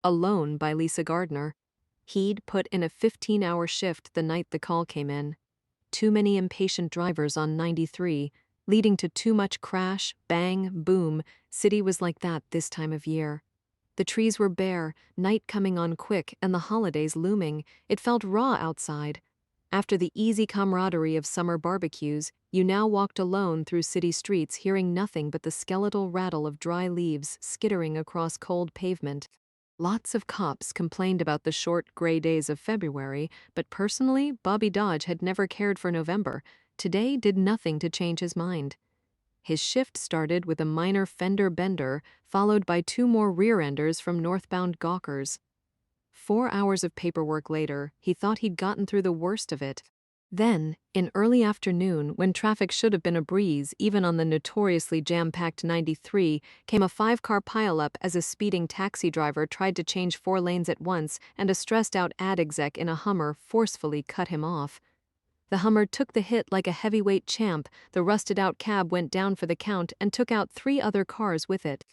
Alone by Lisa Gardner. He'd put in a 15-hour shift the night the call came in. Too many impatient drivers on 93, leading to too much crash, bang, boom. City was like that this time of year. The trees were bare, night coming on quick, and the holidays looming. It felt raw outside. After the easy camaraderie of summer barbecues, you now walked alone through city streets hearing nothing but the skeletal rattle of dry leaves skittering across cold pavement. Lots of cops complained about the short, gray days of February, but personally, Bobby Dodge had never cared for November. Today did nothing to change his mind. His shift started with a minor fender bender, followed by 2 more rear-enders from northbound gawkers. 4 hours of paperwork later, he thought he'd gotten through the worst of it. Then, in early afternoon, when traffic should have been a breeze even on the notoriously jam-packed 93, came a 5-car pileup as a speeding taxi driver tried to change 4 lanes at once and a stressed-out ad exec in a Hummer forcefully cut him off. The Hummer took the hit like a heavyweight champ. The rusted-out cab went down for the count and took out 3 other cars with it.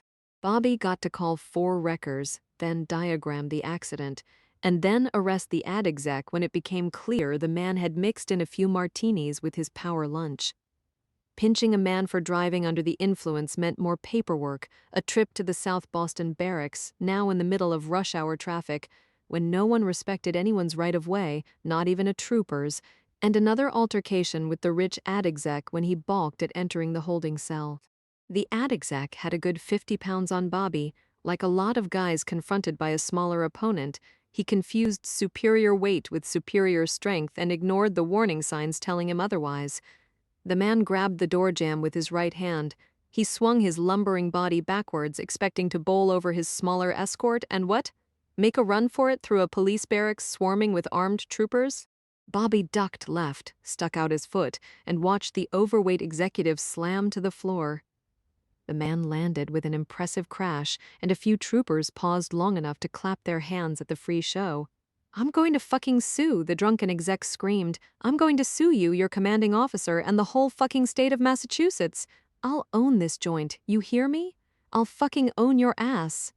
Bobby got to call 4 wreckers, then diagram the accident, and then arrest the ad exec when it became clear the man had mixed in a few martinis with his power lunch. Pinching a man for driving under the influence meant more paperwork, a trip to the South Boston barracks, now in the middle of rush-hour traffic, when no one respected anyone's right-of-way, not even a trooper's, and another altercation with the rich ad exec when he balked at entering the holding cell. The ad exec had a good 50 pounds on Bobby. Like a lot of guys confronted by a smaller opponent, he confused superior weight with superior strength and ignored the warning signs telling him otherwise. The man grabbed the door jamb with his right hand. He swung his lumbering body backwards, expecting to bowl over his smaller escort and what? Make a run for it through a police barracks swarming with armed troopers? Bobby ducked left, stuck out his foot, and watched the overweight executive slam to the floor. The man landed with an impressive crash, and a few troopers paused long enough to clap their hands at the free show. "I'm going to fucking sue," the drunken exec screamed. "I'm going to sue you, your commanding officer, and the whole fucking state of Massachusetts. I'll own this joint, you hear me? I'll fucking own your ass."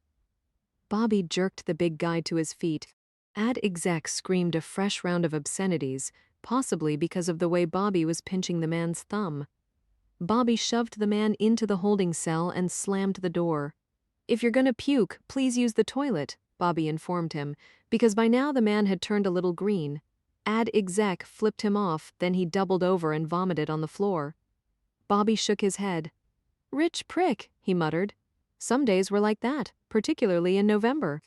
Bobby jerked the big guy to his feet. Ad exec screamed a fresh round of obscenities, possibly because of the way Bobby was pinching the man's thumb. Bobby shoved the man into the holding cell and slammed the door. "If you're gonna puke, please use the toilet," Bobby informed him, because by now the man had turned a little green. Ad exec flipped him off, then he doubled over and vomited on the floor. Bobby shook his head. "Rich prick," he muttered. "Some days were like that, particularly in November."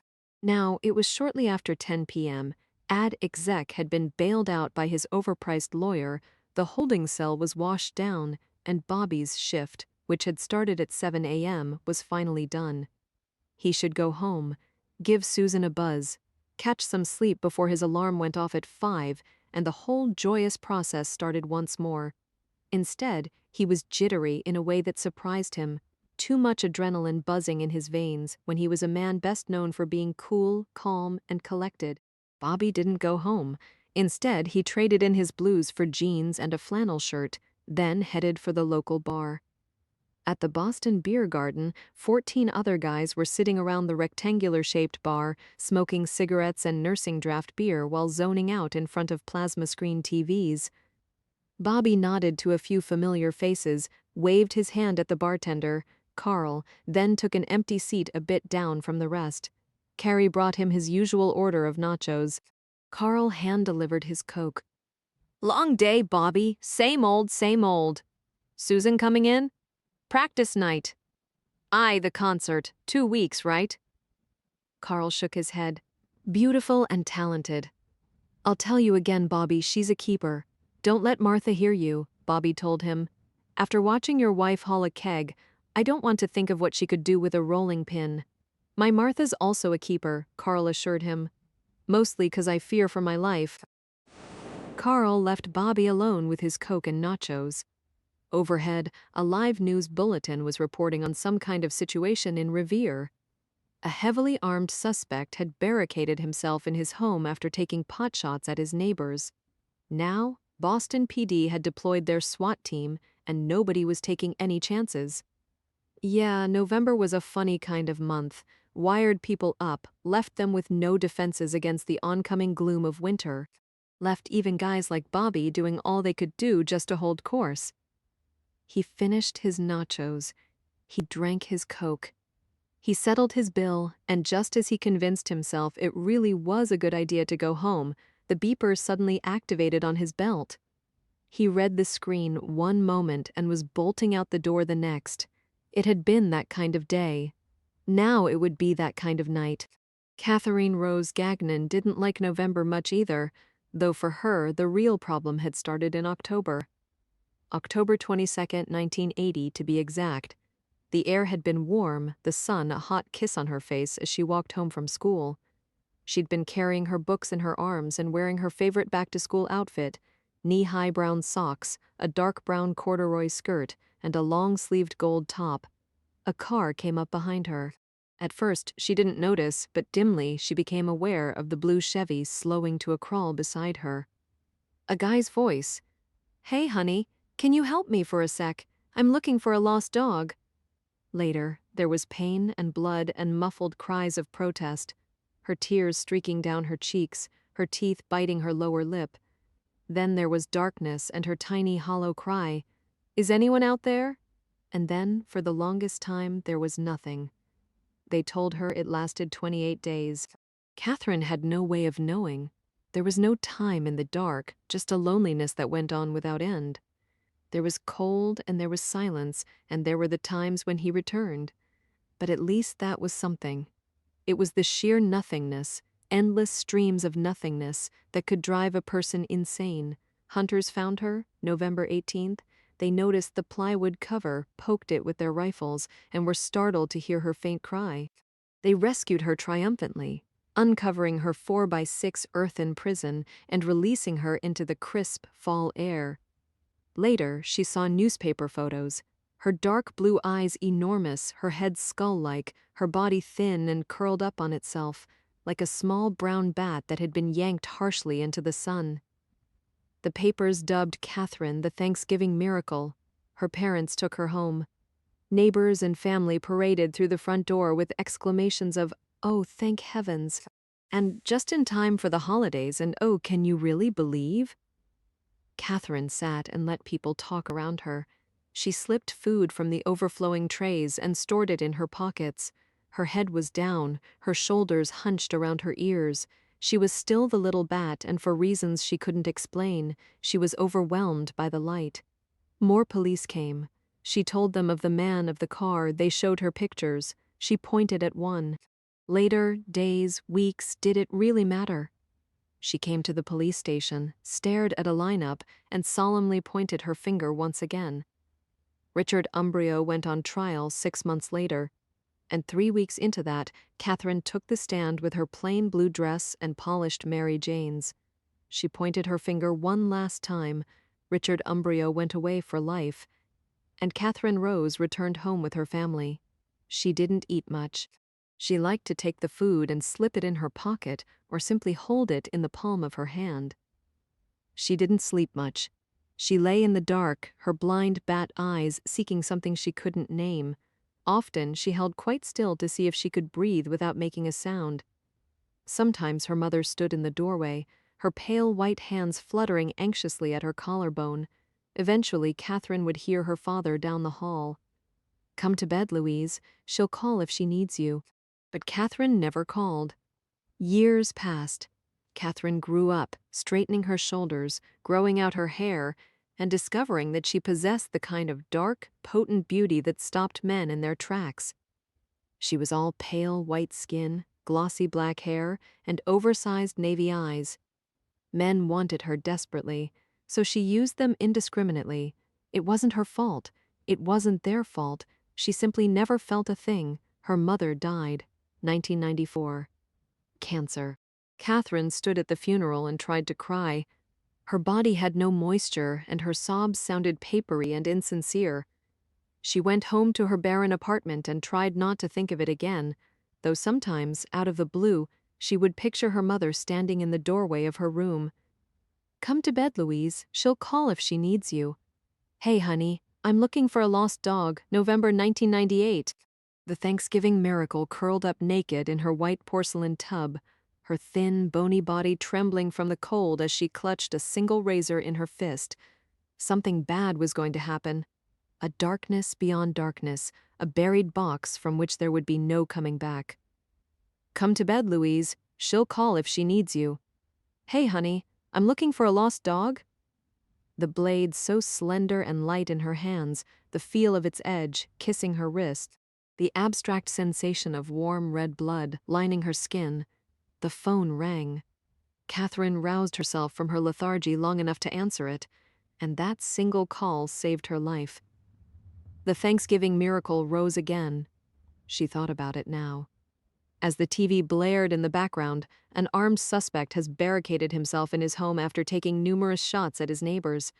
Now, it was shortly after 10 p.m. Ad exec had been bailed out by his overpriced lawyer, the holding cell was washed down, and Bobby's shift, which had started at 7 a.m., was finally done. He should go home, give Susan a buzz, catch some sleep before his alarm went off at 5, and the whole joyous process started once more. Instead, he was jittery in a way that surprised him, too much adrenaline buzzing in his veins when he was a man best known for being cool, calm, and collected. Bobby didn't go home. Instead, he traded in his blues for jeans and a flannel shirt, then headed for the local bar. At the Boston Beer Garden, 14 other guys were sitting around the rectangular-shaped bar, smoking cigarettes and nursing draft beer while zoning out in front of plasma screen TVs. Bobby nodded to a few familiar faces, waved his hand at the bartender, Carl, then took an empty seat a bit down from the rest. Carrie brought him his usual order of nachos. Carl hand-delivered his Coke. "Long day, Bobby. Same old, same old. Susan coming in? Practice night. Aye, the concert. 2 weeks, right?" Carl shook his head. "Beautiful and talented." "I'll tell you again, Bobby, she's a keeper. Don't let Martha hear you," Bobby told him. "After watching your wife haul a keg, I don't want to think of what she could do with a rolling pin." "My Martha's also a keeper," Carl assured him. "Mostly 'cause I fear for my life." Carl left Bobby alone with his Coke and nachos. Overhead, a live news bulletin was reporting on some kind of situation in Revere. A heavily armed suspect had barricaded himself in his home after taking potshots at his neighbors. Now, Boston PD had deployed their SWAT team, and nobody was taking any chances. Yeah, November was a funny kind of month, wired people up, left them with no defenses against the oncoming gloom of winter, left even guys like Bobby doing all they could do just to hold course. He finished his nachos. He drank his Coke. He settled his bill, and just as he convinced himself it really was a good idea to go home, the beeper suddenly activated on his belt. He read the screen one moment and was bolting out the door the next. It had been that kind of day. Now it would be that kind of night. Catherine Rose Gagnon didn't like November much either, though for her the real problem had started in October. October 22nd, 1980 to be exact. The air had been warm, the sun a hot kiss on her face as she walked home from school. She'd been carrying her books in her arms and wearing her favorite back-to-school outfit, knee-high brown socks, a dark brown corduroy skirt, and a long-sleeved gold top. A car came up behind her. At first, she didn't notice, but dimly she became aware of the blue Chevy slowing to a crawl beside her. A guy's voice. "Hey, honey, can you help me for a sec? I'm looking for a lost dog." Later, there was pain and blood and muffled cries of protest, her tears streaking down her cheeks, her teeth biting her lower lip. Then there was darkness and her tiny hollow cry, "Is anyone out there?" And then, for the longest time, there was nothing. They told her it lasted 28 days. Catherine had no way of knowing. There was no time in the dark, just a loneliness that went on without end. There was cold and there was silence, and there were the times when he returned. But at least that was something. It was the sheer nothingness, endless streams of nothingness, that could drive a person insane. Hunters found her, November 18th. They noticed the plywood cover, poked it with their rifles, and were startled to hear her faint cry. They rescued her triumphantly, uncovering her 4x6 earthen prison and releasing her into the crisp fall air. Later, she saw newspaper photos. Her dark blue eyes enormous, her head skull-like, her body thin and curled up on itself, like a small brown bat that had been yanked harshly into the sun. The papers dubbed Catherine the Thanksgiving miracle. Her parents took her home. Neighbors and family paraded through the front door with exclamations of, "Oh, thank heavens," and "just in time for the holidays," and "Oh, can you really believe?" Catherine sat and let people talk around her. She slipped food from the overflowing trays and stored it in her pockets. Her head was down, her shoulders hunched around her ears. She was still the little bat, and for reasons she couldn't explain, she was overwhelmed by the light. More police came. She told them of the man of the car. They showed her pictures. She pointed at one. Later, days, weeks, did it really matter? She came to the police station, stared at a lineup, and solemnly pointed her finger once again. Richard Umbrio went on trial 6 months later, and 3 weeks into that, Catherine took the stand with her plain blue dress and polished Mary Janes. She pointed her finger one last time. Richard Umbrio went away for life, and Catherine Rose returned home with her family. She didn't eat much. She liked to take the food and slip it in her pocket or simply hold it in the palm of her hand. She didn't sleep much. She lay in the dark, her blind bat eyes seeking something she couldn't name. Often she held quite still to see if she could breathe without making a sound. Sometimes her mother stood in the doorway, her pale white hands fluttering anxiously at her collarbone. Eventually, Catherine would hear her father down the hall. "Come to bed, Louise. She'll call if she needs you." But Catherine never called. Years passed. Catherine grew up, straightening her shoulders, growing out her hair, and discovering that she possessed the kind of dark, potent beauty that stopped men in their tracks. She was all pale white skin, glossy black hair, and oversized navy eyes. Men wanted her desperately, so she used them indiscriminately. It wasn't her fault. It wasn't their fault. She simply never felt a thing. Her mother died. 1994. Cancer. Catherine stood at the funeral and tried to cry. Her body had no moisture, and her sobs sounded papery and insincere. She went home to her barren apartment and tried not to think of it again, though sometimes, out of the blue, she would picture her mother standing in the doorway of her room. "Come to bed, Louise. She'll call if she needs you." "Hey, honey, I'm looking for a lost dog, November 1998. The Thanksgiving miracle curled up naked in her white porcelain tub, her thin, bony body trembling from the cold as she clutched a single razor in her fist. Something bad was going to happen. A darkness beyond darkness, a buried box from which there would be no coming back. "Come to bed, Louise. She'll call if she needs you." "Hey, honey, I'm looking for a lost dog." The blade so slender and light in her hands, the feel of its edge kissing her wrist, the abstract sensation of warm red blood lining her skin. The phone rang. Catherine roused herself from her lethargy long enough to answer it, and that single call saved her life. The Thanksgiving miracle rose again. She thought about it now. As the TV blared in the background, an armed suspect has barricaded himself in his home after taking numerous shots at his neighbors.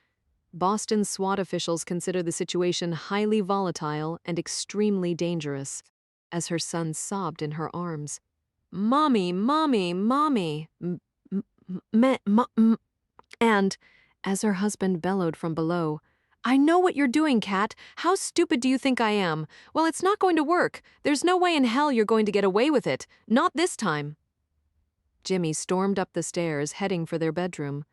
Boston SWAT officials consider the situation highly volatile and extremely dangerous. As her son sobbed in her arms, "Mommy, mommy, mommy," and as her husband bellowed from below, "I know what you're doing, Kat. How stupid do you think I am? Well, it's not going to work. There's no way in hell you're going to get away with it. Not this time." Jimmy stormed up the stairs, heading for their bedroom.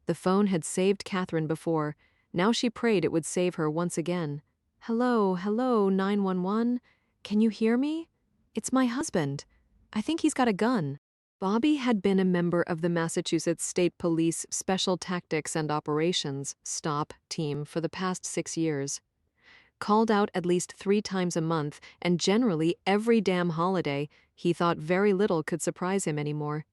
The phone had saved Catherine before. Now she prayed it would save her once again. "Hello, hello, 911? Can you hear me? It's my husband. I think he's got a gun." Bobby had been a member of the Massachusetts State Police Special Tactics and Operations (STOP) team for the past 6 years. Called out at least 3 times a month and generally every damn holiday, he thought very little could surprise him anymore.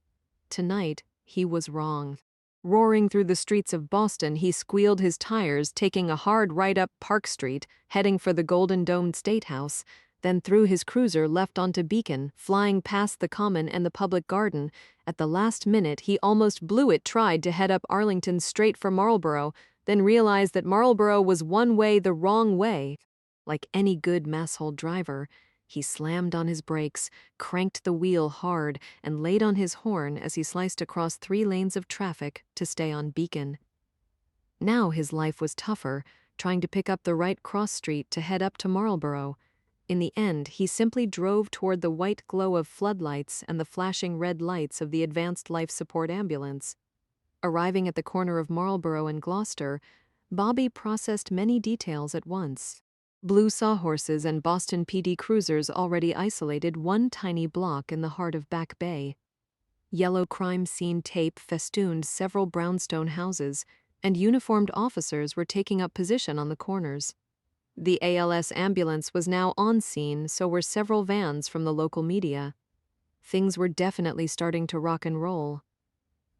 Tonight, he was wrong. Roaring through the streets of Boston, he squealed his tires, taking a hard right up Park Street, heading for the Golden Domed State House, then threw his cruiser left onto Beacon, flying past the Common and the Public Garden. At the last minute, he almost blew it, tried to head up Arlington straight for Marlborough, then realized that Marlborough was one way the wrong way. Like any good masshole driver, he slammed on his brakes, cranked the wheel hard, and laid on his horn as he sliced across 3 lanes of traffic to stay on Beacon. Now his life was tougher, trying to pick up the right cross street to head up to Marlborough. In the end, he simply drove toward the white glow of floodlights and the flashing red lights of the advanced life support ambulance. Arriving at the corner of Marlborough and Gloucester, Bobby processed many details at once. Blue sawhorses and Boston PD cruisers already isolated one tiny block in the heart of Back Bay. Yellow crime scene tape festooned several brownstone houses, and uniformed officers were taking up position on the corners. The ALS ambulance was now on scene, so were several vans from the local media. Things were definitely starting to rock and roll.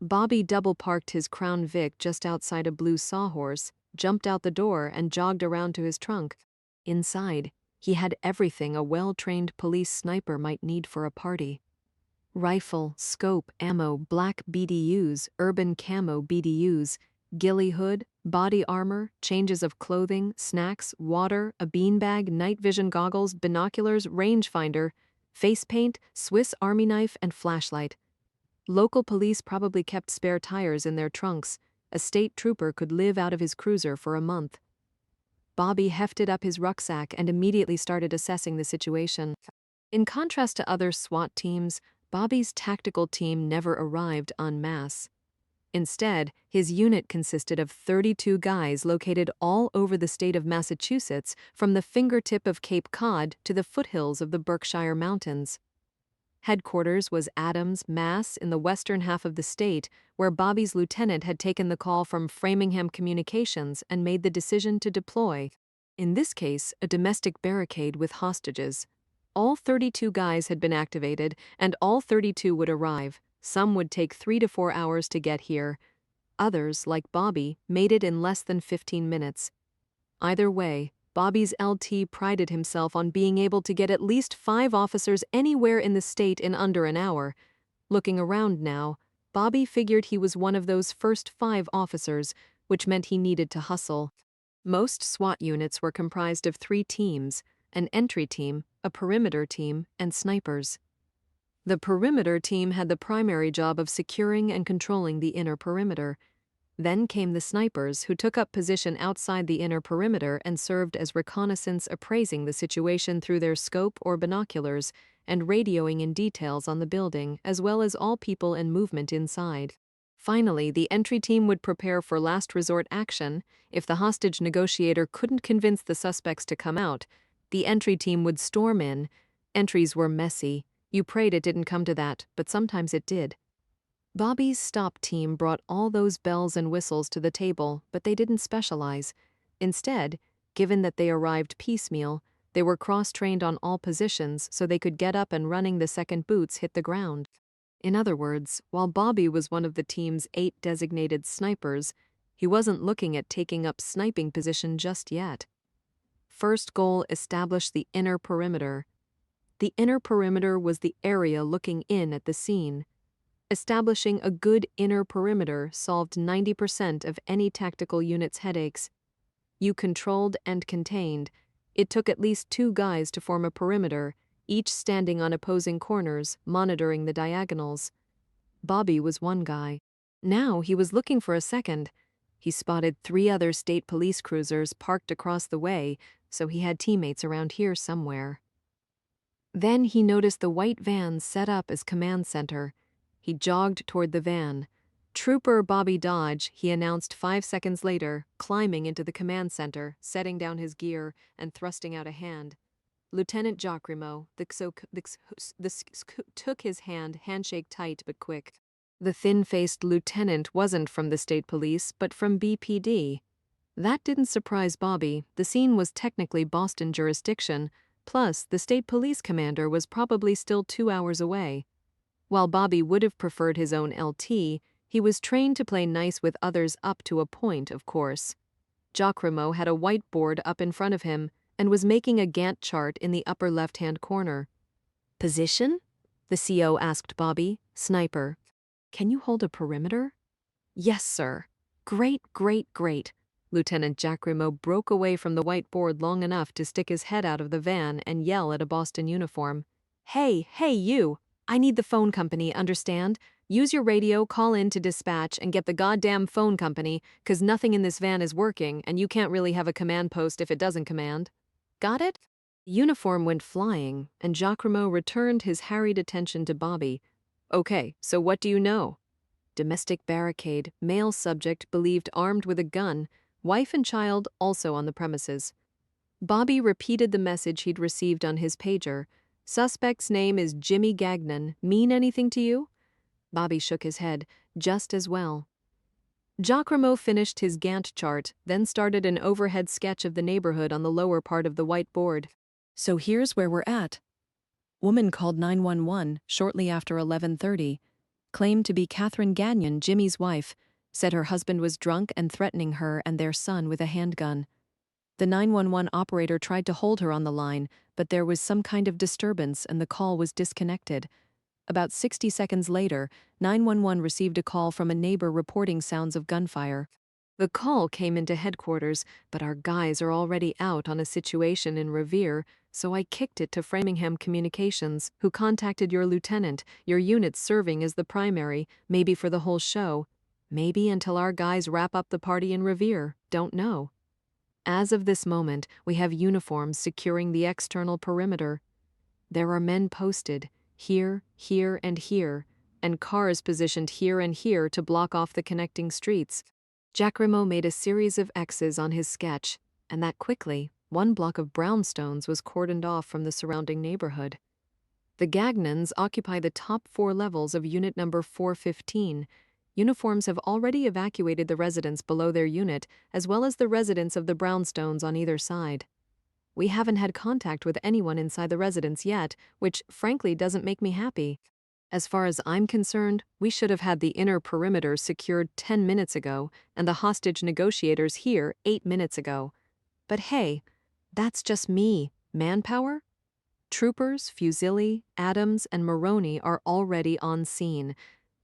Bobby double-parked his Crown Vic just outside a blue sawhorse, jumped out the door, and jogged around to his trunk. Inside, he had everything a well-trained police sniper might need for a party. Rifle, scope, ammo, black BDUs, urban camo BDUs, ghillie hood, body armor, changes of clothing, snacks, water, a beanbag, night vision goggles, binoculars, rangefinder, face paint, Swiss Army knife, and flashlight. Local police probably kept spare tires in their trunks. A state trooper could live out of his cruiser for a month. Bobby hefted up his rucksack and immediately started assessing the situation. In contrast to other SWAT teams, Bobby's tactical team never arrived en masse. Instead, his unit consisted of 32 guys located all over the state of Massachusetts, from the fingertip of Cape Cod to the foothills of the Berkshire Mountains. Headquarters was Adams, Mass., in the western half of the state, where Bobby's lieutenant had taken the call from Framingham Communications and made the decision to deploy. In this case, a domestic barricade with hostages. All 32 guys had been activated, and all 32 would arrive. Some would take 3 to 4 hours to get here. Others, like Bobby, made it in less than 15 minutes. Either way, Bobby's LT prided himself on being able to get at least 5 officers anywhere in the state in under an hour. Looking around now, Bobby figured he was one of those first 5 officers, which meant he needed to hustle. Most SWAT units were comprised of 3 teams: an entry team, a perimeter team, and snipers. The perimeter team had the primary job of securing and controlling the inner perimeter. Then came the snipers, who took up position outside the inner perimeter and served as reconnaissance, appraising the situation through their scope or binoculars and radioing in details on the building, as well as all people and movement inside. Finally, the entry team would prepare for last resort action. If the hostage negotiator couldn't convince the suspects to come out, the entry team would storm in. Entries were messy. You prayed it didn't come to that, but sometimes it did. Bobby's stop team brought all those bells and whistles to the table, but they didn't specialize. Instead, given that they arrived piecemeal, they were cross-trained on all positions so they could get up and running the second boots hit the ground. In other words, while Bobby was one of the team's 8 designated snipers, he wasn't looking at taking up sniping position just yet. First goal: establish the inner perimeter. The inner perimeter was the area looking in at the scene. Establishing a good inner perimeter solved 90% of any tactical unit's headaches. You controlled and contained. It took at least 2 guys to form a perimeter, each standing on opposing corners, monitoring the diagonals. Bobby was one guy. Now he was looking for a second. He spotted 3 other state police cruisers parked across the way, so he had teammates around here somewhere. Then he noticed the white van set up as command center. He jogged toward the van. "Trooper Bobby Dodge," he announced 5 seconds later, climbing into the command center, setting down his gear, and thrusting out a hand. Lieutenant Giacomo took his hand, handshake tight but quick. The thin-faced lieutenant wasn't from the state police, but from BPD. That didn't surprise Bobby. The scene was technically Boston jurisdiction, plus the state police commander was probably still 2 hours away. While Bobby would have preferred his own LT, he was trained to play nice with others up to a point, of course. Giacomo had a whiteboard up in front of him and was making a Gantt chart in the upper left-hand corner. "Position?" the CO asked Bobby. "Sniper." "Can you hold a perimeter?" "Yes, sir." "Great, great, great." Lieutenant Giacomo broke away from the whiteboard long enough to stick his head out of the van and yell at a Boston uniform. "Hey, you! I need the phone company, understand? Use your radio, call in to dispatch, and get the goddamn phone company, 'cause nothing in this van is working, and you can't really have a command post if it doesn't command. Got it?" The uniform went flying, and Giacomo returned his harried attention to Bobby. "Okay, so what do you know?" Domestic barricade, male subject believed armed with a gun, wife and child also on the premises. Bobby repeated the message he'd received on his pager. "Suspect's name is Jimmy Gagnon. Mean anything to you?" Bobby shook his head. "Just as well." Giacomo finished his Gantt chart, then started an overhead sketch of the neighborhood on the lower part of the whiteboard. "So here's where we're at. Woman called 911 shortly after 11:30. Claimed to be Catherine Gagnon, Jimmy's wife. Said her husband was drunk and threatening her and their son with a handgun. The 911 operator tried to hold her on the line, but there was some kind of disturbance and the call was disconnected. About 60 seconds later, 911 received a call from a neighbor reporting sounds of gunfire. The call came into headquarters, but our guys are already out on a situation in Revere, so I kicked it to Framingham Communications, who contacted your lieutenant. Your unit's serving as the primary, maybe for the whole show. Maybe until our guys wrap up the party in Revere, don't know. As of this moment, we have uniforms securing the external perimeter. There are men posted, here, here, and cars positioned here and here to block off the connecting streets. Giacomo made a series of X's on his sketch, and that quickly, 1 block of brownstones was cordoned off from the surrounding neighborhood. The Gagnons occupy the top 4 levels of unit number 415. Uniforms have already evacuated the residents below their unit, as well as the residents of the brownstones on either side. We haven't had contact with anyone inside the residence yet, which frankly doesn't make me happy. As far as I'm concerned, we should have had the inner perimeter secured 10 minutes ago and the hostage negotiators here 8 minutes ago. But hey, that's just me. Manpower? Troopers, Fusilli, Adams, and Maroney are already on scene.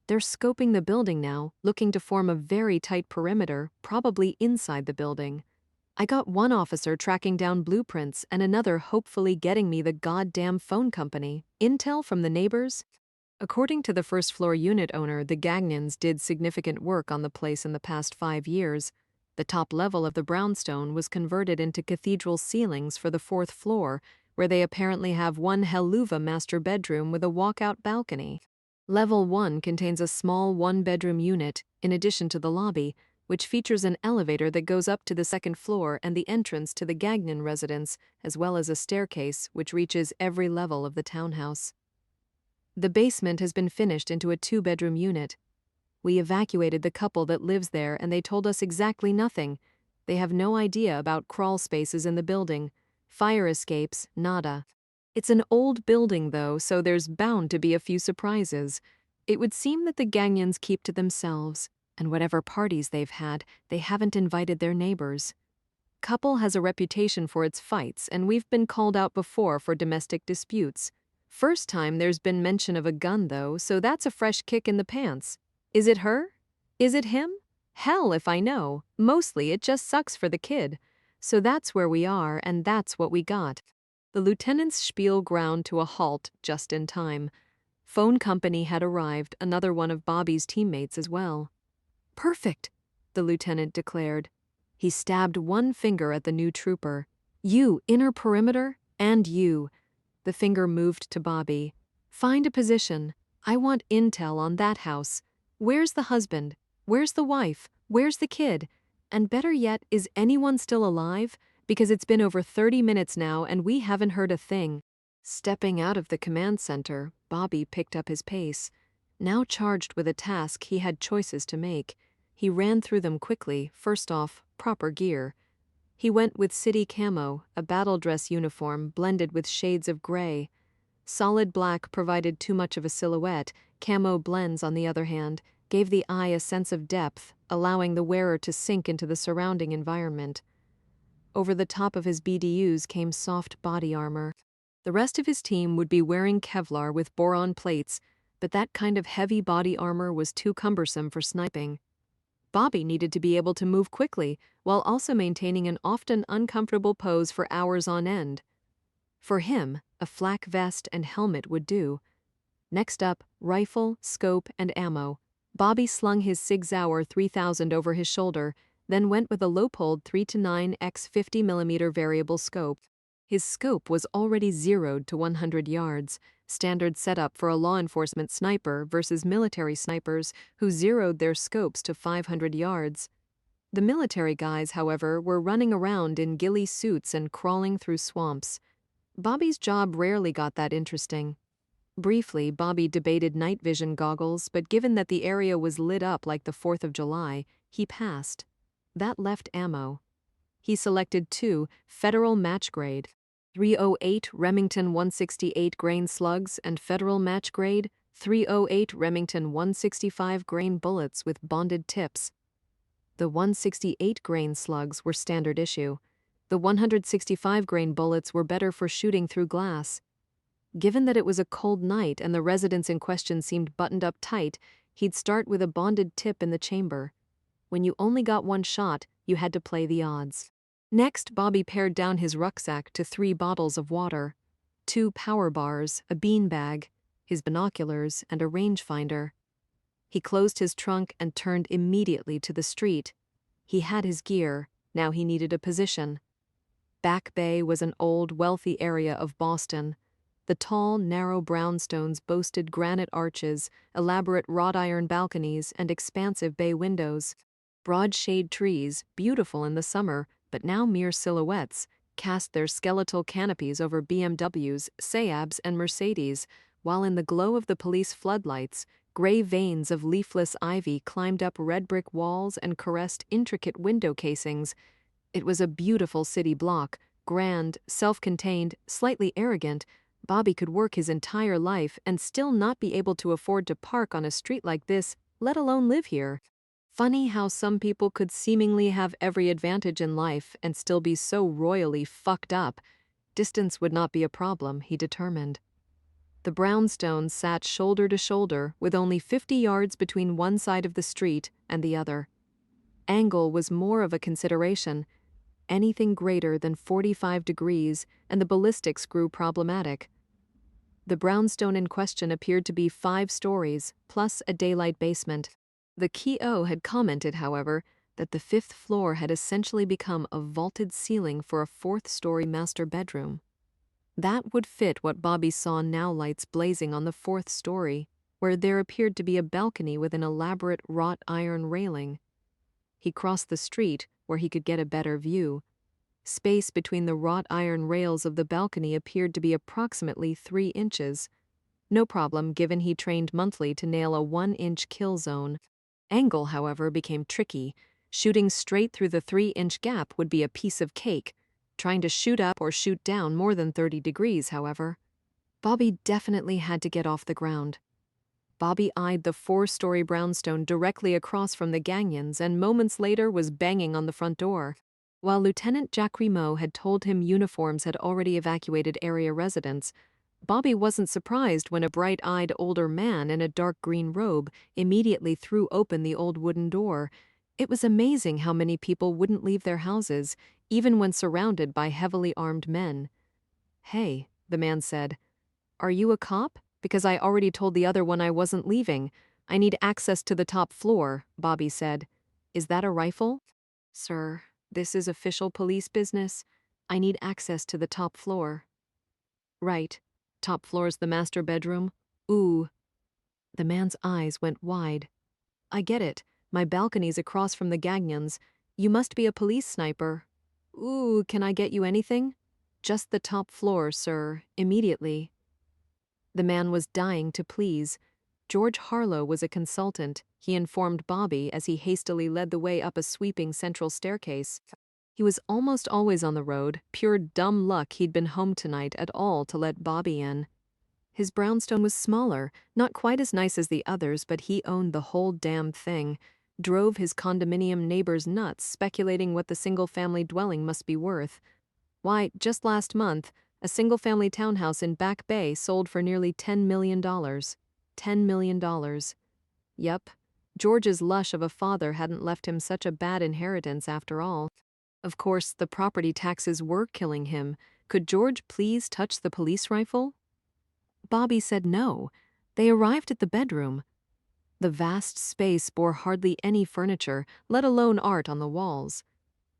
They're scoping the building now, looking to form a very tight perimeter, probably inside the building. I got one officer tracking down blueprints and another hopefully getting me the goddamn phone company. Intel from the neighbors? According to the first-floor unit owner, the Gagnons did significant work on the place in the past 5 years. The top level of the brownstone was converted into cathedral ceilings for the fourth floor, where they apparently have one Helluva master bedroom with a walkout balcony. Level 1 contains a small one-bedroom unit, in addition to the lobby, which features an elevator that goes up to the second floor and the entrance to the Gagnon residence, as well as a staircase which reaches every level of the townhouse. The basement has been finished into a two-bedroom unit. We evacuated the couple that lives there and they told us exactly nothing. They have no idea about crawl spaces in the building. Fire escapes, nada. It's an old building though, so there's bound to be a few surprises. It would seem that the Gagnons keep to themselves, and whatever parties they've had, they haven't invited their neighbors. Couple has a reputation for its fights, and we've been called out before for domestic disputes. First time there's been mention of a gun though, so that's a fresh kick in the pants. Is it her? Is it him? Hell if I know. Mostly it just sucks for the kid. So that's where we are, and that's what we got. The lieutenant's spiel ground to a halt just in time. Phone company had arrived, another one of Bobby's teammates as well. Perfect, the lieutenant declared. He stabbed one finger at the new trooper. You, inner perimeter, and you. The finger moved to Bobby. Find a position. I want intel on that house. Where's the husband? Where's the wife? Where's the kid? And better yet, is anyone still alive? Because it's been over 30 minutes now and we haven't heard a thing. Stepping out of the command center, Bobby picked up his pace. Now charged with a task, he had choices to make. He ran through them quickly. First off, proper gear. He went with city camo, a battle dress uniform blended with shades of gray. Solid black provided too much of a silhouette. Camo blends, on the other hand, gave the eye a sense of depth, allowing the wearer to sink into the surrounding environment. Over the top of his BDUs came soft body armor. The rest of his team would be wearing Kevlar with boron plates, but that kind of heavy body armor was too cumbersome for sniping. Bobby needed to be able to move quickly, while also maintaining an often uncomfortable pose for hours on end. For him, a flak vest and helmet would do. Next up, rifle, scope, and ammo. Bobby slung his Sig Sauer 3000 over his shoulder, then went with a Leupold 3-9 x 50mm variable scope. His scope was already zeroed to 100 yards, standard setup for a law enforcement sniper versus military snipers who zeroed their scopes to 500 yards. The military guys, however, were running around in ghillie suits and crawling through swamps. Bobby's job rarely got that interesting. Briefly, Bobby debated night vision goggles, but given that the area was lit up like the 4th of July, he passed. That left ammo. He selected two Federal match grade 308 Remington 168 grain slugs and Federal match grade 308 Remington 165 grain bullets with bonded tips. The 168 grain slugs were standard issue. The 165 grain bullets were better for shooting through glass. Given that it was a cold night and the residence in question seemed buttoned up tight, he'd start with a bonded tip in the chamber. When you only got one shot, you had to play the odds. Next, Bobby pared down his rucksack to 3 bottles of water, 2 power bars, a bean bag, his binoculars, and a rangefinder. He closed his trunk and turned immediately to the street. He had his gear, now he needed a position. Back Bay was an old, wealthy area of Boston. The tall, narrow brownstones boasted granite arches, elaborate wrought iron balconies, and expansive bay windows. Broad shade trees, beautiful in the summer, but now mere silhouettes, cast their skeletal canopies over BMWs, Seabs, and Mercedes, while in the glow of the police floodlights, gray veins of leafless ivy climbed up red brick walls and caressed intricate window casings. It was a beautiful city block, grand, self-contained, slightly arrogant. Bobby could work his entire life and still not be able to afford to park on a street like this, let alone live here. Funny how some people could seemingly have every advantage in life and still be so royally fucked up. Distance would not be a problem, he determined. The brownstones sat shoulder to shoulder with only 50 yards between one side of the street and the other. Angle was more of a consideration. Anything greater than 45 degrees and the ballistics grew problematic. The brownstone in question appeared to be 5 stories, plus a daylight basement. The K.O. had commented, however, that the 5th floor had essentially become a vaulted ceiling for a 4th-story master bedroom. That would fit what Bobby saw now, lights blazing on the 4th story, where there appeared to be a balcony with an elaborate wrought iron railing. He crossed the street, where he could get a better view. Space between the wrought iron rails of the balcony appeared to be approximately 3 inches. No problem, given he trained monthly to nail a 1-inch kill zone. Angle, however, became tricky. Shooting straight through the 3-inch gap would be a piece of cake. Trying to shoot up or shoot down more than 30 degrees, however. Bobby definitely had to get off the ground. Bobby eyed the 4-story brownstone directly across from the Gagnons and moments later was banging on the front door. While Lieutenant Jack Remo had told him uniforms had already evacuated area residents, Bobby wasn't surprised when a bright-eyed older man in a dark green robe immediately threw open the old wooden door. It was amazing how many people wouldn't leave their houses, even when surrounded by heavily armed men. "Hey," the man said. "Are you a cop? Because I already told the other one I wasn't leaving. I need access to the top floor," Bobby said. "Is that a rifle?" "Sir, this is official police business. I need access to the top floor." "Right. Top floor's the master bedroom? Ooh." The man's eyes went wide. "I get it. My balcony's across from the Gagnons. You must be a police sniper. Ooh, can I get you anything?" "Just the top floor, sir, immediately." The man was dying to please. George Harlow was a consultant, he informed Bobby as he hastily led the way up a sweeping central staircase. He was almost always on the road, pure dumb luck he'd been home tonight at all to let Bobby in. His brownstone was smaller, not quite as nice as the others, but he owned the whole damn thing. Drove his condominium neighbors nuts, speculating what the single-family dwelling must be worth. Why, just last month, a single-family townhouse in Back Bay sold for nearly $10 million. $10 million. Yup, George's lush of a father hadn't left him such a bad inheritance after all. Of course, the property taxes were killing him. Could George please touch the police rifle? Bobby said no. They arrived at the bedroom. The vast space bore hardly any furniture, let alone art on the walls.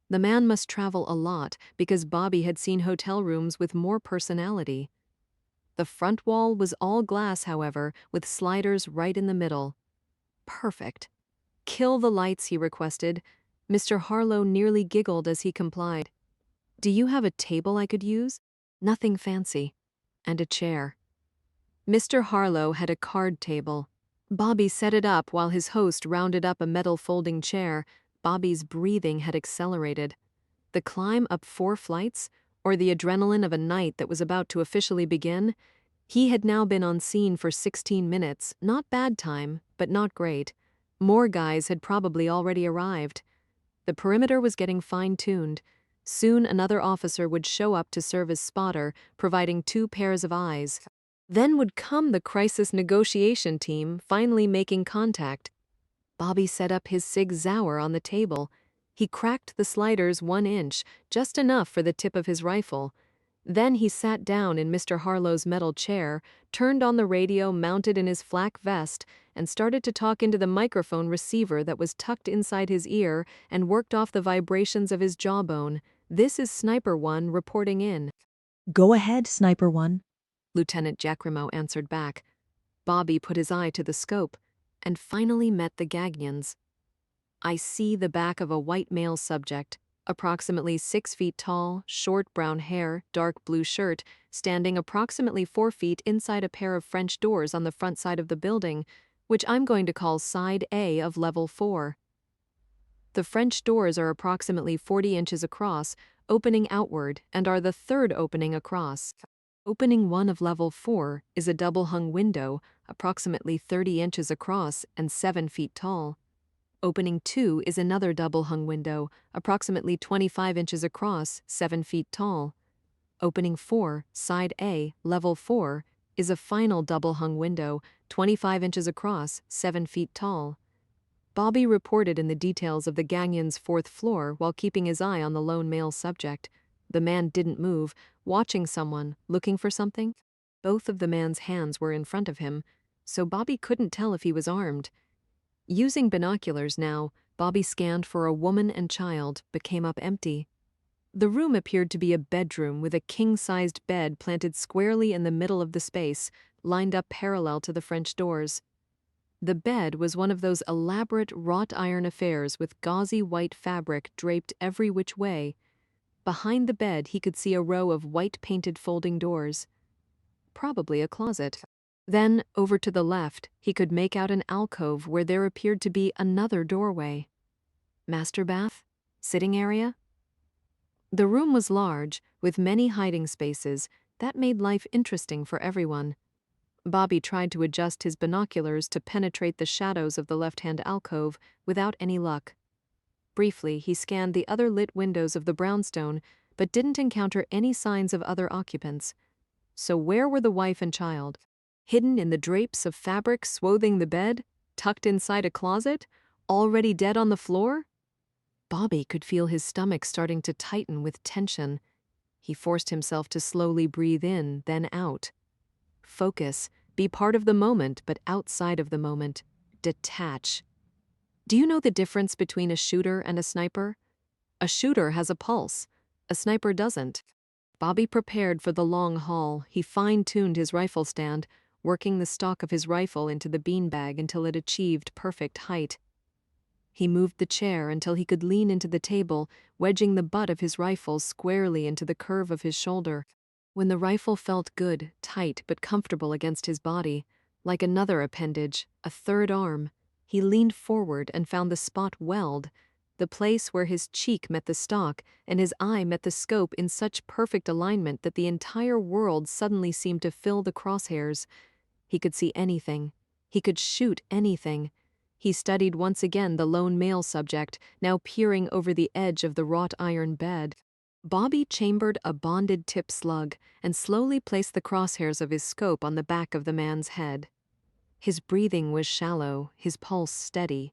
The man must travel a lot because Bobby had seen hotel rooms with more personality. The front wall was all glass, however, with sliders right in the middle. Perfect. "Kill the lights," he requested. Mr. Harlow nearly giggled as he complied. "Do you have a table I could use?" "Nothing fancy." "And a chair." Mr. Harlow had a card table. Bobby set it up while his host rounded up a metal folding chair. Bobby's breathing had accelerated. The climb up 4 flights, or the adrenaline of a night that was about to officially begin? He had now been on scene for 16 minutes, not bad time, but not great. More guys had probably already arrived. The perimeter was getting fine-tuned. Soon another officer would show up to serve as spotter, providing 2 pairs of eyes. Then would come the crisis negotiation team, finally making contact. Bobby set up his Sig Sauer on the table. He cracked the sliders 1 inch, just enough for the tip of his rifle. Then he sat down in Mr. Harlow's metal chair, turned on the radio mounted in his flak vest, and started to talk into the microphone receiver that was tucked inside his ear and worked off the vibrations of his jawbone. "This is Sniper 1 reporting in." "Go ahead, Sniper 1. Lieutenant Jack Remo answered back. Bobby put his eye to the scope and finally met the Gagnons. "I see the back of a white male subject, approximately 6 feet tall, short brown hair, dark blue shirt, standing approximately 4 feet inside a pair of French doors on the front side of the building, which I'm going to call Side A of Level 4. The French doors are approximately 40 inches across, opening outward, and are the 3rd opening across. Opening 1 of Level 4 is a double-hung window, approximately 30 inches across and 7 feet tall. Opening 2 is another double-hung window, approximately 25 inches across, 7 feet tall. Opening 4, Side A, Level 4, is a final double-hung window, 25 inches across, 7 feet tall. Bobby reported in the details of the Gagnon's 4th floor while keeping his eye on the lone male subject. The man didn't move, watching someone, looking for something. Both of the man's hands were in front of him, so Bobby couldn't tell if he was armed. Using binoculars now, Bobby scanned for a woman and child, but came up empty. The room appeared to be a bedroom with a king-sized bed planted squarely in the middle of the space, lined up parallel to the French doors. The bed was one of those elaborate wrought iron affairs with gauzy white fabric draped every which way. Behind the bed he could see a row of white-painted folding doors. Probably a closet. Then, over to the left, he could make out an alcove where there appeared to be another doorway. Master bath? Sitting area? The room was large, with many hiding spaces. That made life interesting for everyone. Bobby tried to adjust his binoculars to penetrate the shadows of the left-hand alcove without any luck. Briefly, he scanned the other lit windows of the brownstone, but didn't encounter any signs of other occupants. So where were the wife and child? Hidden in the drapes of fabric swathing the bed? Tucked inside a closet? Already dead on the floor? Bobby could feel his stomach starting to tighten with tension. He forced himself to slowly breathe in, then out. Focus, be part of the moment, but outside of the moment. Detach. Do you know the difference between a shooter and a sniper? A shooter has a pulse. A sniper doesn't. Bobby prepared for the long haul. He fine-tuned his rifle stand, working the stock of his rifle into the beanbag until it achieved perfect height. He moved the chair until he could lean into the table, wedging the butt of his rifle squarely into the curve of his shoulder. When the rifle felt good, tight but comfortable against his body, like another appendage, a third arm, he leaned forward and found the spot weld, the place where his cheek met the stock and his eye met the scope in such perfect alignment that the entire world suddenly seemed to fill the crosshairs. He could see anything. He could shoot anything. He studied once again the lone male subject, now peering over the edge of the wrought iron bed. Bobby chambered a bonded tip slug and slowly placed the crosshairs of his scope on the back of the man's head. His breathing was shallow, his pulse steady.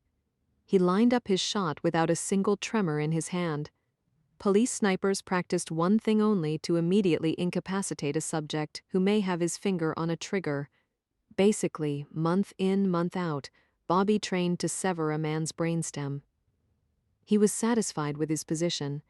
He lined up his shot without a single tremor in his hand. Police snipers practiced one thing only to immediately incapacitate a subject who may have his finger on a trigger. Basically, month in, month out, Bobby trained to sever a man's brainstem. He was satisfied with his position.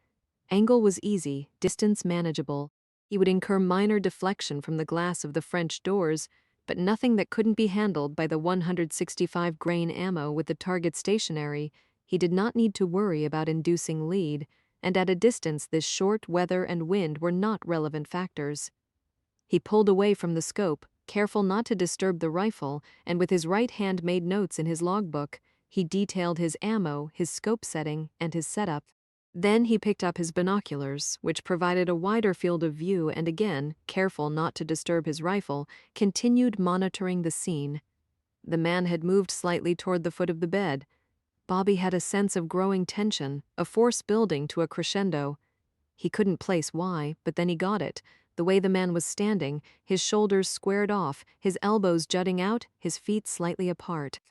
Angle was easy, distance manageable. He would incur minor deflection from the glass of the French doors, but nothing that couldn't be handled by the 165-grain ammo with the target stationary. He did not need to worry about inducing lead, and at a distance this short weather and wind were not relevant factors. He pulled away from the scope, careful not to disturb the rifle, and with his right hand made notes in his logbook. He detailed his ammo, his scope setting, and his setup. Then he picked up his binoculars, which provided a wider field of view, and again, careful not to disturb his rifle, continued monitoring the scene. The man had moved slightly toward the foot of the bed. Bobby had a sense of growing tension, a force building to a crescendo. He couldn't place why, but then he got it. The way the man was standing, his shoulders squared off, his elbows jutting out, his feet slightly apart.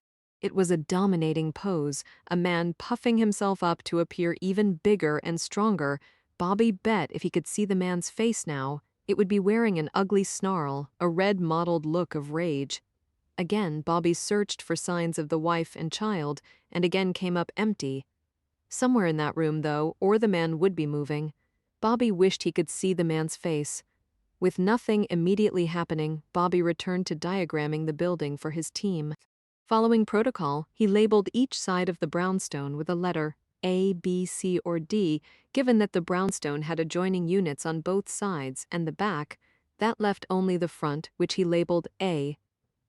It was a dominating pose, a man puffing himself up to appear even bigger and stronger. Bobby bet if he could see the man's face now, it would be wearing an ugly snarl, a red-mottled look of rage. Again, Bobby searched for signs of the wife and child, and again came up empty. Somewhere in that room, though, or the man would be moving. Bobby wished he could see the man's face. With nothing immediately happening, Bobby returned to diagramming the building for his team. Following protocol, he labeled each side of the brownstone with a letter A, B, C, or D, given that the brownstone had adjoining units on both sides and the back. That left only the front, which he labeled A.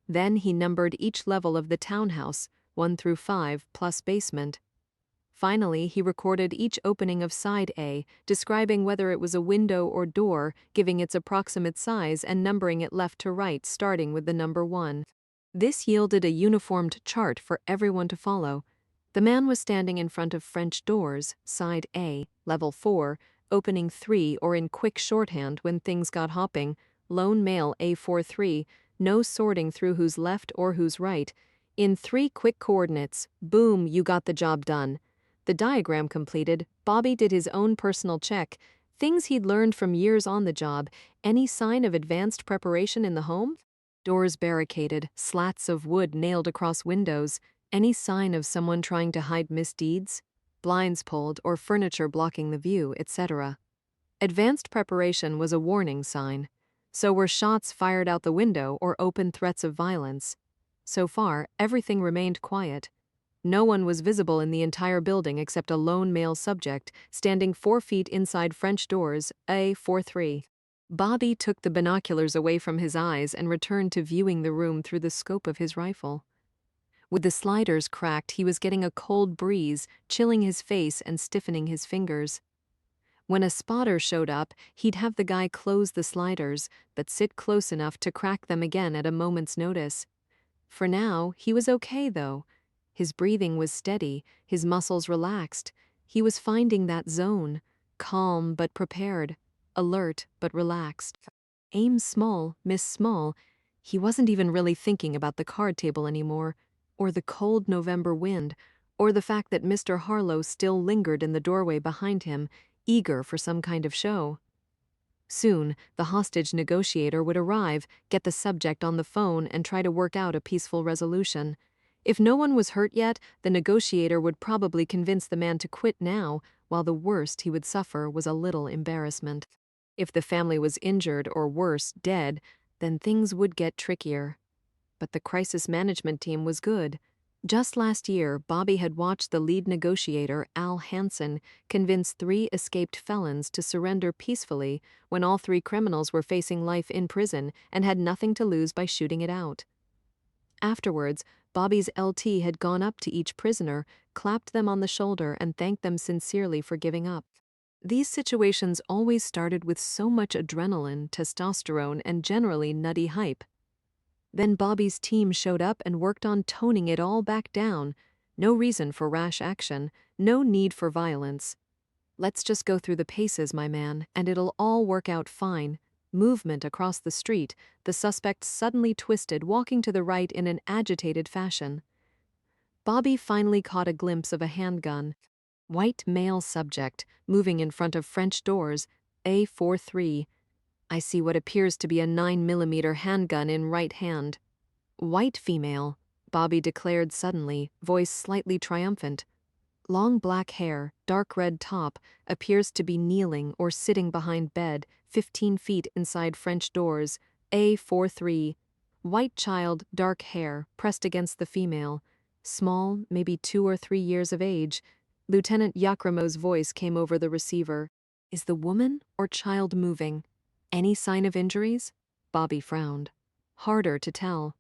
Then he numbered each level of the townhouse, 1 through 5, plus basement. Finally, he recorded each opening of side A, describing whether it was a window or door, giving its approximate size and numbering it left to right, starting with the number 1. This yielded a uniformed chart for everyone to follow. The man was standing in front of French doors, side A, level 4, opening 3, or in quick shorthand when things got hopping, lone male A43, no sorting through who's left or who's right. In 3 quick coordinates, boom, you got the job done. The diagram completed, Bobby did his own personal check, Things he'd learned from years on the job. Any sign of advanced preparation in the home? Doors barricaded, slats of wood nailed across windows. Any sign of someone trying to hide misdeeds? Blinds pulled or furniture blocking the view, etc. Advanced preparation was a warning sign. So were shots fired out the window or open threats of violence. So far, everything remained quiet. No one was visible in the entire building except a lone male subject standing 4 feet inside French doors, A43. Bobby took the binoculars away from his eyes and returned to viewing the room through the scope of his rifle. With the sliders cracked, he was getting a cold breeze, chilling his face and stiffening his fingers. When a spotter showed up, he'd have the guy close the sliders, but sit close enough to crack them again at a moment's notice. For now, he was okay, though. His breathing was steady, his muscles relaxed. He was finding that zone, calm but prepared, alert but relaxed. Aim small, miss small. He wasn't even really thinking about the card table anymore, or the cold November wind, or the fact that Mr. Harlow still lingered in the doorway behind him, eager for some kind of show. Soon, the hostage negotiator would arrive, get the subject on the phone, and try to work out a peaceful resolution. If no one was hurt yet, the negotiator would probably convince the man to quit now, while the worst he would suffer was a little embarrassment. If the family was injured or worse, dead, then things would get trickier. But the crisis management team was good. Just last year, Bobby had watched the lead negotiator, Al Hansen, convince 3 escaped felons to surrender peacefully when all 3 criminals were facing life in prison and had nothing to lose by shooting it out. Afterwards, Bobby's LT had gone up to each prisoner, clapped them on the shoulder, and thanked them sincerely for giving up. These situations always started with so much adrenaline, testosterone, and generally nutty hype. Then Bobby's team showed up and worked on toning it all back down. No reason for rash action, no need for violence. Let's just go through the paces, my man, and it'll all work out fine. Movement across the street, the suspect suddenly twisted, walking to the right in an agitated fashion. Bobby finally caught a glimpse of a handgun. White male subject, moving in front of French doors, A43. I see what appears to be a 9mm handgun in right hand. White female, Bobby declared suddenly, voice slightly triumphant. Long black hair, dark red top, appears to be kneeling or sitting behind bed, 15 feet inside French doors, A43. White child, dark hair, pressed against the female. Small, maybe 2 or 3 years of age. Lieutenant Yakramo's voice came over the receiver. Is the woman or child moving? Any sign of injuries? Bobby frowned. Harder to tell.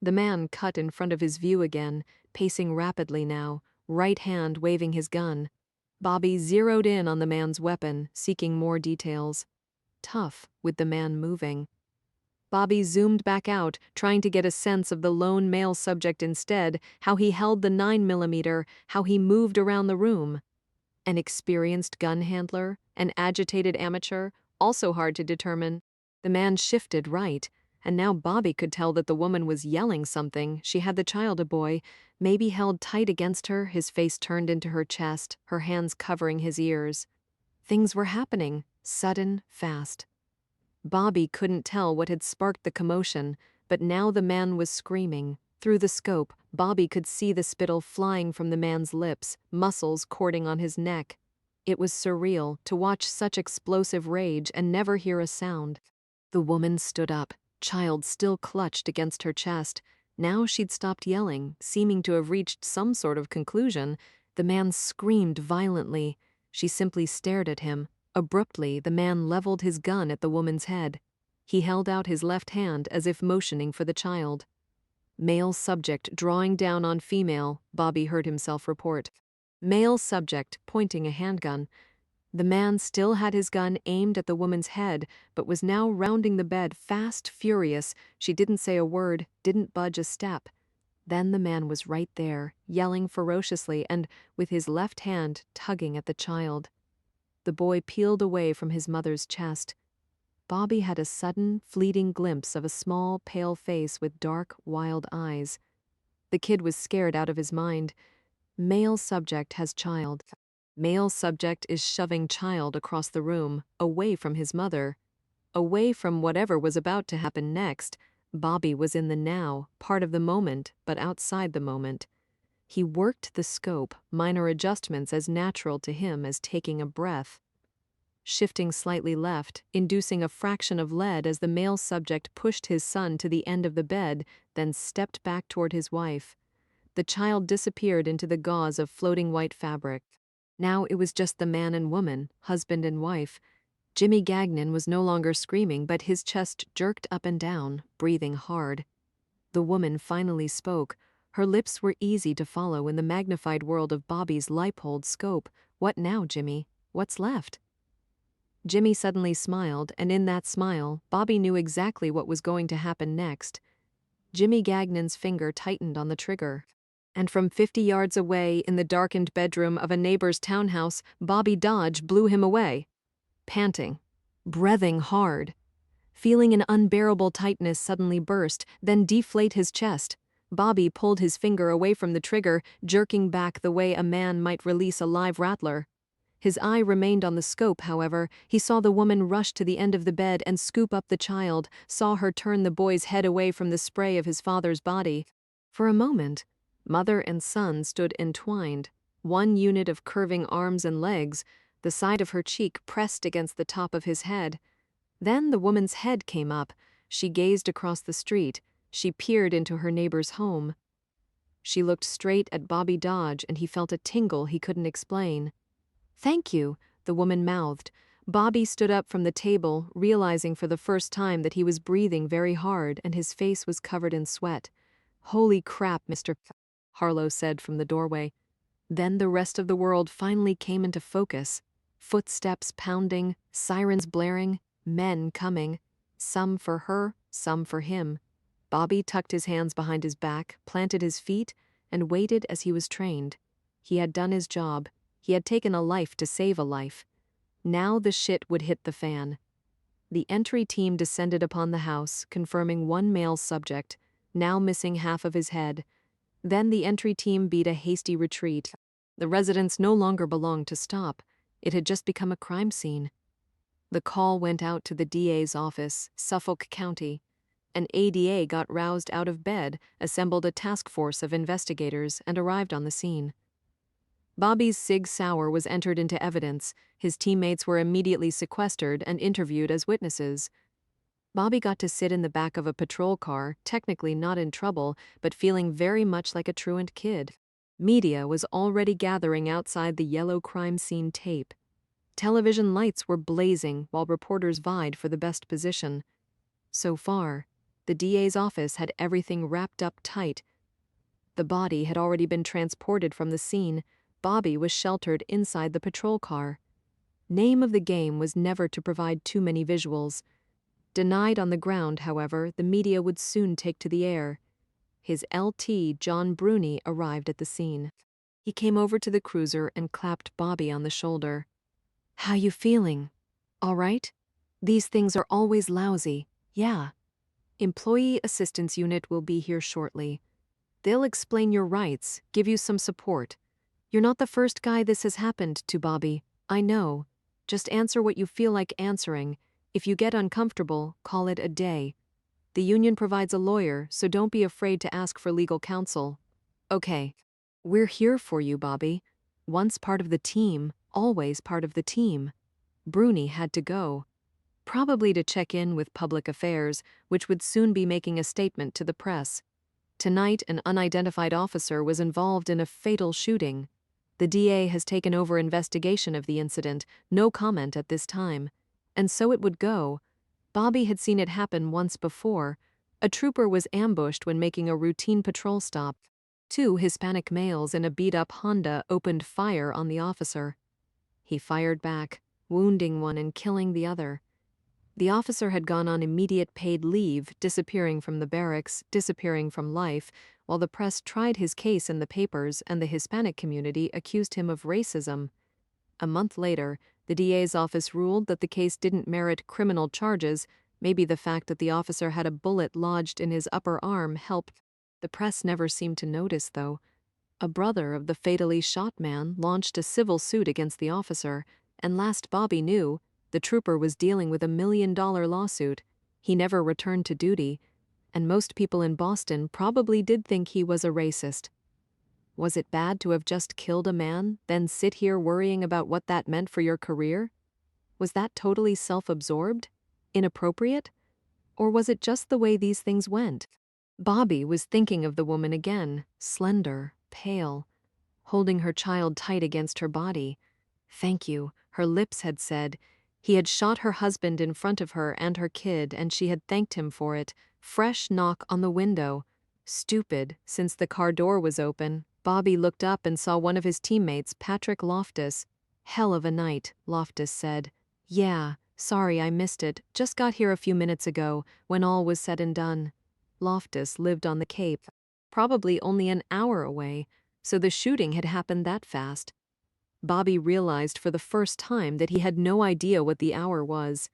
The man cut in front of his view again, pacing rapidly now, right hand waving his gun. Bobby zeroed in on the man's weapon, seeking more details. Tough, with the man moving. Bobby zoomed back out, trying to get a sense of the lone male subject instead, how he held the 9mm, how he moved around the room. An experienced gun handler, an agitated amateur, also hard to determine. The man shifted right, and now Bobby could tell that the woman was yelling something. She had the child, a boy, maybe held tight against her, his face turned into her chest, her hands covering his ears. Things were happening, sudden, fast. Bobby couldn't tell what had sparked the commotion, but now the man was screaming. Through the scope, Bobby could see the spittle flying from the man's lips, muscles cording on his neck. It was surreal to watch such explosive rage and never hear a sound. The woman stood up, child still clutched against her chest. Now she'd stopped yelling, seeming to have reached some sort of conclusion. The man screamed violently. She simply stared at him. Abruptly, the man leveled his gun at the woman's head. He held out his left hand as if motioning for the child. Male subject drawing down on female, Bobby heard himself report. Male subject pointing a handgun. The man still had his gun aimed at the woman's head, but was now rounding the bed, fast, furious. She didn't say a word, didn't budge a step. Then the man was right there, yelling ferociously and, with his left hand, tugging at the child. The boy peeled away from his mother's chest. Bobby had a sudden, fleeting glimpse of a small, pale face with dark, wild eyes. The kid was scared out of his mind. Male subject has child. Male subject is shoving child across the room, away from his mother. Away from whatever was about to happen next. Bobby was in the now, part of the moment, but outside the moment. He worked the scope, minor adjustments as natural to him as taking a breath. Shifting slightly left, inducing a fraction of lead as the male subject pushed his son to the end of the bed, then stepped back toward his wife. The child disappeared into the gauze of floating white fabric. Now it was just the man and woman, husband and wife. Jimmy Gagnon was no longer screaming, but his chest jerked up and down, breathing hard. The woman finally spoke. Her lips were easy to follow in the magnified world of Bobby's Leipold scope. "What now, Jimmy? What's left?" Jimmy suddenly smiled, and in that smile, Bobby knew exactly what was going to happen next. Jimmy Gagnon's finger tightened on the trigger. And from 50 yards away, in the darkened bedroom of a neighbor's townhouse, Bobby Dodge blew him away. Panting, breathing hard. Feeling an unbearable tightness suddenly burst, then deflate his chest. Bobby pulled his finger away from the trigger, jerking back the way a man might release a live rattler. His eye remained on the scope, however. He saw the woman rush to the end of the bed and scoop up the child, saw her turn the boy's head away from the spray of his father's body. For a moment, mother and son stood entwined, one unit of curving arms and legs, the side of her cheek pressed against the top of his head. Then the woman's head came up. She gazed across the street. She peered into her neighbor's home. She looked straight at Bobby Dodge, and he felt a tingle he couldn't explain. "Thank you," the woman mouthed. Bobby stood up from the table, realizing for the first time that he was breathing very hard and his face was covered in sweat. "Holy crap, Mr. Harlow said from the doorway. Then the rest of the world finally came into focus. Footsteps pounding, sirens blaring, men coming. Some for her, some for him. Bobby tucked his hands behind his back, planted his feet, and waited as he was trained. He had done his job. He had taken a life to save a life. Now the shit would hit the fan. The entry team descended upon the house, confirming one male subject, now missing half of his head. Then the entry team beat a hasty retreat. The residence no longer belonged to Stop. It had just become a crime scene. The call went out to the DA's office, Suffolk County. An ADA got roused out of bed, assembled a task force of investigators, and arrived on the scene. Bobby's Sig Sauer was entered into evidence. His teammates were immediately sequestered and interviewed as witnesses. Bobby got to sit in the back of a patrol car, technically not in trouble, but feeling very much like a truant kid. Media was already gathering outside the yellow crime scene tape. Television lights were blazing while reporters vied for the best position. So far, the DA's office had everything wrapped up tight. The body had already been transported from the scene. Bobby was sheltered inside the patrol car. Name of the game was never to provide too many visuals. Denied on the ground, however, the media would soon take to the air. His LT, John Bruni, arrived at the scene. He came over to the cruiser and clapped Bobby on the shoulder. "How you feeling? All right? These things are always lousy. Yeah. Employee Assistance Unit will be here shortly. They'll explain your rights, give you some support. You're not the first guy this has happened to, Bobby. I know. Just answer what you feel like answering. If you get uncomfortable, call it a day. The union provides a lawyer, so don't be afraid to ask for legal counsel." "Okay. We're here for you, Bobby. Once part of the team, always part of the team." Bruni had to go. Probably to check in with public affairs, which would soon be making a statement to the press. Tonight, an unidentified officer was involved in a fatal shooting. The DA has taken over investigation of the incident, no comment at this time. And so it would go. Bobby had seen it happen once before. A trooper was ambushed when making a routine patrol stop. 2 Hispanic males in a beat-up Honda opened fire on the officer. He fired back, wounding one and killing the other. The officer had gone on immediate paid leave, disappearing from the barracks, disappearing from life, while the press tried his case in the papers and the Hispanic community accused him of racism. A month later, the DA's office ruled that the case didn't merit criminal charges. Maybe the fact that the officer had a bullet lodged in his upper arm helped. The press never seemed to notice, though. A brother of the fatally shot man launched a civil suit against the officer, and last Bobby knew, the trooper was dealing with $1 million lawsuit. He never returned to duty, and most people in Boston probably did think he was a racist. Was it bad to have just killed a man, then sit here worrying about what that meant for your career? Was that totally self-absorbed? Inappropriate? Or was it just the way these things went? Bobby was thinking of the woman again, slender, pale, holding her child tight against her body. Thank you, her lips had said. He had shot her husband in front of her and her kid, and she had thanked him for it. Fresh knock on the window. Stupid, since the car door was open. Bobby looked up and saw one of his teammates, Patrick Loftus. Hell of a night, Loftus said. Yeah, sorry I missed it. Just got here a few minutes ago, when all was said and done. Loftus lived on the Cape, probably only an hour away, so the shooting had happened that fast. Bobby realized for the first time that he had no idea what the hour was.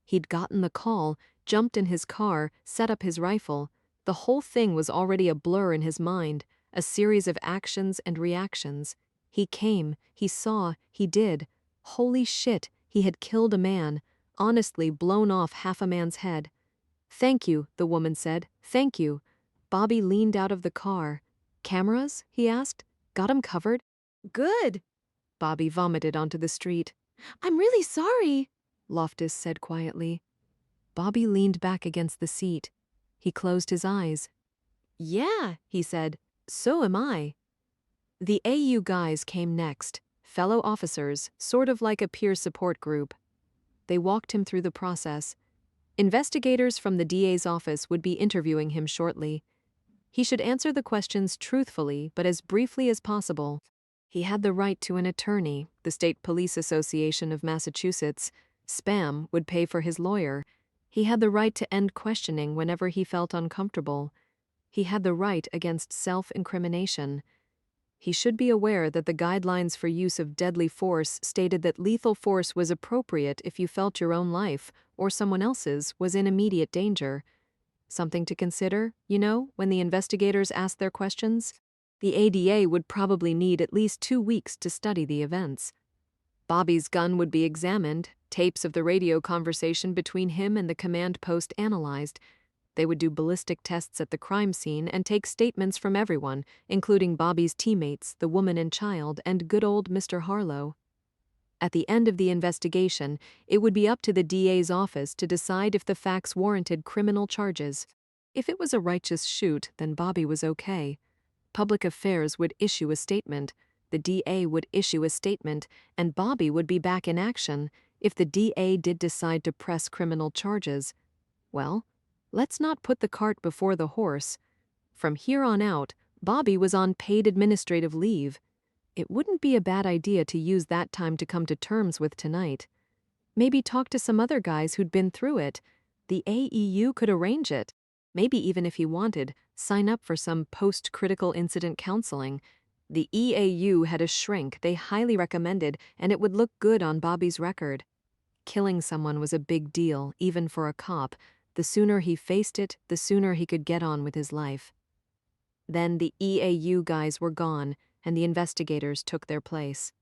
He'd gotten the call, jumped in his car, set up his rifle. The whole thing was already a blur in his mind, a series of actions and reactions. He came, he saw, he did. Holy shit, he had killed a man, honestly blown off half a man's head. Thank you, the woman said. Thank you. Bobby leaned out of the car. Cameras? He asked. Got 'em covered? Good. Bobby vomited onto the street. I'm really sorry, Loftus said quietly. Bobby leaned back against the seat. He closed his eyes. Yeah, he said. So am I. The AU guys came next, fellow officers, sort of like a peer support group. They walked him through the process. Investigators from the DA's office would be interviewing him shortly. He should answer the questions truthfully, but as briefly as possible. He had the right to an attorney. The State Police Association of Massachusetts, SPAM, would pay for his lawyer. He had the right to end questioning whenever he felt uncomfortable. He had the right against self-incrimination. He should be aware that the guidelines for use of deadly force stated that lethal force was appropriate if you felt your own life, or someone else's, was in immediate danger. Something to consider, when the investigators asked their questions? The ADA would probably need at least 2 weeks to study the events. Bobby's gun would be examined, tapes of the radio conversation between him and the command post analyzed. They would do ballistic tests at the crime scene and take statements from everyone, including Bobby's teammates, the woman and child, and good old Mr. Harlow. At the end of the investigation, it would be up to the DA's office to decide if the facts warranted criminal charges. If it was a righteous shoot, then Bobby was okay. Public Affairs would issue a statement, the DA would issue a statement, and Bobby would be back in action if the DA did decide to press criminal charges. Well, let's not put the cart before the horse. From here on out, Bobby was on paid administrative leave. It wouldn't be a bad idea to use that time to come to terms with tonight. Maybe talk to some other guys who'd been through it. The AEU could arrange it. Maybe even if he wanted, sign up for some post-critical incident counseling. The EAU had a shrink they highly recommended, and it would look good on Bobby's record. Killing someone was a big deal, even for a cop. The sooner he faced it, the sooner he could get on with his life. Then the EAU guys were gone, and the investigators took their place.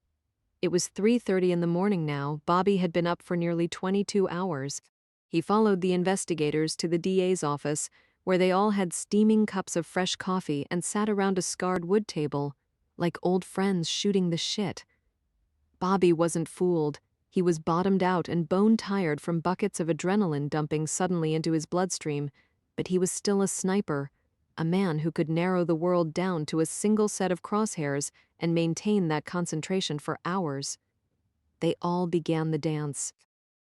It was 3:30 in the morning now. Bobby had been up for nearly 22 hours. He followed the investigators to the DA's office, where they all had steaming cups of fresh coffee and sat around a scarred wood table, like old friends shooting the shit. Bobby wasn't fooled. He was bottomed out and bone-tired from buckets of adrenaline dumping suddenly into his bloodstream, but he was still a sniper, a man who could narrow the world down to a single set of crosshairs and maintain that concentration for hours. They all began the dance.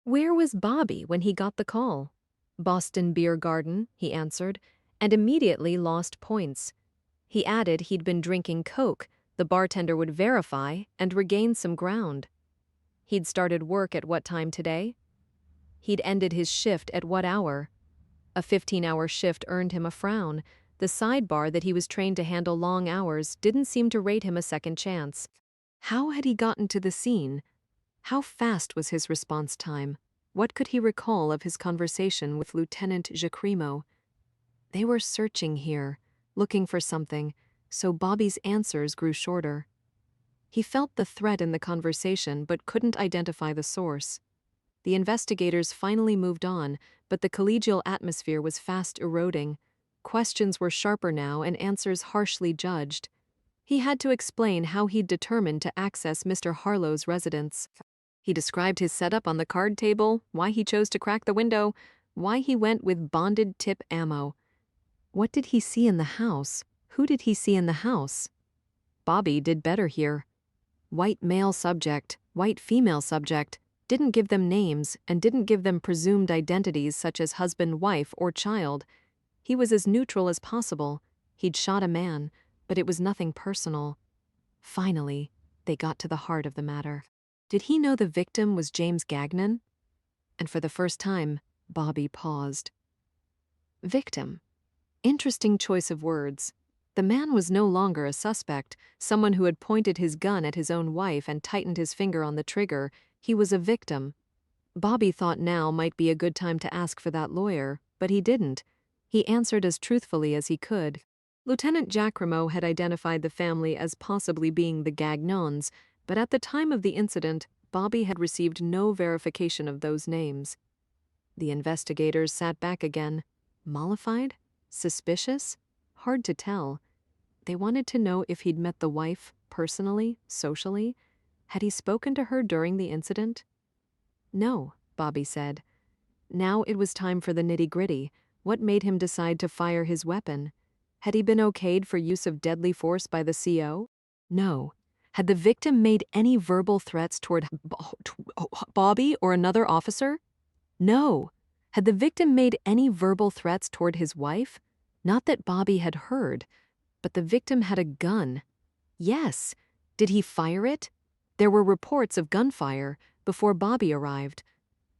Where was Bobby when he got the call? Boston Beer Garden, he answered, and immediately lost points. He added he'd been drinking Coke. The bartender would verify and regain some ground. He'd started work at what time today? He'd ended his shift at what hour? A 15-hour shift earned him a frown. The sidebar that he was trained to handle long hours didn't seem to rate him a second chance. How had he gotten to the scene? How fast was his response time? What could he recall of his conversation with Lieutenant Jacrimo? They were searching here, looking for something. So Bobby's answers grew shorter. He felt the threat in the conversation but couldn't identify the source. The investigators finally moved on, but the collegial atmosphere was fast eroding. Questions were sharper now and answers harshly judged. He had to explain how he'd determined to access Mr. Harlow's residence. He described his setup on the card table, why he chose to crack the window, why he went with bonded tip ammo. What did he see in the house? Who did he see in the house? Bobby did better here. White male subject, white female subject, didn't give them names and didn't give them presumed identities such as husband, wife, or child. He was as neutral as possible. He'd shot a man, but it was nothing personal. Finally, they got to the heart of the matter. Did he know the victim was James Gagnon? And for the first time, Bobby paused. Victim. Interesting choice of words. The man was no longer a suspect, someone who had pointed his gun at his own wife and tightened his finger on the trigger. He was a victim. Bobby thought now might be a good time to ask for that lawyer, but he didn't. He answered as truthfully as he could. Lieutenant Jackremo had identified the family as possibly being the Gagnons, but at the time of the incident, Bobby had received no verification of those names. The investigators sat back again. Mollified? Suspicious? Hard to tell. They wanted to know if he'd met the wife, personally, socially. Had he spoken to her during the incident? No, Bobby said. Now it was time for the nitty-gritty. What made him decide to fire his weapon? Had he been okayed for use of deadly force by the CO? No. Had the victim made any verbal threats toward Bobby or another officer? No. Had the victim made any verbal threats toward his wife? Not that Bobby had heard, but the victim had a gun. Yes. Did he fire it? There were reports of gunfire before Bobby arrived.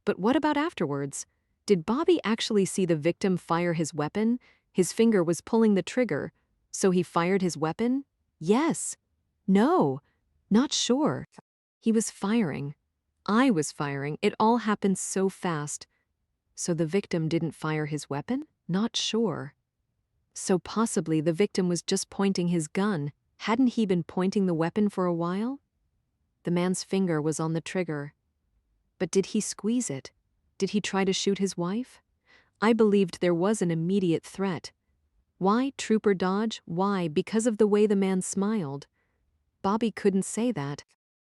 But what about afterwards? Did Bobby actually see the victim fire his weapon? His finger was pulling the trigger, so he fired his weapon? Yes. No. Not sure. He was firing. I was firing. It all happened so fast. So the victim didn't fire his weapon? Not sure. So possibly the victim was just pointing his gun. Hadn't he been pointing the weapon for a while? The man's finger was on the trigger. But did he squeeze it? Did he try to shoot his wife? I believed there was an immediate threat. Why Trooper dodge? Why? Because of the way the man smiled. Bobby couldn't say that.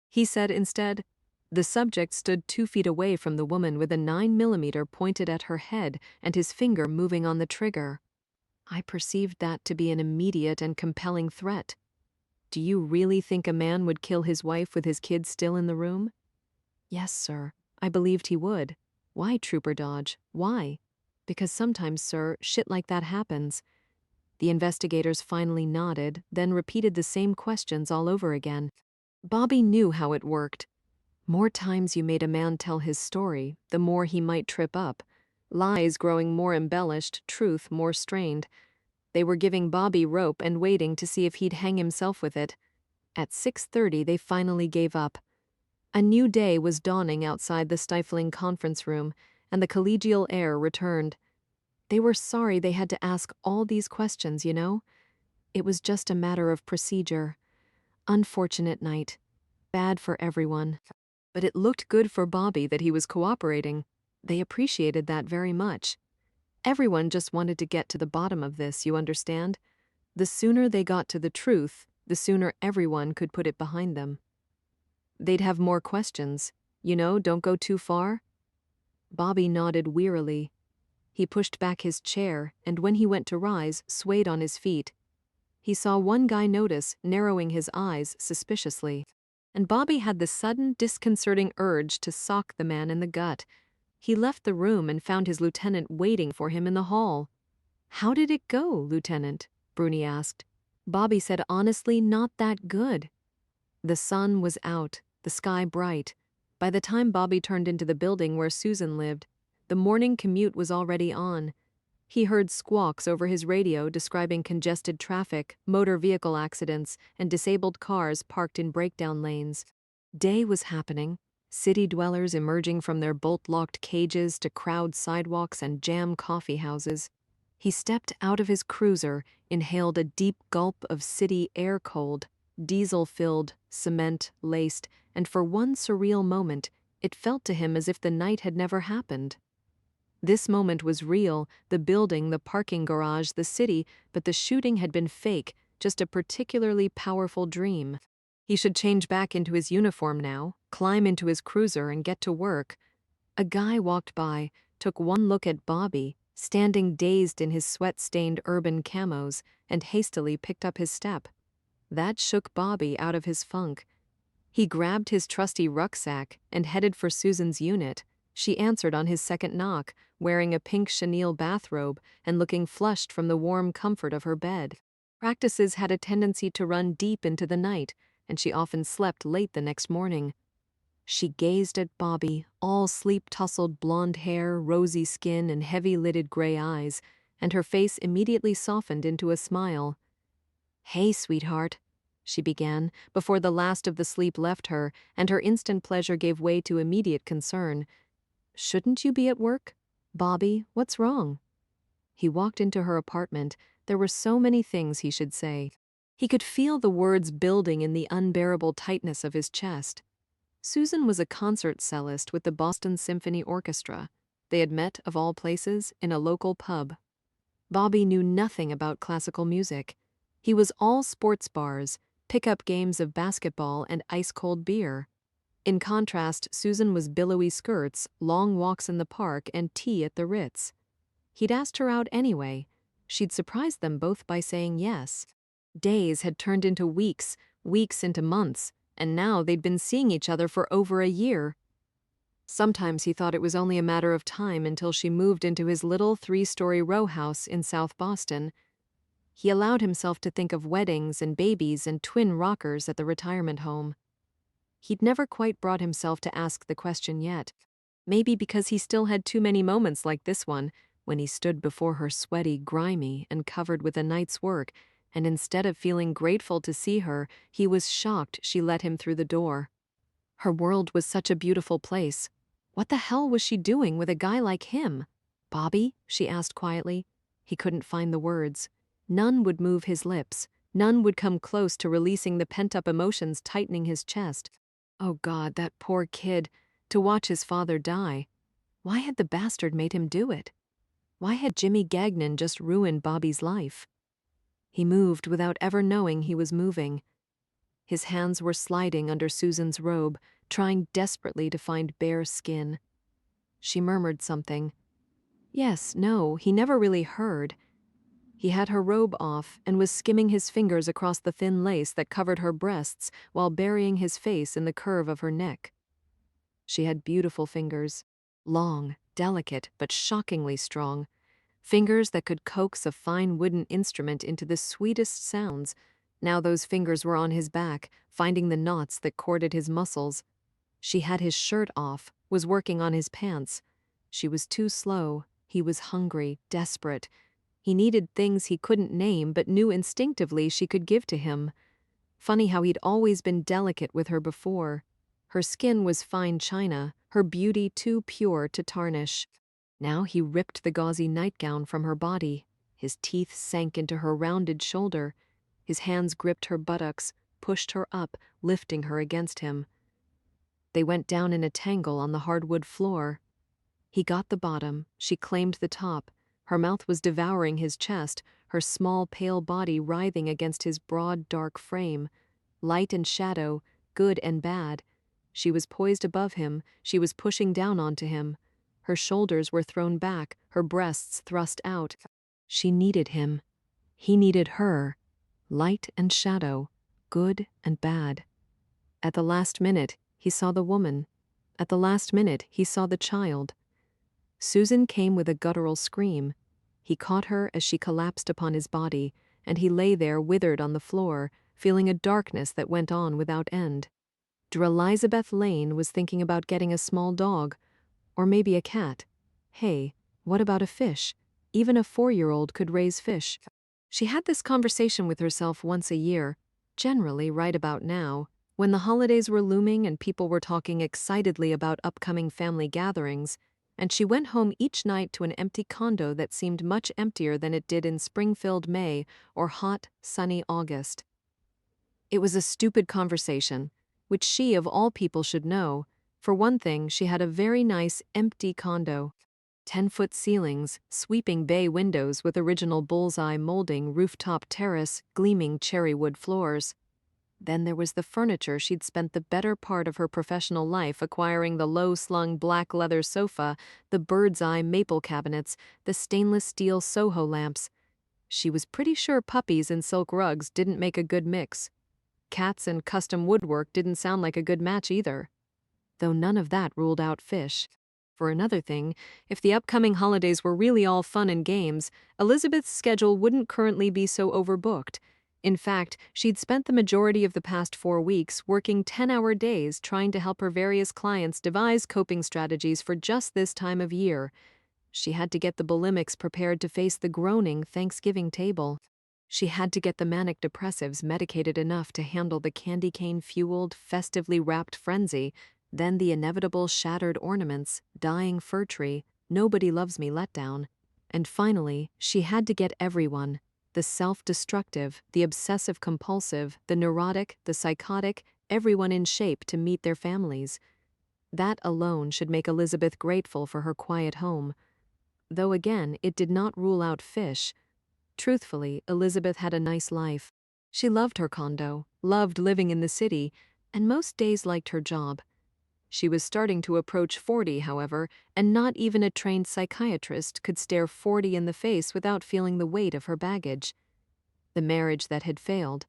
He said instead, the subject stood 2 feet away from the woman with a 9mm pointed at her head and his finger moving on the trigger. I perceived that to be an immediate and compelling threat. Do you really think a man would kill his wife with his kids still in the room? Yes, sir. I believed he would. Why, Trooper Dodge? Why? Because sometimes, sir, shit like that happens. The investigators finally nodded, then repeated the same questions all over again. Bobby knew how it worked. More times you made a man tell his story, the more he might trip up. Lies growing more embellished, truth more strained. They were giving Bobby rope and waiting to see if he'd hang himself with it. At 6:30 they finally gave up. A new day was dawning outside the stifling conference room, and the collegial air returned. They were sorry they had to ask all these questions, you know? It was just a matter of procedure. Unfortunate night. Bad for everyone. But it looked good for Bobby that he was cooperating. They appreciated that very much. Everyone just wanted to get to the bottom of this, you understand? The sooner they got to the truth, the sooner everyone could put it behind them. They'd have more questions. You know, don't go too far. Bobby nodded wearily. He pushed back his chair, and when he went to rise, swayed on his feet. He saw one guy notice, narrowing his eyes suspiciously. And Bobby had the sudden, disconcerting urge to sock the man in the gut. He left the room and found his lieutenant waiting for him in the hall. How did it go, Lieutenant? Bruni asked. Bobby said honestly, not that good. The sun was out, the sky bright. By the time Bobby turned into the building where Susan lived, the morning commute was already on. He heard squawks over his radio describing congested traffic, motor vehicle accidents, and disabled cars parked in breakdown lanes. Day was happening, city dwellers emerging from their bolt-locked cages to crowd sidewalks and jam coffee houses. He stepped out of his cruiser, inhaled a deep gulp of city air cold, diesel-filled, cement-laced, and for one surreal moment, it felt to him as if the night had never happened. This moment was real, the building, the parking garage, the city, but the shooting had been fake, just a particularly powerful dream. He should change back into his uniform now, climb into his cruiser and get to work. A guy walked by, took one look at Bobby, standing dazed in his sweat-stained urban camos, and hastily picked up his step. That shook Bobby out of his funk. He grabbed his trusty rucksack and headed for Susan's unit. She answered on his second knock, wearing a pink chenille bathrobe and looking flushed from the warm comfort of her bed. Practices had a tendency to run deep into the night, and she often slept late the next morning. She gazed at Bobby, all sleep-tousled blonde hair, rosy skin, and heavy-lidded gray eyes, and her face immediately softened into a smile. "Hey, sweetheart," she began, before the last of the sleep left her, and her instant pleasure gave way to immediate concern. "Shouldn't you be at work? Bobby, what's wrong?" He walked into her apartment. There were so many things he should say. He could feel the words building in the unbearable tightness of his chest. Susan was a concert cellist with the Boston Symphony Orchestra. They had met, of all places, in a local pub. Bobby knew nothing about classical music. He was all sports bars, pickup games of basketball, and ice-cold beer. In contrast, Susan was billowy skirts, long walks in the park, and tea at the Ritz. He'd asked her out anyway. She'd surprised them both by saying yes. Days had turned into weeks, weeks into months, and now they'd been seeing each other for over a year. Sometimes he thought it was only a matter of time until she moved into his little 3-story row house in South Boston. He allowed himself to think of weddings and babies and twin rockers at the retirement home. He'd never quite brought himself to ask the question yet. Maybe because he still had too many moments like this one, when he stood before her sweaty, grimy, and covered with a night's work, and instead of feeling grateful to see her, he was shocked she let him through the door. Her world was such a beautiful place. What the hell was she doing with a guy like him? "Bobby?" she asked quietly. He couldn't find the words. None would move his lips. None would come close to releasing the pent-up emotions tightening his chest. Oh God, that poor kid. To watch his father die. Why had the bastard made him do it? Why had Jimmy Gagnon just ruined Bobby's life? He moved without ever knowing he was moving. His hands were sliding under Susan's robe, trying desperately to find bare skin. She murmured something. Yes, no, he never really heard. He had her robe off and was skimming his fingers across the thin lace that covered her breasts while burying his face in the curve of her neck. She had beautiful fingers, long, delicate, but shockingly strong. Fingers that could coax a fine wooden instrument into the sweetest sounds. Now those fingers were on his back, finding the knots that corded his muscles. She had his shirt off, was working on his pants. She was too slow. He was hungry, desperate. He needed things he couldn't name but knew instinctively she could give to him. Funny how he'd always been delicate with her before. Her skin was fine china, her beauty too pure to tarnish. Now he ripped the gauzy nightgown from her body. His teeth sank into her rounded shoulder. His hands gripped her buttocks, pushed her up, lifting her against him. They went down in a tangle on the hardwood floor. He got the bottom, she claimed the top. Her mouth was devouring his chest, her small, pale body writhing against his broad, dark frame. Light and shadow, good and bad. She was poised above him, she was pushing down onto him. Her shoulders were thrown back, her breasts thrust out. She needed him. He needed her. Light and shadow, good and bad. At the last minute, he saw the woman. At the last minute, he saw the child. Susan came with a guttural scream. He caught her as she collapsed upon his body, and he lay there withered on the floor, feeling a darkness that went on without end. Elizabeth Lane was thinking about getting a small dog, or maybe a cat. Hey, what about a fish? Even a 4-year-old could raise fish. She had this conversation with herself once a year, generally right about now, when the holidays were looming and people were talking excitedly about upcoming family gatherings. and she went home each night to an empty condo that seemed much emptier than it did in spring-filled May or hot, sunny August. It was a stupid conversation, which she of all people should know. For one thing, she had a very nice, empty condo. 10-foot ceilings, sweeping bay windows with original bullseye molding, rooftop terrace, gleaming cherry wood floors. Then there was the furniture she'd spent the better part of her professional life acquiring: the low-slung black leather sofa, the bird's-eye maple cabinets, the stainless steel Soho lamps. She was pretty sure puppies and silk rugs didn't make a good mix. Cats and custom woodwork didn't sound like a good match either. Though none of that ruled out fish. For another thing, if the upcoming holidays were really all fun and games, Elizabeth's schedule wouldn't currently be so overbooked. In fact, she'd spent the majority of the past 4 weeks working 10-hour days trying to help her various clients devise coping strategies for just this time of year. She had to get the bulimics prepared to face the groaning Thanksgiving table. She had to get the manic depressives medicated enough to handle the candy cane-fueled, festively wrapped frenzy, then the inevitable shattered ornaments, dying fir tree, nobody loves me letdown. And finally, she had to get everyone, the self-destructive, the obsessive-compulsive, the neurotic, the psychotic, everyone in shape to meet their families. That alone should make Elizabeth grateful for her quiet home. Though again, it did not rule out fish. Truthfully, Elizabeth had a nice life. She loved her condo, loved living in the city, and most days liked her job. She was starting to approach 40, however, and not even a trained psychiatrist could stare 40 in the face without feeling the weight of her baggage. The marriage that had failed.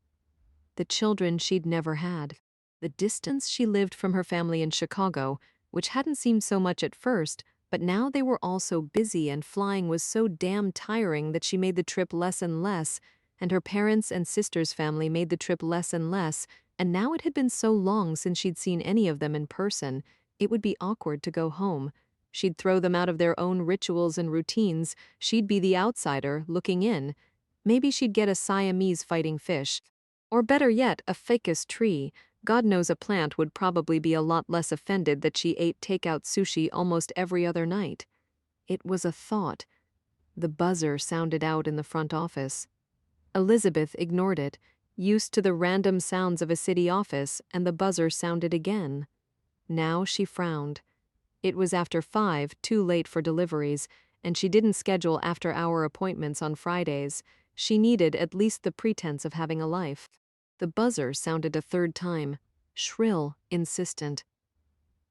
The children she'd never had. The distance she lived from her family in Chicago, which hadn't seemed so much at first, but now they were all so busy and flying was so damn tiring that she made the trip less and less, and her parents' and sister's family made the trip less and less, and now it had been so long since she'd seen any of them in person, it would be awkward to go home. She'd throw them out of their own rituals and routines, she'd be the outsider, looking in. Maybe she'd get a Siamese fighting fish. Or better yet, a ficus tree. God knows a plant would probably be a lot less offended that she ate takeout sushi almost every other night. It was a thought. The buzzer sounded out in the front office. Elizabeth ignored it, used to the random sounds of a city office, and the buzzer sounded again. Now she frowned. It was after 5, too late for deliveries, and she didn't schedule after-hour appointments on Fridays. She needed at least the pretense of having a life. The buzzer sounded a third time, shrill, insistent.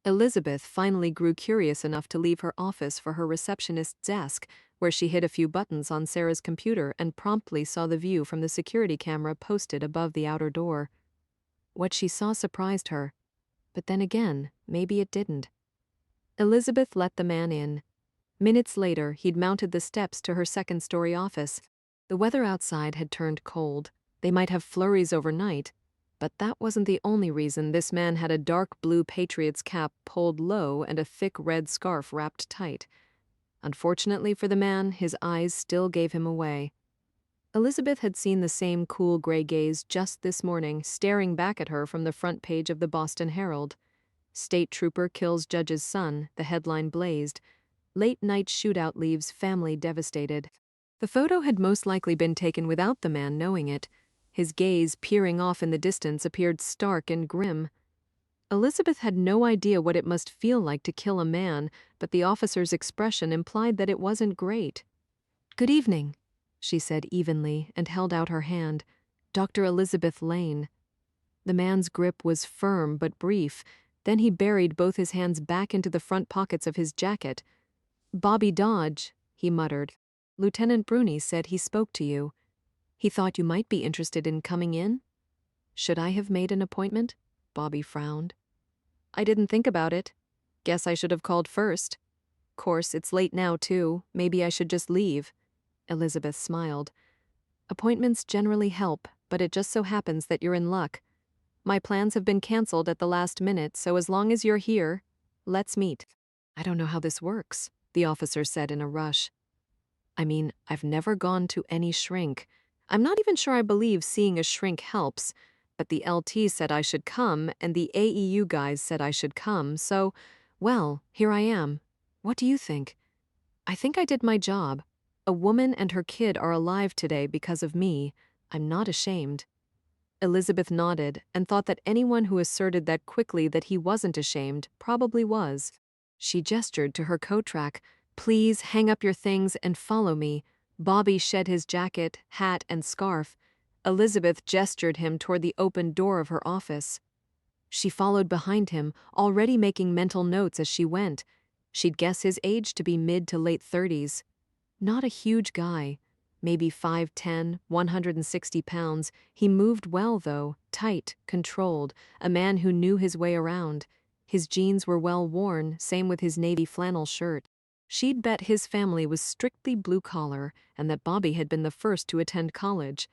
Elizabeth finally grew curious enough to leave her office for her receptionist's desk, where she hit a few buttons on Sarah's computer and promptly saw the view from the security camera posted above the outer door. What she saw surprised her, but then again, maybe it didn't. Elizabeth let the man in. Minutes later, he'd mounted the steps to her second-story office. The weather outside had turned cold. They might have flurries overnight, but that wasn't the only reason this man had a dark blue Patriots cap pulled low and a thick red scarf wrapped tight. Unfortunately for the man, his eyes still gave him away. Elizabeth had seen the same cool gray gaze just this morning, staring back at her from the front page of the Boston Herald. State trooper kills judge's son, the headline blazed. Late-night shootout leaves family devastated. The photo had most likely been taken without the man knowing it. His gaze, peering off in the distance, appeared stark and grim. Elizabeth had no idea what it must feel like to kill a man, but the officer's expression implied that it wasn't great. "Good evening," she said evenly and held out her hand. "Dr. Elizabeth Lane." The man's grip was firm but brief. Then he buried both his hands back into the front pockets of his jacket. "Bobby Dodge," he muttered. "Lieutenant Bruni said he spoke to you. He thought you might be interested in coming in." "Should I have made an appointment?" Bobby frowned. "I didn't think about it. Guess I should have called first. Course, it's late now, too. Maybe I should just leave." Elizabeth smiled. "Appointments generally help, but it just so happens that you're in luck. My plans have been canceled at the last minute, so as long as you're here, let's meet." "I don't know how this works," the officer said in a rush. "I mean, I've never gone to any shrink. I'm not even sure I believe seeing a shrink helps, but the LT said I should come and the AEU guys said I should come, so, well, here I am." What do you think? I think I did my job. A woman and her kid are alive today because of me. I'm not ashamed. Elizabeth nodded and thought that anyone who asserted that quickly that he wasn't ashamed probably was. She gestured to her co-track. Please hang up your things and follow me. Bobby shed his jacket, hat, and scarf. Elizabeth gestured him toward the open door of her office. She followed behind him, already making mental notes as she went. She'd guess his age to be mid to late 30s. Not a huge guy. Maybe 5'10", 160 pounds. He moved well, though, tight, controlled, a man who knew his way around. His jeans were well worn, same with his navy flannel shirt. She'd bet his family was strictly blue-collar and that Bobby had been the first to attend college.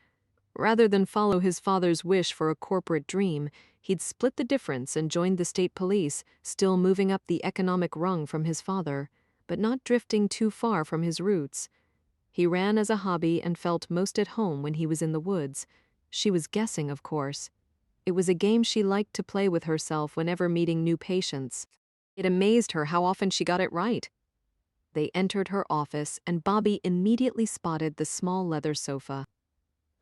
Rather than follow his father's wish for a corporate dream, he'd split the difference and joined the state police, still moving up the economic rung from his father, but not drifting too far from his roots. He ran as a hobby and felt most at home when he was in the woods. She was guessing, of course. It was a game she liked to play with herself whenever meeting new patients. It amazed her how often she got it right. They entered her office, and Bobby immediately spotted the small leather sofa.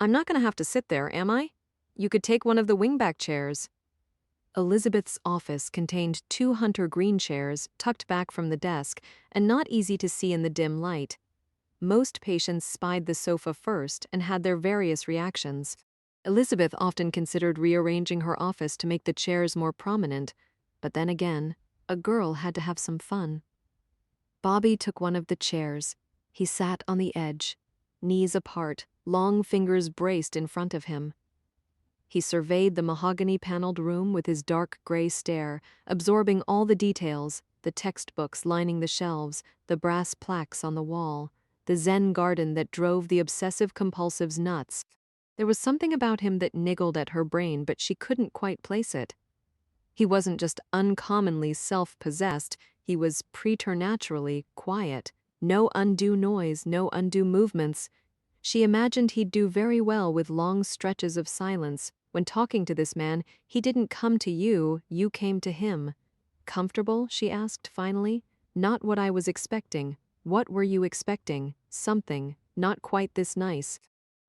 I'm not going to have to sit there, am I? You could take one of the wingback chairs. Elizabeth's office contained 2 hunter green chairs tucked back from the desk and not easy to see in the dim light. Most patients spied the sofa first and had their various reactions. Elizabeth often considered rearranging her office to make the chairs more prominent, but then again, a girl had to have some fun. Bobby took one of the chairs. He sat on the edge, knees apart, long fingers braced in front of him. He surveyed the mahogany-paneled room with his dark gray stare, absorbing all the details, the textbooks lining the shelves, the brass plaques on the wall, the Zen garden that drove the obsessive-compulsive's nuts. There was something about him that niggled at her brain, but she couldn't quite place it. He wasn't just uncommonly self-possessed, he was preternaturally quiet. No undue noise, no undue movements. She imagined he'd do very well with long stretches of silence. When talking to this man, he didn't come to you, you came to him. Comfortable? She asked finally. Not what I was expecting. What were you expecting? Something. Not quite this nice.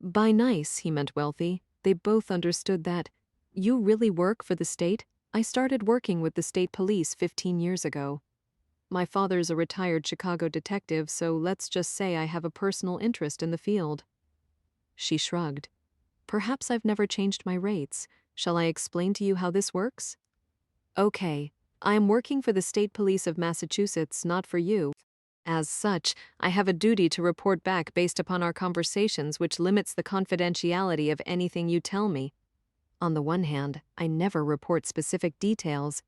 By nice, he meant wealthy. They both understood that. You really work for the state? I started working with the state police 15 years ago. My father's a retired Chicago detective, so let's just say I have a personal interest in the field. She shrugged. Perhaps I've never changed my rates. Shall I explain to you how this works? Okay. I am working for the State Police of Massachusetts, not for you. As such, I have a duty to report back based upon our conversations, which limits the confidentiality of anything you tell me. On the one hand, I never report specific details.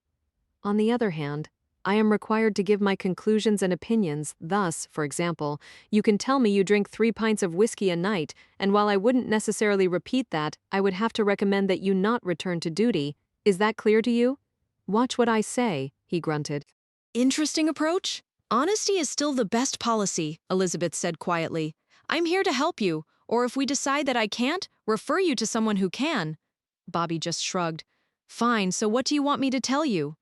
On the other hand, I am required to give my conclusions and opinions. Thus, for example, you can tell me you drink 3 pints of whiskey a night, and while I wouldn't necessarily repeat that, I would have to recommend that you not return to duty. Is that clear to you? Watch what I say, he grunted. Interesting approach. Honesty is still the best policy, Elizabeth said quietly. I'm here to help you, or if we decide that I can't, refer you to someone who can. Bobby just shrugged. Fine, so what do you want me to tell you?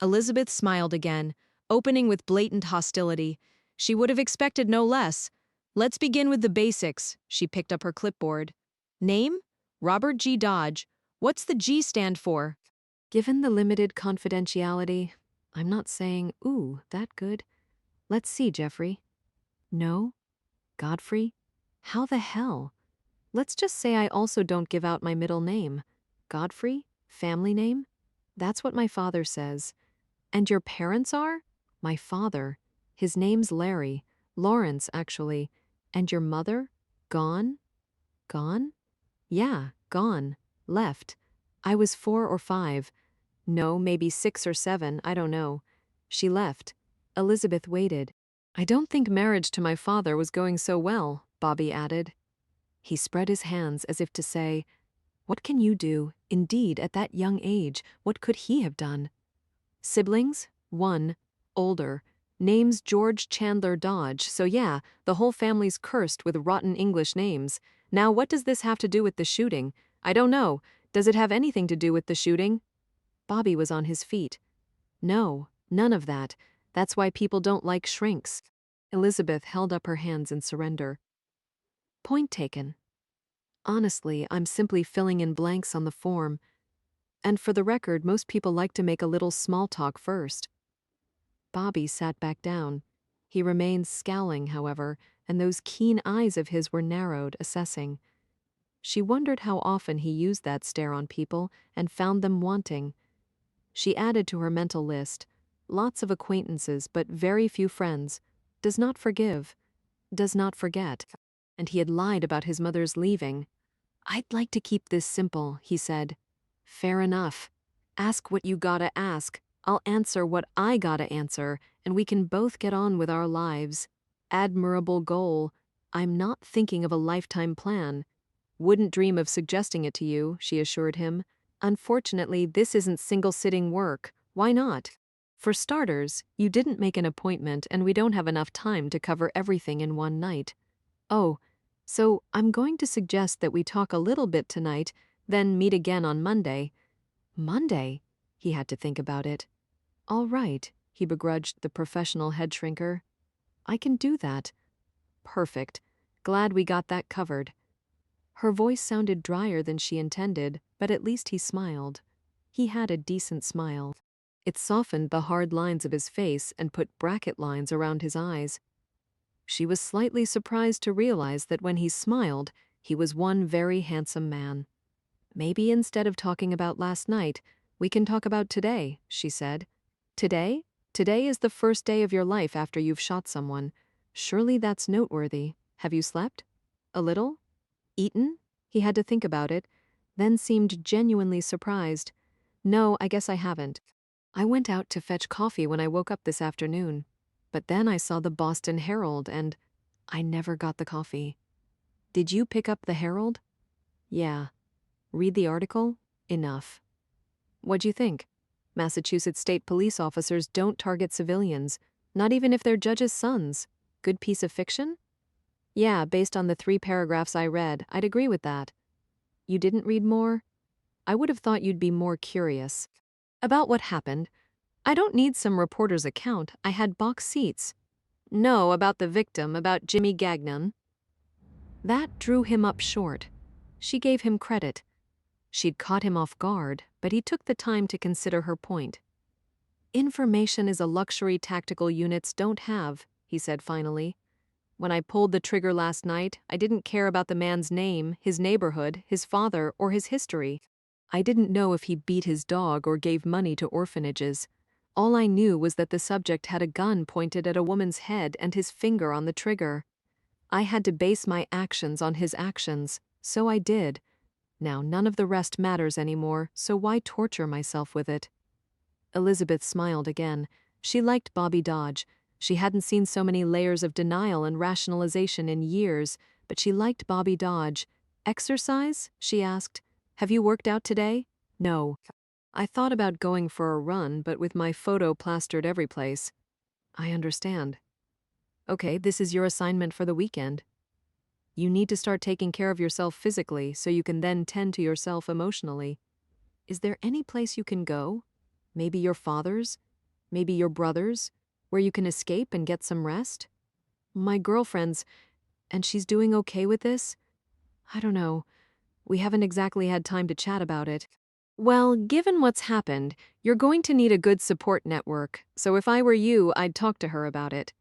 Elizabeth smiled again, opening with blatant hostility. She would have expected no less. Let's begin with the basics. She picked up her clipboard. Name? Robert G. Dodge. What's the G stand for? Given the limited confidentiality, I'm not saying, ooh, that good. Let's see, Jeffrey. No? Godfrey? How the hell? Let's just say I also don't give out my middle name. Godfrey? Family name? That's what my father says. And your parents are? My father. His name's Larry. Lawrence, actually. And your mother? Gone? Gone? Yeah, gone. Left. I was 4 or 5. No, maybe 6 or 7, I don't know. She left. Elizabeth waited. I don't think marriage to my father was going so well, Bobby added. He spread his hands as if to say, what can you do? Indeed, at that young age, what could he have done? Siblings? 1. Older. Name's George Chandler Dodge, so yeah, the whole family's cursed with rotten English names. Now what does this have to do with the shooting? I don't know. Does it have anything to do with the shooting? Bobby was on his feet. No, none of that. That's why people don't like shrinks. Elizabeth held up her hands in surrender. Point taken. Honestly, I'm simply filling in blanks on the form. And for the record, most people like to make a little small talk first. Bobby sat back down. He remained scowling, however, and those keen eyes of his were narrowed, assessing. She wondered how often he used that stare on people and found them wanting. She added to her mental list, lots of acquaintances but very few friends, does not forgive, does not forget. And he had lied about his mother's leaving. I'd like to keep this simple, he said. Fair enough. Ask what you gotta ask. I'll answer what I gotta answer, and we can both get on with our lives. Admirable goal. I'm not thinking of a lifetime plan. Wouldn't dream of suggesting it to you, she assured him. Unfortunately, this isn't single-sitting work. Why not? For starters, you didn't make an appointment and we don't have enough time to cover everything in one night. Oh, so I'm going to suggest that we talk a little bit tonight, then meet again on Monday. Monday? He had to think about it. All right, he begrudged the professional head shrinker. I can do that. Perfect. Glad we got that covered. Her voice sounded drier than she intended, but at least he smiled. He had a decent smile. It softened the hard lines of his face and put bracket lines around his eyes. She was slightly surprised to realize that when he smiled, he was one very handsome man. Maybe instead of talking about last night, we can talk about today, she said. Today? Today is the first day of your life after you've shot someone. Surely that's noteworthy. Have you slept? A little? Eaten? He had to think about it, then seemed genuinely surprised. No, I guess I haven't. I went out to fetch coffee when I woke up this afternoon. But then I saw the Boston Herald and I never got the coffee. Did you pick up the Herald? Yeah. Read the article? Enough. What'd you think? Massachusetts state police officers don't target civilians, not even if they're judges' sons. Good piece of fiction? Yeah, based on the 3 paragraphs I read, I'd agree with that. You didn't read more? I would have thought you'd be more curious. About what happened. I don't need some reporter's account. I had box seats. No, about the victim, about Jimmy Gagnon. That drew him up short. She gave him credit. She'd caught him off guard, but he took the time to consider her point. Information is a luxury tactical units don't have, he said finally. When I pulled the trigger last night, I didn't care about the man's name, his neighborhood, his father, or his history. I didn't know if he beat his dog or gave money to orphanages. All I knew was that the subject had a gun pointed at a woman's head and his finger on the trigger. I had to base my actions on his actions, so I did. Now none of the rest matters anymore, so why torture myself with it? Elizabeth smiled again. She liked Bobby Dodge. She hadn't seen so many layers of denial and rationalization in years, but she liked Bobby Dodge. Exercise? She asked. Have you worked out today? No. I thought about going for a run, but with my photo plastered every place. I understand. Okay, this is your assignment for the weekend. You need to start taking care of yourself physically so you can then tend to yourself emotionally. Is there any place you can go? Maybe your father's? Maybe your brother's? Where you can escape and get some rest? My girlfriend's, and she's doing okay with this? I don't know. We haven't exactly had time to chat about it. Well, given what's happened, you're going to need a good support network, so if I were you, I'd talk to her about it.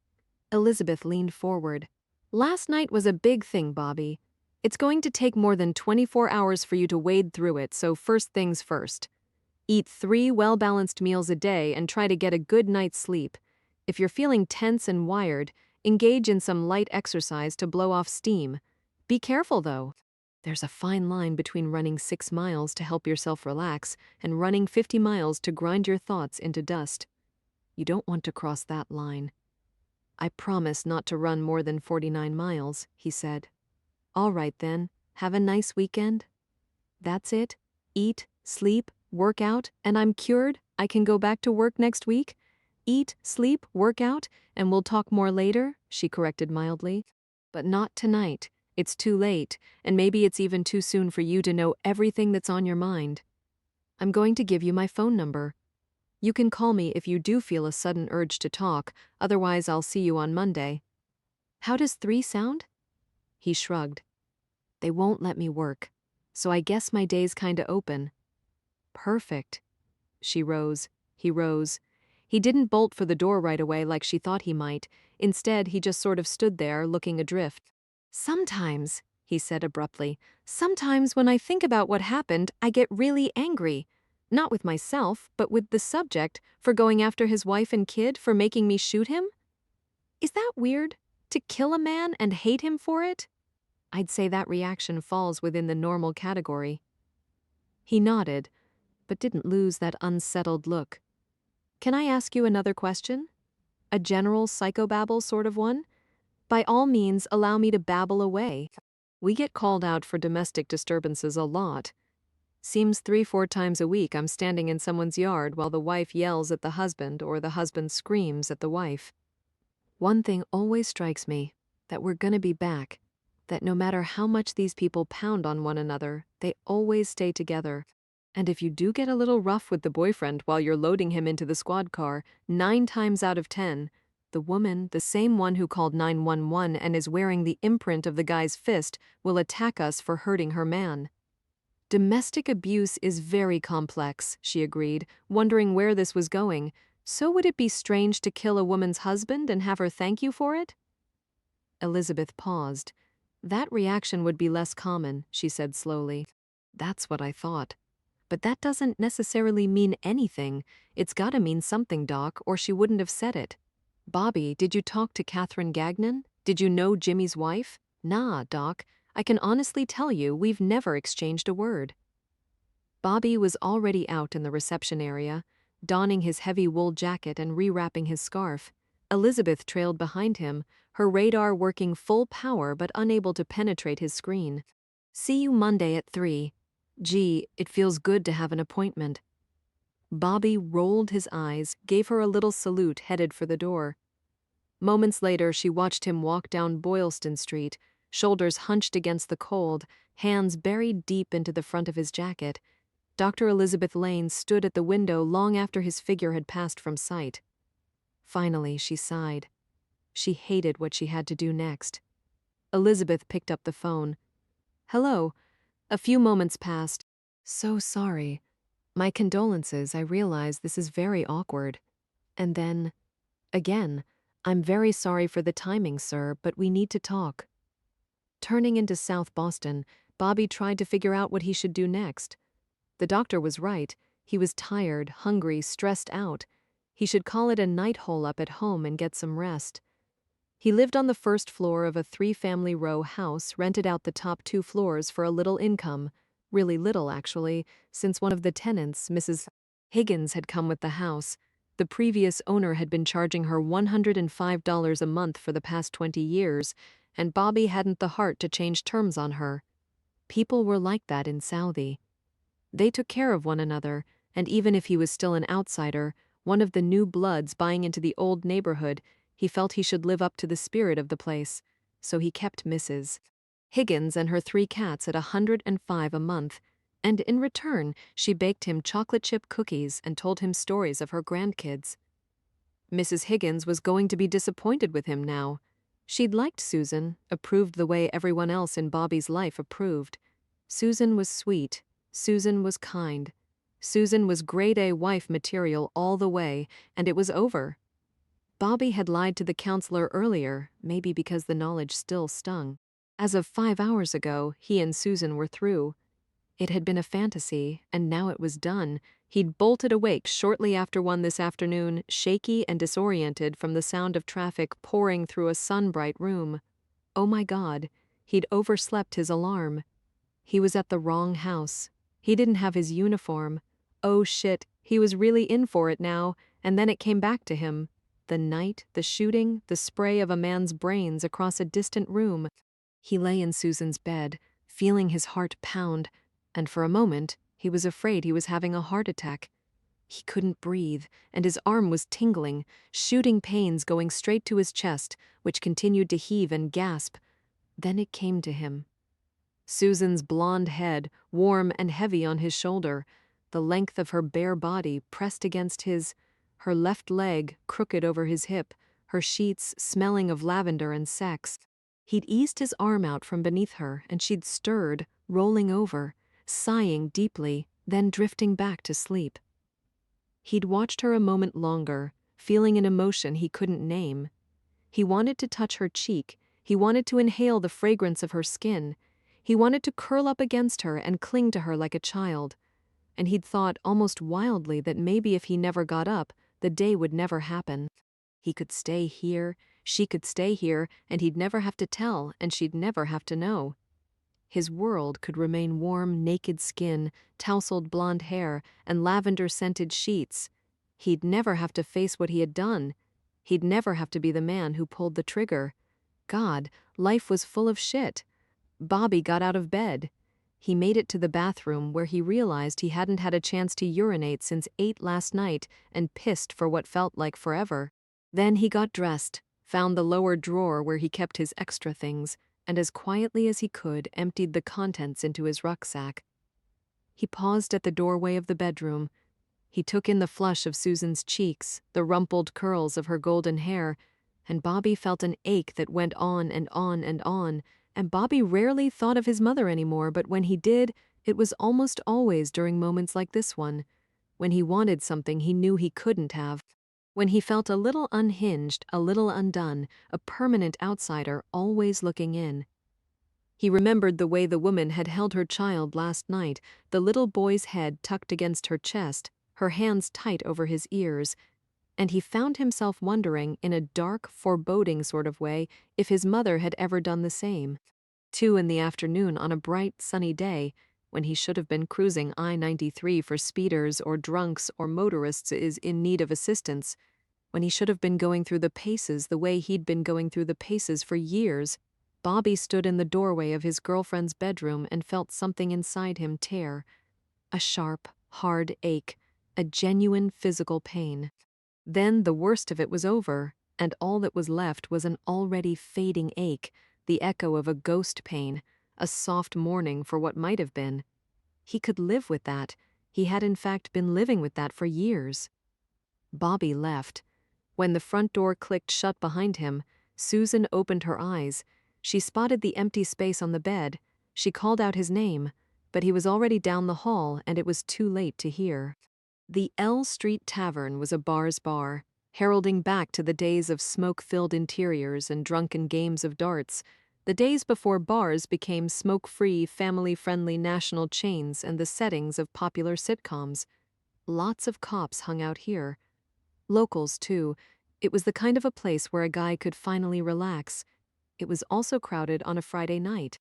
Elizabeth leaned forward. Last night was a big thing, Bobby. It's going to take more than 24 hours for you to wade through it, so first things first. Eat 3 well-balanced meals a day and try to get a good night's sleep. If you're feeling tense and wired, engage in some light exercise to blow off steam. Be careful, though. There's a fine line between running 6 miles to help yourself relax and running 50 miles to grind your thoughts into dust. You don't want to cross that line. I promise not to run more than 49 miles, he said. All right then, have a nice weekend. That's it? Eat, sleep, work out, and I'm cured? I can go back to work next week? Eat, sleep, work out, and we'll talk more later, she corrected mildly. But not tonight. It's too late, and maybe it's even too soon for you to know everything that's on your mind. I'm going to give you my phone number. You can call me if you do feel a sudden urge to talk, otherwise I'll see you on Monday. How does 3 sound? He shrugged. They won't let me work, so I guess my day's kinda open. Perfect. She rose. He rose. He didn't bolt for the door right away like she thought he might. Instead, he just sort of stood there, looking adrift. Sometimes, he said abruptly, sometimes when I think about what happened, I get really angry. Not with myself, but with the subject, for going after his wife and kid, for making me shoot him? Is that weird? To kill a man and hate him for it? I'd say that reaction falls within the normal category. He nodded, but didn't lose that unsettled look. Can I ask you another question? A general psychobabble sort of one? By all means, allow me to babble away. We get called out for domestic disturbances a lot. Seems 3-4 times a week I'm standing in someone's yard while the wife yells at the husband or the husband screams at the wife. One thing always strikes me, that we're gonna be back, that no matter how much these people pound on one another, they always stay together. And if you do get a little rough with the boyfriend while you're loading him into the squad car, 9 times out of 10, the woman, the same one who called 911 and is wearing the imprint of the guy's fist, will attack us for hurting her man. Domestic abuse is very complex, she agreed, wondering where this was going. So would it be strange to kill a woman's husband and have her thank you for it? Elizabeth paused. That reaction would be less common, she said slowly. That's what I thought. But that doesn't necessarily mean anything. It's gotta mean something, Doc, or she wouldn't have said it. Bobby, did you talk to Catherine Gagnon? Did you know Jimmy's wife? Nah, Doc. I can honestly tell you we've never exchanged a word. Bobby was already out in the reception area, donning his heavy wool jacket and rewrapping his scarf. Elizabeth trailed behind him, her radar working full power but unable to penetrate his screen. See you Monday at 3. Gee, it feels good to have an appointment. Bobby rolled his eyes, gave her a little salute, headed for the door. Moments later, she watched him walk down Boylston Street, shoulders hunched against the cold, hands buried deep into the front of his jacket. Dr. Elizabeth Lane stood at the window long after his figure had passed from sight. Finally, she sighed. She hated what she had to do next. Elizabeth picked up the phone. Hello. A few moments passed. So sorry. My condolences, I realize this is very awkward. And then, again, I'm very sorry for the timing, sir, but we need to talk. Turning into South Boston, Bobby tried to figure out what he should do next. The doctor was right. He was tired, hungry, stressed out. He should call it a night hole up at home and get some rest. He lived on the first floor of a 3-family row house, rented out the top 2 floors for a little income. Really little, actually, since one of the tenants, Mrs. Higgins, had come with the house. The previous owner had been charging her $105 a month for the past 20 years, and Bobby hadn't the heart to change terms on her. People were like that in Southie. They took care of one another, and even if he was still an outsider, one of the new bloods buying into the old neighborhood, he felt he should live up to the spirit of the place, so he kept Mrs. Higgins and her 3 cats at $105 a month, and in return she baked him chocolate chip cookies and told him stories of her grandkids. Mrs. Higgins was going to be disappointed with him now. She'd liked Susan, approved the way everyone else in Bobby's life approved. Susan was sweet. Susan was kind. Susan was grade-A wife material all the way, and it was over. Bobby had lied to the counselor earlier, maybe because the knowledge still stung. As of 5 hours ago, he and Susan were through. It had been a fantasy, and now it was done. He'd bolted awake shortly after 1 this afternoon, shaky and disoriented from the sound of traffic pouring through a sun-bright room. Oh my God, he'd overslept his alarm. He was at the wrong house. He didn't have his uniform. Oh shit, he was really in for it now, and then it came back to him. The night, the shooting, the spray of a man's brains across a distant room. He lay in Susan's bed, feeling his heart pound, and for a moment, he was afraid he was having a heart attack. He couldn't breathe, and his arm was tingling, shooting pains going straight to his chest, which continued to heave and gasp. Then it came to him. Susan's blonde head, warm and heavy on his shoulder, the length of her bare body pressed against his, her left leg crooked over his hip, her sheets smelling of lavender and sex. He'd eased his arm out from beneath her, and she'd stirred, rolling over, sighing deeply, then drifting back to sleep. He'd watched her a moment longer, feeling an emotion he couldn't name. He wanted to touch her cheek, he wanted to inhale the fragrance of her skin, he wanted to curl up against her and cling to her like a child. And he'd thought almost wildly that maybe if he never got up, the day would never happen. He could stay here, she could stay here, and he'd never have to tell, and she'd never have to know. His world could remain warm, naked skin, tousled blonde hair, and lavender-scented sheets. He'd never have to face what he had done. He'd never have to be the man who pulled the trigger. God, life was full of shit. Bobby got out of bed. He made it to the bathroom where he realized he hadn't had a chance to urinate since 8 last night and pissed for what felt like forever. Then he got dressed, found the lower drawer where he kept his extra things, and as quietly as he could emptied the contents into his rucksack. He paused at the doorway of the bedroom. He took in the flush of Susan's cheeks, the rumpled curls of her golden hair, and Bobby felt an ache that went on and on and on, and Bobby rarely thought of his mother anymore, but when he did, it was almost always during moments like this one, when he wanted something he knew he couldn't have, when he felt a little unhinged, a little undone, a permanent outsider always looking in. He remembered the way the woman had held her child last night, the little boy's head tucked against her chest, her hands tight over his ears, and he found himself wondering, in a dark, foreboding sort of way, if his mother had ever done the same. 2 in the afternoon on a bright, sunny day, when he should have been cruising I-93 for speeders or drunks or motorists is in need of assistance, when he should have been going through the paces the way he'd been going through the paces for years, Bobby stood in the doorway of his girlfriend's bedroom and felt something inside him tear. A sharp, hard ache, a genuine physical pain. Then the worst of it was over, and all that was left was an already fading ache, the echo of a ghost pain, a soft mourning for what might have been. He could live with that. He had in fact been living with that for years. Bobby left. When the front door clicked shut behind him, Susan opened her eyes. She spotted the empty space on the bed. She called out his name, but he was already down the hall and it was too late to hear. The L Street Tavern was a bar's bar, heralding back to the days of smoke-filled interiors and drunken games of darts, the days before bars became smoke-free, family-friendly national chains and the settings of popular sitcoms. Lots of cops hung out here. Locals, too. It was the kind of a place where a guy could finally relax. It was also crowded on a Friday night.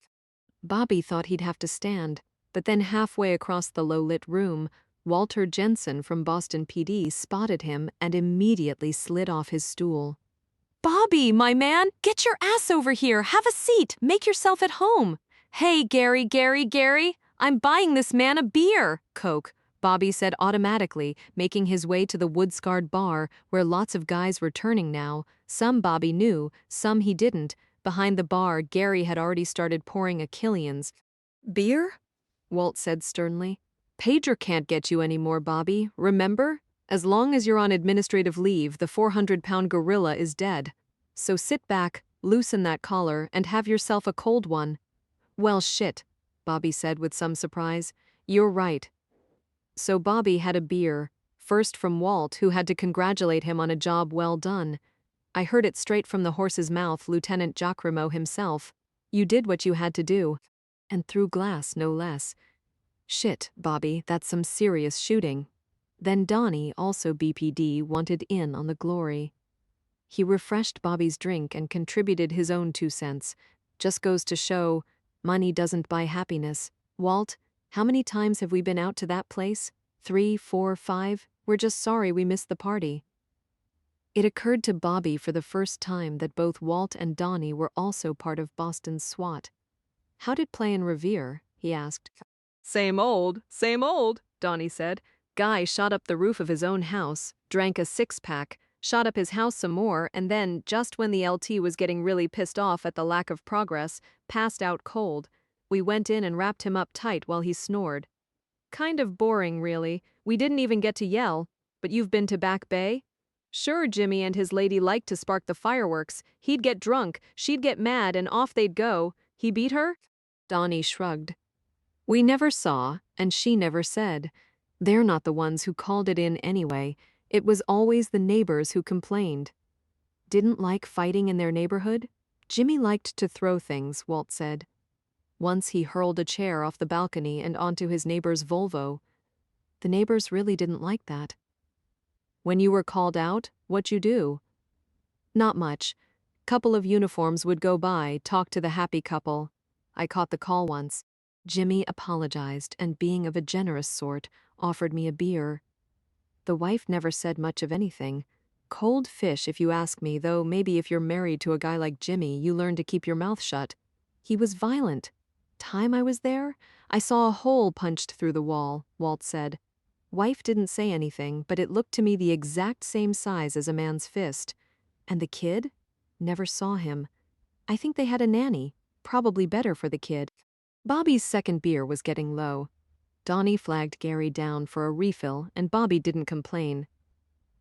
Bobby thought he'd have to stand, but then halfway across the low-lit room, Walter Jensen from Boston PD spotted him and immediately slid off his stool. "Bobby, my man, get your ass over here, have a seat, make yourself at home." "Hey, Gary, I'm buying this man a beer." "Coke," Bobby said automatically, making his way to the wood-scarred bar where lots of guys were turning now. Some Bobby knew, some he didn't. Behind the bar, Gary had already started pouring a Killian's. "Beer?" Walt said sternly. "Pager can't get you anymore, Bobby, remember? As long as you're on administrative leave, the 400-pound gorilla is dead. So sit back, loosen that collar, and have yourself a cold one." "Well, shit," Bobby said with some surprise. "You're right." So Bobby had a beer, first from Walt, who had to congratulate him on a job well done. "I heard it straight from the horse's mouth, Lieutenant Giacomo himself. You did what you had to do. And through glass, no less." "Shit, Bobby, that's some serious shooting." Then Donnie, also BPD, wanted in on the glory. He refreshed Bobby's drink and contributed his own 2 cents. "Just goes to show, money doesn't buy happiness. Walt, how many times have we been out to that place? 3, 4, 5? We're just sorry we missed the party." It occurred to Bobby for the first time that both Walt and Donnie were also part of Boston's SWAT. "How'd it play in Revere?" he asked. Same old, Donnie said. "Guy shot up the roof of his own house, drank a 6-pack, shot up his house some more, and then, just when the LT was getting really pissed off at the lack of progress, passed out cold. We went in and wrapped him up tight while he snored." Kind of boring, really. We didn't even get to yell. But you've been to Back Bay? Sure, Jimmy and his lady liked to spark the fireworks. He'd get drunk, she'd get mad, and off they'd go. He beat her? Donnie shrugged. We never saw, and she never said. They're not the ones who called it in anyway. It was always the neighbors who complained. Didn't like fighting in their neighborhood? Jimmy liked to throw things, Walt said. Once he hurled a chair off the balcony and onto his neighbor's Volvo. The neighbors really didn't like that. When you were called out, what'd you do? Not much. Couple of uniforms would go by, talk to the happy couple. I caught the call once. Jimmy apologized and, being of a generous sort, offered me a beer. The wife never said much of anything. Cold fish, if you ask me, though maybe if you're married to a guy like Jimmy, you learn to keep your mouth shut. He was violent. Time I was there, I saw a hole punched through the wall, Walt said. Wife didn't say anything, but it looked to me the exact same size as a man's fist. And the kid? Never saw him. I think they had a nanny, probably better for the kid. Bobby's second beer was getting low. Donnie flagged Gary down for a refill, and Bobby didn't complain.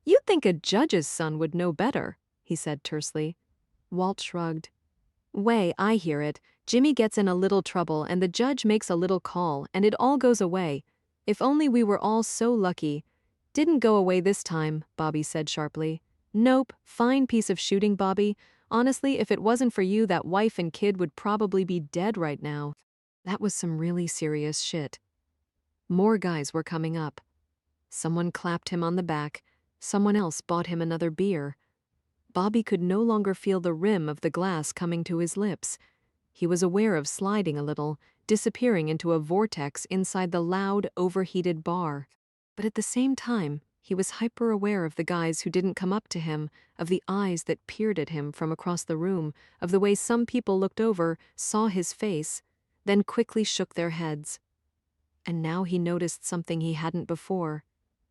You'd think a judge's son would know better, he said tersely. Walt shrugged. Way, I hear it. Jimmy gets in a little trouble and the judge makes a little call and it all goes away. If only we were all so lucky. Didn't go away this time, Bobby said sharply. Nope, fine piece of shooting, Bobby. Honestly, if it wasn't for you, that wife and kid would probably be dead right now. That was some really serious shit. More guys were coming up. Someone clapped him on the back. Someone else bought him another beer. Bobby could no longer feel the rim of the glass coming to his lips. He was aware of sliding a little, disappearing into a vortex inside the loud, overheated bar. But at the same time, he was hyper-aware of the guys who didn't come up to him, of the eyes that peered at him from across the room, of the way some people looked over, saw his face, then quickly shook their heads. And now he noticed something he hadn't before,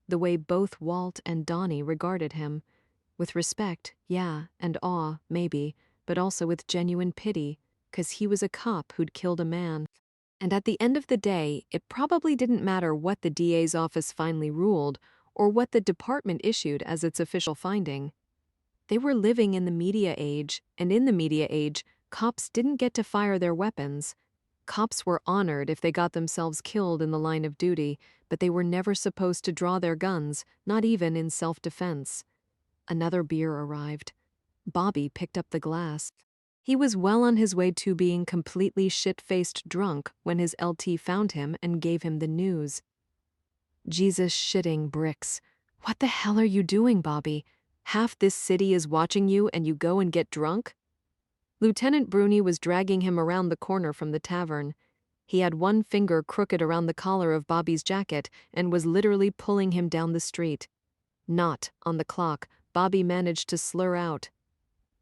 the way both Walt and Donnie regarded him. With respect, yeah, and awe, maybe, but also with genuine pity, 'cause he was a cop who'd killed a man. And at the end of the day, it probably didn't matter what the DA's office finally ruled, or what the department issued as its official finding. They were living in the media age, and in the media age, cops didn't get to fire their weapons. Cops were honored if they got themselves killed in the line of duty, but they were never supposed to draw their guns, not even in self-defense. Another beer arrived. Bobby picked up the glass. He was well on his way to being completely shit-faced drunk when his LT found him and gave him the news. Jesus shitting bricks. What the hell are you doing, Bobby? Half this city is watching you and you go and get drunk? Lieutenant Bruni was dragging him around the corner from the tavern. He had one finger crooked around the collar of Bobby's jacket and was literally pulling him down the street. Not on the clock, Bobby managed to slur out.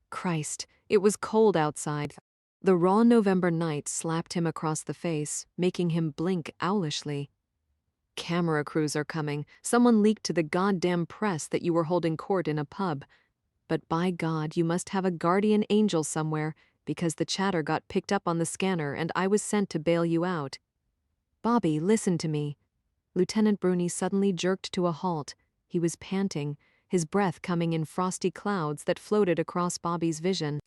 Christ, it was cold outside. The raw November night slapped him across the face, making him blink owlishly. Camera crews are coming. Someone leaked to the goddamn press that you were holding court in a pub. But by God, you must have a guardian angel somewhere, because the chatter got picked up on the scanner and I was sent to bail you out. Bobby, listen to me. Lieutenant Bruni suddenly jerked to a halt. He was panting, his breath coming in frosty clouds that floated across Bobby's vision.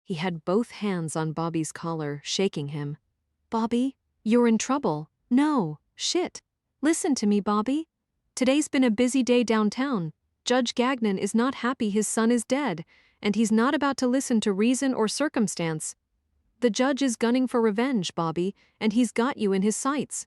He had both hands on Bobby's collar, shaking him. Bobby, you're in trouble. No, shit. Listen to me, Bobby. Today's been a busy day downtown. Judge Gagnon is not happy his son is dead, and he's not about to listen to reason or circumstance. The judge is gunning for revenge, Bobby, and he's got you in his sights.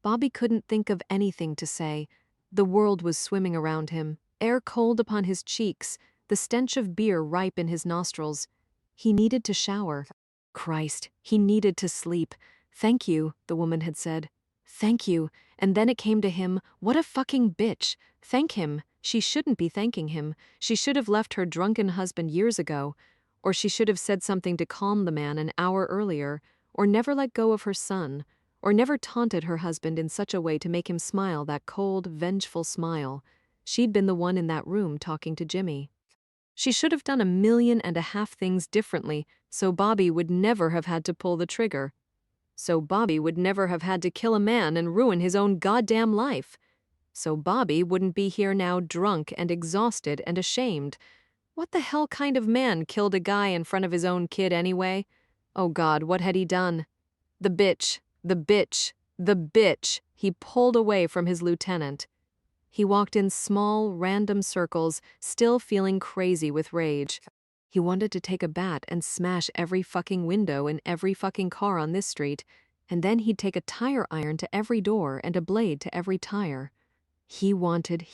Bobby couldn't think of anything to say. The world was swimming around him, air cold upon his cheeks, the stench of beer ripe in his nostrils. He needed to shower. Christ, he needed to sleep. Thank you, the woman had said. Thank you. And then it came to him, what a fucking bitch. Thank him. She shouldn't be thanking him. She should have left her drunken husband years ago. Or she should have said something to calm the man an hour earlier. Or never let go of her son. Or never taunted her husband in such a way to make him smile that cold, vengeful smile. She'd been the one in that room talking to Jimmy. She should have done 1.5 million things differently, so Bobby would never have had to pull the trigger. So Bobby would never have had to kill a man and ruin his own goddamn life. So Bobby wouldn't be here now drunk and exhausted and ashamed. What the hell kind of man killed a guy in front of his own kid anyway? Oh God, what had he done? The bitch, the bitch, the bitch. He pulled away from his lieutenant. He walked in small, random circles, still feeling crazy with rage. He wanted to take a bat and smash every fucking window in every fucking car on this street, and then he'd take a tire iron to every door and a blade to every tire. He wanted.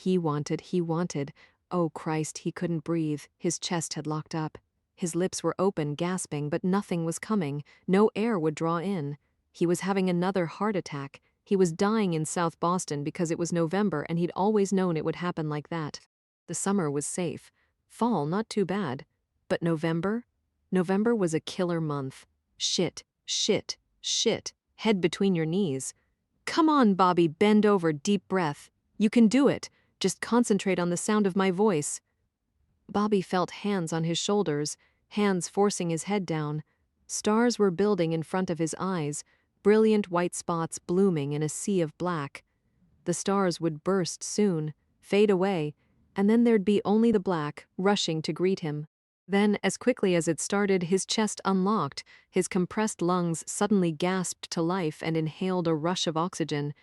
Oh Christ, he couldn't breathe. His chest had locked up. His lips were open, gasping, but nothing was coming. No air would draw in. He was having another heart attack. He was dying in South Boston because it was November and he'd always known it would happen like that. The summer was safe. Fall, not too bad. But November? November was a killer month. Shit. Head between your knees. Come on, Bobby, bend over, deep breath. You can do it. Just concentrate on the sound of my voice. Bobby felt hands on his shoulders, hands forcing his head down. Stars were building in front of his eyes, brilliant white spots blooming in a sea of black. The stars would burst soon, fade away, and then there'd be only the black, rushing to greet him. Then, as quickly as it started, his chest unlocked, his compressed lungs suddenly gasped to life and inhaled a rush of oxygen.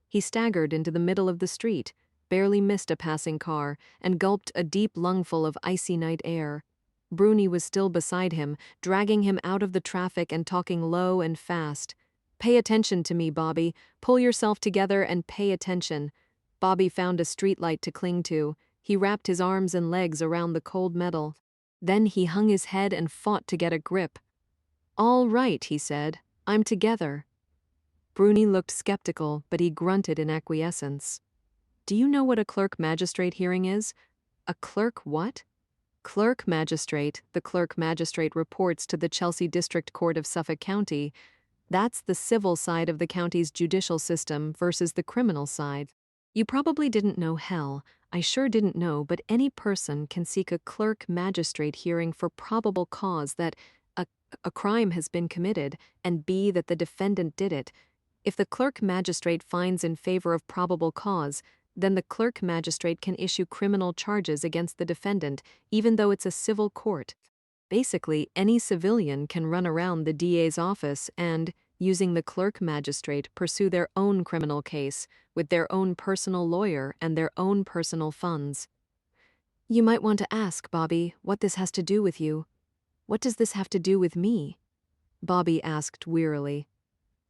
He staggered into the middle of the street, barely missed a passing car, and gulped a deep lungful of icy night air. Bruni was still beside him, dragging him out of the traffic and talking low and fast. Pay attention to me, Bobby. Pull yourself together and pay attention. Bobby found a streetlight to cling to. He wrapped his arms and legs around the cold metal. Then he hung his head and fought to get a grip. All right, he said. I'm together. Bruni looked skeptical, but he grunted in acquiescence. Do you know what a clerk magistrate hearing is? A clerk what? Clerk magistrate. The clerk magistrate reports to the Chelsea District Court of Suffolk County. That's the civil side of the county's judicial system versus the criminal side. You probably didn't know hell. I sure didn't know, but any person can seek a clerk magistrate hearing for probable cause that a crime has been committed, and B, that the defendant did it. If the clerk magistrate finds in favor of probable cause, then the clerk magistrate can issue criminal charges against the defendant, even though it's a civil court. Basically, any civilian can run around the DA's office and, using the clerk magistrate, pursue their own criminal case with their own personal lawyer and their own personal funds. You might want to ask, Bobby, what this has to do with you. What does this have to do with me? Bobby asked wearily.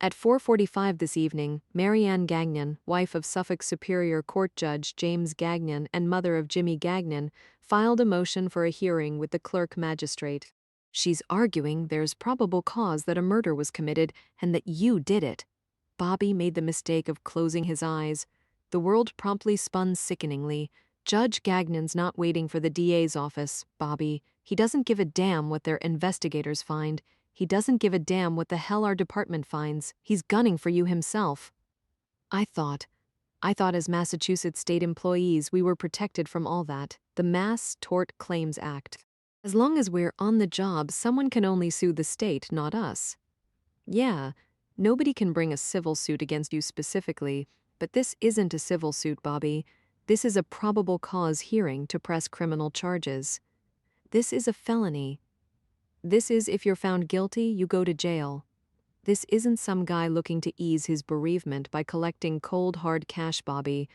At 4:45 this evening, Mary Ann Gagnon, wife of Suffolk Superior Court Judge James Gagnon and mother of Jimmy Gagnon, filed a motion for a hearing with the clerk magistrate. She's arguing there's probable cause that a murder was committed and that you did it. Bobby made the mistake of closing his eyes. The world promptly spun sickeningly. Judge Gagnon's not waiting for the DA's office, Bobby. He doesn't give a damn what their investigators find. He doesn't give a damn what the hell our department finds. He's gunning for you himself. I thought as Massachusetts state employees we were protected from all that. The Mass Tort Claims Act. As long as we're on the job, someone can only sue the state, not us. Yeah, nobody can bring a civil suit against you specifically, but this isn't a civil suit, Bobby. This is a probable cause hearing to press criminal charges. This is a felony. This is if you're found guilty, you go to jail. This isn't some guy looking to ease his bereavement by collecting cold hard cash, Bobby.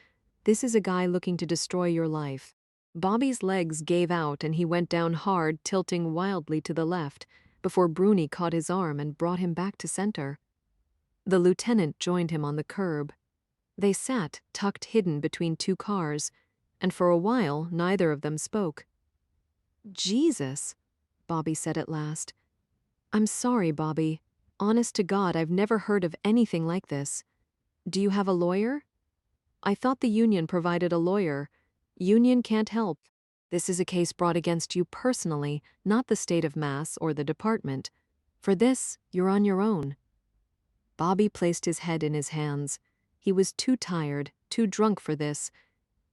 This is a guy looking to destroy your life. Bobby's legs gave out and he went down hard, tilting wildly to the left, before Bruni caught his arm and brought him back to center. The lieutenant joined him on the curb. They sat, tucked hidden between two cars, and for a while neither of them spoke. Jesus, Bobby said at last. I'm sorry, Bobby. Honest to God, I've never heard of anything like this. Do you have a lawyer? I thought the union provided a lawyer. Union can't help. This is a case brought against you personally, not the state of Mass or the department. For this, you're on your own. Bobby placed his head in his hands. He was too tired, too drunk for this.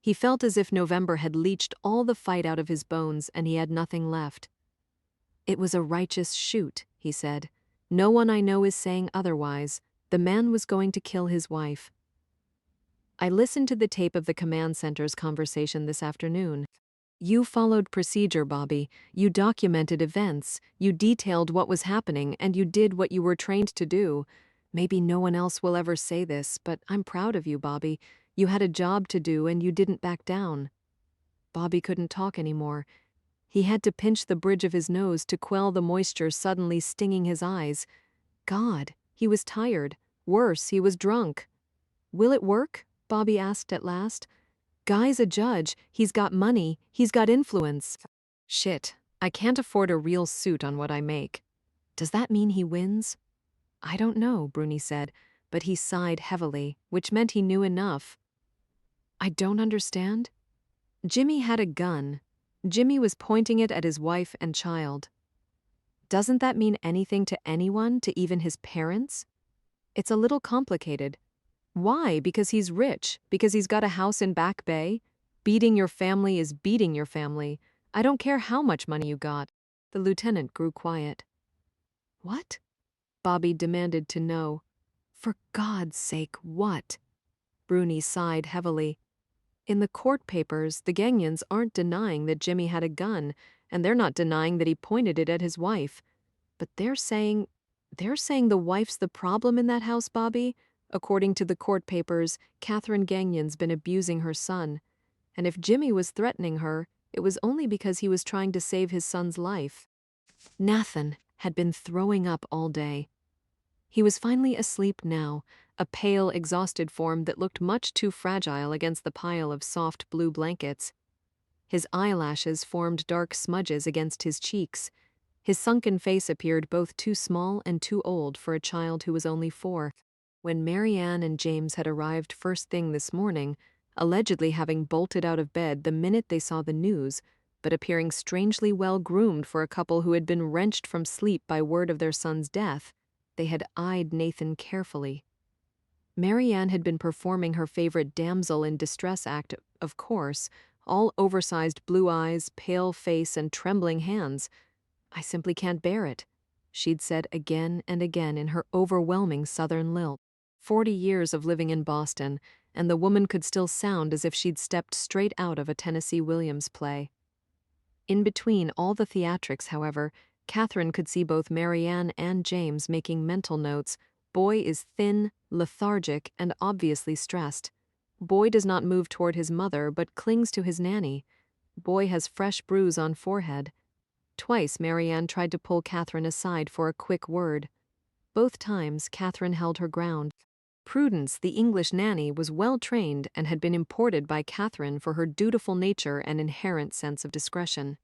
He felt as if November had leached all the fight out of his bones and he had nothing left. It was a righteous shoot, he said. No one I know is saying otherwise. The man was going to kill his wife. I listened to the tape of the command center's conversation this afternoon. You followed procedure, Bobby. You documented events, you detailed what was happening, and you did what you were trained to do. Maybe no one else will ever say this, but I'm proud of you, Bobby. You had a job to do and you didn't back down. Bobby couldn't talk anymore. He had to pinch the bridge of his nose to quell the moisture suddenly stinging his eyes. God, he was tired. Worse, he was drunk. Will it work? Bobby asked at last. Guy's a judge, he's got money, he's got influence. Shit, I can't afford a real suit on what I make. Does that mean he wins? I don't know, Bruni said, but he sighed heavily, which meant he knew enough. I don't understand. Jimmy had a gun. Jimmy was pointing it at his wife and child. Doesn't that mean anything to anyone, to even his parents? It's a little complicated. Why? Because he's rich? Because he's got a house in Back Bay? Beating your family is beating your family. I don't care how much money you got. The lieutenant grew quiet. What? Bobby demanded to know. For God's sake, what? Bruni sighed heavily. In the court papers, the Gagnons aren't denying that Jimmy had a gun, and they're not denying that he pointed it at his wife. But they're saying the wife's the problem in that house, Bobby. According to the court papers, Catherine Gagnon's been abusing her son. And if Jimmy was threatening her, it was only because he was trying to save his son's life. Nathan had been throwing up all day. He was finally asleep now, a pale, exhausted form that looked much too fragile against the pile of soft blue blankets. His eyelashes formed dark smudges against his cheeks. His sunken face appeared both too small and too old for a child who was only 4. When Marianne and James had arrived first thing this morning, allegedly having bolted out of bed the minute they saw the news, but appearing strangely well-groomed for a couple who had been wrenched from sleep by word of their son's death, they had eyed Nathan carefully. Marianne had been performing her favorite damsel in distress act, of course, all oversized blue eyes, pale face, and trembling hands. I simply can't bear it, she'd said again and again in her overwhelming southern lilt. 40 years of living in Boston, and the woman could still sound as if she'd stepped straight out of a Tennessee Williams play. In between all the theatrics, however, Catherine could see both Marianne and James making mental notes. Boy is thin, lethargic, and obviously stressed. Boy does not move toward his mother but clings to his nanny. Boy has fresh bruise on forehead. Twice Marianne tried to pull Catherine aside for a quick word. Both times Catherine held her ground. Prudence, the English nanny, was well-trained and had been imported by Catherine for her dutiful nature and inherent sense of discretion.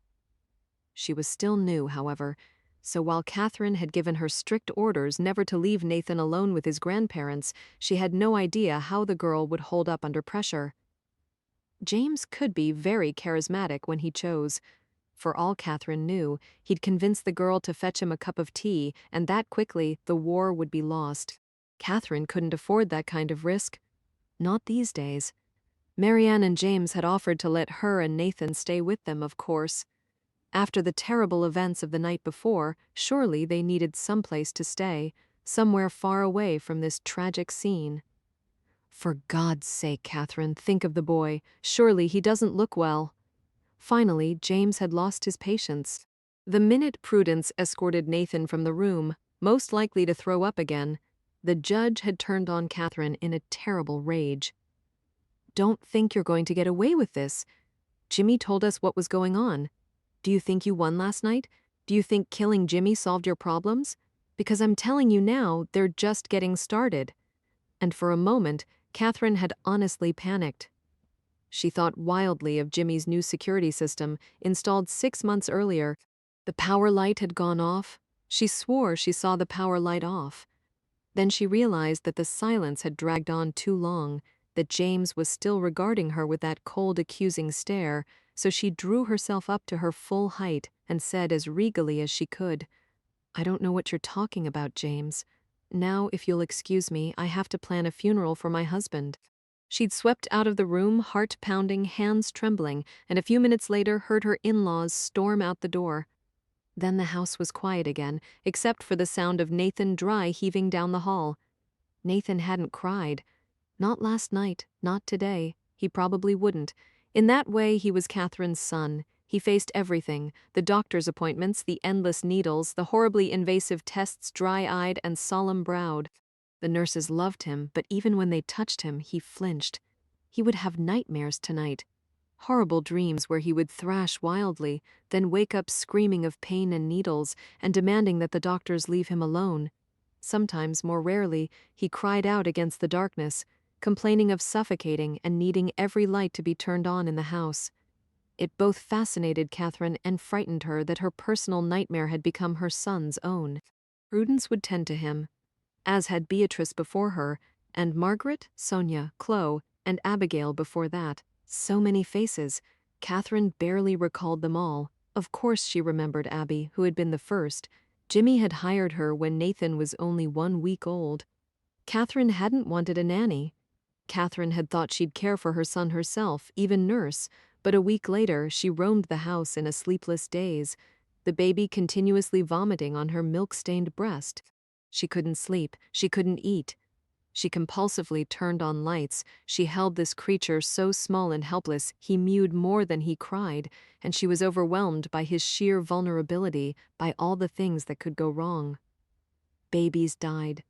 She was still new, however, so while Catherine had given her strict orders never to leave Nathan alone with his grandparents, she had no idea how the girl would hold up under pressure. James could be very charismatic when he chose. For all Catherine knew, he'd convince the girl to fetch him a cup of tea, and that quickly the war would be lost. Catherine couldn't afford that kind of risk. Not these days. Marianne and James had offered to let her and Nathan stay with them, of course. After the terrible events of the night before, surely they needed someplace to stay, somewhere far away from this tragic scene. For God's sake, Catherine, think of the boy. Surely he doesn't look well. Finally, James had lost his patience. The minute Prudence escorted Nathan from the room, most likely to throw up again, the judge had turned on Catherine in a terrible rage. Don't think you're going to get away with this. Jimmy told us what was going on. Do you think you won last night? Do you think killing Jimmy solved your problems? Because I'm telling you now, they're just getting started. And for a moment, Catherine had honestly panicked. She thought wildly of Jimmy's new security system, installed 6 months earlier. The power light had gone off. She swore she saw the power light off. Then she realized that the silence had dragged on too long, that James was still regarding her with that cold, accusing stare, so she drew herself up to her full height and said as regally as she could, I don't know what you're talking about, James. Now, if you'll excuse me, I have to plan a funeral for my husband. She'd swept out of the room, heart pounding, hands trembling, and a few minutes later heard her in-laws storm out the door. Then the house was quiet again, except for the sound of Nathan dry heaving down the hall. Nathan hadn't cried. Not last night, not today. He probably wouldn't. In that way, he was Catherine's son. He faced everything, the doctor's appointments, the endless needles, the horribly invasive tests, dry-eyed and solemn-browed. The nurses loved him, but even when they touched him, he flinched. He would have nightmares tonight. Horrible dreams where he would thrash wildly, then wake up screaming of pain and needles and demanding that the doctors leave him alone. Sometimes, more rarely, he cried out against the darkness, complaining of suffocating and needing every light to be turned on in the house. It both fascinated Catherine and frightened her that her personal nightmare had become her son's own. Prudence would tend to him, as had Beatrice before her, and Margaret, Sonia, Chloe, and Abigail before that. So many faces. Catherine barely recalled them all. Of course she remembered Abby, who had been the first. Jimmy had hired her when Nathan was only 1 week old. Catherine hadn't wanted a nanny. Catherine had thought she'd care for her son herself, even nurse, but a week later she roamed the house in a sleepless daze, the baby continuously vomiting on her milk-stained breast. She couldn't sleep, she couldn't eat. She compulsively turned on lights. She held this creature so small and helpless he mewed more than he cried, and she was overwhelmed by his sheer vulnerability, by all the things that could go wrong. Babies died.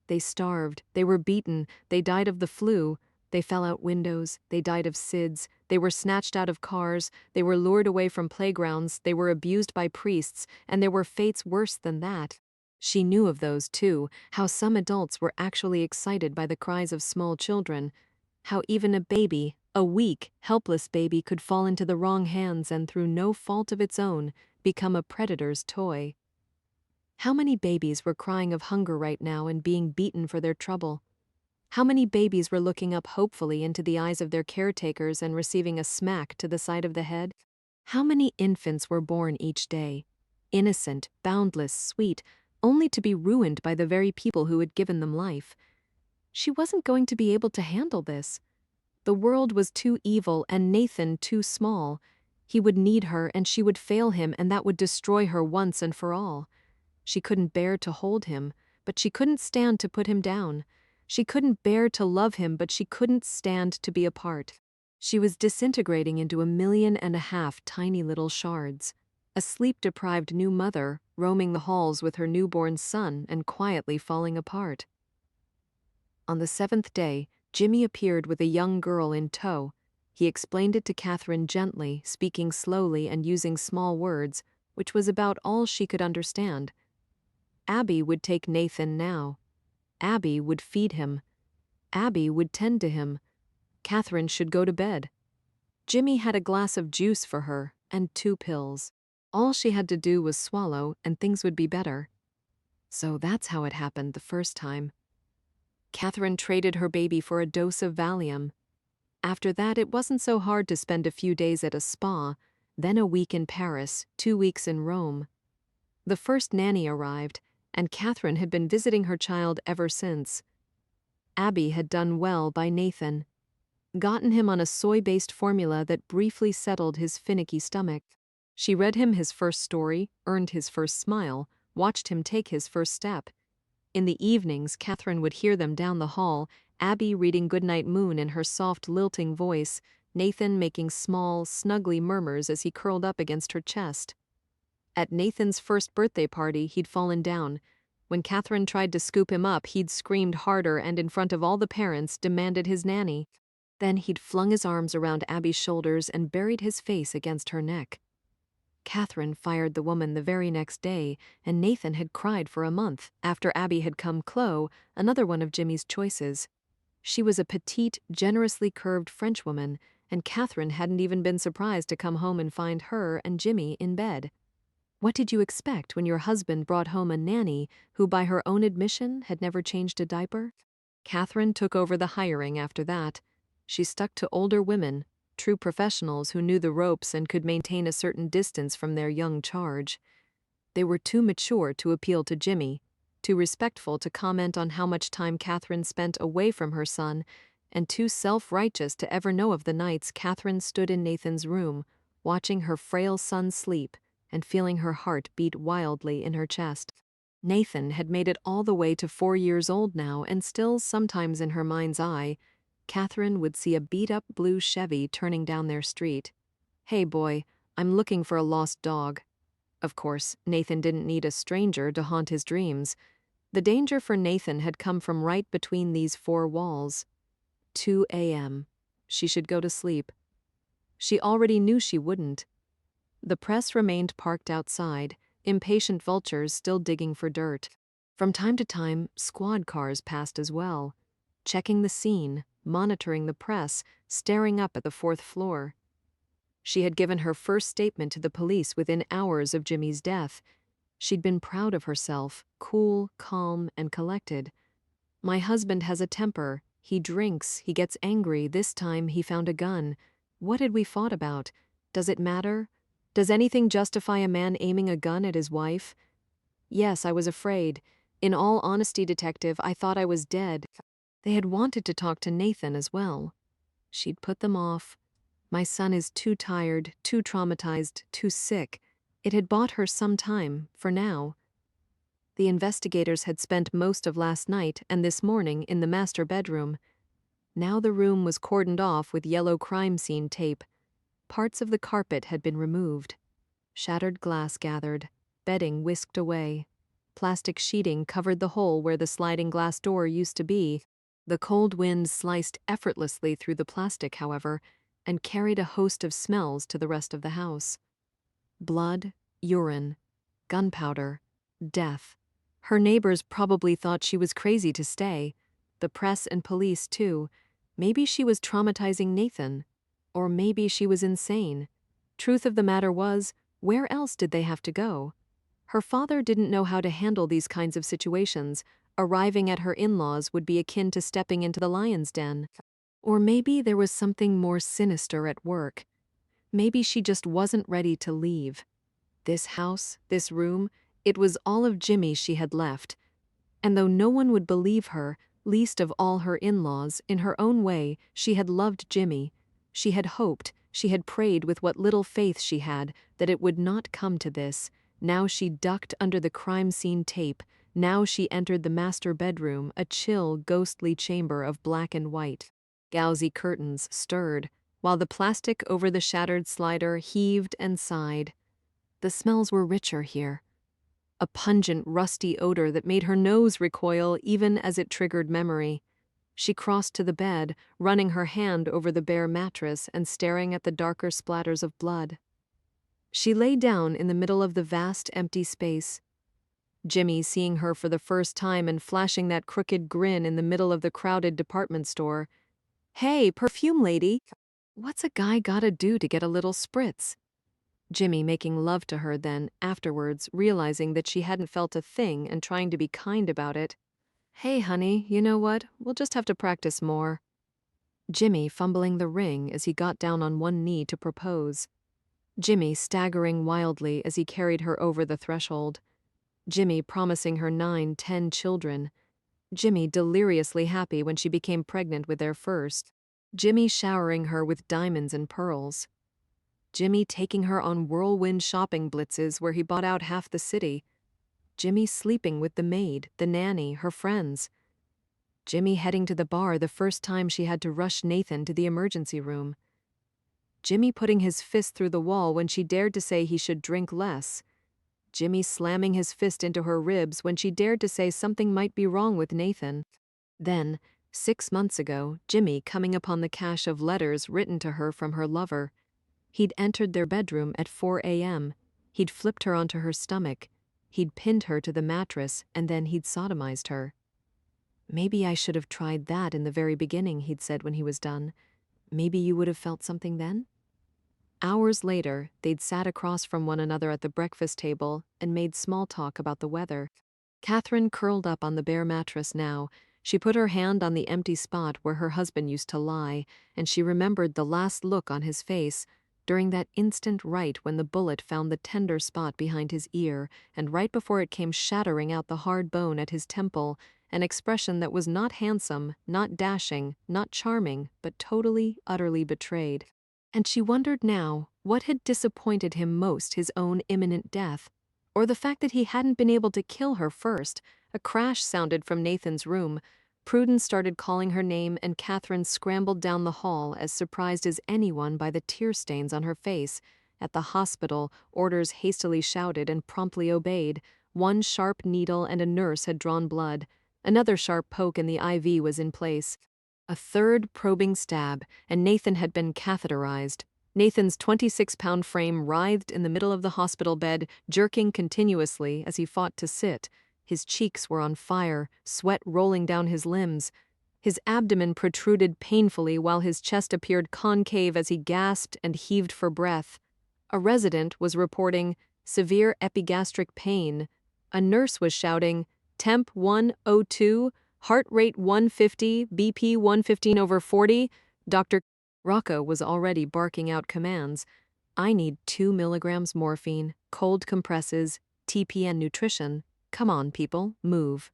They starved, they were beaten, they died of the flu, they fell out windows, they died of SIDS, they were snatched out of cars, they were lured away from playgrounds, they were abused by priests, and there were fates worse than that. She knew of those too, how some adults were actually excited by the cries of small children, how even a baby, a weak, helpless baby could fall into the wrong hands and through no fault of its own, become a predator's toy. How many babies were crying of hunger right now and being beaten for their trouble? How many babies were looking up hopefully into the eyes of their caretakers and receiving a smack to the side of the head? How many infants were born each day? Innocent, boundless, sweet, only to be ruined by the very people who had given them life. She wasn't going to be able to handle this. The world was too evil and Nathan too small. He would need her and she would fail him, and that would destroy her once and for all. She couldn't bear to hold him, but she couldn't stand to put him down. She couldn't bear to love him, but she couldn't stand to be apart. She was disintegrating into 1.5 million tiny little shards. A sleep-deprived new mother, roaming the halls with her newborn son and quietly falling apart. On the 7th day, Jimmy appeared with a young girl in tow. He explained it to Catherine gently, speaking slowly and using small words, which was about all she could understand. Abby would take Nathan now. Abby would feed him. Abby would tend to him. Catherine should go to bed. Jimmy had a glass of juice for her and 2 pills. All she had to do was swallow and things would be better. So that's how it happened the first time. Catherine traded her baby for a dose of Valium. After that, it wasn't so hard to spend a few days at a spa, then a week in Paris, 2 weeks in Rome. The first nanny arrived, and Catherine had been visiting her child ever since. Abby had done well by Nathan. Gotten him on a soy-based formula that briefly settled his finicky stomach. She read him his first story, earned his first smile, watched him take his first step. In the evenings, Catherine would hear them down the hall, Abby reading Goodnight Moon in her soft, lilting voice, Nathan making small, snuggly murmurs as he curled up against her chest. At Nathan's first birthday party, he'd fallen down. When Catherine tried to scoop him up, he'd screamed harder and in front of all the parents demanded his nanny. Then he'd flung his arms around Abby's shoulders and buried his face against her neck. Catherine fired the woman the very next day, and Nathan had cried for a month after Abby had come Chloe, another one of Jimmy's choices. She was a petite, generously curved Frenchwoman, and Catherine hadn't even been surprised to come home and find her and Jimmy in bed. What did you expect when your husband brought home a nanny who, by her own admission, had never changed a diaper? Catherine took over the hiring after that. She stuck to older women, true professionals who knew the ropes and could maintain a certain distance from their young charge. They were too mature to appeal to Jimmy, too respectful to comment on how much time Catherine spent away from her son, and too self-righteous to ever know of the nights Catherine stood in Nathan's room, watching her frail son sleep, and feeling her heart beat wildly in her chest. Nathan had made it all the way to 4 years old now, and still sometimes in her mind's eye, Catherine would see a beat-up blue Chevy turning down their street. "Hey boy, I'm looking for a lost dog." Of course, Nathan didn't need a stranger to haunt his dreams. The danger for Nathan had come from right between these four walls. 2 a.m. She should go to sleep. She already knew she wouldn't. The press remained parked outside, impatient vultures still digging for dirt. From time to time, squad cars passed as well, checking the scene, monitoring the press, staring up at the fourth floor. She had given her first statement to the police within hours of Jimmy's death. She'd been proud of herself, cool, calm, and collected. "My husband has a temper. He drinks, he gets angry. This time he found a gun. What had we fought about? Does it matter? Does anything justify a man aiming a gun at his wife? Yes, I was afraid. In all honesty, detective, I thought I was dead." They had wanted to talk to Nathan as well. She'd put them off. "My son is too tired, too traumatized, too sick." It had bought her some time, for now. The investigators had spent most of last night and this morning in the master bedroom. Now the room was cordoned off with yellow crime scene tape. Parts of the carpet had been removed. Shattered glass gathered, bedding whisked away. Plastic sheeting covered the hole where the sliding glass door used to be. The cold wind sliced effortlessly through the plastic, however, and carried a host of smells to the rest of the house. Blood, urine, gunpowder, death. Her neighbors probably thought she was crazy to stay. The press and police, too. Maybe she was traumatizing Nathan. Or maybe she was insane. Truth of the matter was, where else did they have to go? Her father didn't know how to handle these kinds of situations. Arriving at her in-laws would be akin to stepping into the lion's den. Or maybe there was something more sinister at work. Maybe she just wasn't ready to leave. This house, this room, it was all of Jimmy she had left. And though no one would believe her, least of all her in-laws, in her own way, she had loved Jimmy. She had hoped, she had prayed with what little faith she had, that it would not come to this. Now she ducked under the crime scene tape. Now she entered the master bedroom, a chill, ghostly chamber of black and white. Gauzy curtains stirred, while the plastic over the shattered slider heaved and sighed. The smells were richer here. A pungent, rusty odor that made her nose recoil even as it triggered memory. She crossed to the bed, running her hand over the bare mattress and staring at the darker splatters of blood. She lay down in the middle of the vast, empty space. Jimmy, seeing her for the first time and flashing that crooked grin in the middle of the crowded department store. "Hey, perfume lady! What's a guy gotta do to get a little spritz?" Jimmy making love to her then, afterwards, realizing that she hadn't felt a thing and trying to be kind about it. "Hey, honey, you know what? We'll just have to practice more." Jimmy fumbling the ring as he got down on one knee to propose. Jimmy staggering wildly as he carried her over the threshold. Jimmy promising her 9, 10 children. Jimmy deliriously happy when she became pregnant with their first. Jimmy showering her with diamonds and pearls. Jimmy taking her on whirlwind shopping blitzes where he bought out half the city. Jimmy sleeping with the maid, the nanny, her friends. Jimmy heading to the bar the first time she had to rush Nathan to the emergency room. Jimmy putting his fist through the wall when she dared to say he should drink less. Jimmy slamming his fist into her ribs when she dared to say something might be wrong with Nathan. Then, 6 months ago, Jimmy coming upon the cache of letters written to her from her lover. He'd entered their bedroom at 4 a.m. He'd flipped her onto her stomach. He'd pinned her to the mattress, and then he'd sodomized her. "Maybe I should have tried that in the very beginning," he'd said when he was done. "Maybe you would have felt something then?" Hours later, they'd sat across from one another at the breakfast table and made small talk about the weather. Catherine curled up on the bare mattress now. She put her hand on the empty spot where her husband used to lie, and she remembered the last look on his face, during that instant right when the bullet found the tender spot behind his ear, and right before it came shattering out the hard bone at his temple, an expression that was not handsome, not dashing, not charming, but totally, utterly betrayed. And she wondered now what had disappointed him most, his own imminent death, or the fact that he hadn't been able to kill her first. A crash sounded from Nathan's room. Prudence started calling her name, and Catherine scrambled down the hall, as surprised as anyone by the tear stains on her face. At the hospital, orders hastily shouted and promptly obeyed. One sharp needle and a nurse had drawn blood. Another sharp poke and the IV was in place. A third probing stab, and Nathan had been catheterized. Nathan's 26-pound frame writhed in the middle of the hospital bed, jerking continuously as he fought to sit. His cheeks were on fire, sweat rolling down his limbs. His abdomen protruded painfully while his chest appeared concave as he gasped and heaved for breath. A resident was reporting severe epigastric pain. A nurse was shouting, "Temp 102, heart rate 150, BP 115/40. Dr. Rocco was already barking out commands. "I need 2 milligrams morphine, cold compresses, TPN nutrition. Come on, people, move."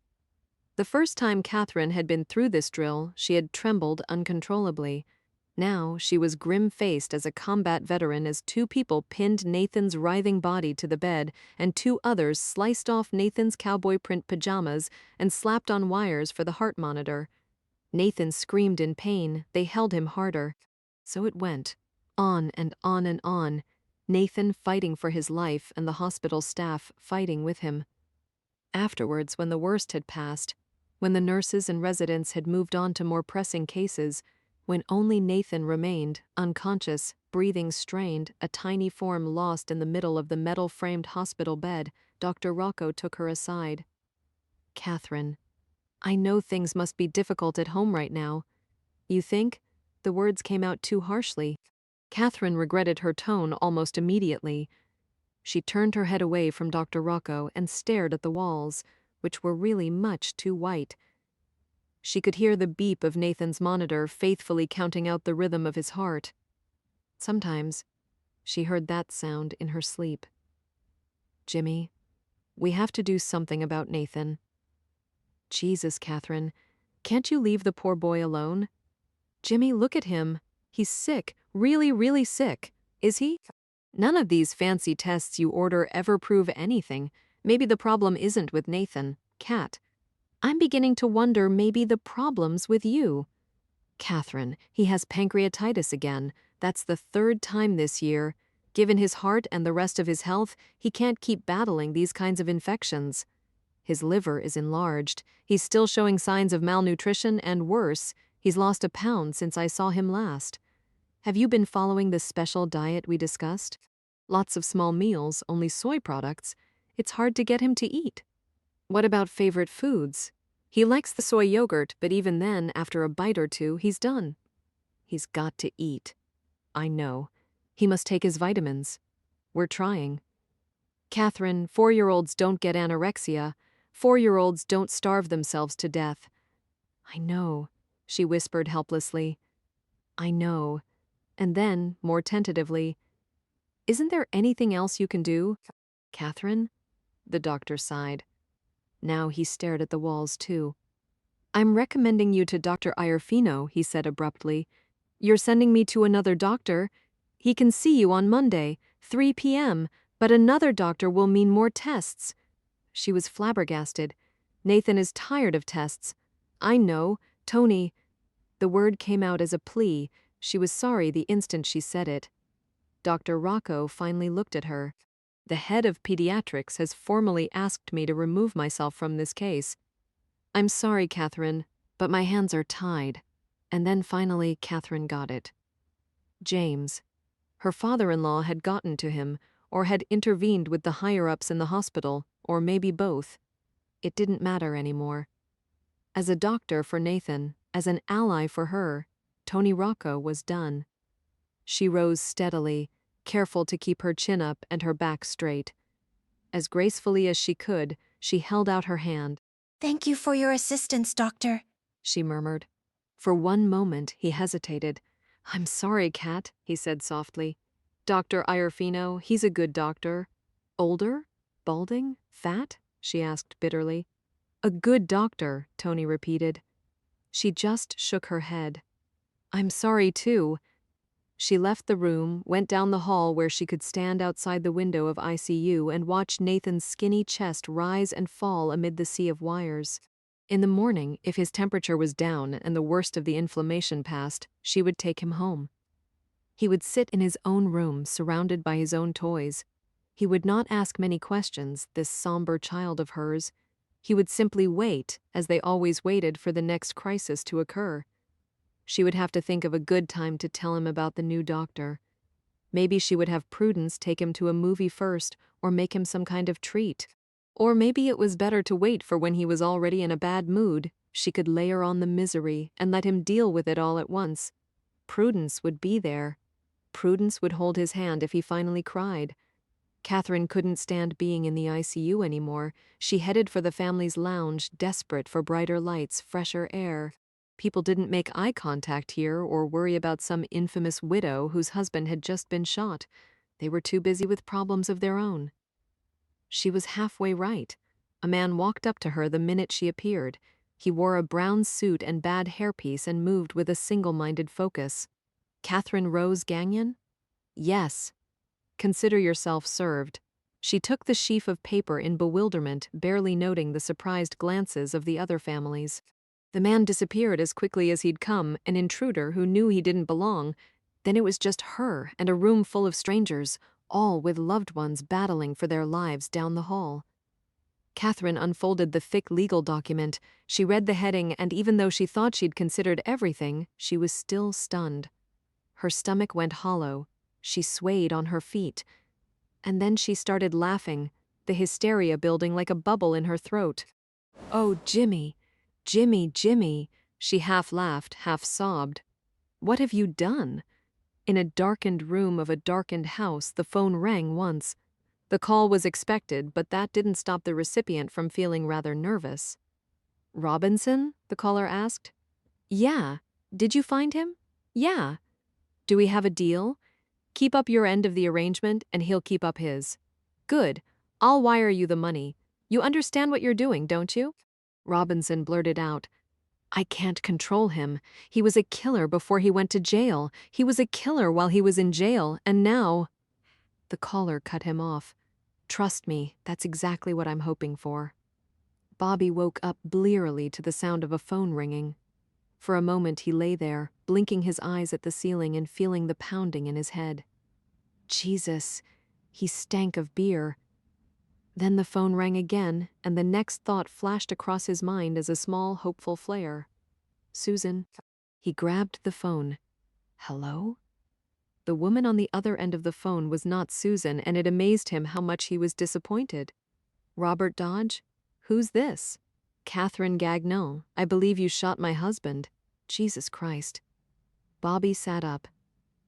The first time Catherine had been through this drill, she had trembled uncontrollably. Now she was grim-faced as a combat veteran as 2 people pinned Nathan's writhing body to the bed and 2 others sliced off Nathan's cowboy print pajamas and slapped on wires for the heart monitor. Nathan screamed in pain. They held him harder. So it went, on and on and on, Nathan fighting for his life and the hospital staff fighting with him. Afterwards, when the worst had passed, when the nurses and residents had moved on to more pressing cases, when only Nathan remained, unconscious, breathing strained, a tiny form lost in the middle of the metal-framed hospital bed, Dr. Rocco took her aside. "Catherine, I know things must be difficult at home right now. You think?" The words came out too harshly. Catherine regretted her tone almost immediately. She turned her head away from Dr. Rocco and stared at the walls, which were really much too white. She could hear the beep of Nathan's monitor faithfully counting out the rhythm of his heart. Sometimes she heard that sound in her sleep. "Jimmy, we have to do something about Nathan." "Jesus, Catherine, can't you leave the poor boy alone?" "Jimmy, look at him. He's sick, really, really sick. Is he?" "None of these fancy tests you order ever prove anything. Maybe the problem isn't with Nathan, Cat. I'm beginning to wonder maybe the problem's with you." "Catherine, he has pancreatitis again. That's the 3rd time this year. Given his heart and the rest of his health, he can't keep battling these kinds of infections. His liver is enlarged. He's still showing signs of malnutrition, and worse, he's lost a pound since I saw him last. Have you been following the special diet we discussed? Lots of small meals, only soy products. It's hard to get him to eat." "What about favorite foods?" "He likes the soy yogurt, but even then, after a bite or 2, he's done." "He's got to eat." "I know. He must take his vitamins." "We're trying." "Catherine, 4-year-olds don't get anorexia. 4-year-olds don't starve themselves to death." "I know," she whispered helplessly. "I know." And then, more tentatively, "Isn't there anything else you can do?" "Catherine?" The doctor sighed. Now he stared at the walls too. "I'm recommending you to Dr. Iorfino," he said abruptly. "You're sending me to another doctor. He can see you on Monday, 3 p.m., but another doctor will mean more tests." She was flabbergasted. "Nathan is tired of tests." "I know, Tony." The word came out as a plea. She was sorry the instant she said it. Dr. Rocco finally looked at her. "The head of pediatrics has formally asked me to remove myself from this case. I'm sorry, Catherine, but my hands are tied." And then finally Catherine got it. James. Her father-in-law had gotten to him, or had intervened with the higher-ups in the hospital, or maybe both. It didn't matter anymore. As a doctor for Nathan, as an ally for her, Tony Rocco was done. She rose steadily, careful to keep her chin up and her back straight. As gracefully as she could, she held out her hand. "Thank you for your assistance, Doctor," she murmured. For one moment he hesitated. "I'm sorry, Kat," he said softly. "Dr. Iorfino, he's a good doctor." "Older? Balding? Fat?" she asked bitterly. "A good doctor," Tony repeated. She just shook her head. "I'm sorry, too." She left the room, went down the hall where she could stand outside the window of ICU and watch Nathan's skinny chest rise and fall amid the sea of wires. In the morning, if his temperature was down and the worst of the inflammation passed, she would take him home. He would sit in his own room, surrounded by his own toys. He would not ask many questions, this somber child of hers. He would simply wait, as they always waited, for the next crisis to occur. She would have to think of a good time to tell him about the new doctor. Maybe she would have Prudence take him to a movie first, or make him some kind of treat. Or maybe it was better to wait for when he was already in a bad mood. She could layer on the misery and let him deal with it all at once. Prudence would be there. Prudence would hold his hand if he finally cried. Catherine couldn't stand being in the ICU anymore. She headed for the family's lounge, desperate for brighter lights, fresher air. People didn't make eye contact here or worry about some infamous widow whose husband had just been shot. They were too busy with problems of their own. She was halfway right. A man walked up to her the minute she appeared. He wore a brown suit and bad hairpiece and moved with a single-minded focus. Catherine Rose Gagnon? Yes. Consider yourself served. She took the sheaf of paper in bewilderment, barely noting the surprised glances of the other families. The man disappeared as quickly as he'd come, an intruder who knew he didn't belong. Then it was just her and a room full of strangers, all with loved ones battling for their lives down the hall. Catherine unfolded the thick legal document. She read the heading, and even though she thought she'd considered everything, she was still stunned. Her stomach went hollow. She swayed on her feet. And then she started laughing, the hysteria building like a bubble in her throat. "Oh, Jimmy, Jimmy, Jimmy," she half laughed, half sobbed. "What have you done?" In a darkened room of a darkened house, the phone rang once. The call was expected, but that didn't stop the recipient from feeling rather nervous. "Robinson?" the caller asked. "Yeah. Did you find him?" "Yeah." "Do we have a deal?" "Keep up your end of the arrangement, and he'll keep up his." "Good. I'll wire you the money. You understand what you're doing, don't you?" Robinson blurted out, "I can't control him. He was a killer before he went to jail. He was a killer while he was in jail, and now—" The caller cut him off. "Trust me, that's exactly what I'm hoping for." Bobby woke up blearily to the sound of a phone ringing. For a moment he lay there, blinking his eyes at the ceiling and feeling the pounding in his head. Jesus, he stank of beer. Then the phone rang again, and the next thought flashed across his mind as a small, hopeful flare. "Susan." He grabbed the phone. "Hello?" The woman on the other end of the phone was not Susan, and it amazed him how much he was disappointed. "Robert Dodge? Who's this?" "Catherine Gagnon. I believe you shot my husband." Jesus Christ. Bobby sat up.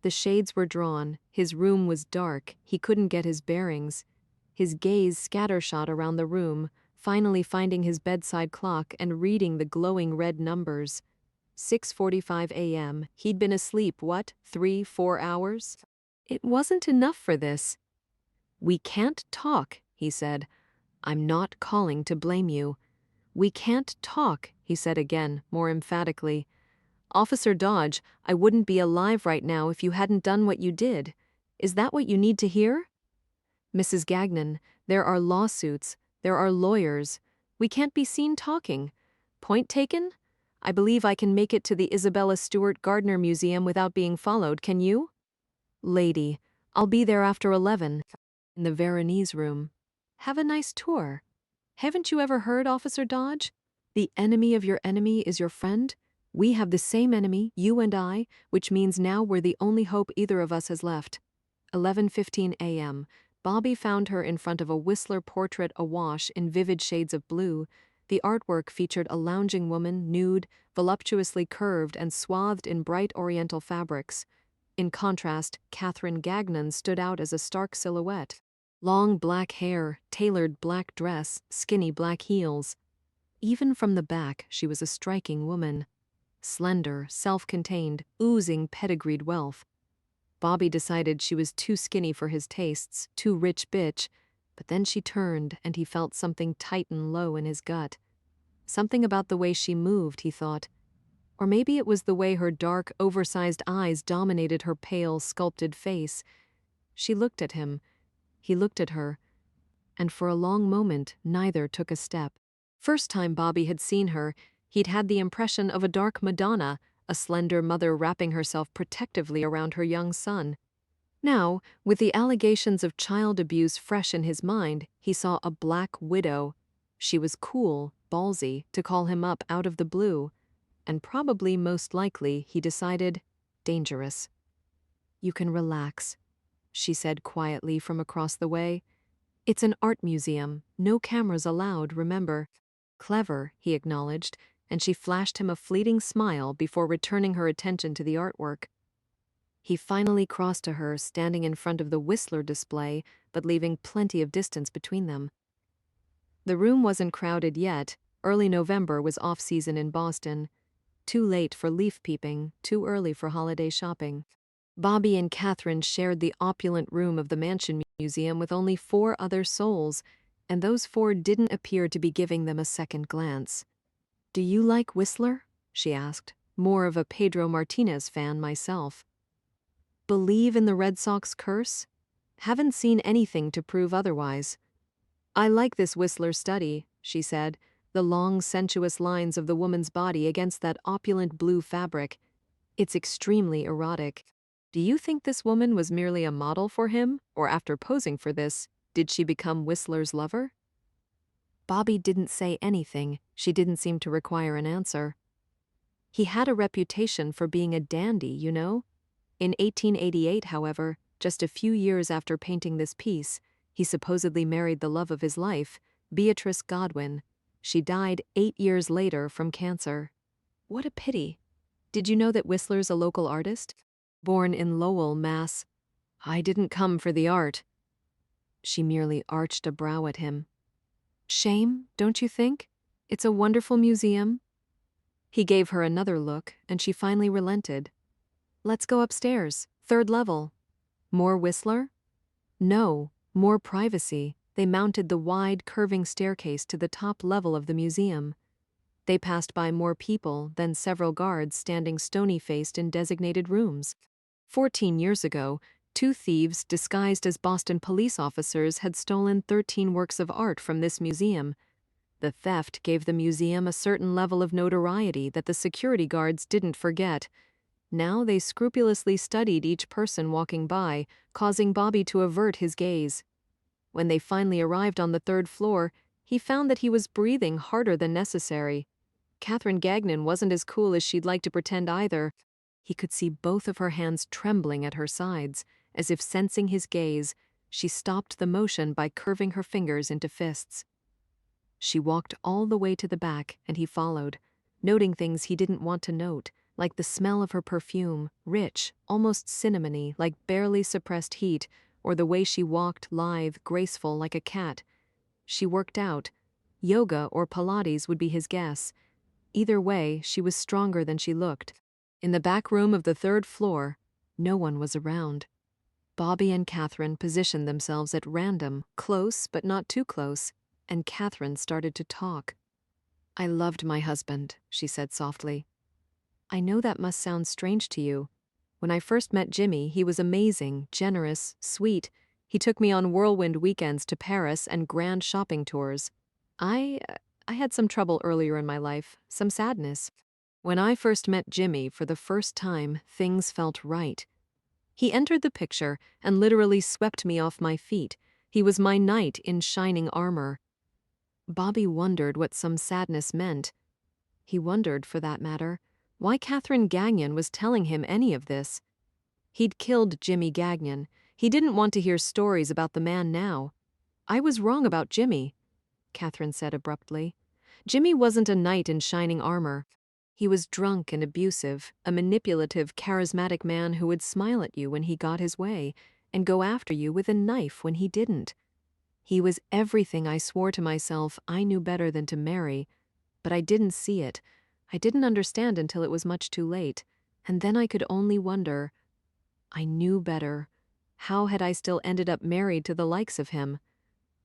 The shades were drawn, his room was dark, he couldn't get his bearings. His gaze scattershot around the room, finally finding his bedside clock and reading the glowing red numbers. 6:45 a.m. He'd been asleep, 3-4 hours? It wasn't enough for this. "We can't talk," he said. "I'm not calling to blame you." "We can't talk," he said again, more emphatically. "Officer Dodge, I wouldn't be alive right now if you hadn't done what you did. Is that what you need to hear?" "Mrs. Gagnon, there are lawsuits, there are lawyers. We can't be seen talking. Point taken? I believe I can make it to the Isabella Stewart Gardner Museum without being followed, can you?" "Lady, I'll be there after 11. In the Veronese room. Have a nice tour. Haven't you ever heard, Officer Dodge? The enemy of your enemy is your friend. We have the same enemy, you and I, which means now we're the only hope either of us has left." 11:15 a.m. Bobby found her in front of a Whistler portrait awash in vivid shades of blue. The artwork featured a lounging woman, nude, voluptuously curved and swathed in bright oriental fabrics. In contrast, Catherine Gagnon stood out as a stark silhouette. Long black hair, tailored black dress, skinny black heels. Even from the back, she was a striking woman. Slender, self-contained, oozing pedigreed wealth. Bobby decided she was too skinny for his tastes, too rich bitch, but then she turned and he felt something tighten low in his gut. Something about the way she moved, he thought. Or maybe it was the way her dark, oversized eyes dominated her pale, sculpted face. She looked at him. He looked at her. And for a long moment, neither took a step. First time Bobby had seen her, he'd had the impression of a dark Madonna, a slender mother wrapping herself protectively around her young son. Now, with the allegations of child abuse fresh in his mind, he saw a black widow. She was cool, ballsy, to call him up out of the blue. And probably most likely, he decided, dangerous. "You can relax," she said quietly from across the way. "It's an art museum, no cameras allowed, remember." "Clever," he acknowledged, and she flashed him a fleeting smile before returning her attention to the artwork. He finally crossed to her, standing in front of the Whistler display, but leaving plenty of distance between them. The room wasn't crowded yet. Early November was off-season in Boston. Too late for leaf peeping, too early for holiday shopping. Bobby and Catherine shared the opulent room of the Mansion Museum with only 4 other souls, and those 4 didn't appear to be giving them a second glance. "Do you like Whistler?" she asked, more of a Pedro Martinez fan myself. "Believe in the Red Sox curse? Haven't seen anything to prove otherwise." "I like this Whistler study," she said, the long, sensuous lines of the woman's body against that opulent blue fabric. "It's extremely erotic. Do you think this woman was merely a model for him, or after posing for this, did she become Whistler's lover?" Bobby didn't say anything. She didn't seem to require an answer. He had a reputation for being a dandy, you know? In 1888, however, just a few years after painting this piece, he supposedly married the love of his life, Beatrice Godwin. She died 8 years later from cancer. What a pity. Did you know that Whistler's a local artist? Born in Lowell, Mass. "I didn't come for the art." She merely arched a brow at him. "Shame, don't you think? It's a wonderful museum." He gave her another look, and she finally relented. "Let's go upstairs, 3rd level." "More Whistler?" "No, more privacy." They mounted the wide, curving staircase to the top level of the museum. They passed by more people, then several guards standing stony-faced in designated rooms. 14 years ago, 2 thieves disguised as Boston police officers had stolen 13 works of art from this museum. The theft gave the museum a certain level of notoriety that the security guards didn't forget. Now they scrupulously studied each person walking by, causing Bobby to avert his gaze. When they finally arrived on the 3rd floor, he found that he was breathing harder than necessary. Catherine Gagnon wasn't as cool as she'd like to pretend either. He could see both of her hands trembling at her sides, as if sensing his gaze. She stopped the motion by curving her fingers into fists. She walked all the way to the back, and he followed, noting things he didn't want to note, like the smell of her perfume, rich, almost cinnamony, like barely suppressed heat, or the way she walked, lithe, graceful, like a cat. She worked out. Yoga or Pilates would be his guess. Either way, she was stronger than she looked. In the back room of the 3rd floor, no one was around. Bobby and Catherine positioned themselves at random, close but not too close, and Catherine started to talk. "I loved my husband," she said softly. "I know that must sound strange to you. When I first met Jimmy, he was amazing, generous, sweet. He took me on whirlwind weekends to Paris and grand shopping tours. I had some trouble earlier in my life, some sadness. When I first met Jimmy for the first time, things felt right. He entered the picture and literally swept me off my feet. He was my knight in shining armor." Bobby wondered what some sadness meant. He wondered, for that matter, why Catherine Gagnon was telling him any of this. He'd killed Jimmy Gagnon. He didn't want to hear stories about the man now. "I was wrong about Jimmy," Catherine said abruptly. "Jimmy wasn't a knight in shining armor. He was drunk and abusive, a manipulative, charismatic man who would smile at you when he got his way and go after you with a knife when he didn't. He was everything I swore to myself I knew better than to marry, but I didn't see it. I didn't understand until it was much too late, and then I could only wonder. I knew better. How had I still ended up married to the likes of him?"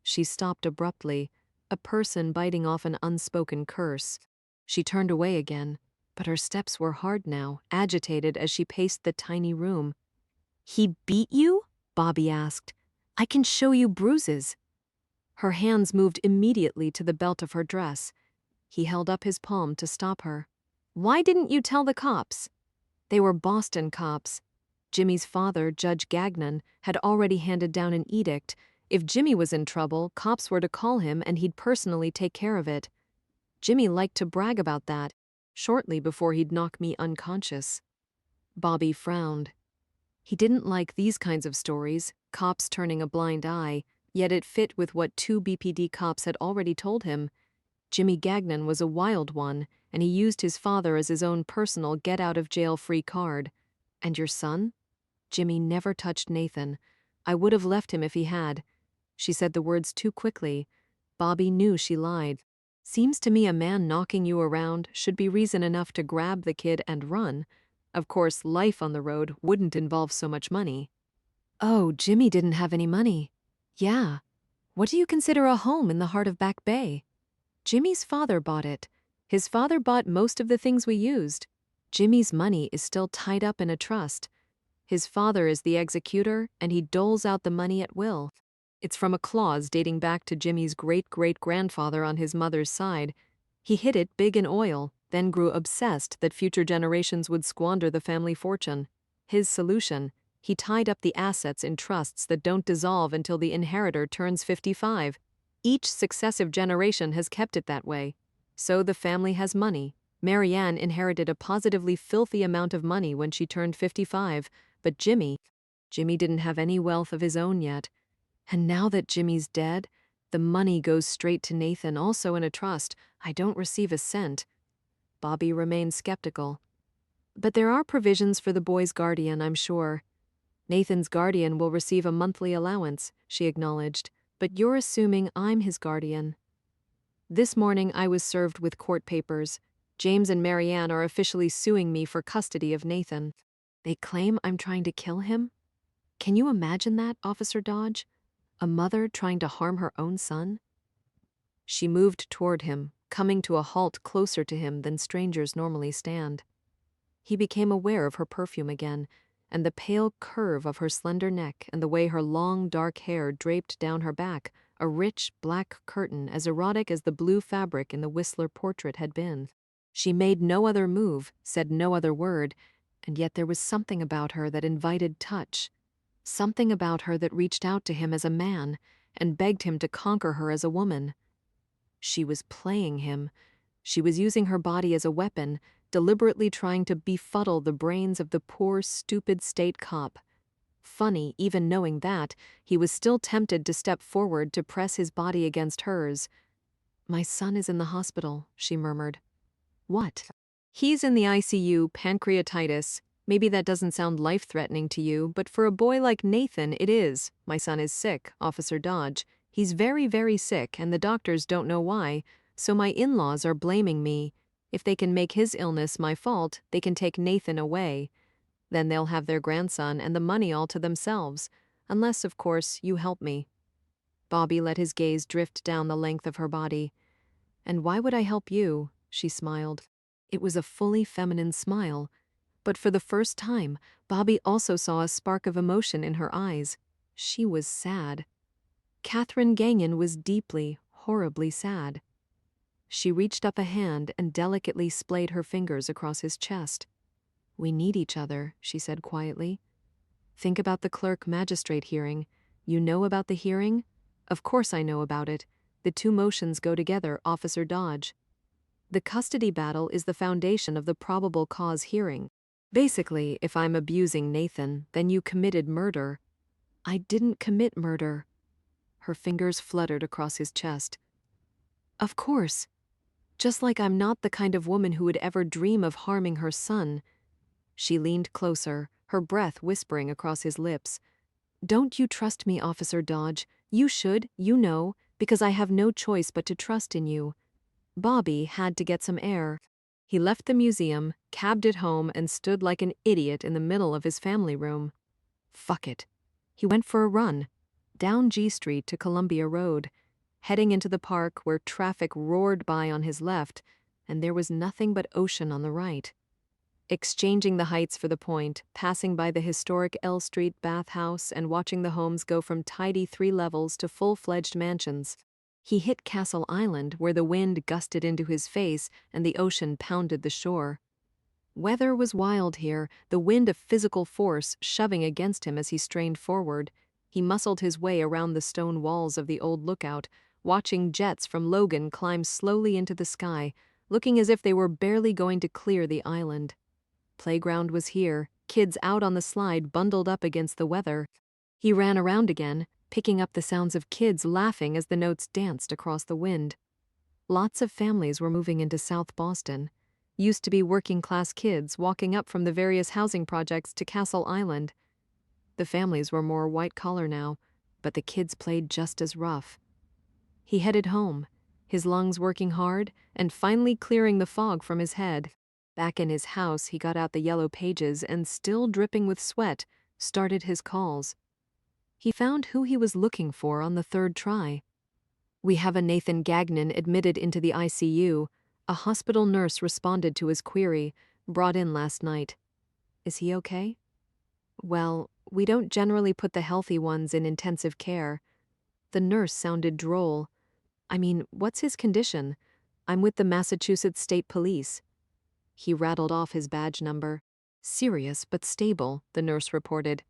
She stopped abruptly, a person biting off an unspoken curse. She turned away again. But her steps were hard now, agitated as she paced the tiny room. "He beat you?" Bobby asked. "I can show you bruises." Her hands moved immediately to the belt of her dress. He held up his palm to stop her. "Why didn't you tell the cops?" They were Boston cops. Jimmy's father, Judge Gagnon, had already handed down an edict. If Jimmy was in trouble, cops were to call him and he'd personally take care of it. Jimmy liked to brag about that, shortly before he'd knock me unconscious. Bobby frowned. He didn't like these kinds of stories, cops turning a blind eye, yet it fit with what 2 BPD cops had already told him. Jimmy Gagnon was a wild one, and he used his father as his own personal get-out-of-jail-free card. "And your son?" Jimmy never touched Nathan. "I would have left him if he had." She said the words too quickly. Bobby knew she lied. "Seems to me a man knocking you around should be reason enough to grab the kid and run. Of course, life on the road wouldn't involve so much money." "Oh, Jimmy didn't have any money." "Yeah. What do you consider a home in the heart of Back Bay?" "Jimmy's father bought it. His father bought most of the things we used. Jimmy's money is still tied up in a trust. His father is the executor, and he doles out the money at will. It's from a clause dating back to Jimmy's great-great-grandfather on his mother's side. He hid it big in oil, then grew obsessed that future generations would squander the family fortune. His solution: he tied up the assets in trusts that don't dissolve until the inheritor turns 55. Each successive generation has kept it that way. So the family has money. Marianne inherited a positively filthy amount of money when she turned 55, but Jimmy didn't have any wealth of his own yet. And now that Jimmy's dead, the money goes straight to Nathan, also in a trust. I don't receive a cent." Bobby remained skeptical. "But there are provisions for the boy's guardian, I'm sure." "Nathan's guardian will receive a monthly allowance," she acknowledged. "But you're assuming I'm his guardian." "This morning I was served with court papers. James and Marianne are officially suing me for custody of Nathan. They claim I'm trying to kill him? Can you imagine that, Officer Dodge? A mother trying to harm her own son?" She moved toward him, coming to a halt closer to him than strangers normally stand. He became aware of her perfume again, and the pale curve of her slender neck and the way her long, dark hair draped down her back, a rich, black curtain as erotic as the blue fabric in the Whistler portrait had been. She made no other move, said no other word, and yet there was something about her that invited touch. Something about her that reached out to him as a man and begged him to conquer her as a woman. She was playing him. She was using her body as a weapon, deliberately trying to befuddle the brains of the poor, stupid state cop. Funny, even knowing that, he was still tempted to step forward to press his body against hers. "My son is in the hospital," she murmured. "What?" "He's in the ICU, pancreatitis. Maybe that doesn't sound life-threatening to you, but for a boy like Nathan, it is. My son is sick, Officer Dodge. He's very, very sick, and the doctors don't know why, so my in-laws are blaming me. If they can make his illness my fault, they can take Nathan away. Then they'll have their grandson and the money all to themselves, unless, of course, you help me." Bobby let his gaze drift down the length of her body. "And why would I help you?" she smiled. It was a fully feminine smile. But for the first time, Bobby also saw a spark of emotion in her eyes. She was sad. Catherine Gagnon was deeply, horribly sad. She reached up a hand and delicately splayed her fingers across his chest. "We need each other," she said quietly. "Think about the clerk-magistrate hearing. You know about the hearing?" "Of course I know about it. The two motions go together, Officer Dodge. The custody battle is the foundation of the probable cause hearing. Basically, if I'm abusing Nathan, then you committed murder." "I didn't commit murder." Her fingers fluttered across his chest. "Of course. Just like I'm not the kind of woman who would ever dream of harming her son." She leaned closer, her breath whispering across his lips. "Don't you trust me, Officer Dodge? You should, you know, because I have no choice but to trust in you." Bobby had to get some air. He left the museum, cabbed it home, and stood like an idiot in the middle of his family room. Fuck it. He went for a run, down G Street to Columbia Road, heading into the park where traffic roared by on his left. and there was nothing but ocean on the right. Exchanging the heights for the point, passing by the historic L Street bathhouse and watching the homes go from tidy 3 levels to full-fledged mansions. He hit Castle Island where the wind gusted into his face and the ocean pounded the shore. Weather was wild here, the wind a physical force shoving against him as he strained forward. He muscled his way around the stone walls of the old lookout, watching jets from Logan climb slowly into the sky, looking as if they were barely going to clear the island. Playground was here, kids out on the slide bundled up against the weather. He ran around again, picking up the sounds of kids laughing as the notes danced across the wind. Lots of families were moving into South Boston. Used to be working-class kids walking up from the various housing projects to Castle Island. The families were more white-collar now, but the kids played just as rough. He headed home, his lungs working hard and finally clearing the fog from his head. Back in his house, he got out the yellow pages and, still dripping with sweat, started his calls. He found who he was looking for on the 3rd try. "We have a Nathan Gagnon admitted into the ICU. A hospital nurse responded to his query, brought in last night. Is he okay?" "Well, we don't generally put the healthy ones in intensive care." The nurse sounded droll. "I mean, what's his condition? I'm with the Massachusetts State Police." He rattled off his badge number. "Serious but stable," the nurse reported.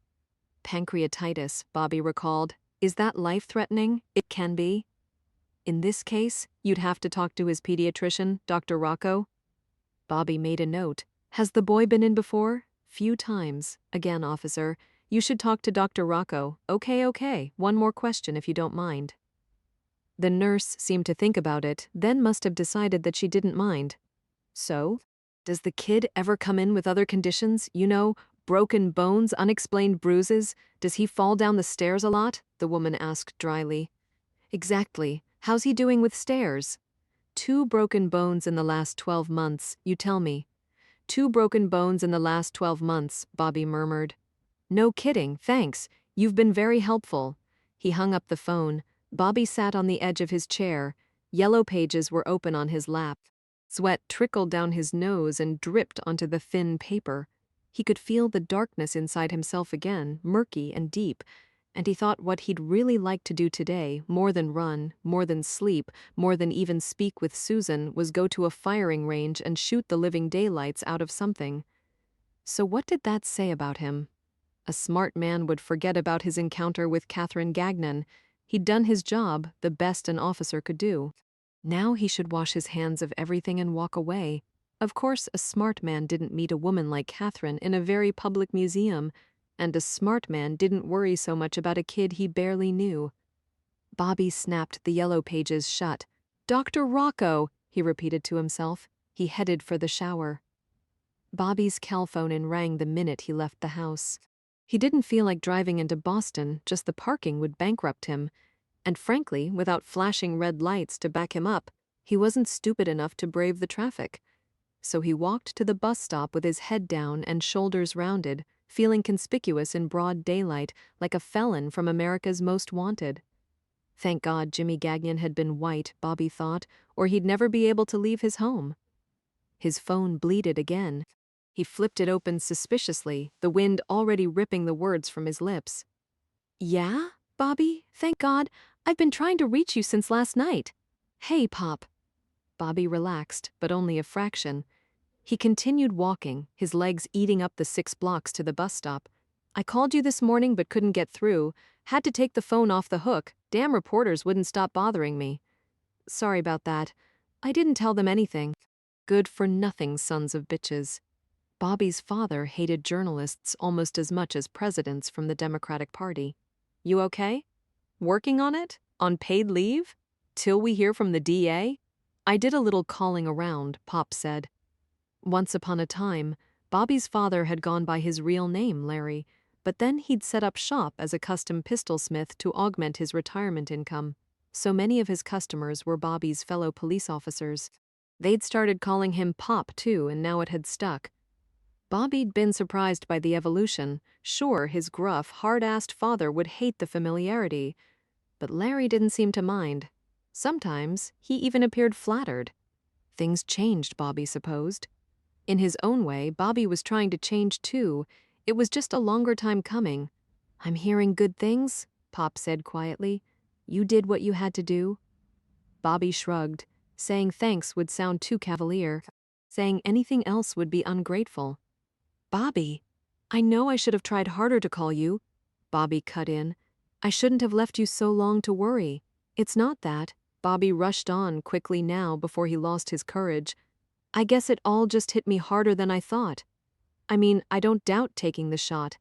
"Pancreatitis," Bobby recalled. "Is that life-threatening?" "It can be." "In this case, you'd have to talk to his pediatrician, Dr. Rocco." Bobby made a note. "Has the boy been in before?" "Few times. Again, officer. You should talk to Dr. Rocco." Okay. One more question if you don't mind." The nurse seemed to think about it, then must have decided that she didn't mind. "So? Does the kid ever come in with other conditions? You know, broken bones, unexplained bruises? Does he fall down the stairs a lot?" the woman asked dryly. "Exactly. How's he doing with stairs?" 2 broken bones in the last 12 months, you tell me." 2 broken bones in the last 12 months, Bobby murmured. "No kidding, thanks. You've been very helpful." He hung up the phone. Bobby sat on the edge of his chair. Yellow pages were open on his lap. Sweat trickled down his nose and dripped onto the thin paper. He could feel the darkness inside himself again, murky and deep, and he thought what he'd really like to do today, more than run, more than sleep, more than even speak with Susan, was go to a firing range and shoot the living daylights out of something. So what did that say about him? A smart man would forget about his encounter with Catherine Gagnon. He'd done his job, the best an officer could do. Now he should wash his hands of everything and walk away. Of course, a smart man didn't meet a woman like Catherine in a very public museum, and a smart man didn't worry so much about a kid he barely knew. Bobby snapped the yellow pages shut. "Dr. Rocco," he repeated to himself. He headed for the shower. Bobby's cellphone rang the minute he left the house. He didn't feel like driving into Boston, just the parking would bankrupt him. And frankly, without flashing red lights to back him up, he wasn't stupid enough to brave the traffic. So he walked to the bus stop with his head down and shoulders rounded, feeling conspicuous in broad daylight, like a felon from America's Most Wanted. Thank God Jimmy Gagnon had been white, Bobby thought, or he'd never be able to leave his home. His phone bleated again. He flipped it open suspiciously, the wind already ripping the words from his lips. "Yeah, Bobby? Thank God. I've been trying to reach you since last night." "Hey, Pop." Bobby relaxed, but only a fraction. He continued walking, his legs eating up the 6 blocks to the bus stop. "I called you this morning but couldn't get through. Had to take the phone off the hook. Damn reporters wouldn't stop bothering me." "Sorry about that. I didn't tell them anything." Good-for-nothing sons of bitches. Bobby's father hated journalists almost as much as presidents from the Democratic Party. "You okay? Working on it? On paid leave? Till we hear from the DA?" "I did a little calling around," Pop said. Once upon a time, Bobby's father had gone by his real name, Larry, but then he'd set up shop as a custom pistolsmith to augment his retirement income. So many of his customers were Bobby's fellow police officers. They'd started calling him Pop, too, and now it had stuck. Bobby'd been surprised by the evolution. Sure, his gruff, hard-assed father would hate the familiarity, but Larry didn't seem to mind. Sometimes, he even appeared flattered. Things changed, Bobby supposed. In his own way, Bobby was trying to change too. It was just a longer time coming. "I'm hearing good things," Pop said quietly. "You did what you had to do." Bobby shrugged. Saying thanks would sound too cavalier. Saying anything else would be ungrateful. "Bobby, I know I should have tried harder to call you," Bobby cut in. "I shouldn't have left you so long to worry. It's not that." Bobby rushed on quickly now before he lost his courage. "I guess it all just hit me harder than I thought. I mean, I don't doubt taking the shot.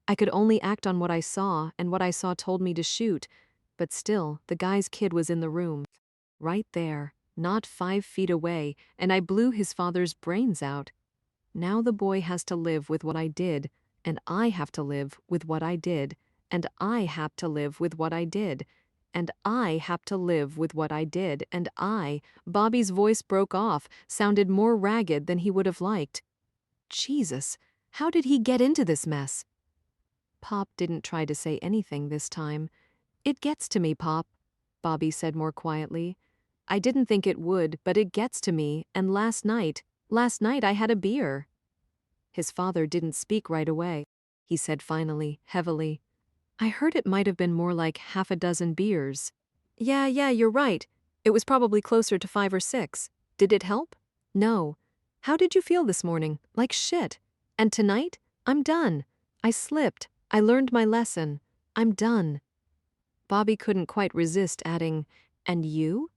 I could only act on what I saw, and what I saw told me to shoot. But still, the guy's kid was in the room. Right there, not 5 feet away, and I blew his father's brains out. Now the boy has to live with what I did, and I have to live with what I did, and I have to live with what I did, and I have to live with what I did, and I—" Bobby's voice broke off, sounded more ragged than he would have liked. Jesus, how did he get into this mess? Pop didn't try to say anything this time. "It gets to me, Pop," Bobby said more quietly. "I didn't think it would, but it gets to me, and last night I had a beer." His father didn't speak right away. He said finally, heavily, "I heard it might have been more like half a dozen beers." Yeah, you're right. It was probably closer to 5 or 6. Did it help?" "No." "How did you feel this morning?" "Like shit." "And tonight?" "I'm done. I slipped. I learned my lesson. I'm done." Bobby couldn't quite resist adding, "And you?"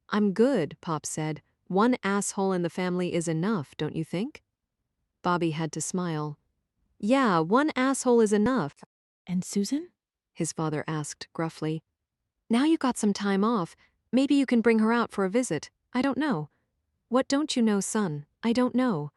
"I'm good," Pop said. "One asshole in the family is enough, don't you think?" Bobby had to smile. "Yeah, one asshole is enough." And Susan? His father asked gruffly. "Now you got some time off. Maybe you can bring her out for a visit. I don't know." "What don't you know, son?" "I don't know."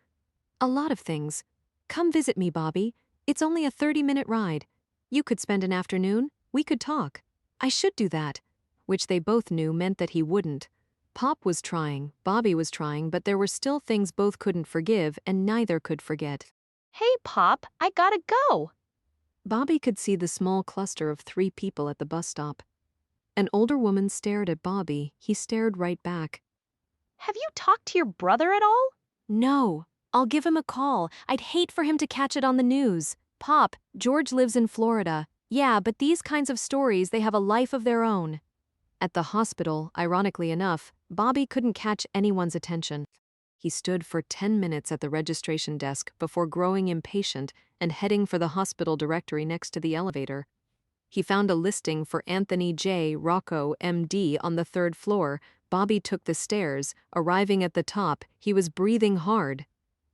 "A lot of things. Come visit me, Bobby. It's only a 30-minute ride. You could spend an afternoon. We could talk. I should do that." Which they both knew meant that he wouldn't. Pop was trying, Bobby was trying, but there were still things both couldn't forgive and neither could forget. Hey, Pop, I gotta go. Bobby could see the small cluster of 3 people at the bus stop. An older woman stared at Bobby. He stared right back. Have you talked to your brother at all? "No. I'll give him a call. I'd hate for him to catch it on the news. Pop, George lives in Florida. Yeah, but these kinds of stories, they have a life of their own." At the hospital, ironically enough, Bobby couldn't catch anyone's attention. He stood for 10 minutes at the registration desk before growing impatient and heading for the hospital directory next to the elevator. He found a listing for Anthony J. Rocco, MD, on the 3rd floor. Bobby took the stairs. Arriving at the top, he was breathing hard.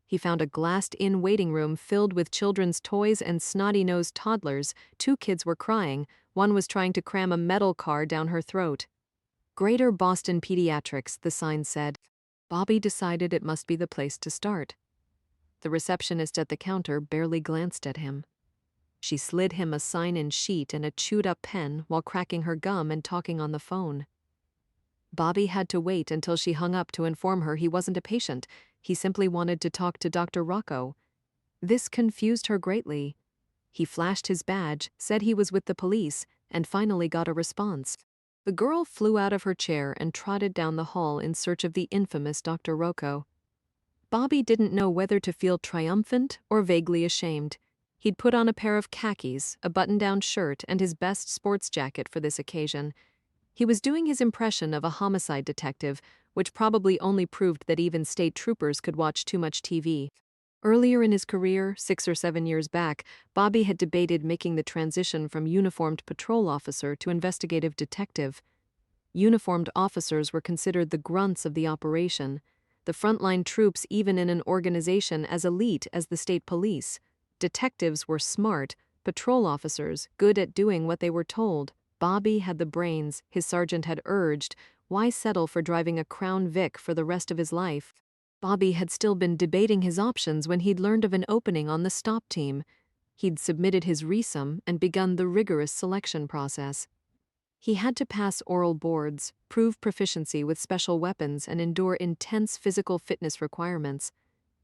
He found a glassed-in waiting room filled with children's toys and snotty-nosed toddlers. 2 kids were crying. One was trying to cram a metal car down her throat. "Greater Boston Pediatrics," the sign said. Bobby decided it must be the place to start. The receptionist at the counter barely glanced at him. She slid him a sign-in sheet and a chewed-up pen while cracking her gum and talking on the phone. Bobby had to wait until she hung up to inform her he wasn't a patient. He simply wanted to talk to Dr. Rocco. This confused her greatly. He flashed his badge, said he was with the police, and finally got a response. The girl flew out of her chair and trotted down the hall in search of the infamous Dr. Rocco. Bobby didn't know whether to feel triumphant or vaguely ashamed. He'd put on a pair of khakis, a button-down shirt, and his best sports jacket for this occasion. He was doing his impression of a homicide detective, which probably only proved that even state troopers could watch too much TV. Earlier in his career, 6 or 7 years back, Bobby had debated making the transition from uniformed patrol officer to investigative detective. Uniformed officers were considered the grunts of the operation, the frontline troops even in an organization as elite as the state police. Detectives were smart, patrol officers good at doing what they were told. Bobby had the brains, his sergeant had urged. Why settle for driving a Crown Vic for the rest of his life? Bobby had still been debating his options when he'd learned of an opening on the stop team. He'd submitted his resum and begun the rigorous selection process. He had to pass oral boards, prove proficiency with special weapons, and endure intense physical fitness requirements.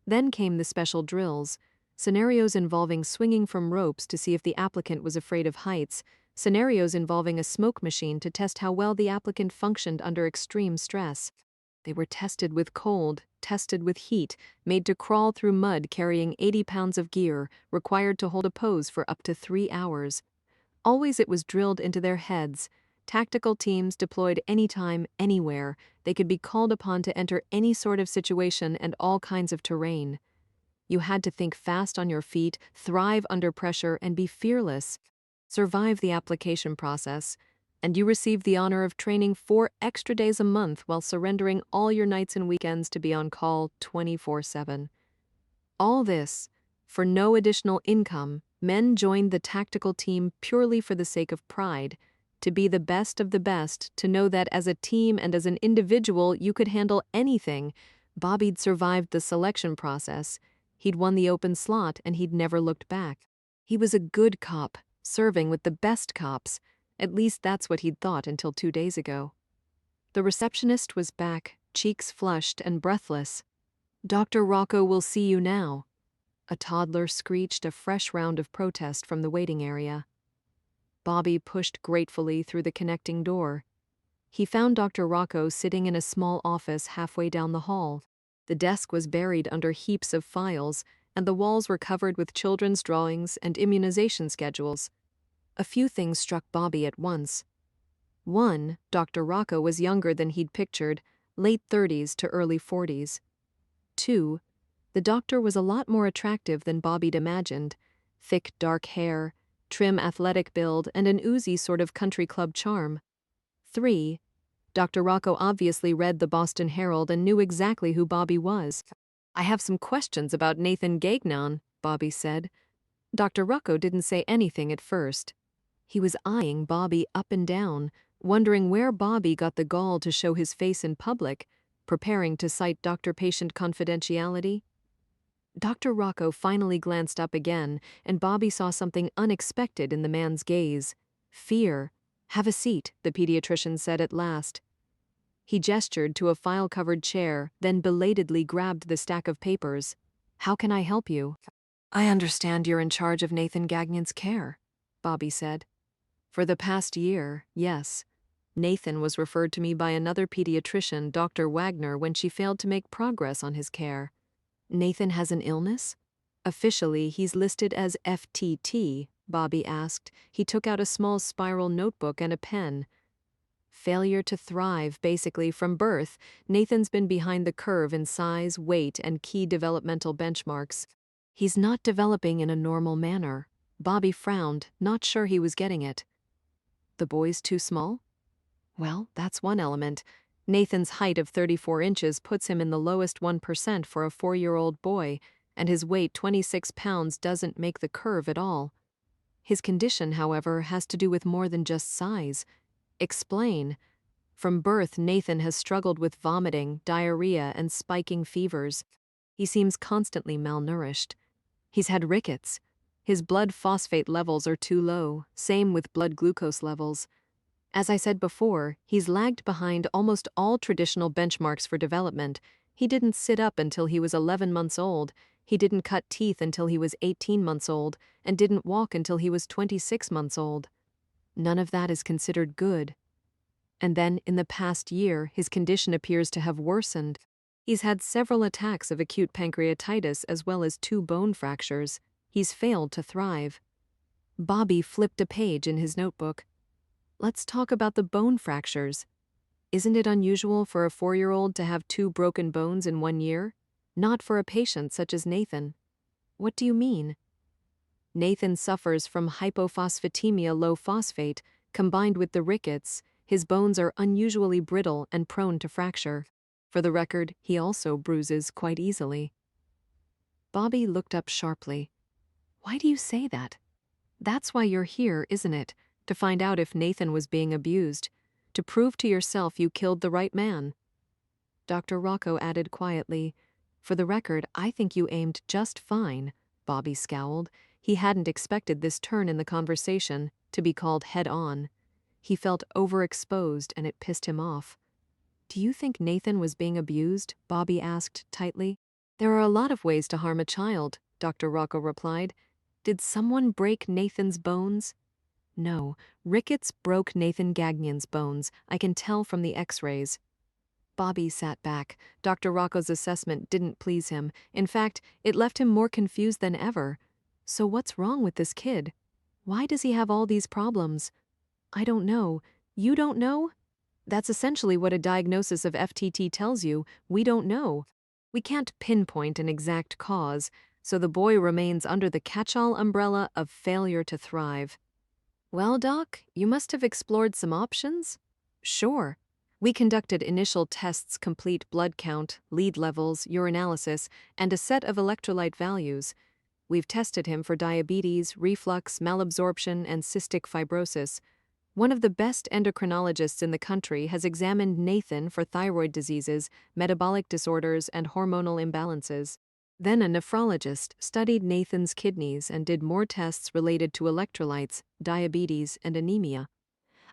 Then came the special drills, scenarios involving swinging from ropes to see if the applicant was afraid of heights, scenarios involving a smoke machine to test how well the applicant functioned under extreme stress. They were tested with cold, tested with heat, made to crawl through mud carrying 80 pounds of gear, required to hold a pose for up to 3 hours. Always it was drilled into their heads. Tactical teams deployed anytime, anywhere. They could be called upon to enter any sort of situation and all kinds of terrain. You had to think fast on your feet, thrive under pressure, and be fearless. Survive the application process. And you received the honor of training 4 extra days a month while surrendering all your nights and weekends to be on call 24/7. All this, for no additional income, men joined the tactical team purely for the sake of pride, to be the best of the best, to know that as a team and as an individual you could handle anything. Bobby'd survived the selection process. He'd won the open slot and he'd never looked back. He was a good cop, serving with the best cops. At least that's what he'd thought until 2 days ago. The receptionist was back, cheeks flushed and breathless. "Dr. Rocco will see you now." A toddler screeched a fresh round of protest from the waiting area. Bobby pushed gratefully through the connecting door. He found Dr. Rocco sitting in a small office halfway down the hall. The desk was buried under heaps of files, and the walls were covered with children's drawings and immunization schedules. A few things struck Bobby at once. One, Dr. Rocco was younger than he'd pictured, late 30s to early 40s. Two, the doctor was a lot more attractive than Bobby'd imagined. Thick dark hair, trim athletic build, and an oozy sort of country club charm. Three, Dr. Rocco obviously read the Boston Herald and knew exactly who Bobby was. "I have some questions about Nathan Gagnon," Bobby said. Dr. Rocco didn't say anything at first. He was eyeing Bobby up and down, wondering where Bobby got the gall to show his face in public, preparing to cite doctor-patient confidentiality. Dr. Rocco finally glanced up again, and Bobby saw something unexpected in the man's gaze. Fear. "Have a seat," the pediatrician said at last. He gestured to a file-covered chair, then belatedly grabbed the stack of papers. "How can I help you?" "I understand you're in charge of Nathan Gagnon's care," Bobby said. "For the past year, yes. Nathan was referred to me by another pediatrician, Dr. Wagner, when she failed to make progress on his care." "Nathan has an illness?" "Officially, he's listed as FTT," Bobby asked. He took out a small spiral notebook and a pen. "Failure to thrive, basically, from birth. Nathan's been behind the curve in size, weight, and key developmental benchmarks. He's not developing in a normal manner." Bobby frowned, not sure he was getting it. "The boy's too small?" "Well, that's one element. Nathan's height of 34 inches puts him in the lowest 1% for a 4-year-old boy, and his weight 26 pounds doesn't make the curve at all. His condition, however, has to do with more than just size." "Explain." "From birth, Nathan has struggled with vomiting, diarrhea, and spiking fevers. He seems constantly malnourished. He's had rickets. His blood phosphate levels are too low, same with blood glucose levels. As I said before, he's lagged behind almost all traditional benchmarks for development. He didn't sit up until he was 11 months old, he didn't cut teeth until he was 18 months old, and didn't walk until he was 26 months old. None of that is considered good. And then, in the past year, his condition appears to have worsened. He's had several attacks of acute pancreatitis as well as 2 bone fractures. He's failed to thrive." Bobby flipped a page in his notebook. "Let's talk about the bone fractures. Isn't it unusual for a 4-year-old to have 2 broken bones in 1 year? Not for a patient such as Nathan." "What do you mean?" "Nathan suffers from hypophosphatemia low phosphate, combined with the rickets. His bones are unusually brittle and prone to fracture. For the record, he also bruises quite easily." Bobby looked up sharply. "Why do you say that? That's why you're here, isn't it? To find out if Nathan was being abused. To prove to yourself you killed the right man." Dr. Rocco added quietly, "For the record, I think you aimed just fine." Bobby scowled. He hadn't expected this turn in the conversation, to be called head-on. He felt overexposed and it pissed him off. "Do you think Nathan was being abused?" Bobby asked tightly. "There are a lot of ways to harm a child," Dr. Rocco replied. "Did someone break Nathan's bones?" "No, rickets broke Nathan Gagnon's bones. I can tell from the x-rays." Bobby sat back. Dr. Rocco's assessment didn't please him. In fact, it left him more confused than ever. So what's wrong with this kid? Why does he have all these problems? I don't know. You don't know? That's essentially what a diagnosis of FTT tells you. We don't know. We can't pinpoint an exact cause, so the boy remains under the catch-all umbrella of failure to thrive. Well, Doc, you must have explored some options? Sure. We conducted initial tests, complete blood count, lead levels, urinalysis, and a set of electrolyte values. We've tested him for diabetes, reflux, malabsorption, and cystic fibrosis. One of the best endocrinologists in the country has examined Nathan for thyroid diseases, metabolic disorders, and hormonal imbalances. Then a nephrologist studied Nathan's kidneys and did more tests related to electrolytes, diabetes, and anemia.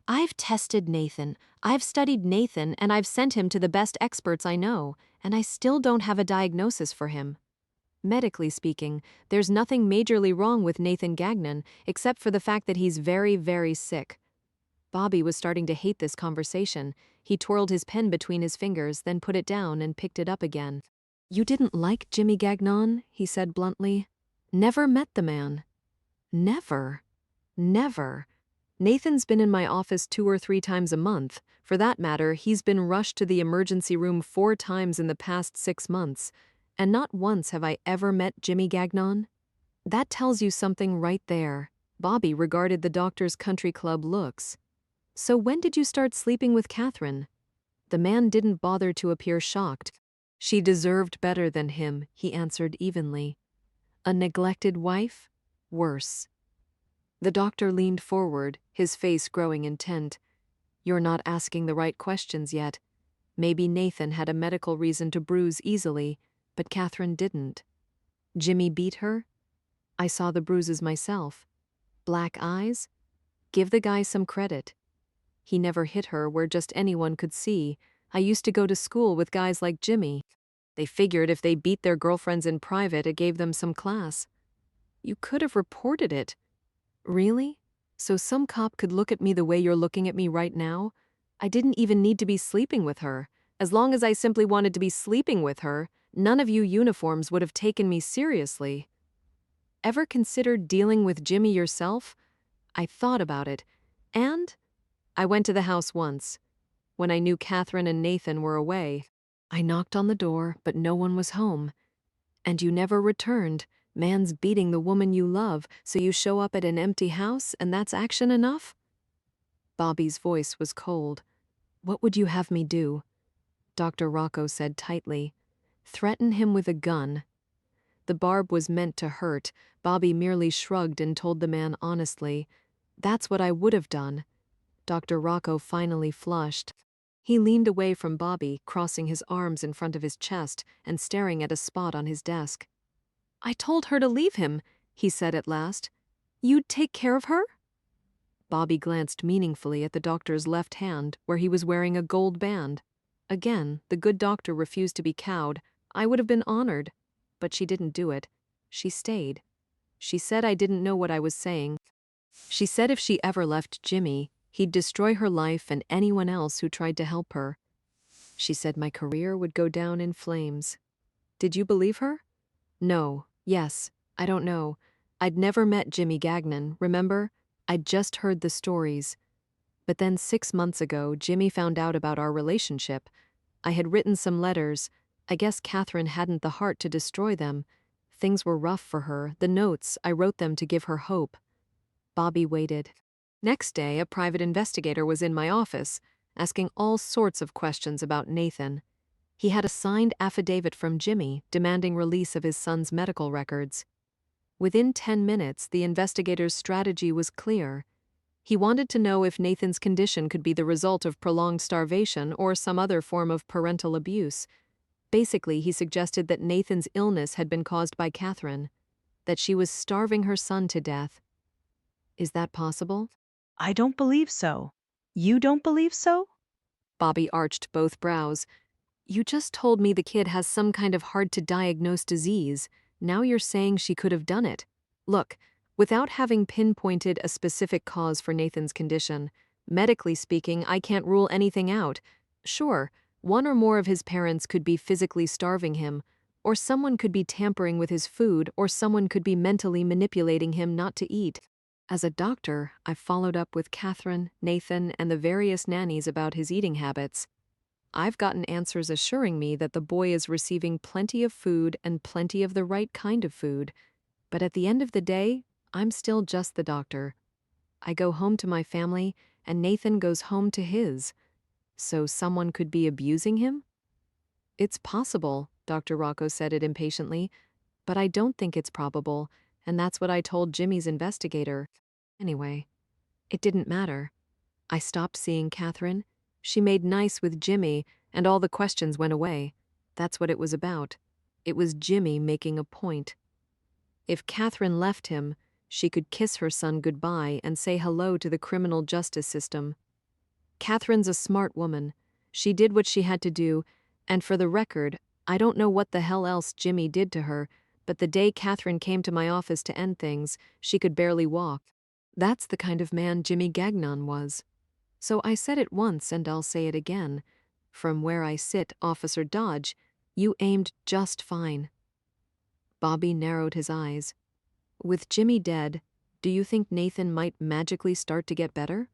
I've tested Nathan, I've studied Nathan, and I've sent him to the best experts I know, and I still don't have a diagnosis for him. Medically speaking, there's nothing majorly wrong with Nathan Gagnon except for the fact that he's very, very sick. Bobby was starting to hate this conversation. He twirled his pen between his fingers, then put it down and picked it up again. You didn't like Jimmy Gagnon, he said bluntly. Never met the man. Never. Never. Nathan's been in my office 2 or 3 times a month. For that matter, he's been rushed to the emergency room 4 times in the past 6 months. And not once have I ever met Jimmy Gagnon. That tells you something right there. Bobby regarded the doctor's country club looks. So when did you start sleeping with Catherine? The man didn't bother to appear shocked. She deserved better than him, he answered evenly. A neglected wife? Worse. The doctor leaned forward, his face growing intent. You're not asking the right questions yet. Maybe Nathan had a medical reason to bruise easily, but Catherine didn't. Jimmy beat her? I saw the bruises myself. Black eyes? Give the guy some credit. He never hit her where just anyone could see. I used to go to school with guys like Jimmy. They figured if they beat their girlfriends in private, it gave them some class. You could have reported it. Really? So some cop could look at me the way you're looking at me right now? I didn't even need to be sleeping with her. As long as I simply wanted to be sleeping with her, none of you uniforms would have taken me seriously. Ever considered dealing with Jimmy yourself? I thought about it. And I went to the house once, when I knew Catherine and Nathan were away. I knocked on the door, but no one was home. And you never returned. Man's beating the woman you love, so you show up at an empty house and that's action enough? Bobby's voice was cold. What would you have me do? Dr. Rocco said tightly. Threaten him with a gun. The barb was meant to hurt. Bobby merely shrugged and told the man honestly. That's what I would have done. Dr. Rocco finally flushed. He leaned away from Bobby, crossing his arms in front of his chest and staring at a spot on his desk. I told her to leave him, he said at last. You'd take care of her? Bobby glanced meaningfully at the doctor's left hand, where he was wearing a gold band. Again, the good doctor refused to be cowed. I would have been honored. But she didn't do it. She stayed. She said I didn't know what I was saying. She said if she ever left Jimmy, he'd destroy her life and anyone else who tried to help her. She said my career would go down in flames. Did you believe her? No. Yes. I don't know. I'd never met Jimmy Gagnon, remember? I'd just heard the stories. But then 6 months ago, Jimmy found out about our relationship. I had written some letters. I guess Catherine hadn't the heart to destroy them. Things were rough for her. The notes, I wrote them to give her hope. Bobby waited. Next day, a private investigator was in my office, asking all sorts of questions about Nathan. He had a signed affidavit from Jimmy demanding release of his son's medical records. Within 10 minutes, the investigator's strategy was clear. He wanted to know if Nathan's condition could be the result of prolonged starvation or some other form of parental abuse. Basically, he suggested that Nathan's illness had been caused by Catherine, that she was starving her son to death. Is that possible? I don't believe so. You don't believe so? Bobby arched both brows. You just told me the kid has some kind of hard-to-diagnose disease. Now you're saying she could have done it. Look, without having pinpointed a specific cause for Nathan's condition, medically speaking, I can't rule anything out. Sure, One or more of his parents could be physically starving him, or someone could be tampering with his food, or someone could be mentally manipulating him not to eat. As a doctor, I followed up with Catherine, Nathan, and the various nannies about his eating habits. I've gotten answers assuring me that the boy is receiving plenty of food and plenty of the right kind of food. But at the end of the day, I'm still just the doctor. I go home to my family, and Nathan goes home to his. So someone could be abusing him? It's possible, Dr. Rocco said it impatiently, but I don't think it's probable, and that's what I told Jimmy's investigator. Anyway, it didn't matter. I stopped seeing Catherine. She made nice with Jimmy, and all the questions went away. That's what it was about. It was Jimmy making a point. If Catherine left him, she could kiss her son goodbye and say hello to the criminal justice system. Catherine's a smart woman. She did what she had to do, and for the record, I don't know what the hell else Jimmy did to her, but the day Catherine came to my office to end things, she could barely walk. That's the kind of man Jimmy Gagnon was. So I said it once and I'll say it again. From where I sit, Officer Dodge, you aimed just fine. Bobby narrowed his eyes. With Jimmy dead, do you think Nathan might magically start to get better?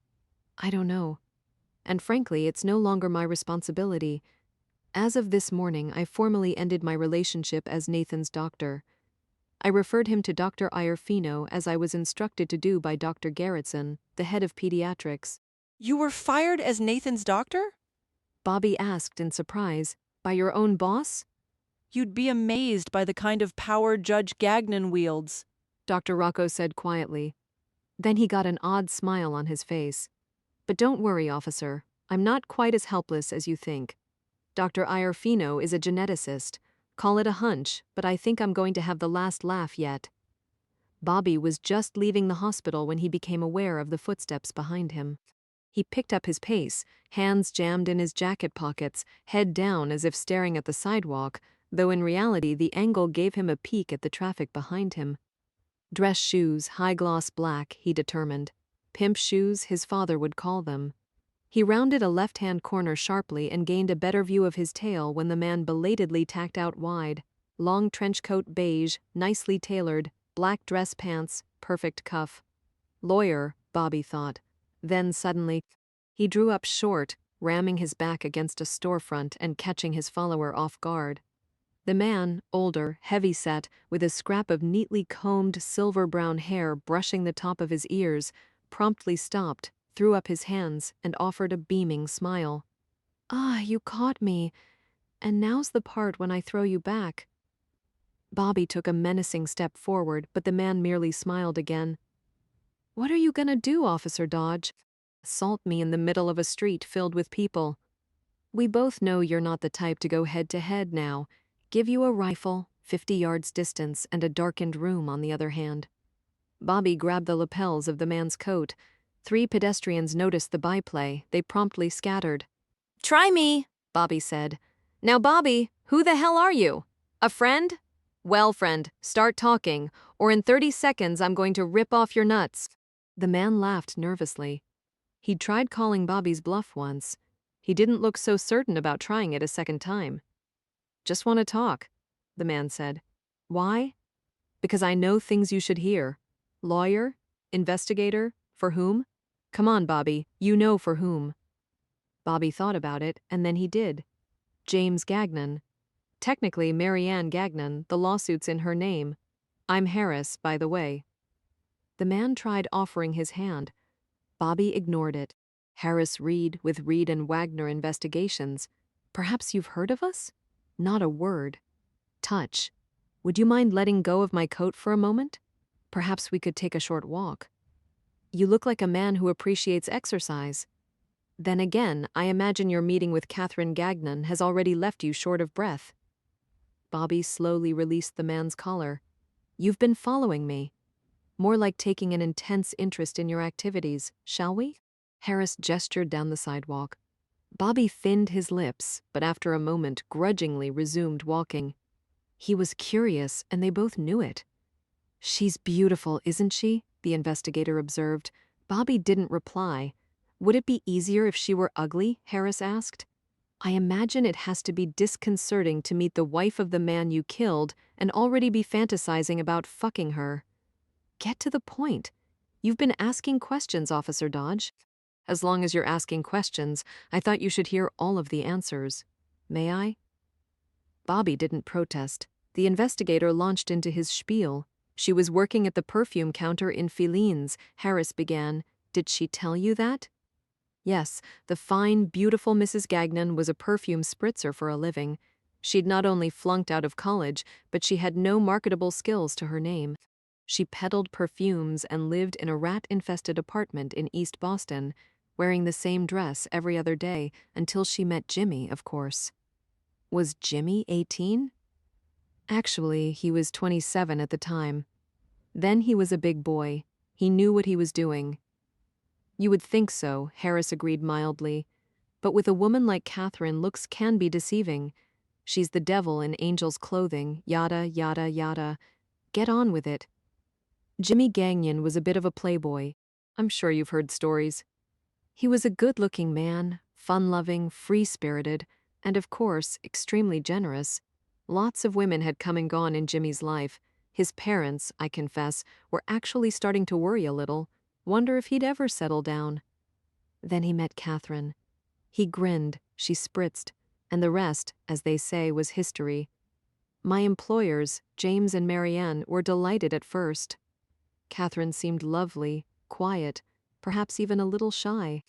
I don't know. And frankly, it's no longer my responsibility. As of this morning, I formally ended my relationship as Nathan's doctor. I referred him to Dr. Iorfino as I was instructed to do by Dr. Garretson, the head of pediatrics. You were fired as Nathan's doctor? Bobby asked in surprise. By your own boss? You'd be amazed by the kind of power Judge Gagnon wields. Dr. Rocco said quietly. Then he got an odd smile on his face. But don't worry, officer. I'm not quite as helpless as you think. Dr. Iorfino is a geneticist. Call it a hunch, but I think I'm going to have the last laugh yet. Bobby was just leaving the hospital when he became aware of the footsteps behind him. He picked up his pace, hands jammed in his jacket pockets, head down as if staring at the sidewalk, though in reality the angle gave him a peek at the traffic behind him. Dress shoes, high-gloss black, he determined. Pimp shoes, his father would call them. He rounded a left-hand corner sharply and gained a better view of his tail when the man belatedly tacked out wide. Long trench coat beige, nicely tailored, black dress pants, perfect cuff. Lawyer, Bobby thought. Then suddenly, he drew up short, ramming his back against a storefront and catching his follower off guard. The man, older, heavy-set, with a scrap of neatly combed silver-brown hair brushing the top of his ears, promptly stopped, threw up his hands, and offered a beaming smile. Ah, you caught me. And now's the part when I throw you back. Bobby took a menacing step forward, but the man merely smiled again. What are you gonna do, Officer Dodge? Assault me in the middle of a street filled with people. We both know you're not the type to go head-to-head now. Give you a rifle, 50 yards distance, and a darkened room on the other hand. Bobby grabbed the lapels of the man's coat. 3 pedestrians noticed the byplay. They promptly scattered. Try me, Bobby said. Now, Bobby, who the hell are you? A friend? Well, friend, start talking, or in 30 seconds I'm going to rip off your nuts. The man laughed nervously. He'd tried calling Bobby's bluff once. He didn't look so certain about trying it a second time. Just want to talk, the man said. Why? Because I know things you should hear. Lawyer? Investigator? For whom? Come on, Bobby, you know for whom. Bobby thought about it, and then he did. James Gagnon. Technically, Marianne Gagnon, the lawsuit's in her name. I'm Harris, by the way. The man tried offering his hand. Bobby ignored it. Harris Reed with Reed and Wagner Investigations. Perhaps you've heard of us? Not a word. Touch. Would you mind letting go of my coat for a moment? Perhaps we could take a short walk. You look like a man who appreciates exercise. Then again, I imagine your meeting with Catherine Gagnon has already left you short of breath. Bobby slowly released the man's collar. You've been following me. More like taking an intense interest in your activities, shall we? Harris gestured down the sidewalk. Bobby thinned his lips, but after a moment grudgingly resumed walking. He was curious, and they both knew it. She's beautiful, isn't she? The investigator observed. Bobby didn't reply. Would it be easier if she were ugly? Harris asked. I imagine it has to be disconcerting to meet the wife of the man you killed and already be fantasizing about fucking her. Get to the point. You've been asking questions, Officer Dodge. As long as you're asking questions, I thought you should hear all of the answers. May I? Bobby didn't protest. The investigator launched into his spiel. She was working at the perfume counter in Filene's, Harris began. Did she tell you that? Yes, the fine, beautiful Mrs. Gagnon was a perfume spritzer for a living. She'd not only flunked out of college, but she had no marketable skills to her name. She peddled perfumes and lived in a rat-infested apartment in East Boston, wearing the same dress every other day until she met Jimmy, of course. Was Jimmy 18? Actually, he was 27 at the time. Then he was a big boy. He knew what he was doing. You would think so, Harris agreed mildly. But with a woman like Catherine, looks can be deceiving. She's the devil in angel's clothing, yada, yada, yada. Get on with it. Jimmy Gagnon was a bit of a playboy. I'm sure you've heard stories. He was a good-looking man, fun-loving, free-spirited, and of course, extremely generous. Lots of women had come and gone in Jimmy's life. His parents, I confess, were actually starting to worry a little. Wonder if he'd ever settle down. Then he met Catherine. He grinned, she spritzed, and the rest, as they say, was history. My employers, James and Marianne, were delighted at first. Catherine seemed lovely, quiet, perhaps even a little shy.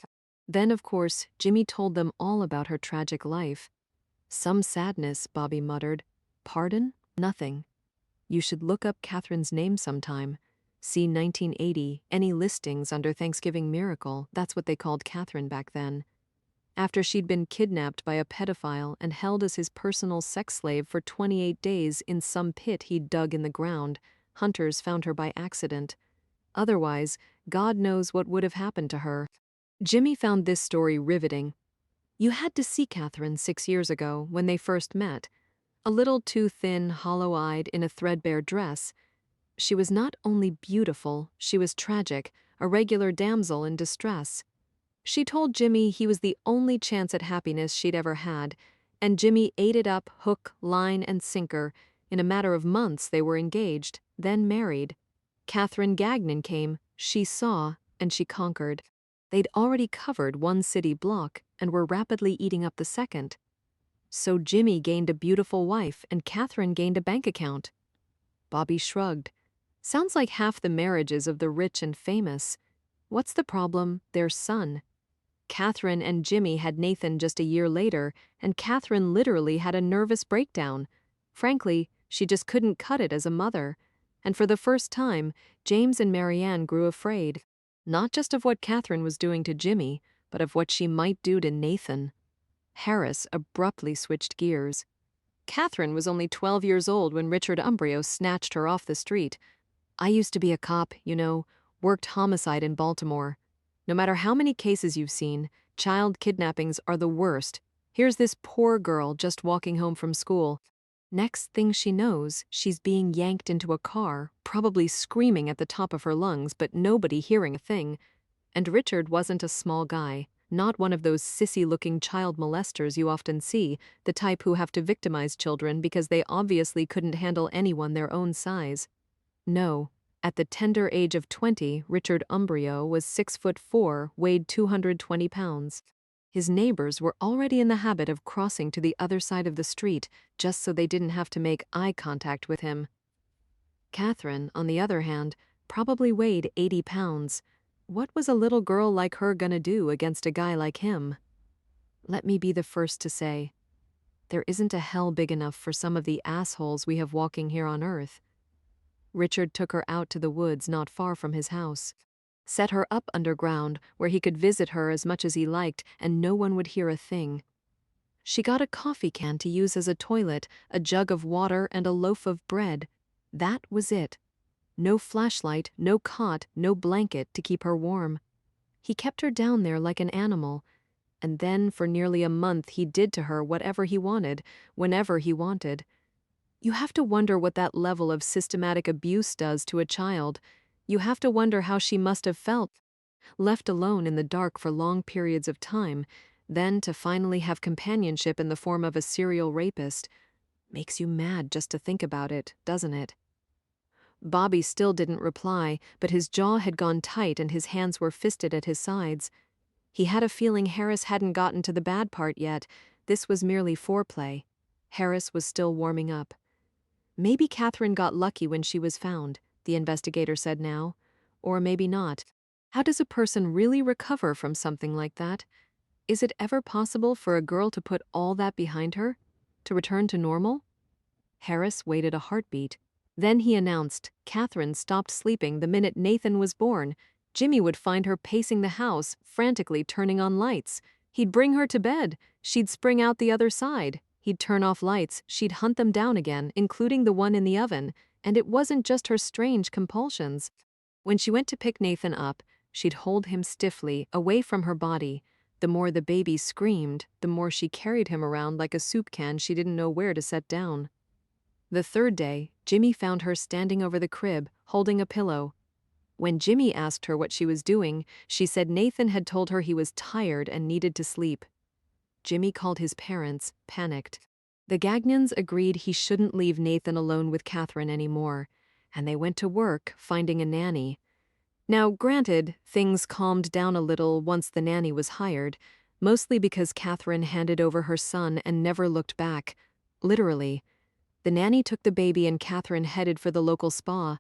Then, of course, Jimmy told them all about her tragic life. Some sadness, Bobby muttered. Pardon? Nothing. You should look up Catherine's name sometime. See 1980, any listings under Thanksgiving Miracle, that's what they called Catherine back then. After she'd been kidnapped by a pedophile and held as his personal sex slave for 28 days in some pit he'd dug in the ground, hunters found her by accident. Otherwise, God knows what would have happened to her. Jimmy found this story riveting. You had to see Catherine 6 years ago when they first met. A little too thin, hollow-eyed, in a threadbare dress. She was not only beautiful, she was tragic, a regular damsel in distress. She told Jimmy he was the only chance at happiness she'd ever had, and Jimmy ate it up hook, line, and sinker. In a matter of months they were engaged, then married. Catherine Gagnon came, she saw, and she conquered. They'd already covered one city block and were rapidly eating up the second. So Jimmy gained a beautiful wife and Catherine gained a bank account. Bobby shrugged. Sounds like half the marriages of the rich and famous. What's the problem? Their son. Catherine and Jimmy had Nathan just a year later, and Catherine literally had a nervous breakdown. Frankly, she just couldn't cut it as a mother. And for the first time, James and Marianne grew afraid. Not just of what Catherine was doing to Jimmy, but of what she might do to Nathan. Harris abruptly switched gears. Catherine was only 12 years old when Richard Umbrio snatched her off the street. I used to be a cop, you know, worked homicide in Baltimore. No matter how many cases you've seen, child kidnappings are the worst. Here's this poor girl just walking home from school. Next thing she knows, she's being yanked into a car, probably screaming at the top of her lungs, but nobody hearing a thing. And Richard wasn't a small guy, not one of those sissy-looking child molesters you often see, the type who have to victimize children because they obviously couldn't handle anyone their own size. No, at the tender age of 20, Richard Umbrio was 6'4", weighed 220 pounds. His neighbors were already in the habit of crossing to the other side of the street just so they didn't have to make eye contact with him. Catherine, on the other hand, probably weighed 80 pounds. What was a little girl like her gonna do against a guy like him? Let me be the first to say, there isn't a hell big enough for some of the assholes we have walking here on Earth. Richard took her out to the woods not far from his house. Set her up underground where he could visit her as much as he liked and no one would hear a thing. She got a coffee can to use as a toilet, a jug of water, and a loaf of bread. That was it. No flashlight, no cot, no blanket to keep her warm. He kept her down there like an animal, and then for nearly a month he did to her whatever he wanted, whenever he wanted. You have to wonder what that level of systematic abuse does to a child. You have to wonder how she must have felt. Left alone in the dark for long periods of time, then to finally have companionship in the form of a serial rapist. Makes you mad just to think about it, doesn't it? Bobby still didn't reply, but his jaw had gone tight and his hands were fisted at his sides. He had a feeling Harris hadn't gotten to the bad part yet. This was merely foreplay. Harris was still warming up. Maybe Catherine got lucky when she was found, the investigator said now. Or maybe not. How does a person really recover from something like that? Is it ever possible for a girl to put all that behind her? To return to normal? Harris waited a heartbeat. Then he announced Catherine stopped sleeping the minute Nathan was born. Jimmy would find her pacing the house, frantically turning on lights. He'd bring her to bed. She'd spring out the other side. He'd turn off lights. She'd hunt them down again, including the one in the oven. And it wasn't just her strange compulsions. When she went to pick Nathan up, she'd hold him stiffly, away from her body. The more the baby screamed, the more she carried him around like a soup can she didn't know where to set down. The third day, Jimmy found her standing over the crib, holding a pillow. When Jimmy asked her what she was doing, she said Nathan had told her he was tired and needed to sleep. Jimmy called his parents, panicked. The Gagnons agreed he shouldn't leave Nathan alone with Catherine anymore, and they went to work finding a nanny. Now, granted, things calmed down a little once the nanny was hired, mostly because Catherine handed over her son and never looked back. Literally. The nanny took the baby and Catherine headed for the local spa.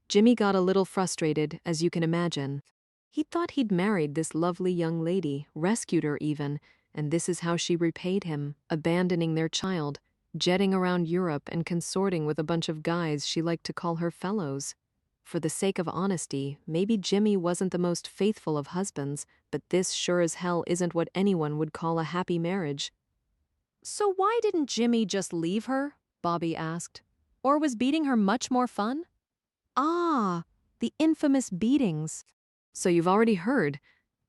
Jimmy got a little frustrated, as you can imagine. He thought he'd married this lovely young lady, rescued her even, and this is how she repaid him, abandoning their child, jetting around Europe and consorting with a bunch of guys she liked to call her fellows. For the sake of honesty, maybe Jimmy wasn't the most faithful of husbands, but this sure as hell isn't what anyone would call a happy marriage. So why didn't Jimmy just leave her? Bobby asked. Or was beating her much more fun? Ah, the infamous beatings. So you've already heard.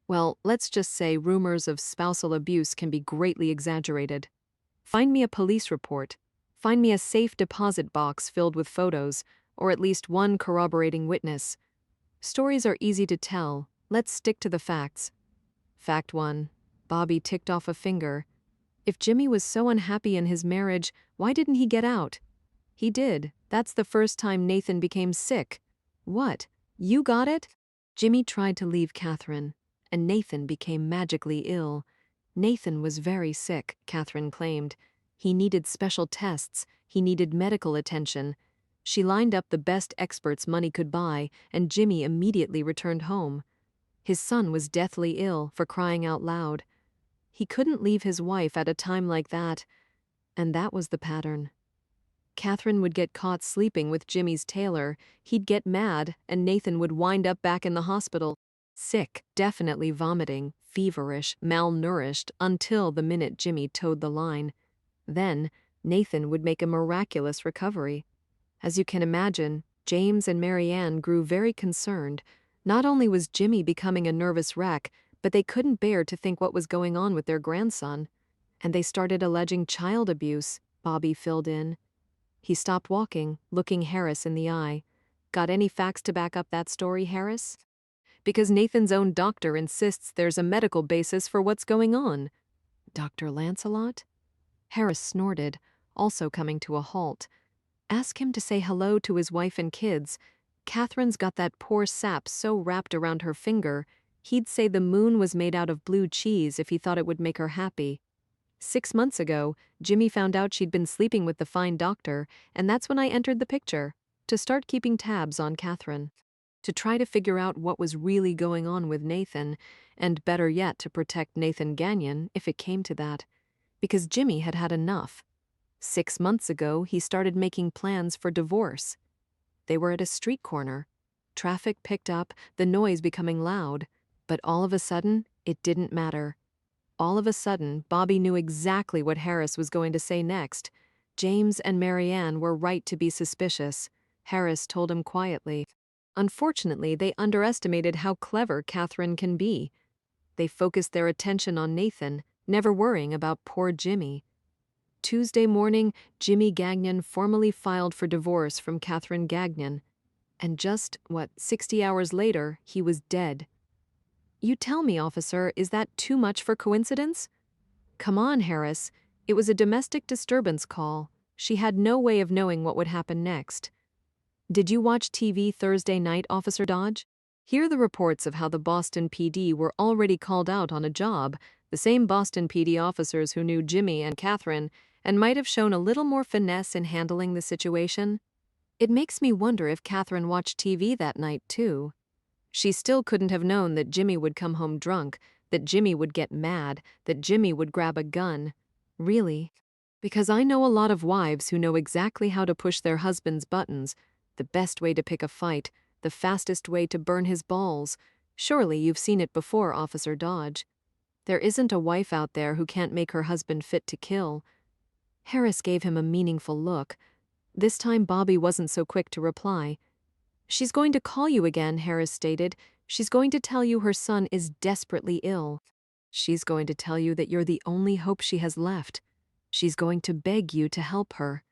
Well, let's just say rumors of spousal abuse can be greatly exaggerated. Find me a police report. Find me a safe deposit box filled with photos, or at least one corroborating witness. Stories are easy to tell. Let's stick to the facts. Fact 1. Bobby ticked off a finger. If Jimmy was so unhappy in his marriage, why didn't he get out? He did. That's the first time Nathan became sick. What? You got it? Jimmy tried to leave Catherine, and Nathan became magically ill. Nathan was very sick, Catherine claimed. He needed special tests. He needed medical attention. She lined up the best experts money could buy, and Jimmy immediately returned home. His son was deathly ill, for crying out loud. He couldn't leave his wife at a time like that, and that was the pattern. Catherine would get caught sleeping with Jimmy's tailor, he'd get mad, and Nathan would wind up back in the hospital. Sick, definitely vomiting, feverish, malnourished, until the minute Jimmy towed the line. Then, Nathan would make a miraculous recovery. As you can imagine, James and Marianne grew very concerned. Not only was Jimmy becoming a nervous wreck, but they couldn't bear to think what was going on with their grandson. And they started alleging child abuse, Bobby filled in. He stopped walking, looking Harris in the eye. Got any facts to back up that story, Harris? Because Nathan's own doctor insists there's a medical basis for what's going on. Dr. Lancelot? Harris snorted, also coming to a halt. Ask him to say hello to his wife and kids. Catherine's got that poor sap so wrapped around her finger, he'd say the moon was made out of blue cheese if he thought it would make her happy. 6 months ago, Jimmy found out she'd been sleeping with the fine doctor, and that's when I entered the picture, to start keeping tabs on Catherine. To try to figure out what was really going on with Nathan, and better yet to protect Nathan Gagnon if it came to that. Because Jimmy had had enough. 6 months ago, he started making plans for divorce. They were at a street corner. Traffic picked up, the noise becoming loud. But all of a sudden, it didn't matter. All of a sudden, Bobby knew exactly what Harris was going to say next. James and Marianne were right to be suspicious. Harris told him quietly. Unfortunately, they underestimated how clever Catherine can be. They focused their attention on Nathan, never worrying about poor Jimmy. Tuesday morning, Jimmy Gagnon formally filed for divorce from Catherine Gagnon. And just, 60 hours later, he was dead. You tell me, officer, is that too much for coincidence? Come on, Harris. It was a domestic disturbance call. She had no way of knowing what would happen next. Did you watch TV Thursday night, Officer Dodge? Hear the reports of how the Boston PD were already called out on a job, the same Boston PD officers who knew Jimmy and Catherine and might have shown a little more finesse in handling the situation. It makes me wonder if Catherine watched TV that night, too. She still couldn't have known that Jimmy would come home drunk, that Jimmy would get mad, that Jimmy would grab a gun. Really? Because I know a lot of wives who know exactly how to push their husband's buttons, the best way to pick a fight, the fastest way to burn his balls. Surely you've seen it before, Officer Dodge. There isn't a wife out there who can't make her husband fit to kill. Harris gave him a meaningful look. This time Bobby wasn't so quick to reply. She's going to call you again, Harris stated. She's going to tell you her son is desperately ill. She's going to tell you that you're the only hope she has left. She's going to beg you to help her.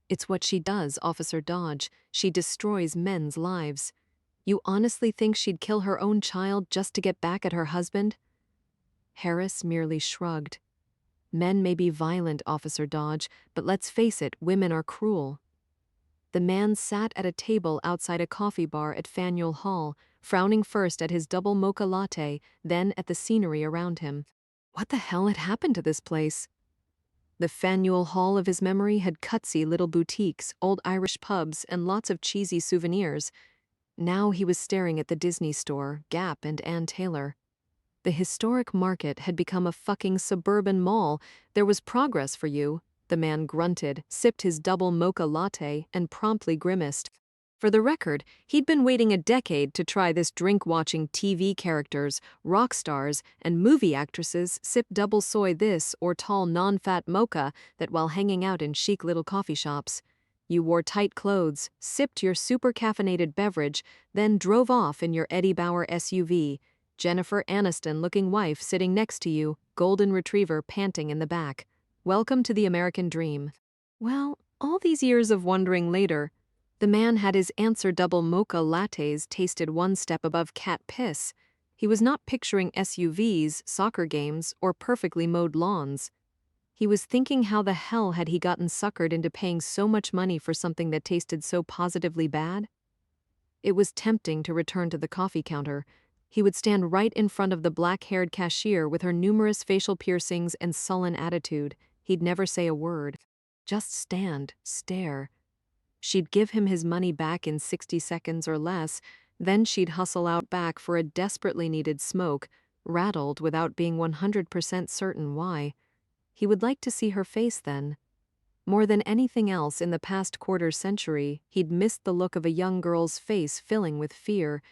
It's what she does, Officer Dodge. She destroys men's lives. You honestly think she'd kill her own child just to get back at her husband? Harris merely shrugged. Men may be violent, Officer Dodge, but let's face it, women are cruel. The man sat at a table outside a coffee bar at Faneuil Hall, frowning first at his double mocha latte, then at the scenery around him. What the hell had happened to this place? The Faneuil Hall of his memory had cutsy little boutiques, old Irish pubs, and lots of cheesy souvenirs. Now he was staring at the Disney store, Gap, and Ann Taylor. The historic market had become a fucking suburban mall. There was progress for you. The man grunted, sipped his double mocha latte, and promptly grimaced. For the record, he'd been waiting a decade to try this drink-watching TV characters, rock stars, and movie actresses sip double soy this or tall non-fat mocha that while hanging out in chic little coffee shops. You wore tight clothes, sipped your super caffeinated beverage, then drove off in your Eddie Bauer SUV, Jennifer Aniston-looking wife sitting next to you, golden retriever panting in the back. Welcome to the American dream. Well, all these years of wondering later, the man had his answer double mocha lattes tasted one step above cat piss. He was not picturing SUVs, soccer games, or perfectly mowed lawns. He was thinking how the hell had he gotten suckered into paying so much money for something that tasted so positively bad? It was tempting to return to the coffee counter. He would stand right in front of the black-haired cashier with her numerous facial piercings and sullen attitude. He'd never say a word. Just stand, stare. She'd give him his money back in 60 seconds or less, then she'd hustle out back for a desperately needed smoke, rattled without being 100% certain why. He would like to see her face then. More than anything else in the past quarter century, he'd missed the look of a young girl's face filling with fear,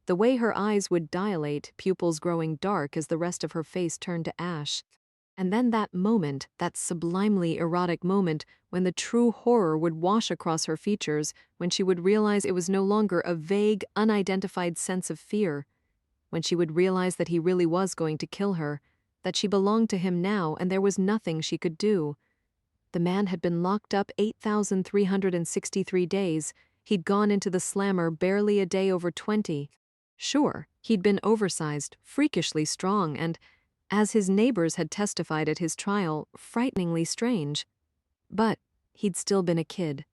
the way her eyes would dilate, pupils growing dark as the rest of her face turned to ash. And then that moment, that sublimely erotic moment, when the true horror would wash across her features, when she would realize it was no longer a vague, unidentified sense of fear, when she would realize that he really was going to kill her, that she belonged to him now and there was nothing she could do. The man had been locked up 8,363 days. He'd gone into the slammer barely a day over 20. Sure, he'd been oversized, freakishly strong, and, as his neighbors had testified at his trial, frighteningly strange. But he'd still been a kid.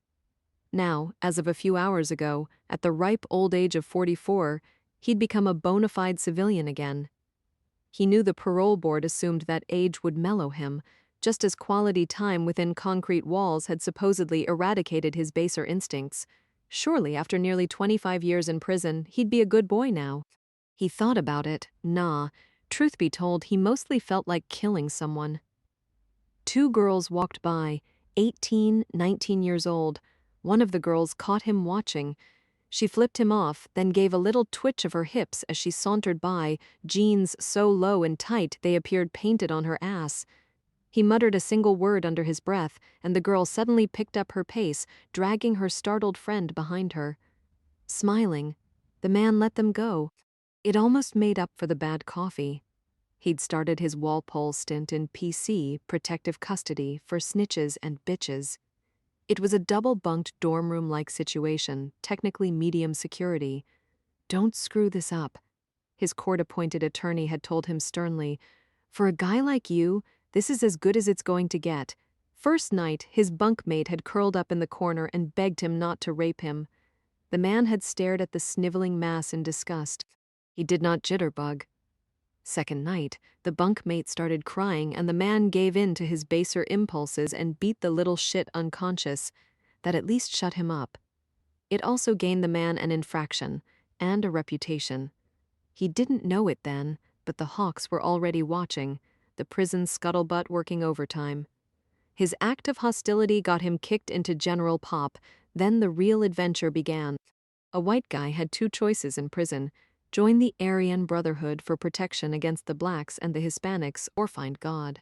Now, as of a few hours ago, at the ripe old age of 44, he'd become a bona fide civilian again. He knew the parole board assumed that age would mellow him, just as quality time within concrete walls had supposedly eradicated his baser instincts. Surely, after nearly 25 years in prison, he'd be a good boy now. He thought about it. Nah. Truth be told, he mostly felt like killing someone. Two girls walked by, 18, 19 years old. One of the girls caught him watching. She flipped him off, then gave a little twitch of her hips as she sauntered by, jeans so low and tight they appeared painted on her ass. He muttered a single word under his breath, and the girl suddenly picked up her pace, dragging her startled friend behind her. Smiling, the man let them go. It almost made up for the bad coffee. He'd started his Walpole stint in PC, protective custody, for snitches and bitches. It was a double-bunked dorm room-like situation, technically medium security. Don't screw this up, his court-appointed attorney had told him sternly. For a guy like you, This is as good as it's going to get. First night, his bunkmate had curled up in the corner and begged him not to rape him. The man had stared at the sniveling mass in disgust. He did not jitterbug. Second night, the bunkmate started crying and the man gave in to his baser impulses and beat the little shit unconscious. That at least shut him up. It also gained the man an infraction and a reputation. He didn't know it then, but the hawks were already watching, the prison scuttlebutt working overtime. His act of hostility got him kicked into general pop, then the real adventure began. A white guy had two choices in prison: join the Aryan Brotherhood for protection against the blacks and the Hispanics, or find God.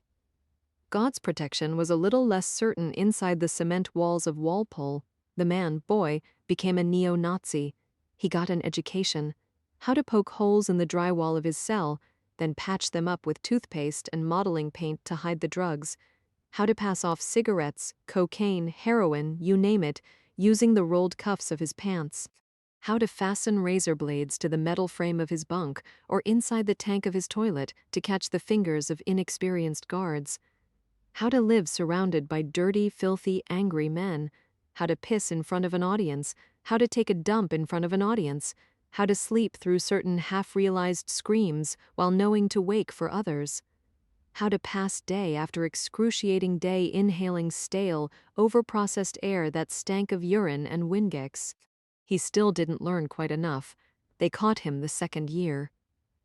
God's protection was a little less certain inside the cement walls of Walpole. The man, boy, became a neo-Nazi. He got an education. How to poke holes in the drywall of his cell, then patch them up with toothpaste and modeling paint to hide the drugs. How to pass off cigarettes, cocaine, heroin, you name it, using the rolled cuffs of his pants. How to fasten razor blades to the metal frame of his bunk or inside the tank of his toilet to catch the fingers of inexperienced guards. How to live surrounded by dirty, filthy, angry men. How to piss in front of an audience. How to take a dump in front of an audience. How to sleep through certain half-realized screams while knowing to wake for others. How to pass day after excruciating day inhaling stale, overprocessed air that stank of urine and Windex. He still didn't learn quite enough. They caught him the second year.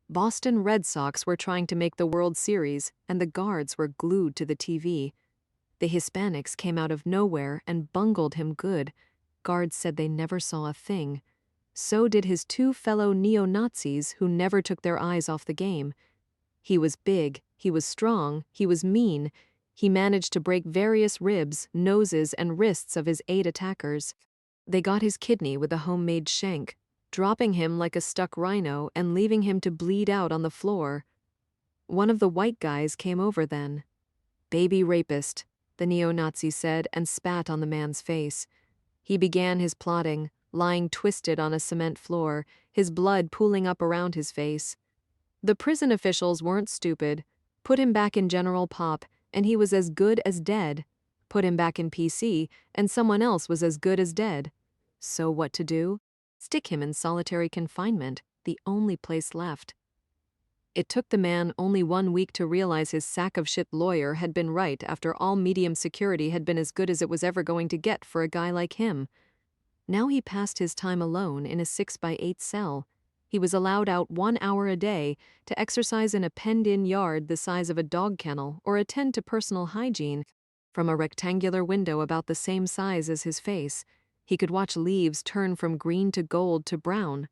Boston Red Sox were trying to make the World Series, and the guards were glued to the TV. The Hispanics came out of nowhere and bungled him good. Guards said they never saw a thing. So did his two fellow neo-Nazis who never took their eyes off the game. He was big, he was strong, he was mean. He managed to break various ribs, noses, and wrists of his 8 attackers. They got his kidney with a homemade shank, dropping him like a stuck rhino and leaving him to bleed out on the floor. One of the white guys came over then. "Baby rapist," the neo-Nazi said and spat on the man's face. He began his plotting, lying twisted on a cement floor, his blood pooling up around his face. The prison officials weren't stupid. Put him back in general pop, and he was as good as dead. Put him back in PC, and someone else was as good as dead. So what to do? Stick him in solitary confinement, the only place left. It took the man only 1 week to realize his sack-of-shit lawyer had been right after all medium security had been as good as it was ever going to get for a guy like him. Now he passed his time alone in a 6x8 cell. He was allowed out 1 hour a day to exercise in a penned-in yard the size of a dog kennel or attend to personal hygiene. From a rectangular window about the same size as his face, he could watch leaves turn from green to gold to brown,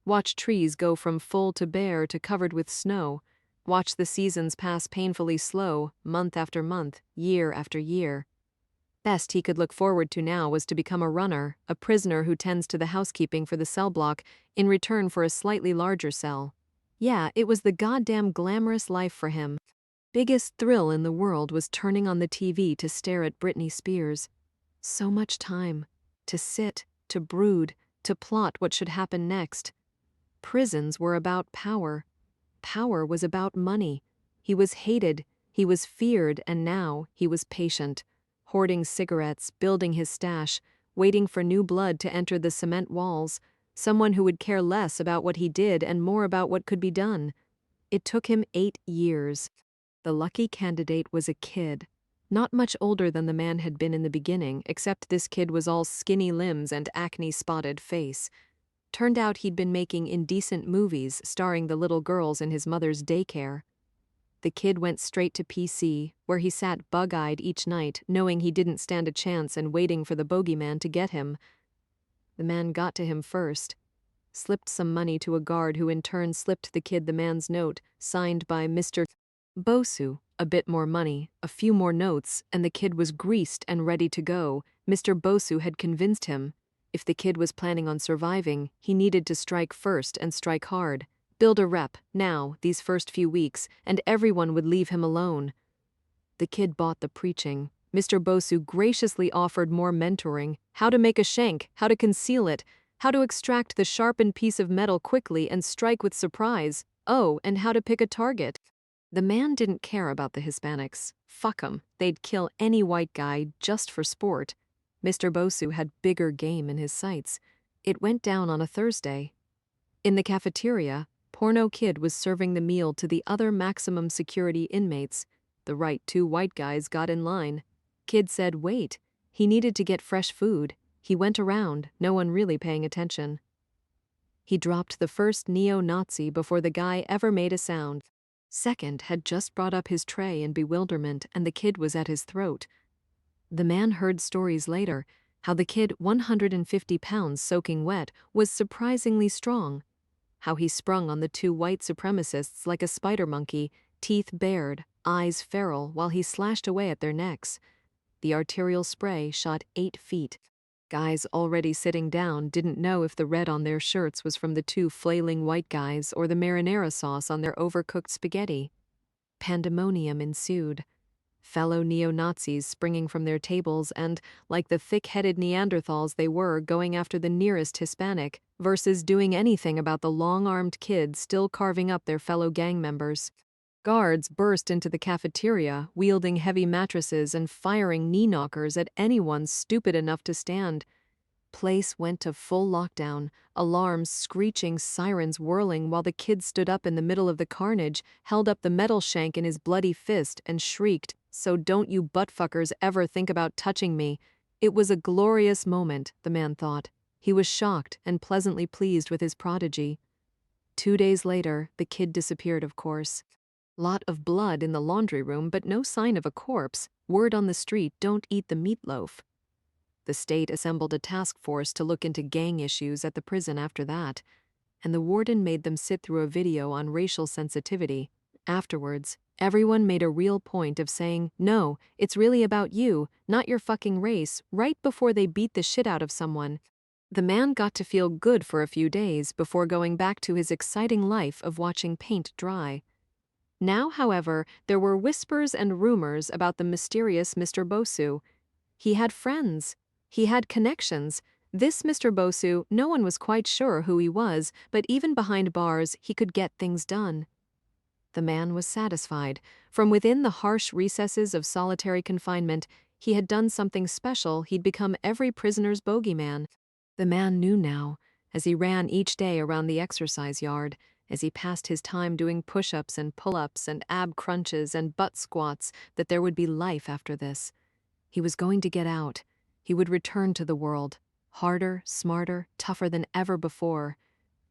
watch trees go from full to bare to covered with snow, watch the seasons pass painfully slow, month after month, year after year. Best he could look forward to now was to become a runner, a prisoner who tends to the housekeeping for the cell block in return for a slightly larger cell. Yeah, it was the goddamn glamorous life for him. Biggest thrill in the world was turning on the TV to stare at Britney Spears. So much time. To sit, to brood, to plot what should happen next. Prisons were about power. Power was about money. He was hated, he was feared, and now he was patient. Hoarding cigarettes, building his stash, waiting for new blood to enter the cement walls, someone who would care less about what he did and more about what could be done. It took him 8 years. The lucky candidate was a kid. Not much older than the man had been in the beginning, except this kid was all skinny limbs and acne-spotted face. Turned out he'd been making indecent movies starring the little girls in his mother's daycare. The kid went straight to PC, where he sat bug-eyed each night, knowing he didn't stand a chance and waiting for the bogeyman to get him. The man got to him first. Slipped some money to a guard who in turn slipped the kid the man's note, signed by Mr. Bosu. A bit more money, a few more notes, and the kid was greased and ready to go. Mr. Bosu had convinced him. If the kid was planning on surviving, he needed to strike first and strike hard. Build a rep, now, these first few weeks, and everyone would leave him alone. The kid bought the preaching. Mr. Bosu graciously offered more mentoring, how to make a shank, how to conceal it, how to extract the sharpened piece of metal quickly and strike with surprise, oh, and how to pick a target. The man didn't care about the Hispanics. Fuck 'em, they'd kill any white guy just for sport. Mr. Bosu had bigger game in his sights. It went down on a Thursday. In the cafeteria, Porno Kid was serving the meal to the other maximum security inmates. The right two white guys got in line. Kid said wait. He needed to get fresh food. He went around, no one really paying attention. He dropped the first neo-Nazi before the guy ever made a sound. Second had just brought up his tray in bewilderment and the kid was at his throat. The man heard stories later, how the kid 150 pounds soaking wet was surprisingly strong. How he sprung on the two white supremacists like a spider monkey, teeth bared, eyes feral, while he slashed away at their necks. The arterial spray shot 8 feet. Guys already sitting down didn't know if the red on their shirts was from the two flailing white guys or the marinara sauce on their overcooked spaghetti. Pandemonium ensued. Fellow neo-Nazis springing from their tables and, like the thick-headed Neanderthals they were, going after the nearest Hispanic, versus doing anything about the long-armed kids still carving up their fellow gang members. Guards burst into the cafeteria, wielding heavy mattresses and firing knee-knockers at anyone stupid enough to stand. Place went to full lockdown, alarms screeching, sirens whirling while the kid stood up in the middle of the carnage, held up the metal shank in his bloody fist, and shrieked, "So don't you buttfuckers ever think about touching me." It was a glorious moment, the man thought. He was shocked and pleasantly pleased with his prodigy. 2 days later, the kid disappeared, of course. Lot of blood in the laundry room, but no sign of a corpse. Word on the street, don't eat the meatloaf. The state assembled a task force to look into gang issues at the prison after that, and the warden made them sit through a video on racial sensitivity. Afterwards, everyone made a real point of saying, no, it's really about you, not your fucking race, right before they beat the shit out of someone. The man got to feel good for a few days before going back to his exciting life of watching paint dry. Now, however, there were whispers and rumors about the mysterious Mr. Bosu. He had friends. He had connections. This Mr. Bosu, no one was quite sure who he was, but even behind bars, he could get things done. The man was satisfied. From within the harsh recesses of solitary confinement, he had done something special. He'd become every prisoner's bogeyman. The man knew now, as he ran each day around the exercise yard, as he passed his time doing push-ups and pull-ups and ab crunches and butt squats, that there would be life after this. He was going to get out. He would return to the world, harder, smarter, tougher than ever before.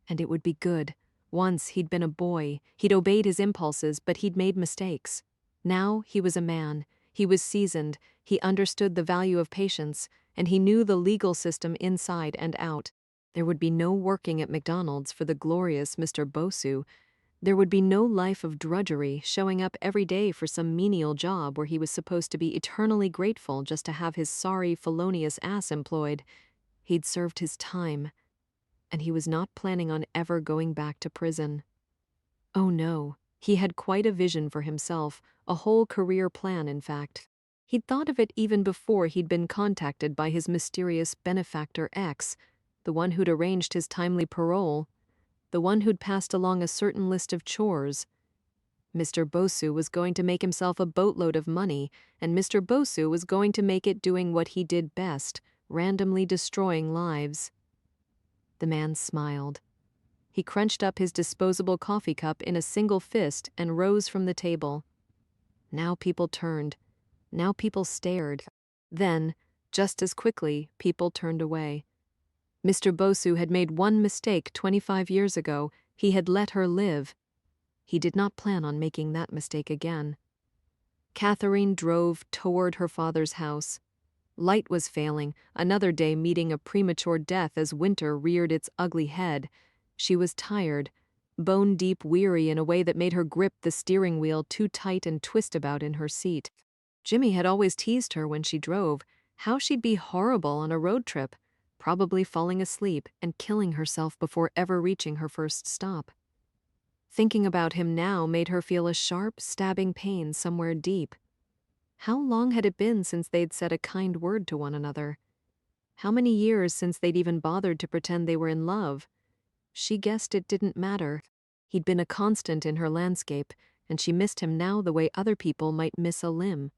And it would be good. Once he'd been a boy, he'd obeyed his impulses, but he'd made mistakes. Now he was a man. He was seasoned, he understood the value of patience, and he knew the legal system inside and out. There would be no working at McDonald's for the glorious Mr. Bosu. There would be no life of drudgery, showing up every day for some menial job where he was supposed to be eternally grateful just to have his sorry, felonious ass employed. He'd served his time, and he was not planning on ever going back to prison. Oh no, he had quite a vision for himself, a whole career plan, in fact. He'd thought of it even before he'd been contacted by his mysterious benefactor ex, the one who'd arranged his timely parole, the one who'd passed along a certain list of chores. Mr. Bosu was going to make himself a boatload of money, and Mr. Bosu was going to make it doing what he did best, randomly destroying lives. The man smiled. He crunched up his disposable coffee cup in a single fist and rose from the table. Now people turned. Now people stared. Then, just as quickly, people turned away. Mr. Bosu had made one mistake 25 years ago. He had let her live. He did not plan on making that mistake again. Catherine drove toward her father's house. Light was failing, another day meeting a premature death as winter reared its ugly head. She was tired, bone-deep weary in a way that made her grip the steering wheel too tight and twist about in her seat. Jimmy had always teased her when she drove, how she'd be horrible on a road trip, probably falling asleep and killing herself before ever reaching her first stop. Thinking about him now made her feel a sharp, stabbing pain somewhere deep. How long had it been since they'd said a kind word to one another? How many years since they'd even bothered to pretend they were in love? She guessed it didn't matter. He'd been a constant in her landscape, and she missed him now the way other people might miss a limb.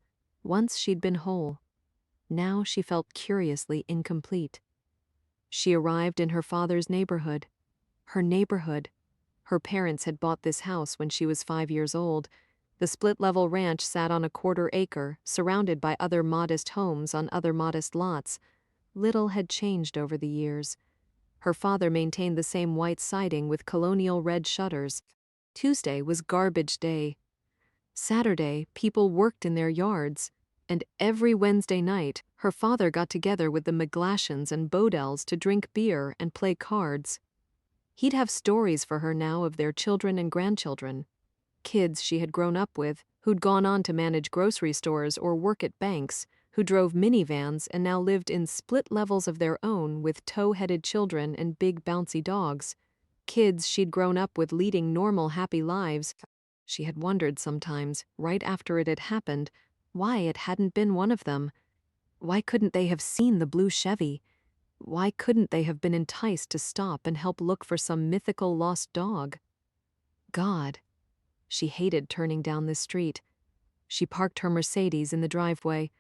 Once she'd been whole. Now she felt curiously incomplete. She arrived in her father's neighborhood. Her neighborhood. Her parents had bought this house when she was 5 years old. The split-level ranch sat on a quarter-acre, surrounded by other modest homes on other modest lots. Little had changed over the years. Her father maintained the same white siding with colonial red shutters. Tuesday was garbage day. Saturday, people worked in their yards. And every Wednesday night, her father got together with the McGlashans and Bodells to drink beer and play cards. He'd have stories for her now of their children and grandchildren. Kids she had grown up with, who'd gone on to manage grocery stores or work at banks, who drove minivans and now lived in split levels of their own with tow-headed children and big bouncy dogs. Kids she'd grown up with leading normal happy lives. She had wondered sometimes, right after it had happened, why it hadn't been one of them. Why couldn't they have seen the blue Chevy? Why couldn't they have been enticed to stop and help look for some mythical lost dog? God. She hated turning down this street. She parked her Mercedes in the driveway.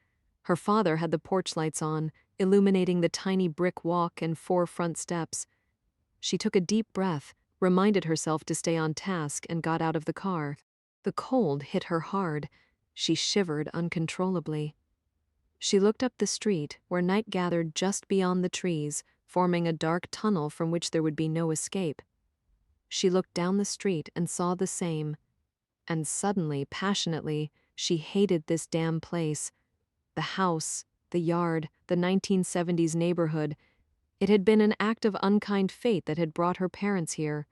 Her father had the porch lights on, illuminating the tiny brick walk and 4 front steps. She took a deep breath, reminded herself to stay on task, and got out of the car. The cold hit her hard. She shivered uncontrollably. She looked up the street, where night gathered just beyond the trees, forming a dark tunnel from which there would be no escape. She looked down the street and saw the same. And suddenly, passionately, she hated this damn place. The house, the yard, the 1970s neighborhood. It had been an act of unkind fate that had brought her parents here.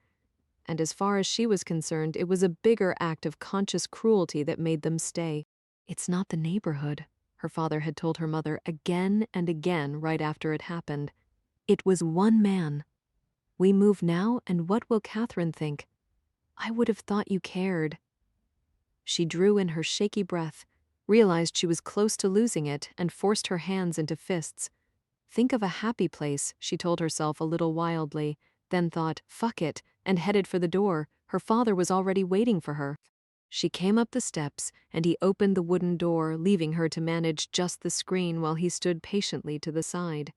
And as far as she was concerned, it was a bigger act of conscious cruelty that made them stay. It's not the neighborhood, her father had told her mother again and again right after it happened. It was one man. We move now, and what will Catherine think? I would have thought you cared. She drew in her shaky breath, realized she was close to losing it, and forced her hands into fists. Think of a happy place, she told herself a little wildly, then thought, fuck it, and headed for the door. Her father was already waiting for her. She came up the steps, and he opened the wooden door, leaving her to manage just the screen while he stood patiently to the side.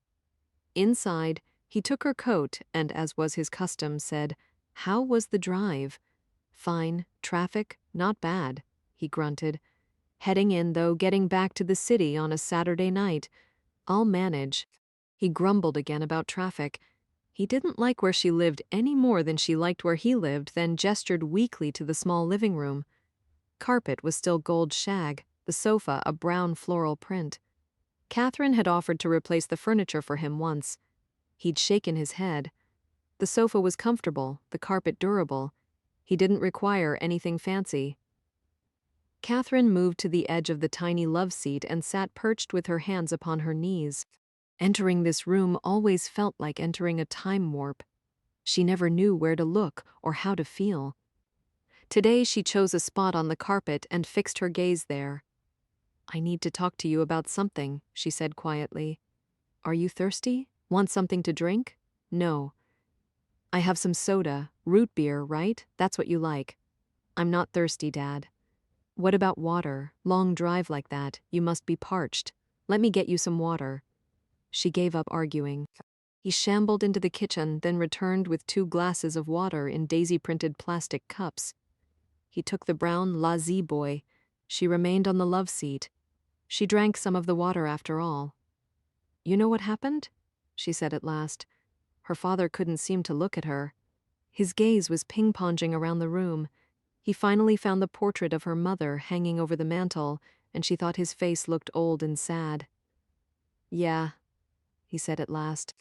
Inside, he took her coat and, as was his custom, said, "How was the drive?" "Fine. Traffic? Not bad," he grunted. "Heading in, though, getting back to the city on a Saturday night. I'll manage." He grumbled again about traffic. He didn't like where she lived any more than she liked where he lived, then gestured weakly to the small living room. Carpet was still gold shag, the sofa a brown floral print. Catherine had offered to replace the furniture for him once. He'd shaken his head. The sofa was comfortable, the carpet durable. He didn't require anything fancy. Catherine moved to the edge of the tiny love seat and sat perched with her hands upon her knees. Entering this room always felt like entering a time warp. She never knew where to look or how to feel. Today she chose a spot on the carpet and fixed her gaze there. "I need to talk to you about something," she said quietly. "Are you thirsty? Want something to drink?" "No." "I have some soda, root beer, right? That's what you like." "I'm not thirsty, Dad." "What about water? Long drive like that, you must be parched. Let me get you some water." She gave up arguing. He shambled into the kitchen, then returned with 2 glasses of water in daisy-printed plastic cups. He took the brown La Z boy. She remained on the love seat. She drank some of the water after all. "You know what happened?" she said at last. Her father couldn't seem to look at her. His gaze was ping-ponging around the room. He finally found the portrait of her mother hanging over the mantel, and she thought his face looked old and sad. "Yeah," he said at last.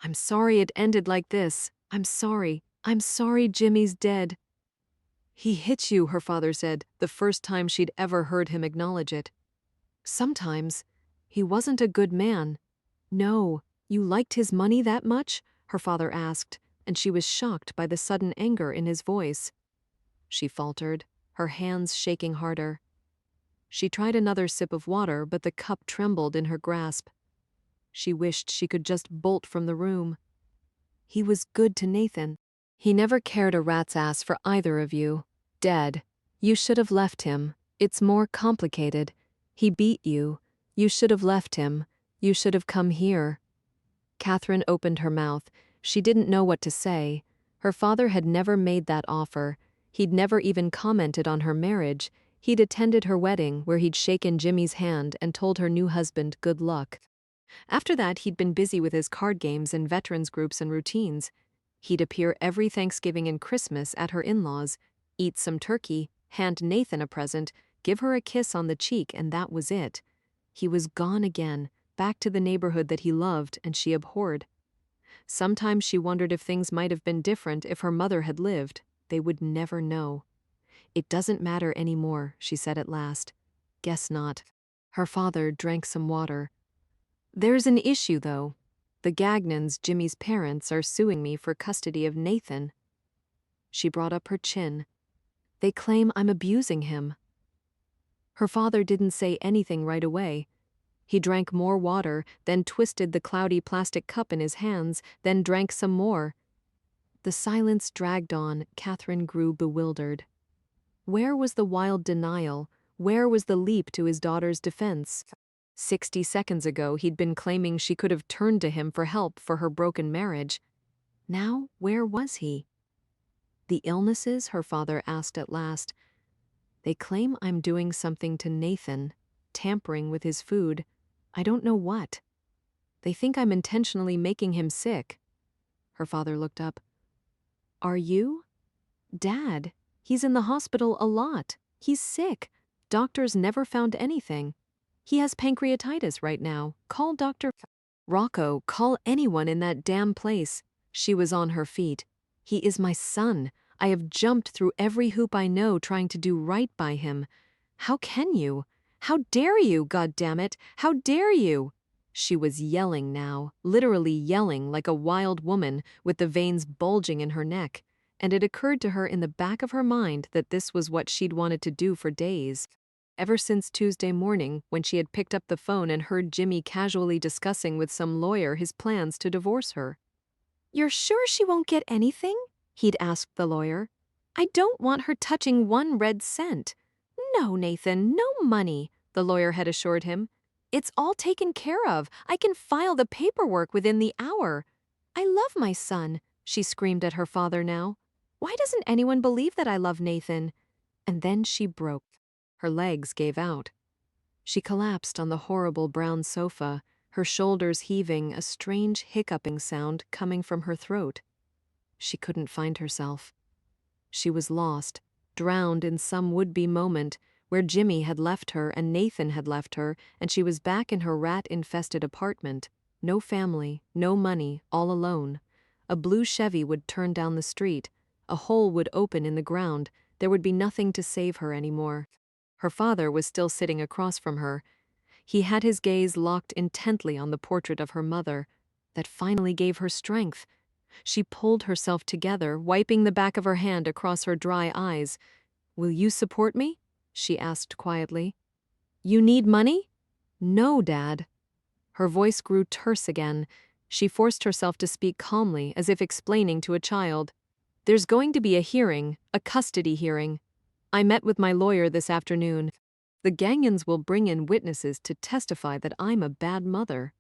"I'm sorry it ended like this. I'm sorry. I'm sorry Jimmy's dead." "He hit you," her father said, the first time she'd ever heard him acknowledge it. "Sometimes. He wasn't a good man." "No. You liked his money that much?" her father asked, and she was shocked by the sudden anger in his voice. She faltered, her hands shaking harder. She tried another sip of water, but the cup trembled in her grasp. She wished she could just bolt from the room. "He was good to Nathan. He never cared a rat's ass for either of you. Dead. You should have left him. It's more complicated. He beat you. You should have left him. You should have come here. Catherine opened her mouth. She didn't know what to say. Her father had never made that offer. He'd never even commented on her marriage. He'd attended her wedding, where he'd shaken Jimmy's hand and told her new husband good luck. After that, he'd been busy with his card games and veterans groups and routines. He'd appear every Thanksgiving and Christmas at her in-laws, eat some turkey, hand Nathan a present, give her a kiss on the cheek, and that was it. He was gone again, back to the neighborhood that he loved and she abhorred. Sometimes she wondered if things might have been different if her mother had lived. They would never know. It doesn't matter anymore, she said at last. Guess not. Her father drank some water. There's an issue, though. The Gagnons, Jimmy's parents, are suing me for custody of Nathan. She brought up her chin. They claim I'm abusing him. Her father didn't say anything right away. He drank more water, then twisted the cloudy plastic cup in his hands, then drank some more. The silence dragged on. Catherine grew bewildered. Where was the wild denial? Where was the leap to his daughter's defense? 60 seconds ago, he'd been claiming she could have turned to him for help for her broken marriage. Now, where was he? The illnesses, her father asked at last. They claim I'm doing something to Nathan, tampering with his food. I don't know what. They think I'm intentionally making him sick. Her father looked up. Are you? Dad, he's in the hospital a lot. He's sick. Doctors never found anything. He has pancreatitis right now. Call Dr. Rocco, call anyone in that damn place. She was on her feet. He is my son. I have jumped through every hoop I know trying to do right by him. How can you? How dare you, goddammit? How dare you? She was yelling now, literally yelling like a wild woman with the veins bulging in her neck, and it occurred to her in the back of her mind that this was what she'd wanted to do for days. Ever since Tuesday morning, when she had picked up the phone and heard Jimmy casually discussing with some lawyer his plans to divorce her. You're sure she won't get anything? He'd asked the lawyer. I don't want her touching one red cent. No, Nathan, no money, the lawyer had assured him. It's all taken care of. I can file the paperwork within the hour. I love my son, she screamed at her father now. Why doesn't anyone believe that I love Nathan? And then she broke. Her legs gave out. She collapsed on the horrible brown sofa, her shoulders heaving, a strange hiccuping sound coming from her throat. She couldn't find herself. She was lost, drowned in some would-be moment where Jimmy had left her and Nathan had left her, and she was back in her rat-infested apartment. No family, no money, all alone. A blue Chevy would turn down the street. A hole would open in the ground. There would be nothing to save her anymore. Her father was still sitting across from her. He had his gaze locked intently on the portrait of her mother. That finally gave her strength. She pulled herself together, wiping the back of her hand across her dry eyes. Will you support me? She asked quietly. You need money? No, Dad. Her voice grew terse again. She forced herself to speak calmly, as if explaining to a child. There's going to be a hearing, a custody hearing. I met with my lawyer this afternoon. The Gagnons will bring in witnesses to testify that I'm a bad mother.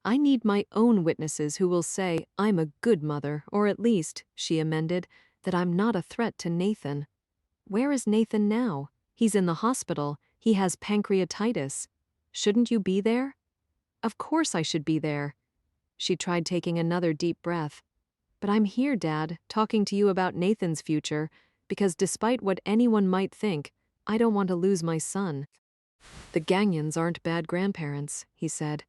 I need my own witnesses who will say I'm a good mother, or at least, she amended, that I'm not a threat to Nathan. Where is Nathan now? He's in the hospital. He has pancreatitis. Shouldn't you be there? Of course I should be there. She tried taking another deep breath. But I'm here, Dad, talking to you about Nathan's future, because despite what anyone might think, I don't want to lose my son. The Gagnons aren't bad grandparents, he said.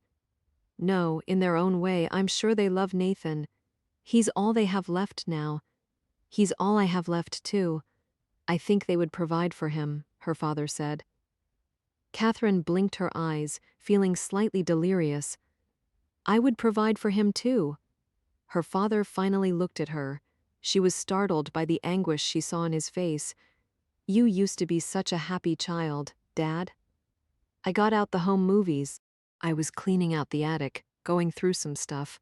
No, in their own way, I'm sure they love Nathan. He's all they have left now. He's all I have left, too. I think they would provide for him, her father said. Catherine blinked her eyes, feeling slightly delirious. I would provide for him, too. Her father finally looked at her. She was startled by the anguish she saw in his face. You used to be such a happy child, Dad. I got out the home movies. I was cleaning out the attic, going through some stuff.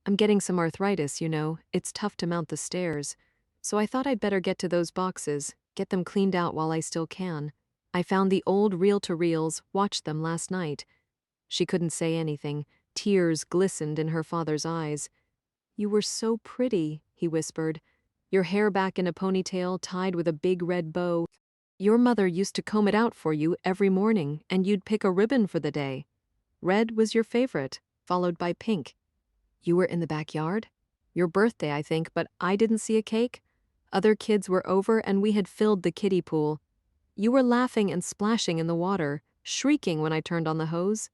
I'm getting some arthritis, you know. It's tough to mount the stairs. So I thought I'd better get to those boxes. Get them cleaned out while I still can. I found the old reel-to-reels, watched them last night. She couldn't say anything. Tears glistened in her father's eyes. You were so pretty, he whispered. Your hair back in a ponytail tied with a big red bow. Your mother used to comb it out for you every morning, and you'd pick a ribbon for the day. Red was your favorite, followed by pink. You were in the backyard? Your birthday, I think, but I didn't see a cake. Other kids were over and we had filled the kiddie pool. You were laughing and splashing in the water, shrieking when I turned on the hose.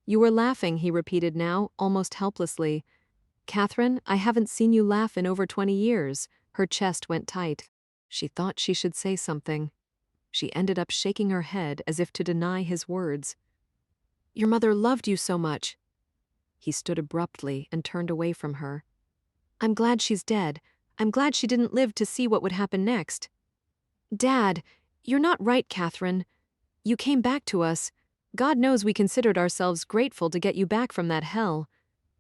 You were laughing, he repeated now, almost helplessly. Catherine, I haven't seen you laugh in over 20 years. Her chest went tight. She thought she should say something. She ended up shaking her head as if to deny his words. Your mother loved you so much. He stood abruptly and turned away from her. I'm glad she's dead. I'm glad she didn't live to see what would happen next. Dad, you're not right, Catherine. You came back to us. God knows we considered ourselves grateful to get you back from that hell.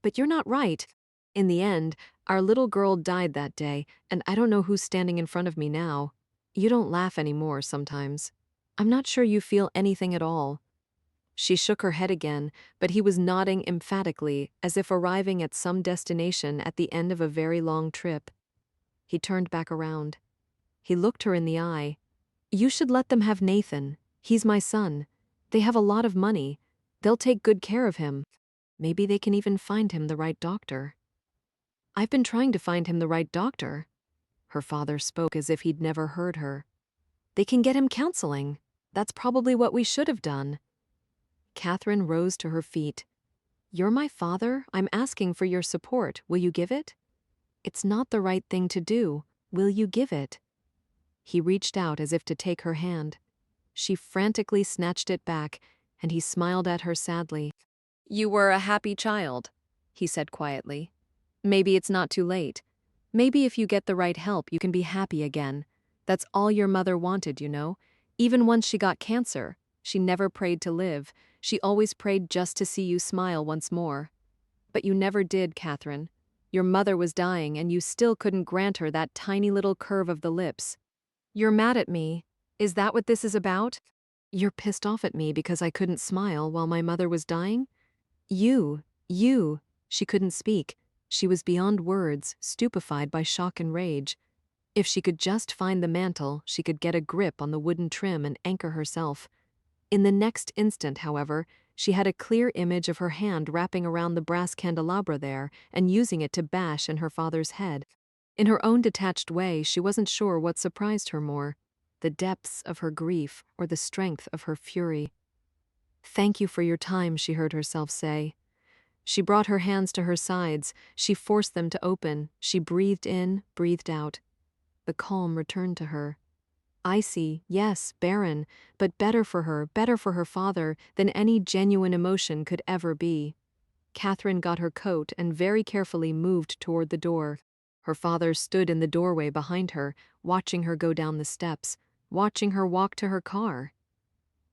But you're not right. In the end, our little girl died that day, and I don't know who's standing in front of me now. You don't laugh anymore sometimes. I'm not sure you feel anything at all. She shook her head again, but he was nodding emphatically, as if arriving at some destination at the end of a very long trip. He turned back around. He looked her in the eye. You should let them have Nathan. He's my son. They have a lot of money. They'll take good care of him. Maybe they can even find him the right doctor. I've been trying to find him the right doctor. Her father spoke as if he'd never heard her. They can get him counseling. That's probably what we should have done. Catherine rose to her feet. You're my father. I'm asking for your support. Will you give it? It's not the right thing to do. Will you give it? He reached out as if to take her hand. She frantically snatched it back, and he smiled at her sadly. You were a happy child, he said quietly. Maybe it's not too late. Maybe if you get the right help, you can be happy again. That's all your mother wanted, you know. Even once she got cancer, she never prayed to live. She always prayed just to see you smile once more. But you never did, Catherine. Your mother was dying, and you still couldn't grant her that tiny little curve of the lips. You're mad at me. Is that what this is about? You're pissed off at me because I couldn't smile while my mother was dying? You. She couldn't speak. She was beyond words, stupefied by shock and rage. If she could just find the mantle, she could get a grip on the wooden trim and anchor herself. In the next instant, however, she had a clear image of her hand wrapping around the brass candelabra there and using it to bash in her father's head. In her own detached way, she wasn't sure what surprised her more, the depths of her grief or the strength of her fury. Thank you for your time, she heard herself say. She brought her hands to her sides. She forced them to open. She breathed in, breathed out. The calm returned to her. Icy, yes, barren, but better for her father than any genuine emotion could ever be. Catherine got her coat and very carefully moved toward the door. Her father stood in the doorway behind her, watching her go down the steps, watching her walk to her car.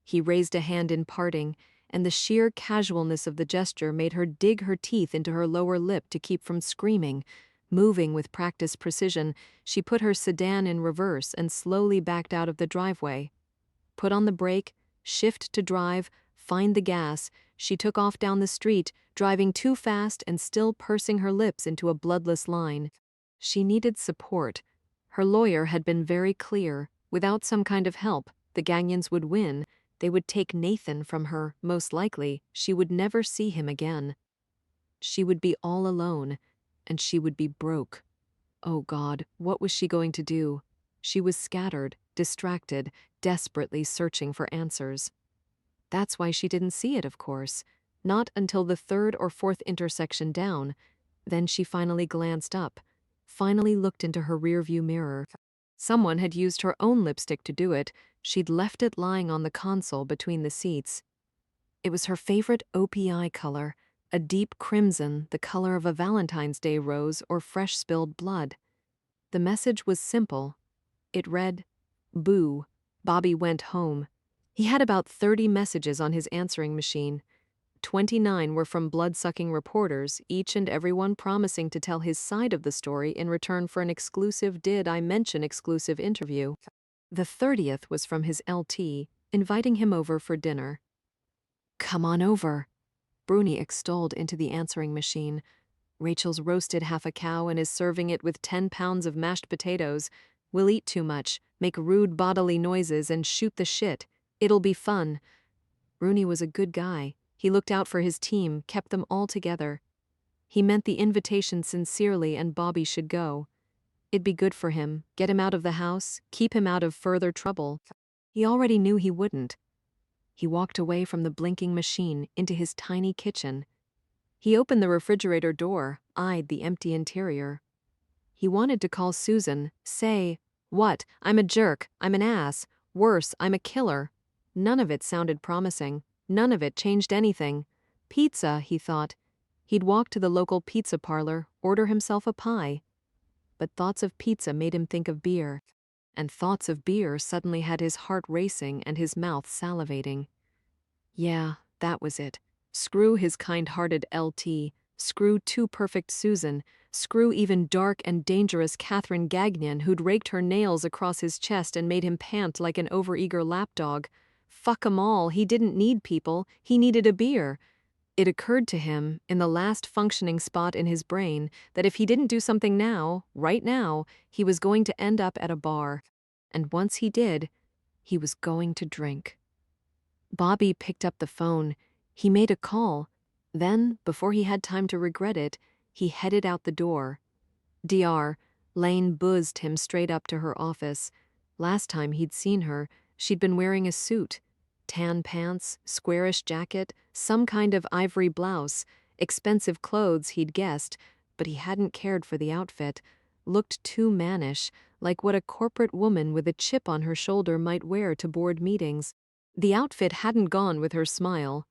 He raised a hand in parting, and the sheer casualness of the gesture made her dig her teeth into her lower lip to keep from screaming. Moving with practiced precision, she put her sedan in reverse and slowly backed out of the driveway. Put on the brake, shift to drive, find the gas, she took off down the street, driving too fast and still pursing her lips into a bloodless line. She needed support. Her lawyer had been very clear. Without some kind of help, the Gagnons would win. They would take Nathan from her, most likely. She would never see him again. She would be all alone, and she would be broke. Oh God, what was she going to do? She was scattered, distracted, desperately searching for answers. That's why she didn't see it, of course. Not until the third or fourth intersection down. Then she finally glanced up, finally looked into her rearview mirror. Someone had used her own lipstick to do it. She'd left it lying on the console between the seats. It was her favorite OPI color, a deep crimson, the color of a Valentine's Day rose or fresh spilled blood. The message was simple. It read, "Boo, Bobby went home." He had about 30 messages on his answering machine. 29 were from blood-sucking reporters, each and every one promising to tell his side of the story in return for an exclusive Did I Mention exclusive interview. The 30th was from his LT, inviting him over for dinner. "Come on over," Bruni extolled into the answering machine. "Rachel's roasted half a cow and is serving it with 10 pounds of mashed potatoes. We'll eat too much, make rude bodily noises, and shoot the shit. It'll be fun." Bruni was a good guy. He looked out for his team, kept them all together. He meant the invitation sincerely, and Bobby should go. It'd be good for him, get him out of the house, keep him out of further trouble. He already knew he wouldn't. He walked away from the blinking machine into his tiny kitchen. He opened the refrigerator door, eyed the empty interior. He wanted to call Susan, say, "What? I'm a jerk, I'm an ass. Worse, I'm a killer." None of it sounded promising. None of it changed anything. Pizza, he thought. He'd walk to the local pizza parlor, order himself a pie. But thoughts of pizza made him think of beer. And thoughts of beer suddenly had his heart racing and his mouth salivating. Yeah, that was it. Screw his kind-hearted LT. Screw too perfect Susan. Screw even dark and dangerous Catherine Gagnon, who'd raked her nails across his chest and made him pant like an overeager lapdog. Fuck 'em all, he didn't need people, he needed a beer. It occurred to him, in the last functioning spot in his brain, that if he didn't do something now, right now, he was going to end up at a bar. And once he did, he was going to drink. Bobby picked up the phone. He made a call. Then, before he had time to regret it, he headed out the door. Dr. Lane buzzed him straight up to her office. Last time he'd seen her, she'd been wearing a suit. Tan pants, squarish jacket, some kind of ivory blouse, expensive clothes, he'd guessed, but he hadn't cared for the outfit. Looked too mannish, like what a corporate woman with a chip on her shoulder might wear to board meetings. The outfit hadn't gone with her smile.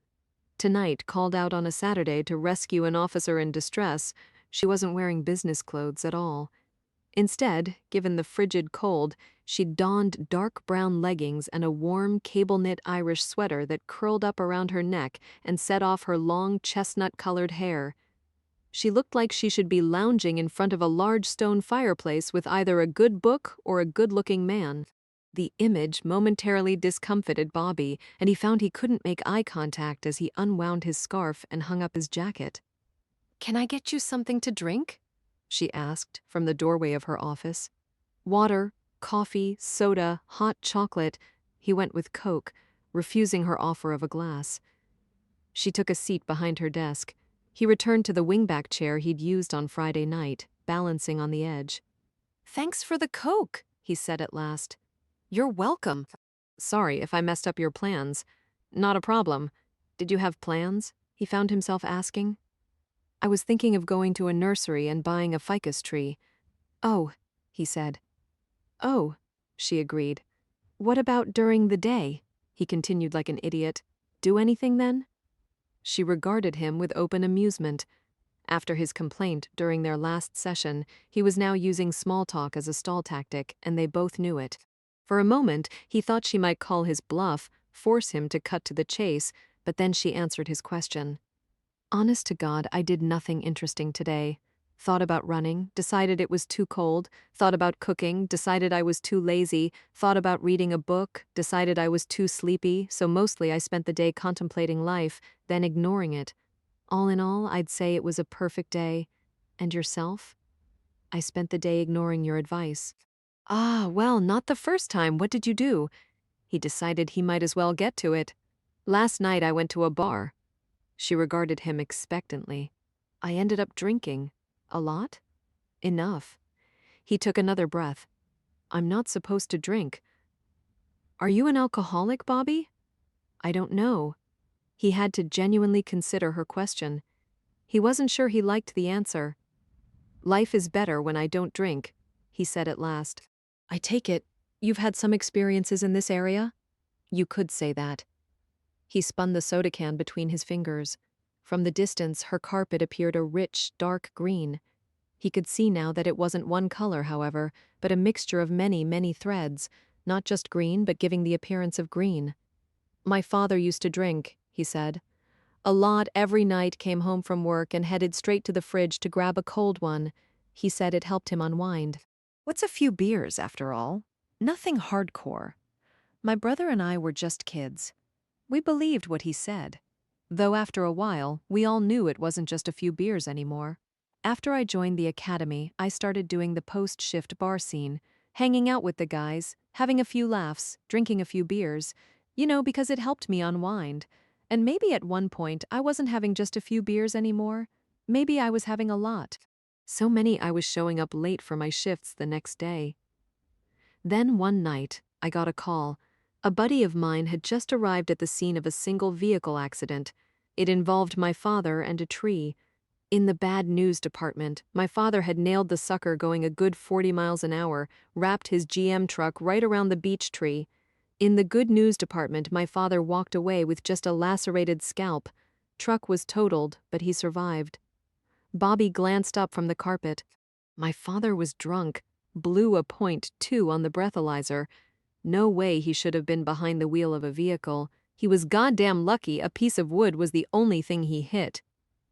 Tonight, called out on a Saturday to rescue an officer in distress, she wasn't wearing business clothes at all. Instead, given the frigid cold, she'd donned dark brown leggings and a warm, cable-knit Irish sweater that curled up around her neck and set off her long, chestnut-colored hair. She looked like she should be lounging in front of a large stone fireplace with either a good book or a good-looking man. The image momentarily discomfited Bobby, and he found he couldn't make eye contact as he unwound his scarf and hung up his jacket. "Can I get you something to drink?" she asked from the doorway of her office. Water, coffee, soda, hot chocolate. He went with Coke, refusing her offer of a glass. She took a seat behind her desk. He returned to the wingback chair he'd used on Friday night, balancing on the edge. "Thanks for the Coke," he said at last. "You're welcome. Sorry if I messed up your plans." "Not a problem. Did you have plans?" he found himself asking. "I was thinking of going to a nursery and buying a ficus tree." "Oh," he said. "Oh," she agreed. "What about during the day?" he continued like an idiot. "Do anything then?" She regarded him with open amusement. After his complaint during their last session, he was now using small talk as a stall tactic, and they both knew it. For a moment, he thought she might call his bluff, force him to cut to the chase, but then she answered his question. "Honest to God, I did nothing interesting today. Thought about running, decided it was too cold, thought about cooking, decided I was too lazy, thought about reading a book, decided I was too sleepy, so mostly I spent the day contemplating life, then ignoring it. All in all, I'd say it was a perfect day. And yourself?" "I spent the day ignoring your advice." "Ah, well, not the first time. What did you do?" He decided he might as well get to it. "Last night I went to a bar." She regarded him expectantly. "I ended up drinking. A lot?" "Enough." He took another breath. "I'm not supposed to drink." "Are you an alcoholic, Bobby?" "I don't know." He had to genuinely consider her question. He wasn't sure he liked the answer. "Life is better when I don't drink," he said at last. "I take it you've had some experiences in this area?" "You could say that." He spun the soda can between his fingers. From the distance, her carpet appeared a rich, dark green. He could see now that it wasn't one color, however, but a mixture of many, many threads, not just green, but giving the appearance of green. "My father used to drink," he said. "A lot every night, came home from work and headed straight to the fridge to grab a cold one." He said it helped him unwind. "What's a few beers, after all?" Nothing hardcore. My brother and I were just kids. We believed what he said. Though after a while, we all knew it wasn't just a few beers anymore. After I joined the academy, I started doing the post-shift bar scene, hanging out with the guys, having a few laughs, drinking a few beers, because it helped me unwind. And maybe at one point, I wasn't having just a few beers anymore. Maybe I was having a lot. So many I was showing up late for my shifts the next day. Then one night, I got a call. A buddy of mine had just arrived at the scene of a single vehicle accident. It involved my father and a tree. In the bad news department, my father had nailed the sucker going a good 40 miles an hour, wrapped his GM truck right around the beech tree. In the good news department, my father walked away with just a lacerated scalp. Truck was totaled, but he survived. Bobby glanced up from the carpet. My father was drunk, blew a .2 on the breathalyzer. No way he should have been behind the wheel of a vehicle. He was goddamn lucky a piece of wood was the only thing he hit.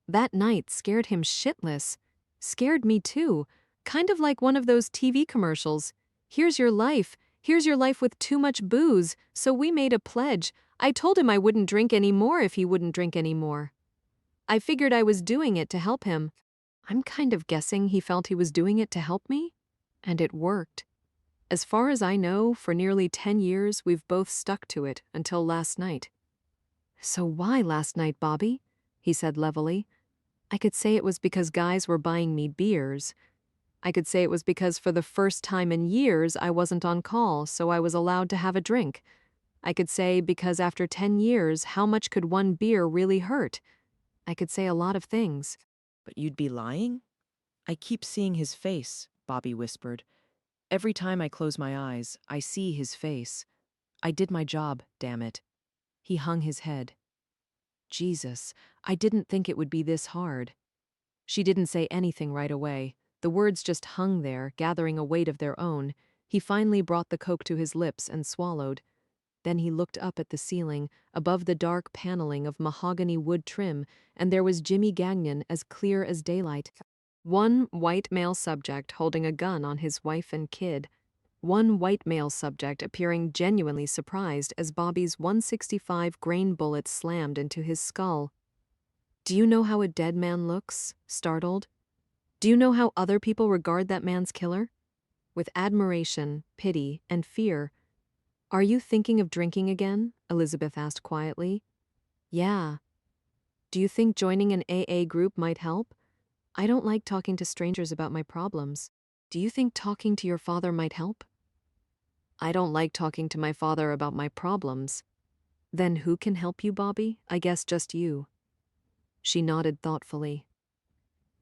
That night scared him shitless. Scared me too. Kind of like one of those TV commercials. Here's your life with too much booze, so we made a pledge. I told him I wouldn't drink anymore if he wouldn't drink anymore. I figured I was doing it to help him. I'm kind of guessing he felt he was doing it to help me. And it worked. As far as I know, for nearly 10 years, we've both stuck to it until last night. So why last night, Bobby? He said levelly. I could say it was because guys were buying me beers. I could say it was because for the first time in years I wasn't on call, so I was allowed to have a drink. I could say because after 10 years, how much could one beer really hurt? I could say a lot of things. But you'd be lying? I keep seeing his face, Bobby whispered. Every time I close my eyes, I see his face. I did my job, damn it. He hung his head. Jesus, I didn't think it would be this hard. She didn't say anything right away. The words just hung there, gathering a weight of their own. He finally brought the Coke to his lips and swallowed. Then he looked up at the ceiling, above the dark paneling of mahogany wood trim, and there was Jimmy Gagnon as clear as daylight. One white male subject holding a gun on his wife and kid. One white male subject appearing genuinely surprised as Bobby's .165 grain bullet slammed into his skull. Do you know how a dead man looks? Startled. Do you know how other people regard that man's killer? With admiration, pity, and fear. Are you thinking of drinking again? Elizabeth asked quietly. Yeah. Do you think joining an AA group might help? I don't like talking to strangers about my problems. Do you think talking to your father might help? I don't like talking to my father about my problems. Then who can help you, Bobby? I guess just you. She nodded thoughtfully.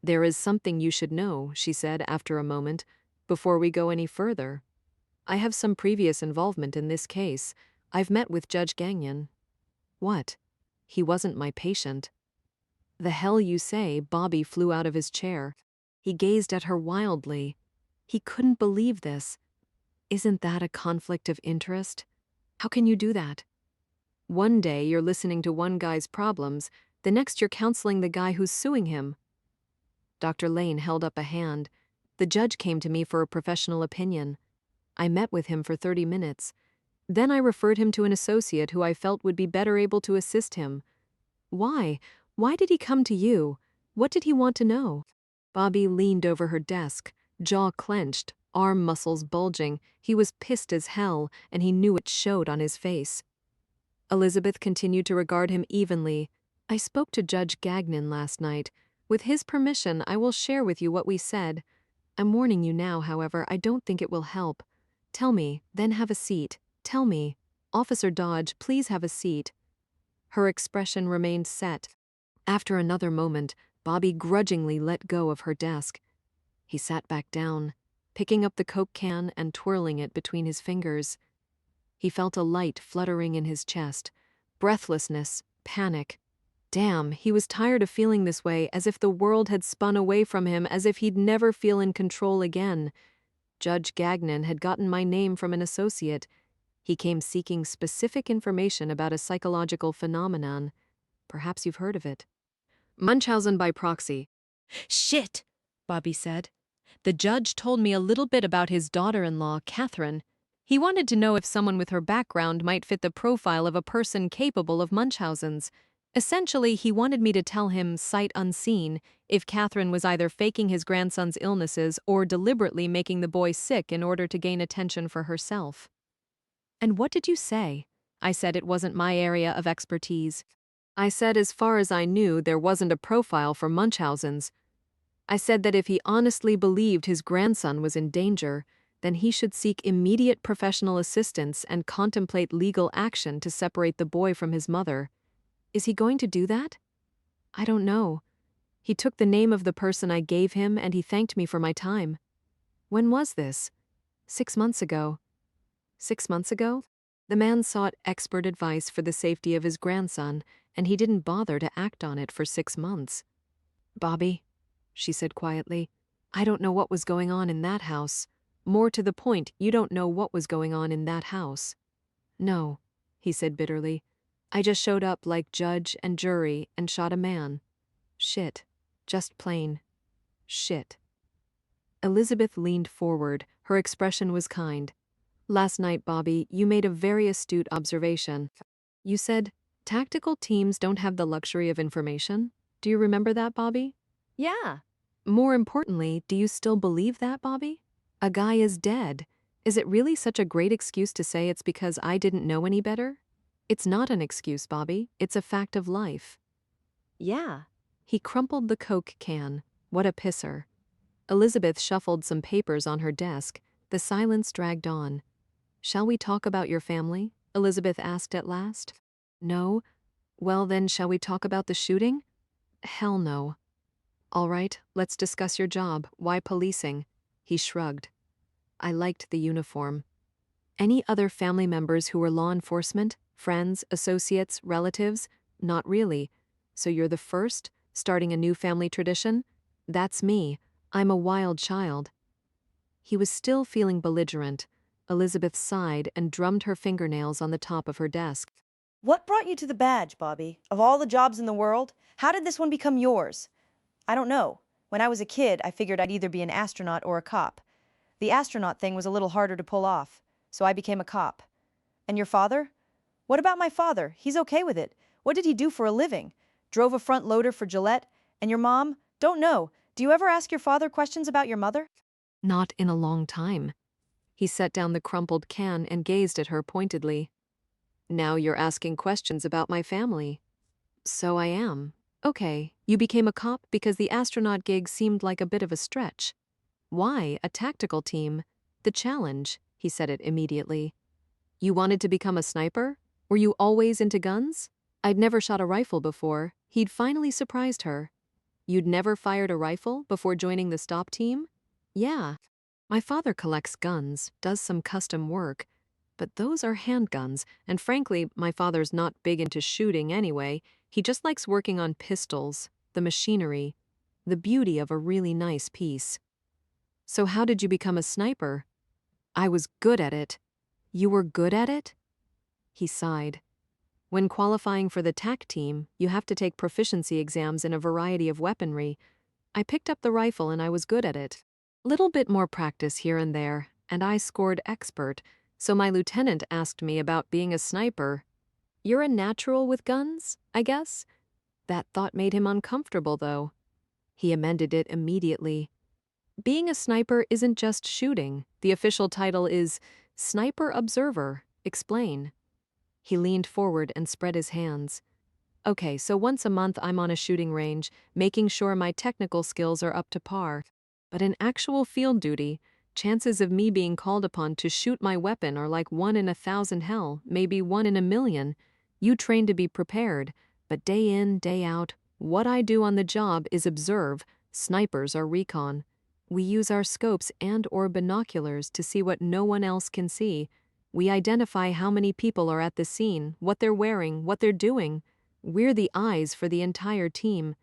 There is something you should know, she said after a moment, before we go any further. I have some previous involvement in this case. I've met with Judge Gagnon. What? He wasn't my patient. The hell you say? Bobby flew out of his chair. He gazed at her wildly. He couldn't believe this. Isn't that a conflict of interest? How can you do that? One day you're listening to one guy's problems, the next you're counseling the guy who's suing him. Dr. Lane held up a hand. The judge came to me for a professional opinion. I met with him for 30 minutes. Then I referred him to an associate who I felt would be better able to assist him. Why? Why did he come to you? What did he want to know? Bobby leaned over her desk, jaw clenched, arm muscles bulging. He was pissed as hell, and he knew it showed on his face. Elizabeth continued to regard him evenly. I spoke to Judge Gagnon last night. With his permission, I will share with you what we said. I'm warning you now, however, I don't think it will help. Tell me, then have a seat. Tell me. Officer Dodge, please have a seat. Her expression remained set. After another moment, Bobby grudgingly let go of her desk. He sat back down, picking up the Coke can and twirling it between his fingers. He felt a light fluttering in his chest, breathlessness, panic. Damn, he was tired of feeling this way, as if the world had spun away from him, as if he'd never feel in control again. Judge Gagnon had gotten my name from an associate. He came seeking specific information about a psychological phenomenon. Perhaps you've heard of it. Munchausen by proxy. Shit, Bobby said. The judge told me a little bit about his daughter-in-law, Catherine. He wanted to know if someone with her background might fit the profile of a person capable of Munchausen's. Essentially, he wanted me to tell him, sight unseen, if Catherine was either faking his grandson's illnesses or deliberately making the boy sick in order to gain attention for herself. And what did you say? I said it wasn't my area of expertise. I said as far as I knew there wasn't a profile for Munchausen's. I said that if he honestly believed his grandson was in danger, then he should seek immediate professional assistance and contemplate legal action to separate the boy from his mother. Is he going to do that? I don't know. He took the name of the person I gave him and he thanked me for my time. When was this? 6 months ago. 6 months ago? The man sought expert advice for the safety of his grandson, and he didn't bother to act on it for 6 months. Bobby, she said quietly, I don't know what was going on in that house. More to the point, you don't know what was going on in that house. No, he said bitterly. I just showed up like judge and jury and shot a man. Shit. Just plain shit. Elizabeth leaned forward. Her expression was kind. Last night, Bobby, you made a very astute observation. You said, tactical teams don't have the luxury of information. Do you remember that, Bobby? Yeah. More importantly, do you still believe that, Bobby? A guy is dead. Is it really such a great excuse to say it's because I didn't know any better? It's not an excuse, Bobby. It's a fact of life. Yeah. He crumpled the Coke can. What a pisser. Elizabeth shuffled some papers on her desk. The silence dragged on. Shall we talk about your family? Elizabeth asked at last. No. Well then, shall we talk about the shooting? Hell no. All right, let's discuss your job. Why policing? He shrugged. I liked the uniform. Any other family members who were law enforcement? Friends, associates, relatives? Not really. So you're the first? Starting a new family tradition? That's me. I'm a wild child. He was still feeling belligerent. Elizabeth sighed and drummed her fingernails on the top of her desk. What brought you to the badge, Bobby? Of all the jobs in the world, how did this one become yours? I don't know. When I was a kid, I figured I'd either be an astronaut or a cop. The astronaut thing was a little harder to pull off, so I became a cop. And your father? What about my father? He's okay with it. What did he do for a living? Drove a front loader for Gillette? And your mom? Don't know. Do you ever ask your father questions about your mother? Not in a long time. He set down the crumpled can and gazed at her pointedly. Now you're asking questions about my family. So I am. Okay, you became a cop because the astronaut gig seemed like a bit of a stretch. Why a tactical team? The challenge, he said it immediately. You wanted to become a sniper? Were you always into guns? I'd never shot a rifle before. He'd finally surprised her. You'd never fired a rifle before joining the stop team? Yeah. My father collects guns, does some custom work, but those are handguns, and frankly, my father's not big into shooting anyway. He just likes working on pistols, the machinery, the beauty of a really nice piece. So how did you become a sniper? I was good at it. You were good at it? He sighed. When qualifying for the TAC team, you have to take proficiency exams in a variety of weaponry. I picked up the rifle and I was good at it. Little bit more practice here and there, and I scored expert, so my lieutenant asked me about being a sniper. You're a natural with guns, I guess? That thought made him uncomfortable, though. He amended it immediately. Being a sniper isn't just shooting. The official title is Sniper Observer. Explain. He leaned forward and spread his hands. Okay, so once a month I'm on a shooting range, making sure my technical skills are up to par. But in actual field duty, chances of me being called upon to shoot my weapon are like 1 in 1,000 hell, maybe 1 in a million. You train to be prepared, but day in, day out, what I do on the job is observe. Snipers are recon. We use our scopes and/or binoculars to see what no one else can see. We identify how many people are at the scene, what they're wearing, what they're doing. We're the eyes for the entire team.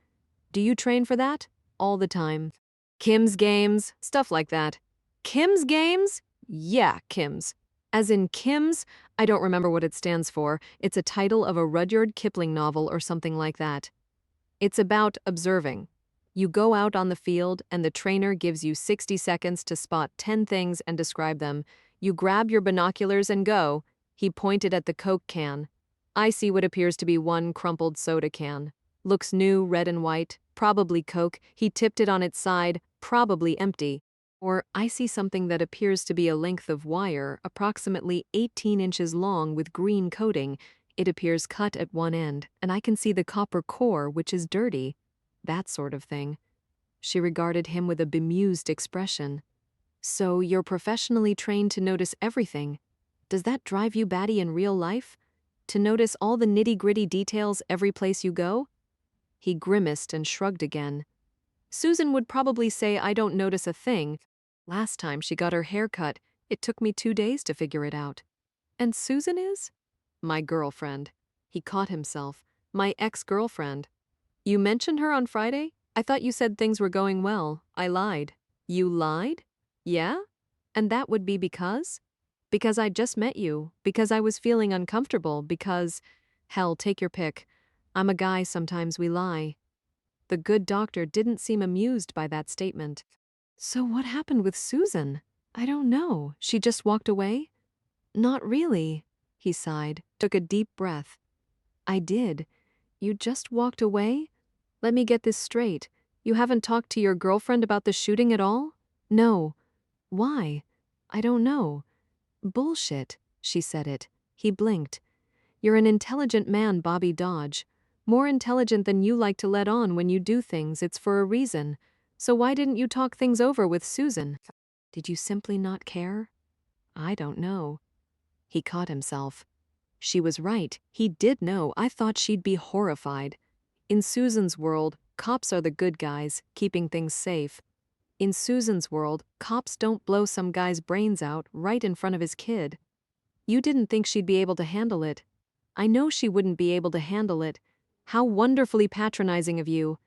Do you train for that? All the time. Kim's games, stuff like that. Kim's games? Yeah, Kim's. As in Kim's, I don't remember what it stands for. It's a title of a Rudyard Kipling novel or something like that. It's about observing. You go out on the field and the trainer gives you 60 seconds to spot 10 things and describe them. You grab your binoculars and go. He pointed at the Coke can. I see what appears to be one crumpled soda can. Looks new, red and white, probably Coke. He tipped it on its side, probably empty. Or I see something that appears to be a length of wire, approximately 18 inches long with green coating. It appears cut at one end, and I can see the copper core, which is dirty. That sort of thing. She regarded him with a bemused expression. So you're professionally trained to notice everything. Does that drive you batty in real life? To notice all the nitty-gritty details every place you go? He grimaced and shrugged again. Susan would probably say I don't notice a thing. Last time she got her hair cut, it took me 2 days to figure it out. And Susan is? My girlfriend. He caught himself. My ex-girlfriend. You mentioned her on Friday? I thought you said things were going well. I lied. You lied? Yeah? And that would be because? Because I just met you. Because I was feeling uncomfortable. Because, hell, take your pick. I'm a guy, sometimes we lie. The good doctor didn't seem amused by that statement. So what happened with Susan? I don't know. She just walked away? Not really, he sighed, took a deep breath. I did. You just walked away? Let me get this straight. You haven't talked to your girlfriend about the shooting at all? No. Why? I don't know. Bullshit, she said it. He blinked. You're an intelligent man, Bobby Dodge. More intelligent than you like to let on when you do things. It's for a reason. So why didn't you talk things over with Susan? Did you simply not care? I don't know. He caught himself. She was right. He did know. I thought she'd be horrified. In Susan's world, cops are the good guys, keeping things safe. In Susan's world, cops don't blow some guy's brains out right in front of his kid. You didn't think she'd be able to handle it. I know she wouldn't be able to handle it. How wonderfully patronizing of you.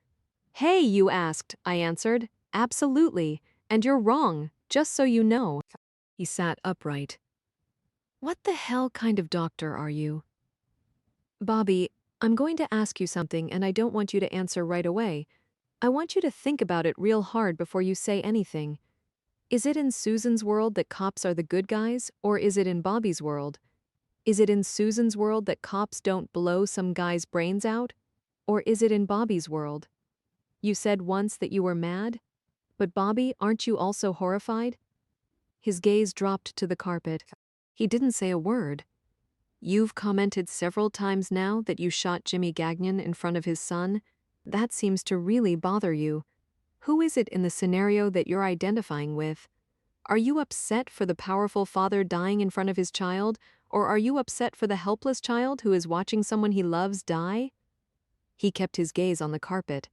Hey, you asked, I answered. Absolutely. And you're wrong, just so you know. He sat upright. What the hell kind of doctor are you? Bobby, I'm going to ask you something and I don't want you to answer right away. I want you to think about it real hard before you say anything. Is it in Susan's world that cops are the good guys, or is it in Bobby's world? Is it in Susan's world that cops don't blow some guy's brains out? Or is it in Bobby's world? You said once that you were mad? But Bobby, aren't you also horrified? His gaze dropped to the carpet. He didn't say a word. You've commented several times now that you shot Jimmy Gagnon in front of his son. That seems to really bother you. Who is it in the scenario that you're identifying with? Are you upset for the powerful father dying in front of his child, or are you upset for the helpless child who is watching someone he loves die? He kept his gaze on the carpet.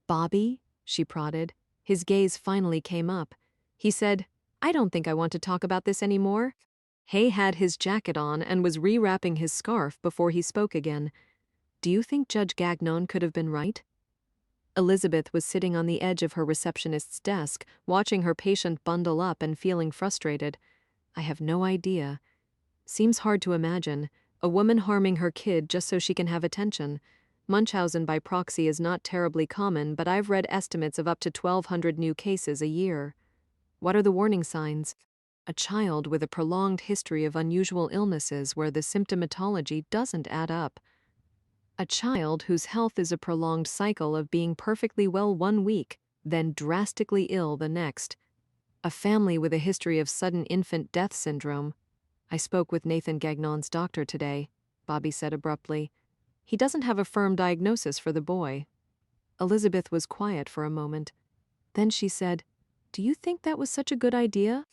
Bobby, she prodded. His gaze finally came up. He said, I don't think I want to talk about this anymore. Hay had his jacket on and was rewrapping his scarf before he spoke again. Do you think Judge Gagnon could have been right? Elizabeth was sitting on the edge of her receptionist's desk, watching her patient bundle up and feeling frustrated. I have no idea. Seems hard to imagine. A woman harming her kid just so she can have attention. Munchausen by proxy is not terribly common, but I've read estimates of up to 1,200 new cases a year. What are the warning signs? A child with a prolonged history of unusual illnesses where the symptomatology doesn't add up. A child whose health is a prolonged cycle of being perfectly well 1 week, then drastically ill the next. A family with a history of sudden infant death syndrome. I spoke with Nathan Gagnon's doctor today, Bobby said abruptly. He doesn't have a firm diagnosis for the boy. Elizabeth was quiet for a moment. Then she said, Do you think that was such a good idea?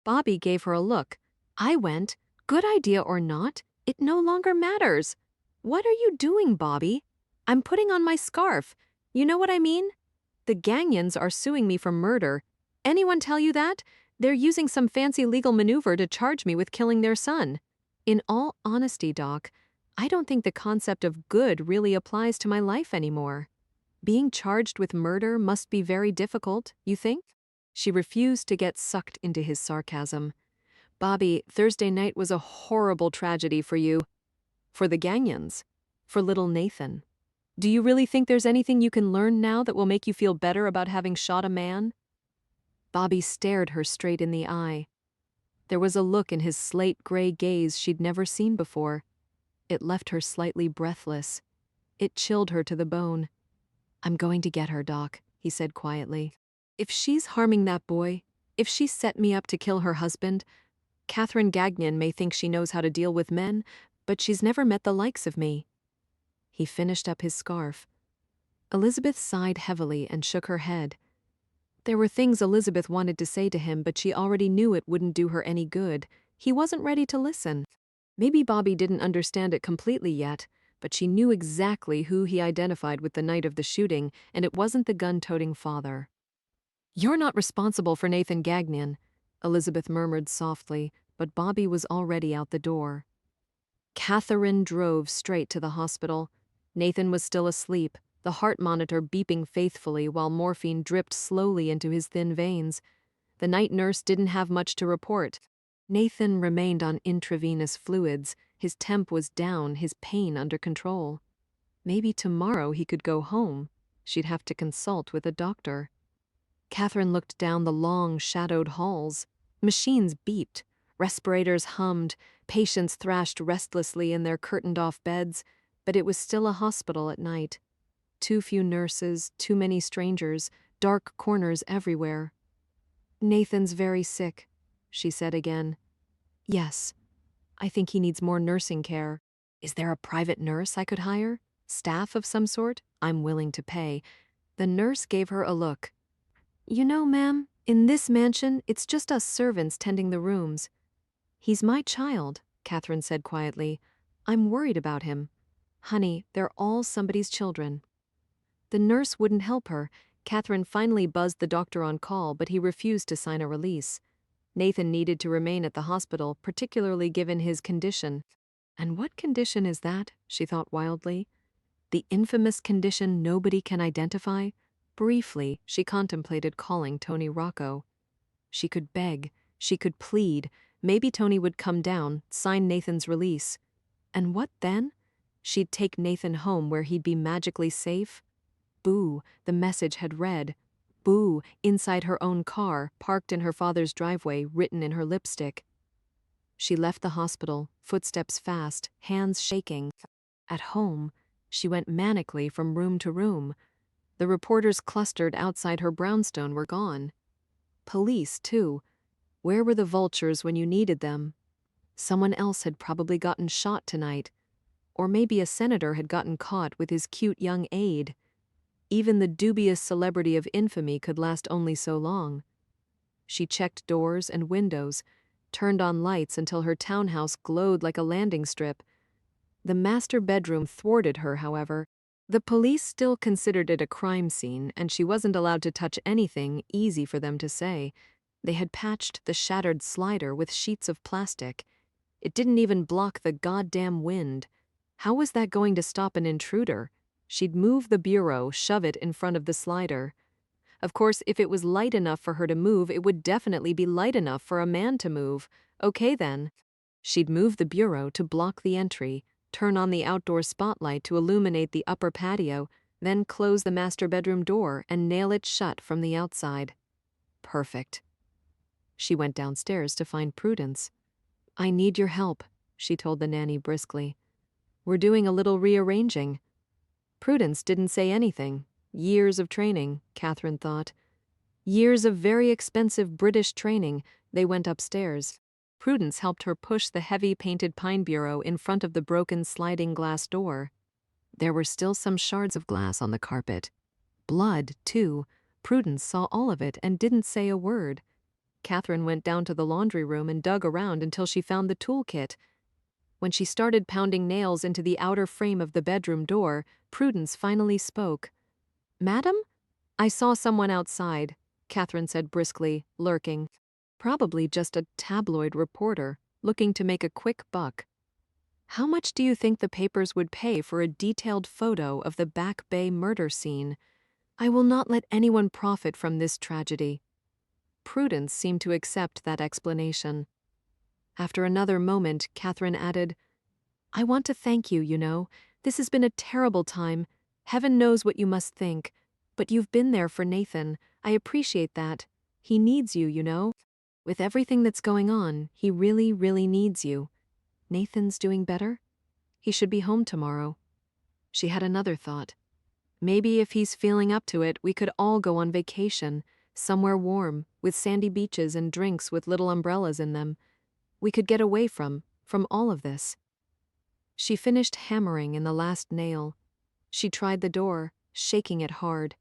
Bobby gave her a look. I went, Good idea or not, it no longer matters. What are you doing, Bobby? I'm putting on my scarf. You know what I mean? The Gagnons are suing me for murder. Anyone tell you that? They're using some fancy legal maneuver to charge me with killing their son. In all honesty, Doc, I don't think the concept of good really applies to my life anymore. Being charged with murder must be very difficult, you think? She refused to get sucked into his sarcasm. Bobby, Thursday night was a horrible tragedy for you. For the Gagnons. For little Nathan. Do you really think there's anything you can learn now that will make you feel better about having shot a man? Bobby stared her straight in the eye. There was a look in his slate-gray gaze she'd never seen before. It left her slightly breathless. It chilled her to the bone. "I'm going to get her, Doc," he said quietly. "If she's harming that boy, if she set me up to kill her husband, Catherine Gagnon may think she knows how to deal with men, but she's never met the likes of me." He finished up his scarf. Elizabeth sighed heavily and shook her head. There were things Elizabeth wanted to say to him, but she already knew it wouldn't do her any good. He wasn't ready to listen. Maybe Bobby didn't understand it completely yet, but she knew exactly who he identified with the night of the shooting, and it wasn't the gun-toting father. "You're not responsible for Nathan Gagnon," Elizabeth murmured softly, but Bobby was already out the door. Catherine drove straight to the hospital. Nathan was still asleep, the heart monitor beeping faithfully while morphine dripped slowly into his thin veins. The night nurse didn't have much to report. Nathan remained on intravenous fluids, his temp was down, his pain under control. Maybe tomorrow he could go home. She'd have to consult with a doctor. Catherine looked down the long, shadowed halls. Machines beeped, respirators hummed, patients thrashed restlessly in their curtained-off beds, but it was still a hospital at night. Too few nurses, too many strangers, dark corners everywhere. "Nathan's very sick," she said again. "Yes, I think he needs more nursing care. Is there a private nurse I could hire? Staff of some sort? I'm willing to pay." The nurse gave her a look. "You know, ma'am, in this mansion, it's just us servants tending the rooms." "He's my child," Catherine said quietly. "I'm worried about him. Honey, they're all somebody's children." The nurse wouldn't help her. Catherine finally buzzed the doctor on call, but he refused to sign a release. Nathan needed to remain at the hospital, particularly given his condition. And what condition is that? She thought wildly. The infamous condition nobody can identify? Briefly, she contemplated calling Tony Rocco. She could beg, she could plead. Maybe Tony would come down, sign Nathan's release. And what then? She'd take Nathan home where he'd be magically safe? Boo, the message had read. Boo, inside her own car, parked in her father's driveway, written in her lipstick. She left the hospital, footsteps fast, hands shaking. At home, she went manically from room to room. The reporters clustered outside her brownstone were gone. Police, too. Where were the vultures when you needed them? Someone else had probably gotten shot tonight. Or maybe a senator had gotten caught with his cute young aide. Even the dubious celebrity of infamy could last only so long. She checked doors and windows, turned on lights until her townhouse glowed like a landing strip. The master bedroom thwarted her, however. The police still considered it a crime scene, and she wasn't allowed to touch anything easy for them to say. They had patched the shattered slider with sheets of plastic. It didn't even block the goddamn wind. How was that going to stop an intruder? She'd move the bureau, shove it in front of the slider. Of course, if it was light enough for her to move, it would definitely be light enough for a man to move. Okay then. She'd move the bureau to block the entry, turn on the outdoor spotlight to illuminate the upper patio, then close the master bedroom door and nail it shut from the outside. Perfect. She went downstairs to find Prudence. "I need your help," she told the nanny briskly. "We're doing a little rearranging." Prudence didn't say anything. Years of training, Catherine thought. Years of very expensive British training. They went upstairs. Prudence helped her push the heavy painted pine bureau in front of the broken sliding glass door. There were still some shards of glass on the carpet. Blood, too. Prudence saw all of it and didn't say a word. Catherine went down to the laundry room and dug around until she found the toolkit. When she started pounding nails into the outer frame of the bedroom door, Prudence finally spoke. "Madam? I saw someone outside," Catherine said briskly, lurking. Probably just a tabloid reporter, looking to make a quick buck. "How much do you think the papers would pay for a detailed photo of the Back Bay murder scene? I will not let anyone profit from this tragedy." Prudence seemed to accept that explanation. After another moment, Catherine added, "I want to thank you, you know. This has been a terrible time. Heaven knows what you must think. But you've been there for Nathan. I appreciate that. He needs you, you know." With everything that's going on, he really, really needs you. Nathan's doing better? He should be home tomorrow. She had another thought. Maybe if he's feeling up to it, we could all go on vacation, somewhere warm, with sandy beaches and drinks with little umbrellas in them. We could get away from all of this. She finished hammering in the last nail. She tried the door, shaking it hard.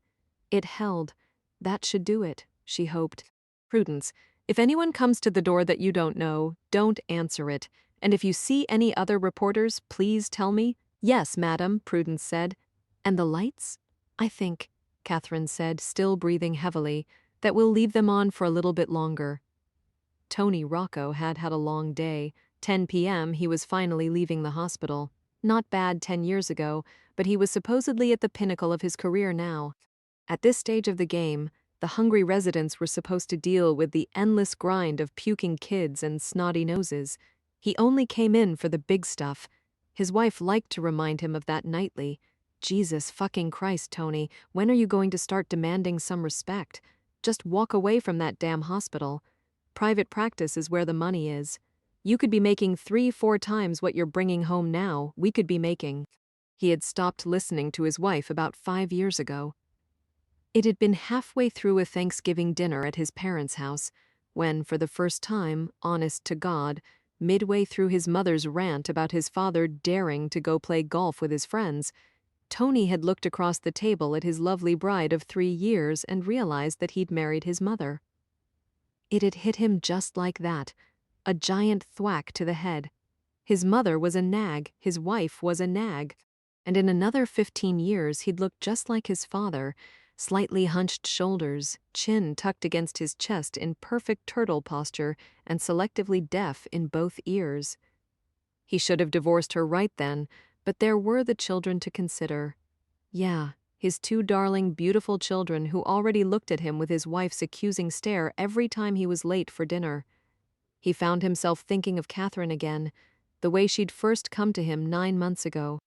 It held. That should do it, she hoped. Prudence, if anyone comes to the door that you don't know, don't answer it. And if you see any other reporters, please tell me. Yes, madam, Prudence said. And the lights? I think, Catherine said, still breathing heavily, that we'll leave them on for a little bit longer. Tony Rocco had had a long day. 10 p.m. he was finally leaving the hospital. Not bad 10 years ago, but he was supposedly at the pinnacle of his career now. At this stage of the game, the hungry residents were supposed to deal with the endless grind of puking kids and snotty noses. He only came in for the big stuff. His wife liked to remind him of that nightly. Jesus fucking Christ, Tony, when are you going to start demanding some respect? Just walk away from that damn hospital. Private practice is where the money is. You could be making 3-4 times what you're bringing home now, we could be making. He had stopped listening to his wife about 5 years ago. It had been halfway through a Thanksgiving dinner at his parents' house, when, for the first time, honest to God, midway through his mother's rant about his father daring to go play golf with his friends, Tony had looked across the table at his lovely bride of 3 years and realized that he'd married his mother. It had hit him just like that, a giant thwack to the head. His mother was a nag, his wife was a nag, and in another 15 years he'd look just like his father, slightly hunched shoulders, chin tucked against his chest in perfect turtle posture, and selectively deaf in both ears. He should have divorced her right then, but there were the children to consider. Yeah, his 2 darling, beautiful children who already looked at him with his wife's accusing stare every time he was late for dinner. He found himself thinking of Catherine again, the way she'd first come to him 9 months ago.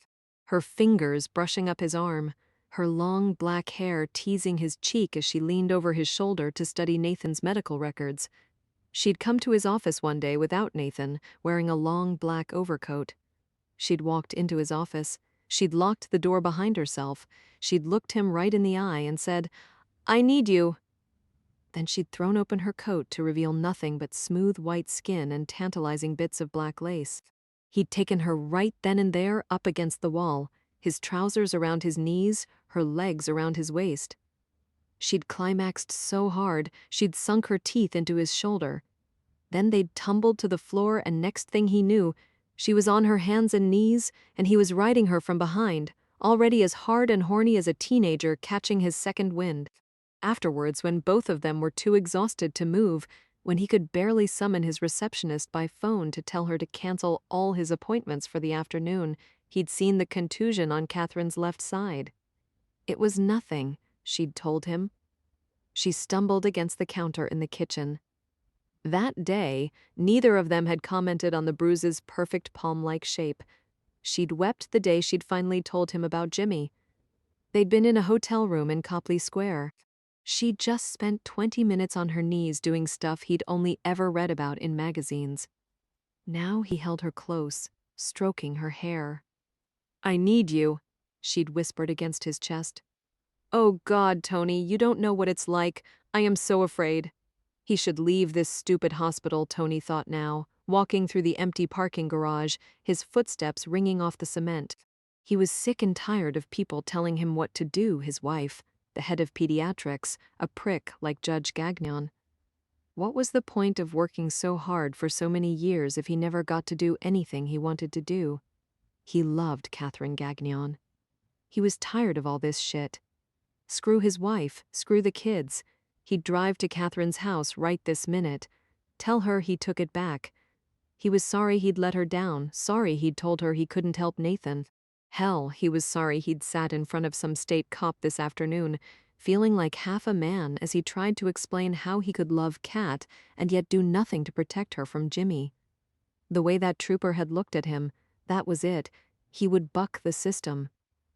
Her fingers brushing up his arm, her long black hair teasing his cheek as she leaned over his shoulder to study Nathan's medical records. She'd come to his office one day without Nathan, wearing a long black overcoat. She'd walked into his office. She'd locked the door behind herself. She'd looked him right in the eye and said, "I need you." Then she'd thrown open her coat to reveal nothing but smooth white skin and tantalizing bits of black lace. He'd taken her right then and there up against the wall, his trousers around his knees, her legs around his waist. She'd climaxed so hard, she'd sunk her teeth into his shoulder. Then they'd tumbled to the floor, and next thing he knew, she was on her hands and knees, and he was riding her from behind, already as hard and horny as a teenager catching his second wind. Afterwards, when both of them were too exhausted to move, when he could barely summon his receptionist by phone to tell her to cancel all his appointments for the afternoon, he'd seen the contusion on Catherine's left side. It was nothing, she'd told him. She stumbled against the counter in the kitchen. That day, neither of them had commented on the bruise's perfect palm-like shape. She'd wept the day she'd finally told him about Jimmy. They'd been in a hotel room in Copley Square. She'd just spent 20 minutes on her knees doing stuff he'd only ever read about in magazines. Now he held her close, stroking her hair. "I need you," she'd whispered against his chest. "Oh God, Tony, you don't know what it's like. I am so afraid." He should leave this stupid hospital, Tony thought now, walking through the empty parking garage, his footsteps ringing off the cement. He was sick and tired of people telling him what to do, his wife, the head of pediatrics, a prick like Judge Gagnon. What was the point of working so hard for so many years if he never got to do anything he wanted to do? He loved Catherine Gagnon. He was tired of all this shit. Screw his wife, screw the kids. He'd drive to Catherine's house right this minute. Tell her he took it back. He was sorry he'd let her down, sorry he'd told her he couldn't help Nathan. Hell, he was sorry he'd sat in front of some state cop this afternoon, feeling like half a man as he tried to explain how he could love Kat and yet do nothing to protect her from Jimmy. The way that trooper had looked at him, that was it. He would buck the system.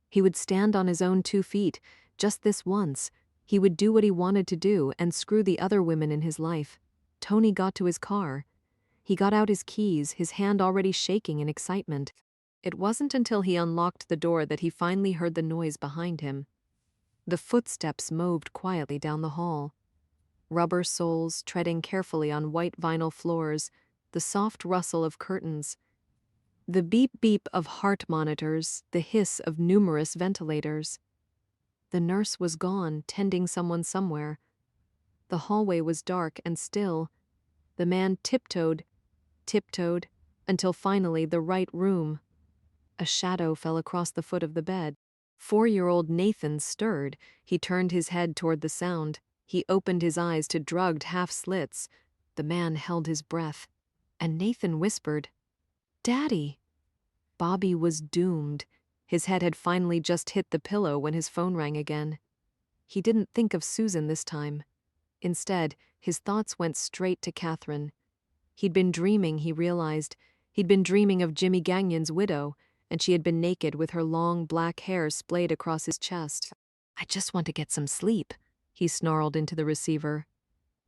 He would stand on his own 2 feet, just this once. He would do what he wanted to do and screw the other women in his life. Tony got to his car. He got out his keys, his hand already shaking in excitement. It wasn't until he unlocked the door that he finally heard the noise behind him. The footsteps moved quietly down the hall. Rubber soles treading carefully on white vinyl floors, the soft rustle of curtains. The beep-beep of heart monitors, the hiss of numerous ventilators. The nurse was gone, tending someone somewhere. The hallway was dark and still. The man tiptoed, until finally the right room. A shadow fell across the foot of the bed. 4-year-old Nathan stirred. He turned his head toward the sound. He opened his eyes to drugged half-slits. The man held his breath. And Nathan whispered, "Daddy." Bobby was doomed. His head had finally just hit the pillow when his phone rang again. He didn't think of Susan this time. Instead, his thoughts went straight to Catherine. He'd been dreaming, he realized. He'd been dreaming of Jimmy Gagnon's widow, and she had been naked with her long black hair splayed across his chest. "I just want to get some sleep," he snarled into the receiver.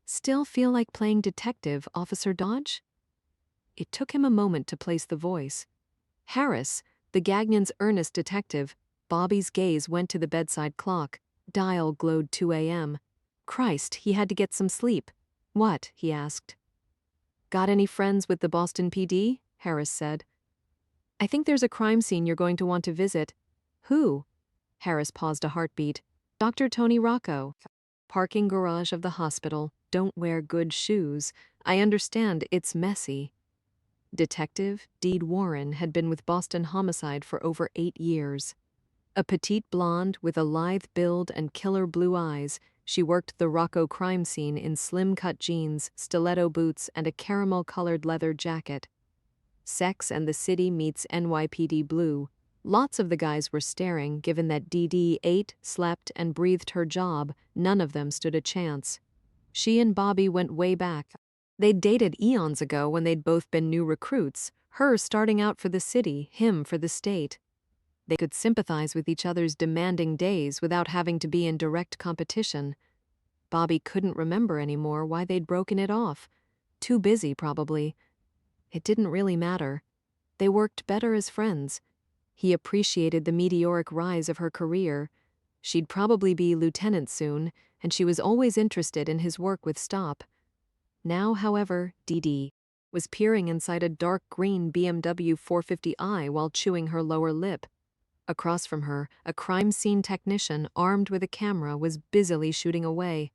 "Still feel like playing detective, Officer Dodge?" It took him a moment to place the voice. Harris, the Gagnon's earnest detective. Bobby's gaze went to the bedside clock. Dial glowed 2 a.m. Christ, he had to get some sleep. "What?" he asked. "Got any friends with the Boston PD?" Harris said. "I think there's a crime scene you're going to want to visit." "Who?" Harris paused a heartbeat. "Dr. Tony Rocco." "Parking garage of the hospital. Don't wear good shoes. I understand it's messy." Detective Deed Warren had been with Boston Homicide for over 8 years. A petite blonde with a lithe build and killer blue eyes, she worked the Rocco crime scene in slim-cut jeans, stiletto boots, and a caramel-colored leather jacket. Sex and the City meets NYPD Blue. Lots of the guys were staring, given that DD ate, slept, and breathed her job. None of them stood a chance. She and Bobby went way back. They'd dated eons ago when they'd both been new recruits, her starting out for the city, him for the state. They could sympathize with each other's demanding days without having to be in direct competition. Bobby couldn't remember anymore why they'd broken it off. Too busy, probably. It didn't really matter. They worked better as friends. He appreciated the meteoric rise of her career. She'd probably be lieutenant soon, and she was always interested in his work with Stop. Now, however, Dee was peering inside a dark green BMW 450i while chewing her lower lip. Across from her, a crime scene technician armed with a camera was busily shooting away.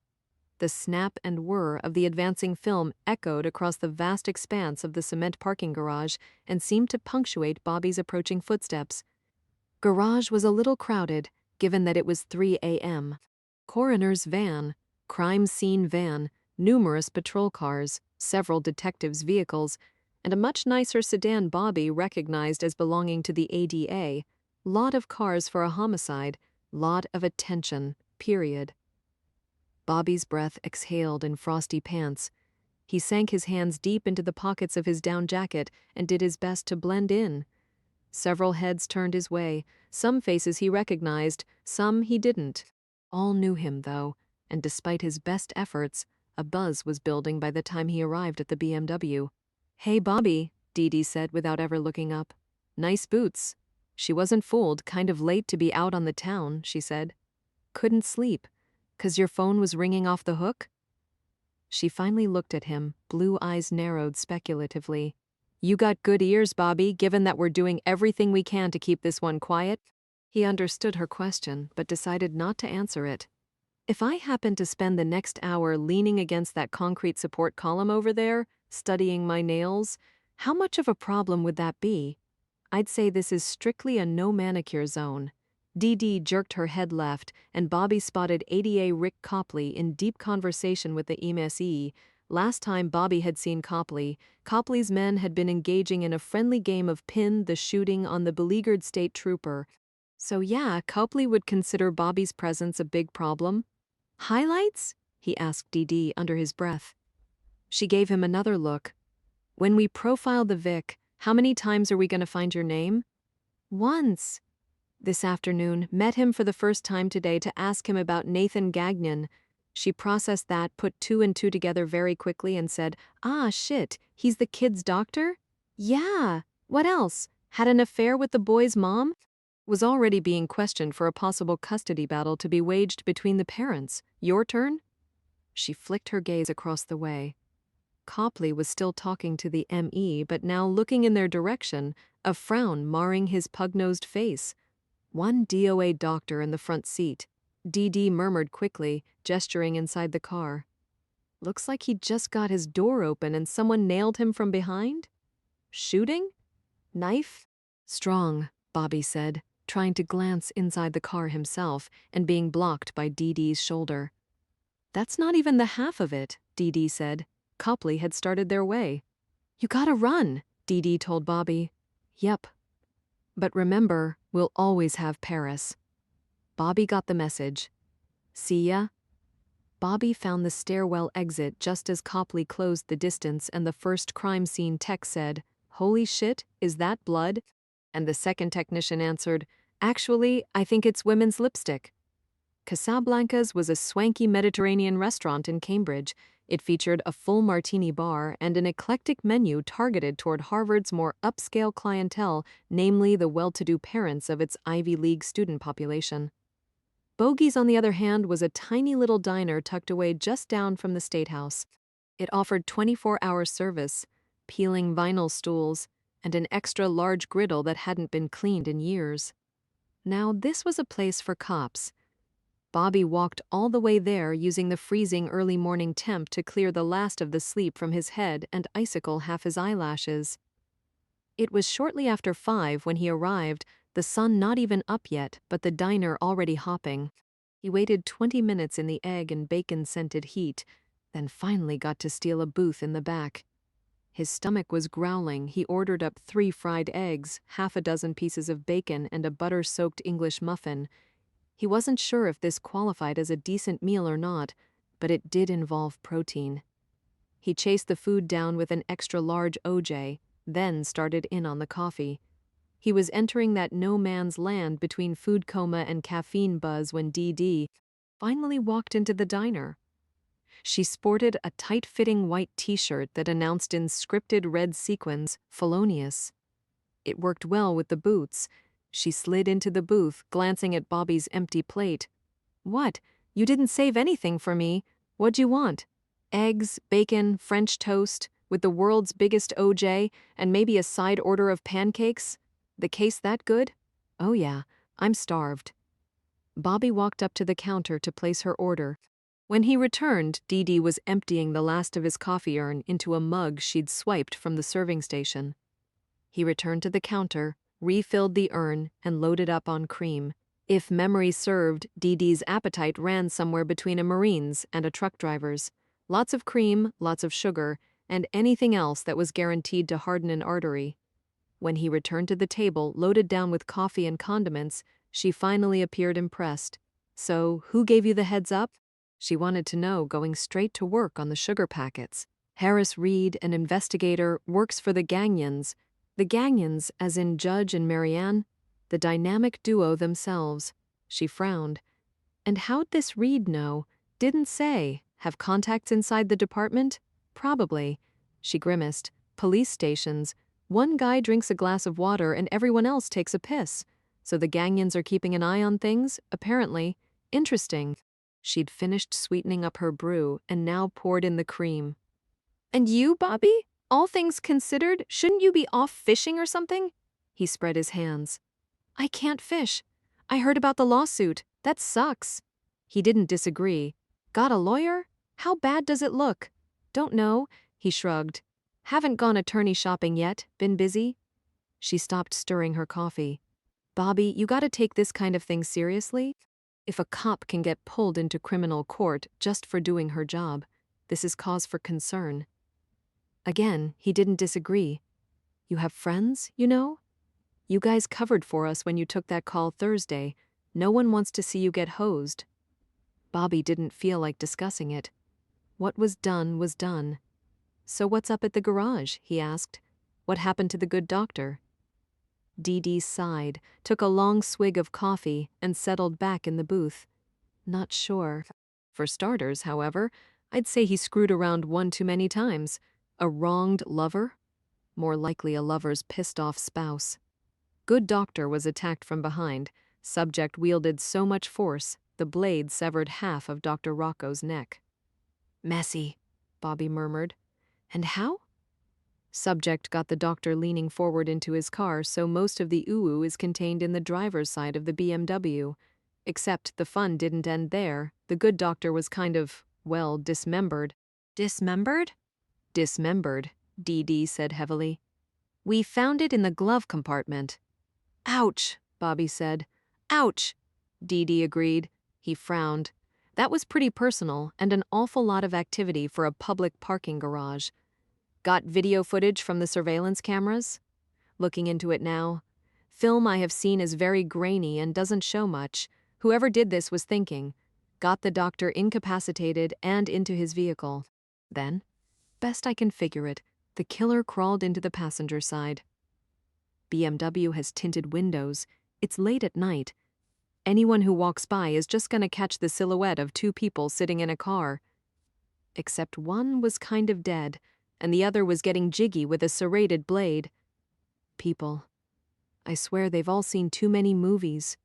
The snap and whir of the advancing film echoed across the vast expanse of the cement parking garage and seemed to punctuate Bobby's approaching footsteps. Garage was a little crowded, given that it was 3 a.m. Coroner's van, crime scene van, numerous patrol cars, several detectives' vehicles, and a much nicer sedan Bobby recognized as belonging to the ADA. Lot of cars for a homicide, lot of attention, period. Bobby's breath exhaled in frosty pants. He sank his hands deep into the pockets of his down jacket and did his best to blend in. Several heads turned his way, some faces he recognized, some he didn't. All knew him, though, and despite his best efforts, a buzz was building by the time he arrived at the BMW. "Hey, Bobby," Dee said without ever looking up. "Nice boots." She wasn't fooled, kind of late to be out on the town, she said. "Couldn't sleep. 'Cause your phone was ringing off the hook?" She finally looked at him, blue eyes narrowed speculatively. "You got good ears, Bobby, given that we're doing everything we can to keep this one quiet?" He understood her question, but decided not to answer it. "If I happen to spend the next hour leaning against that concrete support column over there, studying my nails, how much of a problem would that be? I'd say this is strictly a no manicure zone." Dee jerked her head left, and Bobby spotted ADA Rick Copley in deep conversation with the MSE. Last time Bobby had seen Copley, Copley's men had been engaging in a friendly game of pin the shooting on the beleaguered state trooper. So yeah, Copley would consider Bobby's presence a big problem. "Highlights?" he asked Dee under his breath. She gave him another look. "When we profile the Vic, how many times are we going to find your name?" "Once." "This afternoon, met him for the first time today to ask him about Nathan Gagnon. She processed that, put two and two together very quickly, and said, "Ah, shit, he's the kid's doctor? Yeah. What else? Had an affair with the boy's mom?" Was already being questioned for a possible custody battle to be waged between the parents. Your turn? She flicked her gaze across the way. Copley was still talking to the ME, but now looking in their direction, a frown marring his pug-nosed face. One DOA doctor in the front seat. DD murmured quickly, gesturing inside the car. Looks like he just got his door open and someone nailed him from behind? Shooting? Knife? Strong, Bobby said, trying to glance inside the car himself and being blocked by DD's shoulder. That's not even the half of it, DD said. Copley had started their way. You gotta run, DD told Bobby. Yep. But remember, we'll always have Paris. Bobby got the message. See ya? Bobby found the stairwell exit just as Copley closed the distance and the first crime scene tech said, "Holy shit, is that blood?" And the second technician answered, "Actually, I think it's women's lipstick." Casablanca's was a swanky Mediterranean restaurant in Cambridge. It featured a full martini bar and an eclectic menu targeted toward Harvard's more upscale clientele, namely the well-to-do parents of its Ivy League student population. Bogey's, on the other hand, was a tiny little diner tucked away just down from the State House. It offered 24-hour service, peeling vinyl stools, and an extra large griddle that hadn't been cleaned in years. Now, this was a place for cops. Bobby walked all the way there using the freezing early morning temp to clear the last of the sleep from his head and icicle half his eyelashes. It was shortly after 5 when he arrived, the sun not even up yet, but the diner already hopping. He waited 20 minutes in the egg and bacon-scented heat, then finally got to steal a booth in the back. His stomach was growling. He ordered up 3 fried eggs, half a dozen pieces of bacon, and a butter-soaked English muffin. He wasn't sure if this qualified as a decent meal or not, but it did involve protein. He chased the food down with an extra-large OJ, then started in on the coffee. He was entering that no-man's land between food coma and caffeine buzz when DD finally walked into the diner. She sported a tight-fitting white t-shirt that announced in scripted red sequins, "Felonious." It worked well with the boots. She slid into the booth, glancing at Bobby's empty plate. "What? You didn't save anything for me. What'd you want? Eggs, bacon, French toast, with the world's biggest OJ, and maybe a side order of pancakes? The case that good? Oh yeah, I'm starved." Bobby walked up to the counter to place her order. When he returned, Dee was emptying the last of his coffee urn into a mug she'd swiped from the serving station. He returned to the counter, refilled the urn, and loaded up on cream. If memory served, Dee's appetite ran somewhere between a Marine's and a truck driver's. Lots of cream, lots of sugar, and anything else that was guaranteed to harden an artery. When he returned to the table, loaded down with coffee and condiments, she finally appeared impressed. "So, who gave you the heads up?" She wanted to know, going straight to work on the sugar packets. Harris Reed, an investigator, works for the Gagnons. The Gagnons, as in Judge and Marianne, the dynamic duo themselves. She frowned. And how'd this Reed know? Didn't say. Have contacts inside the department? Probably. She grimaced. Police stations. One guy drinks a glass of water and everyone else takes a piss. So the Gagnons are keeping an eye on things, apparently. Interesting. She'd finished sweetening up her brew and now poured in the cream. "And you, Bobby? All things considered, shouldn't you be off fishing or something?" He spread his hands. "I can't fish. I heard about the lawsuit. That sucks." He didn't disagree. "Got a lawyer? How bad does it look?" "Don't know," he shrugged. "Haven't gone attorney shopping yet. Been busy." She stopped stirring her coffee. "Bobby, you gotta take this kind of thing seriously. If a cop can get pulled into criminal court just for doing her job, this is cause for concern." Again, he didn't disagree. "You have friends, you know? You guys covered for us when you took that call Thursday. No one wants to see you get hosed." Bobby didn't feel like discussing it. What was done was done. "So what's up at the garage?" he asked. "What happened to the good doctor?" Dee sighed, took a long swig of coffee, and settled back in the booth. "Not sure." For starters, however, I'd say he screwed around one too many times. A wronged lover? More likely a lover's pissed-off spouse. Good doctor was attacked from behind. Subject wielded so much force, the blade severed half of Dr. Rocco's neck. Messy, Bobby murmured. And how? Subject got the doctor leaning forward into his car, so most of the ooh-ooh is contained in the driver's side of the BMW. Except the fun didn't end there. The good doctor was kind of, well, dismembered. Dismembered? Dismembered, Dee Dee said heavily. We found it in the glove compartment. Ouch, Bobby said. Ouch, Dee Dee agreed. He frowned. That was pretty personal and an awful lot of activity for a public parking garage. Got video footage from the surveillance cameras? Looking into it now. Film I have seen is very grainy and doesn't show much. Whoever did this was thinking. Got the doctor incapacitated and into his vehicle. Then, best I can figure it, the killer crawled into the passenger side. BMW has tinted windows. It's late at night. Anyone who walks by is just gonna catch the silhouette of two people sitting in a car. Except one was kind of dead, and the other was getting jiggy with a serrated blade. People. I swear they've all seen too many movies.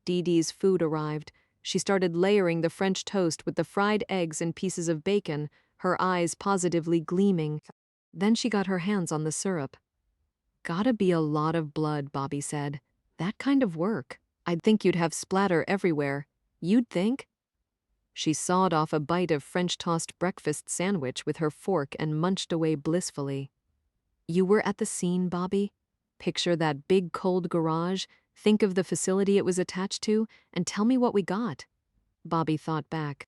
Dee Dee's food arrived. She started layering the French toast with the fried eggs and pieces of bacon, her eyes positively gleaming. Then she got her hands on the syrup. Gotta be a lot of blood, Bobby said. That kind of work. I'd think you'd have splatter everywhere. You'd think? She sawed off a bite of French-tossed breakfast sandwich with her fork and munched away blissfully. You were at the scene, Bobby? Picture that big cold garage, think of the facility it was attached to, and tell me what we got. Bobby thought back.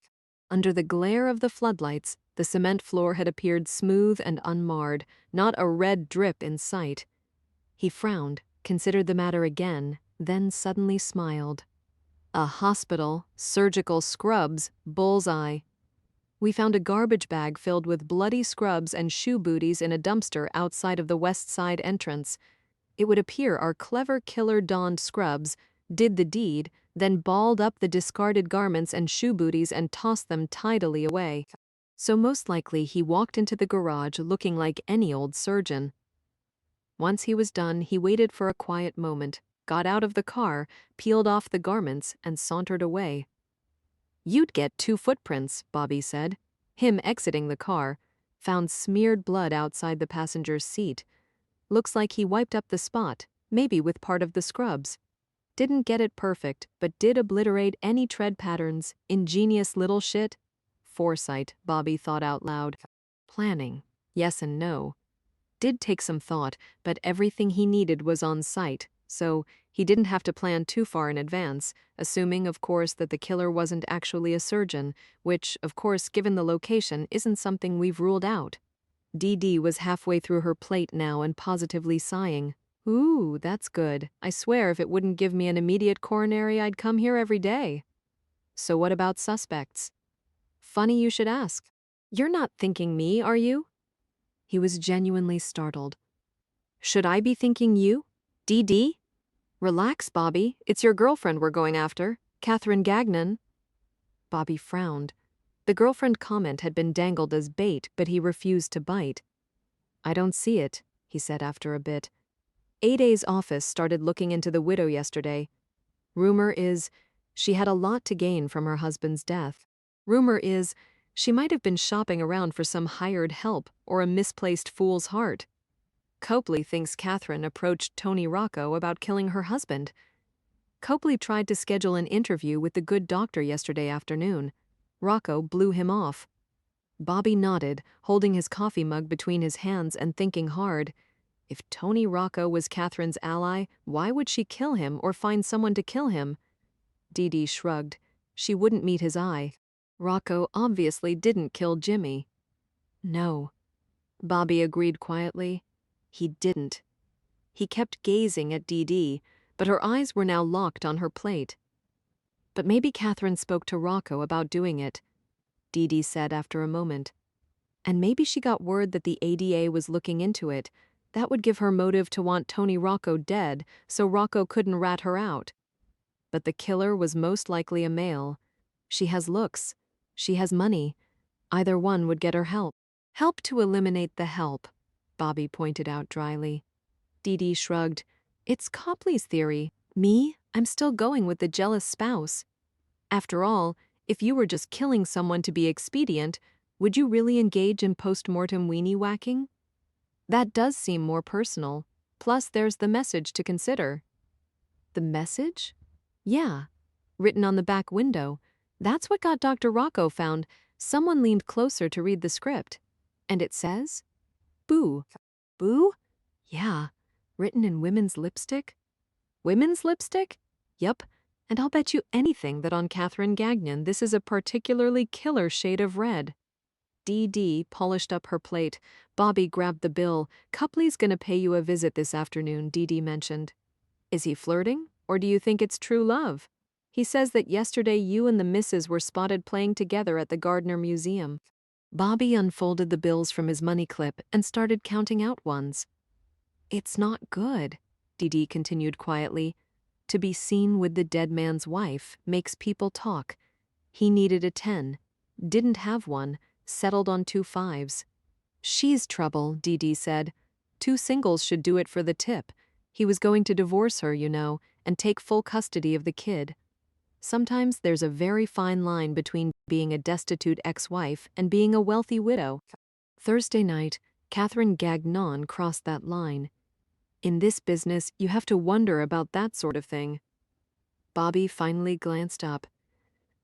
Under the glare of the floodlights, the cement floor had appeared smooth and unmarred, not a red drip in sight. He frowned, considered the matter again, then suddenly smiled. A hospital, surgical scrubs, bullseye. We found a garbage bag filled with bloody scrubs and shoe booties in a dumpster outside of the west side entrance. It would appear our clever killer donned scrubs, did the deed, then balled up the discarded garments and shoe booties and tossed them tidily away. So most likely he walked into the garage looking like any old surgeon. Once he was done, he waited for a quiet moment, got out of the car, peeled off the garments, and sauntered away. You'd get 2 footprints, Bobby said. Him exiting the car, found smeared blood outside the passenger's seat. Looks like he wiped up the spot, maybe with part of the scrubs. Didn't get it perfect, but did obliterate any tread patterns. Ingenious little shit. Foresight, Bobby thought out loud. Planning, yes and no. Did take some thought, but everything he needed was on site, so he didn't have to plan too far in advance, assuming, of course, that the killer wasn't actually a surgeon, which, of course, given the location, isn't something we've ruled out. Dee Dee was halfway through her plate now and positively sighing. Ooh, that's good. I swear if it wouldn't give me an immediate coronary, I'd come here every day. So what about suspects? Funny you should ask. You're not thinking me, are you? He was genuinely startled. Should I be thinking you? Dee Dee? Relax, Bobby. It's your girlfriend we're going after, Catherine Gagnon. Bobby frowned. The girlfriend comment had been dangled as bait, but he refused to bite. I don't see it, he said after a bit. 8A's office started looking into the widow yesterday. Rumor is she had a lot to gain from her husband's death. Rumor is she might have been shopping around for some hired help or a misplaced fool's heart. Copley thinks Catherine approached Tony Rocco about killing her husband. Copley tried to schedule an interview with the good doctor yesterday afternoon. Rocco blew him off. Bobby nodded, holding his coffee mug between his hands and thinking hard. If Tony Rocco was Catherine's ally, why would she kill him or find someone to kill him? Dee Dee shrugged. She wouldn't meet his eye. Rocco obviously didn't kill Jimmy. No. Bobby agreed quietly. He didn't. He kept gazing at Dee Dee, but her eyes were now locked on her plate. But maybe Catherine spoke to Rocco about doing it, Dee Dee said after a moment. And maybe she got word that the ADA was looking into it. That would give her motive to want Tony Rocco dead, so Rocco couldn't rat her out. But the killer was most likely a male. She has looks. She has money. Either one would get her help. Help to eliminate the help, Bobby pointed out dryly. Dee Dee shrugged. It's Copley's theory. Me? I'm still going with the jealous spouse. After all, if you were just killing someone to be expedient, would you really engage in post-mortem weenie whacking? That does seem more personal. Plus, there's the message to consider. The message? Yeah, written on the back window. That's what got Dr. Rocco found. Someone leaned closer to read the script. And it says, Boo. Boo? Yeah, written in women's lipstick. Women's lipstick? Yup, and I'll bet you anything that on Catherine Gagnon this is a particularly killer shade of red. Dee Dee polished up her plate. Bobby grabbed the bill. Copley's gonna pay you a visit this afternoon, Dee Dee mentioned. Is he flirting, or do you think it's true love? He says that yesterday you and the missus were spotted playing together at the Gardner Museum. Bobby unfolded the bills from his money clip and started counting out ones. It's not good, Dee Dee continued quietly. To be seen with the dead man's wife makes people talk. He needed a 10, didn't have one, settled on 2 5s. She's trouble, Dee Dee said. 2 singles should do it for the tip. He was going to divorce her, you know, and take full custody of the kid. Sometimes there's a very fine line between being a destitute ex-wife and being a wealthy widow. Thursday night, Catherine Gagnon crossed that line. In this business, you have to wonder about that sort of thing. Bobby finally glanced up.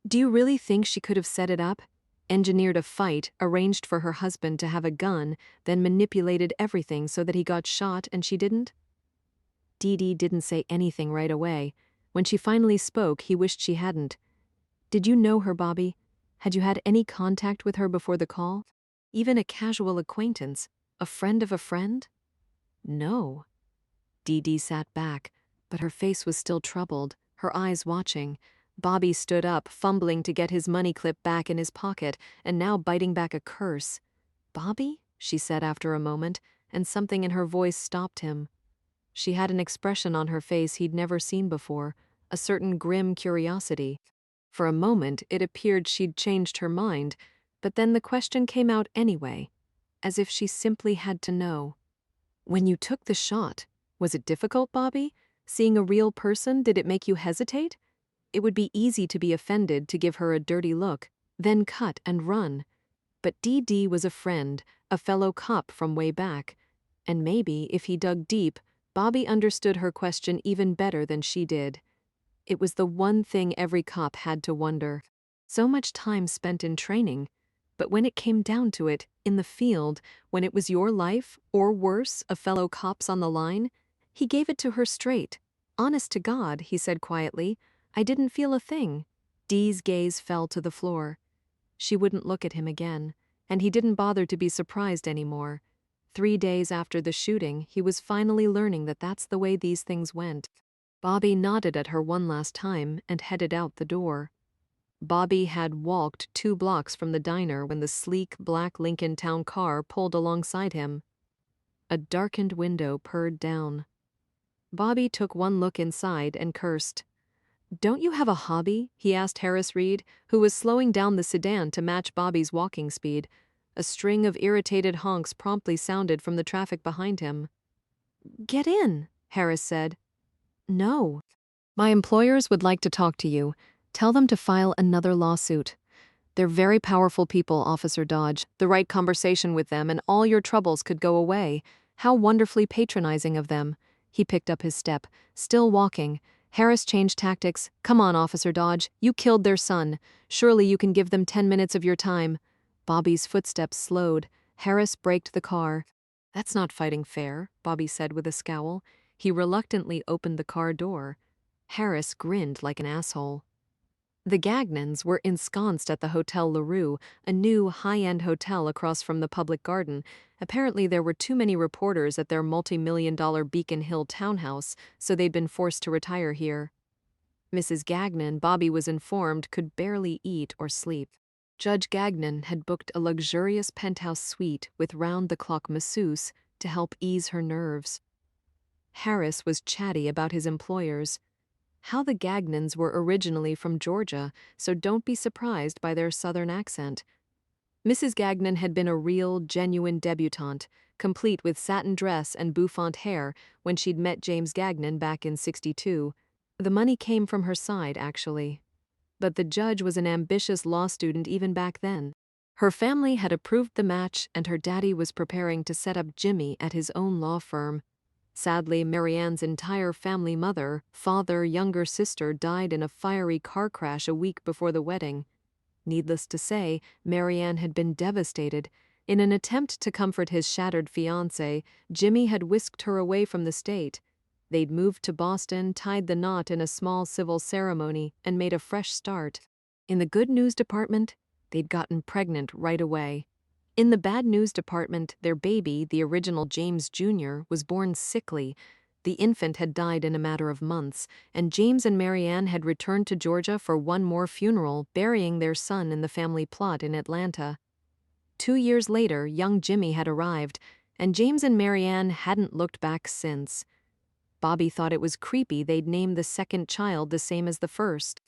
Do you really think she could have set it up? Engineered a fight, arranged for her husband to have a gun, then manipulated everything so that he got shot and she didn't? Dee Dee didn't say anything right away. When she finally spoke, he wished she hadn't. Did you know her, Bobby? Had you had any contact with her before the call? Even a casual acquaintance? A friend of a friend? No. Dee Dee sat back, but her face was still troubled, her eyes watching. Bobby stood up, fumbling to get his money clip back in his pocket, and now biting back a curse. Bobby? She said after a moment, and something in her voice stopped him. She had an expression on her face he'd never seen before, a certain grim curiosity. For a moment, it appeared she'd changed her mind, but then the question came out anyway, as if she simply had to know. When you took the shot, was it difficult, Bobby? Seeing a real person, did it make you hesitate? It would be easy to be offended, to give her a dirty look, then cut and run. But Dee Dee was a friend, a fellow cop from way back. And maybe, if he dug deep, Bobby understood her question even better than she did. It was the one thing every cop had to wonder. So much time spent in training. But when it came down to it, in the field, when it was your life, or worse, a fellow cop's on the line, he gave it to her straight. Honest to God, he said quietly, I didn't feel a thing. Dee's gaze fell to the floor. She wouldn't look at him again, and he didn't bother to be surprised anymore. 3 days after the shooting, he was finally learning that that's the way these things went. Bobby nodded at her one last time and headed out the door. Bobby had walked 2 blocks from the diner when the sleek black Lincoln Town car pulled alongside him. A darkened window purred down. Bobby took one look inside and cursed. Don't you have a hobby? He asked Harris Reed, who was slowing down the sedan to match Bobby's walking speed. A string of irritated honks promptly sounded from the traffic behind him. Get in, Harris said. No. My employers would like to talk to you. Tell them to file another lawsuit. They're very powerful people, Officer Dodge. The right conversation with them and all your troubles could go away. How wonderfully patronizing of them. He picked up his step, still walking. Harris changed tactics. Come on, Officer Dodge. You killed their son. Surely you can give them 10 minutes of your time. Bobby's footsteps slowed. Harris braked the car. That's not fighting fair, Bobby said with a scowl. He reluctantly opened the car door. Harris grinned like an asshole. The Gagnons were ensconced at the Hotel LaRue, a new, high-end hotel across from the public garden. Apparently there were too many reporters at their multi-million-dollar Beacon Hill townhouse, so they'd been forced to retire here. Mrs. Gagnon, Bobby was informed, could barely eat or sleep. Judge Gagnon had booked a luxurious penthouse suite with round-the-clock masseuse to help ease her nerves. Harris was chatty about his employers. how the Gagnons were originally from Georgia, so don't be surprised by their southern accent. Mrs. Gagnon had been a real, genuine debutante, complete with satin dress and bouffant hair when she'd met James Gagnon back in '62. The money came from her side, actually. But the judge was an ambitious law student even back then. Her family had approved the match, and her daddy was preparing to set up Jimmy at his own law firm. Sadly, Marianne's entire family mother, father, younger sister died in a fiery car crash a week before the wedding. Needless to say, Marianne had been devastated. In an attempt to comfort his shattered fiancé, Jimmy had whisked her away from the state. They'd moved to Boston, tied the knot in a small civil ceremony, and made a fresh start. In the good news department, they'd gotten pregnant right away. In the bad news department, their baby, the original James Jr., was born sickly. The infant had died in a matter of months, and James and Marianne had returned to Georgia for one more funeral, burying their son in the family plot in Atlanta. 2 years later, young Jimmy had arrived, and James and Marianne hadn't looked back since. Bobby thought it was creepy they'd named the second child the same as the first.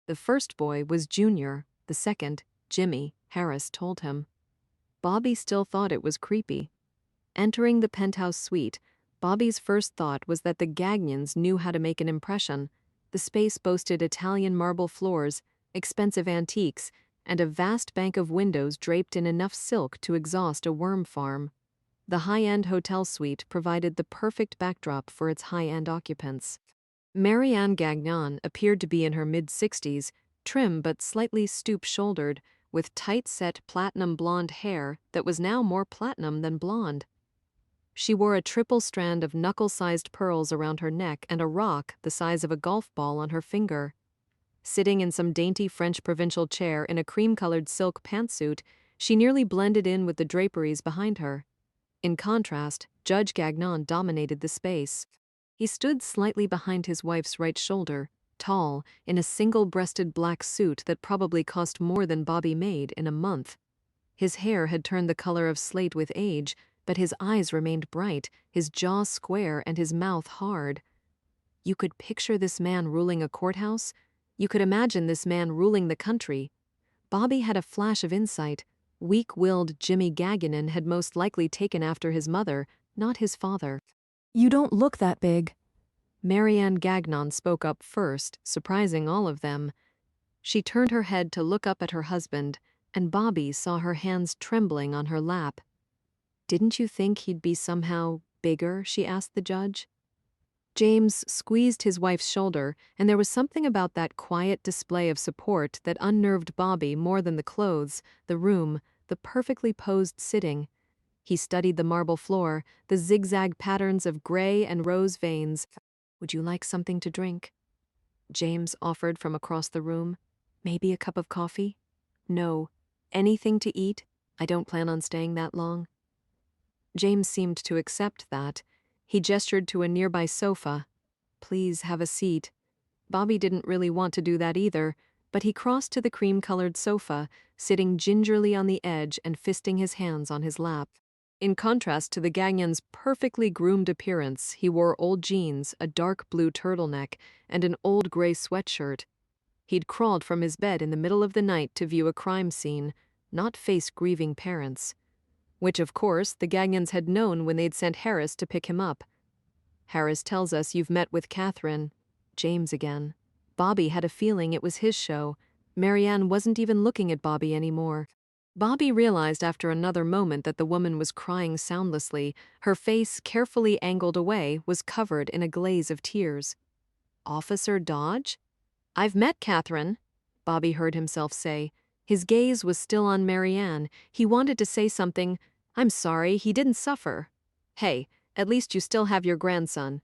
The first boy was Junior, the second, Jimmy, Harris told him. Bobby still thought it was creepy. Entering the penthouse suite, Bobby's first thought was that the Gagnons knew how to make an impression. The space boasted Italian marble floors, expensive antiques, and a vast bank of windows draped in enough silk to exhaust a worm farm. The high-end hotel suite provided the perfect backdrop for its high-end occupants. Marianne Gagnon appeared to be in her mid-60s, trim but slightly stoop-shouldered, with tight-set platinum blonde hair that was now more platinum than blonde. She wore a triple strand of knuckle-sized pearls around her neck and a rock the size of a golf ball on her finger. Sitting in some dainty French provincial chair in a cream-colored silk pantsuit, she nearly blended in with the draperies behind her. In contrast, Judge Gagnon dominated the space. He stood slightly behind his wife's right shoulder, tall, in a single-breasted black suit that probably cost more than Bobby made in a month. His hair had turned the color of slate with age, but his eyes remained bright, his jaw square, and his mouth hard. You could picture this man ruling a courthouse? You could imagine this man ruling the country. Bobby had a flash of insight. Weak-willed Jimmy Gagnon had most likely taken after his mother, not his father. "You don't look that big." Marianne Gagnon spoke up first, surprising all of them. She turned her head to look up at her husband, and Bobby saw her hands trembling on her lap. "Didn't you think he'd be somehow bigger?" she asked the judge. James squeezed his wife's shoulder, and there was something about that quiet display of support that unnerved Bobby more than the clothes, the room, the perfectly posed sitting. He studied the marble floor, the zigzag patterns of gray and rose veins. "Would you like something to drink?" James offered from across the room. "Maybe a cup of coffee?" "No. Anything to eat? I don't plan on staying that long." James seemed to accept that. He gestured to a nearby sofa. "Please have a seat." Bobby didn't really want to do that either, but he crossed to the cream-colored sofa, sitting gingerly on the edge and fisting his hands on his lap. In contrast to the Gagnon's perfectly groomed appearance, he wore old jeans, a dark blue turtleneck, and an old gray sweatshirt. He'd crawled from his bed in the middle of the night to view a crime scene, not face grieving parents. Which, of course, the Gagnons had known when they'd sent Harris to pick him up. "Harris tells us you've met with Catherine." James again. Bobby had a feeling it was his show. Marianne wasn't even looking at Bobby anymore. Bobby realized after another moment that the woman was crying soundlessly. Her face, carefully angled away, was covered in a glaze of tears. "Officer Dodge?" "I've met Catherine," Bobby heard himself say. His gaze was still on Marianne. He wanted to say something. "I'm sorry, he didn't suffer." "Hey, at least you still have your grandson."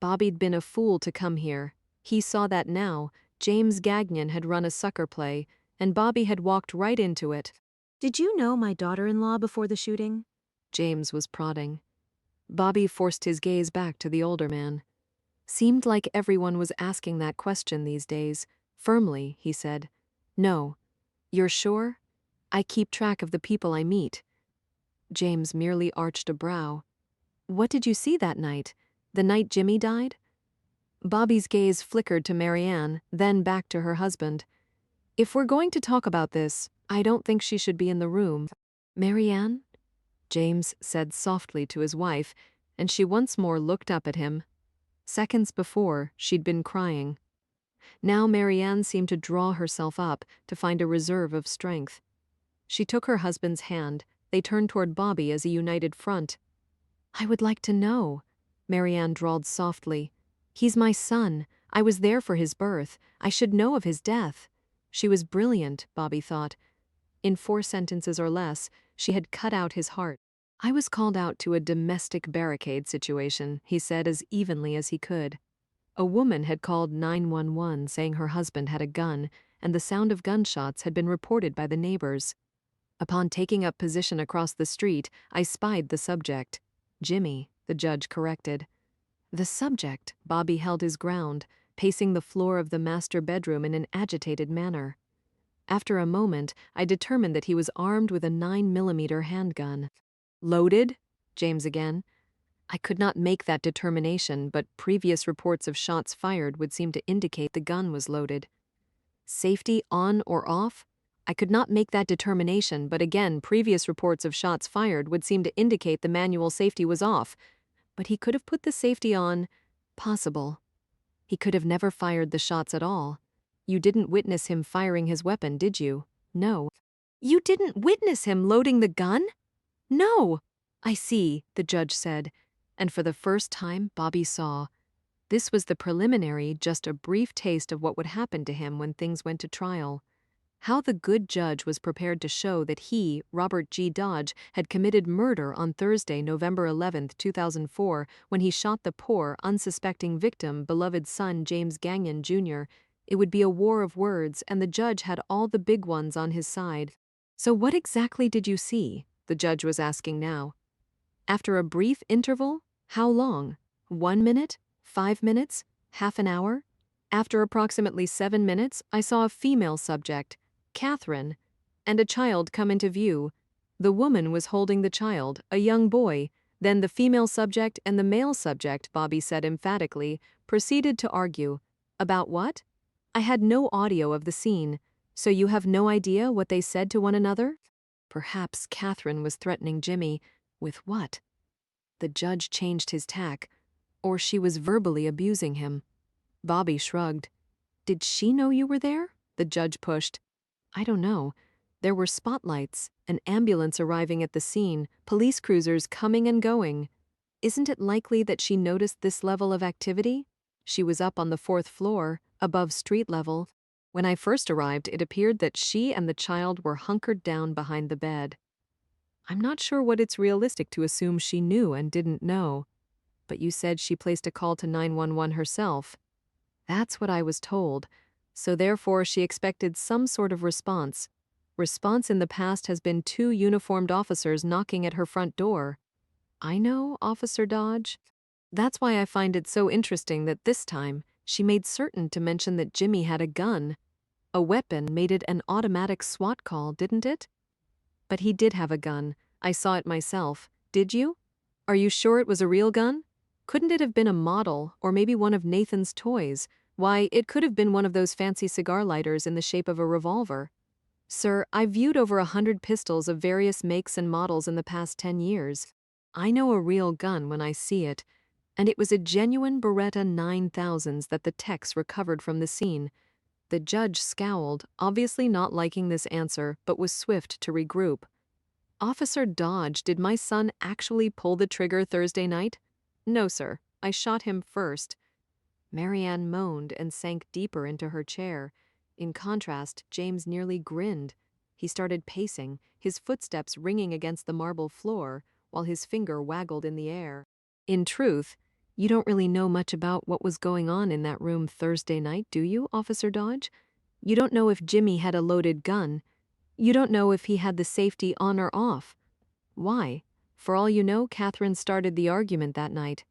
Bobby'd been a fool to come here. He saw that now. James Gagnon had run a sucker play, and Bobby had walked right into it. Did you know my daughter-in-law before the shooting? James was prodding. Bobby forced his gaze back to the older man. Seemed like everyone was asking that question these days. Firmly, he said. "No. You're sure? I keep track of the people I meet." James merely arched a brow. "What did you see that night? The night Jimmy died?" Bobby's gaze flickered to Marianne, then back to her husband. If we're going to talk about this, I don't think she should be in the room. Marianne? James said softly to his wife, and she once more looked up at him. Seconds before, she'd been crying. Now Marianne seemed to draw herself up to find a reserve of strength. She took her husband's hand. They turned toward Bobby as a united front. I would like to know, Marianne drawled softly. He's my son. I was there for his birth. I should know of his death. She was brilliant, Bobby thought. In 4 sentences or less, she had cut out his heart. I was called out to a domestic barricade situation, he said as evenly as he could. A woman had called 911 saying her husband had a gun, and the sound of gunshots had been reported by the neighbors. Upon taking up position across the street, I spied the subject. Jimmy, the judge corrected. The subject, Bobby held his ground, pacing the floor of the master bedroom in an agitated manner. After a moment, I determined that he was armed with a 9mm handgun. Loaded? James again. I could not make that determination, but previous reports of shots fired would seem to indicate the gun was loaded. Safety on or off? I could not make that determination, but again, previous reports of shots fired would seem to indicate the manual safety was off. But he could have put the safety on. Possible. He could have never fired the shots at all. You didn't witness him firing his weapon, did you? No. You didn't witness him loading the gun? No. I see, the judge said, and for the first time Bobby saw. This was the preliminary, just a brief taste of what would happen to him when things went to trial. How the good judge was prepared to show that he, Robert G. Dodge, had committed murder on Thursday, November 11, 2004, when he shot the poor, unsuspecting victim, beloved son James Gagnon, Jr. It would be a war of words, and the judge had all the big ones on his side. So what exactly did you see? The judge was asking now. After a brief interval? How long? 1 minute? 5 minutes? Half an hour? After approximately 7 minutes, I saw a female subject, Catherine, and a child come into view. The woman was holding the child, a young boy. Then the female subject and the male subject, Bobby said emphatically, proceeded to argue. About what? I had no audio of the scene, so you have no idea what they said to one another? Perhaps Catherine was threatening Jimmy. With what? The judge changed his tack. Or she was verbally abusing him. Bobby shrugged. Did she know you were there? The judge pushed. I don't know. There were spotlights, an ambulance arriving at the scene, police cruisers coming and going. Isn't it likely that she noticed this level of activity? She was up on the 4th floor, above street level. When I first arrived, it appeared that she and the child were hunkered down behind the bed. I'm not sure what it's realistic to assume she knew and didn't know. But you said she placed a call to 911 herself. That's what I was told. So therefore she expected some sort of response. Response in the past has been 2 uniformed officers knocking at her front door. I know, Officer Dodge. That's why I find it so interesting that this time she made certain to mention that Jimmy had a gun. A weapon made it an automatic SWAT call, didn't it? But he did have a gun. I saw it myself. Did you? Are you sure it was a real gun? Couldn't it have been a model, or maybe one of Nathan's toys? Why, it could have been one of those fancy cigar lighters in the shape of a revolver. Sir, I've viewed over 100 pistols of various makes and models in the past 10 years. I know a real gun when I see it, and it was a genuine Beretta 9000s that the techs recovered from the scene. The judge scowled, obviously not liking this answer, but was swift to regroup. Officer Dodge, did my son actually pull the trigger Thursday night? No, sir. I shot him first. Marianne moaned and sank deeper into her chair. In contrast, James nearly grinned. He started pacing, his footsteps ringing against the marble floor, while his finger waggled in the air. In truth, you don't really know much about what was going on in that room Thursday night, do you, Officer Dodge? You don't know if Jimmy had a loaded gun. You don't know if he had the safety on or off. Why? For all you know, Catherine started the argument that night.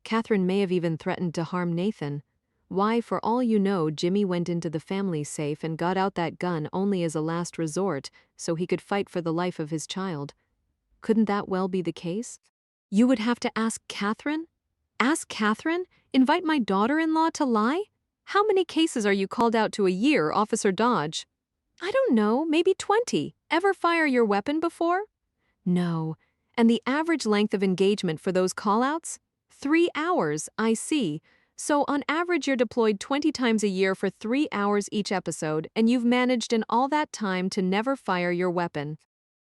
Catherine may have even threatened to harm Nathan. Why, for all you know, Jimmy went into the family safe and got out that gun only as a last resort, so he could fight for the life of his child. Couldn't that well be the case? You would have to ask Catherine? Ask Catherine? Invite my daughter-in-law to lie? How many cases are you called out to a year, Officer Dodge? I don't know, maybe 20. Ever fire your weapon before? No. And the average length of engagement for those callouts? 3 hours, I see. So on average you're deployed 20 times a year for 3 hours each episode, and you've managed in all that time to never fire your weapon.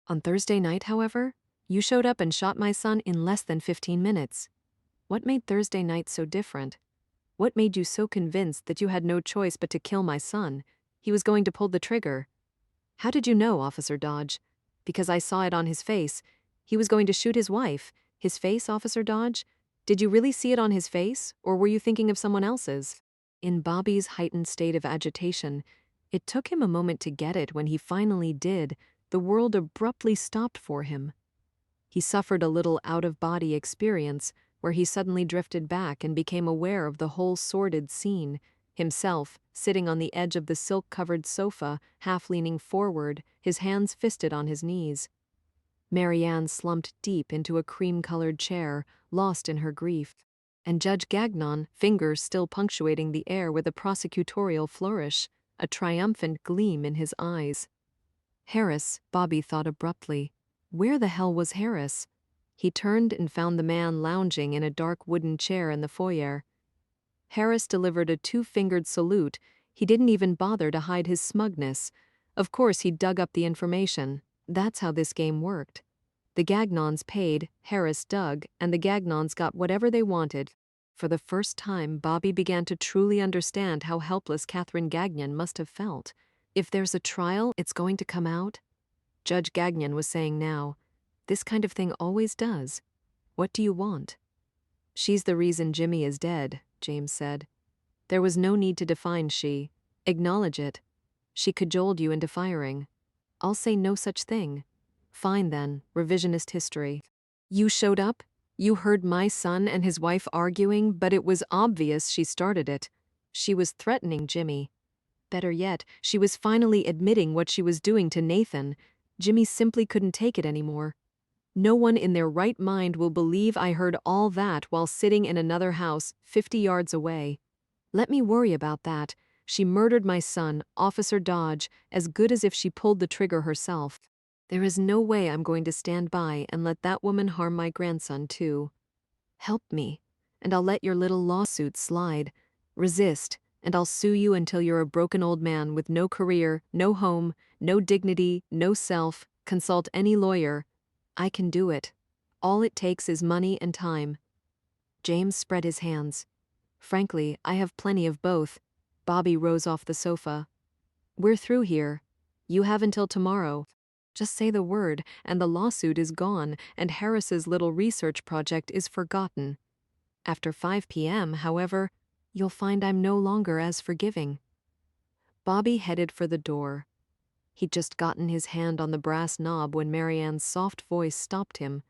On Thursday night, however, you showed up and shot my son in less than 15 minutes. What made Thursday night so different? What made you so convinced that you had no choice but to kill my son? He was going to pull the trigger. How did you know, Officer Dodge? Because I saw it on his face. He was going to shoot his wife. His face, Officer Dodge? Did you really see it on his face, or were you thinking of someone else's? In Bobby's heightened state of agitation, it took him a moment to get it. When he finally did, the world abruptly stopped for him. He suffered a little out-of-body experience, where he suddenly drifted back and became aware of the whole sordid scene, himself sitting on the edge of the silk-covered sofa, half leaning forward, his hands fisted on his knees. Marianne slumped deep into a cream-colored chair, lost in her grief, and Judge Gagnon, fingers still punctuating the air with a prosecutorial flourish, a triumphant gleam in his eyes. Harris, Bobby thought abruptly. Where the hell was Harris? He turned and found the man lounging in a dark wooden chair in the foyer. Harris delivered a two-fingered salute. He didn't even bother to hide his smugness. Of course, he dug up the information. That's how this game worked. The Gagnons paid, Harris dug, and the Gagnons got whatever they wanted. For the first time, Bobby began to truly understand how helpless Catherine Gagnon must have felt. If there's a trial, it's going to come out. Judge Gagnon was saying now, this kind of thing always does. What do you want? She's the reason Jimmy is dead, James said. There was no need to define she. Acknowledge it. She cajoled you into firing. I'll say no such thing. Fine then, revisionist history. You showed up? You heard my son and his wife arguing, but it was obvious she started it. She was threatening Jimmy. Better yet, she was finally admitting what she was doing to Nathan. Jimmy simply couldn't take it anymore. No one in their right mind will believe I heard all that while sitting in another house 50 yards away. Let me worry about that. She murdered my son, Officer Dodge, as good as if she pulled the trigger herself. There is no way I'm going to stand by and let that woman harm my grandson, too. Help me, and I'll let your little lawsuit slide. Resist, and I'll sue you until you're a broken old man with no career, no home, no dignity, no self. Consult any lawyer. I can do it. All it takes is money and time. James spread his hands. Frankly, I have plenty of both. Bobby rose off the sofa. We're through here. You have until tomorrow. Just say the word, and the lawsuit is gone, and Harris's little research project is forgotten. After 5 p.m., however, you'll find I'm no longer as forgiving. Bobby headed for the door. He'd just gotten his hand on the brass knob when Marianne's soft voice stopped him.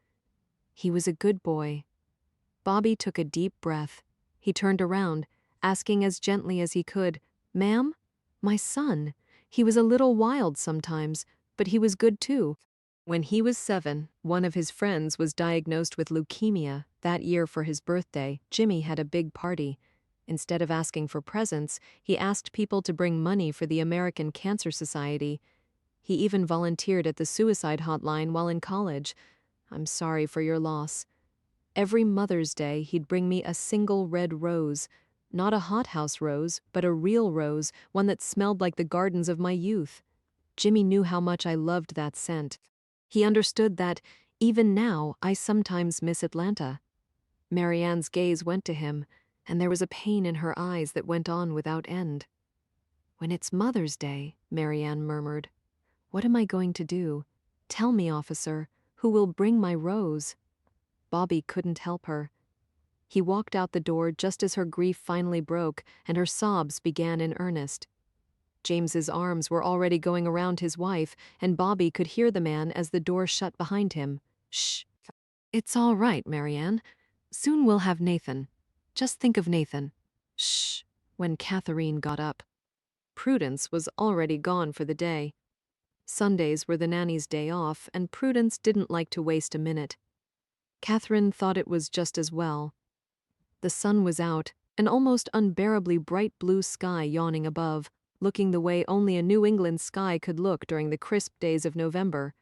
He was a good boy. Bobby took a deep breath. He turned around, asking as gently as he could, "Ma'am? My son. He was a little wild sometimes, but he was good too." When he was 7, one of his friends was diagnosed with leukemia. That year for his birthday, Jimmy had a big party. Instead of asking for presents, he asked people to bring money for the American Cancer Society. He even volunteered at the suicide hotline while in college. I'm sorry for your loss. Every Mother's Day, he'd bring me a single red rose. Not a hothouse rose, but a real rose, one that smelled like the gardens of my youth. Jimmy knew how much I loved that scent. He understood that, even now, I sometimes miss Atlanta. Marianne's gaze went to him, and there was a pain in her eyes that went on without end. When it's Mother's Day, Marianne murmured. What am I going to do? Tell me, officer, who will bring my rose? Bobby couldn't help her. He walked out the door just as her grief finally broke and her sobs began in earnest. James's arms were already going around his wife, and Bobby could hear the man as the door shut behind him. Shh. It's all right, Marianne. Soon we'll have Nathan. Just think of Nathan. Shh. When Catherine got up. Prudence was already gone for the day. Sundays were the nanny's day off, and Prudence didn't like to waste a minute. Catherine thought it was just as well. The sun was out, an almost unbearably bright blue sky yawning above, looking the way only a New England sky could look during the crisp days of November.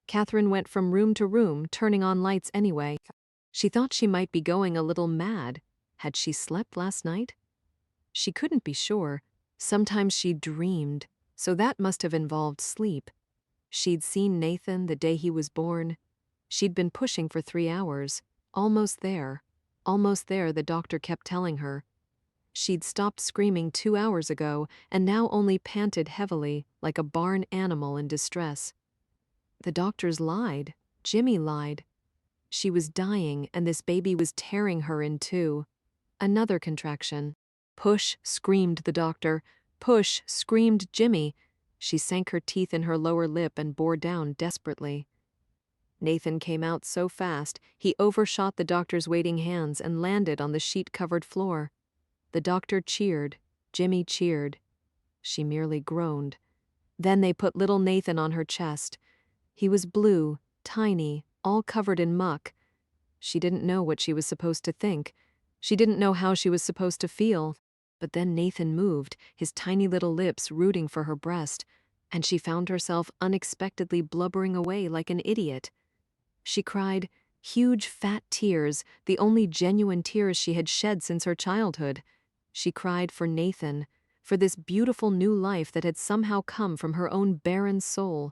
Catherine went from room to room, turning on lights anyway. She thought she might be going a little mad. Had she slept last night? She couldn't be sure. Sometimes she dreamed, so that must have involved sleep. She'd seen Nathan the day he was born. She'd been pushing for 3 hours. Almost there, the doctor kept telling her. She'd stopped screaming 2 hours ago and now only panted heavily, like a barn animal in distress. The doctors lied. Jimmy lied. She was dying and this baby was tearing her in two. Another contraction. Push, screamed the doctor. Push, screamed Jimmy. She sank her teeth in her lower lip and bore down desperately. Nathan came out so fast, he overshot the doctor's waiting hands and landed on the sheet-covered floor. The doctor cheered. Jimmy cheered. She merely groaned. Then they put little Nathan on her chest. He was blue, tiny, all covered in muck. She didn't know what she was supposed to think. She didn't know how she was supposed to feel. But then Nathan moved, his tiny little lips rooting for her breast, and she found herself unexpectedly blubbering away like an idiot. She cried, huge fat tears, the only genuine tears she had shed since her childhood. She cried for Nathan, for this beautiful new life that had somehow come from her own barren soul.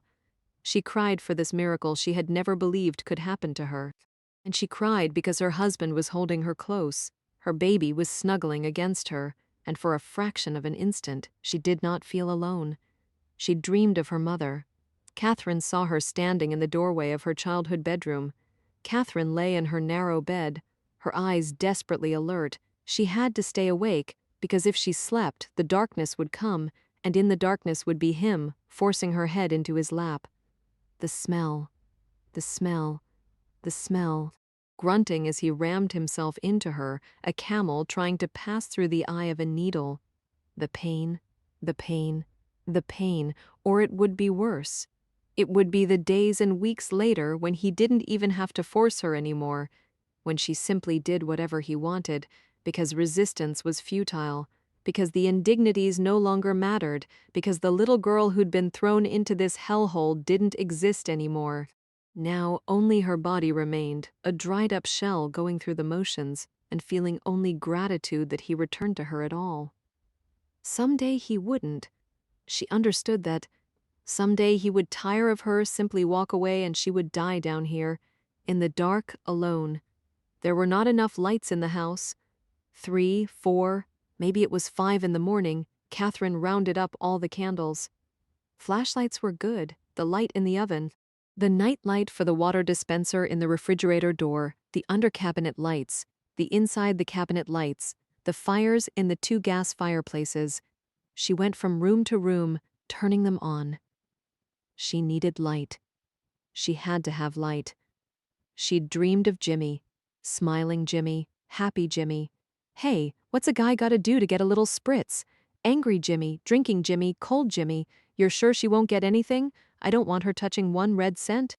She cried for this miracle she had never believed could happen to her. And she cried because her husband was holding her close. Her baby was snuggling against her, and for a fraction of an instant, she did not feel alone. She dreamed of her mother. Catherine saw her standing in the doorway of her childhood bedroom. Catherine lay in her narrow bed, her eyes desperately alert. She had to stay awake, because if she slept, the darkness would come, and in the darkness would be him, forcing her head into his lap. The smell, the smell, the smell. Grunting as he rammed himself into her, a camel trying to pass through the eye of a needle. The pain, the pain, the pain, or it would be worse. It would be the days and weeks later when he didn't even have to force her anymore, when she simply did whatever he wanted, because resistance was futile, because the indignities no longer mattered, because the little girl who'd been thrown into this hellhole didn't exist anymore. Now only her body remained, a dried-up shell going through the motions and feeling only gratitude that he returned to her at all. Someday he wouldn't. She understood that. Someday he would tire of her, simply walk away, and she would die down here, in the dark, alone. There were not enough lights in the house. 3, 4, maybe it was 5 in the morning, Catherine rounded up all the candles. Flashlights were good, the light in the oven. The night light for the water dispenser in the refrigerator door, the under-cabinet lights, the inside the cabinet lights, the fires in the 2 gas fireplaces. She went from room to room, turning them on. She needed light. She had to have light. She'd dreamed of Jimmy, smiling Jimmy, happy Jimmy. Hey, what's a guy gotta do to get a little spritz? Angry Jimmy, drinking Jimmy, cold Jimmy. You're sure she won't get anything? I don't want her touching 1 red cent.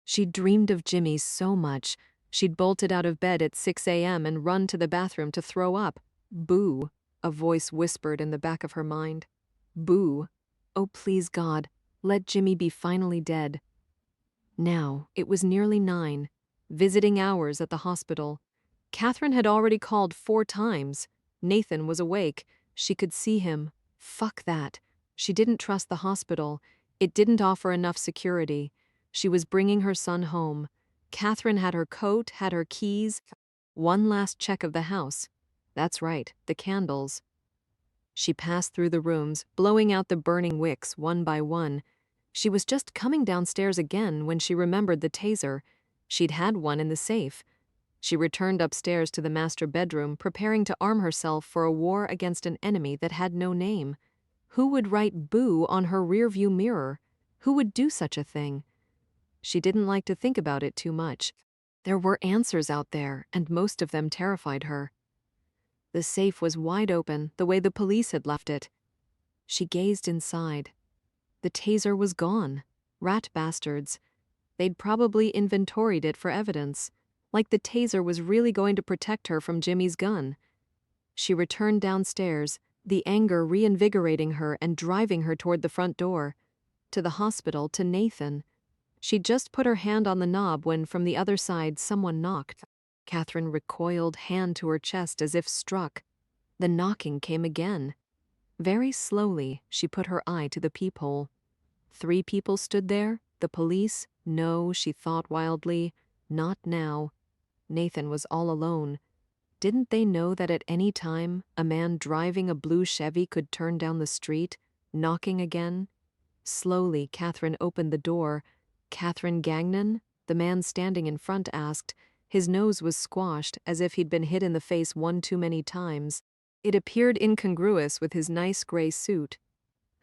She'd dreamed of Jimmy so much. She'd bolted out of bed at 6 a.m. and run to the bathroom to throw up. Boo, a voice whispered in the back of her mind. Boo. Oh, please God, let Jimmy be finally dead. Now, it was nearly 9. Visiting hours at the hospital. Catherine had already called 4 times. Nathan was awake. She could see him. Fuck that. She didn't trust the hospital. It didn't offer enough security. She was bringing her son home. Catherine had her coat, had her keys. One last check of the house. That's right, the candles. She passed through the rooms, blowing out the burning wicks one by one. She was just coming downstairs again when she remembered the taser. She'd had one in the safe. She returned upstairs to the master bedroom, preparing to arm herself for a war against an enemy that had no name. Who would write boo on her rearview mirror? Who would do such a thing? She didn't like to think about it too much. There were answers out there, and most of them terrified her. The safe was wide open, the way the police had left it. She gazed inside. The taser was gone. Rat bastards. They'd probably inventoried it for evidence, like the taser was really going to protect her from Jimmy's gun. She returned downstairs, the anger reinvigorating her and driving her toward the front door. To the hospital, to Nathan. She'd just put her hand on the knob when, from the other side, someone knocked. Catherine recoiled, hand to her chest as if struck. The knocking came again. Very slowly, she put her eye to the peephole. 3 people stood there? The police? No, she thought wildly. Not now. Nathan was all alone. Didn't they know that at any time a man driving a blue Chevy could turn down the street, knocking again? Slowly, Catherine opened the door. Catherine Gagnon? The man standing in front asked. His nose was squashed, as if he'd been hit in the face one too many times. It appeared incongruous with his nice gray suit.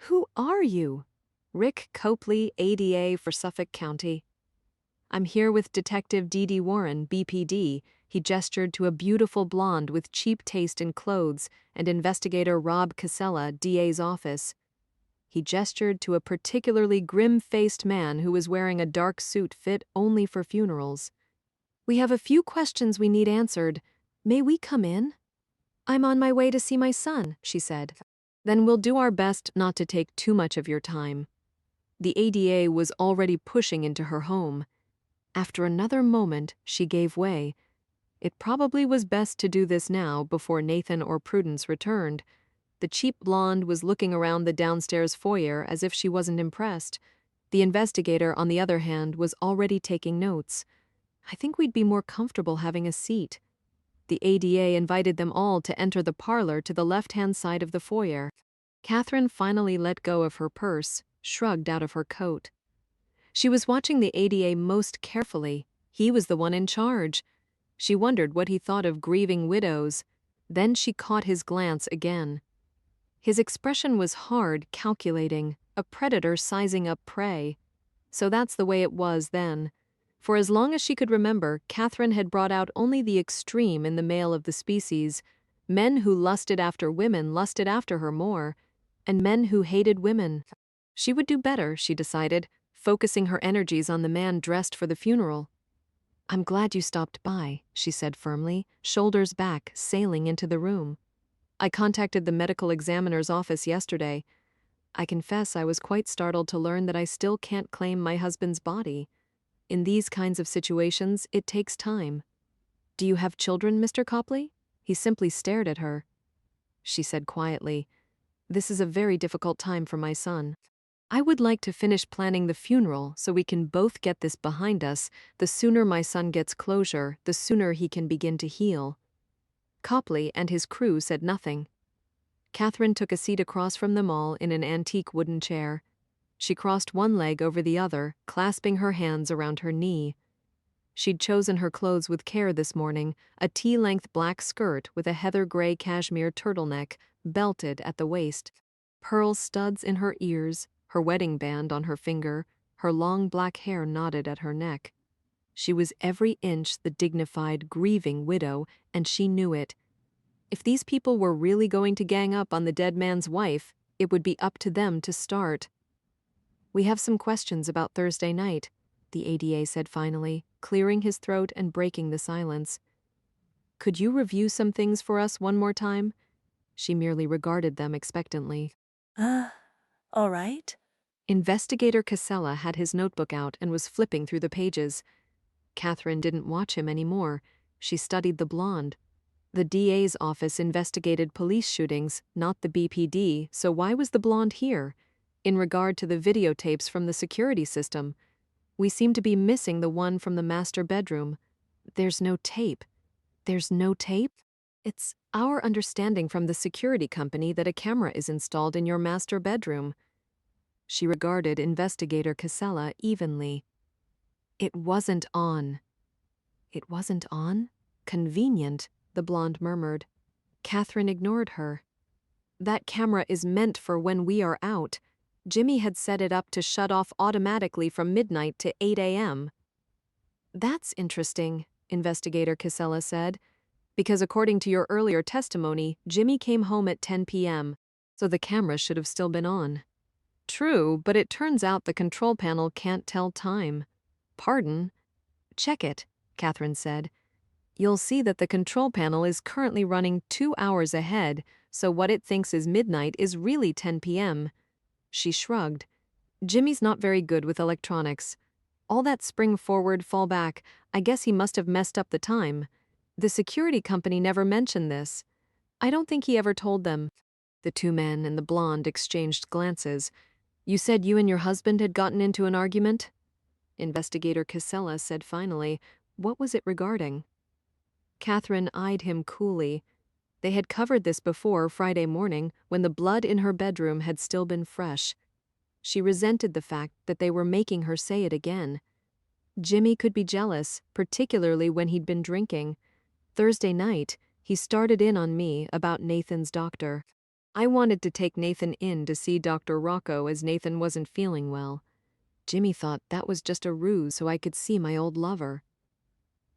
"Who are you?" "Rick Copley, ADA for Suffolk County." "I'm here with Detective D.D. Warren, BPD." He gestured to a beautiful blonde with cheap taste in clothes, and Investigator Rob Casella, DA's office. He gestured to a particularly grim-faced man who was wearing a dark suit fit only for funerals. "We have a few questions we need answered. May we come in?" "I'm on my way to see my son," she said. "Then we'll do our best not to take too much of your time." The ADA was already pushing into her home. After another moment, she gave way. It probably was best to do this now before Nathan or Prudence returned. The cheap blonde was looking around the downstairs foyer as if she wasn't impressed. The investigator, on the other hand, was already taking notes. "I think we'd be more comfortable having a seat." The ADA invited them all to enter the parlor to the left-hand side of the foyer. Catherine finally let go of her purse, shrugged out of her coat. She was watching the ADA most carefully. He was the one in charge. She wondered what he thought of grieving widows. Then she caught his glance again. His expression was hard, calculating, a predator sizing up prey. So that's the way it was then. For as long as she could remember, Catherine had brought out only the extreme in the male of the species. Men who lusted after women lusted after her more, and men who hated women. She would do better, she decided, focusing her energies on the man dressed for the funeral. "I'm glad you stopped by," she said firmly, shoulders back, sailing into the room. "I contacted the medical examiner's office yesterday. I confess I was quite startled to learn that I still can't claim my husband's body. In these kinds of situations, it takes time." "Do you have children, Mr. Copley?" He simply stared at her. She said quietly, "This is a very difficult time for my son. I would like to finish planning the funeral so we can both get this behind us. The sooner my son gets closure, the sooner he can begin to heal." Copley and his crew said nothing. Catherine took a seat across from them all in an antique wooden chair. She crossed one leg over the other, clasping her hands around her knee. She'd chosen her clothes with care this morning, a tea-length black skirt with a heather-gray cashmere turtleneck, belted at the waist, pearl studs in her ears, her wedding band on her finger, her long black hair knotted at her neck. She was every inch the dignified, grieving widow, and she knew it. If these people were really going to gang up on the dead man's wife, it would be up to them to start. "We have some questions about Thursday night," the ADA said finally, clearing his throat and breaking the silence. "Could you review some things for us one more time?" She merely regarded them expectantly. All right. Investigator Casella had his notebook out and was flipping through the pages. Catherine didn't watch him anymore. She studied the blonde. The DA's office investigated police shootings, not the BPD, so why was the blonde here? In regard to the videotapes from the security system, we seem to be missing the one from the master bedroom. There's no tape. There's no tape? It's our understanding from the security company that a camera is installed in your master bedroom. She regarded Investigator Casella evenly. It wasn't on. It wasn't on? Convenient, the blonde murmured. Catherine ignored her. That camera is meant for when we are out. Jimmy had set it up to shut off automatically from midnight to 8 a.m. That's interesting, Investigator Casella said, because according to your earlier testimony, Jimmy came home at 10 p.m., so the camera should have still been on. True, but it turns out the control panel can't tell time. Pardon? Check it, Catherine said. You'll see that the control panel is currently running 2 hours ahead, so what it thinks is midnight is really 10 p.m. She shrugged. Jimmy's not very good with electronics. All that spring forward, fall back, I guess he must have messed up the time. The security company never mentioned this. I don't think he ever told them. The two men and the blonde exchanged glances. You said you and your husband had gotten into an argument? Investigator Casella said finally. What was it regarding? Catherine eyed him coolly. They had covered this before Friday morning when the blood in her bedroom had still been fresh. She resented the fact that they were making her say it again. Jimmy could be jealous, particularly when he'd been drinking. Thursday night, he started in on me about Nathan's doctor. I wanted to take Nathan in to see Dr. Rocco as Nathan wasn't feeling well. Jimmy thought that was just a ruse so I could see my old lover.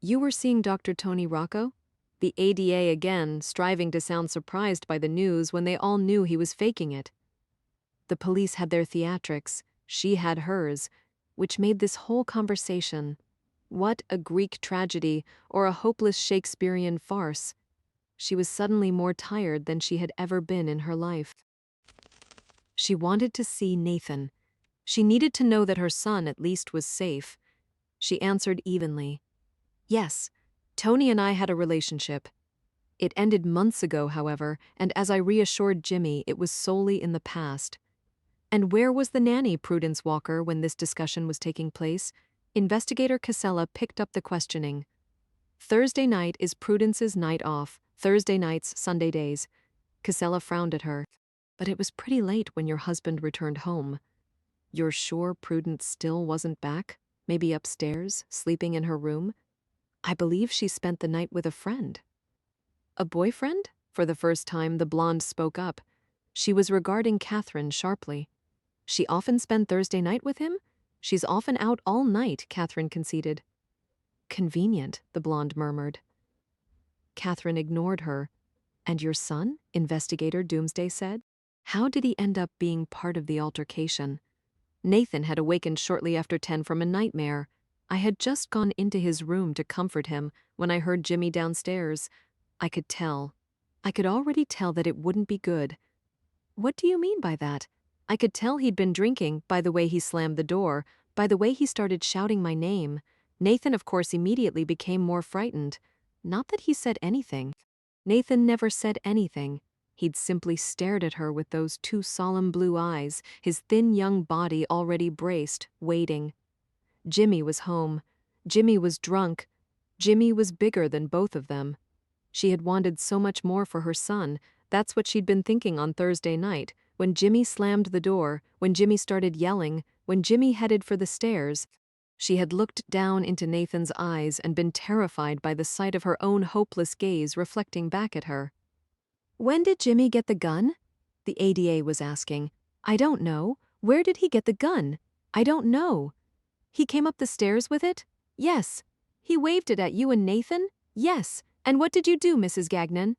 You were seeing Dr. Tony Rocco? The ADA again, striving to sound surprised by the news when they all knew he was faking it. The police had their theatrics, she had hers, which made this whole conversation. What a Greek tragedy or a hopeless Shakespearean farce. She was suddenly more tired than she had ever been in her life. She wanted to see Nathan. She needed to know that her son at least was safe. She answered evenly. Yes, Tony and I had a relationship. It ended months ago, however, and as I reassured Jimmy, it was solely in the past. And where was the nanny, Prudence Walker, when this discussion was taking place? Investigator Casella picked up the questioning. Thursday night is Prudence's night off, Thursday nights, Sunday days. Casella frowned at her. But it was pretty late when your husband returned home. You're sure Prudence still wasn't back? Maybe upstairs, sleeping in her room? I believe she spent the night with a friend. A boyfriend? For the first time, the blonde spoke up. She was regarding Catherine sharply. She often spent Thursday night with him? She's often out all night, Catherine conceded. Convenient, the blonde murmured. Catherine ignored her. And your son? Investigator Doomsday said. How did he end up being part of the altercation? Nathan had awakened shortly after 10 from a nightmare. I had just gone into his room to comfort him when I heard Jimmy downstairs. I could tell. I could already tell that it wouldn't be good. What do you mean by that? I could tell he'd been drinking by the way he slammed the door, by the way he started shouting my name. Nathan, of course, immediately became more frightened. Not that he said anything. Nathan never said anything. He'd simply stared at her with those two solemn blue eyes, his thin young body already braced, waiting. Jimmy was home. Jimmy was drunk. Jimmy was bigger than both of them. She had wanted so much more for her son. That's what she'd been thinking on Thursday night, when Jimmy slammed the door, when Jimmy started yelling, when Jimmy headed for the stairs. She had looked down into Nathan's eyes and been terrified by the sight of her own hopeless gaze reflecting back at her. When did Jimmy get the gun? The ADA was asking. I don't know. Where did he get the gun? I don't know. He came up the stairs with it? Yes. He waved it at you and Nathan? Yes. And what did you do, Mrs. Gagnon?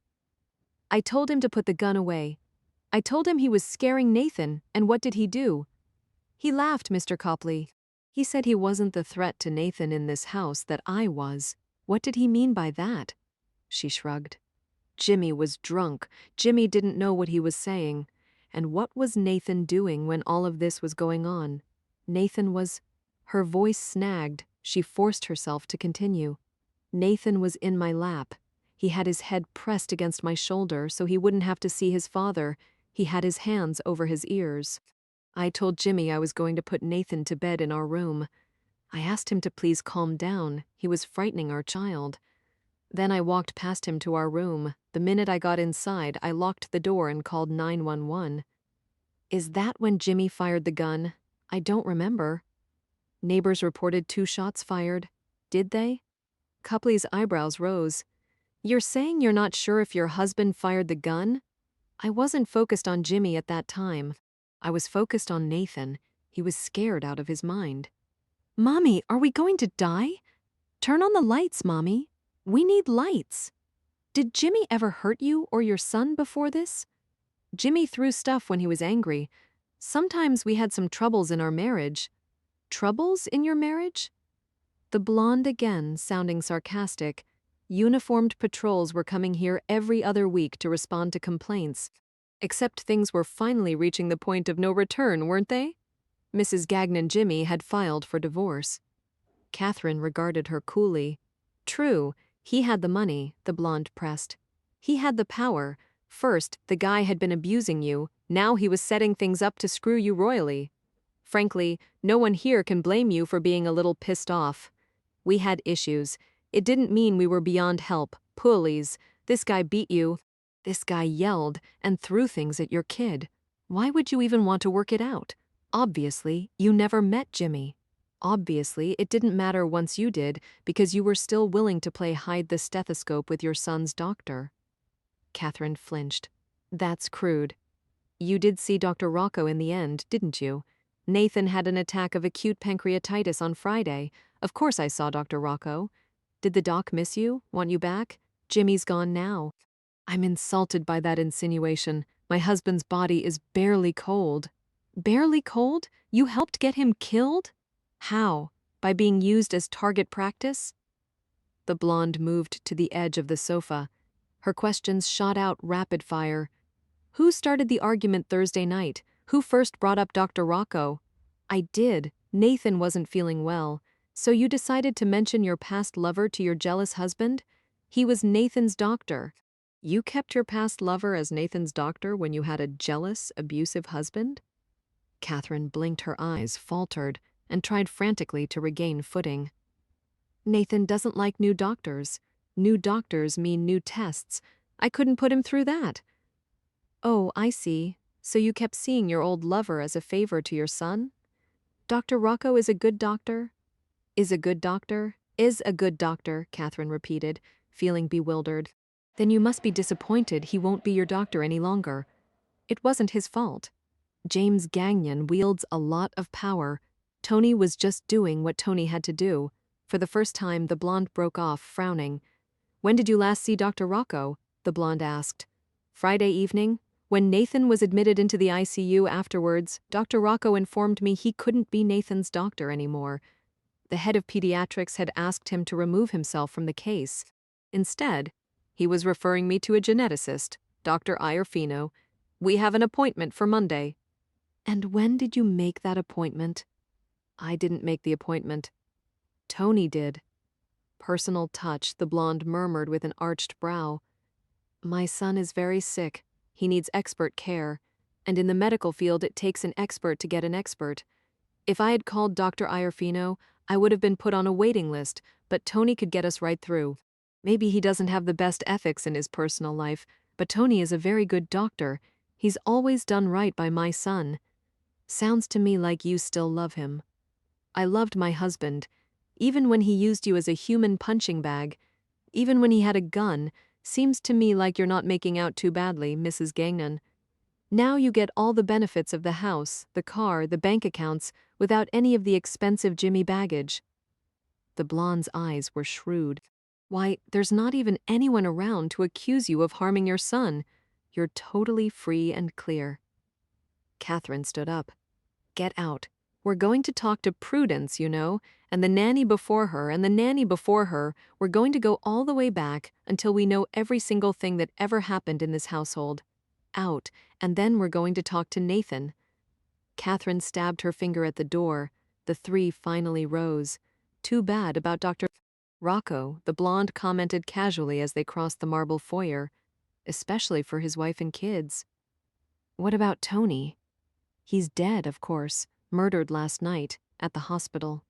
I told him to put the gun away. I told him he was scaring Nathan, and what did he do? He laughed, Mr. Copley. He said he wasn't the threat to Nathan in this house that I was. What did he mean by that? She shrugged. Jimmy was drunk. Jimmy didn't know what he was saying. And what was Nathan doing when all of this was going on? Nathan was... Her voice snagged. She forced herself to continue. Nathan was in my lap. He had his head pressed against my shoulder so he wouldn't have to see his father. He had his hands over his ears. I told Jimmy I was going to put Nathan to bed in our room. I asked him to please calm down. He was frightening our child. Then I walked past him to our room. The minute I got inside, I locked the door and called 911. Is that when Jimmy fired the gun? I don't remember. Neighbors reported 2 shots fired. Did they? Copley's eyebrows rose. You're saying you're not sure if your husband fired the gun? I wasn't focused on Jimmy at that time. I was focused on Nathan. He was scared out of his mind. Mommy, are we going to die? Turn on the lights, Mommy. We need lights. Did Jimmy ever hurt you or your son before this? Jimmy threw stuff when he was angry. Sometimes we had some troubles in our marriage. Troubles in your marriage? The blonde again, sounding sarcastic. Uniformed patrols were coming here every other week to respond to complaints. Except things were finally reaching the point of no return, weren't they? Mrs. Gagnon Jimmy had filed for divorce. Catherine regarded her coolly. True, he had the money, the blonde pressed. He had the power. First, the guy had been abusing you, now he was setting things up to screw you royally. Frankly, no one here can blame you for being a little pissed off. We had issues. It didn't mean we were beyond help. Pulleys. This guy beat you. This guy yelled and threw things at your kid. Why would you even want to work it out? Obviously, you never met Jimmy. Obviously, it didn't matter once you did because you were still willing to play hide the stethoscope with your son's doctor. Catherine flinched. That's crude. You did see Dr. Rocco in the end, didn't you? Nathan had an attack of acute pancreatitis on Friday. Of course I saw Dr. Rocco. Did the doc miss you? Want you back? Jimmy's gone now. I'm insulted by that insinuation. My husband's body is barely cold. Barely cold? You helped get him killed? How? By being used as target practice? The blonde moved to the edge of the sofa. Her questions shot out rapid fire. Who started the argument Thursday night? Who first brought up Dr. Rocco? I did. Nathan wasn't feeling well. So you decided to mention your past lover to your jealous husband? He was Nathan's doctor. You kept your past lover as Nathan's doctor when you had a jealous, abusive husband? Catherine blinked her eyes, faltered, and tried frantically to regain footing. Nathan doesn't like new doctors. New doctors mean new tests. I couldn't put him through that. Oh, I see. So you kept seeing your old lover as a favor to your son? Dr. Rocco is a good doctor? Is a good doctor? Is a good doctor, Catherine repeated, feeling bewildered. Then you must be disappointed he won't be your doctor any longer. It wasn't his fault. James Gagnon wields a lot of power. Tony was just doing what Tony had to do. For the first time, the blonde broke off, frowning. When did you last see Dr. Rocco? The blonde asked. Friday evening. When Nathan was admitted into the ICU afterwards, Dr. Rocco informed me he couldn't be Nathan's doctor anymore. The head of pediatrics had asked him to remove himself from the case. Instead, he was referring me to a geneticist, Dr. Iorfino. We have an appointment for Monday. And when did you make that appointment? I didn't make the appointment. Tony did. Personal touch, the blonde murmured with an arched brow. My son is very sick. He needs expert care. And in the medical field, it takes an expert to get an expert. If I had called Dr. Iorfino, I would have been put on a waiting list, but Tony could get us right through. Maybe he doesn't have the best ethics in his personal life, but Tony is a very good doctor. He's always done right by my son. Sounds to me like you still love him. I loved my husband, even when he used you as a human punching bag. Even when he had a gun, seems to me like you're not making out too badly, Mrs. Gagnon. Now you get all the benefits of the house, the car, the bank accounts, without any of the expensive Jimmy baggage. The blonde's eyes were shrewd. Why, there's not even anyone around to accuse you of harming your son. You're totally free and clear. Catherine stood up. Get out. We're going to talk to Prudence, you know, and the nanny before her and the nanny before her. We're going to go all the way back until we know every single thing that ever happened in this household. Out, and then we're going to talk to Nathan. Catherine stabbed her finger at the door. The three finally rose. Too bad about Dr. Rocco, the blonde commented casually as they crossed the marble foyer. Especially for his wife and kids. What about Tony? He's dead, of course, murdered last night, at the hospital.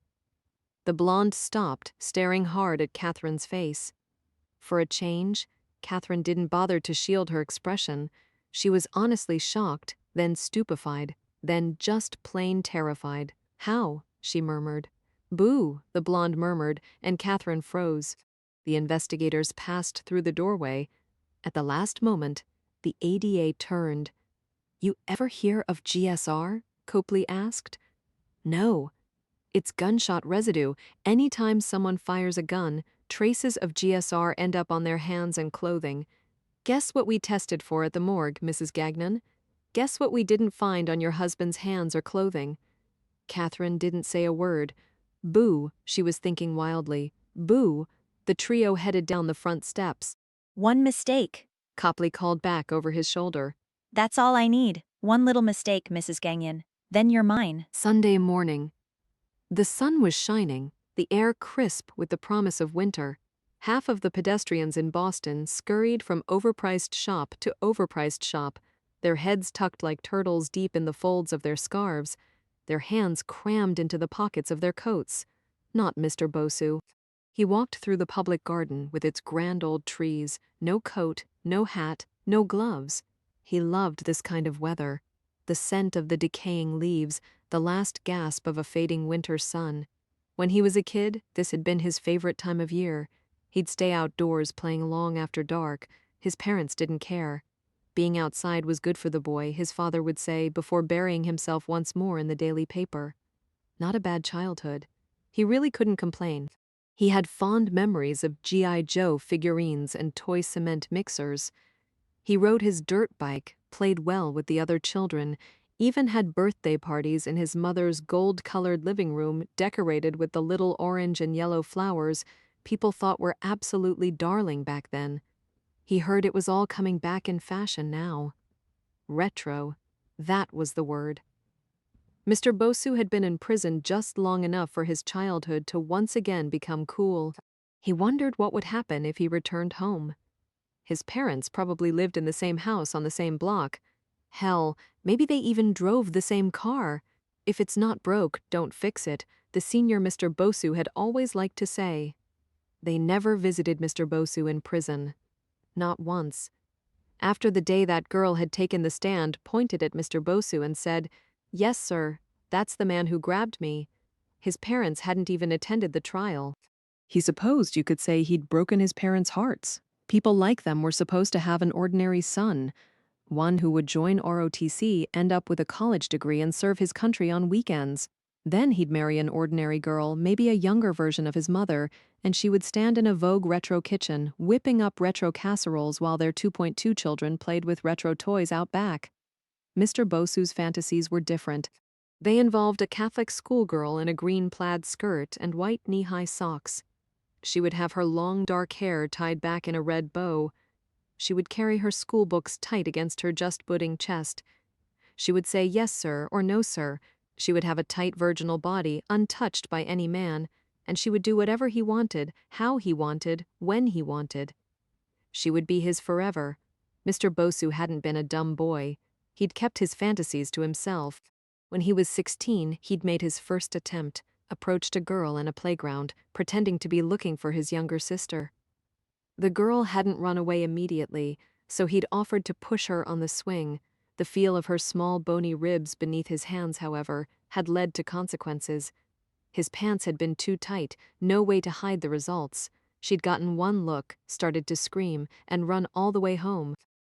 The blonde stopped, staring hard at Catherine's face. For a change, Catherine didn't bother to shield her expression. She was honestly shocked, then stupefied, then just plain terrified. How? She murmured. Boo, the blonde murmured, and Catherine froze. The investigators passed through the doorway. At the last moment, the ADA turned. You ever hear of GSR? Copley asked. No. It's gunshot residue. Anytime someone fires a gun, traces of GSR end up on their hands and clothing. Guess what we tested for at the morgue, Mrs. Gagnon? Guess what we didn't find on your husband's hands or clothing? Catherine didn't say a word. Boo, she was thinking wildly. Boo, The trio headed down the front steps. One mistake. Copley called back over his shoulder. That's all I need. One little mistake, Mrs. Gagnon. Then you're mine. Sunday morning. The sun was shining, the air crisp with the promise of winter. Half of the pedestrians in Boston scurried from overpriced shop to overpriced shop, their heads tucked like turtles deep in the folds of their scarves, their hands crammed into the pockets of their coats. Not Mr. Bosu. He walked through the public garden with its grand old trees, no coat, no hat, no gloves. He loved this kind of weather. The scent of the decaying leaves, the last gasp of a fading winter sun. When he was a kid, this had been his favorite time of year. He'd stay outdoors playing long after dark. His parents didn't care. Being outside was good for the boy, his father would say, before burying himself once more in the daily paper. Not a bad childhood. He really couldn't complain. He had fond memories of G.I. Joe figurines and toy cement mixers. He rode his dirt bike, played well with the other children, even had birthday parties in his mother's gold-colored living room decorated with the little orange and yellow flowers people thought were absolutely darling back then. He heard it was all coming back in fashion now. Retro. That was the word. Mr. Bosu had been in prison just long enough for his childhood to once again become cool. He wondered what would happen if he returned home. His parents probably lived in the same house on the same block. Hell, maybe they even drove the same car. If it's not broke, don't fix it, the senior Mr. Bosu had always liked to say. They never visited Mr. Bosu in prison. Not once. After the day that girl had taken the stand, pointed at Mr. Bosu and said, "Yes, sir, that's the man who grabbed me." His parents hadn't even attended the trial. He supposed you could say he'd broken his parents' hearts. People like them were supposed to have an ordinary son, one who would join ROTC, end up with a college degree and serve his country on weekends. Then he'd marry an ordinary girl, maybe a younger version of his mother, and she would stand in a Vogue retro kitchen, whipping up retro casseroles while their 2.2 children played with retro toys out back. Mr. Bosu's fantasies were different. They involved a Catholic schoolgirl in a green plaid skirt and white knee-high socks. She would have her long dark hair tied back in a red bow. She would carry her school books tight against her just budding chest. She would say yes, sir, or no, sir. She would have a tight virginal body, untouched by any man, and she would do whatever he wanted, how he wanted, when he wanted. She would be his forever. Mr. Bosu hadn't been a dumb boy. He'd kept his fantasies to himself. When he was 16, he'd made his first attempt, approached a girl in a playground, pretending to be looking for his younger sister. The girl hadn't run away immediately, so he'd offered to push her on the swing. The feel of her small bony ribs beneath his hands, however, had led to consequences. His pants had been too tight, no way to hide the results. She'd gotten one look, started to scream, and run all the way home.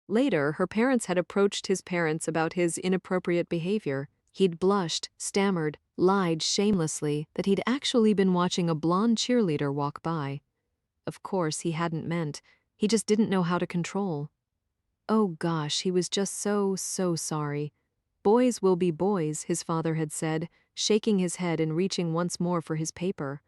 Later, her parents had approached his parents about his inappropriate behavior. He'd blushed, stammered, lied shamelessly that he'd actually been watching a blonde cheerleader walk by. Of course, he hadn't meant. He just didn't know how to control. Oh gosh, he was just so sorry. Boys will be boys, his father had said, shaking his head and reaching once more for his paper.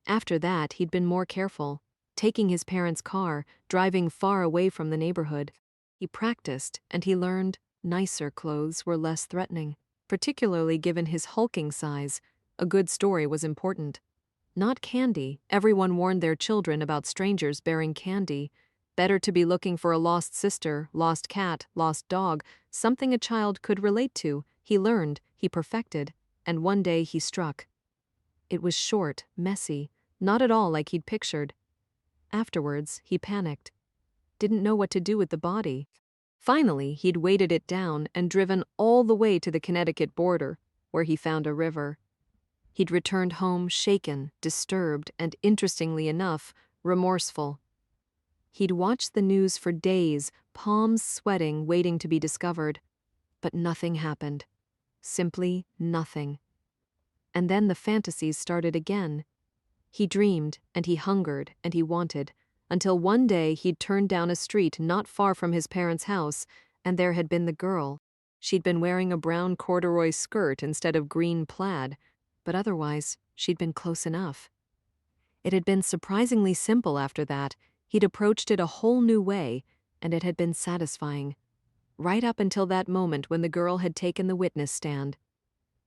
After that, he'd been more careful, taking his parents' car, driving far away from the neighborhood. He practiced, and he learned nicer clothes were less threatening, particularly given his hulking size. A good story was important. Not candy. Everyone warned their children about strangers bearing candy. Better to be looking for a lost sister, lost cat, lost dog, something a child could relate to. He learned, he perfected, and one day he struck. It was short, messy, not at all like he'd pictured. Afterwards, he panicked. Didn't know what to do with the body. Finally, he'd weighted it down and driven all the way to the Connecticut border, where he found a river. He'd returned home shaken, disturbed, and interestingly enough, remorseful. He'd watched the news for days, palms sweating, waiting to be discovered. But nothing happened. Simply nothing. And then the fantasies started again. He dreamed, and he hungered, and he wanted, until one day he'd turned down a street not far from his parents' house, and there had been the girl. She'd been wearing a brown corduroy skirt instead of green plaid, but otherwise, she'd been close enough. It had been surprisingly simple after that. He'd approached it a whole new way, and it had been satisfying. Right up until that moment when the girl had taken the witness stand.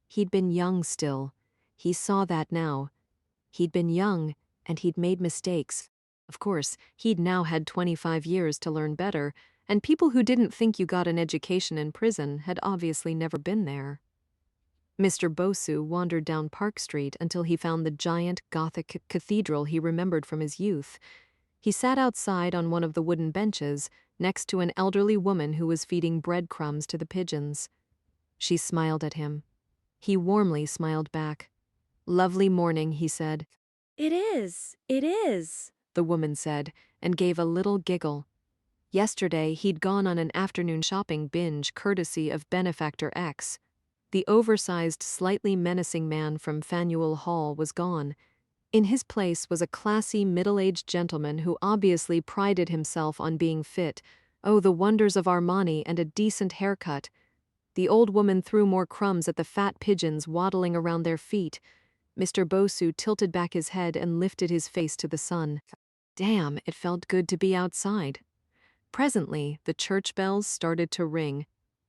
He'd been young still. He saw that now. He'd been young, and he'd made mistakes. Of course, he'd now had 25 years to learn better, and people who didn't think you got an education in prison had obviously never been there. Mr. Bosu wandered down Park Street until he found the giant Gothic cathedral he remembered from his youth. He sat outside on one of the wooden benches, next to an elderly woman who was feeding breadcrumbs to the pigeons. She smiled at him. He warmly smiled back. "Lovely morning," he said. It is, The woman said, and gave a little giggle. Yesterday, he'd gone on an afternoon shopping binge courtesy of Benefactor X. The oversized, slightly menacing man from Faneuil Hall was gone. In his place was a classy, middle-aged gentleman who obviously prided himself on being fit. Oh, the wonders of Armani and a decent haircut. The old woman threw more crumbs at the fat pigeons waddling around their feet. Mr. Bosu tilted back his head and lifted his face to the sun. Damn, it felt good to be outside. Presently, the church bells started to ring.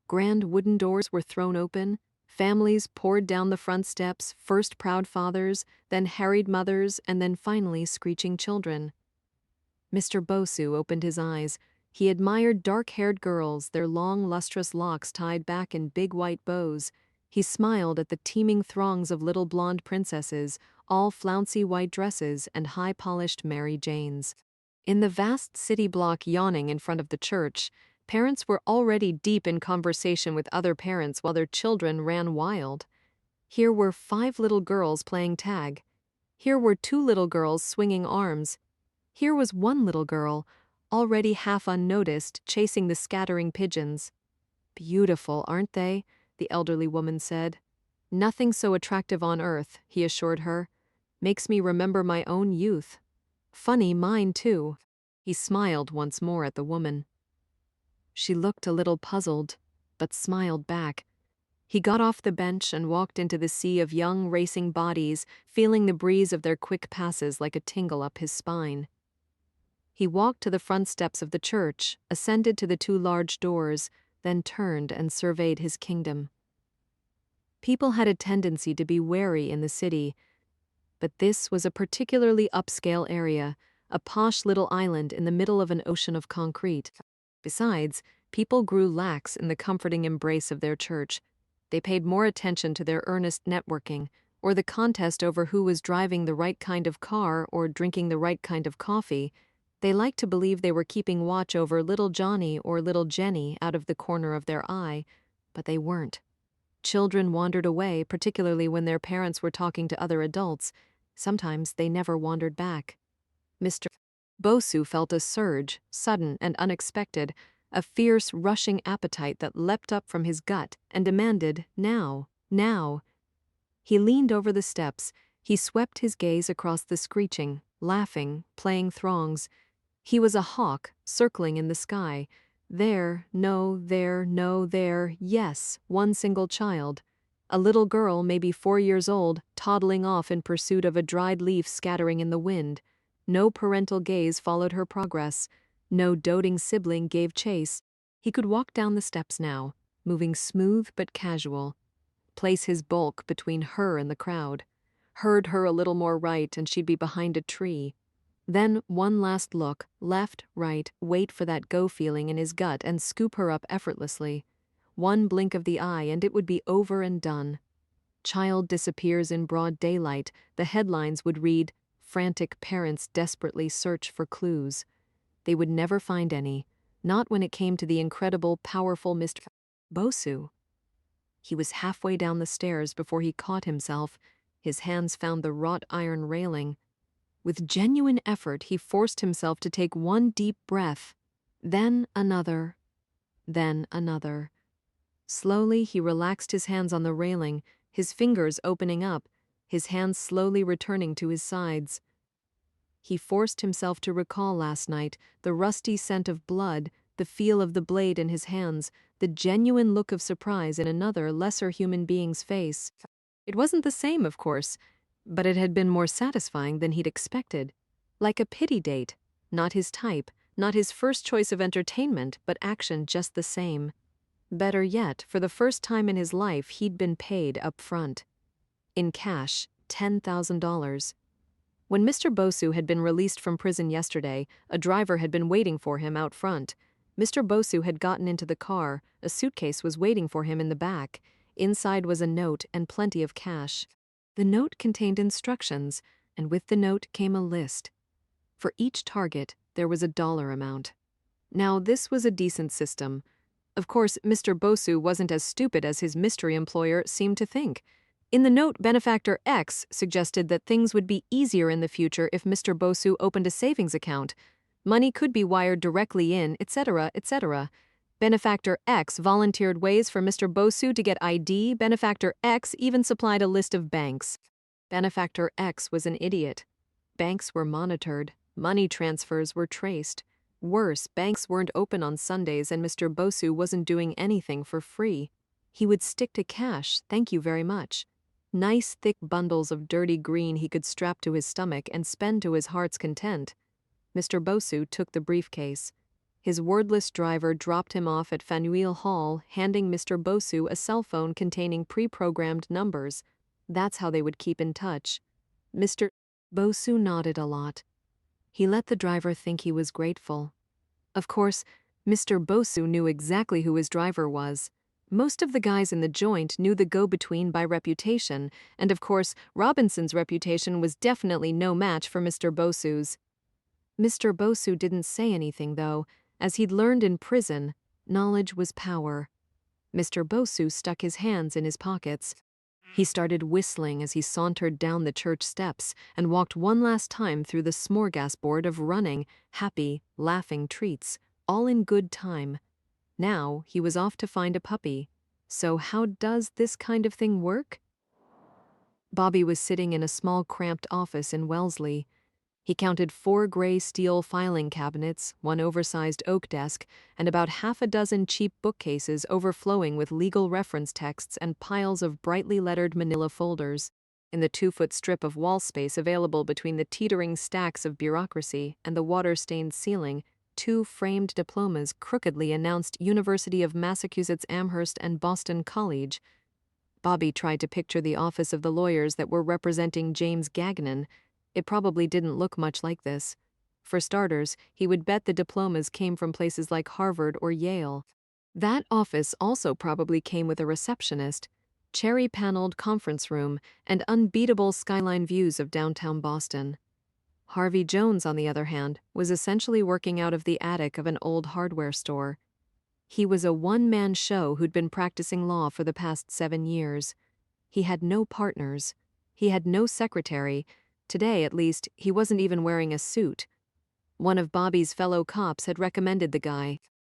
Grand wooden doors were thrown open. Families poured down the front steps, first proud fathers, then harried mothers, and then finally screeching children. Mr. Bosu opened his eyes. He admired dark-haired girls, their long, lustrous locks tied back in big white bows. He smiled at the teeming throngs of little blonde princesses, all flouncy white dresses and high-polished Mary Janes. In the vast city block yawning in front of the church, parents were already deep in conversation with other parents while their children ran wild. Here were 5 little girls playing tag. Here were 2 little girls swinging arms. Here was 1 little girl, already half unnoticed, chasing the scattering pigeons. "Beautiful, aren't they?" the elderly woman said. "Nothing so attractive on earth," he assured her. "Makes me remember my own youth. Funny, mine too." He smiled once more at the woman. She looked a little puzzled, but smiled back. He got off the bench and walked into the sea of young racing bodies, feeling the breeze of their quick passes like a tingle up his spine. He walked to the front steps of the church, ascended to the 2 large doors, then turned and surveyed his kingdom. People had a tendency to be wary in the city, but this was a particularly upscale area, a posh little island in the middle of an ocean of concrete. Besides, people grew lax in the comforting embrace of their church. They paid more attention to their earnest networking, or the contest over who was driving the right kind of car or drinking the right kind of coffee. They liked to believe they were keeping watch over little Johnny or little Jenny out of the corner of their eye, but they weren't. Children wandered away, particularly when their parents were talking to other adults. Sometimes they never wandered back. Mr. Bosu felt a surge, sudden and unexpected, a fierce, rushing appetite that leapt up from his gut and demanded, now, now. He leaned over the steps. He swept his gaze across the screeching, laughing, playing throngs. He was a hawk, circling in the sky. There, no, yes, 1 single child. A little girl, maybe 4 years old, toddling off in pursuit of a dried leaf scattering in the wind. No parental gaze followed her progress. No doting sibling gave chase. He could walk down the steps now, moving smooth but casual. Place his bulk between her and the crowd. Herd her a little more right and she'd be behind a tree. Then 1 last look, left, right, wait for that go feeling in his gut and scoop her up effortlessly. 1 blink of the eye and it would be over and done. Child disappears in broad daylight. The headlines would read, "Frantic parents desperately search for clues." They would never find any, not when it came to the incredible, powerful Mr. Bosu. He was halfway down the stairs before he caught himself. His hands found the wrought iron railing. With genuine effort, he forced himself to take 1 deep breath, then another, then another. Slowly, he relaxed his hands on the railing, his fingers opening up, his hands slowly returning to his sides. He forced himself to recall last night, the rusty scent of blood, the feel of the blade in his hands, the genuine look of surprise in another, lesser human being's face. It wasn't the same, of course. but it had been more satisfying than he'd expected. Like a pity date. Not his type, not his first choice of entertainment, but action just the same. Better yet, for the first time in his life, he'd been paid up front. In cash, $10,000. When Mr. Bosu had been released from prison yesterday, a driver had been waiting for him out front. Mr. Bosu had gotten into the car, a suitcase was waiting for him in the back. Inside was a note and plenty of cash. The note contained instructions, and with the note came a list. For each target, there was a dollar amount. Now, this was a decent system. Of course, Mr. Bosu wasn't as stupid as his mystery employer seemed to think. In the note, Benefactor X suggested that things would be easier in the future if Mr. Bosu opened a savings account. Money could be wired directly in, etc., etc. Benefactor X volunteered ways for Mr. Bosu to get ID. Benefactor X even supplied a list of banks. Benefactor X was an idiot. Banks were monitored. Money transfers were traced. Worse, banks weren't open on Sundays and Mr. Bosu wasn't doing anything for free. He would stick to cash, thank you very much. Nice thick bundles of dirty green he could strap to his stomach and spend to his heart's content. Mr. Bosu took the briefcase. His wordless driver dropped him off at Faneuil Hall, handing Mr. Bosu a cell phone containing pre-programmed numbers. That's how they would keep in touch. Mr. Bosu nodded a lot. He let the driver think he was grateful. Of course, Mr. Bosu knew exactly who his driver was. Most of the guys in the joint knew the go-between by reputation, and of course, Robinson's reputation was definitely no match for Mr. Bosu's. Mr. Bosu didn't say anything, though. As he'd learned in prison, knowledge was power. Mr. Bosu stuck his hands in his pockets. He started whistling as he sauntered down the church steps and walked one last time through the smorgasbord of running, happy, laughing treats, all in good time. Now he was off to find a puppy. So how does this kind of thing work? Bobby was sitting in a small cramped office in Wellesley. He counted 4 gray steel filing cabinets, 1 oversized oak desk, and about half a dozen cheap bookcases overflowing with legal reference texts and piles of brightly lettered manila folders. In the 2-foot strip of wall space available between the teetering stacks of bureaucracy and the water-stained ceiling, 2 framed diplomas crookedly announced University of Massachusetts Amherst and Boston College. Bobby tried to picture the office of the lawyers that were representing James Gagnon. It probably didn't look much like this. For starters, he would bet the diplomas came from places like Harvard or Yale. That office also probably came with a receptionist, cherry-paneled conference room, and unbeatable skyline views of downtown Boston. Harvey Jones, on the other hand, was essentially working out of the attic of an old hardware store. He was a one-man show who'd been practicing law for the past 7 years. He had no partners. He had no secretary. Today, at least, he wasn't even wearing a suit. One of Bobby's fellow cops had recommended the guy,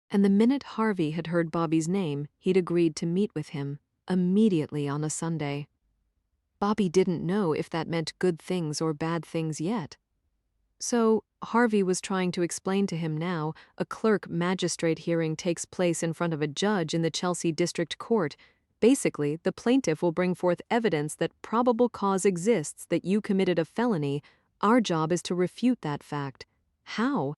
and the minute Harvey had heard Bobby's name, he'd agreed to meet with him, immediately on a Sunday. Bobby didn't know if that meant good things or bad things yet. So, Harvey was trying to explain to him now, a clerk magistrate hearing takes place in front of a judge in the Chelsea District Court. Basically, the plaintiff will bring forth evidence that probable cause exists that you committed a felony. Our job is to refute that fact. How?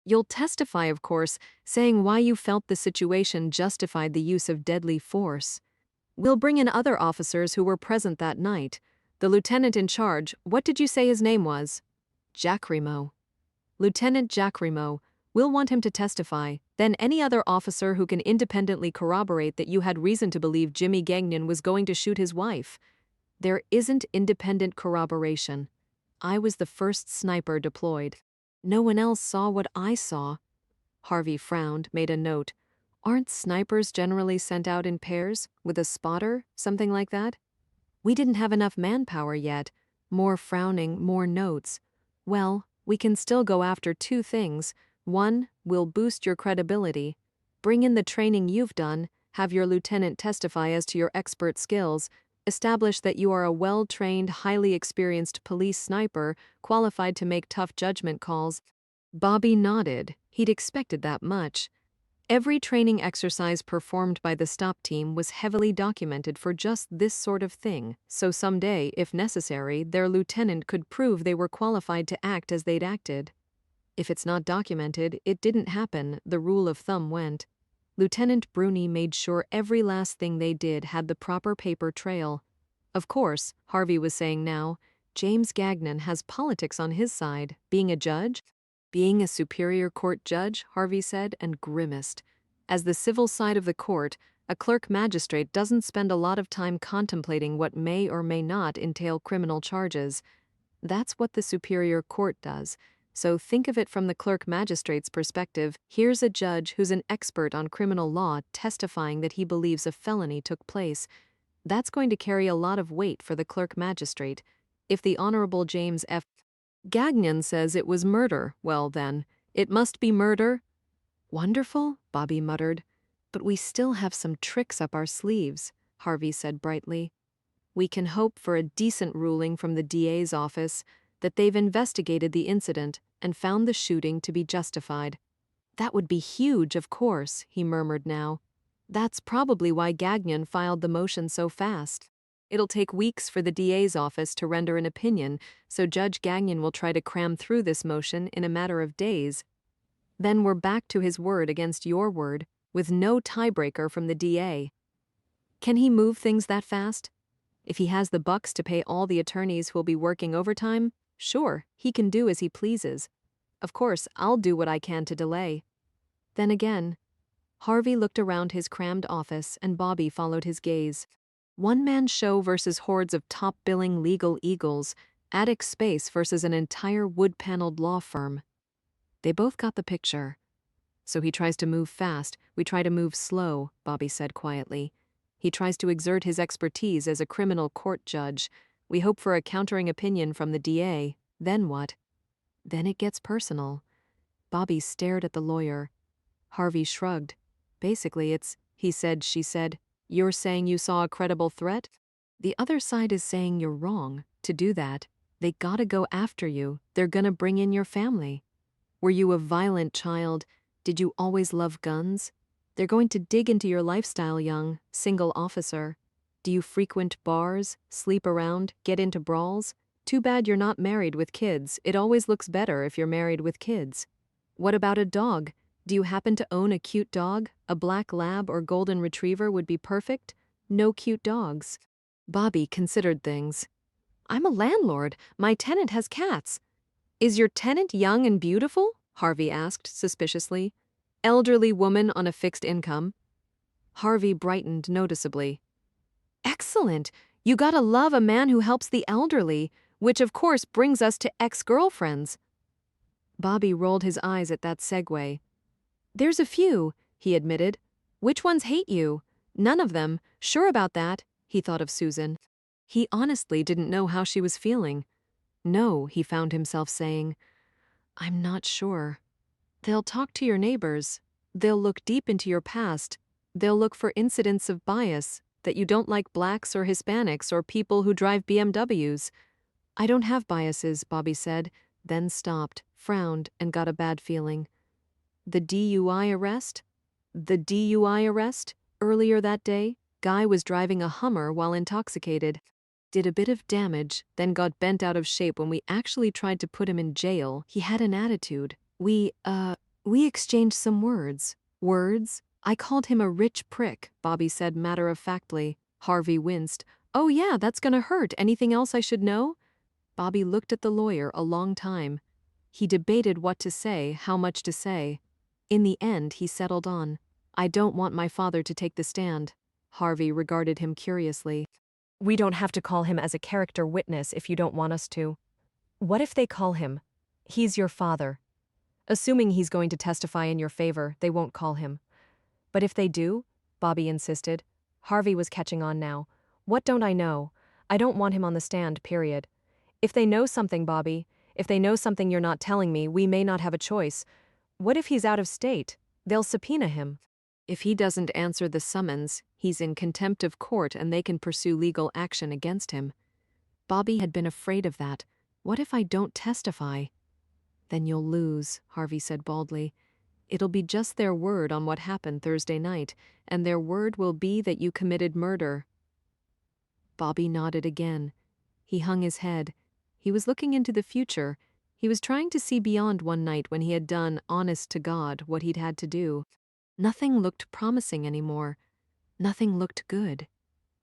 You'll testify, of course, saying why you felt the situation justified the use of deadly force. We'll bring in other officers who were present that night. The lieutenant in charge, what did you say his name was? Jackrimo. Lieutenant Jackrimo. We'll want him to testify, then any other officer who can independently corroborate that you had reason to believe Jimmy Gagnon was going to shoot his wife. There isn't independent corroboration. I was the first sniper deployed. No one else saw what I saw. Harvey frowned, made a note. Aren't snipers generally sent out in pairs, with a spotter, something like that? We didn't have enough manpower yet. More frowning, more notes. Well, we can still go after 2 things. 1, we'll boost your credibility. Bring in the training you've done, have your lieutenant testify as to your expert skills, establish that you are a well-trained, highly experienced police sniper, qualified to make tough judgment calls. Bobby nodded. He'd expected that much. Every training exercise performed by the stop team was heavily documented for just this sort of thing, so someday, if necessary, their lieutenant could prove they were qualified to act as they'd acted. If it's not documented, it didn't happen, the rule of thumb went. Lieutenant Bruni made sure every last thing they did had the proper paper trail. Of course, Harvey was saying now, James Gagnon has politics on his side. Being a judge? Being a superior court judge, Harvey said, and grimaced. As the civil side of the court, a clerk magistrate doesn't spend a lot of time contemplating what may or may not entail criminal charges. That's what the superior court does. So think of it from the clerk magistrate's perspective. Here's a judge who's an expert on criminal law testifying that he believes a felony took place. That's going to carry a lot of weight for the clerk magistrate. If the Honorable James F. Gagnon says it was murder, well then, it must be murder. Wonderful, Bobby muttered. But we still have some tricks up our sleeves, Harvey said brightly. We can hope for a decent ruling from the DA's office that they've investigated the incident and found the shooting to be justified. That would be huge, of course, he murmured now. That's probably why Gagnon filed the motion so fast. It'll take weeks for the DA's office to render an opinion, so Judge Gagnon will try to cram through this motion in a matter of days. Then we're back to his word against your word, with no tiebreaker from the DA. Can he move things that fast? If he has the bucks to pay all the attorneys who'll be working overtime, sure, he can do as he pleases. Of course, I'll do what I can to delay. Then again, Harvey looked around his crammed office and Bobby followed his gaze. One-man show versus hordes of top-billing legal eagles, attic space versus an entire wood-paneled law firm. They both got the picture. So he tries to move fast, we try to move slow, Bobby said quietly. He tries to exert his expertise as a criminal court judge. We hope for a countering opinion from the DA. Then what? Then it gets personal. Bobby stared at the lawyer. Harvey shrugged. Basically, it's, he said, she said, you're saying you saw a credible threat? The other side is saying you're wrong. To do that, they gotta go after you. They're gonna bring in your family. Were you a violent child? Did you always love guns? They're going to dig into your lifestyle, young, single officer. Do you frequent bars, sleep around, get into brawls? Too bad you're not married with kids. It always looks better if you're married with kids. What about a dog? Do you happen to own a cute dog? A black lab or golden retriever would be perfect. No cute dogs. Bobby considered things. I'm a landlord. My tenant has cats. Is your tenant young and beautiful? Harvey asked suspiciously. Elderly woman on a fixed income. Harvey brightened noticeably. Excellent. You gotta love a man who helps the elderly, which of course brings us to ex-girlfriends. Bobby rolled his eyes at that segue. There's a few, he admitted. Which ones hate you? None of them. Sure about that, he thought of Susan. He honestly didn't know how she was feeling. No, he found himself saying. I'm not sure. They'll talk to your neighbors. They'll look deep into your past. They'll look for incidents of bias, that you don't like blacks or Hispanics or people who drive BMWs. I don't have biases, Bobby said, then stopped, frowned, and got a bad feeling. The DUI arrest? The DUI arrest? Earlier that day, guy was driving a Hummer while intoxicated. Did a bit of damage, then got bent out of shape when we actually tried to put him in jail. He had an attitude. We exchanged some words. Words? I called him a rich prick, Bobby said matter-of-factly. Harvey winced. Oh yeah, that's gonna hurt. Anything else I should know? Bobby looked at the lawyer a long time. He debated what to say, how much to say. In the end, he settled on, I don't want my father to take the stand. Harvey regarded him curiously. We don't have to call him as a character witness if you don't want us to. What if they call him? He's your father. Assuming he's going to testify in your favor, they won't call him. But if they do, Bobby insisted. Harvey was catching on now. What don't I know? I don't want him on the stand, period. If they know something, Bobby, if they know something you're not telling me, we may not have a choice. What if he's out of state? They'll subpoena him. If he doesn't answer the summons, he's in contempt of court and they can pursue legal action against him. Bobby had been afraid of that. What if I don't testify? Then you'll lose, Harvey said baldly. It'll be just their word on what happened Thursday night, and their word will be that you committed murder." Bobby nodded again. He hung his head. He was looking into the future. He was trying to see beyond one night when he had done, honest to God, what he'd had to do. Nothing looked promising anymore. Nothing looked good.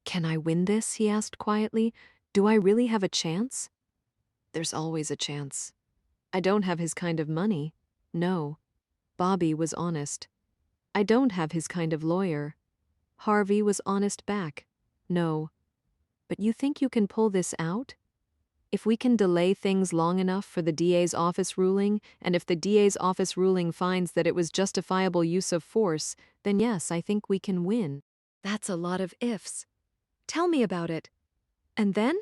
"Can I win this?" he asked quietly. "Do I really have a chance?" "There's always a chance. I don't have his kind of money. No." Bobby was honest. "I don't have his kind of lawyer." Harvey was honest back. "No." "But you think you can pull this out? If we can delay things long enough for the DA's office ruling, and if the DA's office ruling finds that it was justifiable use of force, then yes, I think we can win." "That's a lot of ifs. Tell me about it." "And then?"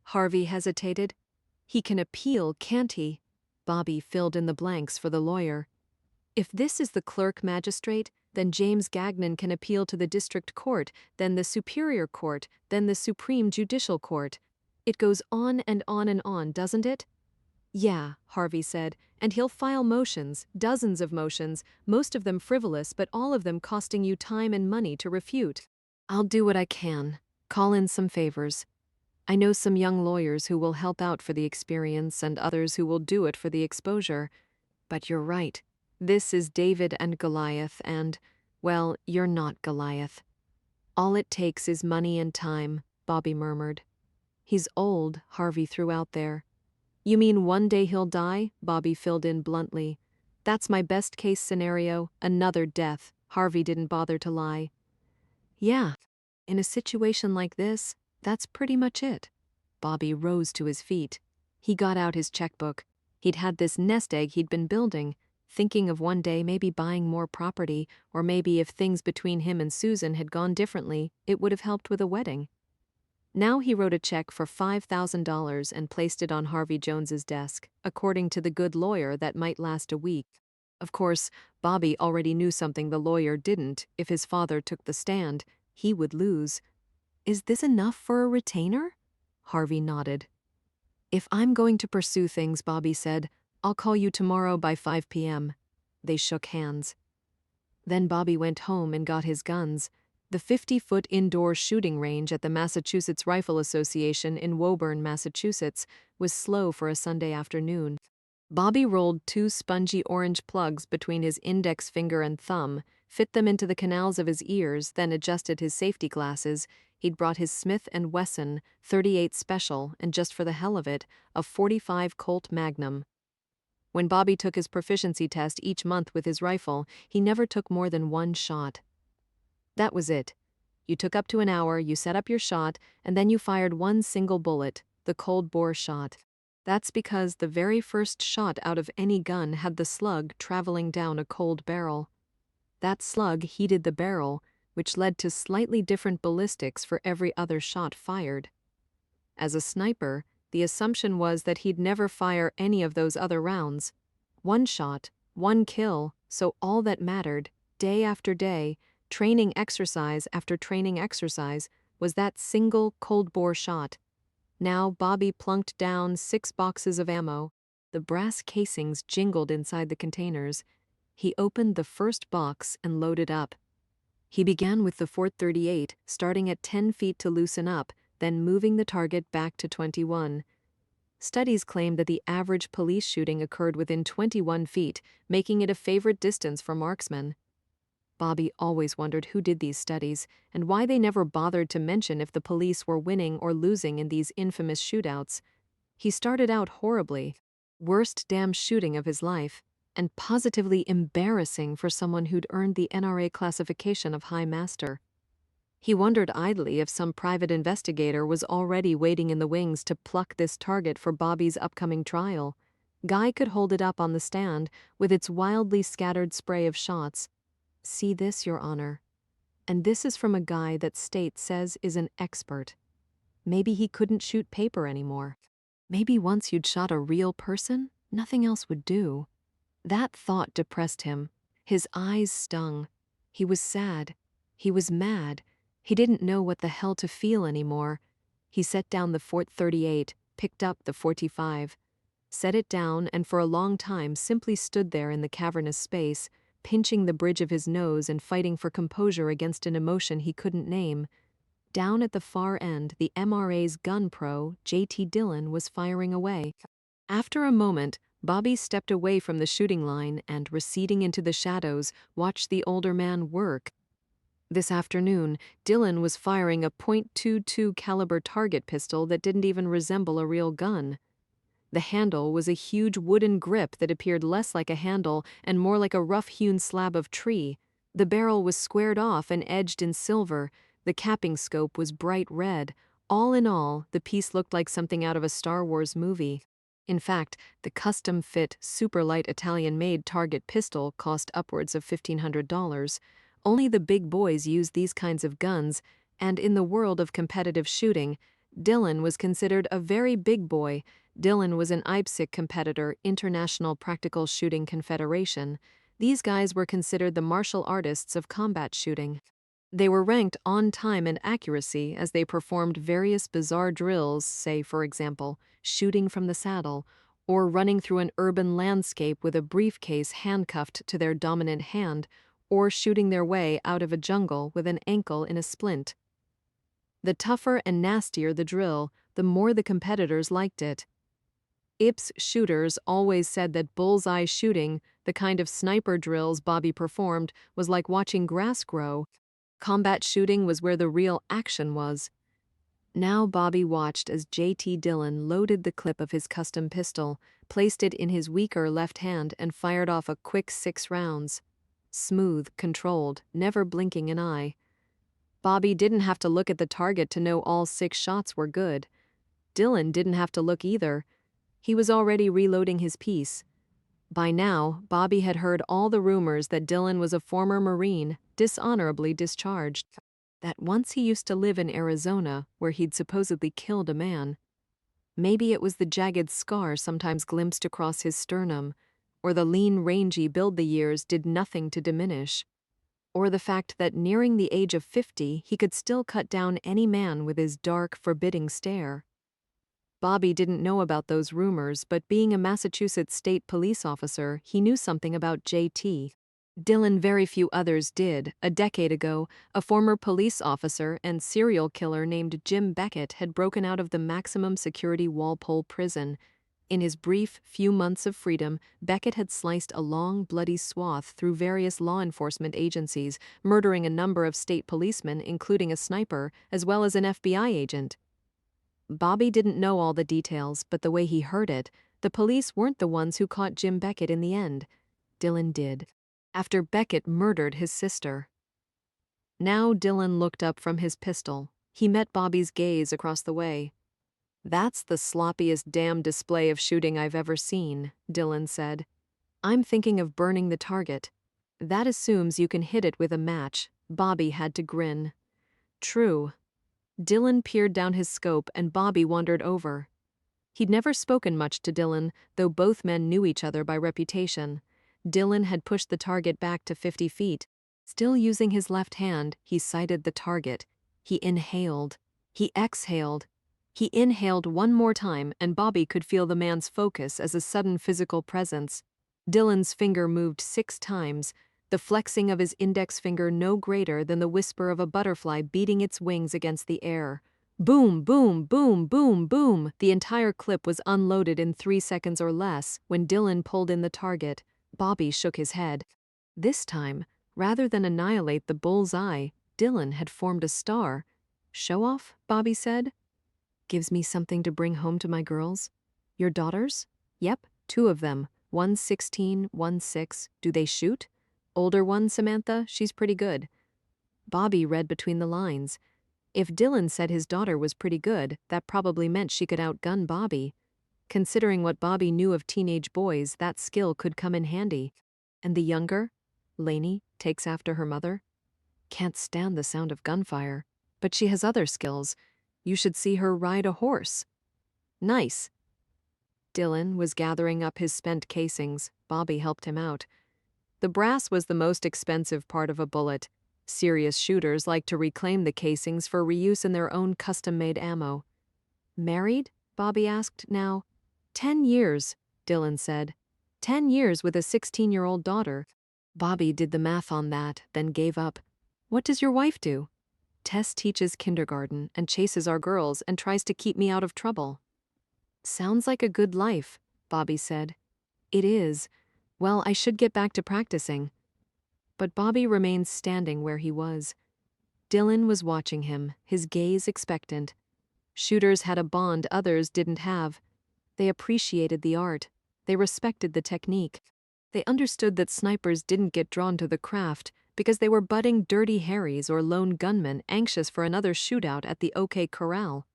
Harvey hesitated. "He can appeal, can't he?" Bobby filled in the blanks for the lawyer. "If this is the clerk magistrate, then James Gagnon can appeal to the district court, then the superior court, then the Supreme Judicial Court. It goes on and on and on, doesn't it?" "Yeah," Harvey said, "and he'll file motions, dozens of motions, most of them frivolous but all of them costing you time and money to refute. I'll do what I can. Call in some favors. I know some young lawyers who will help out for the experience and others who will do it for the exposure. But you're right. This is David and Goliath and, well, you're not Goliath." "All it takes is money and time," Bobby murmured. "He's old," Harvey threw out there. "You mean one day he'll die?" Bobby filled in bluntly. "That's my best case scenario, another death." Harvey didn't bother to lie. "Yeah, in a situation like this, that's pretty much it." Bobby rose to his feet. He got out his checkbook. He'd had this nest egg he'd been building, thinking of one day maybe buying more property, or maybe if things between him and Susan had gone differently, it would have helped with a wedding. Now he wrote a check for $5,000 and placed it on Harvey Jones's desk. According to the good lawyer, that might last a week. Of course, Bobby already knew something the lawyer didn't. If his father took the stand, he would lose. "Is this enough for a retainer?" Harvey nodded. "If I'm going to pursue things," Bobby said, "I'll call you tomorrow by 5 p.m. They shook hands. Then Bobby went home and got his guns. The 50-foot indoor shooting range at the Massachusetts Rifle Association in Woburn, Massachusetts, was slow for a Sunday afternoon. Bobby rolled 2 spongy orange plugs between his index finger and thumb, fit them into the canals of his ears, then adjusted his safety glasses. He'd brought his Smith & Wesson .38 Special and, just for the hell of it, a .45 Colt Magnum. When Bobby took his proficiency test each month with his rifle, he never took more than 1 shot. That was it. You took up to an hour, you set up your shot, and then you fired 1 single bullet, the cold-bore shot. That's because the very first shot out of any gun had the slug traveling down a cold barrel. That slug heated the barrel, which led to slightly different ballistics for every other shot fired. As a sniper, the assumption was that he'd never fire any of those other rounds. 1 shot, 1 kill, so all that mattered, day after day, training exercise after training exercise, was that single cold-bore shot. Now Bobby plunked down 6 boxes of ammo. The brass casings jingled inside the containers. He opened the first box and loaded up. He began with the .38, starting at 10 feet to loosen up, then moving the target back to 21. Studies claim that the average police shooting occurred within 21 feet, making it a favorite distance for marksmen. Bobby always wondered who did these studies, and why they never bothered to mention if the police were winning or losing in these infamous shootouts. He started out horribly. Worst damn shooting of his life, and positively embarrassing for someone who'd earned the NRA classification of High Master. He wondered idly if some private investigator was already waiting in the wings to pluck this target for Bobby's upcoming trial. Guy could hold it up on the stand, with its wildly scattered spray of shots. "See this, Your Honor. And this is from a guy that state says is an expert. Maybe he couldn't shoot paper anymore. Maybe once you'd shot a real person, nothing else would do." That thought depressed him. His eyes stung. He was sad. He was mad. He didn't know what the hell to feel anymore. He set down the .38, picked up the .45, set it down, and for a long time simply stood there in the cavernous space, pinching the bridge of his nose and fighting for composure against an emotion he couldn't name. Down at the far end, the MRA's gun pro, J.T. Dillon, was firing away. After a moment, Bobby stepped away from the shooting line and, receding into the shadows, watched the older man work. This afternoon, Dillon was firing a .22 caliber target pistol that didn't even resemble a real gun. The handle was a huge wooden grip that appeared less like a handle and more like a rough-hewn slab of tree. The barrel was squared off and edged in silver. The capping scope was bright red. All in all, the piece looked like something out of a Star Wars movie. In fact, the custom-fit, super-light Italian-made target pistol cost upwards of $1,500. Only the big boys use these kinds of guns, and in the world of competitive shooting, Dillon was considered a very big boy. Dillon was an IPSC competitor, International Practical Shooting Confederation. These guys were considered the martial artists of combat shooting. They were ranked on time and accuracy as they performed various bizarre drills, say, for example, shooting from the saddle, or running through an urban landscape with a briefcase handcuffed to their dominant hand, or shooting their way out of a jungle with an ankle in a splint. The tougher and nastier the drill, the more the competitors liked it. IPS shooters always said that bullseye shooting, the kind of sniper drills Bobby performed, was like watching grass grow. Combat shooting was where the real action was. Now Bobby watched as J.T. Dillon loaded the clip of his custom pistol, placed it in his weaker left hand, and fired off a quick 6 rounds. Smooth, controlled, never blinking an eye. Bobby didn't have to look at the target to know all 6 shots were good. Dillon didn't have to look either. He was already reloading his piece. By now, Bobby had heard all the rumors that Dillon was a former Marine, dishonorably discharged. That once he used to live in Arizona, where he'd supposedly killed a man. Maybe it was the jagged scar sometimes glimpsed across his sternum, or the lean, rangy build the years did nothing to diminish, or the fact that nearing the age of 50 he could still cut down any man with his dark, forbidding stare. Bobby didn't know about those rumors, but being a Massachusetts state police officer, he knew something about J.T. Dillon. Very few others did. A decade ago, a former police officer and serial killer named Jim Beckett had broken out of the maximum security Walpole prison. In his brief few months of freedom, Beckett had sliced a long, bloody swath through various law enforcement agencies, murdering a number of state policemen, including a sniper, as well as an FBI agent. Bobby didn't know all the details, but the way he heard it, the police weren't the ones who caught Jim Beckett in the end. Dillon did. After Beckett murdered his sister. Now Dillon looked up from his pistol. He met Bobby's gaze across the way. "That's the sloppiest damn display of shooting I've ever seen," Dillon said. "I'm thinking of burning the target." "That assumes you can hit it with a match." Bobby had to grin. "True." Dillon peered down his scope and Bobby wandered over. He'd never spoken much to Dillon, though both men knew each other by reputation. Dillon had pushed the target back to 50 feet. Still using his left hand, he sighted the target. He inhaled. He exhaled. He inhaled one more time, and Bobby could feel the man's focus as a sudden physical presence. Dillon's finger moved 6 times, the flexing of his index finger no greater than the whisper of a butterfly beating its wings against the air. Boom, boom, boom, boom, boom. The entire clip was unloaded in 3 seconds or less when Dillon pulled in the target. Bobby shook his head. This time, rather than annihilate the bull's eye, Dillon had formed a star. "Show off?" Bobby said. "Gives me something to bring home to my girls." "Your daughters?" "Yep, 2 of them. One's 16, one's 6. Do they shoot?" "Older one, Samantha, she's pretty good." Bobby read between the lines. If Dillon said his daughter was pretty good, that probably meant she could outgun Bobby. Considering what Bobby knew of teenage boys, that skill could come in handy. "And the younger?" "Lainey, takes after her mother." "Can't stand the sound of gunfire. But she has other skills. You should see her ride a horse." "Nice." Dillon was gathering up his spent casings. Bobby helped him out. The brass was the most expensive part of a bullet. Serious shooters like to reclaim the casings for reuse in their own custom-made ammo. "Married?" Bobby asked now. 10 years, Dillon said. 10 years with a 16-year-old daughter. Bobby did the math on that, then gave up. What does your wife do? Tess teaches kindergarten and chases our girls and tries to keep me out of trouble. Sounds like a good life, Bobby said. It is. Well, I should get back to practicing. But Bobby remained standing where he was. Dylan was watching him, his gaze expectant. Shooters had a bond others didn't have. They appreciated the art. They respected the technique. They understood that snipers didn't get drawn to the craft because they were budding dirty Harrys or lone gunmen anxious for another shootout at the OK Corral.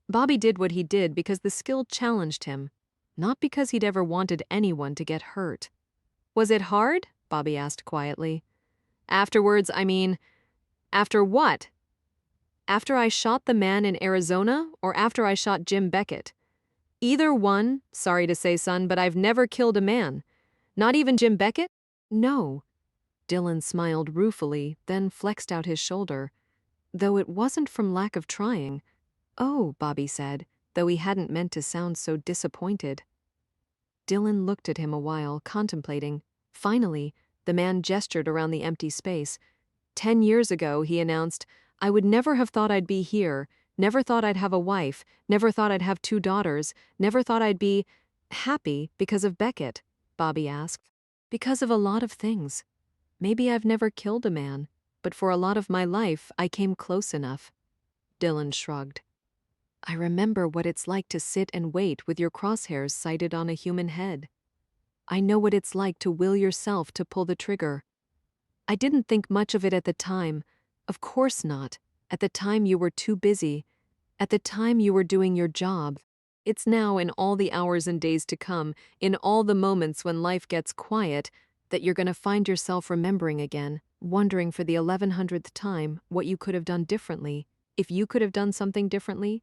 Bobby did what he did because the skill challenged him, not because he'd ever wanted anyone to get hurt. Was it hard? Bobby asked quietly. Afterwards, I mean, after what? After I shot the man in Arizona or after I shot Jim Beckett? Either one, sorry to say, son, but I've never killed a man. Not even Jim Beckett? No. Dylan smiled ruefully, then flexed out his shoulder. Though it wasn't from lack of trying. Oh, Bobby said, though he hadn't meant to sound so disappointed. Dylan looked at him a while, contemplating. Finally, the man gestured around the empty space. 10 years ago, he announced, I would never have thought I'd be here, never thought I'd have a wife, never thought I'd have 2 daughters, never thought I'd be happy because of Beckett, Bobby asked. Because of a lot of things. Maybe I've never killed a man, but for a lot of my life, I came close enough. Dylan shrugged. I remember what it's like to sit and wait with your crosshairs sighted on a human head. I know what it's like to will yourself to pull the trigger. I didn't think much of it at the time. Of course not. At the time you were too busy. At the time you were doing your job. It's now in all the hours and days to come, in all the moments when life gets quiet, that you're going to find yourself remembering again, wondering for the 1100th time what you could have done differently, if you could have done something differently.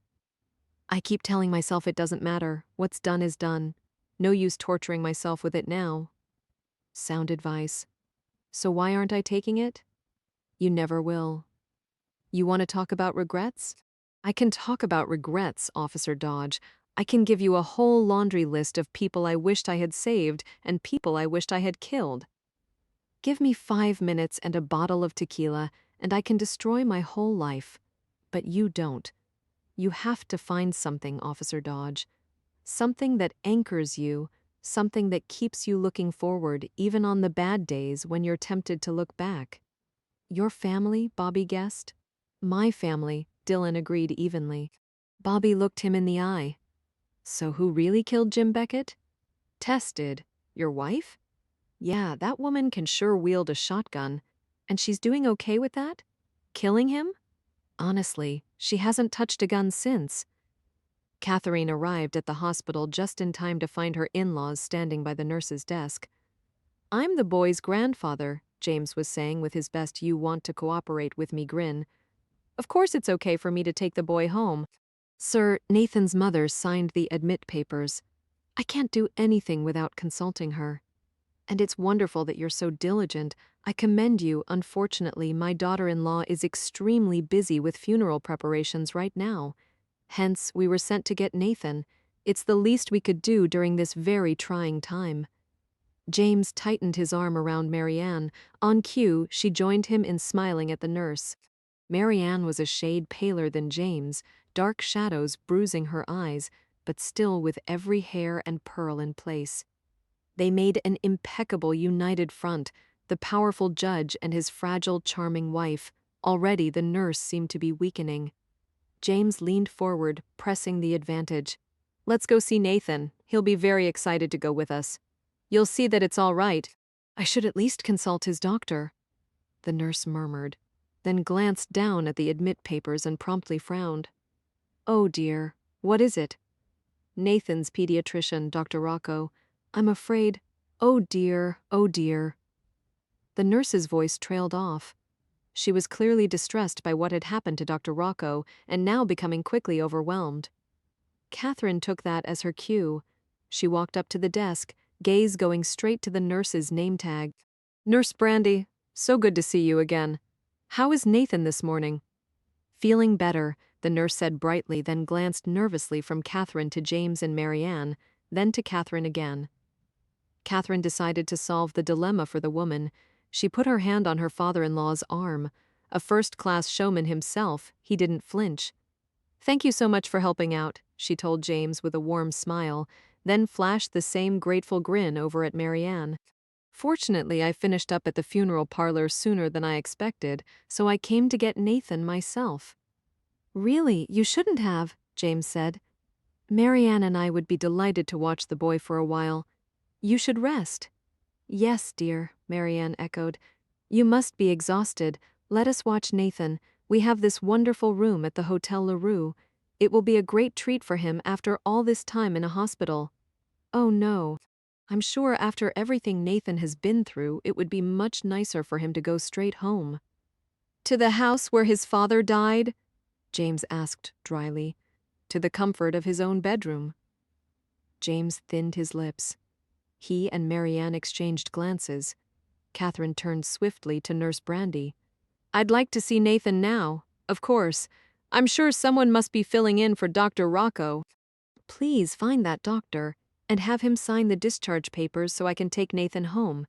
I keep telling myself it doesn't matter. What's done is done. No use torturing myself with it now. Sound advice. So why aren't I taking it? You never will. You want to talk about regrets? I can talk about regrets, Officer Dodge. I can give you a whole laundry list of people I wished I had saved and people I wished I had killed. Give me 5 minutes and a bottle of tequila, and I can destroy my whole life. But you don't. You have to find something, Officer Dodge. Something that anchors you, something that keeps you looking forward even on the bad days when you're tempted to look back. Your family, Bobby guessed. My family, Dylan agreed evenly. Bobby looked him in the eye. So who really killed Jim Beckett? Tess did. Your wife? Yeah, that woman can sure wield a shotgun. And she's doing okay with that? Killing him? Honestly, she hasn't touched a gun since. Catherine arrived at the hospital just in time to find her in-laws standing by the nurse's desk. I'm the boy's grandfather, James was saying with his best you want to cooperate with me grin. Of course it's okay for me to take the boy home. Sir, Nathan's mother signed the admit papers. I can't do anything without consulting her. And it's wonderful that you're so diligent. I commend you. Unfortunately, my daughter-in-law is extremely busy with funeral preparations right now. Hence, we were sent to get Nathan. It's the least we could do during this very trying time. James tightened his arm around Marianne. On cue, she joined him in smiling at the nurse. Marianne was a shade paler than James, dark shadows bruising her eyes, but still with every hair and pearl in place. They made an impeccable united front, the powerful judge and his fragile, charming wife. Already the nurse seemed to be weakening. James leaned forward, pressing the advantage. Let's go see Nathan. He'll be very excited to go with us. You'll see that it's all right. I should at least consult his doctor, the nurse murmured, then glanced down at the admit papers and promptly frowned. Oh dear, what is it? Nathan's pediatrician, Dr. Rocco. I'm afraid. Oh dear, oh dear. The nurse's voice trailed off. She was clearly distressed by what had happened to Dr. Rocco and now becoming quickly overwhelmed. Catherine took that as her cue. She walked up to the desk, gaze going straight to the nurse's name tag. Nurse Brandy, so good to see you again. How is Nathan this morning? Feeling better, the nurse said brightly, then glanced nervously from Catherine to James and Marianne, then to Catherine again. Catherine decided to solve the dilemma for the woman. She put her hand on her father-in-law's arm. A first-class showman himself, he didn't flinch. "Thank you so much for helping out," she told James with a warm smile, then flashed the same grateful grin over at Marianne. "Fortunately, I finished up at the funeral parlor sooner than I expected, so I came to get Nathan myself." "Really, you shouldn't have," James said. "Marianne and I would be delighted to watch the boy for a while. You should rest." "Yes, dear," Marianne echoed. "You must be exhausted. Let us watch Nathan. We have this wonderful room at the Hotel LaRue. It will be a great treat for him after all this time in a hospital." "Oh no. I'm sure after everything Nathan has been through, it would be much nicer for him to go straight home." "To the house where his father died?" James asked dryly. "To the comfort of his own bedroom." James thinned his lips. He and Marianne exchanged glances. Catherine turned swiftly to Nurse Brandy. "I'd like to see Nathan now, of course. I'm sure someone must be filling in for Dr. Rocco." "Please find that doctor and have him sign the discharge papers so I can take Nathan home."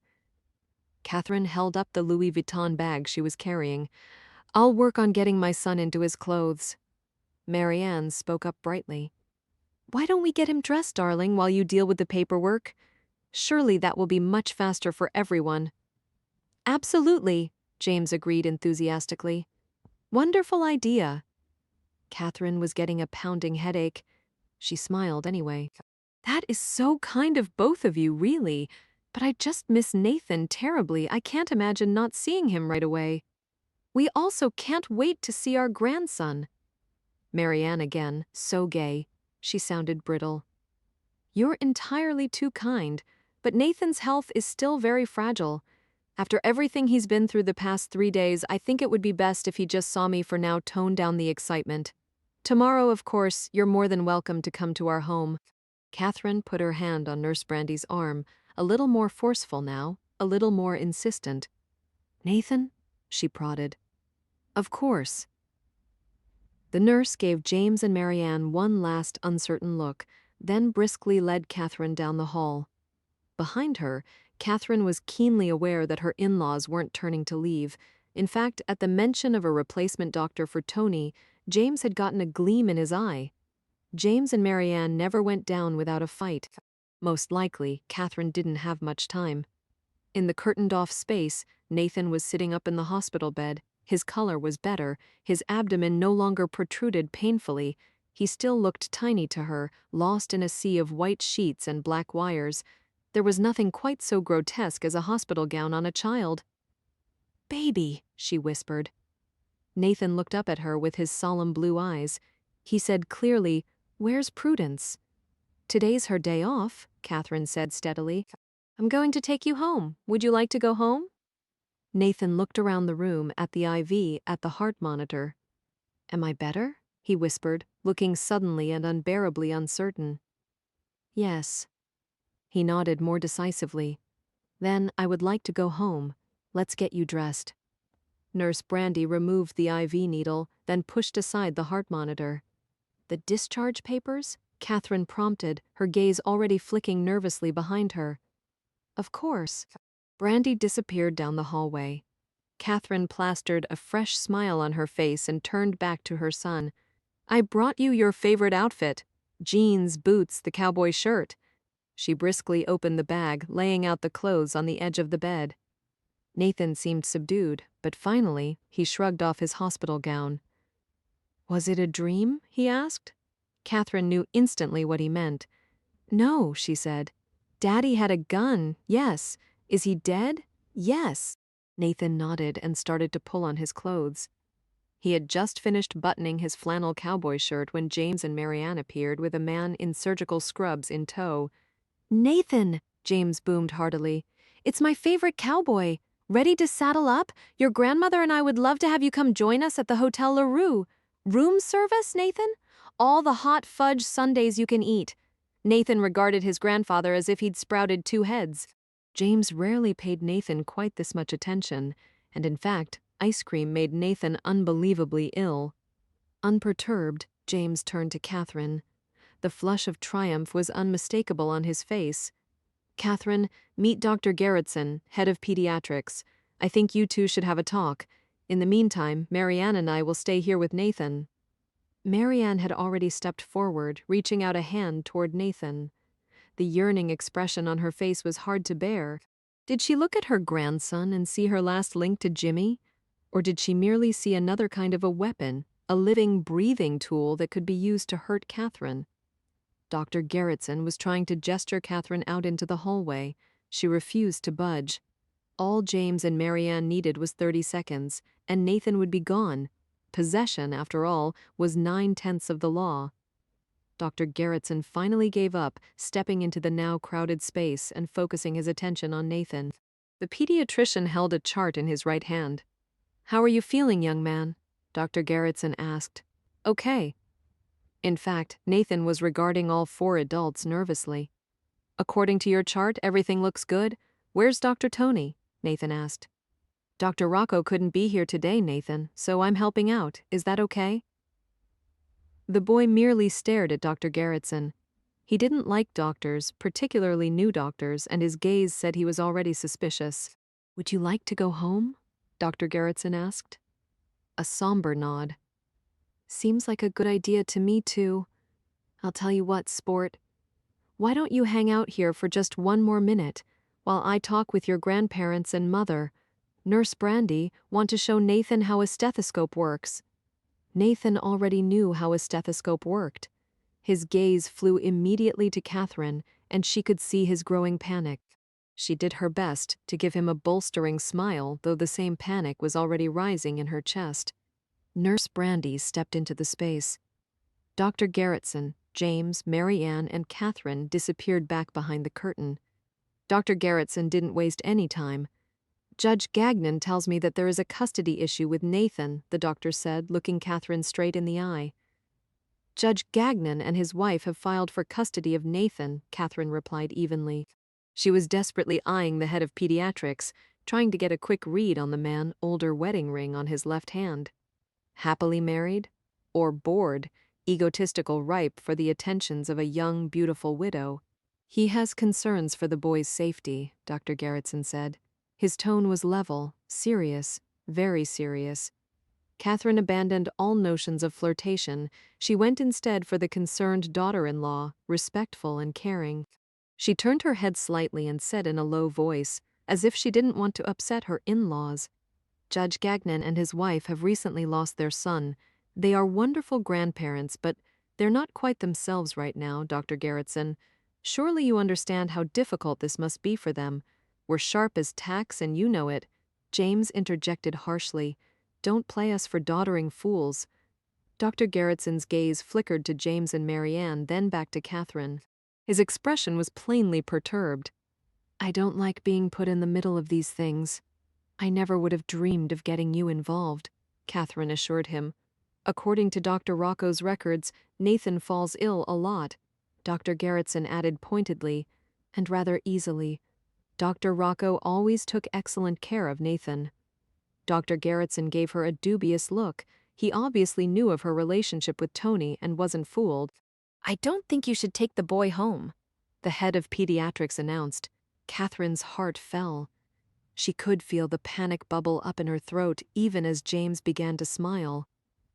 Catherine held up the Louis Vuitton bag she was carrying. "I'll work on getting my son into his clothes." Marianne spoke up brightly. "Why don't we get him dressed, darling, while you deal with the paperwork? Surely that will be much faster for everyone." "Absolutely," James agreed enthusiastically. "Wonderful idea." Catherine was getting a pounding headache. She smiled anyway. "That is so kind of both of you, really. But I just miss Nathan terribly. I can't imagine not seeing him right away. We also can't wait to see our grandson." Marianne again, so gay. She sounded brittle. "You're entirely too kind, but Nathan's health is still very fragile. After everything he's been through the past 3 days, I think it would be best if he just saw me for now tone down the excitement. Tomorrow, of course, you're more than welcome to come to our home." Catherine put her hand on Nurse Brandy's arm, a little more forceful now, a little more insistent. "Nathan?" she prodded. "Of course." The nurse gave James and Marianne one last uncertain look, then briskly led Catherine down the hall. Behind her, Catherine was keenly aware that her in-laws weren't turning to leave. In fact, at the mention of a replacement doctor for Tony, James had gotten a gleam in his eye. James and Marianne never went down without a fight. Most likely, Catherine didn't have much time. In the curtained-off space, Nathan was sitting up in the hospital bed. His color was better, his abdomen no longer protruded painfully. He still looked tiny to her, lost in a sea of white sheets and black wires. There was nothing quite so grotesque as a hospital gown on a child. "Baby," she whispered. Nathan looked up at her with his solemn blue eyes. He said clearly, "Where's Prudence?" "Today's her day off," Catherine said steadily. "I'm going to take you home. Would you like to go home?" Nathan looked around the room at the IV at the heart monitor. "Am I better?" he whispered, looking suddenly and unbearably uncertain. "Yes." He nodded more decisively. "Then I would like to go home. Let's get you dressed." Nurse Brandy removed the IV needle, then pushed aside the heart monitor. "The discharge papers?" Catherine prompted, her gaze already flicking nervously behind her. "Of course." Brandy disappeared down the hallway. Catherine plastered a fresh smile on her face and turned back to her son. "I brought you your favorite outfit. Jeans, boots, the cowboy shirt." She briskly opened the bag, laying out the clothes on the edge of the bed. Nathan seemed subdued, but finally, he shrugged off his hospital gown. "Was it a dream?" he asked. Catherine knew instantly what he meant. "No," she said. "Daddy had a gun, yes. Is he dead? Yes." Nathan nodded and started to pull on his clothes. He had just finished buttoning his flannel cowboy shirt when James and Marianne appeared with a man in surgical scrubs in tow. "Nathan!" James boomed heartily. "It's my favorite cowboy. Ready to saddle up? Your grandmother and I would love to have you come join us at the Hotel LaRue. Room service, Nathan? All the hot fudge sundaes you can eat." Nathan regarded his grandfather as if he'd sprouted 2 heads. James rarely paid Nathan quite this much attention, and in fact, ice cream made Nathan unbelievably ill. Unperturbed, James turned to Catherine. The flush of triumph was unmistakable on his face. Catherine, meet Dr. Gerritsen, head of pediatrics. I think you two should have a talk. In the meantime, Marianne and I will stay here with Nathan. Marianne had already stepped forward, reaching out a hand toward Nathan. The yearning expression on her face was hard to bear. Did she look at her grandson and see her last link to Jimmy? Or did she merely see another kind of a weapon, a living, breathing tool that could be used to hurt Catherine? Dr. Gerritsen was trying to gesture Catherine out into the hallway. She refused to budge. All James and Marianne needed was 30 seconds, and Nathan would be gone. Possession, after all, was 9/10 of the law. Dr. Gerritsen finally gave up, stepping into the now crowded space and focusing his attention on Nathan. The pediatrician held a chart in his right hand. "How are you feeling, young man?" Dr. Gerritsen asked. "Okay." In fact, Nathan was regarding all 4 adults nervously. "According to your chart, everything looks good. Where's Dr. Tony?" Nathan asked. "Dr. Rocco couldn't be here today, Nathan, so I'm helping out. Is that okay?" The boy merely stared at Dr. Gerritsen. He didn't like doctors, particularly new doctors, and his gaze said he was already suspicious. "Would you like to go home?" Dr. Gerritsen asked. A somber nod. "Seems like a good idea to me, too. I'll tell you what, sport. Why don't you hang out here for just 1 more minute, while I talk with your grandparents and mother? Nurse Brandy want to show Nathan how a stethoscope works." Nathan already knew how a stethoscope worked. His gaze flew immediately to Catherine, and she could see his growing panic. She did her best to give him a bolstering smile, though the same panic was already rising in her chest. Nurse Brandy stepped into the space. Dr. Gerritsen, James, Marianne, and Catherine disappeared back behind the curtain. Dr. Gerritsen didn't waste any time. "Judge Gagnon tells me that there is a custody issue with Nathan," the doctor said, looking Catherine straight in the eye. "Judge Gagnon and his wife have filed for custody of Nathan," Catherine replied evenly. She was desperately eyeing the head of pediatrics, trying to get a quick read on the man, older wedding ring on his left hand. Happily married? Or bored, egotistical, ripe for the attentions of a young, beautiful widow? "He has concerns for the boy's safety," Dr. Gerritsen said. His tone was level, serious, very serious. Catherine abandoned all notions of flirtation. She went instead for the concerned daughter-in-law, respectful and caring. She turned her head slightly and said in a low voice, as if she didn't want to upset her in-laws, "Judge Gagnon and his wife have recently lost their son. They are wonderful grandparents, but they're not quite themselves right now, Dr. Gerritsen. Surely you understand how difficult this must be for them. We're sharp as tacks and you know it." James interjected harshly, "Don't play us for doddering fools." Dr. Gerritsen's gaze flickered to James and Marianne, then back to Catherine. His expression was plainly perturbed. "I don't like being put in the middle of these things. I never would have dreamed of getting you involved," Catherine assured him. "According to Dr. Rocco's records, Nathan falls ill a lot." Dr. Gerritsen added pointedly, and rather easily, "Dr. Rocco always took excellent care of Nathan." Dr. Gerritsen gave her a dubious look. He obviously knew of her relationship with Tony and wasn't fooled. "I don't think you should take the boy home," the head of pediatrics announced. Catherine's heart fell. She could feel the panic bubble up in her throat even as James began to smile.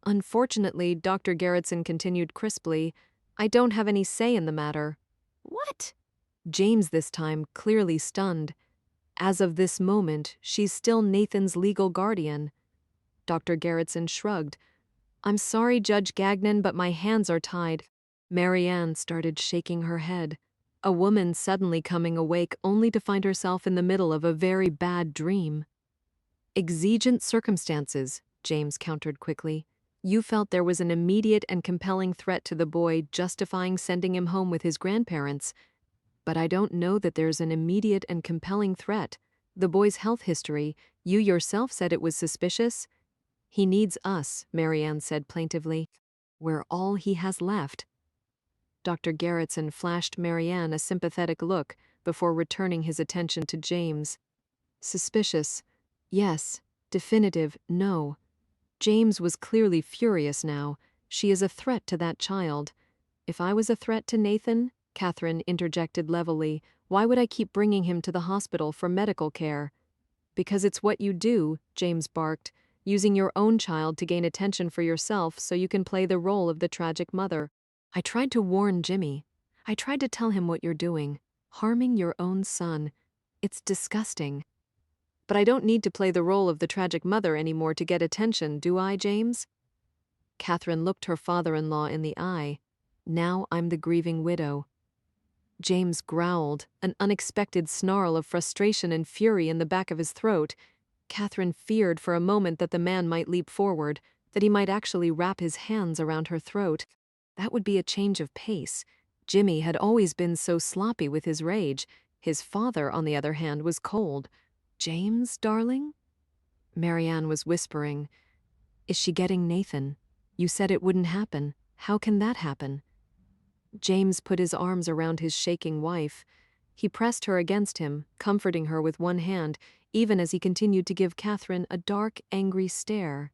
"Unfortunately," Dr. Gerritsen continued crisply, "I don't have any say in the matter." "What?" James this time, clearly stunned. "As of this moment, she's still Nathan's legal guardian." Dr. Gerritsen shrugged. "I'm sorry, Judge Gagnon, but my hands are tied." Marianne started shaking her head. A woman suddenly coming awake only to find herself in the middle of a very bad dream. "Exigent circumstances," James countered quickly. "You felt there was an immediate and compelling threat to the boy justifying sending him home with his grandparents. But I don't know that there's an immediate and compelling threat. The boy's health history, you yourself said it was suspicious." "He needs us," Marianne said plaintively. "We're all he has left." Dr. Gerritsen flashed Marianne a sympathetic look before returning his attention to James. "Suspicious, yes. Definitive, no." James was clearly furious now. "She is a threat to that child." "If I was a threat to Nathan," Catherine interjected levelly, Why would I keep bringing him to the hospital for medical care? Because it's what you do, James barked, using your own child to gain attention for yourself so you can play the role of the tragic mother. I tried to warn Jimmy. I tried to tell him what you're doing, harming your own son. It's disgusting. But I don't need to play the role of the tragic mother anymore to get attention, do I, James? Catherine looked her father-in-law in the eye. Now I'm the grieving widow. James growled, an unexpected snarl of frustration and fury in the back of his throat. Catherine feared for a moment that the man might leap forward, that he might actually wrap his hands around her throat. That would be a change of pace. Jimmy had always been so sloppy with his rage. His father, on the other hand, was cold. James, darling? Marianne was whispering. Is she getting Nathan? You said it wouldn't happen. How can that happen? James put his arms around his shaking wife. He pressed her against him, comforting her with one hand, even as he continued to give Catherine a dark, angry stare.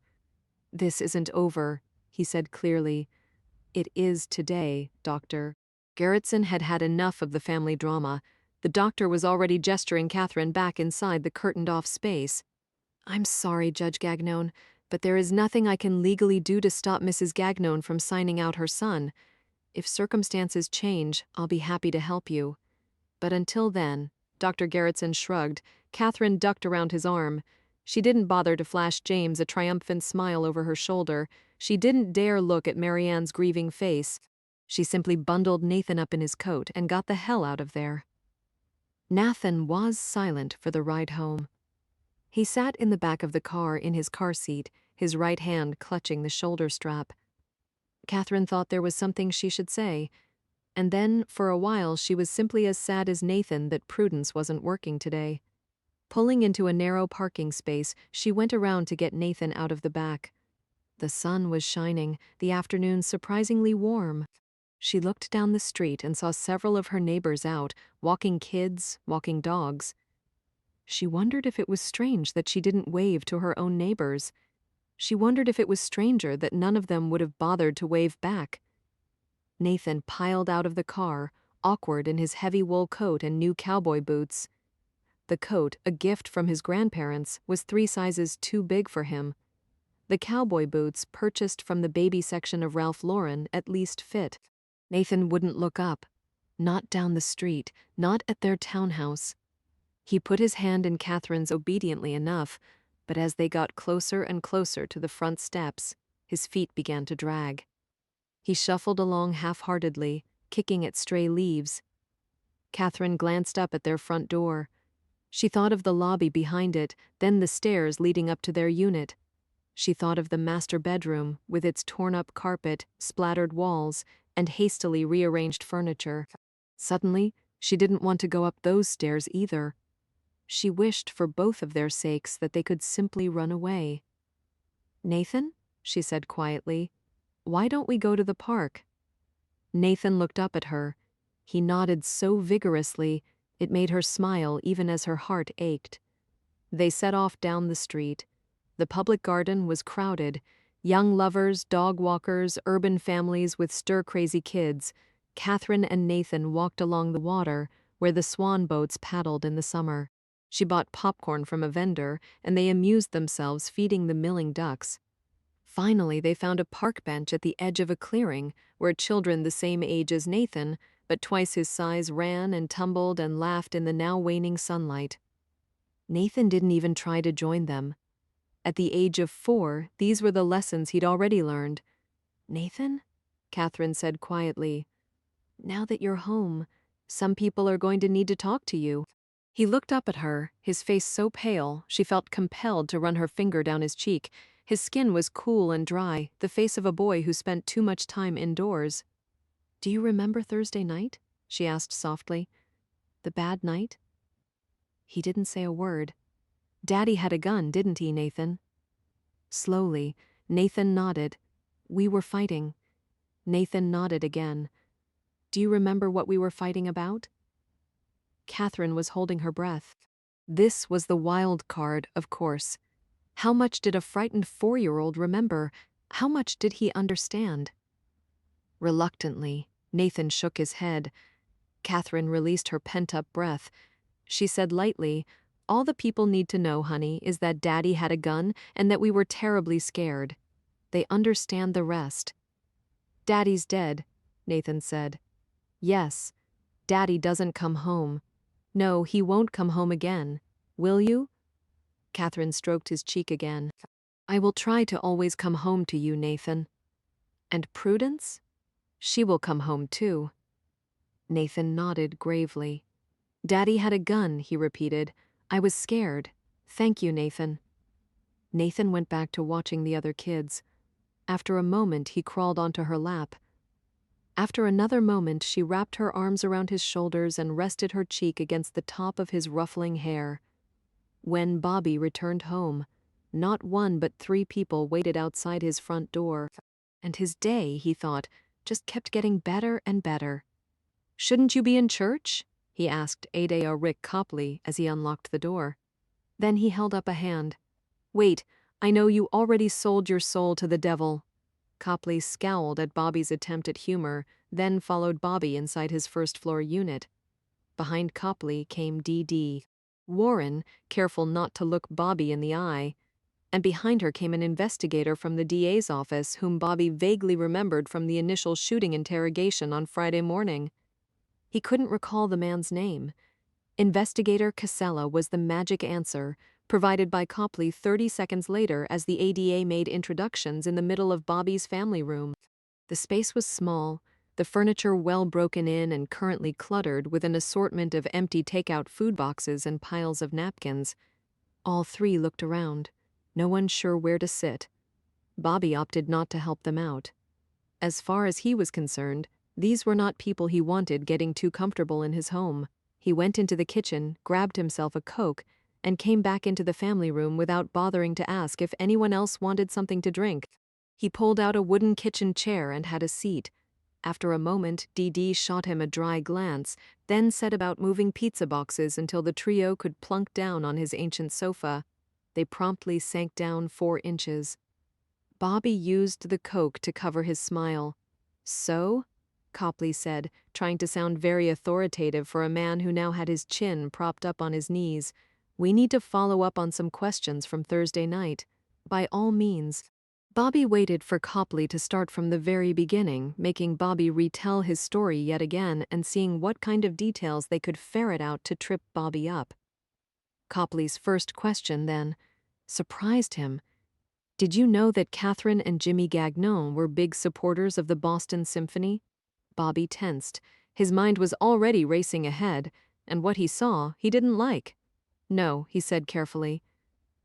This isn't over, he said clearly. It is today, Doctor. Gerritsen had had enough of the family drama. The doctor was already gesturing Catherine back inside the curtained-off space. I'm sorry, Judge Gagnon, but there is nothing I can legally do to stop Mrs. Gagnon from signing out her son. If circumstances change, I'll be happy to help you. But until then, Dr. Gerritsen shrugged. Catherine ducked around his arm. She didn't bother to flash James a triumphant smile over her shoulder. She didn't dare look at Marianne's grieving face. She simply bundled Nathan up in his coat and got the hell out of there. Nathan was silent for the ride home. He sat in the back of the car in his car seat, his right hand clutching the shoulder strap. Catherine thought there was something she should say, and then, for a while, she was simply as sad as Nathan that Prudence wasn't working today. Pulling into a narrow parking space, she went around to get Nathan out of the back. The sun was shining, the afternoon surprisingly warm. She looked down the street and saw several of her neighbors out, walking kids, walking dogs. She wondered if it was strange that she didn't wave to her own neighbors. She wondered if it was stranger that none of them would have bothered to wave back. Nathan piled out of the car, awkward in his heavy wool coat and new cowboy boots. The coat, a gift from his grandparents, was 3 sizes too big for him. The cowboy boots, purchased from the baby section of Ralph Lauren, at least fit. Nathan wouldn't look up. Not down the street, not at their townhouse. He put his hand in Catherine's obediently enough, but as they got closer and closer to the front steps, his feet began to drag. He shuffled along half-heartedly, kicking at stray leaves. Catherine glanced up at their front door. She thought of the lobby behind it, then the stairs leading up to their unit. She thought of the master bedroom, with its torn-up carpet, splattered walls, and hastily rearranged furniture. Suddenly, she didn't want to go up those stairs either. She wished for both of their sakes that they could simply run away. Nathan, she said quietly, why don't we go to the park? Nathan looked up at her. He nodded so vigorously, it made her smile even as her heart ached. They set off down the street. The public garden was crowded. Young lovers, dog walkers, urban families with stir-crazy kids. Catherine and Nathan walked along the water, where the swan boats paddled in the summer. She bought popcorn from a vendor, and they amused themselves feeding the milling ducks. Finally, they found a park bench at the edge of a clearing, where children the same age as Nathan, but twice his size, ran and tumbled and laughed in the now waning sunlight. Nathan didn't even try to join them. At the age of 4, these were the lessons he'd already learned. Nathan? Catherine said quietly. Now that you're home, some people are going to need to talk to you. He looked up at her, his face so pale, she felt compelled to run her finger down his cheek. His skin was cool and dry, the face of a boy who spent too much time indoors. Do you remember Thursday night? She asked softly. The bad night? He didn't say a word. Daddy had a gun, didn't he, Nathan? Slowly, Nathan nodded. We were fighting. Nathan nodded again. Do you remember what we were fighting about? Catherine was holding her breath. This was the wild card, of course. How much did a frightened 4-year-old remember? How much did he understand? Reluctantly, Nathan shook his head. Catherine released her pent-up breath. She said lightly, "All the people need to know, honey, is that Daddy had a gun and that we were terribly scared. They understand the rest." "Daddy's dead," Nathan said. "Yes. Daddy doesn't come home. No, he won't come home again. Will you?" Catherine stroked his cheek again. "I will try to always come home to you, Nathan." "And Prudence? She will come home too." Nathan nodded gravely. "Daddy had a gun," he repeated. "I was scared. Thank you, Nathan." Nathan went back to watching the other kids. After a moment, he crawled onto her lap. After another moment, she wrapped her arms around his shoulders and rested her cheek against the top of his ruffling hair. When Bobby returned home, not one but 3 people waited outside his front door. And his day, he thought, just kept getting better and better. "Shouldn't you be in church?" he asked Ada Rick Copley as he unlocked the door. Then he held up a hand. "Wait, I know you already sold your soul to the devil." Copley scowled at Bobby's attempt at humor, then followed Bobby inside his first-floor unit. Behind Copley came Dee. Warren, careful not to look Bobby in the eye, and behind her came an investigator from the DA's office whom Bobby vaguely remembered from the initial shooting interrogation on Friday morning. He couldn't recall the man's name. Investigator Casella was the magic answer, provided by Copley 30 seconds later as the ADA made introductions in the middle of Bobby's family room. The space was small, the furniture well broken in and currently cluttered with an assortment of empty takeout food boxes and piles of napkins. All 3 looked around, no one sure where to sit. Bobby opted not to help them out. As far as he was concerned, these were not people he wanted getting too comfortable in his home. He went into the kitchen, grabbed himself a Coke, and came back into the family room without bothering to ask if anyone else wanted something to drink. He pulled out a wooden kitchen chair and had a seat. After a moment, Dee shot him a dry glance, then set about moving pizza boxes until the trio could plunk down on his ancient sofa. They promptly sank down 4 inches. Bobby used the Coke to cover his smile. "So?" Copley said, trying to sound very authoritative for a man who now had his chin propped up on his knees. "We need to follow up on some questions from Thursday night. By all means." Bobby waited for Copley to start from the very beginning, making Bobby retell his story yet again and seeing what kind of details they could ferret out to trip Bobby up. Copley's first question, then, surprised him. "Did you know that Catherine and Jimmy Gagnon were big supporters of the Boston Symphony?" Bobby tensed. His mind was already racing ahead, and what he saw he didn't like. "No," he said carefully.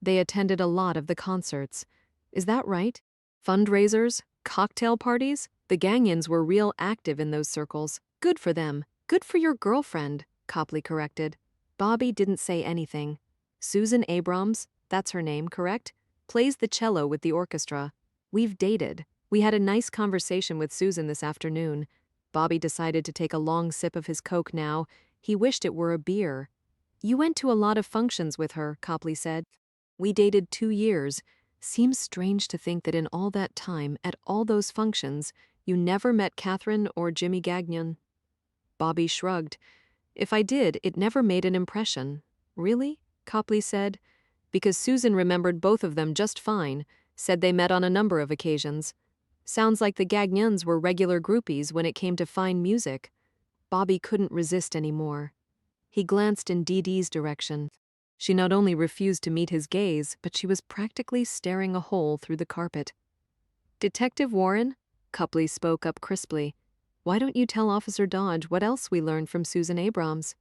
"They attended a lot of the concerts. Is that right? Fundraisers? Cocktail parties? The Gagnons were real active in those circles. Good for them. Good for your girlfriend," Copley corrected. Bobby didn't say anything. "Susan Abrams, that's her name, correct? Plays the cello with the orchestra. We've dated. We had a nice conversation with Susan this afternoon." Bobby decided to take a long sip of his Coke now. He wished it were a beer. "You went to a lot of functions with her," Copley said. "We dated 2 years. Seems strange to think that in all that time, at all those functions, you never met Catherine or Jimmy Gagnon." Bobby shrugged. "If I did, it never made an impression." "Really?" Copley said. "Because Susan remembered both of them just fine, said they met on a number of occasions. Sounds like the Gagnons were regular groupies when it came to fine music." Bobby couldn't resist anymore. He glanced in Dee's direction. She not only refused to meet his gaze, but she was practically staring a hole through the carpet. "Detective Warren?" Copley spoke up crisply. "Why don't you tell Officer Dodge what else we learned from Susan Abrams?"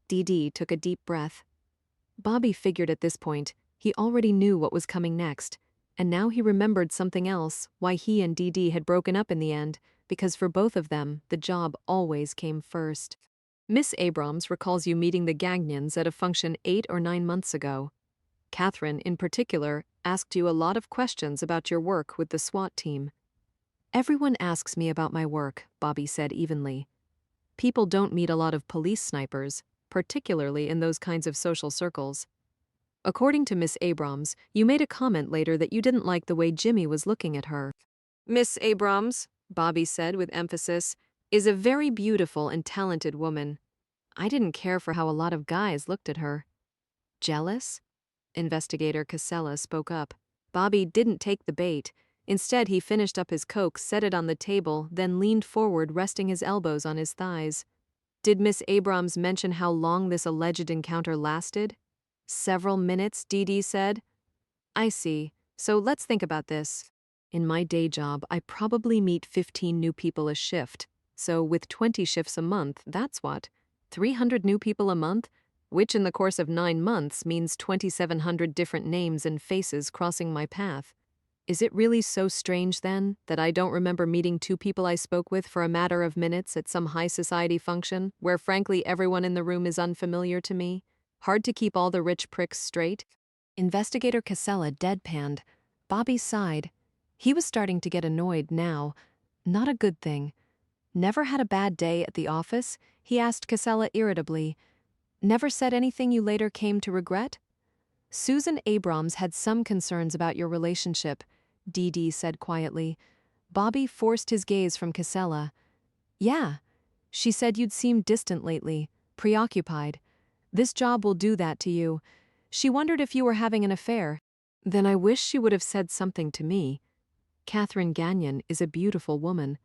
Dee took a deep breath. Bobby figured at this point he already knew what was coming next, and now he remembered something else, why he and Dee had broken up in the end, because for both of them, the job always came first. "Miss Abrams recalls you meeting the Gagnons at a function 8 or 9 months ago. Catherine, in particular, asked you a lot of questions about your work with the SWAT team." "Everyone asks me about my work," Bobby said evenly. "People don't meet a lot of police snipers, particularly in those kinds of social circles. According to Miss Abrams, you made a comment later that you didn't like the way Jimmy was looking at her." "Miss Abrams," Bobby said with emphasis, is a very beautiful and talented woman. I didn't care for how a lot of guys looked at her. Jealous? Investigator Casella spoke up. Bobby didn't take the bait. Instead, he finished up his Coke, set it on the table, then leaned forward, resting his elbows on his thighs. Did Miss Abrams mention how long this alleged encounter lasted? Several minutes, Dee Dee said. I see. So let's think about this. In my day job, I probably meet 15 new people a shift. So with 20 shifts a month, that's what? 300 new people a month? Which in the course of 9 months means 2,700 different names and faces crossing my path. Is it really so strange, then, that I don't remember meeting 2 people I spoke with for a matter of minutes at some high society function, where frankly everyone in the room is unfamiliar to me? Hard to keep all the rich pricks straight? Investigator Casella deadpanned. Bobby sighed. He was starting to get annoyed now. Not a good thing. Never had a bad day at the office? He asked Casella irritably. Never said anything you later came to regret? Susan Abrams had some concerns about your relationship, Dee Dee said quietly. Bobby forced his gaze from Casella. Yeah. She said you'd seemed distant lately, preoccupied. This job will do that to you. She wondered if you were having an affair. Then I wish she would have said something to me. Catherine Gagnon is a beautiful woman.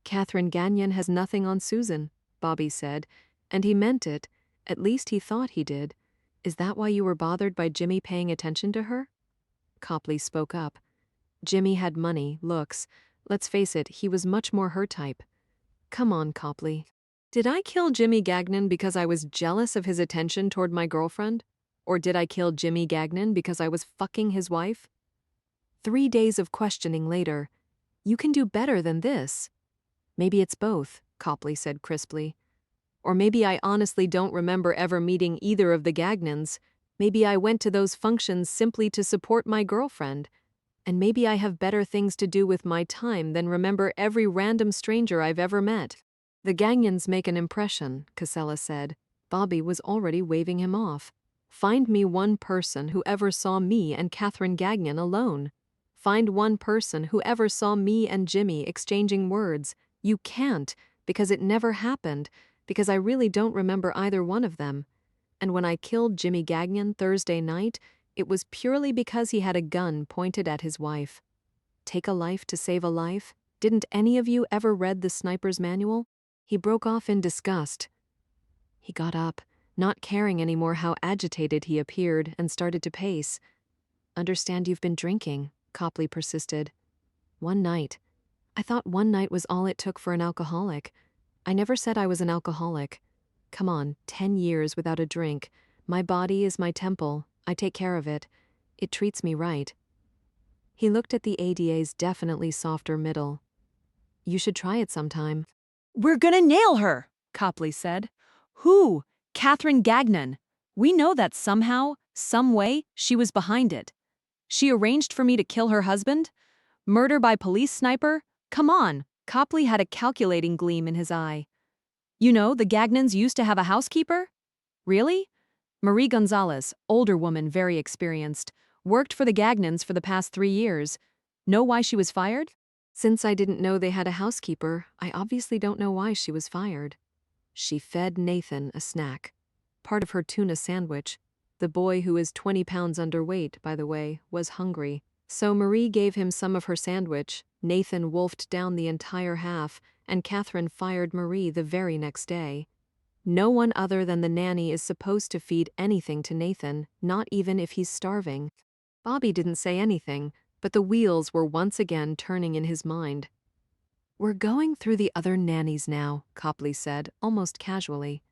Catherine Gagnon has nothing on Susan, Bobby said, and he meant it. At least he thought he did. Is that why you were bothered by Jimmy paying attention to her? Copley spoke up. Jimmy had money, looks. Let's face it, he was much more her type. Come on, Copley. Did I kill Jimmy Gagnon because I was jealous of his attention toward my girlfriend? Or did I kill Jimmy Gagnon because I was fucking his wife? 3 days of questioning later, you can do better than this. Maybe it's both, Copley said crisply. Or maybe I honestly don't remember ever meeting either of the Gagnons. Maybe I went to those functions simply to support my girlfriend. And maybe I have better things to do with my time than remember every random stranger I've ever met. The Gagnons make an impression, Casella said. Bobby was already waving him off. Find me one person who ever saw me and Catherine Gagnon alone. Find one person who ever saw me and Jimmy exchanging words. You can't, because it never happened, because I really don't remember either one of them. And when I killed Jimmy Gagnon Thursday night, it was purely because he had a gun pointed at his wife. Take a life to save a life? Didn't any of you ever read the sniper's manual? He broke off in disgust. He got up, not caring anymore how agitated he appeared, and started to pace. Understand you've been drinking, Copley persisted. One night. I thought one night was all it took for an alcoholic. I never said I was an alcoholic. Come on, 10 years without a drink. My body is my temple. I take care of it. It treats me right. He looked at the ADA's definitely softer middle. You should try it sometime. We're gonna nail her, Copley said. Who? Catherine Gagnon. We know that somehow, some way, she was behind it. She arranged for me to kill her husband? Murder by police sniper? Come on, Copley had a calculating gleam in his eye. You know, the Gagnons used to have a housekeeper? Really? Marie Gonzalez, older woman, very experienced, worked for the Gagnons for the past 3 years. Know why she was fired? Since I didn't know they had a housekeeper, I obviously don't know why she was fired. She fed Nathan a snack. Part of her tuna sandwich. The boy, who is 20 pounds underweight, by the way, was hungry. So Marie gave him some of her sandwich. Nathan wolfed down the entire half, and Catherine fired Marie the very next day. No one other than the nanny is supposed to feed anything to Nathan, not even if he's starving. Bobby didn't say anything, but the wheels were once again turning in his mind. We're going through the other nannies now, Copley said, almost casually.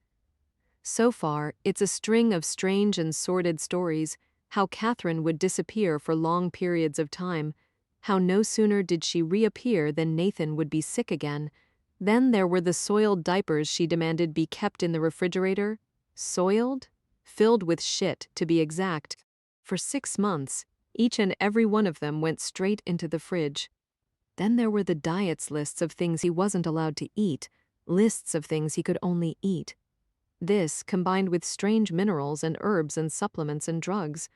So far, it's a string of strange and sordid stories, how Catherine would disappear for long periods of time, how no sooner did she reappear than Nathan would be sick again. Then there were the soiled diapers she demanded be kept in the refrigerator. Soiled? Filled with shit, to be exact. For 6 months, each and every one of them went straight into the fridge. Then there were the diets lists of things he wasn't allowed to eat, lists of things he could only eat. This, combined with strange minerals and herbs and supplements and drugs.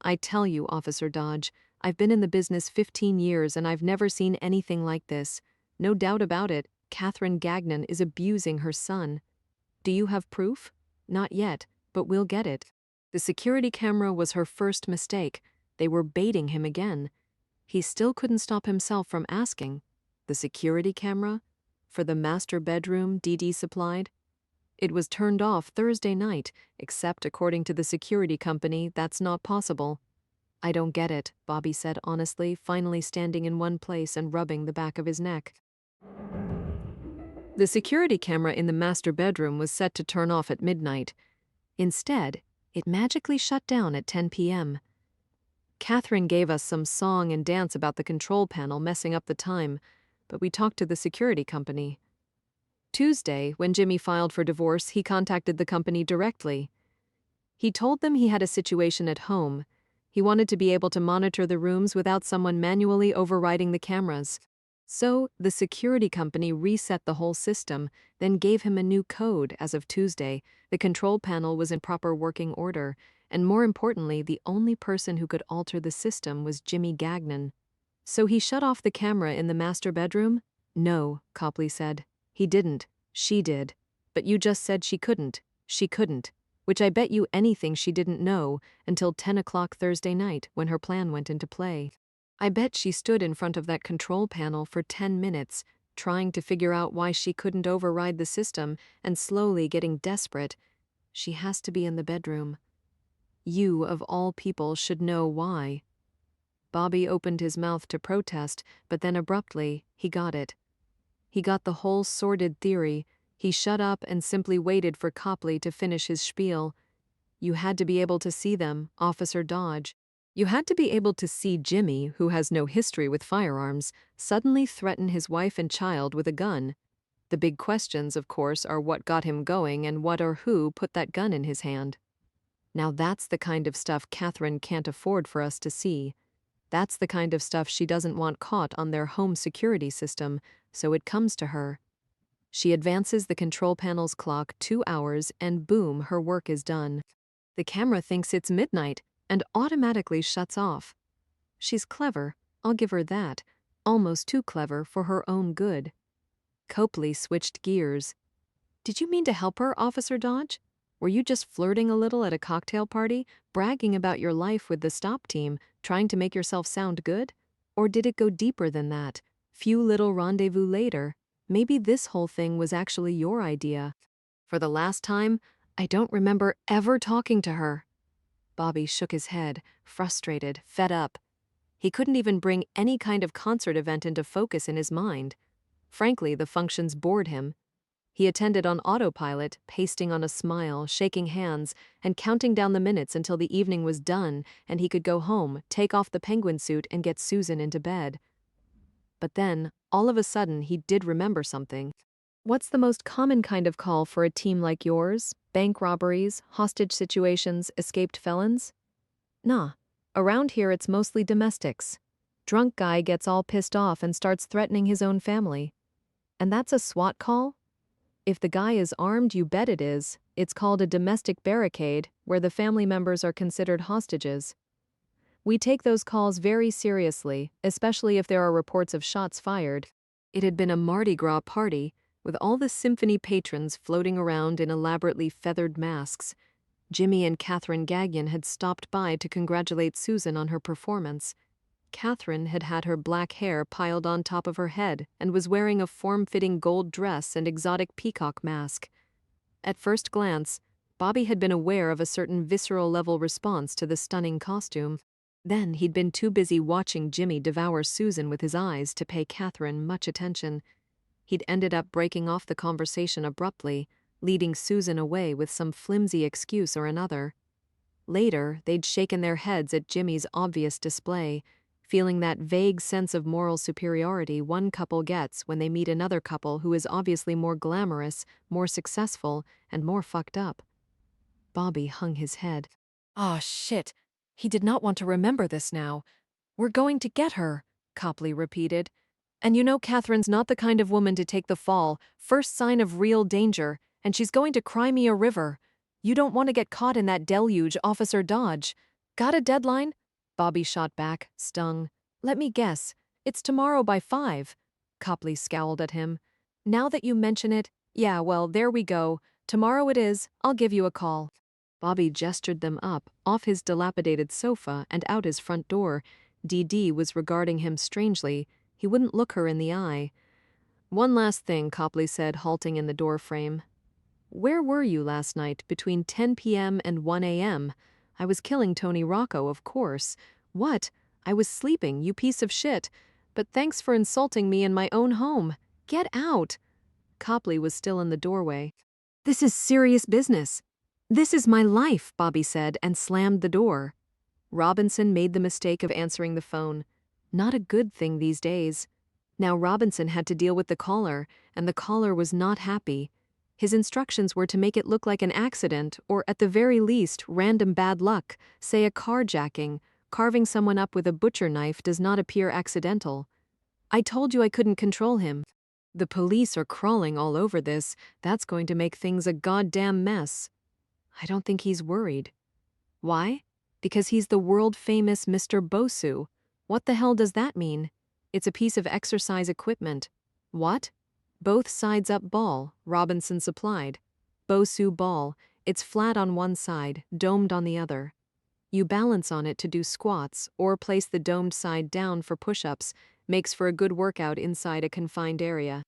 I tell you, Officer Dodge, I've been in the business 15 years and I've never seen anything like this. No doubt about it. Catherine Gagnon is abusing her son. Do you have proof? Not yet, but we'll get it. The security camera was her first mistake. They were baiting him again. He still couldn't stop himself from asking. The security camera? For the master bedroom Dee Dee supplied? It was turned off Thursday night, except according to the security company, that's not possible. I don't get it, Bobby said honestly, finally standing in one place and rubbing the back of his neck. The security camera in the master bedroom was set to turn off at midnight. Instead, it magically shut down at 10 p.m. Catherine gave us some song and dance about the control panel messing up the time, but we talked to the security company. Tuesday, when Jimmy filed for divorce, he contacted the company directly. He told them he had a situation at home. He wanted to be able to monitor the rooms without someone manually overriding the cameras. So, the security company reset the whole system, then gave him a new code as of Tuesday. The control panel was in proper working order, and more importantly, the only person who could alter the system was Jimmy Gagnon. So he shut off the camera in the master bedroom? No, Copley said. He didn't. She did. But you just said she couldn't. She couldn't. Which I bet you anything she didn't know until 10 o'clock Thursday night when her plan went into play. I bet she stood in front of that control panel for 10 minutes, trying to figure out why she couldn't override the system and slowly getting desperate. She has to be in the bedroom. You, of all people, should know why. Bobby opened his mouth to protest, but then abruptly, he got it. He got the whole sordid theory. He shut up and simply waited for Copley to finish his spiel. You had to be able to see them, Officer Dodge. You had to be able to see Jimmy, who has no history with firearms, suddenly threaten his wife and child with a gun. The big questions, of course, are what got him going and what or who put that gun in his hand. Now that's the kind of stuff Catherine can't afford for us to see. That's the kind of stuff she doesn't want caught on their home security system, so it comes to her. She advances the control panel's clock 2 hours and boom, her work is done. The camera thinks it's midnight and automatically shuts off. She's clever, I'll give her that, almost too clever for her own good. Copley switched gears. Did you mean to help her, Officer Dodge? Were you just flirting a little at a cocktail party, bragging about your life with the stop team, trying to make yourself sound good? Or did it go deeper than that? Few little rendezvous later, maybe this whole thing was actually your idea. For the last time, I don't remember ever talking to her. Bobby shook his head, frustrated, fed up. He couldn't even bring any kind of concert event into focus in his mind. Frankly, the functions bored him. He attended on autopilot, pasting on a smile, shaking hands, and counting down the minutes until the evening was done and he could go home, take off the penguin suit, and get Susan into bed. But then, all of a sudden, he did remember something. What's the most common kind of call for a team like yours? Bank robberies, hostage situations, escaped felons? Nah. Around here it's mostly domestics. Drunk guy gets all pissed off and starts threatening his own family. And that's a SWAT call? If the guy is armed, you bet it is. It's called a domestic barricade, where the family members are considered hostages. We take those calls very seriously, especially if there are reports of shots fired. It had been a Mardi Gras party, with all the symphony patrons floating around in elaborately feathered masks. Jimmy and Catherine Gagnon had stopped by to congratulate Susan on her performance. Catherine had had her black hair piled on top of her head and was wearing a form-fitting gold dress and exotic peacock mask. At first glance, Bobby had been aware of a certain visceral-level response to the stunning costume. Then he'd been too busy watching Jimmy devour Susan with his eyes to pay Catherine much attention. He'd ended up breaking off the conversation abruptly, leading Susan away with some flimsy excuse or another. Later, they'd shaken their heads at Jimmy's obvious display, feeling that vague sense of moral superiority one couple gets when they meet another couple who is obviously more glamorous, more successful, and more fucked up. Bobby hung his head. Ah, shit. He did not want to remember this now. We're going to get her, Copley repeated. And you know Catherine's not the kind of woman to take the fall, first sign of real danger, and she's going to cry me a river. You don't want to get caught in that deluge, Officer Dodge. Got a deadline? Bobby shot back, stung. Let me guess. It's tomorrow by 5. Copley scowled at him. Now that you mention it, yeah, well, there we go. Tomorrow it is, I'll give you a call. Bobby gestured them up, off his dilapidated sofa and out his front door. Dee Dee was regarding him strangely. He wouldn't look her in the eye. One last thing, Copley said, halting in the doorframe. Where were you last night between 10 p.m. and 1 a.m.? I was killing Tony Rocco, of course. What? I was sleeping, you piece of shit. But thanks for insulting me in my own home. Get out. Copley was still in the doorway. This is serious business. This is my life, Bobby said and slammed the door. Robinson made the mistake of answering the phone. Not a good thing these days. Now Robinson had to deal with the caller, and the caller was not happy. His instructions were to make it look like an accident, or at the very least, random bad luck, say a carjacking. Carving someone up with a butcher knife does not appear accidental. I told you I couldn't control him. The police are crawling all over this. That's going to make things a goddamn mess. I don't think he's worried. Why? Because he's the world-famous Mr. Bosu. What the hell does that mean? It's a piece of exercise equipment. What? Both sides up ball, Robinson supplied. Bosu ball. It's flat on one side, domed on the other. You balance on it to do squats, or place the domed side down for push-ups. Makes for a good workout inside a confined area.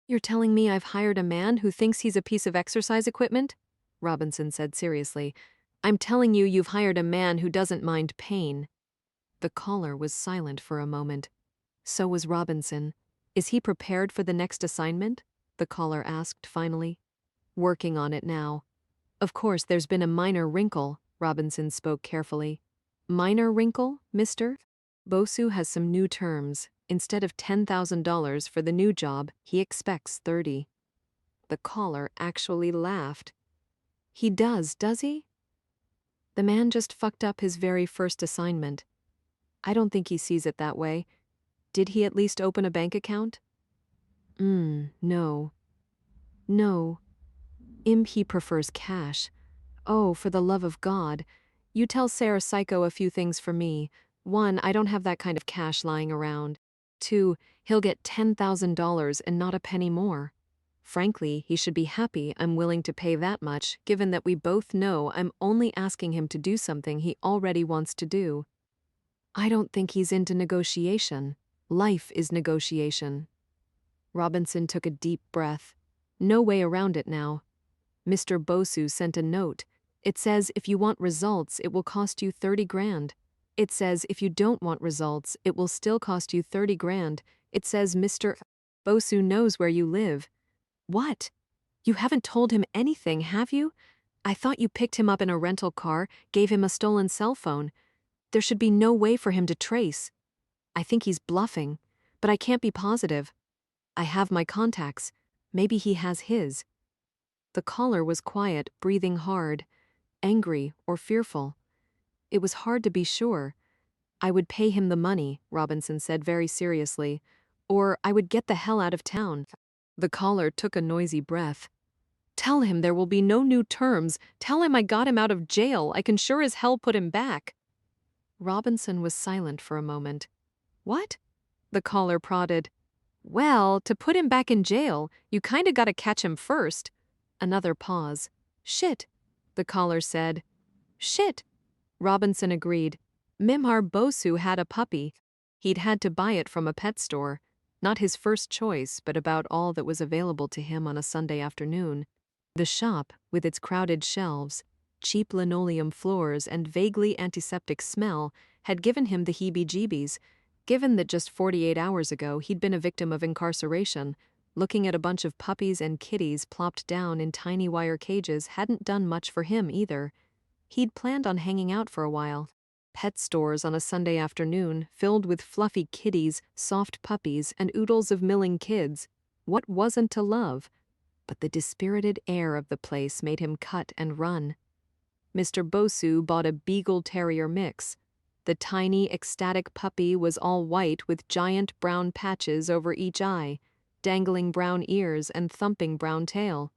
You're telling me I've hired a man who thinks he's a piece of exercise equipment? Robinson said seriously. I'm telling you you've hired a man who doesn't mind pain. The caller was silent for a moment. So was Robinson. Is he prepared for the next assignment? The caller asked finally. Working on it now. Of course, there's been a minor wrinkle, Robinson spoke carefully. Minor wrinkle, mister? Bosu has some new terms. Instead of $10,000 for the new job, he expects 30. The caller actually laughed. He does he? The man just fucked up his very first assignment. I don't think he sees it that way. Did he at least open a bank account? No. No. He prefers cash. Oh, for the love of God. You tell Sarah Psycho a few things for me. 1, I don't have that kind of cash lying around. 2, he'll get $10,000 and not a penny more. Frankly, he should be happy I'm willing to pay that much, given that we both know I'm only asking him to do something he already wants to do. I don't think he's into negotiation. Life is negotiation. Robinson took a deep breath. No way around it now. Mr. Bosu sent a note. It says if you want results, it will cost you 30 grand. It says if you don't want results, it will still cost you 30 grand. It says Mr. Bosu knows where you live. What? You haven't told him anything, have you? I thought you picked him up in a rental car, gave him a stolen cell phone. There should be no way for him to trace. I think he's bluffing, but I can't be positive. I have my contacts. Maybe he has his. The caller was quiet, breathing hard, angry or fearful. It was hard to be sure. I would pay him the money, Robinson said very seriously, or I would get the hell out of town. The caller took a noisy breath. Tell him there will be no new terms. Tell him I got him out of jail. I can sure as hell put him back. Robinson was silent for a moment. What? The caller prodded. Well, to put him back in jail, you kinda gotta catch him first. Another pause. Shit, the caller said. Shit. Robinson agreed. Mimhar Bosu had a puppy. He'd had to buy it from a pet store. Not his first choice, but about all that was available to him on a Sunday afternoon. The shop, with its crowded shelves, cheap linoleum floors, and vaguely antiseptic smell, had given him the heebie-jeebies, given that just 48 hours ago he'd been a victim of incarceration. Looking at a bunch of puppies and kitties plopped down in tiny wire cages hadn't done much for him either. He'd planned on hanging out for a while. Pet stores on a Sunday afternoon, filled with fluffy kitties, soft puppies, and oodles of milling kids. What wasn't to love? But the dispirited air of the place made him cut and run. Mr. Bosu bought a Beagle Terrier mix. The tiny, ecstatic puppy was all white with giant brown patches over each eye, dangling brown ears and thumping brown tail.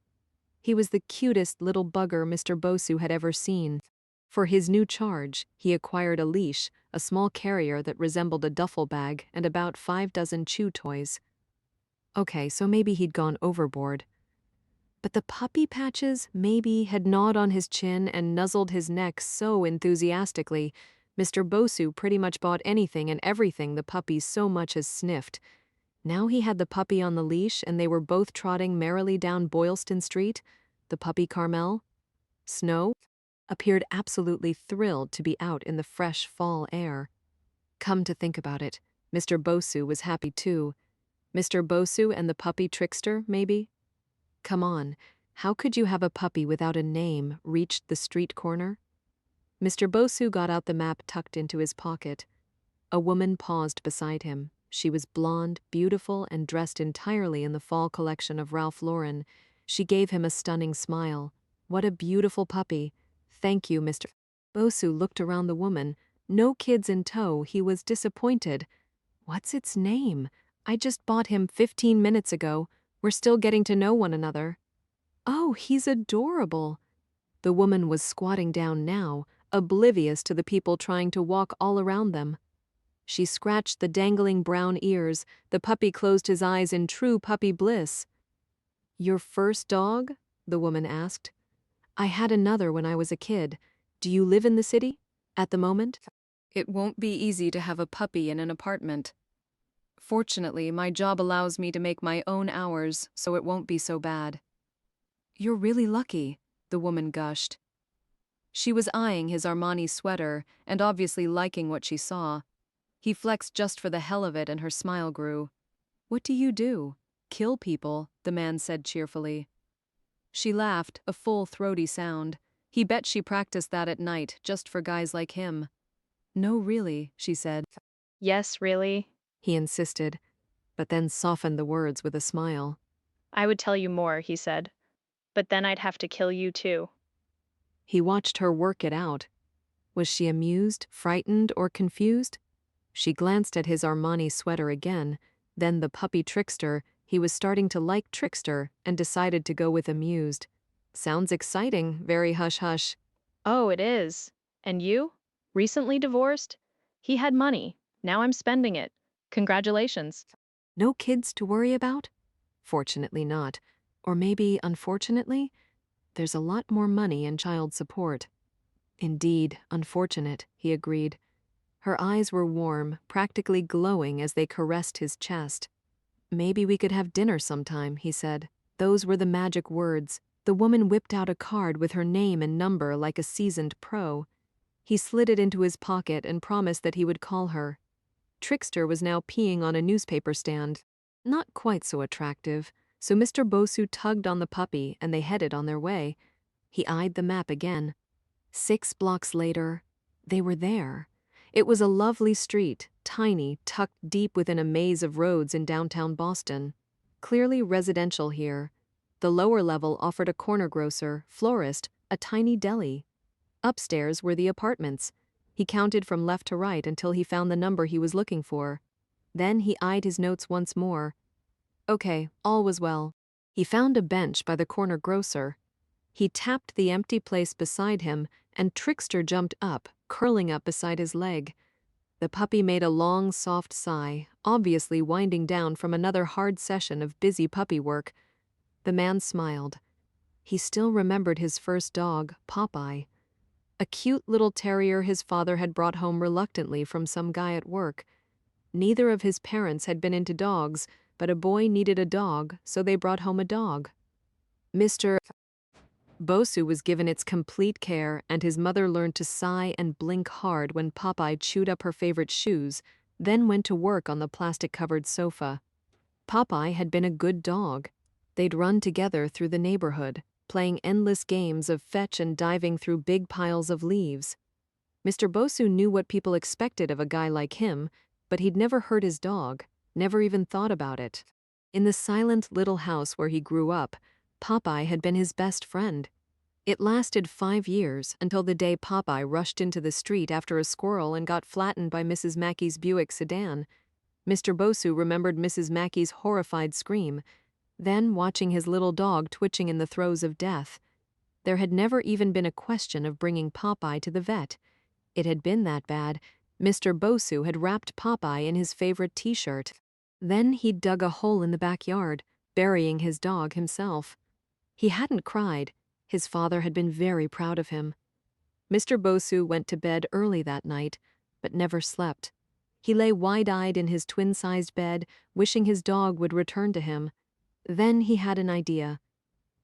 He was the cutest little bugger Mr. Bosu had ever seen. For his new charge, he acquired a leash, a small carrier that resembled a duffel bag, and about 5 dozen chew toys. Okay, so maybe he'd gone overboard. But the puppy patches maybe had gnawed on his chin and nuzzled his neck so enthusiastically, Mr. Bosu pretty much bought anything and everything the puppy so much as sniffed. Now he had the puppy on the leash and they were both trotting merrily down Boylston Street. The puppy Carmel, Snow, appeared absolutely thrilled to be out in the fresh fall air. Come to think about it, Mr. Bosu was happy too. Mr. Bosu and the puppy Trickster, maybe? Come on, how could you have a puppy without a name reached the street corner? Mr. Bosu got out the map tucked into his pocket. A woman paused beside him. She was blonde, beautiful, and dressed entirely in the fall collection of Ralph Lauren. She gave him a stunning smile. What a beautiful puppy. Thank you, Mr. Bosu looked around the woman. No kids in tow, he was disappointed. What's its name? I just bought him 15 minutes ago. We're still getting to know one another. Oh, he's adorable. The woman was squatting down now, oblivious to the people trying to walk all around them. She scratched the dangling brown ears. The puppy closed his eyes in true puppy bliss. Your first dog? The woman asked. I had another when I was a kid. Do you live in the city? At the moment? It won't be easy to have a puppy in an apartment. Fortunately, my job allows me to make my own hours, so it won't be so bad. You're really lucky, the woman gushed. She was eyeing his Armani sweater and obviously liking what she saw. He flexed just for the hell of it and her smile grew. What do you do? Kill people, the man said cheerfully. She laughed, a full throaty sound. He bet she practiced that at night, just for guys like him. No, really, she said. Yes, really? He insisted, but then softened the words with a smile. I would tell you more, he said. But then I'd have to kill you too. He watched her work it out. Was she amused, frightened, or confused? She glanced at his Armani sweater again, then the puppy Trickster. He was starting to like Trickster and decided to go with amused. Sounds exciting, very hush-hush. Oh, it is. And you? Recently divorced? He had money. Now I'm spending it. Congratulations. No kids to worry about? Fortunately not. Or maybe, unfortunately, there's a lot more money in child support. Indeed, unfortunate, he agreed. Her eyes were warm, practically glowing as they caressed his chest. Maybe we could have dinner sometime, he said. Those were the magic words. The woman whipped out a card with her name and number like a seasoned pro. He slid it into his pocket and promised that he would call her. Trickster was now peeing on a newspaper stand. Not quite so attractive, so Mr. Bosu tugged on the puppy and they headed on their way. He eyed the map again. 6 blocks later, they were there. It was a lovely street, tiny, tucked deep within a maze of roads in downtown Boston. Clearly residential here. The lower level offered a corner grocer, florist, a tiny deli. Upstairs were the apartments. He counted from left to right until he found the number he was looking for. Then he eyed his notes once more. Okay, all was well. He found a bench by the corner grocer. He tapped the empty place beside him, and Trickster jumped up, curling up beside his leg. The puppy made a long, soft sigh, obviously winding down from another hard session of busy puppy work. The man smiled. He still remembered his first dog, Popeye. A cute little terrier his father had brought home reluctantly from some guy at work. Neither of his parents had been into dogs, but a boy needed a dog, so they brought home a dog. Mr. Bosu was given its complete care, and his mother learned to sigh and blink hard when Popeye chewed up her favorite shoes, then went to work on the plastic-covered sofa. Popeye had been a good dog. They'd run together through the neighborhood, playing endless games of fetch and diving through big piles of leaves. Mr. Bosu knew what people expected of a guy like him, but he'd never hurt his dog, never even thought about it. In the silent little house where he grew up, Popeye had been his best friend. It lasted 5 years until the day Popeye rushed into the street after a squirrel and got flattened by Mrs. Mackey's Buick sedan. Mr. Bosu remembered Mrs. Mackey's horrified scream, then watching his little dog twitching in the throes of death. There had never even been a question of bringing Popeye to the vet. It had been that bad. Mr. Bosu had wrapped Popeye in his favorite t-shirt. Then he'd dug a hole in the backyard, burying his dog himself. He hadn't cried. His father had been very proud of him. Mr. Bosu went to bed early that night, but never slept. He lay wide-eyed in his twin-sized bed, wishing his dog would return to him. Then he had an idea.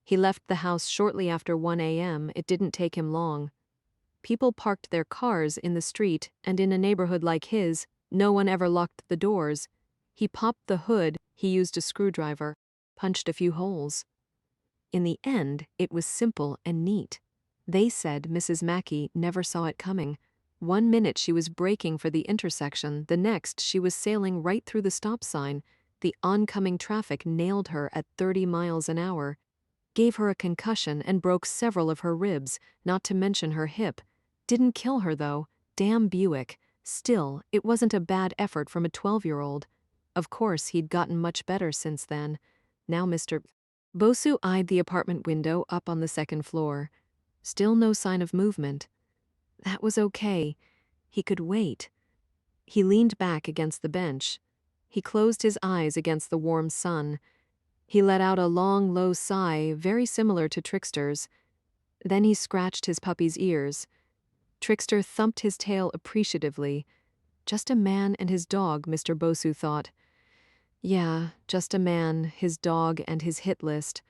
He left the house shortly after 1 a.m. It didn't take him long. People parked their cars in the street, and in a neighborhood like his, no one ever locked the doors. He popped the hood, he used a screwdriver, punched a few holes. In the end, it was simple and neat. They said Mrs. Mackey never saw it coming. 1 minute she was braking for the intersection, the next she was sailing right through the stop sign. The oncoming traffic nailed her at 30 miles an hour, gave her a concussion and broke several of her ribs, not to mention her hip. Didn't kill her though. Damn Buick. Still, it wasn't a bad effort from a 12-year-old. Of course, he'd gotten much better since then. Now Mr. Bosu eyed the apartment window up on the second floor. Still no sign of movement. That was okay. He could wait. He leaned back against the bench. He closed his eyes against the warm sun. He let out a long, low sigh, very similar to Trickster's. Then he scratched his puppy's ears. Trickster thumped his tail appreciatively. Just a man and his dog, Mr. Bosu thought. Yeah, just a man, his dog, and his hit list.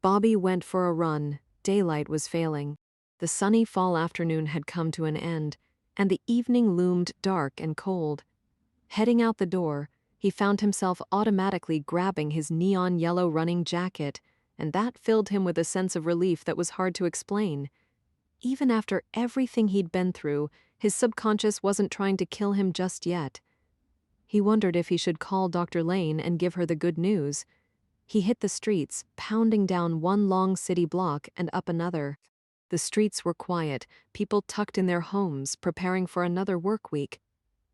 Bobby went for a run. Daylight was failing. The sunny fall afternoon had come to an end, and the evening loomed dark and cold. Heading out the door, he found himself automatically grabbing his neon yellow running jacket, and that filled him with a sense of relief that was hard to explain. Even after everything he'd been through, his subconscious wasn't trying to kill him just yet. He wondered if he should call Dr. Lane and give her the good news. He hit the streets, pounding down one long city block and up another. The streets were quiet, people tucked in their homes, preparing for another work week.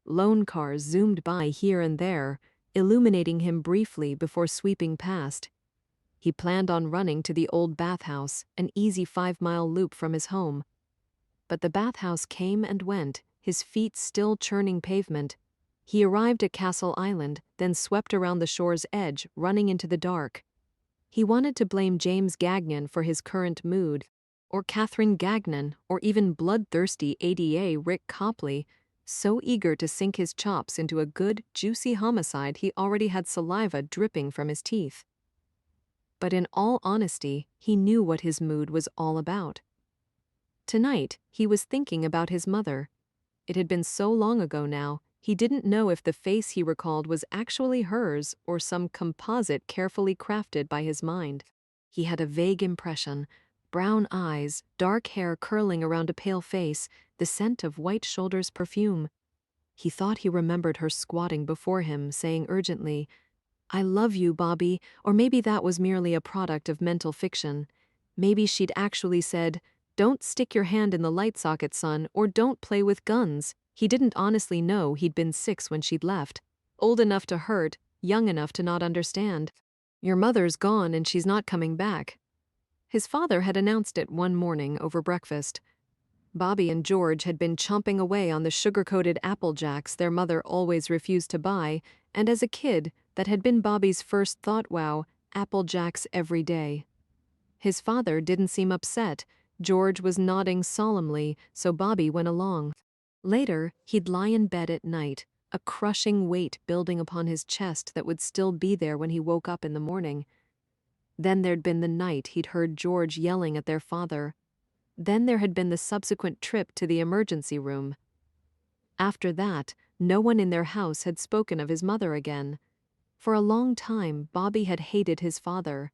Lone cars zoomed by here and there, illuminating him briefly before sweeping past. He planned on running to the old bathhouse, an easy 5-mile loop from his home. But the bathhouse came and went, his feet still churning pavement. He arrived at Castle Island, then swept around the shore's edge, running into the dark. He wanted to blame James Gagnon for his current mood, or Catherine Gagnon, or even bloodthirsty ADA Rick Copley, so eager to sink his chops into a good, juicy homicide he already had saliva dripping from his teeth. But in all honesty, he knew what his mood was all about. Tonight, he was thinking about his mother. It had been so long ago now, he didn't know if the face he recalled was actually hers or some composite carefully crafted by his mind. He had a vague impression: brown eyes, dark hair curling around a pale face, the scent of White Shoulder's perfume. He thought he remembered her squatting before him, saying urgently, "I love you, Bobby," or maybe that was merely a product of mental fiction. Maybe she'd actually said, "Don't stick your hand in the light socket, son," or "Don't play with guns." He didn't honestly know he'd been 6 when she'd left. Old enough to hurt, young enough to not understand. Your mother's gone and she's not coming back. His father had announced it one morning over breakfast. Bobby and George had been chomping away on the sugar-coated Apple Jacks their mother always refused to buy, and as a kid, that had been Bobby's first thought. Wow, Apple Jacks every day. His father didn't seem upset. George was nodding solemnly, so Bobby went along. Later, he'd lie in bed at night, a crushing weight building upon his chest that would still be there when he woke up in the morning. Then there'd been the night he'd heard George yelling at their father. Then there had been the subsequent trip to the emergency room. After that, no one in their house had spoken of his mother again. For a long time, Bobby had hated his father.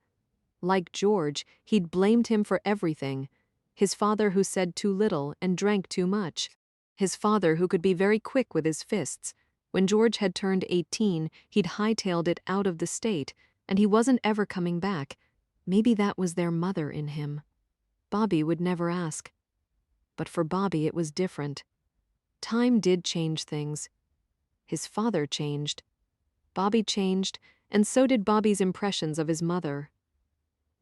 Like George, he'd blamed him for everything. His father who said too little and drank too much. His father who could be very quick with his fists. When George had turned 18, he'd hightailed it out of the state, and he wasn't ever coming back. Maybe that was their mother in him. Bobby would never ask. But for Bobby it was different. Time did change things. His father changed. Bobby changed, and so did Bobby's impressions of his mother.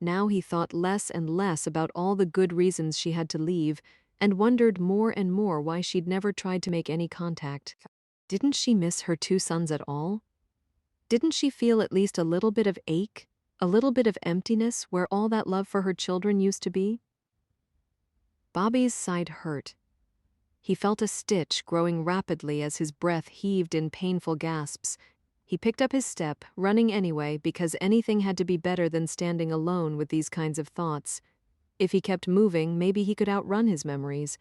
Now he thought less and less about all the good reasons she had to leave, and wondered more and more why she'd never tried to make any contact. Didn't she miss her 2 sons at all? Didn't she feel at least a little bit of ache, a little bit of emptiness where all that love for her children used to be? Bobby's side hurt. He felt a stitch growing rapidly as his breath heaved in painful gasps. He picked up his step, running anyway because anything had to be better than standing alone with these kinds of thoughts. If he kept moving, maybe he could outrun his memories.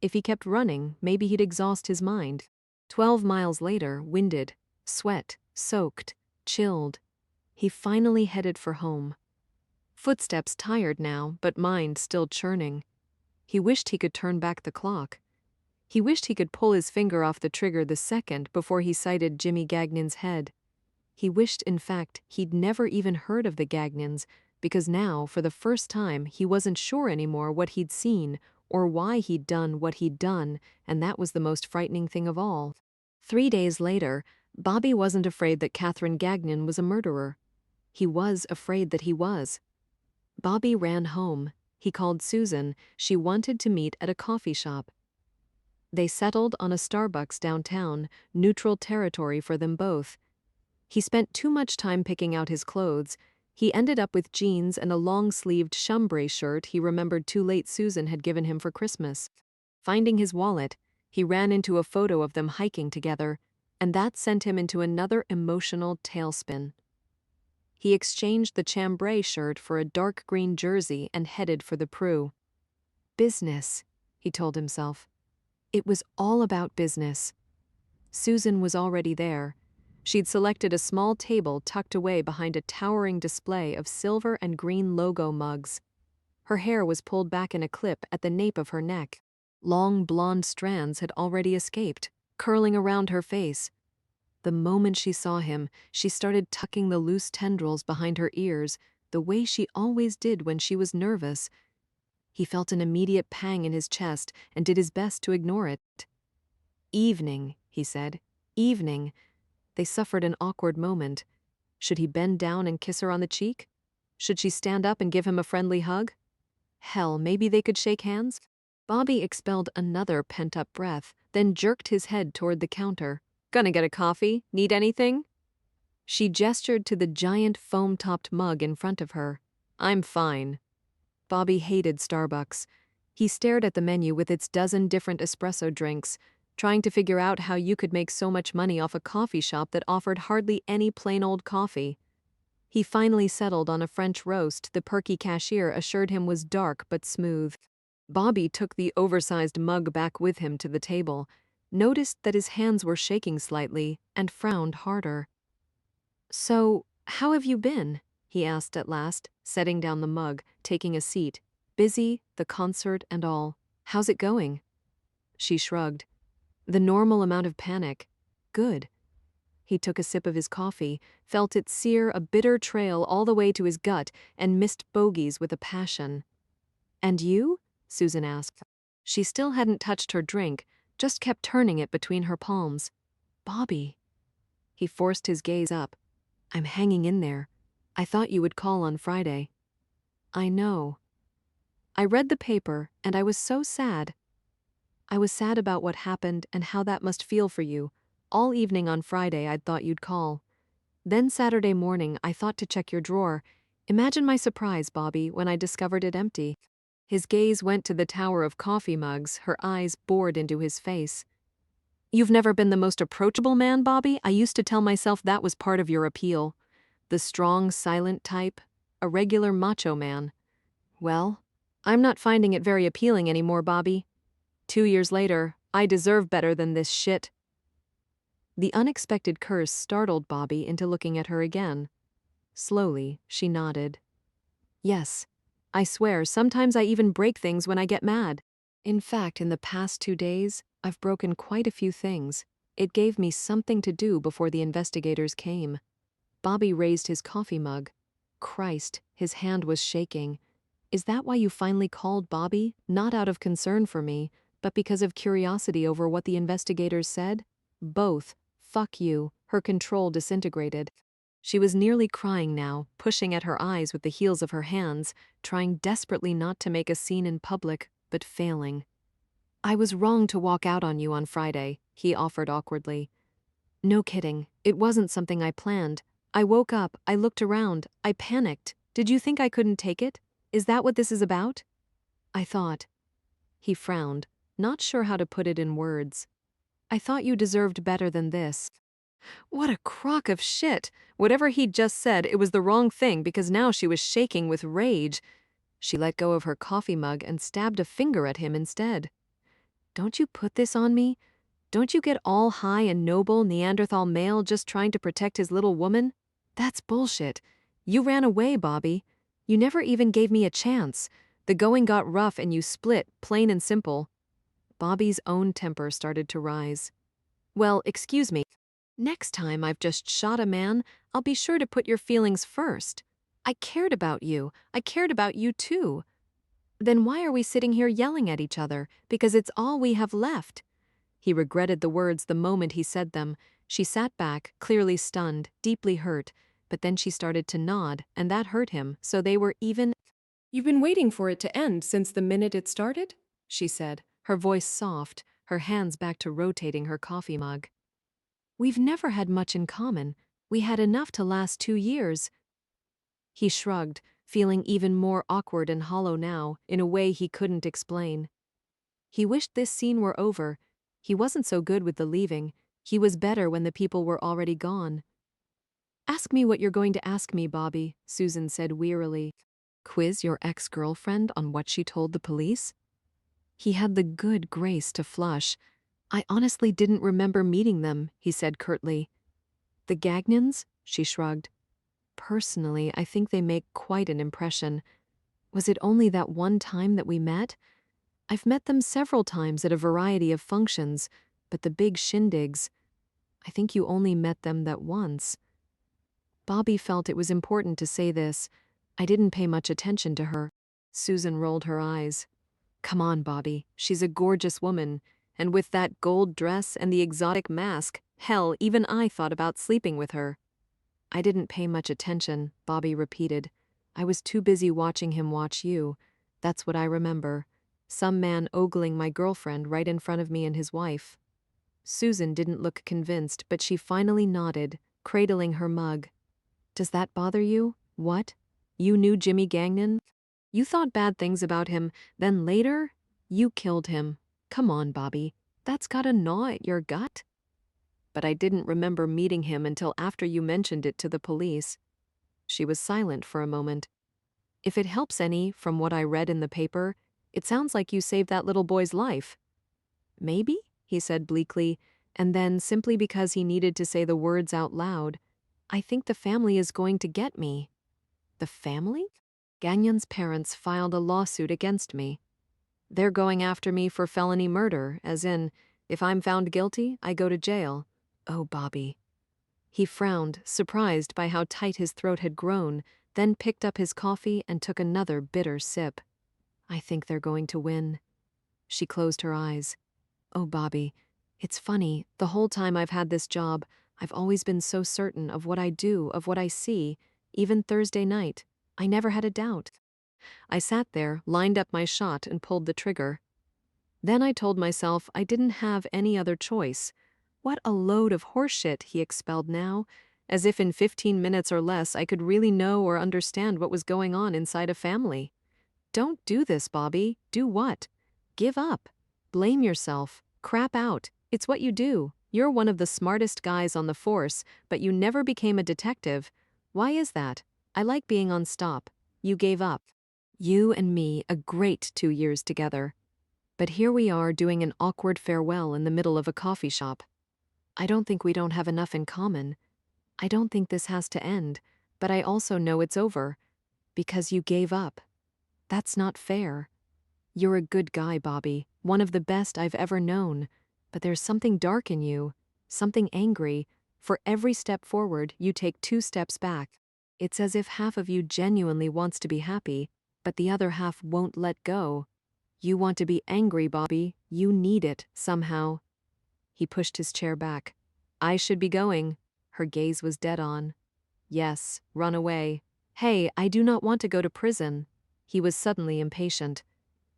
If he kept running, maybe he'd exhaust his mind. 12 miles later, winded, sweat, soaked, chilled, he finally headed for home. Footsteps tired now, but mind still churning. He wished he could turn back the clock. He wished he could pull his finger off the trigger the second before he sighted Jimmy Gagnon's head. He wished, in fact, he'd never even heard of the Gagnons, because now, for the first time, he wasn't sure anymore what he'd seen or why he'd done what he'd done, and that was the most frightening thing of all. 3 days later, Bobby wasn't afraid that Catherine Gagnon was a murderer. He was afraid that he was. Bobby ran home. He called Susan. She wanted to meet at a coffee shop. They settled on a Starbucks downtown, neutral territory for them both. He spent too much time picking out his clothes. He ended up with jeans and a long-sleeved chambray shirt he remembered too late Susan had given him for Christmas. Finding his wallet, he ran into a photo of them hiking together, and that sent him into another emotional tailspin. He exchanged the chambray shirt for a dark green jersey and headed for the Prue. Business, he told himself. It was all about business. Susan was already there. She'd selected a small table tucked away behind a towering display of silver and green logo mugs. Her hair was pulled back in a clip at the nape of her neck. Long blonde strands had already escaped, curling around her face. The moment she saw him, she started tucking the loose tendrils behind her ears, the way she always did when she was nervous. He felt an immediate pang in his chest and did his best to ignore it. "Evening," he said. "Evening." They suffered an awkward moment. Should he bend down and kiss her on the cheek? Should she stand up and give him a friendly hug? Hell, maybe they could shake hands? Bobby expelled another pent-up breath, then jerked his head toward the counter. "Gonna get a coffee? Need anything?" She gestured to the giant foam-topped mug in front of her. "I'm fine." Bobby hated Starbucks. He stared at the menu with its dozen different espresso drinks, trying to figure out how you could make so much money off a coffee shop that offered hardly any plain old coffee. He finally settled on a French roast the perky cashier assured him was dark but smooth. Bobby took the oversized mug back with him to the table, noticed that his hands were shaking slightly, and frowned harder. "So, how have you been?" he asked at last, setting down the mug, taking a seat. "Busy, the concert and all. How's it going?" She shrugged. "The normal amount of panic. Good." He took a sip of his coffee, felt it sear a bitter trail all the way to his gut, and missed bogeys with a passion. "And you?" Susan asked. She still hadn't touched her drink, just kept turning it between her palms. "Bobby." He forced his gaze up. "I'm hanging in there. I thought you would call on Friday." "I know." "I read the paper, and I was so sad. I was sad about what happened and how that must feel for you. All evening on Friday I'd thought you'd call. Then Saturday morning I thought to check your drawer. Imagine my surprise, Bobby, when I discovered it empty." His gaze went to the tower of coffee mugs, her eyes bored into his face. "You've never been the most approachable man, Bobby. I used to tell myself that was part of your appeal. The strong, silent type, a regular macho man. Well, I'm not finding it very appealing anymore, Bobby. 2 years later, I deserve better than this shit." The unexpected curse startled Bobby into looking at her again. Slowly, she nodded. "Yes, I swear, sometimes I even break things when I get mad. In fact, in the past 2 days, I've broken quite a few things. It gave me something to do before the investigators came." Bobby raised his coffee mug. Christ, his hand was shaking. "Is that why you finally called, Bobby? Not out of concern for me, but because of curiosity over what the investigators said?" "Both. Fuck you." Her control disintegrated. She was nearly crying now, pushing at her eyes with the heels of her hands, trying desperately not to make a scene in public, but failing. "I was wrong to walk out on you on Friday," he offered awkwardly. No kidding. It wasn't something I planned. I woke up, I looked around, I panicked. Did you think I couldn't take it? Is that what this is about? I thought. He frowned, not sure how to put it in words. I thought you deserved better than this. What a crock of shit! Whatever he'd just said, it was the wrong thing because now she was shaking with rage. She let go of her coffee mug and stabbed a finger at him instead. Don't you put this on me? Don't you get all high and noble Neanderthal male just trying to protect his little woman? That's bullshit. You ran away, Bobby. You never even gave me a chance. The going got rough and you split, plain and simple. Bobby's own temper started to rise. Well, excuse me. Next time I've just shot a man, I'll be sure to put your feelings first. I cared about you. I cared about you too. Then why are we sitting here yelling at each other? Because it's all we have left. He regretted the words the moment he said them. She sat back, clearly stunned, deeply hurt, but then she started to nod, and that hurt him, so they were even. You've been waiting for it to end since the minute it started? She said, her voice soft, her hands back to rotating her coffee mug. We've never had much in common. We had enough to last 2 years. He shrugged, feeling even more awkward and hollow now, in a way he couldn't explain. He wished this scene were over. He wasn't so good with the leaving. He was better when the people were already gone. Ask me what you're going to ask me, Bobby, Susan said wearily. Quiz your ex-girlfriend on what she told the police? He had the good grace to flush. I honestly didn't remember meeting them, he said curtly. The Gagnons? She shrugged. Personally, I think they make quite an impression. Was it only that one time that we met? I've met them several times at a variety of functions, but the big shindigs, I think you only met them that once. Bobby felt it was important to say this. I didn't pay much attention to her. Susan rolled her eyes. Come on, Bobby. She's a gorgeous woman. And with that gold dress and the exotic mask, hell, even I thought about sleeping with her. I didn't pay much attention, Bobby repeated. I was too busy watching him watch you. That's what I remember. Some man ogling my girlfriend right in front of me and his wife. Susan didn't look convinced, but she finally nodded, cradling her mug. Does that bother you? What? You knew Jimmy Gagnon? You thought bad things about him, then later, you killed him. Come on, Bobby. That's gotta gnaw at your gut. But I didn't remember meeting him until after you mentioned it to the police. She was silent for a moment. If it helps any, from what I read in the paper, it sounds like you saved that little boy's life. Maybe, he said bleakly, and then, simply because he needed to say the words out loud, I think the family is going to get me. The family? Gagnon's parents filed a lawsuit against me. They're going after me for felony murder, as in, if I'm found guilty, I go to jail. Oh, Bobby. He frowned, surprised by how tight his throat had grown, then picked up his coffee and took another bitter sip. I think they're going to win. She closed her eyes. Oh, Bobby, it's funny, the whole time I've had this job, I've always been so certain of what I do, of what I see, even Thursday night. I never had a doubt. I sat there, lined up my shot, and pulled the trigger. Then I told myself I didn't have any other choice. What a load of horseshit, he expelled now, as if in 15 minutes or less I could really know or understand what was going on inside a family. Don't do this, Bobby. Do what? Give up. Blame yourself. Crap out. It's what you do. You're one of the smartest guys on the force, but you never became a detective. Why is that? I like being on stop. You gave up. You and me, a great 2 years together. But here we are doing an awkward farewell in the middle of a coffee shop. I don't think we don't have enough in common. I don't think this has to end, but I also know it's over. Because you gave up. That's not fair. You're a good guy, Bobby, one of the best I've ever known. But there's something dark in you, something angry. For every step forward, you take 2 steps back. It's as if half of you genuinely wants to be happy, but the other half won't let go. You want to be angry, Bobby. You need it, somehow. He pushed his chair back. I should be going. Her gaze was dead on. Yes, run away. Hey, I do not want to go to prison. He was suddenly impatient.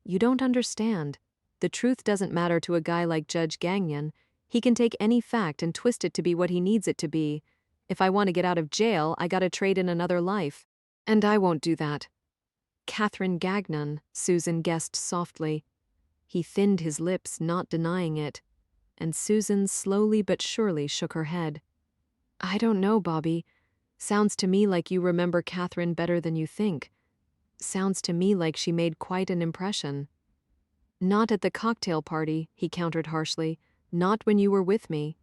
You don't understand. The truth doesn't matter to a guy like Judge Gagnon. He can take any fact and twist it to be what he needs it to be. If I want to get out of jail, I gotta trade in another life. And I won't do that. Catherine Gagnon, Susan guessed softly. He thinned his lips, not denying it, and Susan slowly but surely shook her head. I don't know, Bobby. Sounds to me like you remember Catherine better than you think. Sounds to me like she made quite an impression. Not at the cocktail party, he countered harshly. Not when you were with me.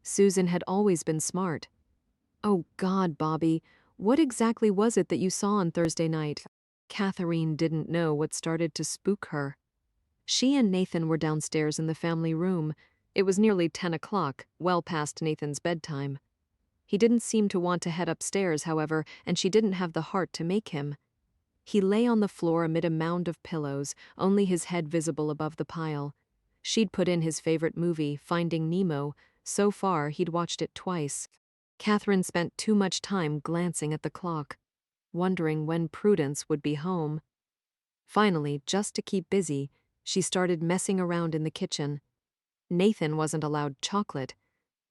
Susan had always been smart. Oh God, Bobby, what exactly was it that you saw on Thursday night? Catherine didn't know what started to spook her. She and Nathan were downstairs in the family room. It was nearly 10 o'clock, well past Nathan's bedtime. He didn't seem to want to head upstairs, however, and she didn't have the heart to make him. He lay on the floor amid a mound of pillows, only his head visible above the pile. She'd put in his favorite movie, Finding Nemo. So far, he'd watched it twice. Catherine spent too much time glancing at the clock, wondering when Prudence would be home. Finally, just to keep busy, she started messing around in the kitchen. Nathan wasn't allowed chocolate.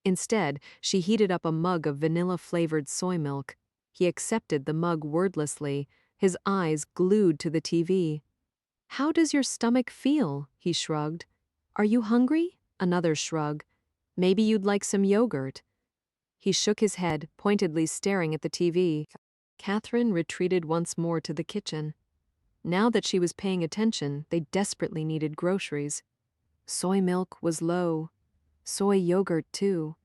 Instead, she heated up a mug of vanilla-flavored soy milk. He accepted the mug wordlessly, his eyes glued to the TV. How does your stomach feel? He shrugged. Are you hungry? Another shrug. Maybe you'd like some yogurt. He shook his head, pointedly staring at the TV. Catherine retreated once more to the kitchen. Now that she was paying attention, they desperately needed groceries. Soy milk was low. Soy yogurt, too.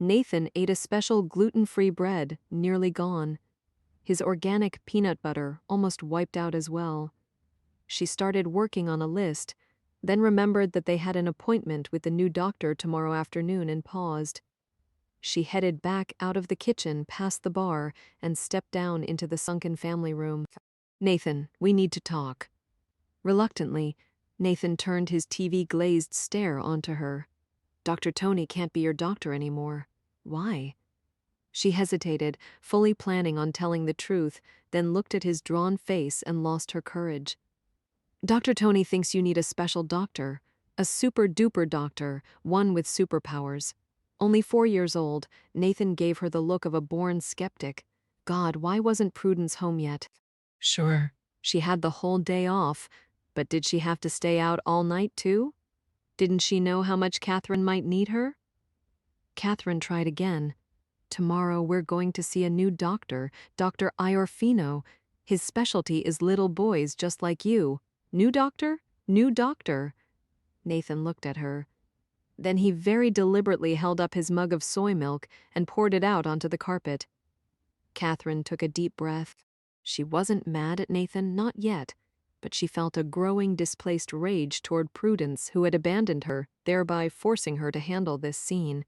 Nathan ate a special gluten-free bread, nearly gone. His organic peanut butter almost wiped out as well. She started working on a list, then remembered that they had an appointment with the new doctor tomorrow afternoon and paused. She headed back out of the kitchen past the bar and stepped down into the sunken family room. Nathan, we need to talk. Reluctantly, Nathan turned his TV-glazed stare onto her. Dr. Tony can't be your doctor anymore. Why? She hesitated, fully planning on telling the truth, then looked at his drawn face and lost her courage. Dr. Tony thinks you need a special doctor, a super-duper doctor, one with superpowers. Only 4 years old, Nathan gave her the look of a born skeptic. God, why wasn't Prudence home yet? Sure. She had the whole day off, but did she have to stay out all night too? Didn't she know how much Catherine might need her? Catherine tried again. Tomorrow we're going to see a new doctor, Dr. Iorfino. His specialty is little boys just like you. New doctor? New doctor. Nathan looked at her. Then he very deliberately held up his mug of soy milk and poured it out onto the carpet. Catherine took a deep breath. She wasn't mad at Nathan, not yet, but she felt a growing displaced rage toward Prudence, who had abandoned her, thereby forcing her to handle this scene.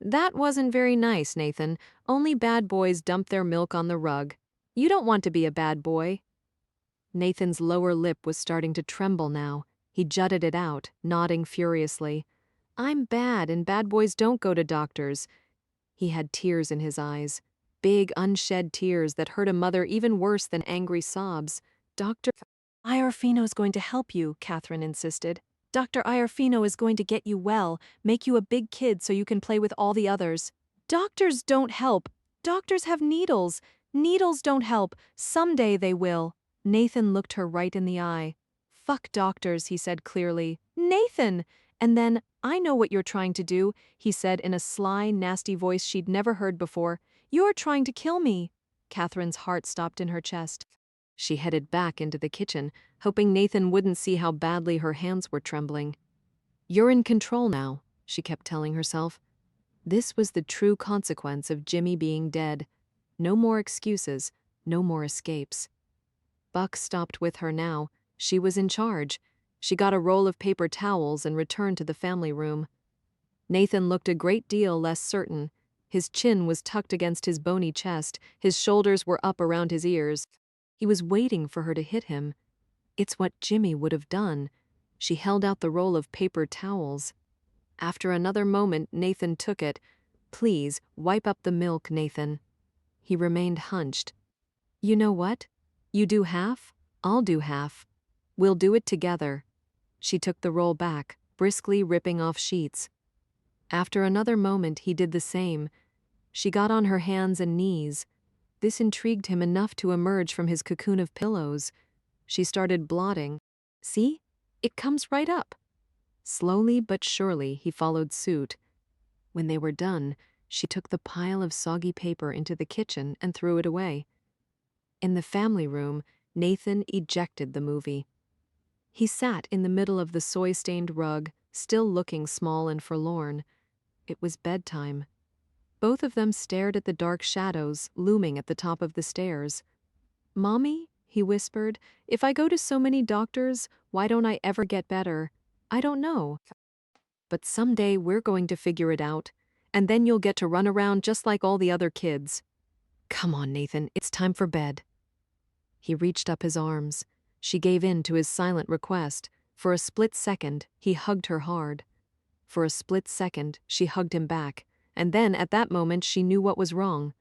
That wasn't very nice, Nathan. Only bad boys dump their milk on the rug. You don't want to be a bad boy. Nathan's lower lip was starting to tremble now. He jutted it out, nodding furiously. I'm bad, and bad boys don't go to doctors. He had tears in his eyes. Big, unshed tears that hurt a mother even worse than angry sobs. Dr. Iorfino is going to help you, Catherine insisted. Dr. Iorfino is going to get you well, make you a big kid so you can play with all the others. Doctors don't help. Doctors have needles. Needles don't help. Someday they will. Nathan looked her right in the eye. Fuck doctors, he said clearly. Nathan! And then, I know what you're trying to do, he said in a sly, nasty voice she'd never heard before. You're trying to kill me. Catherine's heart stopped in her chest. She headed back into the kitchen, hoping Nathan wouldn't see how badly her hands were trembling. You're in control now, she kept telling herself. This was the true consequence of Jimmy being dead. No more excuses, no more escapes. Buck stopped with her now. She was in charge. She got a roll of paper towels and returned to the family room. Nathan looked a great deal less certain. His chin was tucked against his bony chest, his shoulders were up around his ears. He was waiting for her to hit him. It's what Jimmy would have done. She held out the roll of paper towels. After another moment, Nathan took it. Please, wipe up the milk, Nathan. He remained hunched. You know what? You do half, I'll do half. We'll do it together. She took the roll back, briskly ripping off sheets. After another moment, he did the same. She got on her hands and knees. This intrigued him enough to emerge from his cocoon of pillows. She started blotting. See? It comes right up. Slowly but surely, he followed suit. When they were done, she took the pile of soggy paper into the kitchen and threw it away. In the family room, Nathan ejected the movie. He sat in the middle of the soy-stained rug, still looking small and forlorn. It was bedtime. Both of them stared at the dark shadows looming at the top of the stairs. "Mommy," he whispered, "if I go to so many doctors, why don't I ever get better? I don't know. But someday we're going to figure it out, and then you'll get to run around just like all the other kids. Come on, Nathan, it's time for bed." He reached up his arms. She gave in to his silent request. For a split second, he hugged her hard. For a split second, she hugged him back, and then at that moment she knew what was wrong.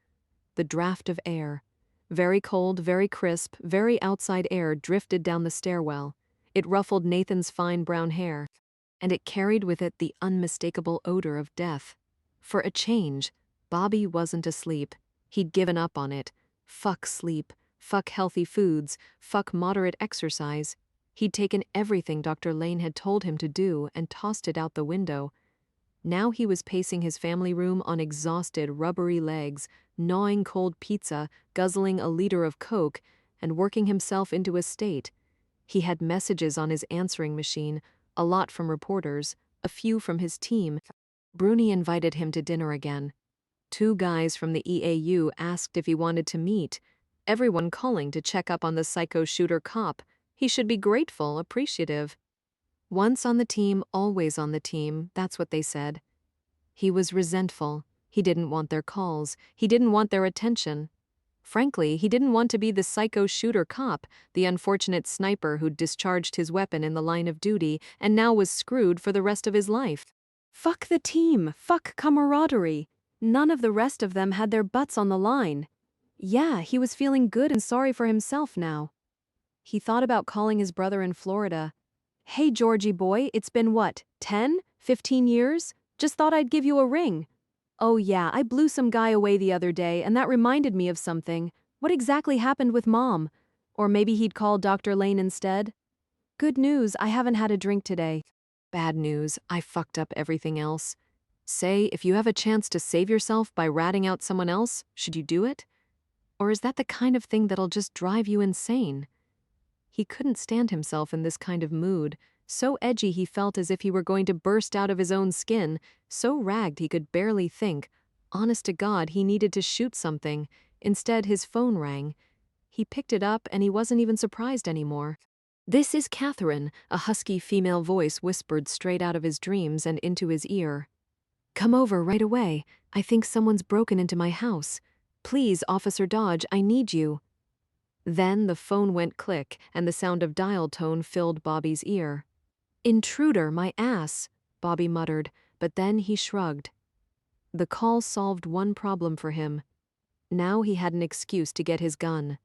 The draft of air. Very cold, very crisp, very outside air drifted down the stairwell. It ruffled Nathan's fine brown hair, and it carried with it the unmistakable odor of death. For a change, Bobby wasn't asleep. He'd given up on it. Fuck sleep. Fuck healthy foods. Fuck moderate exercise. He'd taken everything Dr. Lane had told him to do and tossed it out the window. Now he was pacing his family room on exhausted, rubbery legs, gnawing cold pizza, guzzling a liter of Coke, and working himself into a state. He had messages on his answering machine, a lot from reporters, a few from his team. Bruni invited him to dinner again. 2 guys from the EAU asked if he wanted to meet. Everyone calling to check up on the psycho shooter cop. He should be grateful, appreciative. Once on the team, always on the team, that's what they said. He was resentful. He didn't want their calls. He didn't want their attention. Frankly, he didn't want to be the psycho shooter cop, the unfortunate sniper who'd discharged his weapon in the line of duty and now was screwed for the rest of his life. Fuck the team. Fuck camaraderie. None of the rest of them had their butts on the line. Yeah, he was feeling good and sorry for himself now. He thought about calling his brother in Florida. "Hey, Georgie boy, it's been what, 10, 15 years? Just thought I'd give you a ring. Oh yeah, I blew some guy away the other day and that reminded me of something. What exactly happened with Mom? Or maybe he'd call Dr. Lane instead? Good news, I haven't had a drink today. Bad news, I fucked up everything else. Say, if you have a chance to save yourself by ratting out someone else, should you do it? Or is that the kind of thing that'll just drive you insane?" He couldn't stand himself in this kind of mood. So edgy he felt as if he were going to burst out of his own skin, so ragged he could barely think. Honest to God, he needed to shoot something. Instead, his phone rang. He picked it up and he wasn't even surprised anymore. "This is Catherine," a husky female voice whispered straight out of his dreams and into his ear. "Come over right away. I think someone's broken into my house. Please, Officer Dodge, I need you." Then the phone went click and the sound of dial tone filled Bobby's ear. "Intruder, my ass," Bobby muttered, but then he shrugged. The call solved one problem for him. Now he had an excuse to get his gun.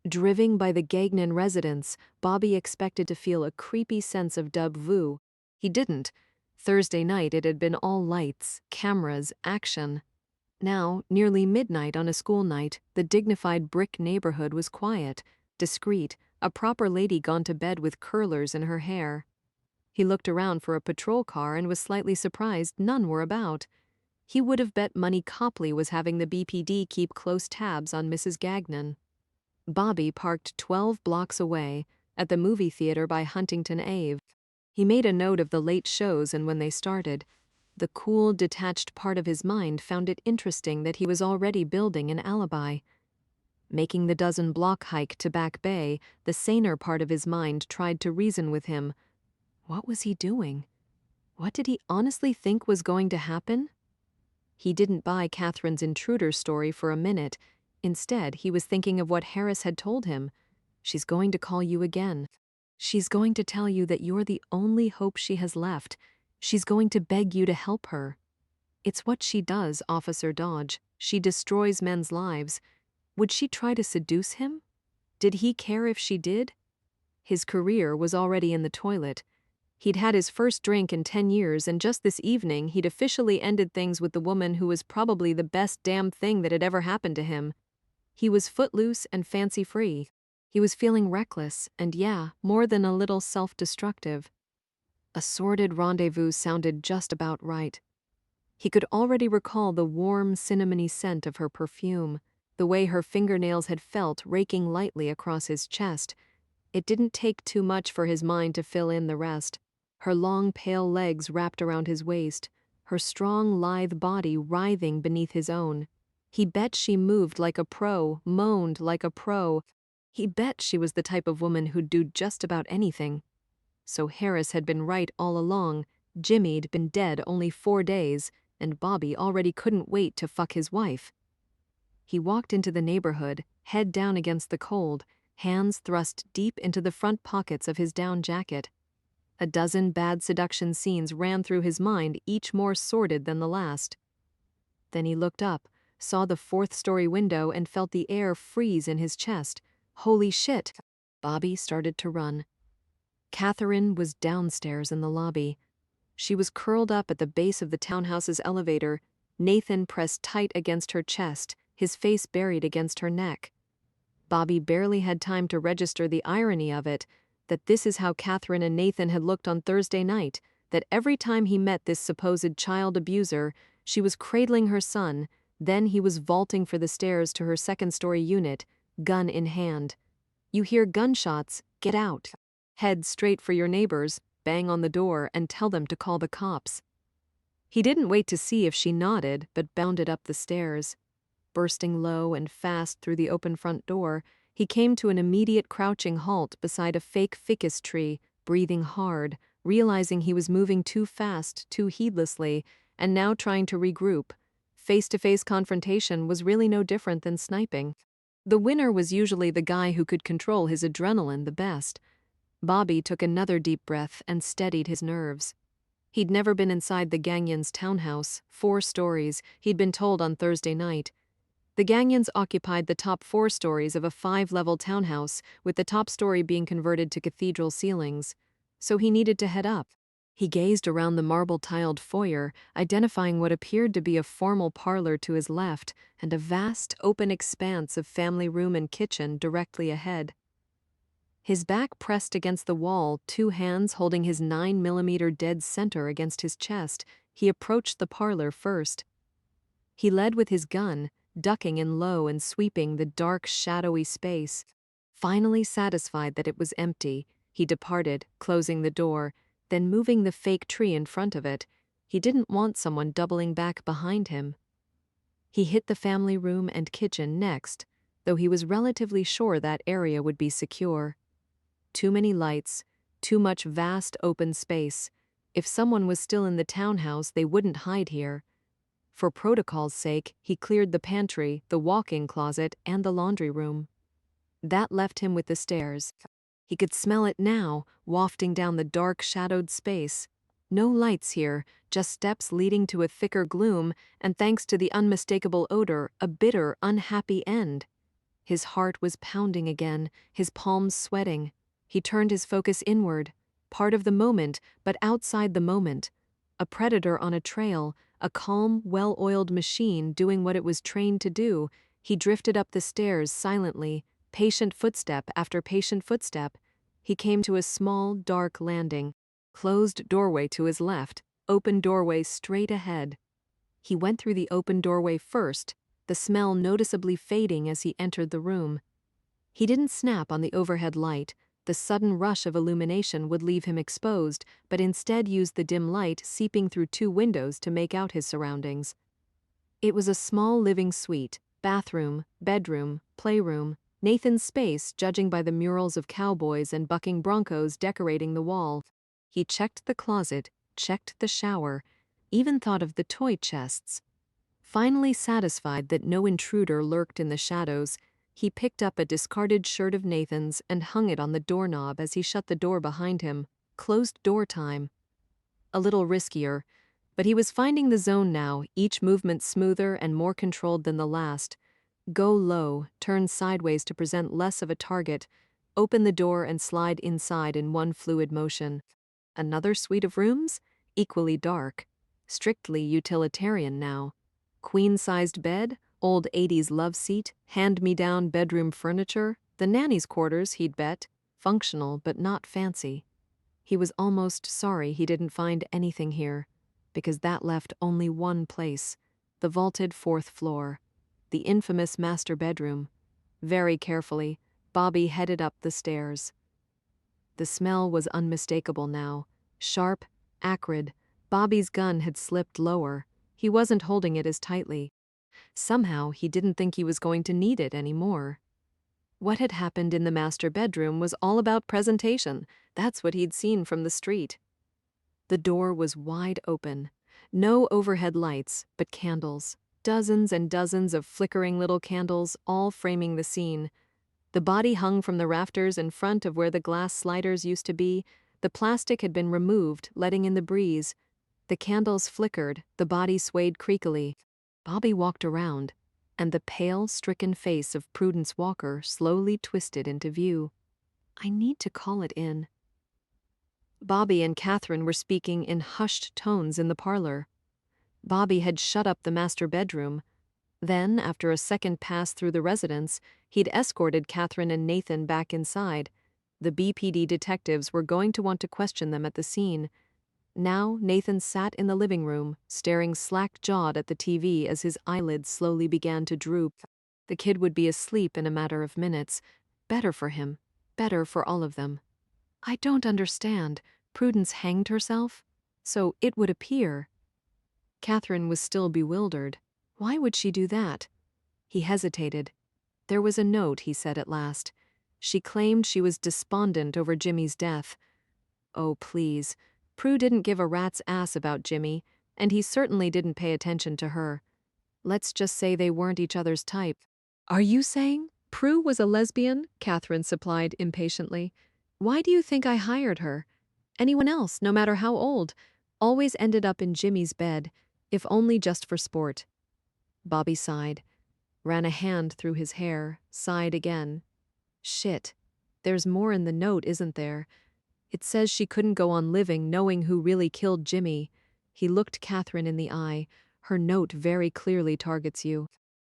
Driven by the Gagnon residence, Bobby expected to feel a creepy sense of deja vu. He didn't. Thursday night it had been all lights, cameras, action. Now, nearly midnight on a school night, the dignified brick neighborhood was quiet, discreet, a proper lady gone to bed with curlers in her hair. He looked around for a patrol car and was slightly surprised none were about. He would have bet money Copley was having the BPD keep close tabs on Mrs. Gagnon. Bobby parked 12 blocks away, at the movie theater by Huntington Ave. He made a note of the late shows and when they started. The cool, detached part of his mind found it interesting that he was already building an alibi. Making the dozen-block hike to Back Bay, the saner part of his mind tried to reason with him. What was he doing? What did he honestly think was going to happen? He didn't buy Catherine's intruder story for a minute. Instead, he was thinking of what Harris had told him. She's going to call you again. She's going to tell you that you're the only hope she has left. She's going to beg you to help her. It's what she does, Officer Dodge. She destroys men's lives. Would she try to seduce him? Did he care if she did? His career was already in the toilet. He'd had his first drink in 10 years, and just this evening he'd officially ended things with the woman who was probably the best damn thing that had ever happened to him. He was footloose and fancy-free. He was feeling reckless and, yeah, more than a little self-destructive. A sordid rendezvous sounded just about right. He could already recall the warm, cinnamony scent of her perfume, the way her fingernails had felt raking lightly across his chest. It didn't take too much for his mind to fill in the rest. Her long, pale legs wrapped around his waist, her strong, lithe body writhing beneath his own. He bet she moved like a pro, moaned like a pro. He bet she was the type of woman who'd do just about anything. So Harris had been right all along. Jimmy'd been dead only 4 days, and Bobby already couldn't wait to fuck his wife. He walked into the neighborhood, head down against the cold, hands thrust deep into the front pockets of his down jacket. A dozen bad seduction scenes ran through his mind, each more sordid than the last. Then he looked up, saw the 4th-story window, and felt the air freeze in his chest. Holy shit! Bobby started to run. Catherine was downstairs in the lobby. She was curled up at the base of the townhouse's elevator, Nathan pressed tight against her chest, his face buried against her neck. Bobby barely had time to register the irony of it, that this is how Catherine and Nathan had looked on Thursday night, that every time he met this supposed child abuser, she was cradling her son, then he was vaulting for the stairs to her 2nd-story unit, gun in hand. You hear gunshots, get out. Head straight for your neighbors, bang on the door, and tell them to call the cops. He didn't wait to see if she nodded, but bounded up the stairs. Bursting low and fast through the open front door, he came to an immediate crouching halt beside a fake ficus tree, breathing hard, realizing he was moving too fast, too heedlessly, and now trying to regroup. Face-to-face confrontation was really no different than sniping. The winner was usually the guy who could control his adrenaline the best. Bobby took another deep breath and steadied his nerves. He'd never been inside the Gagnons' townhouse, 4 stories, he'd been told on Thursday night. The Gagnons occupied the top 4 stories of a 5-level townhouse, with the top story being converted to cathedral ceilings. So he needed to head up. He gazed around the marble-tiled foyer, identifying what appeared to be a formal parlor to his left and a vast, open expanse of family room and kitchen directly ahead. His back pressed against the wall, 2 hands holding his 9mm dead center against his chest, he approached the parlor first. He led with his gun, ducking in low and sweeping the dark, shadowy space. Finally satisfied that it was empty, he departed, closing the door, then moving the fake tree in front of it. He didn't want someone doubling back behind him. He hit the family room and kitchen next, though he was relatively sure that area would be secure. Too many lights, too much vast open space. If someone was still in the townhouse, they wouldn't hide here. For protocol's sake, he cleared the pantry, the walk-in closet, and the laundry room. That left him with the stairs. He could smell it now, wafting down the dark, shadowed space. No lights here, just steps leading to a thicker gloom, and thanks to the unmistakable odor, a bitter, unhappy end. His heart was pounding again, his palms sweating. He turned his focus inward, part of the moment, but outside the moment. A predator on a trail, a calm, well-oiled machine doing what it was trained to do. He drifted up the stairs silently, patient footstep after patient footstep. He came to a small, dark landing. Closed doorway to his left, open doorway straight ahead. He went through the open doorway first, the smell noticeably fading as he entered the room. He didn't snap on the overhead light. The sudden rush of illumination would leave him exposed, but instead used the dim light seeping through 2 windows to make out his surroundings. It was a small living suite, bathroom, bedroom, playroom, Nathan's space judging by the murals of cowboys and bucking broncos decorating the wall. He checked the closet, checked the shower, even thought of the toy chests. Finally satisfied that no intruder lurked in the shadows, he picked up a discarded shirt of Nathan's and hung it on the doorknob as he shut the door behind him. Closed door time. A little riskier, but he was finding the zone now, each movement smoother and more controlled than the last. Go low, turn sideways to present less of a target, open the door and slide inside in one fluid motion. Another suite of rooms? Equally dark. Strictly utilitarian now. Queen-sized bed, old 80s love seat, hand-me-down bedroom furniture, the nanny's quarters, he'd bet. Functional, but not fancy. He was almost sorry he didn't find anything here, because that left only one place, the vaulted fourth floor, the infamous master bedroom. Very carefully, Bobby headed up the stairs. The smell was unmistakable now, sharp, acrid. Bobby's gun had slipped lower. He wasn't holding it as tightly. Somehow, he didn't think he was going to need it anymore. What had happened in the master bedroom was all about presentation. That's what he'd seen from the street. The door was wide open. No overhead lights, but candles. Dozens and dozens of flickering little candles, all framing the scene. The body hung from the rafters in front of where the glass sliders used to be. The plastic had been removed, letting in the breeze. The candles flickered, the body swayed creakily. Bobby walked around, and the pale, stricken face of Prudence Walker slowly twisted into view. I need to call it in. Bobby and Catherine were speaking in hushed tones in the parlor. Bobby had shut up the master bedroom. Then, after a second pass through the residence, he'd escorted Catherine and Nathan back inside. The BPD detectives were going to want to question them at the scene. Now, Nathan sat in the living room, staring slack-jawed at the TV as his eyelids slowly began to droop. The kid would be asleep in a matter of minutes. Better for him. Better for all of them. I don't understand. Prudence hanged herself? So it would appear. Catherine was still bewildered. Why would she do that? He hesitated. There was a note, he said at last. She claimed she was despondent over Jimmy's death. Oh, please. Prue didn't give a rat's ass about Jimmy, and he certainly didn't pay attention to her. Let's just say they weren't each other's type. Are you saying Prue was a lesbian? Catherine supplied impatiently. Why do you think I hired her? Anyone else, no matter how old, always ended up in Jimmy's bed, if only just for sport. Bobby sighed, ran a hand through his hair, sighed again. Shit. There's more in the note, isn't there? It says she couldn't go on living knowing who really killed Jimmy. He looked Catherine in the eye. Her note very clearly targets you.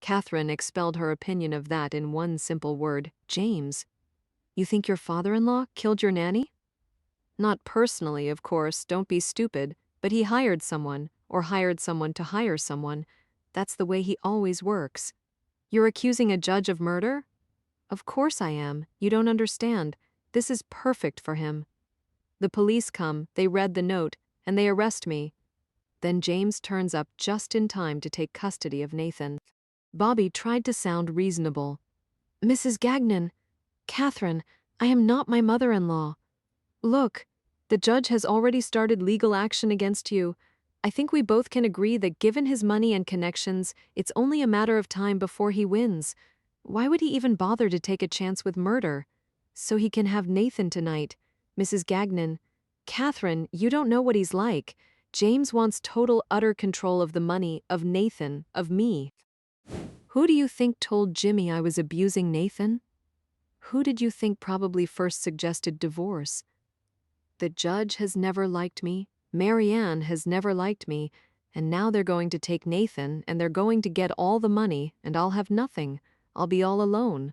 Catherine expelled her opinion of that in one simple word. James. You think your father-in-law killed your nanny? Not personally, of course, don't be stupid, but he hired someone, or hired someone to hire someone. That's the way he always works. You're accusing a judge of murder? Of course I am. You don't understand. This is perfect for him. The police come, they read the note, and they arrest me. Then James turns up just in time to take custody of Nathan. Bobby tried to sound reasonable. Mrs. Gagnon, Catherine, I am not my mother-in-law. Look, the judge has already started legal action against you. I think we both can agree that given his money and connections, it's only a matter of time before he wins. Why would he even bother to take a chance with murder? So he can have Nathan tonight. Mrs. Gagnon, Catherine, you don't know what he's like. James wants total, utter control of the money, of Nathan, of me. Who do you think told Jimmy I was abusing Nathan? Who did you think probably first suggested divorce? The judge has never liked me, Marianne has never liked me, and now they're going to take Nathan and they're going to get all the money and I'll have nothing. I'll be all alone.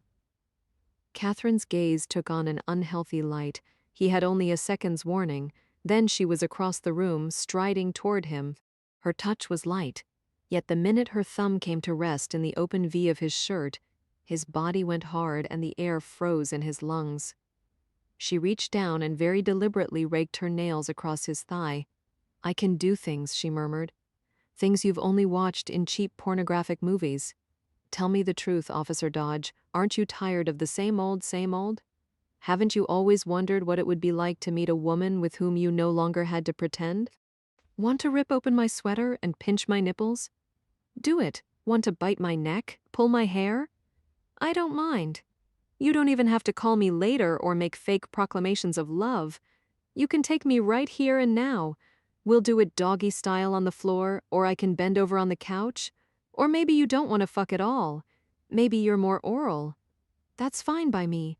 Catherine's gaze took on an unhealthy light. He had only a second's warning. Then she was across the room, striding toward him. Her touch was light. Yet the minute her thumb came to rest in the open V of his shirt, his body went hard and the air froze in his lungs. She reached down and very deliberately raked her nails across his thigh. I can do things, she murmured. Things you've only watched in cheap pornographic movies. Tell me the truth, Officer Dodge. Aren't you tired of the same old, same old? Haven't you always wondered what it would be like to meet a woman with whom you no longer had to pretend? Want to rip open my sweater and pinch my nipples? Do it. Want to bite my neck? Pull my hair? I don't mind. You don't even have to call me later or make fake proclamations of love. You can take me right here and now. We'll do it doggy style on the floor, or I can bend over on the couch. Or maybe you don't want to fuck at all. Maybe you're more oral. That's fine by me.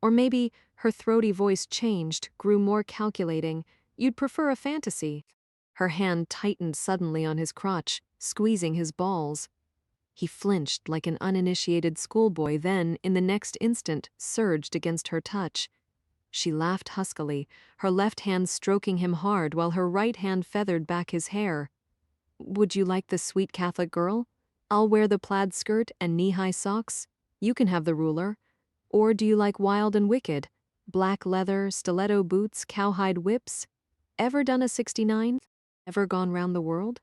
Or maybe her throaty voice changed, grew more calculating. You'd prefer a fantasy. Her hand tightened suddenly on his crotch, squeezing his balls. He flinched like an uninitiated schoolboy, then, in the next instant, surged against her touch. She laughed huskily, her left hand stroking him hard while her right hand feathered back his hair. Would you like the sweet Catholic girl? I'll wear the plaid skirt and knee-high socks. You can have the ruler. Or do you like wild and wicked? Black leather, stiletto boots, cowhide whips? Ever done a 69? Ever gone round the world?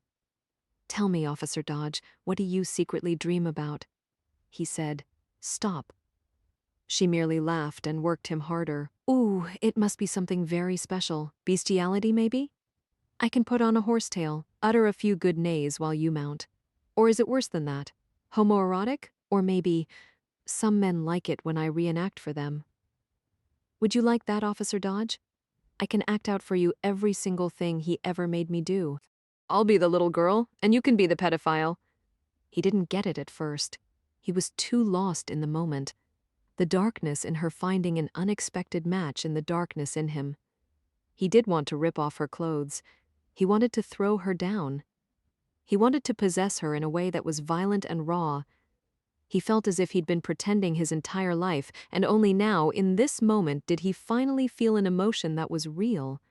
Tell me, Officer Dodge, what do you secretly dream about? He said, Stop. She merely laughed and worked him harder. Ooh, it must be something very special. Bestiality, maybe? I can put on a horsetail, utter a few good neighs while you mount. Or is it worse than that? Homoerotic? Or maybe, some men like it when I reenact for them. Would you like that, Officer Dodge? I can act out for you every single thing he ever made me do. I'll be the little girl, and you can be the pedophile. He didn't get it at first. He was too lost in the moment. The darkness in her finding an unexpected match in the darkness in him. He did want to rip off her clothes. He wanted to throw her down. He wanted to possess her in a way that was violent and raw. He felt as if he'd been pretending his entire life, and only now, in this moment, did he finally feel an emotion that was real.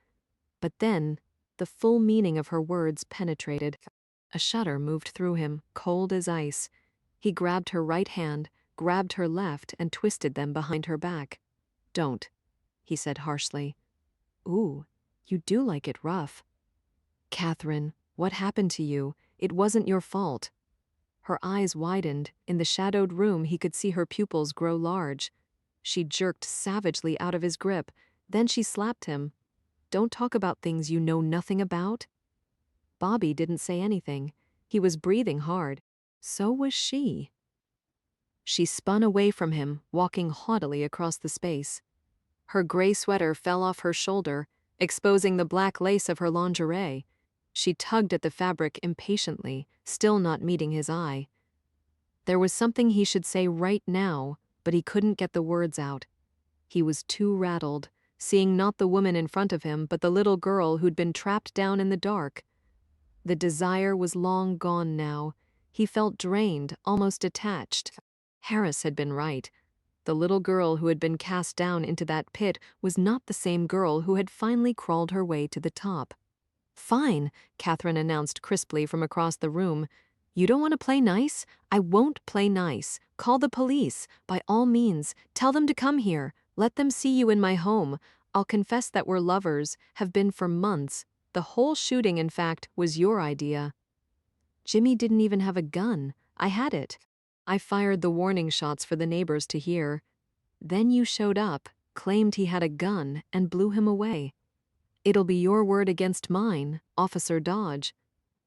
But then, the full meaning of her words penetrated. A shudder moved through him, cold as ice. He grabbed her right hand, grabbed her left, and twisted them behind her back. Don't, he said harshly. Ooh, you do like it rough. Catherine, what happened to you? It wasn't your fault. Her eyes widened. In the shadowed room, he could see her pupils grow large. She jerked savagely out of his grip. Then she slapped him. Don't talk about things you know nothing about. Bobby didn't say anything. He was breathing hard. So was she. She spun away from him, walking haughtily across the space. Her gray sweater fell off her shoulder, exposing the black lace of her lingerie. She tugged at the fabric impatiently, still not meeting his eye. There was something he should say right now, but he couldn't get the words out. He was too rattled, seeing not the woman in front of him, but the little girl who'd been trapped down in the dark. The desire was long gone now. He felt drained, almost detached. Harris had been right. The little girl who had been cast down into that pit was not the same girl who had finally crawled her way to the top. Fine, Catherine announced crisply from across the room. You don't want to play nice? I won't play nice. Call the police. By all means, tell them to come here. Let them see you in my home. I'll confess that we're lovers, have been for months. The whole shooting, in fact, was your idea. Jimmy didn't even have a gun. I had it. I fired the warning shots for the neighbors to hear. Then you showed up, claimed he had a gun, and blew him away. It'll be your word against mine, Officer Dodge.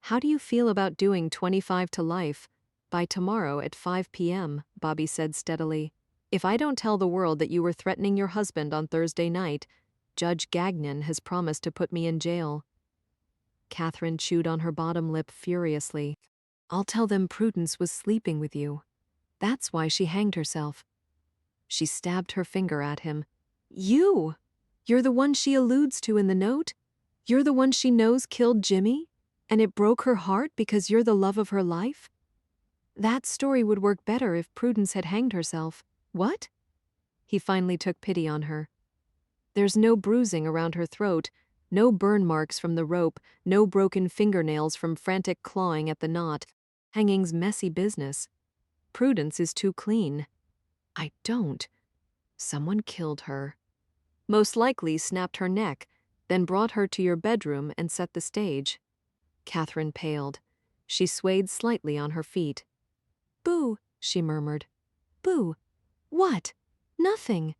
How do you feel about doing 25 to life? By tomorrow at 5 p.m., Bobby said steadily. If I don't tell the world that you were threatening your husband on Thursday night, Judge Gagnon has promised to put me in jail. Catherine chewed on her bottom lip furiously. I'll tell them Prudence was sleeping with you. That's why she hanged herself. She stabbed her finger at him. You! You're the one she alludes to in the note? You're the one she knows killed Jimmy? And it broke her heart because you're the love of her life? That story would work better if Prudence had hanged herself. What? He finally took pity on her. There's no bruising around her throat, no burn marks from the rope, no broken fingernails from frantic clawing at the knot. Hanging's messy business. Prudence is too clean. I don't. Someone killed her. Most likely snapped her neck, then brought her to your bedroom and set the stage. Catherine paled. She swayed slightly on her feet. Boo, she murmured. Boo. What? Nothing.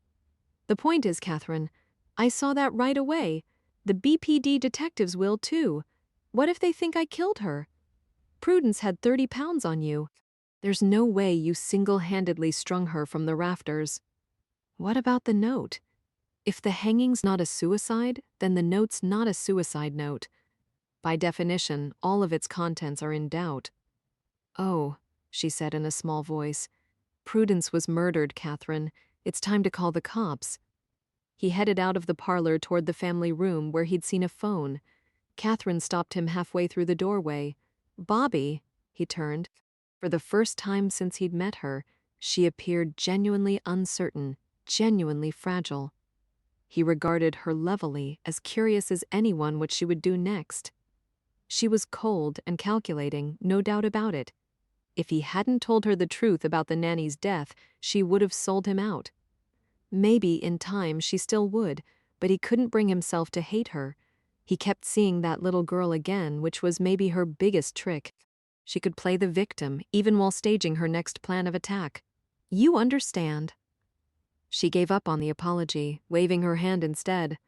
The point is, Catherine, I saw that right away. The BPD detectives will too. What if they think I killed her? Prudence had 30 pounds on you. There's no way you single-handedly strung her from the rafters. What about the note? If the hanging's not a suicide, then the note's not a suicide note. By definition, all of its contents are in doubt. Oh, she said in a small voice. Prudence was murdered, Catherine. It's time to call the cops. He headed out of the parlor toward the family room where he'd seen a phone. Catherine stopped him halfway through the doorway. "Bobby," he turned. For the first time since he'd met her, she appeared genuinely uncertain, genuinely fragile. He regarded her levelly, as curious as anyone what she would do next. She was cold and calculating, no doubt about it. If he hadn't told her the truth about the nanny's death, she would have sold him out. Maybe in time she still would, but he couldn't bring himself to hate her. He kept seeing that little girl again, which was maybe her biggest trick. She could play the victim, even while staging her next plan of attack. "You understand." She gave up on the apology, waving her hand instead.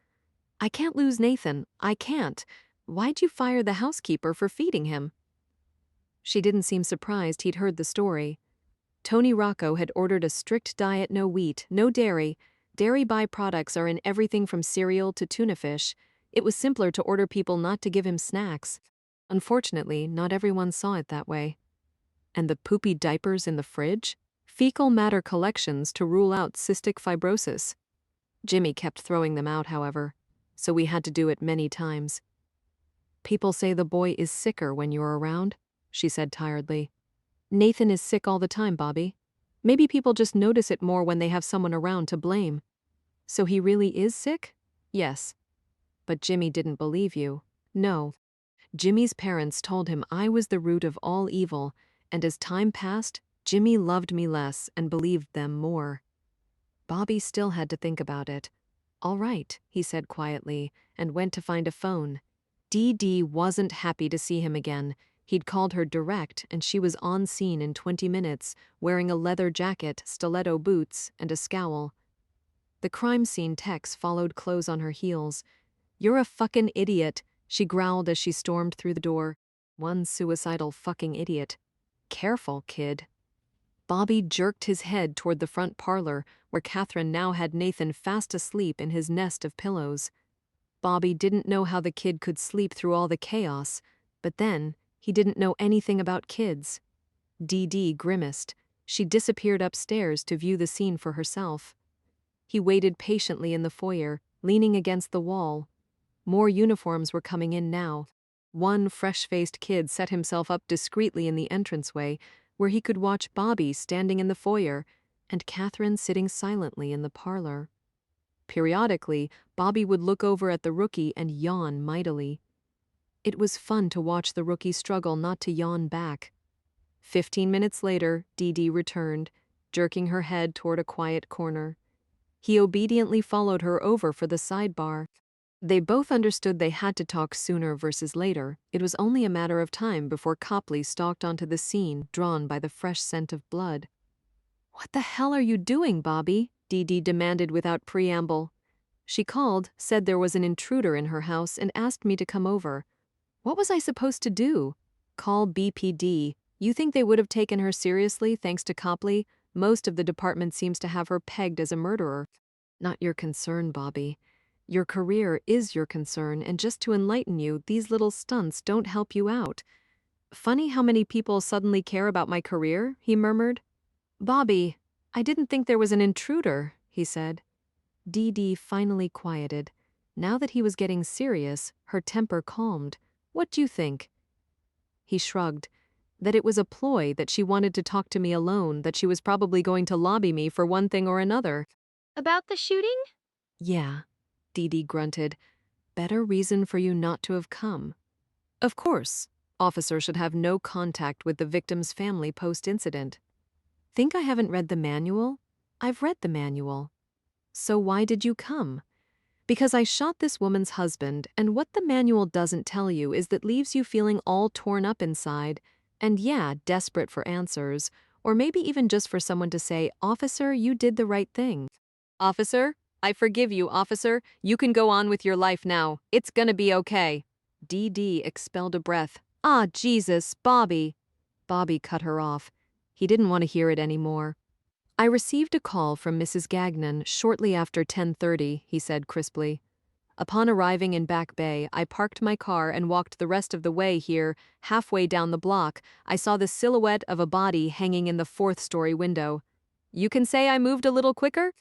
"I can't lose Nathan. I can't. Why'd you fire the housekeeper for feeding him?" She didn't seem surprised he'd heard the story. Tony Rocco had ordered a strict diet: no wheat, no dairy. Dairy byproducts are in everything from cereal to tuna fish. It was simpler to order people not to give him snacks. Unfortunately, not everyone saw it that way. And the poopy diapers in the fridge? Fecal matter collections to rule out cystic fibrosis. Jimmy kept throwing them out, however, so we had to do it many times. "People say the boy is sicker when you're around," she said tiredly. "Nathan is sick all the time, Bobby. Maybe people just notice it more when they have someone around to blame." "So he really is sick?" "Yes." "But Jimmy didn't believe you." "No. Jimmy's parents told him I was the root of all evil, and as time passed, Jimmy loved me less and believed them more." Bobby still had to think about it. "All right," he said quietly, and went to find a phone. Dee Dee wasn't happy to see him again. He'd called her direct, and she was on scene in 20 minutes, wearing a leather jacket, stiletto boots, and a scowl. The crime scene Tex followed close on her heels. "You're a fucking idiot," she growled as she stormed through the door. "One suicidal fucking idiot. Careful, kid." Bobby jerked his head toward the front parlor, where Catherine now had Nathan fast asleep in his nest of pillows. Bobby didn't know how the kid could sleep through all the chaos, but then, he didn't know anything about kids. Dee Dee grimaced. She disappeared upstairs to view the scene for herself. He waited patiently in the foyer, leaning against the wall. More uniforms were coming in now. One fresh-faced kid set himself up discreetly in the entranceway, where he could watch Bobby standing in the foyer and Catherine sitting silently in the parlor. Periodically, Bobby would look over at the rookie and yawn mightily. It was fun to watch the rookie struggle not to yawn back. 15 minutes later, Dee Dee returned, jerking her head toward a quiet corner. He obediently followed her over for the sidebar. They both understood they had to talk sooner versus later. It was only a matter of time before Copley stalked onto the scene, drawn by the fresh scent of blood. "What the hell are you doing, Bobby?" Dee Dee demanded without preamble. "She called, said there was an intruder in her house, and asked me to come over. What was I supposed to do? Call BPD. You think they would have taken her seriously thanks to Copley? Most of the department seems to have her pegged as a murderer." "Not your concern, Bobby. Your career is your concern, and just to enlighten you, these little stunts don't help you out." "Funny how many people suddenly care about my career," he murmured. "Bobby, I didn't think there was an intruder," he said. Dee Dee finally quieted. Now that he was getting serious, her temper calmed. "What do you think?" He shrugged. "That it was a ploy, that she wanted to talk to me alone, that she was probably going to lobby me for one thing or another." About the shooting? "Yeah," Dee Dee grunted. "Better reason for you not to have come." "Of course. Officer should have no contact with the victim's family post-incident." "Think I haven't read the manual?" "I've read the manual." "So why did you come?" "Because I shot this woman's husband, and what the manual doesn't tell you is that leaves you feeling all torn up inside, and yeah, desperate for answers, or maybe even just for someone to say, 'Officer, you did the right thing.' 'Officer, I forgive you, officer. You can go on with your life now. It's gonna be okay.'" Dee Dee expelled a breath. "Ah, Jesus, Bobby." Bobby cut her off. He didn't want to hear it anymore. "I received a call from Mrs. Gagnon shortly after 10:30, he said crisply. "Upon arriving in Back Bay, I parked my car and walked the rest of the way here. Halfway down the block, I saw the silhouette of a body hanging in the fourth-story window. You can say I moved a little quicker?"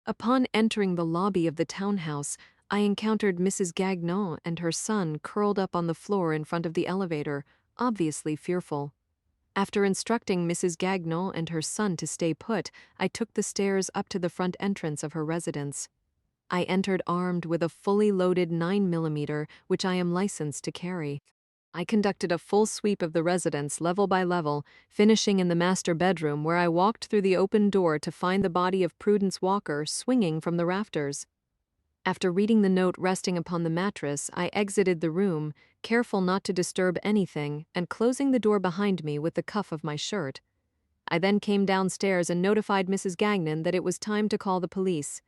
Upon entering the lobby of the townhouse, I encountered Mrs. Gagnon and her son curled up on the floor in front of the elevator, obviously fearful. After instructing Mrs. Gagnon and her son to stay put, I took the stairs up to the front entrance of her residence. I entered armed with a fully loaded 9mm, which I am licensed to carry. I conducted a full sweep of the residence level by level, finishing in the master bedroom where I walked through the open door to find the body of Prudence Walker swinging from the rafters. After reading the note resting upon the mattress, I exited the room, careful not to disturb anything, and closing the door behind me with the cuff of my shirt. I then came downstairs and notified Mrs. Gagnon that it was time to call the police.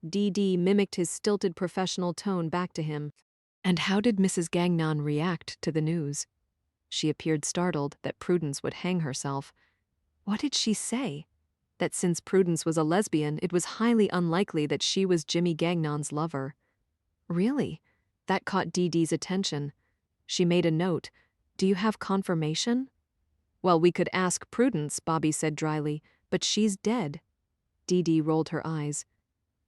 DD mimicked his stilted professional tone back to him. And how did Mrs. Gagnon react to the news? She appeared startled that Prudence would hang herself. What did she say? That since Prudence was a lesbian, it was highly unlikely that she was Jimmy Gagnon's lover. Really? That caught DD's attention. She made a note. Do you have confirmation? Well, we could ask Prudence, Bobby said dryly, but she's dead. DD rolled her eyes.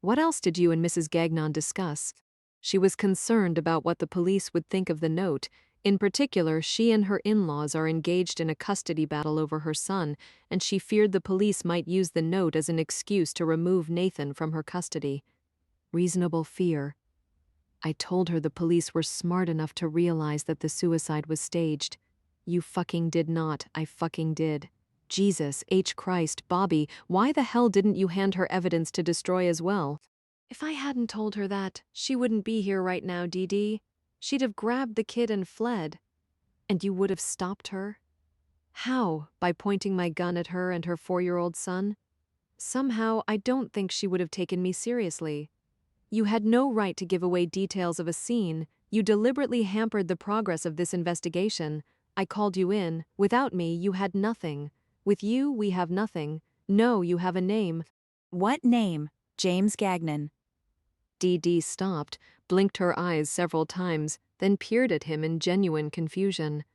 What else did you and Mrs. Gagnon discuss? She was concerned about what the police would think of the note. In particular, she and her in-laws are engaged in a custody battle over her son, and she feared the police might use the note as an excuse to remove Nathan from her custody. Reasonable fear. I told her the police were smart enough to realize that the suicide was staged. You fucking did not. I fucking did. Jesus H. Christ, Bobby, why the hell didn't you hand her evidence to destroy as well? If I hadn't told her that, she wouldn't be here right now, DD. She'd have grabbed the kid and fled. And you would have stopped her? How? By pointing my gun at her and her 4-year-old son? Somehow, I don't think she would have taken me seriously. You had no right to give away details of a scene. You deliberately hampered the progress of this investigation. I called you in. Without me, you had nothing. With you, we have nothing. No, you have a name. What name? James Gagnon. DD stopped, blinked her eyes several times, then peered at him in genuine confusion.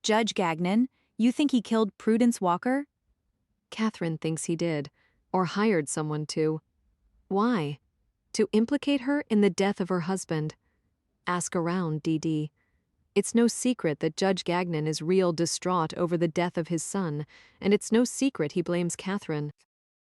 Judge Gagnon, you think he killed Prudence Walker? Catherine thinks he did, or hired someone to. Why? To implicate her in the death of her husband. Ask around, DD. It's no secret that Judge Gagnon is real distraught over the death of his son, and it's no secret he blames Catherine.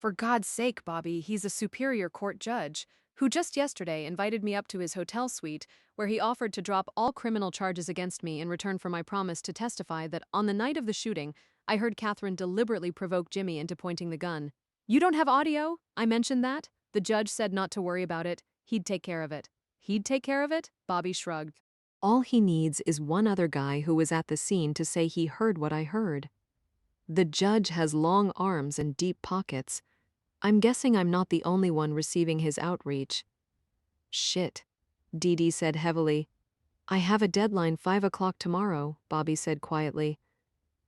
For God's sake, Bobby, he's a superior court judge who just yesterday invited me up to his hotel suite where he offered to drop all criminal charges against me in return for my promise to testify that on the night of the shooting, I heard Catherine deliberately provoke Jimmy into pointing the gun. You don't have audio? I mentioned that. The judge said not to worry about it. He'd take care of it. He'd take care of it? Bobby shrugged. All he needs is one other guy who was at the scene to say he heard what I heard. The judge has long arms and deep pockets. I'm guessing I'm not the only one receiving his outreach. Shit, DD said heavily. I have a deadline 5 o'clock tomorrow, Bobby said quietly.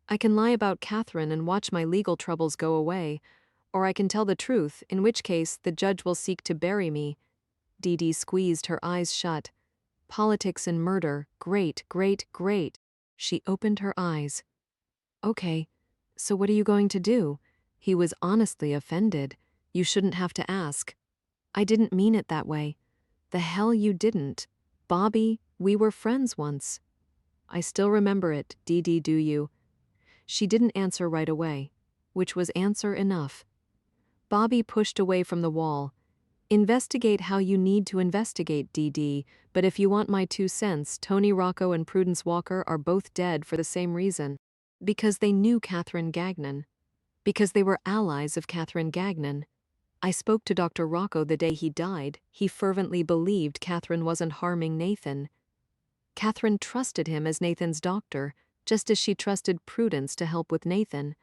I can lie about Catherine and watch my legal troubles go away, or I can tell the truth, in which case the judge will seek to bury me. DD squeezed her eyes shut. Politics and murder, great, great, great. She opened her eyes. Okay, so what are you going to do? He was honestly offended. You shouldn't have to ask. I didn't mean it that way. The hell you didn't. Bobby, we were friends once. I still remember it, DD, do you? She didn't answer right away, which was answer enough. Bobby pushed away from the wall. Investigate how you need to investigate, DD, but if you want my 2 cents, Tony Rocco and Prudence Walker are both dead for the same reason. Because they knew Catherine Gagnon. Because they were allies of Catherine Gagnon. I spoke to Dr. Rocco the day he died. He fervently believed Catherine wasn't harming Nathan. Catherine trusted him as Nathan's doctor, just as she trusted Prudence to help with Nathan.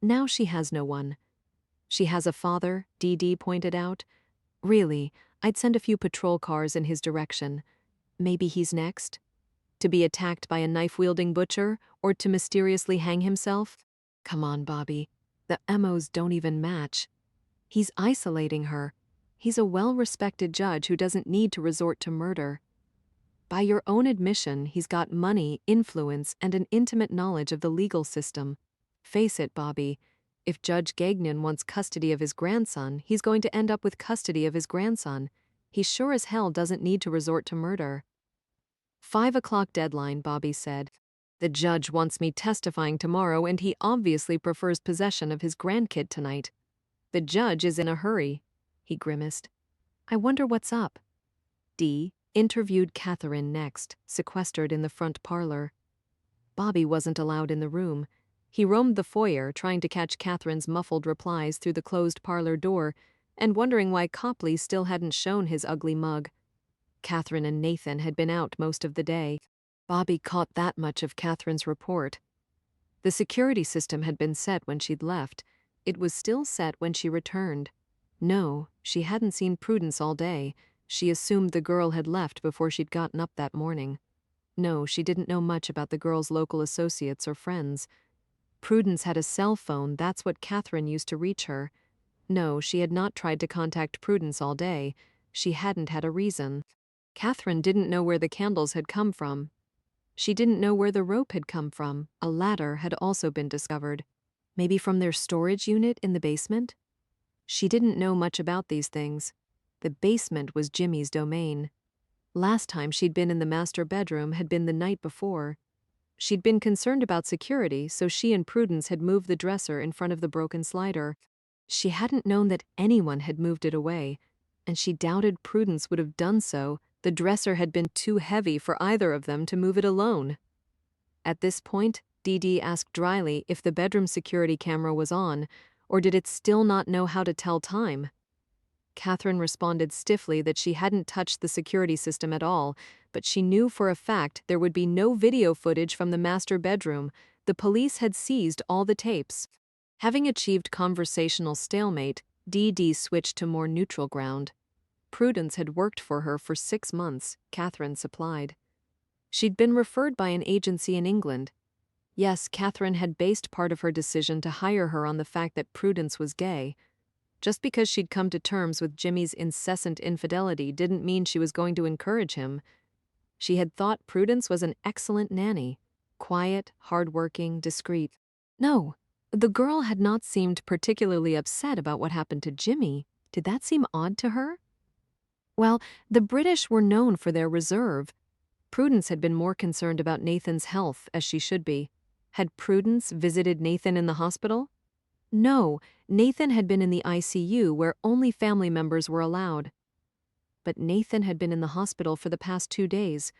Now she has no one. She has a father, DD pointed out. Really, I'd send a few patrol cars in his direction. Maybe he's next? To be attacked by a knife-wielding butcher, or to mysteriously hang himself? Come on, Bobby. The MOs don't even match. He's isolating her. He's a well-respected judge who doesn't need to resort to murder. By your own admission, he's got money, influence, and an intimate knowledge of the legal system. Face it, Bobby. If Judge Gagnon wants custody of his grandson, he's going to end up with custody of his grandson. He sure as hell doesn't need to resort to murder. 5 o'clock deadline, Bobby said. The judge wants me testifying tomorrow and he obviously prefers possession of his grandkid tonight. The judge is in a hurry. He grimaced. I wonder what's up. Dee interviewed Catherine next, sequestered in the front parlor. Bobby wasn't allowed in the room. He roamed the foyer, trying to catch Catherine's muffled replies through the closed parlor door, and wondering why Copley still hadn't shown his ugly mug. Catherine and Nathan had been out most of the day. Bobby caught that much of Catherine's report. The security system had been set when she'd left. It was still set when she returned. No, she hadn't seen Prudence all day. She assumed the girl had left before she'd gotten up that morning. No, she didn't know much about the girl's local associates or friends. Prudence had a cell phone, that's what Catherine used to reach her. No, she had not tried to contact Prudence all day. She hadn't had a reason. Catherine didn't know where the candles had come from. She didn't know where the rope had come from. A ladder had also been discovered. Maybe from their storage unit in the basement? She didn't know much about these things. The basement was Jimmy's domain. Last time she'd been in the master bedroom had been the night before. She'd been concerned about security, so she and Prudence had moved the dresser in front of the broken slider. She hadn't known that anyone had moved it away, and she doubted Prudence would have done so. The dresser had been too heavy for either of them to move it alone. At this point, Dee Dee asked dryly if the bedroom security camera was on, or did it still not know how to tell time? Catherine responded stiffly that she hadn't touched the security system at all, but she knew for a fact there would be no video footage from the master bedroom. The police had seized all the tapes. Having achieved conversational stalemate, Dee Dee switched to more neutral ground. Prudence had worked for her for 6 months, Catherine supplied. She'd been referred by an agency in England. Yes, Catherine had based part of her decision to hire her on the fact that Prudence was gay. Just because she'd come to terms with Jimmy's incessant infidelity didn't mean she was going to encourage him. She had thought Prudence was an excellent nanny, quiet, hardworking, discreet. No, the girl had not seemed particularly upset about what happened to Jimmy. Did that seem odd to her? Well, the British were known for their reserve. Prudence had been more concerned about Nathan's health, as she should be. Had Prudence visited Nathan in the hospital? No, Nathan had been in the ICU where only family members were allowed. But Nathan had been in the hospital for the past 2 days.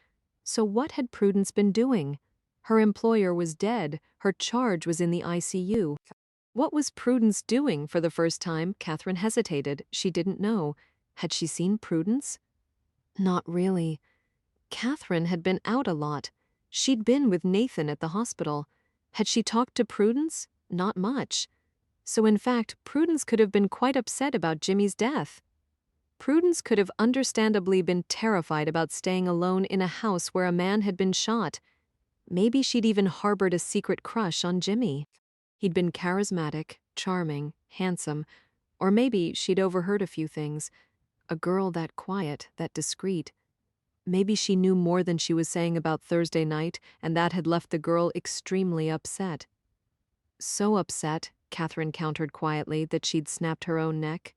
So what had Prudence been doing? Her employer was dead. Her charge was in the ICU. What was Prudence doing for the first time? Catherine hesitated. She didn't know. Had she seen Prudence? Not really. Catherine had been out a lot. She'd been with Nathan at the hospital. Had she talked to Prudence? Not much. So in fact, Prudence could have been quite upset about Jimmy's death. Prudence could have understandably been terrified about staying alone in a house where a man had been shot. Maybe she'd even harbored a secret crush on Jimmy. He'd been charismatic, charming, handsome, or maybe she'd overheard a few things. A girl that quiet, that discreet. Maybe she knew more than she was saying about Thursday night, and that had left the girl extremely upset. So upset, Catherine countered quietly, that she'd snapped her own neck.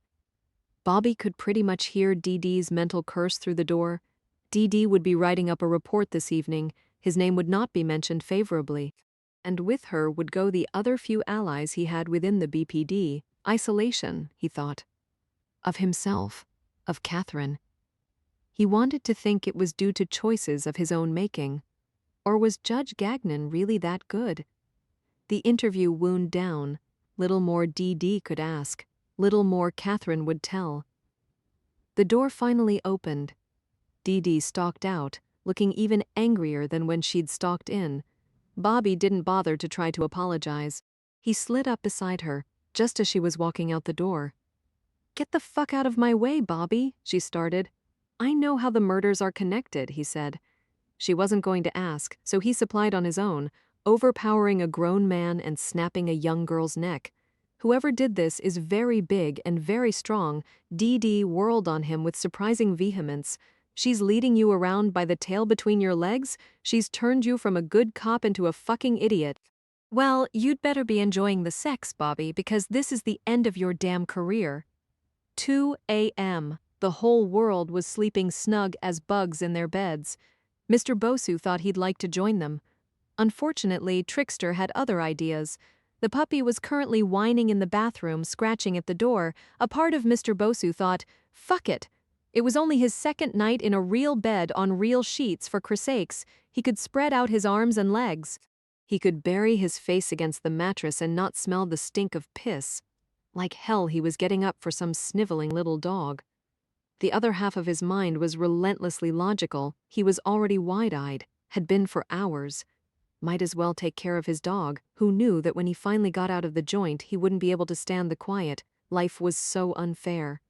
Bobby could pretty much hear Dee Dee's mental curse through the door. Dee Dee would be writing up a report this evening. His name would not be mentioned favorably. And with her would go the other few allies he had within the BPD. Isolation, he thought. Of himself. Of Catherine. He wanted to think it was due to choices of his own making. Or was Judge Gagnon really that good? The interview wound down. Little more Dee Dee could ask. Little more Catherine would tell. The door finally opened. Dee Dee stalked out, looking even angrier than when she'd stalked in. Bobby didn't bother to try to apologize. He slid up beside her, just as she was walking out the door. "Get the fuck out of my way, Bobby," she started. "I know how the murders are connected," he said. She wasn't going to ask, so he supplied on his own, overpowering a grown man and snapping a young girl's neck. Whoever did this is very big and very strong. Dee Dee whirled on him with surprising vehemence. "She's leading you around by the tail between your legs? She's turned you from a good cop into a fucking idiot." Well, you'd better be enjoying the sex, Bobby, because this is the end of your damn career. 2 a.m. The whole world was sleeping snug as bugs in their beds. Mr. Bosu thought he'd like to join them. Unfortunately, Trickster had other ideas. The puppy was currently whining in the bathroom, scratching at the door. A part of Mr. Bosu thought, fuck it. It was only his second night in a real bed on real sheets, for sakes. He could spread out his arms and legs. He could bury his face against the mattress and not smell the stink of piss. Like hell, he was getting up for some sniveling little dog. The other half of his mind was relentlessly logical. He was already wide-eyed, had been for hours. Might as well take care of his dog, who knew that when he finally got out of the joint he wouldn't be able to stand the quiet. Life was so unfair.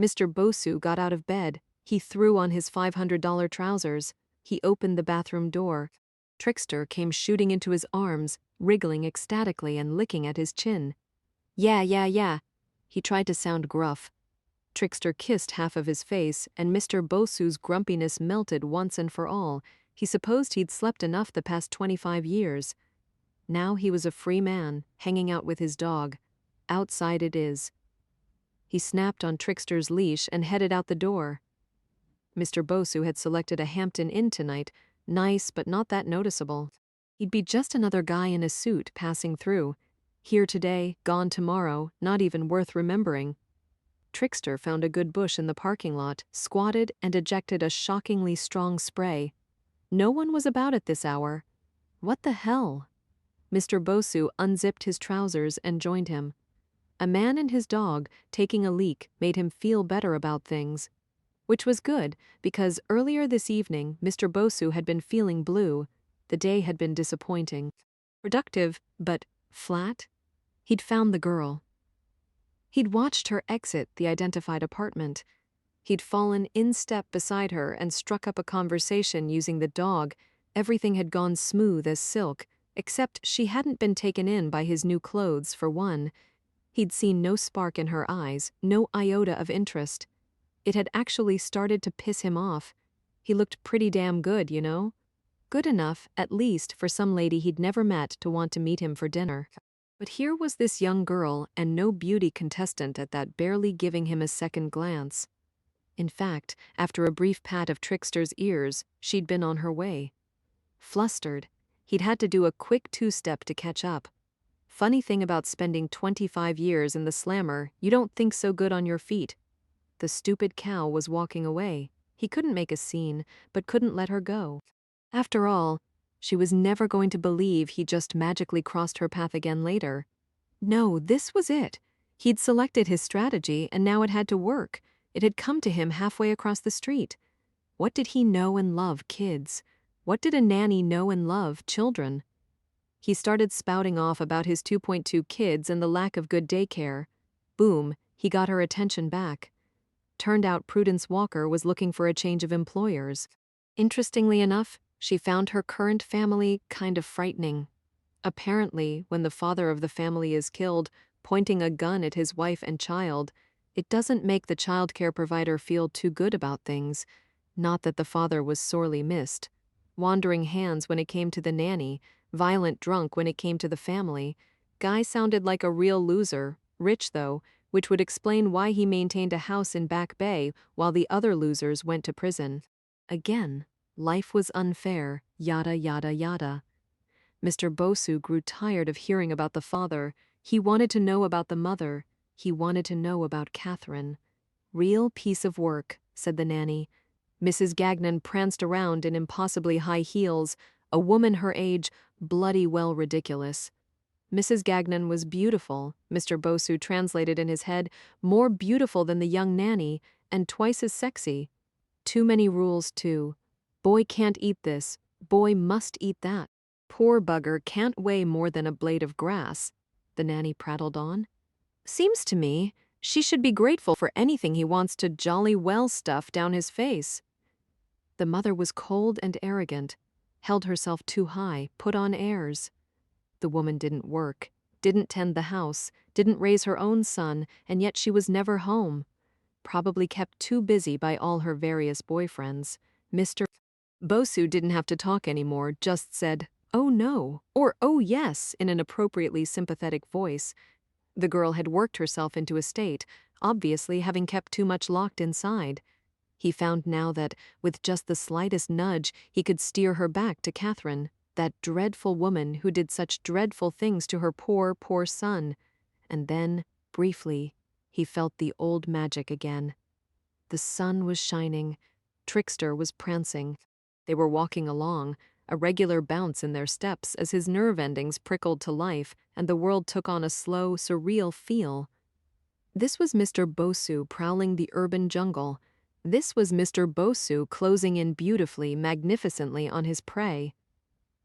Mr. Bosu got out of bed. He threw on his $500 trousers. He opened the bathroom door. Trickster came shooting into his arms, wriggling ecstatically and licking at his chin. Yeah. He tried to sound gruff. Trickster kissed half of his face, and Mr. Bosu's grumpiness melted once and for all. He supposed he'd slept enough the past 25 years. Now he was a free man, hanging out with his dog. Outside it is. He snapped on Trickster's leash and headed out the door. Mr. Bosu had selected a Hampton Inn tonight, nice but not that noticeable. He'd be just another guy in a suit passing through. Here today, gone tomorrow, not even worth remembering. Trickster found a good bush in the parking lot, squatted and ejected a shockingly strong spray. No one was about at this hour. What the hell? Mr. Bosu unzipped his trousers and joined him. A man and his dog taking a leak made him feel better about things. Which was good, because earlier this evening Mr. Bosu had been feeling blue. The day had been disappointing. Productive, but flat? He'd found the girl. He'd watched her exit the identified apartment. He'd fallen in step beside her and struck up a conversation using the dog. Everything had gone smooth as silk, except she hadn't been taken in by his new clothes, for one. He'd seen no spark in her eyes, no iota of interest. It had actually started to piss him off. He looked pretty damn good, you know? Good enough, at least, for some lady he'd never met to want to meet him for dinner. But here was this young girl and no beauty contestant at that, barely giving him a second glance. In fact, after a brief pat of Trickster's ears, she'd been on her way. Flustered, he'd had to do a quick two-step to catch up. Funny thing about spending 25 years in the slammer, you don't think so good on your feet. The stupid cow was walking away. He couldn't make a scene, but couldn't let her go. After all, she was never going to believe he just magically crossed her path again later. No, this was it. He'd selected his strategy, and now it had to work. It had come to him halfway across the street. What did he know and love? Kids. What did a nanny know and love? Children. He started spouting off about his 2.2 kids and the lack of good daycare. Boom, he got her attention back. Turned out Prudence Walker was looking for a change of employers. Interestingly enough, she found her current family kind of frightening. Apparently, when the father of the family is killed, pointing a gun at his wife and child, it doesn't make the childcare provider feel too good about things. Not that the father was sorely missed. Wandering hands when it came to the nanny, violent drunk when it came to the family. Guy sounded like a real loser, rich though, which would explain why he maintained a house in Back Bay while the other losers went to prison. Again, life was unfair, yada yada yada. Mr. Bosu grew tired of hearing about the father. He wanted to know about the mother. He wanted to know about Catherine. Real piece of work, said the nanny. Mrs. Gagnon pranced around in impossibly high heels, a woman her age, bloody well ridiculous. Mrs. Gagnon was beautiful, Mr. Bosu translated in his head, more beautiful than the young nanny, and twice as sexy. Too many rules, too. Boy can't eat this, boy must eat that. Poor bugger can't weigh more than a blade of grass, the nanny prattled on. Seems to me she should be grateful for anything he wants to jolly well stuff down his face. The mother was cold and arrogant, held herself too high, put on airs. The woman didn't work, didn't tend the house, didn't raise her own son, and yet she was never home. Probably kept too busy by all her various boyfriends. Mr. Bosu didn't have to talk anymore, just said, "Oh no," or "Oh yes," in an appropriately sympathetic voice. The girl had worked herself into a state, obviously having kept too much locked inside. He found now that, with just the slightest nudge, he could steer her back to Catherine, that dreadful woman who did such dreadful things to her poor, poor son. And then, briefly, he felt the old magic again. The sun was shining. Trickster was prancing. They were walking along, a regular bounce in their steps as his nerve endings prickled to life and the world took on a slow, surreal feel. This was Mr. Bosu prowling the urban jungle. This was Mr. Bosu closing in beautifully, magnificently on his prey.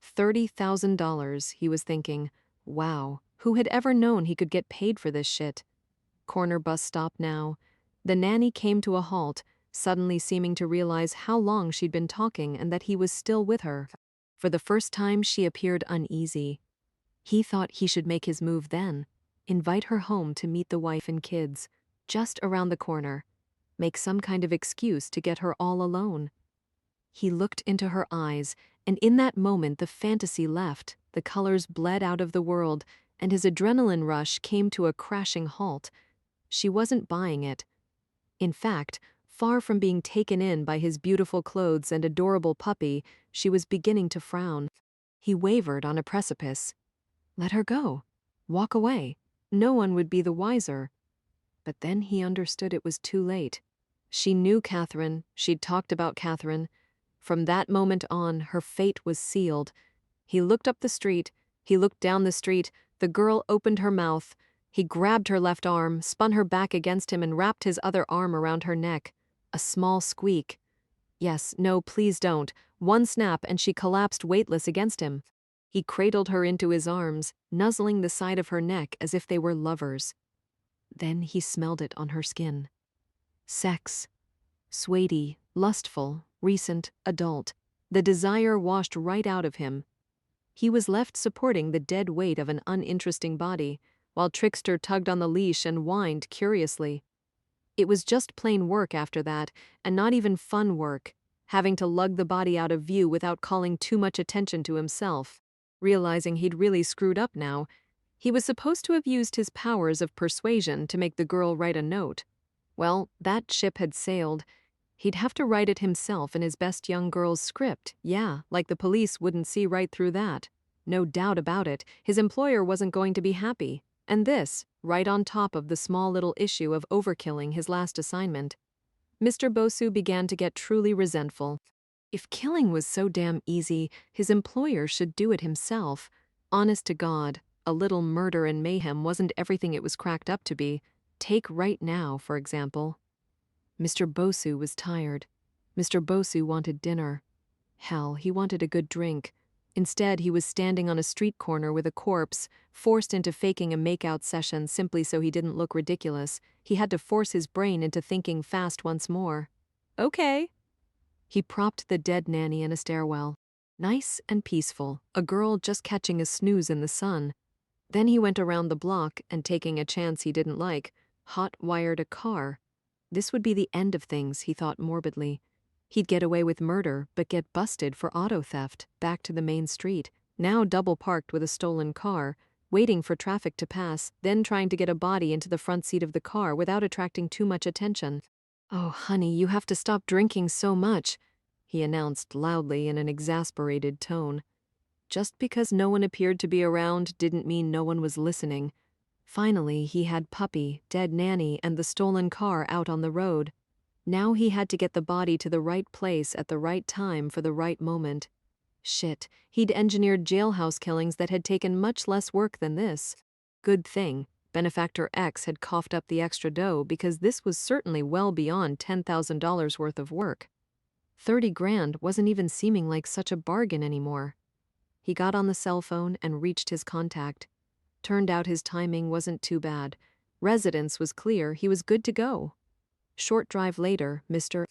$30,000, he was thinking. Wow, who had ever known he could get paid for this shit? Corner bus stop now. The nanny came to a halt, suddenly seeming to realize how long she'd been talking and that he was still with her. For the first time, she appeared uneasy. He thought he should make his move then. Invite her home to meet the wife and kids, just around the corner. Make some kind of excuse to get her all alone. He looked into her eyes, and in that moment the fantasy left, the colors bled out of the world, and his adrenaline rush came to a crashing halt. She wasn't buying it. In fact, far from being taken in by his beautiful clothes and adorable puppy, she was beginning to frown. He wavered on a precipice. Let her go. Walk away. No one would be the wiser. But then he understood it was too late. She knew Catherine. She'd talked about Catherine. From that moment on, her fate was sealed. He looked up the street. He looked down the street. The girl opened her mouth. He grabbed her left arm, spun her back against him and wrapped his other arm around her neck. A small squeak. Yes, no, please don't. One snap and she collapsed weightless against him. He cradled her into his arms, nuzzling the side of her neck as if they were lovers. Then he smelled it on her skin. Sex. Suedy, lustful, recent, adult. The desire washed right out of him. He was left supporting the dead weight of an uninteresting body, while Trickster tugged on the leash and whined curiously. It was just plain work after that, and not even fun work, having to lug the body out of view without calling too much attention to himself. Realizing he'd really screwed up now, he was supposed to have used his powers of persuasion to make the girl write a note. Well, that ship had sailed. He'd have to write it himself in his best young girl's script, yeah, like the police wouldn't see right through that. No doubt about it, his employer wasn't going to be happy. And this, right on top of the small little issue of overkilling his last assignment. Mr. Bosu began to get truly resentful. If killing was so damn easy, his employer should do it himself. Honest to God, a little murder and mayhem wasn't everything it was cracked up to be. Take right now, for example. Mr. Bosu was tired. Mr. Bosu wanted dinner. Hell, he wanted a good drink. Instead, he was standing on a street corner with a corpse, forced into faking a make-out session simply so he didn't look ridiculous. He had to force his brain into thinking fast once more. Okay. He propped the dead nanny in a stairwell. Nice and peaceful, a girl just catching a snooze in the sun. Then he went around the block and, taking a chance he didn't like, hot-wired a car. This would be the end of things, he thought morbidly. He'd get away with murder, but get busted for auto theft, back to the main street, now double parked with a stolen car, waiting for traffic to pass, then trying to get a body into the front seat of the car without attracting too much attention. Oh, honey, you have to stop drinking so much, he announced loudly in an exasperated tone. Just because no one appeared to be around didn't mean no one was listening. Finally, he had puppy, dead nanny, and the stolen car out on the road. Now he had to get the body to the right place at the right time for the right moment. Shit, he'd engineered jailhouse killings that had taken much less work than this. Good thing, Benefactor X had coughed up the extra dough because this was certainly well beyond $10,000 worth of work. 30 grand wasn't even seeming like such a bargain anymore. He got on the cell phone and reached his contact. Turned out his timing wasn't too bad. Residence was clear, he was good to go. Short drive later, Mr.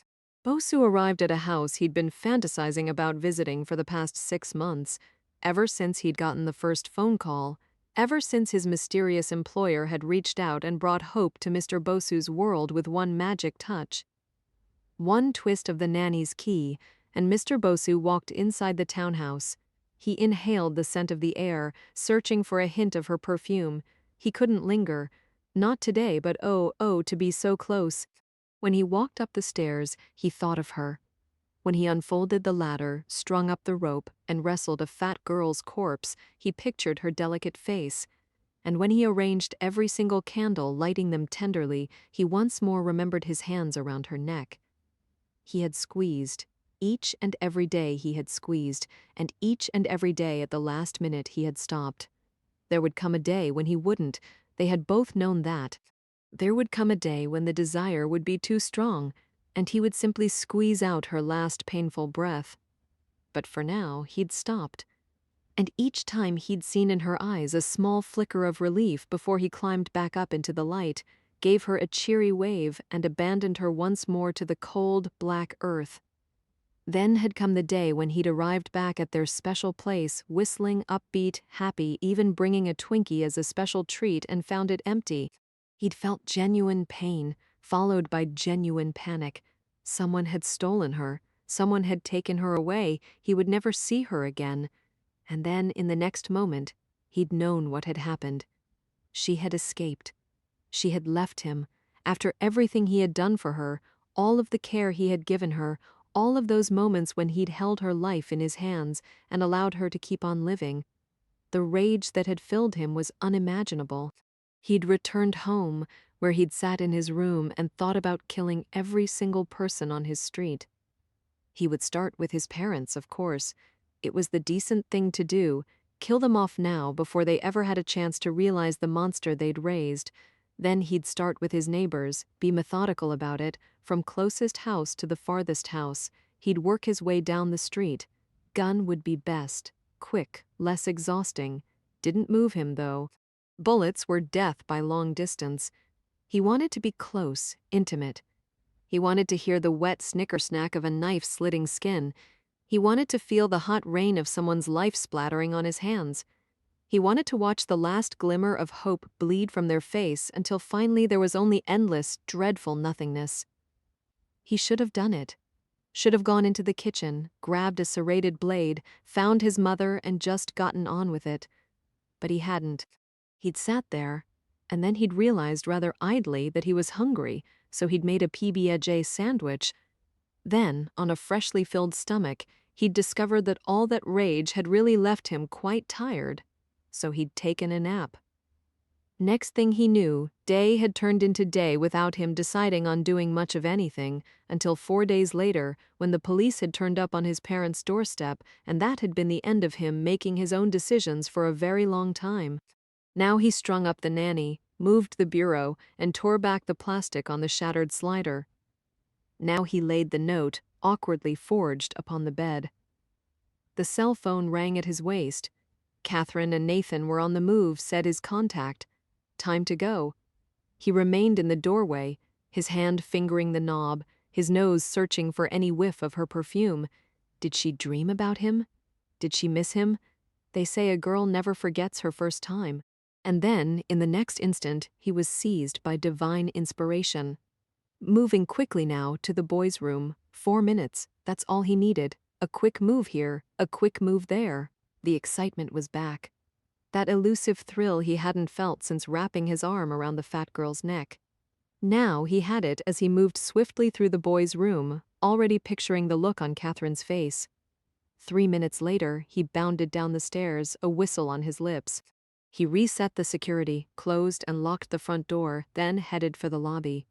Bosu arrived at a house he'd been fantasizing about visiting for the past 6 months, ever since he'd gotten the first phone call, ever since his mysterious employer had reached out and brought hope to Mr. Bosu's world with one magic touch. One twist of the nanny's key, and Mr. Bosu walked inside the townhouse. He inhaled the scent of the air, searching for a hint of her perfume. He couldn't linger. Not today, but oh, to be so close. When he walked up the stairs, he thought of her. When he unfolded the ladder, strung up the rope, and wrestled a fat girl's corpse, he pictured her delicate face. And when he arranged every single candle, lighting them tenderly, he once more remembered his hands around her neck. He had squeezed. Each and every day he had squeezed, and each and every day at the last minute he had stopped. There would come a day when he wouldn't. They had both known that. There would come a day when the desire would be too strong, and he would simply squeeze out her last painful breath. But for now, he'd stopped. And each time he'd seen in her eyes a small flicker of relief before he climbed back up into the light, gave her a cheery wave, and abandoned her once more to the cold, black earth. Then had come the day when he'd arrived back at their special place, whistling, upbeat, happy, even bringing a Twinkie as a special treat, and found it empty. He'd felt genuine pain, followed by genuine panic. Someone had stolen her. Someone had taken her away. He would never see her again. And then, in the next moment, he'd known what had happened. She had escaped. She had left him. After everything he had done for her, all of the care he had given her, all of those moments when he'd held her life in his hands and allowed her to keep on living. The rage that had filled him was unimaginable. He'd returned home, where he'd sat in his room and thought about killing every single person on his street. He would start with his parents, of course. It was the decent thing to do. Kill them off now before they ever had a chance to realize the monster they'd raised. Then he'd start with his neighbors, be methodical about it, from closest house to the farthest house. He'd work his way down the street. Gun would be best. Quick, less exhausting. Didn't move him, though. Bullets were death by long distance. He wanted to be close, intimate. He wanted to hear the wet snicker-snack of a knife slitting skin. He wanted to feel the hot rain of someone's life splattering on his hands. He wanted to watch the last glimmer of hope bleed from their face until finally there was only endless, dreadful nothingness. He should have done it. Should have gone into the kitchen, grabbed a serrated blade, found his mother, and just gotten on with it. But he hadn't. He'd sat there, and then he'd realized rather idly that he was hungry, so he'd made a PB&J sandwich. Then, on a freshly filled stomach, he'd discovered that all that rage had really left him quite tired, so he'd taken a nap. Next thing he knew, day had turned into day without him deciding on doing much of anything, until 4 days later, when the police had turned up on his parents' doorstep, and that had been the end of him making his own decisions for a very long time. Now he strung up the nanny, moved the bureau, and tore back the plastic on the shattered slider. Now he laid the note, awkwardly forged, upon the bed. The cell phone rang at his waist. Catherine and Nathan were on the move, said his contact. Time to go. He remained in the doorway, his hand fingering the knob, his nose searching for any whiff of her perfume. Did she dream about him? Did she miss him? They say a girl never forgets her first time. And then, in the next instant, he was seized by divine inspiration. Moving quickly now to the boys' room. 4 minutes, that's all he needed. A quick move here, a quick move there. The excitement was back. That elusive thrill he hadn't felt since wrapping his arm around the fat girl's neck. Now he had it as he moved swiftly through the boys' room, already picturing the look on Catherine's face. 3 minutes later, he bounded down the stairs, a whistle on his lips. He reset the security, closed and locked the front door, then headed for the lobby.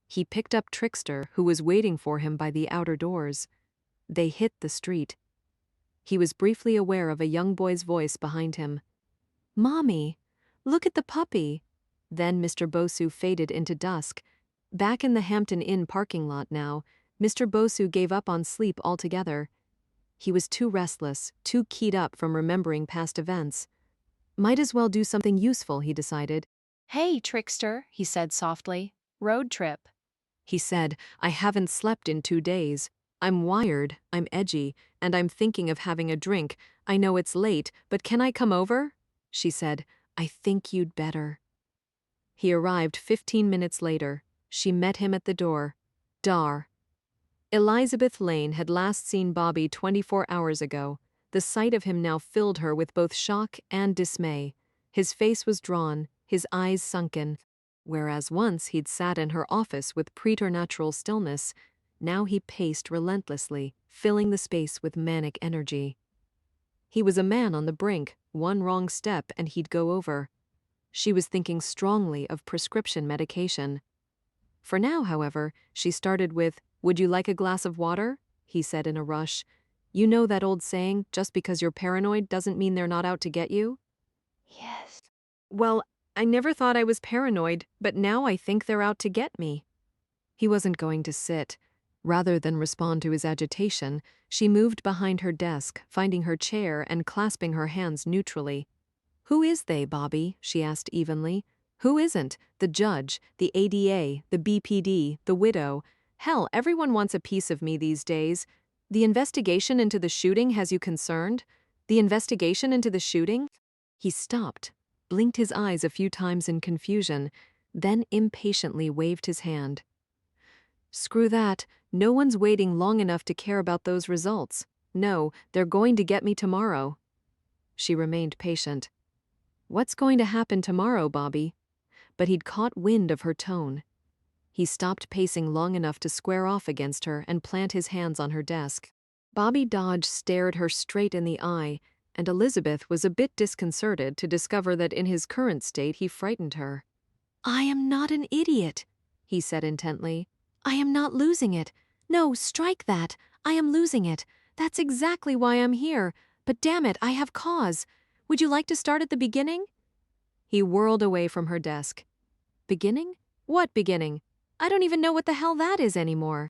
He picked up Trickster, who was waiting for him by the outer doors. They hit the street. He was briefly aware of a young boy's voice behind him. "Mommy, look at the puppy." Then Mr. Bosu faded into dusk. Back in the Hampton Inn parking lot now, Mr. Bosu gave up on sleep altogether. He was too restless, too keyed up from remembering past events. Might as well do something useful, he decided. Hey, Trickster, he said softly. Road trip. He said, "I haven't slept in 2 days. I'm wired, I'm edgy, and I'm thinking of having a drink. I know it's late, but can I come over?" She said, "I think you'd better." He arrived 15 minutes later. She met him at the door. Elizabeth Lane had last seen Bobby 24 hours ago. The sight of him now filled her with both shock and dismay. His face was drawn, his eyes sunken. Whereas once he'd sat in her office with preternatural stillness, now he paced relentlessly, filling the space with manic energy. He was a man on the brink, one wrong step and he'd go over. She was thinking strongly of prescription medication. For now, however, she started with, "Would you like a glass of water?" he said in a rush. "You know that old saying, just because you're paranoid doesn't mean they're not out to get you?" Yes. "Well, I never thought I was paranoid, but now I think they're out to get me." He wasn't going to sit. Rather than respond to his agitation, she moved behind her desk, finding her chair and clasping her hands neutrally. "Who is they, Bobby?" she asked evenly. "Who isn't? The judge, the ADA, the BPD, the widow. Hell, everyone wants a piece of me these days. The investigation into the shooting has you concerned? The investigation into the shooting?" He stopped, blinked his eyes a few times in confusion, then impatiently waved his hand. "Screw that. No one's waiting long enough to care about those results. No, they're going to get me tomorrow." She remained patient. "What's going to happen tomorrow, Bobby?" But he'd caught wind of her tone. He stopped pacing long enough to square off against her and plant his hands on her desk. Bobby Dodge stared her straight in the eye, and Elizabeth was a bit disconcerted to discover that in his current state he frightened her. "I am not an idiot," he said intently. "I am not losing it. No, strike that. I am losing it. That's exactly why I'm here. But damn it, I have cause. Would you like to start at the beginning?" He whirled away from her desk. "Beginning? What beginning? I don't even know what the hell that is anymore.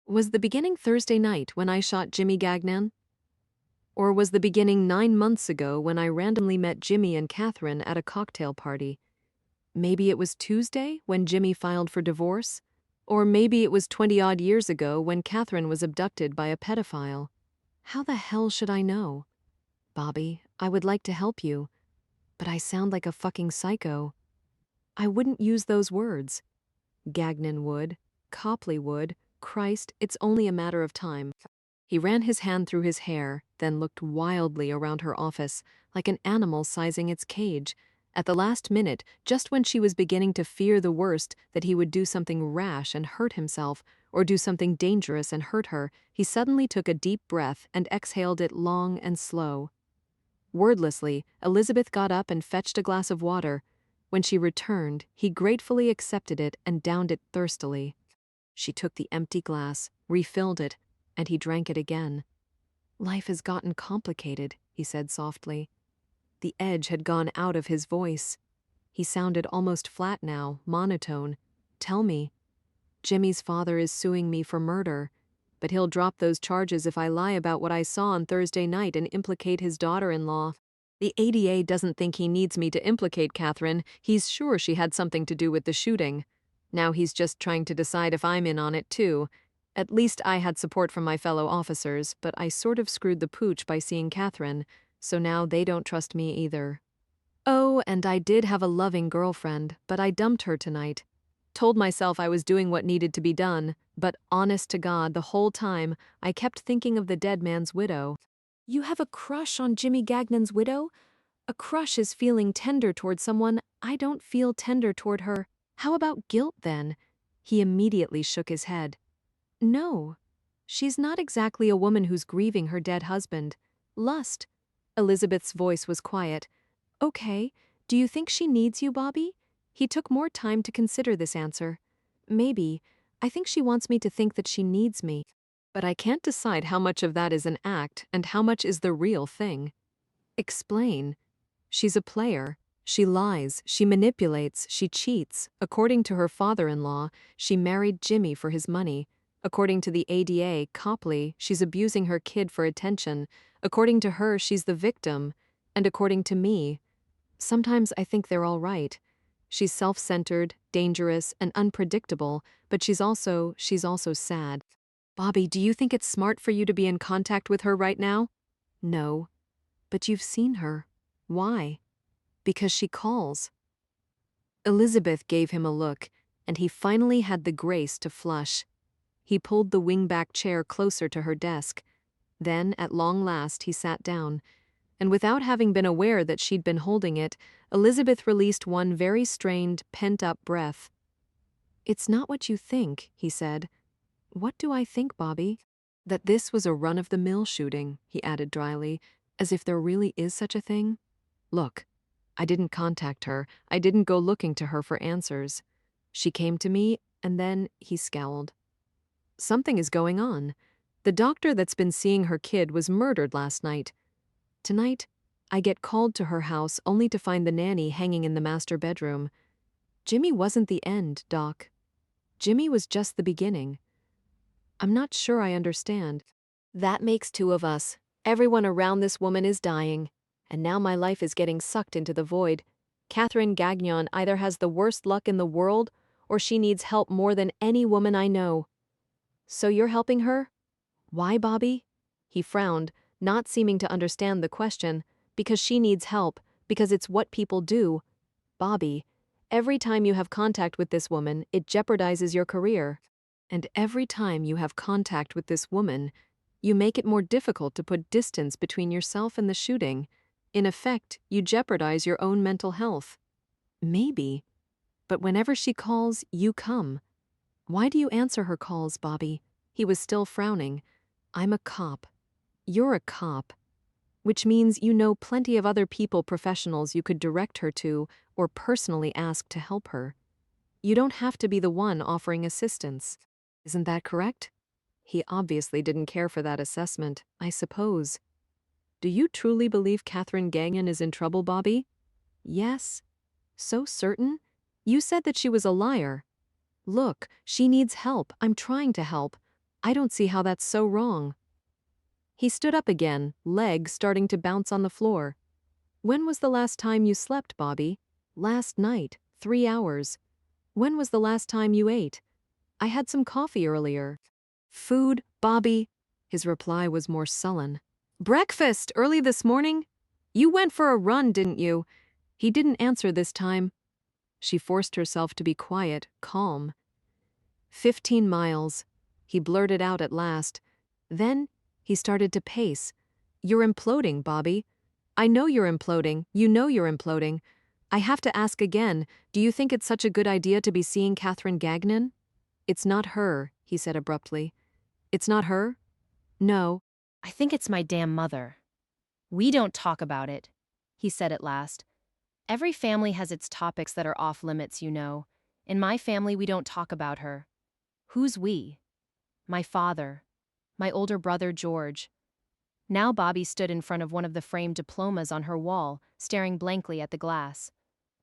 Was the beginning Thursday night when I shot Jimmy Gagnon? Or was the beginning 9 months ago when I randomly met Jimmy and Catherine at a cocktail party? Maybe it was Tuesday when Jimmy filed for divorce? Or maybe it was 20-odd years ago when Catherine was abducted by a pedophile. How the hell should I know? Bobby, I would like to help you, but I sound like a fucking psycho. I wouldn't use those words. Gagnon would. Copley would. Christ, it's only a matter of time." He ran his hand through his hair, then looked wildly around her office, like an animal sizing its cage. At the last minute, just when she was beginning to fear the worst, that he would do something rash and hurt himself, or do something dangerous and hurt her, he suddenly took a deep breath and exhaled it long and slow. Wordlessly, Elizabeth got up and fetched a glass of water. When she returned, he gratefully accepted it and downed it thirstily. She took the empty glass, refilled it, and he drank it again. "Life has gotten complicated," he said softly. The edge had gone out of his voice. He sounded almost flat now, monotone. "Tell me." "Jimmy's father is suing me for murder, but he'll drop those charges if I lie about what I saw on Thursday night and implicate his daughter-in-law. The ADA doesn't think he needs me to implicate Catherine. He's sure she had something to do with the shooting. Now he's just trying to decide if I'm in on it too. At least I had support from my fellow officers, but I sort of screwed the pooch by seeing Catherine, so now they don't trust me either. Oh, and I did have a loving girlfriend, but I dumped her tonight. Told myself I was doing what needed to be done, but honest to God, the whole time, I kept thinking of the dead man's widow." "You have a crush on Jimmy Gagnon's widow? A crush is feeling tender toward someone. I don't feel tender toward her. How about guilt, then?" He immediately shook his head. "No. She's not exactly a woman who's grieving her dead husband. Lust." Elizabeth's voice was quiet. "Okay. Do you think she needs you, Bobby?" He took more time to consider this answer. "Maybe. I think she wants me to think that she needs me. But I can't decide how much of that is an act and how much is the real thing." "Explain." "She's a player. She lies, she manipulates, she cheats. According to her father-in-law, she married Jimmy for his money. According to the ADA, Copley, she's abusing her kid for attention. According to her, she's the victim. And according to me, sometimes I think they're all right. She's self-centered, dangerous, and unpredictable, but she's also sad. Bobby, do you think it's smart for you to be in contact with her right now?" "No." "But you've seen her. Why?" "Because she calls." Elizabeth gave him a look, and he finally had the grace to flush. He pulled the wingback chair closer to her desk. Then, at long last, he sat down, and without having been aware that she'd been holding it, Elizabeth released one very strained, pent-up breath. "It's not what you think," he said. "What do I think, Bobby?" "That this was a run-of-the-mill shooting," he added dryly, "as if there really is such a thing. Look, I didn't contact her, I didn't go looking to her for answers. She came to me, and then," he scowled. "Something is going on. The doctor that's been seeing her kid was murdered last night. Tonight, I get called to her house only to find the nanny hanging in the master bedroom. Jimmy wasn't the end, Doc. Jimmy was just the beginning. I'm not sure I understand. That makes two of us. Everyone around this woman is dying, and now my life is getting sucked into the void. Catherine Gagnon either has the worst luck in the world, or she needs help more than any woman I know. So you're helping her? Why, Bobby?" He frowned, not seeming to understand the question. "Because she needs help, because it's what people do. Bobby, every time you have contact with this woman, it jeopardizes your career. And every time you have contact with this woman, you make it more difficult to put distance between yourself and the shooting. In effect, you jeopardize your own mental health." "Maybe. But whenever she calls, you come. Why do you answer her calls, Bobby?" He was still frowning. "I'm a cop. You're a cop. Which means you know plenty of other professionals you could direct her to or personally ask to help her. You don't have to be the one offering assistance. Isn't that correct?" He obviously didn't care for that assessment, I suppose. "Do you truly believe Catherine Gagnon is in trouble, Bobby?" "Yes." "So certain? You said that she was a liar." "Look, she needs help. I'm trying to help. I don't see how that's so wrong." He stood up again, legs starting to bounce on the floor. "When was the last time you slept, Bobby?" "Last night, 3 hours." "When was the last time you ate?" "I had some coffee earlier." "Food, Bobby?" His reply was more sullen. "Breakfast, early this morning? You went for a run, didn't you?" He didn't answer this time. She forced herself to be quiet, calm. 15 miles. He blurted out at last. Then he started to pace. "You're imploding, Bobby. I know you're imploding. You know you're imploding. I have to ask again, do you think it's such a good idea to be seeing Catherine Gagnon?" "It's not her," he said abruptly. "It's not her?" "No." I think it's my damn mother. We don't talk about it, he said at last. Every family has its topics that are off limits, you know. In my family, we don't talk about her. Who's we? My father. My older brother, George. Now Bobby stood in front of one of the framed diplomas on her wall, staring blankly at the glass.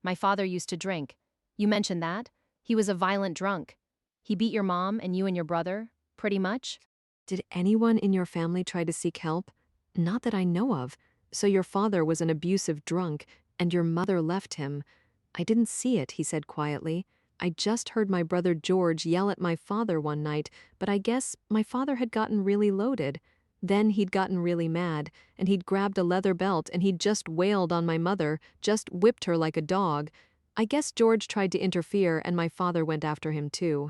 My father used to drink. You mentioned that? He was a violent drunk. He beat your mom and you and your brother, pretty much? "Did anyone in your family try to seek help?" "Not that I know of. So your father was an abusive drunk, and your mother left him." "I didn't see it," he said quietly. "I just heard my brother George yell at my father one night, but I guess my father had gotten really loaded. Then he'd gotten really mad, and he'd grabbed a leather belt and he'd just wailed on my mother, just whipped her like a dog. I guess George tried to interfere and my father went after him too.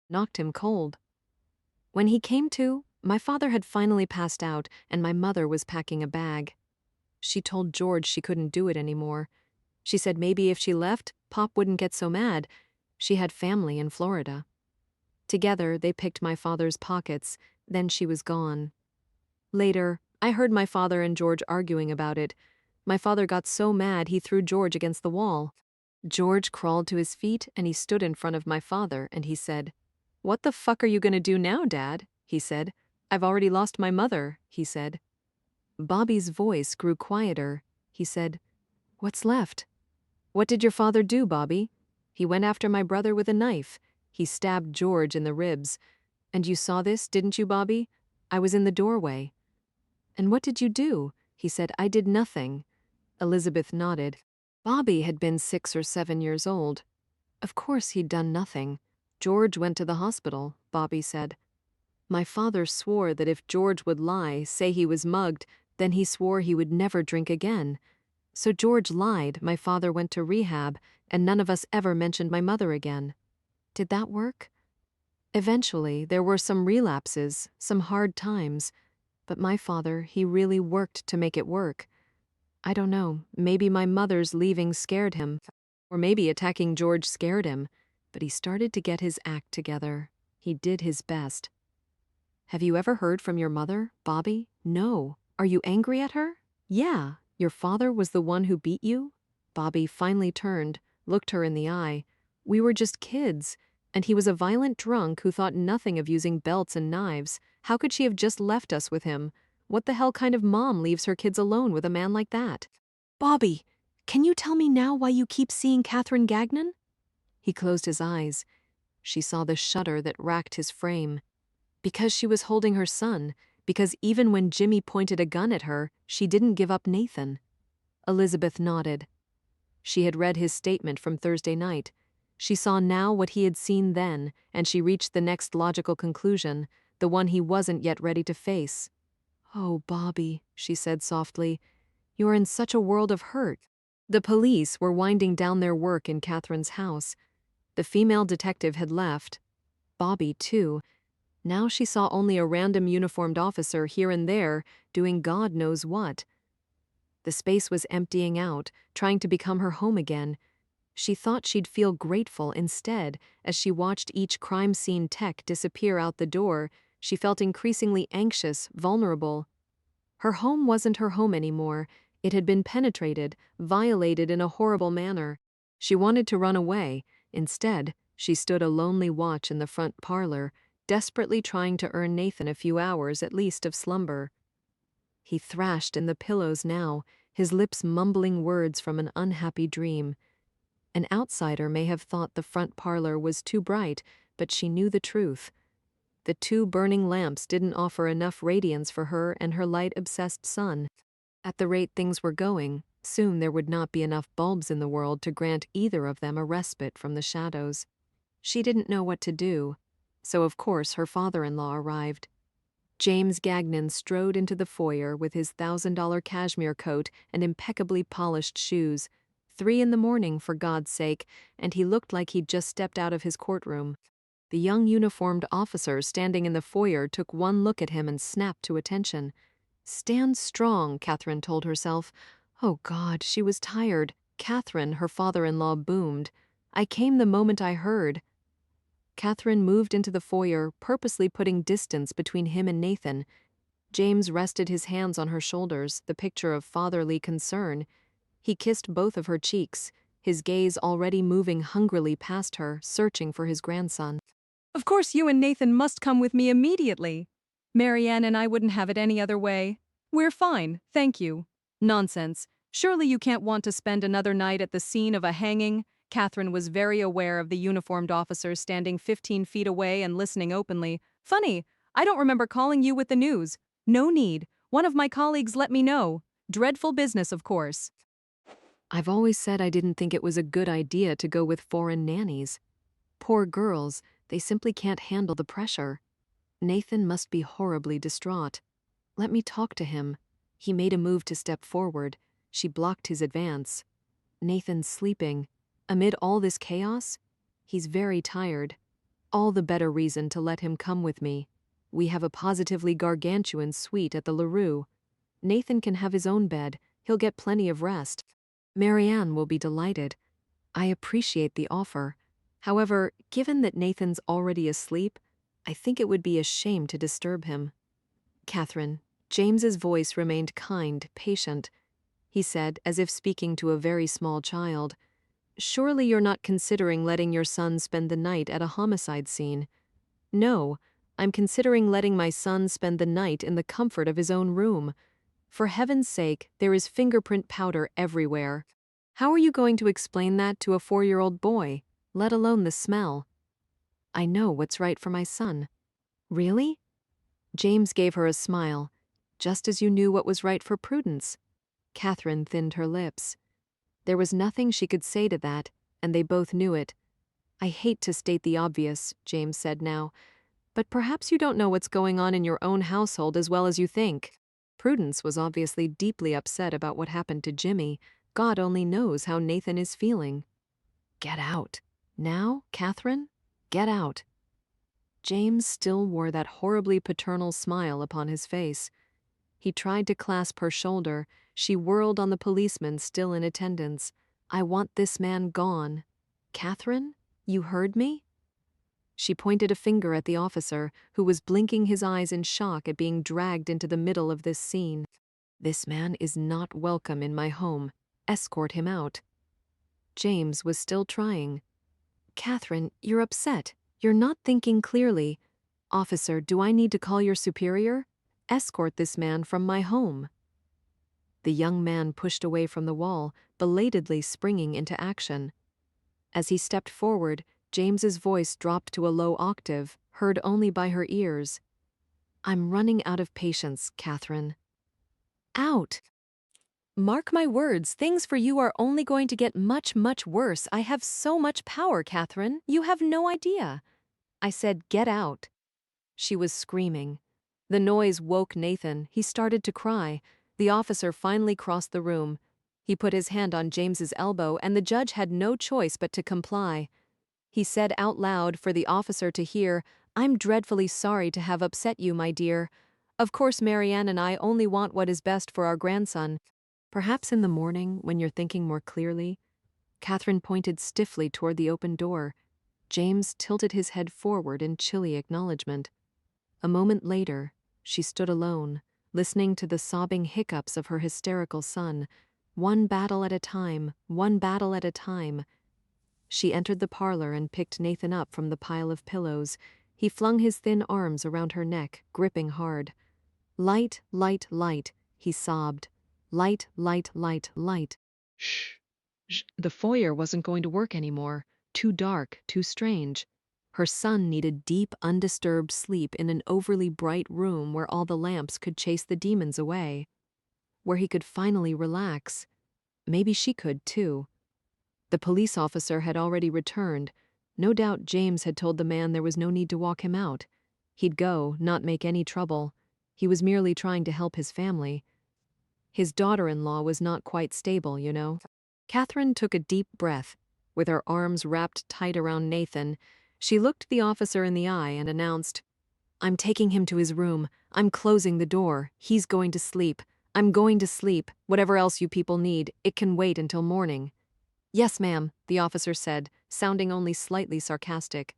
Knocked him cold. When he came to, my father had finally passed out and my mother was packing a bag. She told George she couldn't do it anymore. She said maybe if she left, Pop wouldn't get so mad. She had family in Florida. Together, they picked my father's pockets, then she was gone. Later, I heard my father and George arguing about it. My father got so mad he threw George against the wall. George crawled to his feet and he stood in front of my father and he said, "What the fuck are you gonna do now, Dad?" he said. "I've already lost my mother," he said. Bobby's voice grew quieter. He said, "What's left?" "What did your father do, Bobby?" "He went after my brother with a knife. He stabbed George in the ribs. And you saw this, didn't you, Bobby? I was in the doorway." "And what did you do?" He said, "I did nothing." Elizabeth nodded. Bobby had been 6 or 7 years old. Of course he'd done nothing. "George went to the hospital," Bobby said. "My father swore that if George would lie, say he was mugged, then he swore he would never drink again. So George lied, my father went to rehab, and none of us ever mentioned my mother again. Did that work? Eventually, there were some relapses, some hard times. But my father, he really worked to make it work. I don't know, maybe my mother's leaving scared him. Or maybe attacking George scared him. But he started to get his act together. He did his best. Have you ever heard from your mother, Bobby? No. Are you angry at her? Yeah. Your father was the one who beat you? Bobby finally turned, looked her in the eye. We were just kids. And he was a violent drunk who thought nothing of using belts and knives. How could she have just left us with him? What the hell kind of mom leaves her kids alone with a man like that? Bobby, can you tell me now why you keep seeing Catherine Gagnon? He closed his eyes. She saw the shudder that racked his frame. Because she was holding her son, because even when Jimmy pointed a gun at her, she didn't give up Nathan. Elizabeth nodded. She had read his statement from Thursday night. She saw now what he had seen then, and she reached the next logical conclusion, the one he wasn't yet ready to face. Oh, Bobby, she said softly, you are in such a world of hurt. The police were winding down their work in Catherine's house. The female detective had left. Bobby, too. Now she saw only a random uniformed officer here and there doing God knows what. The space was emptying out, trying to become her home again. She thought she'd feel grateful instead. As she watched each crime scene tech disappear out the door, she felt increasingly anxious, vulnerable. Her home wasn't her home anymore. It had been penetrated, violated in a horrible manner. She wanted to run away. Instead, she stood a lonely watch in the front parlor, desperately trying to earn Nathan a few hours at least of slumber. He thrashed in the pillows now, his lips mumbling words from an unhappy dream. An outsider may have thought the front parlor was too bright, but she knew the truth. The two burning lamps didn't offer enough radiance for her and her light-obsessed son. At the rate things were going, soon there would not be enough bulbs in the world to grant either of them a respite from the shadows. She didn't know what to do, so of course her father-in-law arrived. James Gagnon strode into the foyer with his $1,000 cashmere coat and impeccably polished shoes. 3 in the morning, for God's sake, and he looked like he'd just stepped out of his courtroom. The young uniformed officer standing in the foyer took one look at him and snapped to attention. Stand strong, Catherine told herself. Oh God, she was tired. Catherine, her father-in-law boomed. I came the moment I heard. Catherine moved into the foyer, purposely putting distance between him and Nathan. James rested his hands on her shoulders, the picture of fatherly concern. He kissed both of her cheeks, his gaze already moving hungrily past her, searching for his grandson. Of course you and Nathan must come with me immediately. Marianne and I wouldn't have it any other way. We're fine, thank you. Nonsense. Surely you can't want to spend another night at the scene of a hanging. Catherine was very aware of the uniformed officer standing 15 feet away and listening openly. Funny, I don't remember calling you with the news. No need. One of my colleagues let me know. Dreadful business, of course. I've always said I didn't think it was a good idea to go with foreign nannies. Poor girls, they simply can't handle the pressure. Nathan must be horribly distraught. Let me talk to him. He made a move to step forward. She blocked his advance. Nathan's sleeping. Amid all this chaos, he's very tired. All the better reason to let him come with me. We have a positively gargantuan suite at the LaRue. Nathan can have his own bed. He'll get plenty of rest. Marianne will be delighted. I appreciate the offer. However, given that Nathan's already asleep, I think it would be a shame to disturb him. Catherine, James's voice remained kind, patient. He said, as if speaking to a very small child, surely you're not considering letting your son spend the night at a homicide scene. No, I'm considering letting my son spend the night in the comfort of his own room. For heaven's sake, there is fingerprint powder everywhere. How are you going to explain that to a 4-year-old boy, let alone the smell? I know what's right for my son. Really? James gave her a smile, just as you knew what was right for Prudence. Catherine thinned her lips. There was nothing she could say to that, and they both knew it. I hate to state the obvious, James said now, but perhaps you don't know what's going on in your own household as well as you think. Prudence was obviously deeply upset about what happened to Jimmy. God only knows how Nathan is feeling. Get out. Now, Catherine? Get out. James still wore that horribly paternal smile upon his face. He tried to clasp her shoulder. She whirled on the policeman still in attendance. I want this man gone. Catherine, you heard me? She pointed a finger at the officer, who was blinking his eyes in shock at being dragged into the middle of this scene. This man is not welcome in my home. Escort him out. James was still trying. Catherine, you're upset. You're not thinking clearly. Officer, do I need to call your superior? Escort this man from my home. The young man pushed away from the wall, belatedly springing into action. As he stepped forward, James's voice dropped to a low octave, heard only by her ears. I'm running out of patience, Catherine. Out! Mark my words, things for you are only going to get much, much worse. I have so much power, Catherine. You have no idea. I said, get out. She was screaming. The noise woke Nathan. He started to cry. The officer finally crossed the room. He put his hand on James's elbow, and the judge had no choice but to comply. He said out loud for the officer to hear, I'm dreadfully sorry to have upset you, my dear. Of course, Marianne and I only want what is best for our grandson. Perhaps in the morning, when you're thinking more clearly. Catherine pointed stiffly toward the open door. James tilted his head forward in chilly acknowledgement. A moment later, she stood alone, listening to the sobbing hiccups of her hysterical son. One battle at a time, one battle at a time. She entered the parlor and picked Nathan up from the pile of pillows. He flung his thin arms around her neck, gripping hard. Light, light, light, he sobbed. Light, light, light, light. Shh. The foyer wasn't going to work anymore. Too dark, too strange. Her son needed deep, undisturbed sleep in an overly bright room where all the lamps could chase the demons away. Where he could finally relax. Maybe she could, too. The police officer had already returned. No doubt James had told the man there was no need to walk him out. He'd go, not make any trouble. He was merely trying to help his family. His daughter-in-law was not quite stable, you know. Catherine took a deep breath. With her arms wrapped tight around Nathan, she looked the officer in the eye and announced, I'm taking him to his room. I'm closing the door. He's going to sleep. I'm going to sleep. Whatever else you people need, it can wait until morning. Yes, ma'am, the officer said, sounding only slightly sarcastic.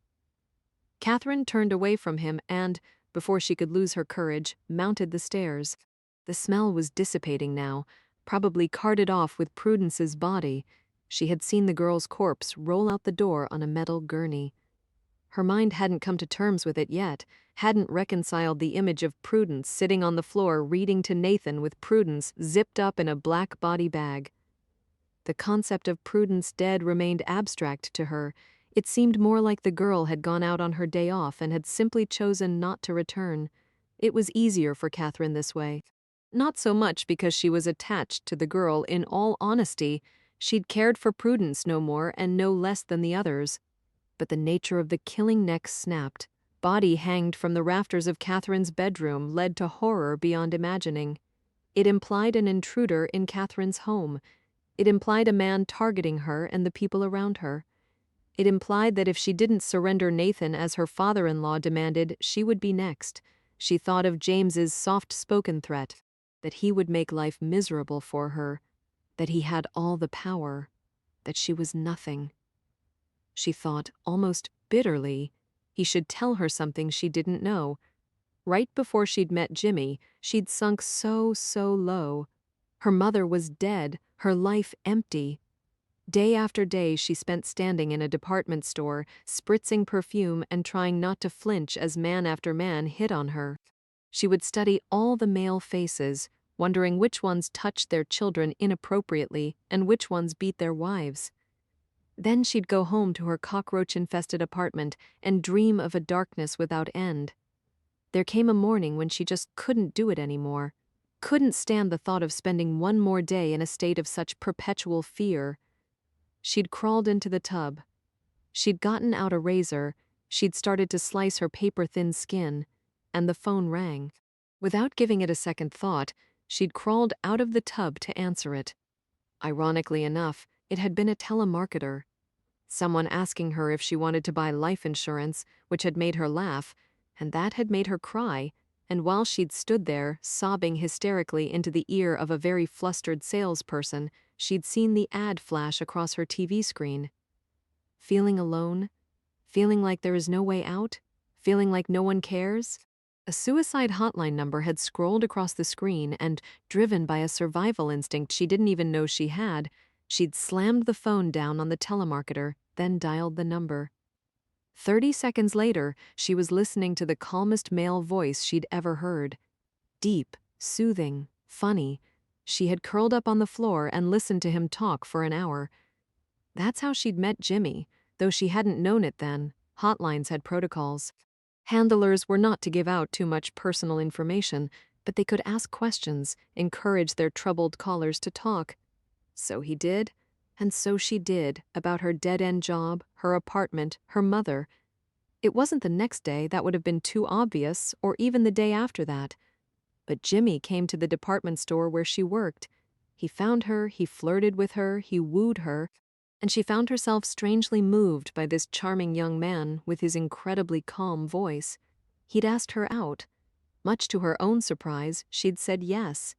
Catherine turned away from him and, before she could lose her courage, mounted the stairs. The smell was dissipating now, probably carted off with Prudence's body. She had seen the girl's corpse roll out the door on a metal gurney. Her mind hadn't come to terms with it yet, hadn't reconciled the image of Prudence sitting on the floor reading to Nathan with Prudence zipped up in a black body bag. The concept of Prudence dead remained abstract to her. It seemed more like the girl had gone out on her day off and had simply chosen not to return. It was easier for Catherine this way. Not so much because she was attached to the girl. In all honesty, she'd cared for Prudence no more and no less than the others. But the nature of the killing neck snapped. Body hanged from the rafters of Catherine's bedroom led to horror beyond imagining. It implied an intruder in Catherine's home. It implied a man targeting her and the people around her. It implied that if she didn't surrender Nathan as her father-in-law demanded, she would be next. She thought of James's soft-spoken threat, that he would make life miserable for her, that he had all the power, that she was nothing. She thought, almost bitterly, he should tell her something she didn't know. Right before she'd met Jimmy, she'd sunk so low. Her mother was dead, her life empty. Day after day she spent standing in a department store, spritzing perfume and trying not to flinch as man after man hit on her. She would study all the male faces, wondering which ones touched their children inappropriately and which ones beat their wives. Then she'd go home to her cockroach-infested apartment and dream of a darkness without end. There came a morning when she just couldn't do it anymore, couldn't stand the thought of spending one more day in a state of such perpetual fear. She'd crawled into the tub. She'd gotten out a razor, she'd started to slice her paper-thin skin, and the phone rang. Without giving it a second thought, she'd crawled out of the tub to answer it. Ironically enough, it had been a telemarketer. Someone asking her if she wanted to buy life insurance, which had made her laugh, and that had made her cry. and while she'd stood there, sobbing hysterically into the ear of a very flustered salesperson, she'd seen the ad flash across her TV screen. Feeling alone? Feeling like there is no way out? Feeling like no one cares? A suicide hotline number had scrolled across the screen and, driven by a survival instinct she didn't even know she had, she'd slammed the phone down on the telemarketer, then dialed the number. 30 seconds later, she was listening to the calmest male voice she'd ever heard. Deep, soothing, funny. She had curled up on the floor and listened to him talk for an hour. That's how she'd met Jimmy, though she hadn't known it then. Hotlines had protocols. Handlers were not to give out too much personal information, but they could ask questions, encourage their troubled callers to talk. So he did, and so she did, about her dead-end job, her apartment, her mother. It wasn't the next day, that would have been too obvious, or even the day after that. But Jimmy came to the department store where she worked. He found her, he flirted with her, he wooed her, and she found herself strangely moved by this charming young man with his incredibly calm voice. He'd asked her out. Much to her own surprise, she'd said yes.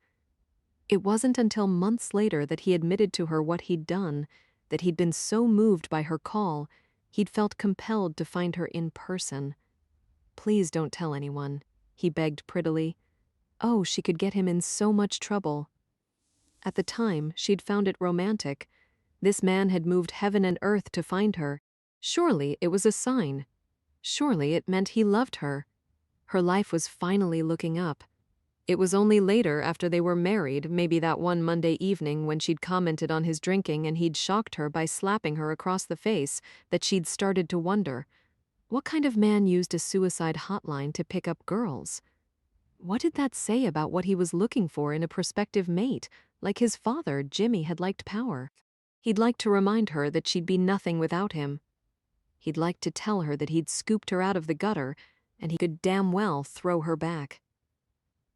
It wasn't until months later that he admitted to her what he'd done, that he'd been so moved by her call, he'd felt compelled to find her in person. "Please don't tell anyone," he begged prettily. Oh, she could get him in so much trouble. At the time, she'd found it romantic. This man had moved heaven and earth to find her. Surely it was a sign. Surely it meant he loved her. Her life was finally looking up. It was only later, after they were married, maybe that one Monday evening when she'd commented on his drinking and he'd shocked her by slapping her across the face, that she'd started to wonder, what kind of man used a suicide hotline to pick up girls? What did that say about what he was looking for in a prospective mate? Like his father, Jimmy had liked power. He'd like to remind her that she'd be nothing without him. He'd like to tell her that he'd scooped her out of the gutter, and he could damn well throw her back.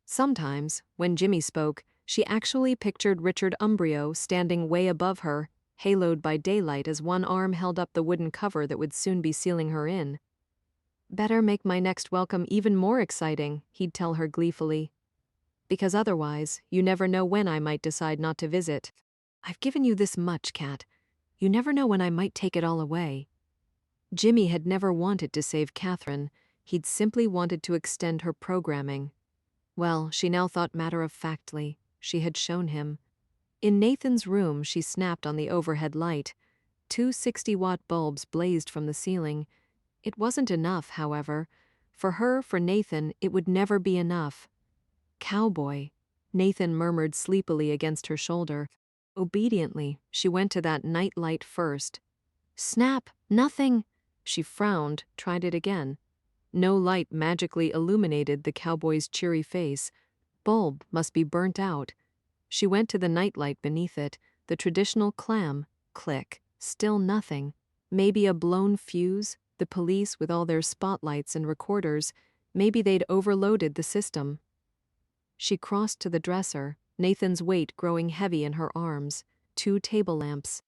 Sometimes, when Jimmy spoke, she actually pictured Richard Umbrio standing way above her, haloed by daylight as one arm held up the wooden cover that would soon be sealing her in. "Better make my next welcome even more exciting," he'd tell her gleefully. "Because otherwise, you never know when I might decide not to visit. I've given you this much, Kat. You never know when I might take it all away." Jimmy had never wanted to save Catherine. He'd simply wanted to extend her programming. Well, she now thought matter-of-factly, she had shown him. In Nathan's room, she snapped on the overhead light. 2 60-watt bulbs blazed from the ceiling. It wasn't enough, however. For her, for Nathan, it would never be enough. "Cowboy," Nathan murmured sleepily against her shoulder. Obediently, she went to that night light first. "Snap, nothing." She frowned, tried it again. No light magically illuminated the cowboy's cheery face. Bulb must be burnt out. She went to the nightlight beneath it, the traditional clam. Click. Still nothing. Maybe a blown fuse, the police with all their spotlights and recorders. Maybe they'd overloaded the system. She crossed to the dresser, Nathan's weight growing heavy in her arms. 2 table lamps.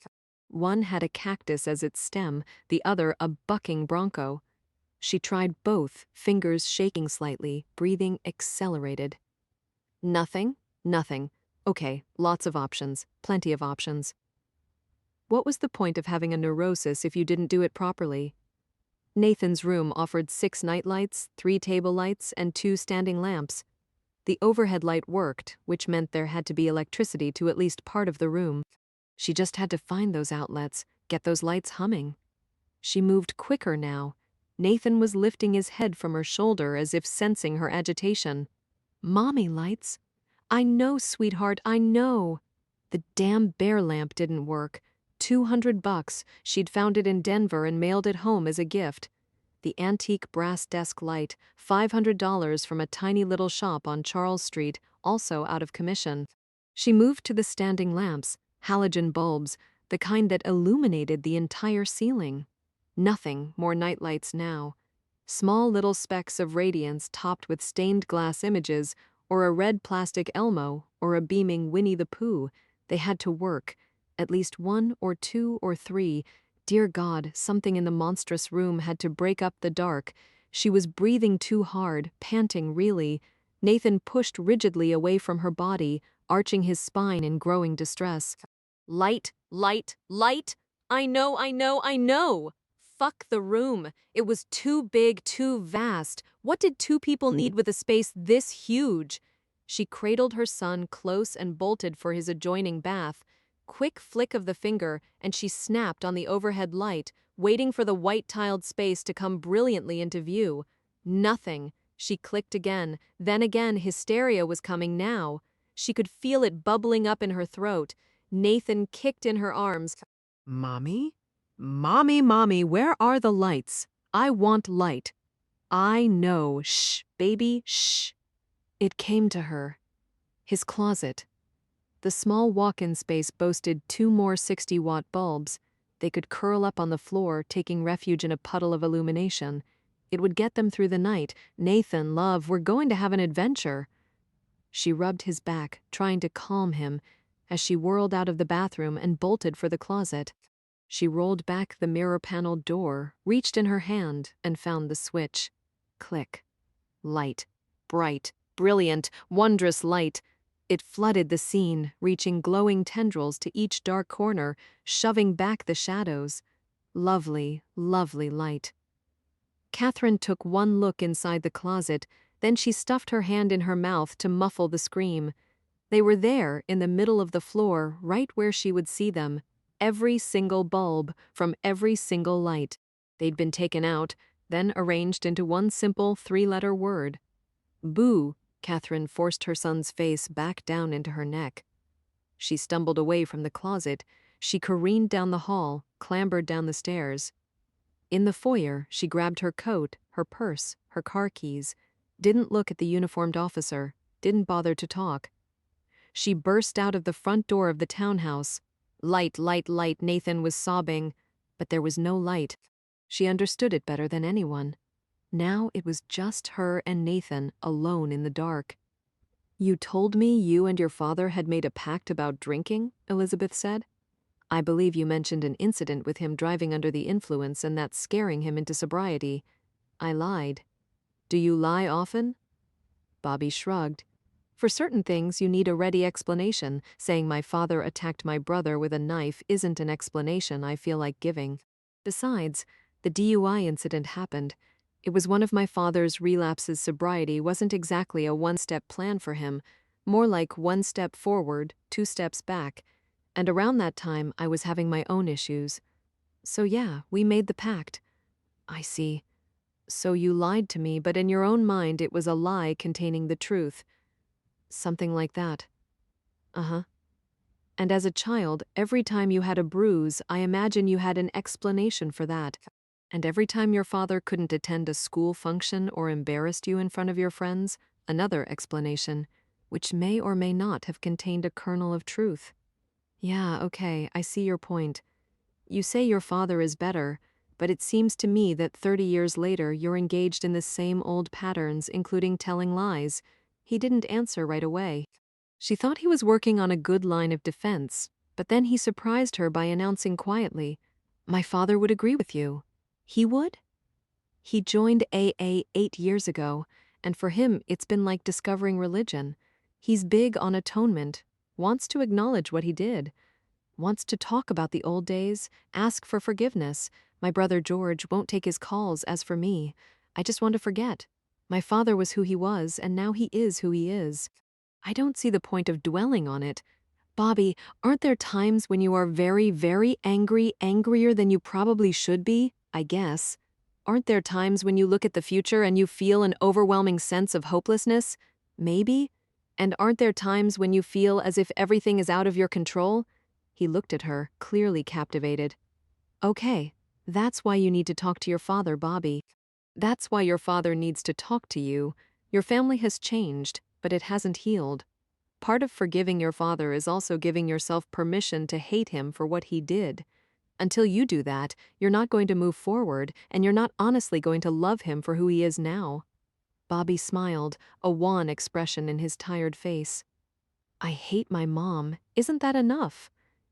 One had a cactus as its stem, the other a bucking bronco. She tried both, fingers shaking slightly, breathing accelerated. Nothing? Nothing. Okay, lots of options, plenty of options. What was the point of having a neurosis if you didn't do it properly? Nathan's room offered 6 nightlights, 3 table lights, and 2 standing lamps. The overhead light worked, which meant there had to be electricity to at least part of the room. She just had to find those outlets, get those lights humming. She moved quicker now. Nathan was lifting his head from her shoulder as if sensing her agitation. "Mommy lights? I know, sweetheart, I know." The damn bear lamp didn't work. $200. She'd found it in Denver and mailed it home as a gift. The antique brass desk light, $500 from a tiny little shop on Charles Street, also out of commission. She moved to the standing lamps, halogen bulbs, the kind that illuminated the entire ceiling. Nothing more nightlights now. Small little specks of radiance topped with stained glass images, or a red plastic Elmo, or a beaming Winnie the Pooh. They had to work. At least 1 or 2 or 3. Dear God, something in the monstrous room had to break up the dark. She was breathing too hard, panting really. Nathan pushed rigidly away from her body, arching his spine in growing distress. Light, light, light! I know, I know, I know! Fuck the room. It was too big, too vast. What did two people need with a space this huge? She cradled her son close and bolted for his adjoining bath. Quick flick of the finger, and she snapped on the overhead light, waiting for the white-tiled space to come brilliantly into view. Nothing. She clicked again, then again. Hysteria was coming now. She could feel it bubbling up in her throat. Nathan kicked in her arms. Mommy? Mommy, mommy, where are the lights? I want light. I know. Shh, baby, shh. It came to her. His closet. The small walk-in space boasted 2 more 60-watt bulbs. They could curl up on the floor, taking refuge in a puddle of illumination. It would get them through the night. Nathan, love, we're going to have an adventure. She rubbed his back, trying to calm him, as she whirled out of the bathroom and bolted for the closet. She rolled back the mirror-paneled door, reached in her hand, and found the switch. Click. Light. Bright, brilliant, wondrous light. It flooded the scene, reaching glowing tendrils to each dark corner, shoving back the shadows. Lovely, lovely light. Catherine took one look inside the closet, then she stuffed her hand in her mouth to muffle the scream. They were there, in the middle of the floor, right where she would see them. Every single bulb, from every single light. They'd been taken out, then arranged into one simple 3-letter word. Boo! Catherine forced her son's face back down into her neck. She stumbled away from the closet. She careened down the hall, clambered down the stairs. In the foyer, she grabbed her coat, her purse, her car keys, didn't look at the uniformed officer, didn't bother to talk. She burst out of the front door of the townhouse. Light, light, light, Nathan was sobbing, but there was no light. She understood it better than anyone. Now it was just her and Nathan, alone in the dark. You told me you and your father had made a pact about drinking, Elizabeth said. I believe you mentioned an incident with him driving under the influence and that scaring him into sobriety. I lied. Do you lie often? Bobby shrugged. For certain things, you need a ready explanation. Saying my father attacked my brother with a knife isn't an explanation I feel like giving. Besides, the DUI incident happened. It was one of my father's relapses. Sobriety wasn't exactly a one-step plan for him, more like 1 step forward, 2 steps back. And around that time, I was having my own issues. So yeah, we made the pact. I see. So you lied to me, but in your own mind it was a lie containing the truth. Something like that. Uh-huh. And as a child, every time you had a bruise, I imagine you had an explanation for that. And every time your father couldn't attend a school function or embarrassed you in front of your friends, another explanation, which may or may not have contained a kernel of truth. Yeah, okay, I see your point. You say your father is better, but it seems to me that 30 years later you're engaged in the same old patterns, including telling lies. He didn't answer right away. She thought he was working on a good line of defense, but then he surprised her by announcing quietly, "My father would agree with you." He would? He joined AA 8 years ago, and for him it's been like discovering religion. He's big on atonement, wants to acknowledge what he did, wants to talk about the old days, ask for forgiveness. My brother George won't take his calls. As for me, I just want to forget. My father was who he was, and now he is who he is. I don't see the point of dwelling on it. Bobby, aren't there times when you are very, very angry, angrier than you probably should be, I guess? Aren't there times when you look at the future and you feel an overwhelming sense of hopelessness? Maybe? And aren't there times when you feel as if everything is out of your control? He looked at her, clearly captivated. Okay, that's why you need to talk to your father, Bobby. That's why your father needs to talk to you. Your family has changed, but it hasn't healed. Part of forgiving your father is also giving yourself permission to hate him for what he did. Until you do that, you're not going to move forward, and you're not honestly going to love him for who he is now. Bobby smiled, a wan expression in his tired face. I hate my mom. Isn't that enough?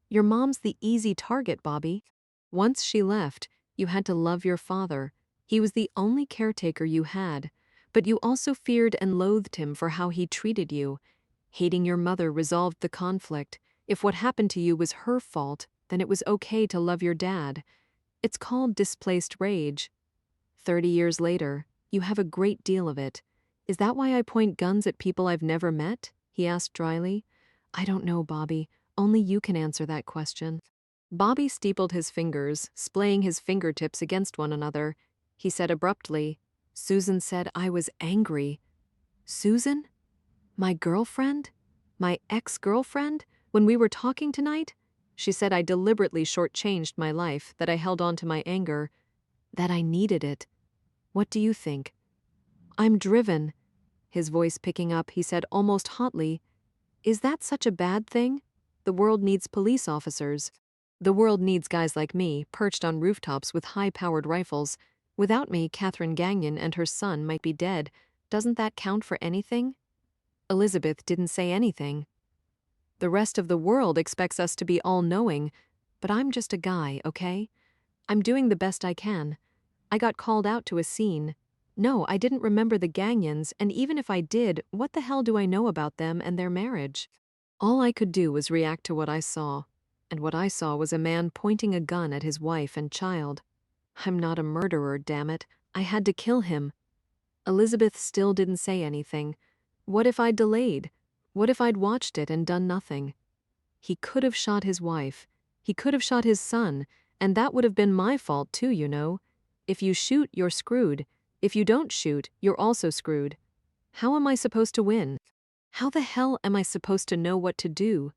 Your mom's the easy target, Bobby. Once she left, you had to love your father. He was the only caretaker you had. but you also feared and loathed him for how he treated you. Hating your mother resolved the conflict. If what happened to you was her fault, then it was okay to love your dad. It's called displaced rage. 30 years later, you have a great deal of it. Is that why I point guns at people I've never met? He asked dryly. I don't know, Bobby. Only you can answer that question. Bobby steepled his fingers, splaying his fingertips against one another. He said abruptly, Susan said I was angry. Susan? My girlfriend? My ex-girlfriend? When we were talking tonight? She said I deliberately shortchanged my life, that I held on to my anger, that I needed it. What do you think? I'm driven. His voice picking up, he said almost hotly, Is that such a bad thing? The world needs police officers. The world needs guys like me, perched on rooftops with high-powered rifles. Without me, Catherine Gagnon and her son might be dead. Doesn't that count for anything? Elizabeth didn't say anything. The rest of the world expects us to be all-knowing, but I'm just a guy, okay? I'm doing the best I can. I got called out to a scene. No, I didn't remember the Gagnons, and even if I did, what the hell do I know about them and their marriage? All I could do was react to what I saw, and what I saw was a man pointing a gun at his wife and child. I'm not a murderer, damn it. I had to kill him. Elizabeth still didn't say anything. What if I'd delayed? What if I'd watched it and done nothing? He could have shot his wife. He could have shot his son, and that would have been my fault too, you know. If you shoot, you're screwed. If you don't shoot, you're also screwed. How am I supposed to win? How the hell am I supposed to know what to do?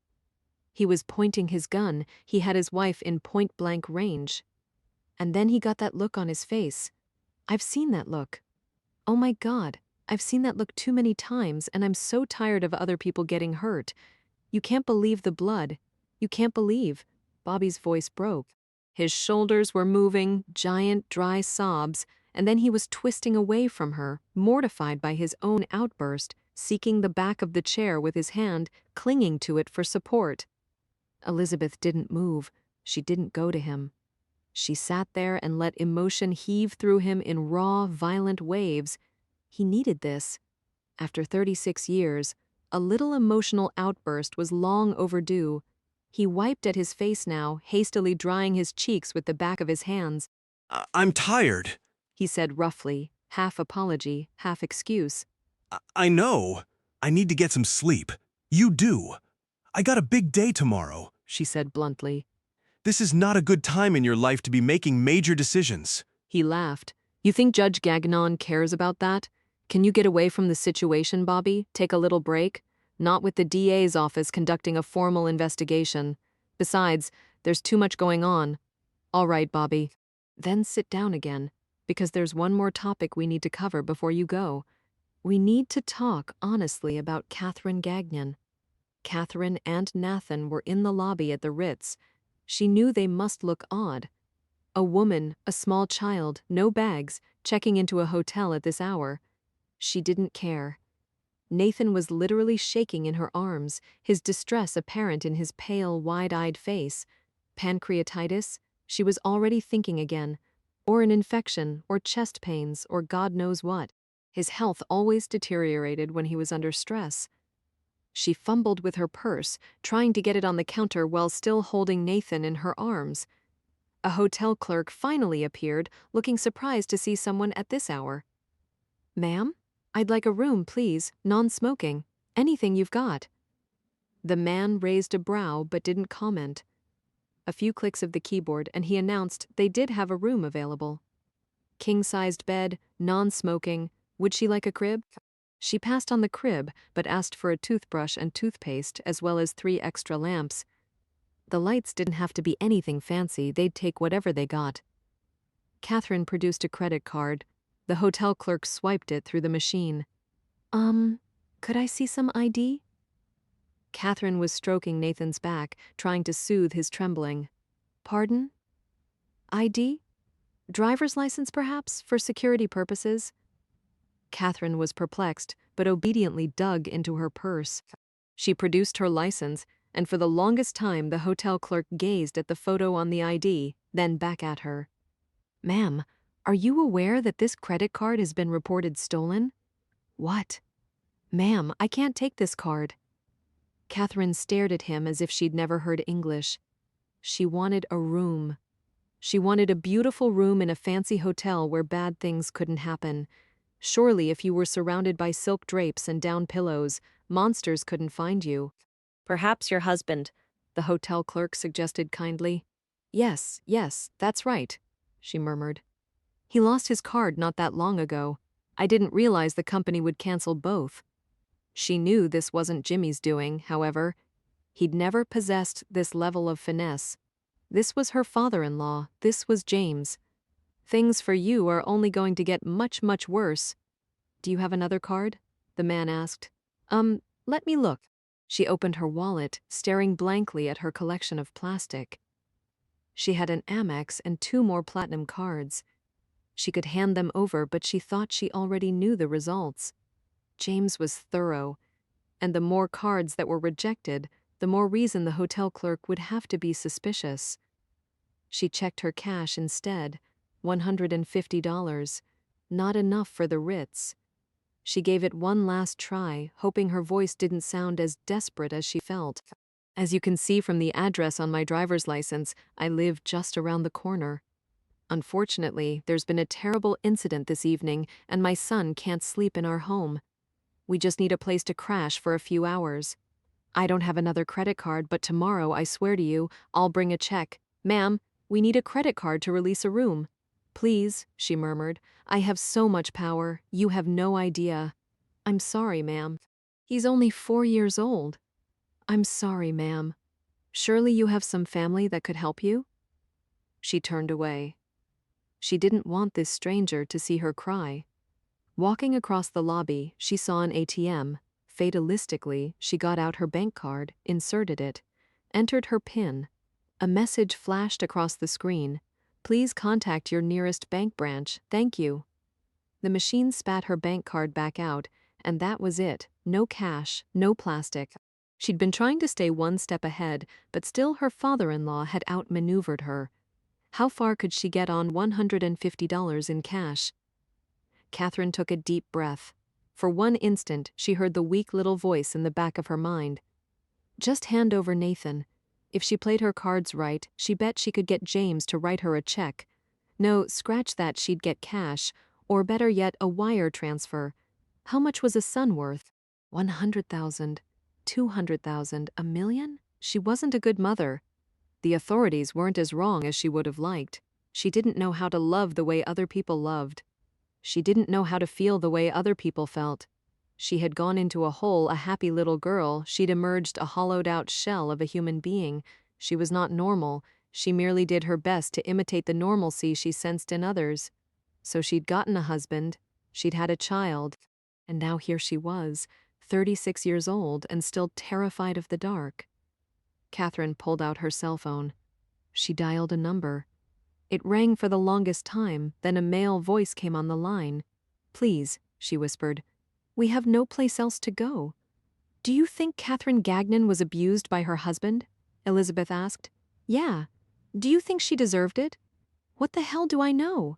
He was pointing his gun. He had his wife in point-blank range. And then he got that look on his face. I've seen that look. Oh my God, I've seen that look too many times, and I'm so tired of other people getting hurt. You can't believe the blood. You can't believe. Bobby's voice broke. His shoulders were moving, giant, dry sobs, and then he was twisting away from her, mortified by his own outburst, seeking the back of the chair with his hand, clinging to it for support. Elizabeth didn't move. She didn't go to him. She sat there and let emotion heave through him in raw, violent waves. He needed this. After 36 years, a little emotional outburst was long overdue. He wiped at his face now, hastily drying his cheeks with the back of his hands. I'm tired. He said roughly, half apology, half excuse. I know. I need to get some sleep. You do. I got a big day tomorrow, She said bluntly. This is not a good time in your life to be making major decisions. He laughed. You think Judge Gagnon cares about that? Can you get away from the situation, Bobby? Take a little break? Not with the DA's office conducting a formal investigation. Besides, there's too much going on. All right, Bobby. Then sit down again, because there's one more topic we need to cover before you go. We need to talk honestly about Catherine Gagnon. Catherine and Nathan were in the lobby at the Ritz. She knew they must look odd. A woman, a small child, no bags, checking into a hotel at this hour. She didn't care. Nathan was literally shaking in her arms, his distress apparent in his pale, wide-eyed face. Pancreatitis? She was already thinking again. Or an infection, or chest pains, or God knows what. His health always deteriorated when he was under stress. She fumbled with her purse, trying to get it on the counter while still holding Nathan in her arms. A hotel clerk finally appeared, looking surprised to see someone at this hour. Ma'am? I'd like a room, please, non-smoking. Anything you've got. The man raised a brow but didn't comment. A few clicks of the keyboard and he announced they did have a room available. King-sized bed, non-smoking. Would she like a crib? She passed on the crib, but asked for a toothbrush and toothpaste, as well as 3 extra lamps. The lights didn't have to be anything fancy, they'd take whatever they got. Catherine produced a credit card. The hotel clerk swiped it through the machine. Could I see some ID? Catherine was stroking Nathan's back, trying to soothe his trembling. Pardon? ID? Driver's license, perhaps, for security purposes? Catherine was perplexed, but obediently dug into her purse. She produced her license, and for the longest time the hotel clerk gazed at the photo on the ID, then back at her. Ma'am, are you aware that this credit card has been reported stolen? What? Ma'am, I can't take this card. Catherine stared at him as if she'd never heard English. She wanted a room. She wanted a beautiful room in a fancy hotel where bad things couldn't happen. Surely if you were surrounded by silk drapes and down pillows, monsters couldn't find you. Perhaps your husband, the hotel clerk suggested kindly. Yes, that's right, she murmured. He lost his card not that long ago. I didn't realize the company would cancel both. She knew this wasn't Jimmy's doing, however. He'd never possessed this level of finesse. This was her father-in-law. This was James. Things for you are only going to get much, much worse. Do you have another card? The man asked. Let me look. She opened her wallet, staring blankly at her collection of plastic. She had an Amex and 2 more platinum cards. She could hand them over, but she thought she already knew the results. James was thorough, and the more cards that were rejected, the more reason the hotel clerk would have to be suspicious. She checked her cash instead, $150, not enough for the Ritz. She gave it one last try, hoping her voice didn't sound as desperate as she felt. As you can see from the address on my driver's license, I live just around the corner. Unfortunately, there's been a terrible incident this evening, and my son can't sleep in our home. We just need a place to crash for a few hours. I don't have another credit card, but tomorrow, I swear to you, I'll bring a check. Ma'am, we need a credit card to release a room. Please, she murmured. I have so much power. You have no idea. I'm sorry, ma'am. He's only 4 years old. I'm sorry, ma'am. Surely you have some family that could help you? She turned away. She didn't want this stranger to see her cry. Walking across the lobby, she saw an ATM. Fatalistically, she got out her bank card, inserted it, entered her PIN. A message flashed across the screen. Please contact your nearest bank branch. Thank you. The machine spat her bank card back out, and that was it. No cash, no plastic. She'd been trying to stay one step ahead, but still her father-in-law had outmaneuvered her. How far could she get on $150 in cash? Catherine took a deep breath. For one instant, she heard the weak little voice in the back of her mind. Just hand over Nathan. If she played her cards right, she bet she could get James to write her a check. No, scratch that, she'd get cash, or better yet, a wire transfer. How much was a son worth? 100,000, 200,000, a million? She wasn't a good mother. The authorities weren't as wrong as she would have liked. She didn't know how to love the way other people loved. She didn't know how to feel the way other people felt. She had gone into a hole a happy little girl, she'd emerged a hollowed-out shell of a human being. She was not normal, she merely did her best to imitate the normalcy she sensed in others. So she'd gotten a husband, she'd had a child, and now here she was, 36 years old and still terrified of the dark. Catherine pulled out her cell phone. She dialed a number. It rang for the longest time, then a male voice came on the line. Please, she whispered. We have no place else to go. Do you think Catherine Gagnon was abused by her husband? Elizabeth asked. Yeah. Do you think she deserved it? What the hell do I know?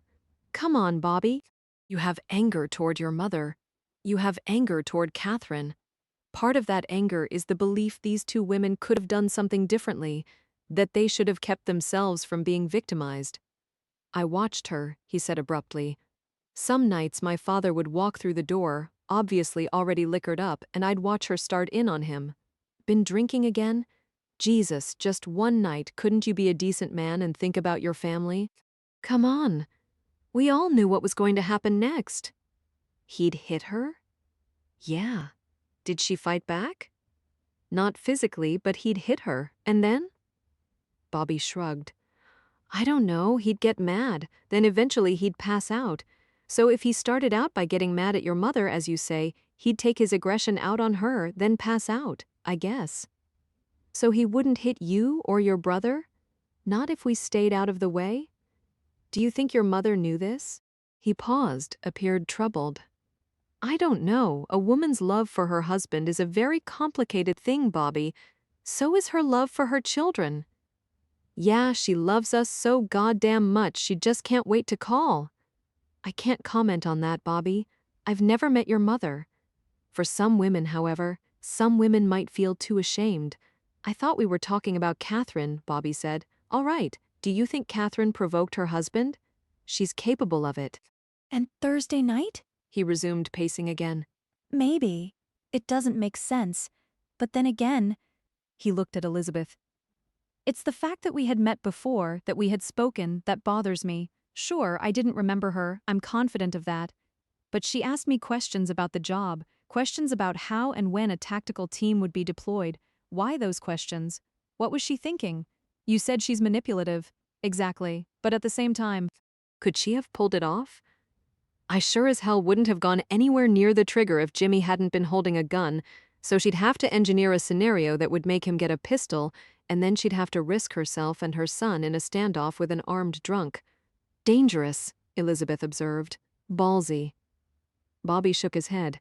Come on, Bobby. You have anger toward your mother. You have anger toward Catherine. Part of that anger is the belief these two women could have done something differently, that they should have kept themselves from being victimized. I watched her, he said abruptly. Some nights my father would walk through the door, obviously already liquored up, and I'd watch her start in on him. Been drinking again? Jesus, just one night, couldn't you be a decent man and think about your family? Come on. We all knew what was going to happen next. He'd hit her? Yeah. Did she fight back? Not physically, but he'd hit her, and then? Bobby shrugged. I don't know, he'd get mad, then eventually he'd pass out. So if he started out by getting mad at your mother, as you say, he'd take his aggression out on her, then pass out, I guess. So he wouldn't hit you or your brother? Not if we stayed out of the way? Do you think your mother knew this? He paused, appeared troubled. I don't know. A woman's love for her husband is a very complicated thing, Bobby. So is her love for her children. Yeah, she loves us so goddamn much she just can't wait to call. I can't comment on that, Bobby. I've never met your mother. For some women, however, some women might feel too ashamed. I thought we were talking about Catherine, Bobby said. All right, do you think Catherine provoked her husband? She's capable of it. And Thursday night? He resumed pacing again. Maybe. It doesn't make sense. But then again, He looked at Elizabeth. It's the fact that we had met before, that we had spoken, that bothers me. Sure, I didn't remember her, I'm confident of that. But she asked me questions about the job, questions about how and when a tactical team would be deployed. Why those questions? What was she thinking? You said she's manipulative. Exactly. But at the same time, could she have pulled it off? I sure as hell wouldn't have gone anywhere near the trigger if Jimmy hadn't been holding a gun, so she'd have to engineer a scenario that would make him get a pistol, and then she'd have to risk herself and her son in a standoff with an armed drunk. Dangerous, Elizabeth observed. Ballsy. Bobby shook his head.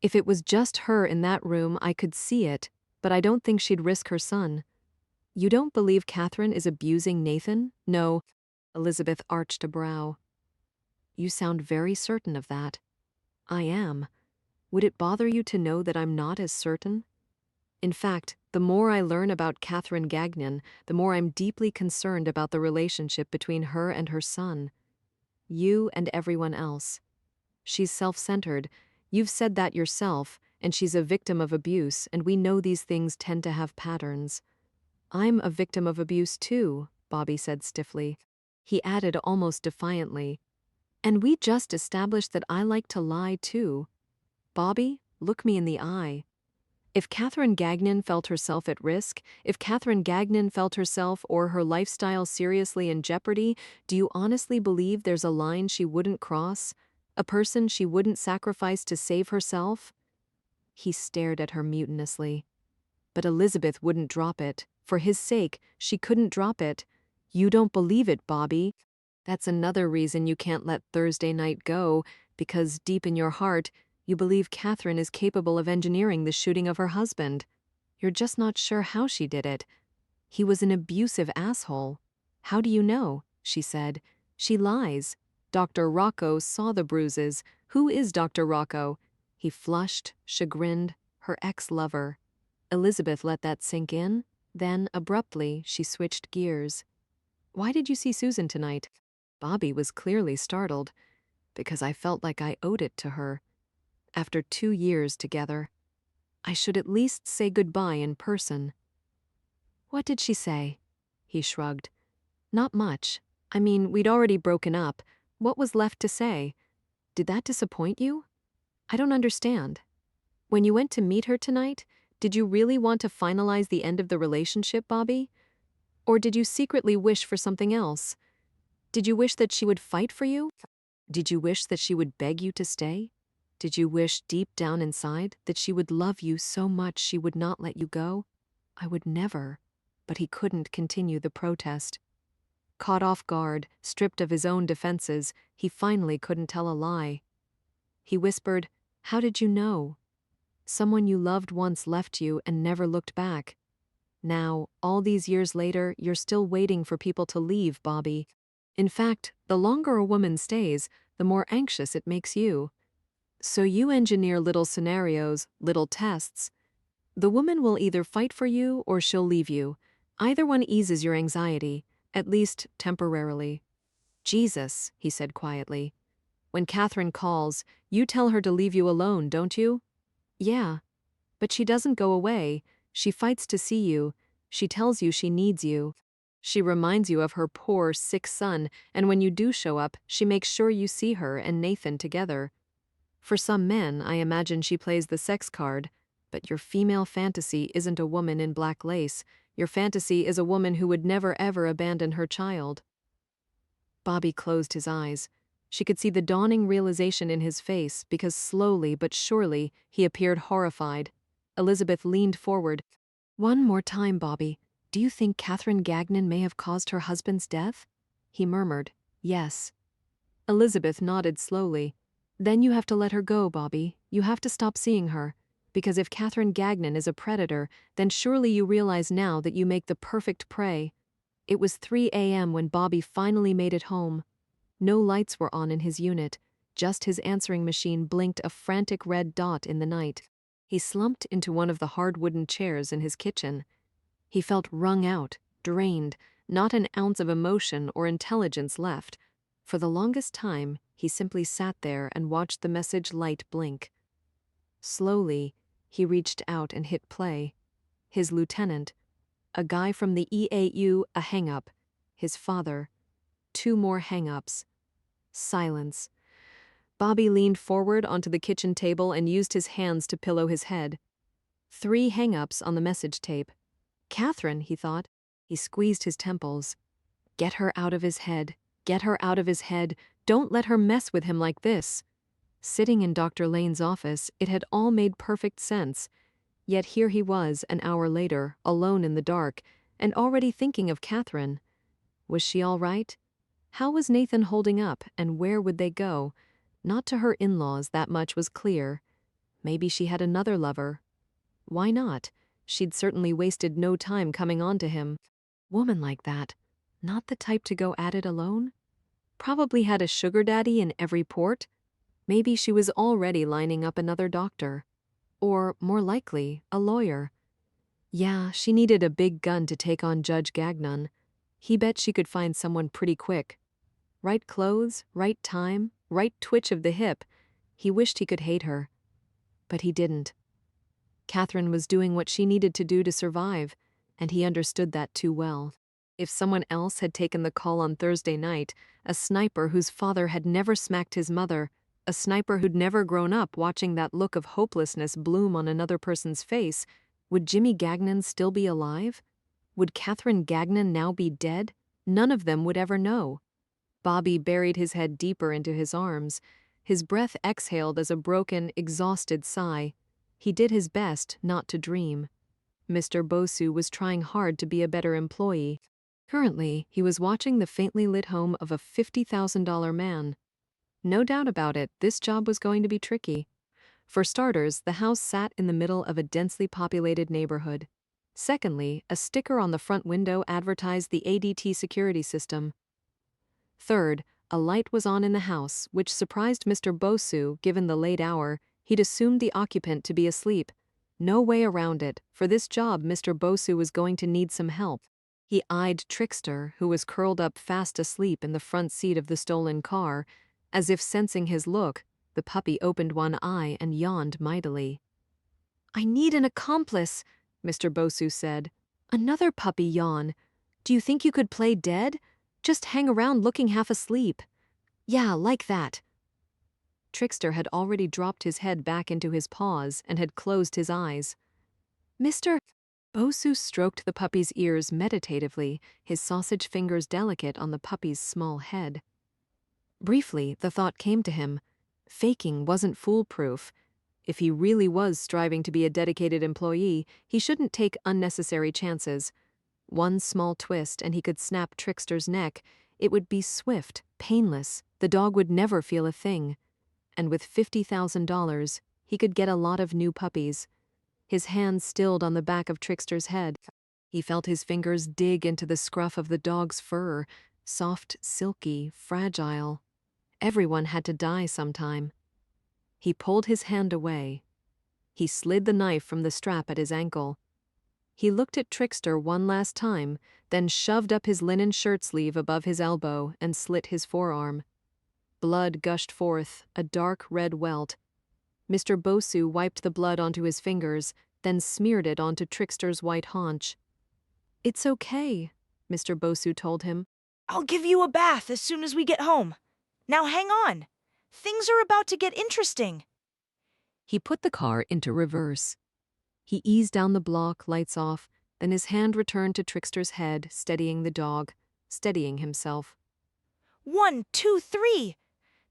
If it was just her in that room, I could see it, but I don't think she'd risk her son. You don't believe Catherine is abusing Nathan? No. Elizabeth arched a brow. You sound very certain of that. I am. Would it bother you to know that I'm not as certain? In fact, the more I learn about Catherine Gagnon, the more I'm deeply concerned about the relationship between her and her son. You and everyone else. She's self-centered. You've said that yourself, and she's a victim of abuse, and we know these things tend to have patterns. I'm a victim of abuse too, Bobby said stiffly. He added almost defiantly, and we just established that I like to lie too. Bobby, look me in the eye. If Catherine Gagnon felt herself at risk, if Catherine Gagnon felt herself or her lifestyle seriously in jeopardy, do you honestly believe there's a line she wouldn't cross? A person she wouldn't sacrifice to save herself? He stared at her mutinously. But Elizabeth wouldn't drop it. For his sake, she couldn't drop it. You don't believe it, Bobby. That's another reason you can't let Thursday night go, because deep in your heart, you believe Catherine is capable of engineering the shooting of her husband. You're just not sure how she did it. He was an abusive asshole. How do you know? She said. She lies. Dr. Rocco saw the bruises. Who is Dr. Rocco? He flushed, chagrined, her ex-lover. Elizabeth let that sink in. Then, abruptly, she switched gears. Why did you see Susan tonight? Bobby was clearly startled. Because I felt like I owed it to her. After 2 years together. I should at least say goodbye in person. What did she say? He shrugged. Not much. I mean, we'd already broken up. What was left to say? Did that disappoint you? I don't understand. When you went to meet her tonight, did you really want to finalize the end of the relationship, Bobby? Or did you secretly wish for something else? Did you wish that she would fight for you? Did you wish that she would beg you to stay? Did you wish deep down inside that she would love you so much she would not let you go? I would never. But he couldn't continue the protest. Caught off guard, stripped of his own defenses, he finally couldn't tell a lie. He whispered, How did you know? Someone you loved once left you and never looked back. Now, all these years later, you're still waiting for people to leave, Bobby. In fact, the longer a woman stays, the more anxious it makes you. So you engineer little scenarios, little tests. The woman will either fight for you or she'll leave you. Either one eases your anxiety, at least temporarily. Jesus, he said quietly. When Catherine calls, you tell her to leave you alone, don't you? Yeah. But she doesn't go away. She fights to see you. She tells you she needs you. She reminds you of her poor, sick son, and when you do show up, she makes sure you see her and Nathan together. For some men, I imagine she plays the sex card, but your female fantasy isn't a woman in black lace. Your fantasy is a woman who would never ever abandon her child. Bobby closed his eyes. She could see the dawning realization in his face because slowly but surely he appeared horrified. Elizabeth leaned forward. One more time, Bobby. Do you think Catherine Gagnon may have caused her husband's death? He murmured, Yes. Elizabeth nodded slowly. Then you have to let her go, Bobby. You have to stop seeing her. Because if Catherine Gagnon is a predator, then surely you realize now that you make the perfect prey. It was 3 a.m. when Bobby finally made it home. No lights were on in his unit. Just his answering machine blinked a frantic red dot in the night. He slumped into one of the hard wooden chairs in his kitchen. He felt wrung out, drained, not an ounce of emotion or intelligence left. For the longest time, he simply sat there and watched the message light blink. Slowly, he reached out and hit play. His lieutenant, a guy from the EAU, a hang-up. His father, 2 more hang-ups. Silence. Bobby leaned forward onto the kitchen table and used his hands to pillow his head. 3 hang-ups on the message tape. Catherine, he thought. He squeezed his temples. Get her out of his head. Get her out of his head. Don't let her mess with him like this. Sitting in Dr. Lane's office, it had all made perfect sense. Yet here he was, an hour later, alone in the dark, and already thinking of Catherine. Was she all right? How was Nathan holding up, and where would they go? Not to her in-laws, that much was clear. Maybe she had another lover. Why not? She'd certainly wasted no time coming on to him. Woman like that. Not the type to go at it alone? Probably had a sugar daddy in every port. Maybe she was already lining up another doctor. Or, more likely, a lawyer. Yeah, she needed a big gun to take on Judge Gagnon. He bet she could find someone pretty quick. Right clothes, right time, right twitch of the hip. He wished he could hate her. But he didn't. Catherine was doing what she needed to do to survive, and he understood that too well. If someone else had taken the call on Thursday night, a sniper whose father had never smacked his mother, a sniper who'd never grown up watching that look of hopelessness bloom on another person's face, would Jimmy Gagnon still be alive? Would Catherine Gagnon now be dead? None of them would ever know. Bobby buried his head deeper into his arms. His breath exhaled as a broken, exhausted sigh. He did his best not to dream. Mr. Bosu was trying hard to be a better employee. Currently, he was watching the faintly lit home of a $50,000 man. No doubt about it, this job was going to be tricky. For starters, the house sat in the middle of a densely populated neighborhood. Secondly, a sticker on the front window advertised the ADT security system. Third, a light was on in the house, which surprised Mr. Bosu. Given the late hour, he'd assumed the occupant to be asleep. No way around it. For this job, Mr. Bosu was going to need some help. He eyed Trickster, who was curled up fast asleep in the front seat of the stolen car. As if sensing his look, the puppy opened one eye and yawned mightily. I need an accomplice, Mr. Bosu said. Another puppy yawn. Do you think you could play dead? Just hang around looking half asleep. Yeah, like that. Trickster had already dropped his head back into his paws and had closed his eyes. Mr. Bosu stroked the puppy's ears meditatively, his sausage fingers delicate on the puppy's small head. Briefly, the thought came to him. Faking wasn't foolproof. If he really was striving to be a dedicated employee, he shouldn't take unnecessary chances. One small twist and he could snap Trickster's neck. It would be swift, painless. The dog would never feel a thing. And with $50,000, he could get a lot of new puppies. His hands stilled on the back of Trickster's head. He felt his fingers dig into the scruff of the dog's fur, soft, silky, fragile. Everyone had to die sometime. He pulled his hand away. He slid the knife from the strap at his ankle. He looked at Trickster one last time, then shoved up his linen shirt sleeve above his elbow and slit his forearm. Blood gushed forth, a dark red welt. Mr. Bosu wiped the blood onto his fingers, then smeared it onto Trickster's white haunch. It's okay, Mr. Bosu told him. I'll give you a bath as soon as we get home. Now hang on. Things are about to get interesting. He put the car into reverse. He eased down the block, lights off, then his hand returned to Trickster's head, steadying the dog, steadying himself. 1, 2, 3.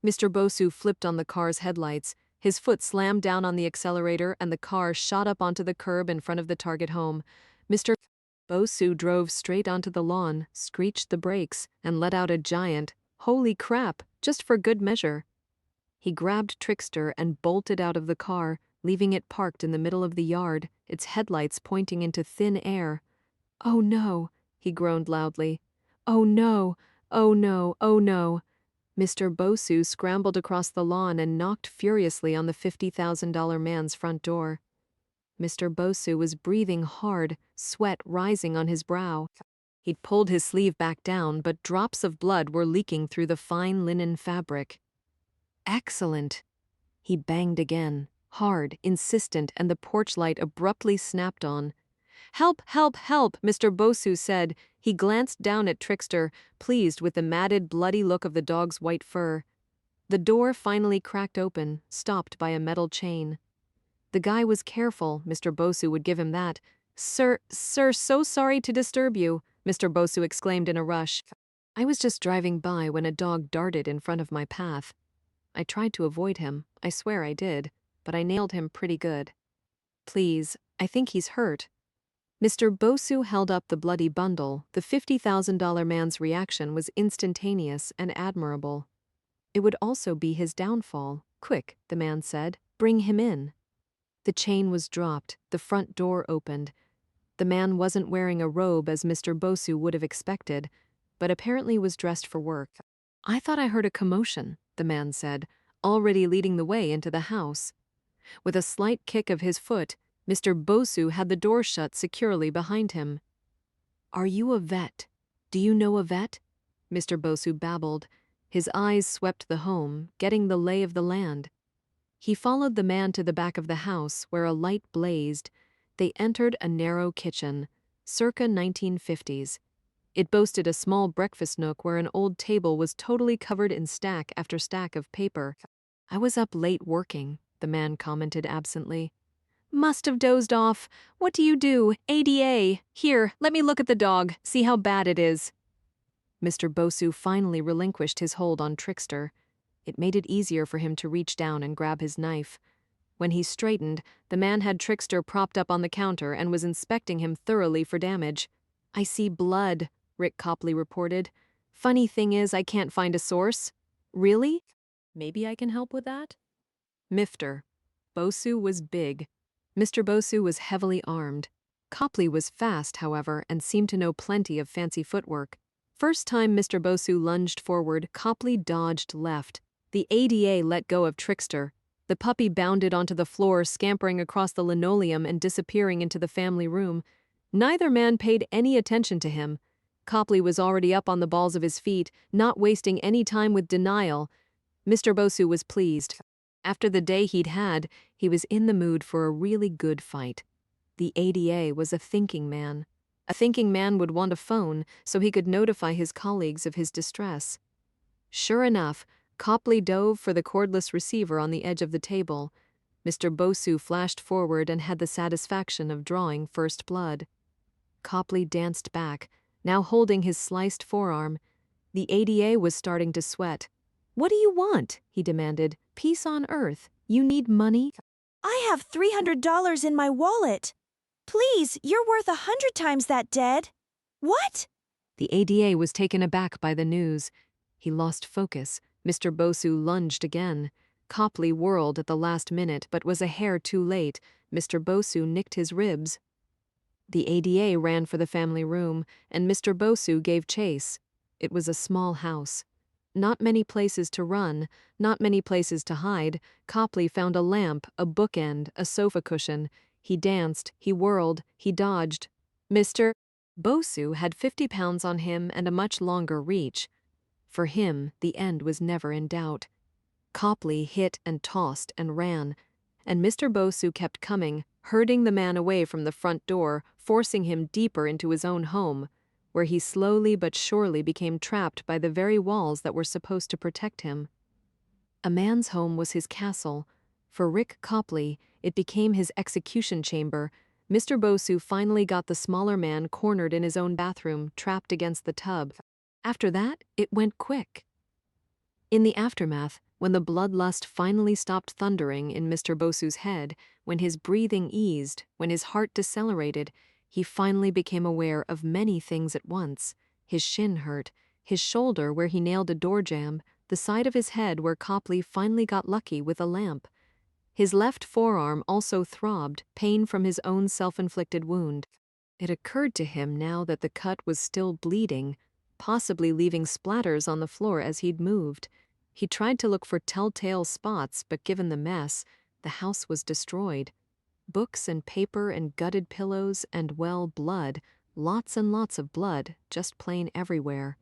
Mr. Bosu flipped on the car's headlights. His foot slammed down on the accelerator and the car shot up onto the curb in front of the target home. Mr. Bosu drove straight onto the lawn, screeched the brakes, and let out a giant, "Holy crap," just for good measure. He grabbed Trickster and bolted out of the car, leaving it parked in the middle of the yard, its headlights pointing into thin air. Oh no, he groaned loudly. Oh no, oh no, oh no. Mr. Bosu scrambled across the lawn and knocked furiously on the $50,000 man's front door. Mr. Bosu was breathing hard, sweat rising on his brow. He'd pulled his sleeve back down, but drops of blood were leaking through the fine linen fabric. Excellent! He banged again, hard, insistent, and the porch light abruptly snapped on. Help, help, help, Mr. Bosu said. He glanced down at Trickster, pleased with the matted, bloody look of the dog's white fur. The door finally cracked open, stopped by a metal chain. The guy was careful, Mr. Bosu would give him that. Sir, so sorry to disturb you, Mr. Bosu exclaimed in a rush. I was just driving by when a dog darted in front of my path. I tried to avoid him, I swear I did, but I nailed him pretty good. Please, I think he's hurt. Mr. Bosu held up the bloody bundle. The $50,000 man's reaction was instantaneous and admirable. It would also be his downfall. Quick, the man said. Bring him in. The chain was dropped, the front door opened. The man wasn't wearing a robe as Mr. Bosu would have expected, but apparently was dressed for work. I thought I heard a commotion, the man said, already leading the way into the house. With a slight kick of his foot, Mr. Bosu had the door shut securely behind him. Are you a vet? Do you know a vet? Mr. Bosu babbled. His eyes swept the home, getting the lay of the land. He followed the man to the back of the house, where a light blazed. They entered a narrow kitchen, circa 1950s. It boasted a small breakfast nook where an old table was totally covered in stack after stack of paper. I was up late working, the man commented absently. Must have dozed off. What do you do? ADA. Here, let me look at the dog, see how bad it is. Mr. Bosu finally relinquished his hold on Trickster. It made it easier for him to reach down and grab his knife. When he straightened, the man had Trickster propped up on the counter and was inspecting him thoroughly for damage. I see blood, Rick Copley reported. Funny thing is, I can't find a source. Really? Maybe I can help with that? Mifter. Bosu was big. Mr. Bosu was heavily armed. Copley was fast, however, and seemed to know plenty of fancy footwork. First time Mr. Bosu lunged forward, Copley dodged left. The ADA let go of Trickster. The puppy bounded onto the floor, scampering across the linoleum and disappearing into the family room. Neither man paid any attention to him. Copley was already up on the balls of his feet, not wasting any time with denial. Mr. Bosu was pleased. After the day he'd had, he was in the mood for a really good fight. The ADA was a thinking man. A thinking man would want a phone so he could notify his colleagues of his distress. Sure enough, Copley dove for the cordless receiver on the edge of the table. Mr. Bosu flashed forward and had the satisfaction of drawing first blood. Copley danced back, now holding his sliced forearm. The ADA was starting to sweat. What do you want? He demanded. Peace on earth. You need money? I have $300 in my wallet. Please, you're worth 100 times that, dead. What? The ADA was taken aback by the news. He lost focus. Mr. Bosu lunged again. Copley whirled at the last minute, but was a hair too late. Mr. Bosu nicked his ribs. The ADA ran for the family room, and Mr. Bosu gave chase. It was a small house. Not many places to run, not many places to hide. Copley found a lamp, a bookend, a sofa cushion. He danced, he whirled, he dodged. Mr. Bosu had 50 pounds on him and a much longer reach. For him, the end was never in doubt. Copley hit and tossed and ran, and Mr. Bosu kept coming, herding the man away from the front door, forcing him deeper into his own home, where he slowly but surely became trapped by the very walls that were supposed to protect him. A man's home was his castle. For Rick Copley, it became his execution chamber. Mr. Bosu finally got the smaller man cornered in his own bathroom, trapped against the tub. After that, it went quick. In the aftermath, when the bloodlust finally stopped thundering in Mr. Bosu's head, when his breathing eased, when his heart decelerated, he finally became aware of many things at once. His shin hurt, his shoulder where he nailed a door jamb, the side of his head where Copley finally got lucky with a lamp. His left forearm also throbbed, pain from his own self-inflicted wound. It occurred to him now that the cut was still bleeding. possibly leaving splatters on the floor as he'd moved. He tried to look for telltale spots, but given the mess, the house was destroyed. Books and paper and gutted pillows and, well, blood, lots and lots of blood, just plain everywhere.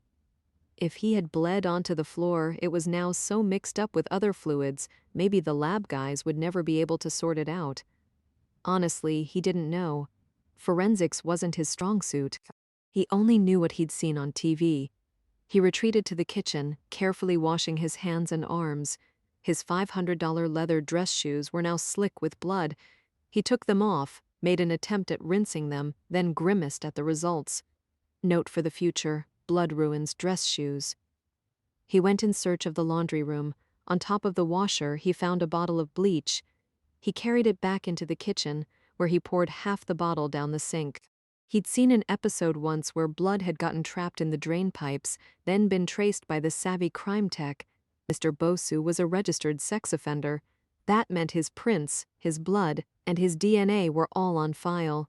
If he had bled onto the floor, it was now so mixed up with other fluids, maybe the lab guys would never be able to sort it out. Honestly, he didn't know. Forensics wasn't his strong suit. He only knew what he'd seen on TV. He retreated to the kitchen, carefully washing his hands and arms. His $500 leather dress shoes were now slick with blood. He took them off, made an attempt at rinsing them, then grimaced at the results. Note for the future: blood ruins dress shoes. He went in search of the laundry room. On top of the washer, he found a bottle of bleach. He carried it back into the kitchen, where he poured half the bottle down the sink. He'd seen an episode once where blood had gotten trapped in the drain pipes, then been traced by the savvy crime tech. Mr. Bosu was a registered sex offender. That meant his prints, his blood, and his DNA were all on file.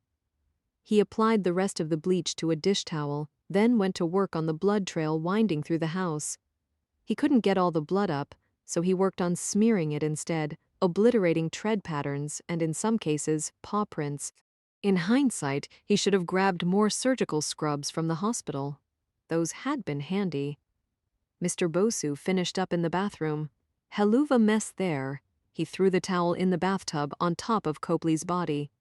He applied the rest of the bleach to a dish towel, then went to work on the blood trail winding through the house. He couldn't get all the blood up, so he worked on smearing it instead, obliterating tread patterns and, in some cases, paw prints. In hindsight, he should have grabbed more surgical scrubs from the hospital. Those had been handy. Mr. Bosu finished up in the bathroom. Helluva mess there. He threw the towel in the bathtub on top of Copley's body.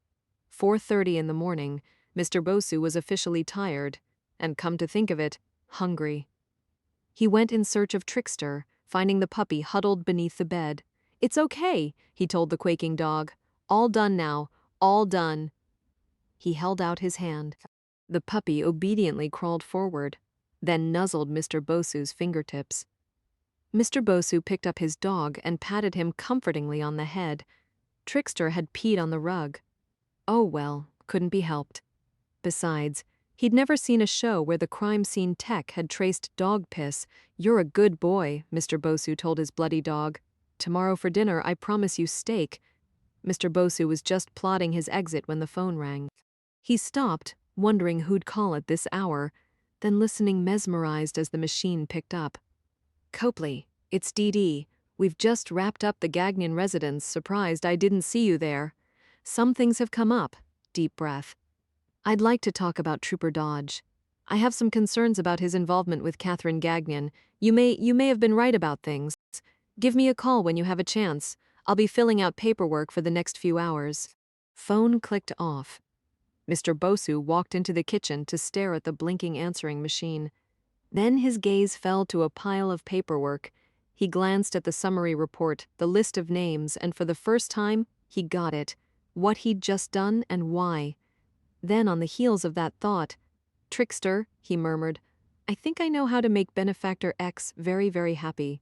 4:30 in the morning, Mr. Bosu was officially tired, and come to think of it, hungry. He went in search of Trickster, finding the puppy huddled beneath the bed. "It's okay," he told the quaking dog. "All done now, all done." He held out his hand. The puppy obediently crawled forward, then nuzzled Mr. Bosu's fingertips. Mr. Bosu picked up his dog and patted him comfortingly on the head. Trickster had peed on the rug. Oh well, couldn't be helped. Besides, he'd never seen a show where the crime scene tech had traced dog piss. "You're a good boy," Mr. Bosu told his bloody dog. "Tomorrow for dinner, I promise you steak." Mr. Bosu was just plotting his exit when the phone rang. He stopped, wondering who'd call at this hour, then listening mesmerized as the machine picked up. "Copley, it's Dee Dee. We've just wrapped up the Gagnon residence. Surprised I didn't see you there. Some things have come up." Deep breath. "I'd like to talk about Trooper Dodge. I have some concerns about his involvement with Catherine Gagnon. You may have been right about things. Give me a call when you have a chance. I'll be filling out paperwork for the next few hours." Phone clicked off. Mr. Bosu walked into the kitchen to stare at the blinking answering machine. Then his gaze fell to a pile of paperwork. He glanced at the summary report, the list of names, and for the first time, he got it. What he'd just done and why. Then, on the heels of that thought, "Trickster," he murmured, "I think I know how to make Benefactor X very, very happy."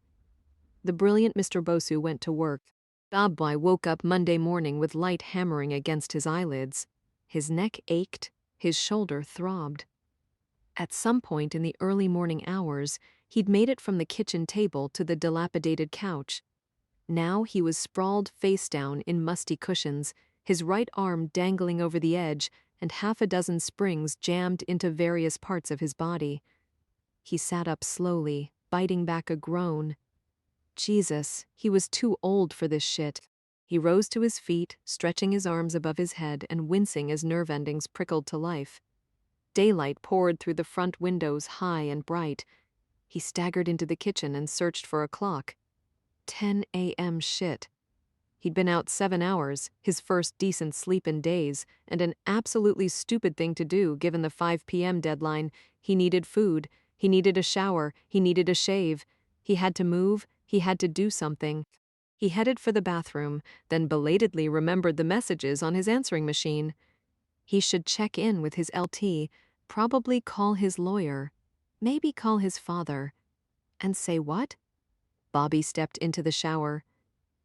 The brilliant Mr. Bosu went to work. Babwai woke up Monday morning with light hammering against his eyelids. His neck ached, his shoulder throbbed. At some point in the early morning hours, he'd made it from the kitchen table to the dilapidated couch. Now he was sprawled face down in musty cushions, his right arm dangling over the edge and half a dozen springs jammed into various parts of his body. He sat up slowly, biting back a groan. Jesus, he was too old for this shit. He rose to his feet, stretching his arms above his head and wincing as nerve endings prickled to life. Daylight poured through the front windows high and bright. He staggered into the kitchen and searched for a clock. 10 a.m. shit. He'd been out 7 hours, his first decent sleep in days, and an absolutely stupid thing to do given the 5 p.m. deadline. He needed food, he needed a shower, he needed a shave. He had to move, he had to do something. He headed for the bathroom, then belatedly remembered the messages on his answering machine. He should check in with his LT, probably call his lawyer, maybe call his father. And say what? Bobby stepped into the shower.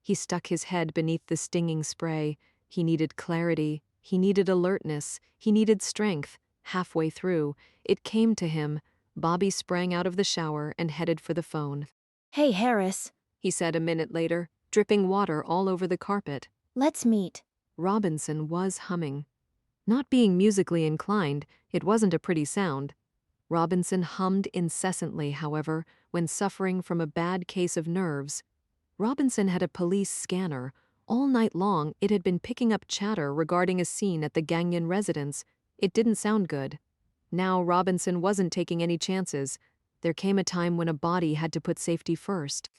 He stuck his head beneath the stinging spray. He needed clarity, he needed alertness, he needed strength. Halfway through, it came to him. Bobby sprang out of the shower and headed for the phone. Hey, Harris. He said a minute later, dripping water all over the carpet. Let's meet. Robinson was humming. Not being musically inclined, it wasn't a pretty sound. Robinson hummed incessantly, however, when suffering from a bad case of nerves. Robinson had a police scanner. All night long, it had been picking up chatter regarding a scene at the Gagnon residence. It didn't sound good. Now Robinson wasn't taking any chances. There came a time when a body had to put safety first.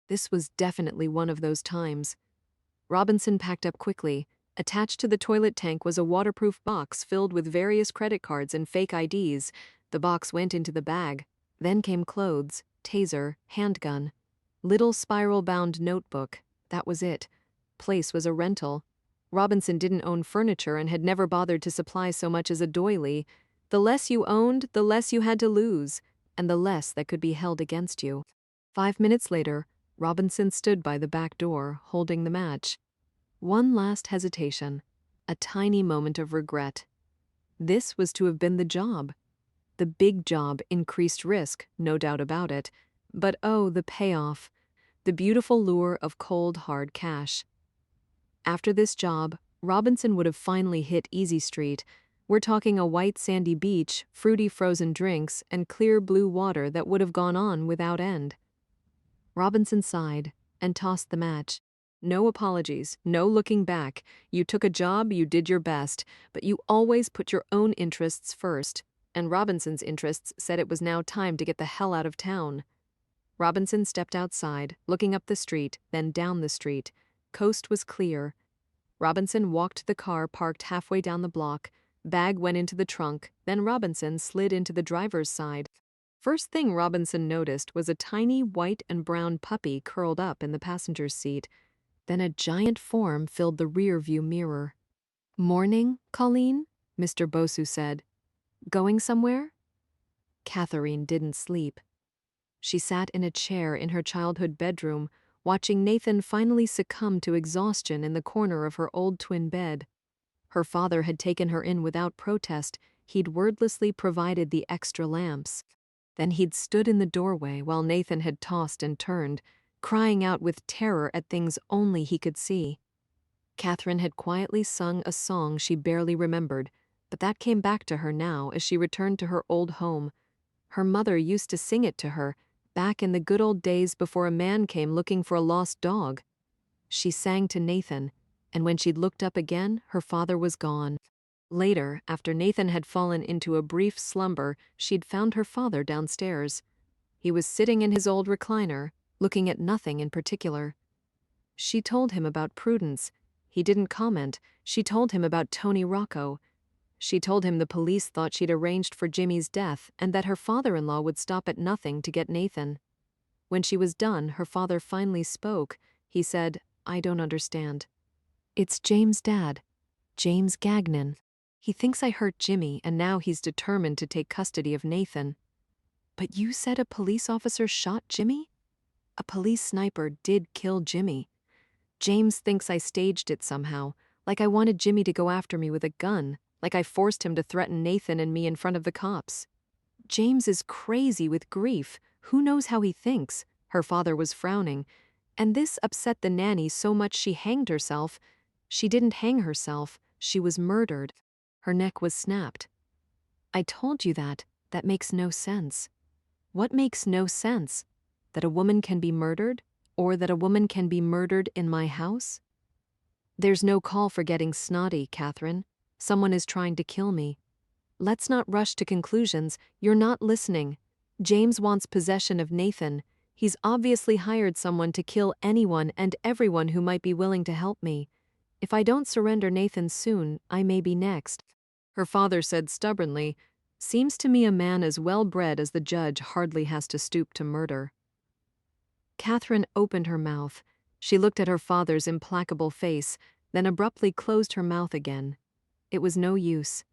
This was definitely one of those times. Robinson packed up quickly. Attached to the toilet tank was a waterproof box filled with various credit cards and fake IDs. The box went into the bag. Then came clothes, taser, handgun. Little spiral-bound notebook. That was it. Place was a rental. Robinson didn't own furniture and had never bothered to supply so much as a doily. The less you owned, the less you had to lose, and the less that could be held against you. 5 minutes later, Robinson stood by the back door, holding the match. One last hesitation, a tiny moment of regret. This was to have been the job. The big job, increased risk, no doubt about it. But oh, the payoff. The beautiful lure of cold, hard cash. After this job, Robinson would have finally hit Easy Street. We're talking a white sandy beach, fruity frozen drinks, and clear blue water that would have gone on without end. Robinson sighed and tossed the match. No apologies, no looking back. You took a job, you did your best, but you always put your own interests first. And Robinson's interests said it was now time to get the hell out of town. Robinson stepped outside, looking up the street, then down the street. Coast was clear. Robinson walked to the car parked halfway down the block. Bag went into the trunk, then Robinson slid into the driver's side. First thing Robinson noticed was a tiny white and brown puppy curled up in the passenger's seat. Then a giant form filled the rear-view mirror. "Morning, Colleen?" Mr. Bosu said. "Going somewhere?" Catherine didn't sleep. She sat in a chair in her childhood bedroom, watching Nathan finally succumb to exhaustion in the corner of her old twin bed. Her father had taken her in without protest. He'd wordlessly provided the extra lamps. Then he'd stood in the doorway while Nathan had tossed and turned, crying out with terror at things only he could see. Catherine had quietly sung a song she barely remembered, but that came back to her now as she returned to her old home. Her mother used to sing it to her, back in the good old days before a man came looking for a lost dog. She sang to Nathan, and when she'd looked up again, her father was gone. Later, after Nathan had fallen into a brief slumber, she'd found her father downstairs. He was sitting in his old recliner, looking at nothing in particular. She told him about Prudence. He didn't comment. She told him about Tony Rocco. She told him the police thought she'd arranged for Jimmy's death and that her father-in-law would stop at nothing to get Nathan. When she was done, her father finally spoke. He said, "I don't understand." "It's James' dad, James Gagnon. He thinks I hurt Jimmy and now he's determined to take custody of Nathan." "But you said a police officer shot Jimmy?" "A police sniper did kill Jimmy. James thinks I staged it somehow, like I wanted Jimmy to go after me with a gun, like I forced him to threaten Nathan and me in front of the cops. James is crazy with grief. Who knows how he thinks?" Her father was frowning. "And this upset the nanny so much she hanged herself." "She didn't hang herself. She was murdered. Her neck was snapped." "I told you that. That makes no sense." "What makes no sense? That a woman can be murdered? Or that a woman can be murdered in my house?" "There's no call for getting snotty, Catherine. Someone is trying to kill me. Let's not rush to conclusions. You're not listening. James wants possession of Nathan. He's obviously hired someone to kill anyone and everyone who might be willing to help me. If I don't surrender Nathan soon, I may be next." Her father said stubbornly, "Seems to me a man as well-bred as the judge hardly has to stoop to murder." Catherine opened her mouth. She looked at her father's implacable face, then abruptly closed her mouth again. It was no use.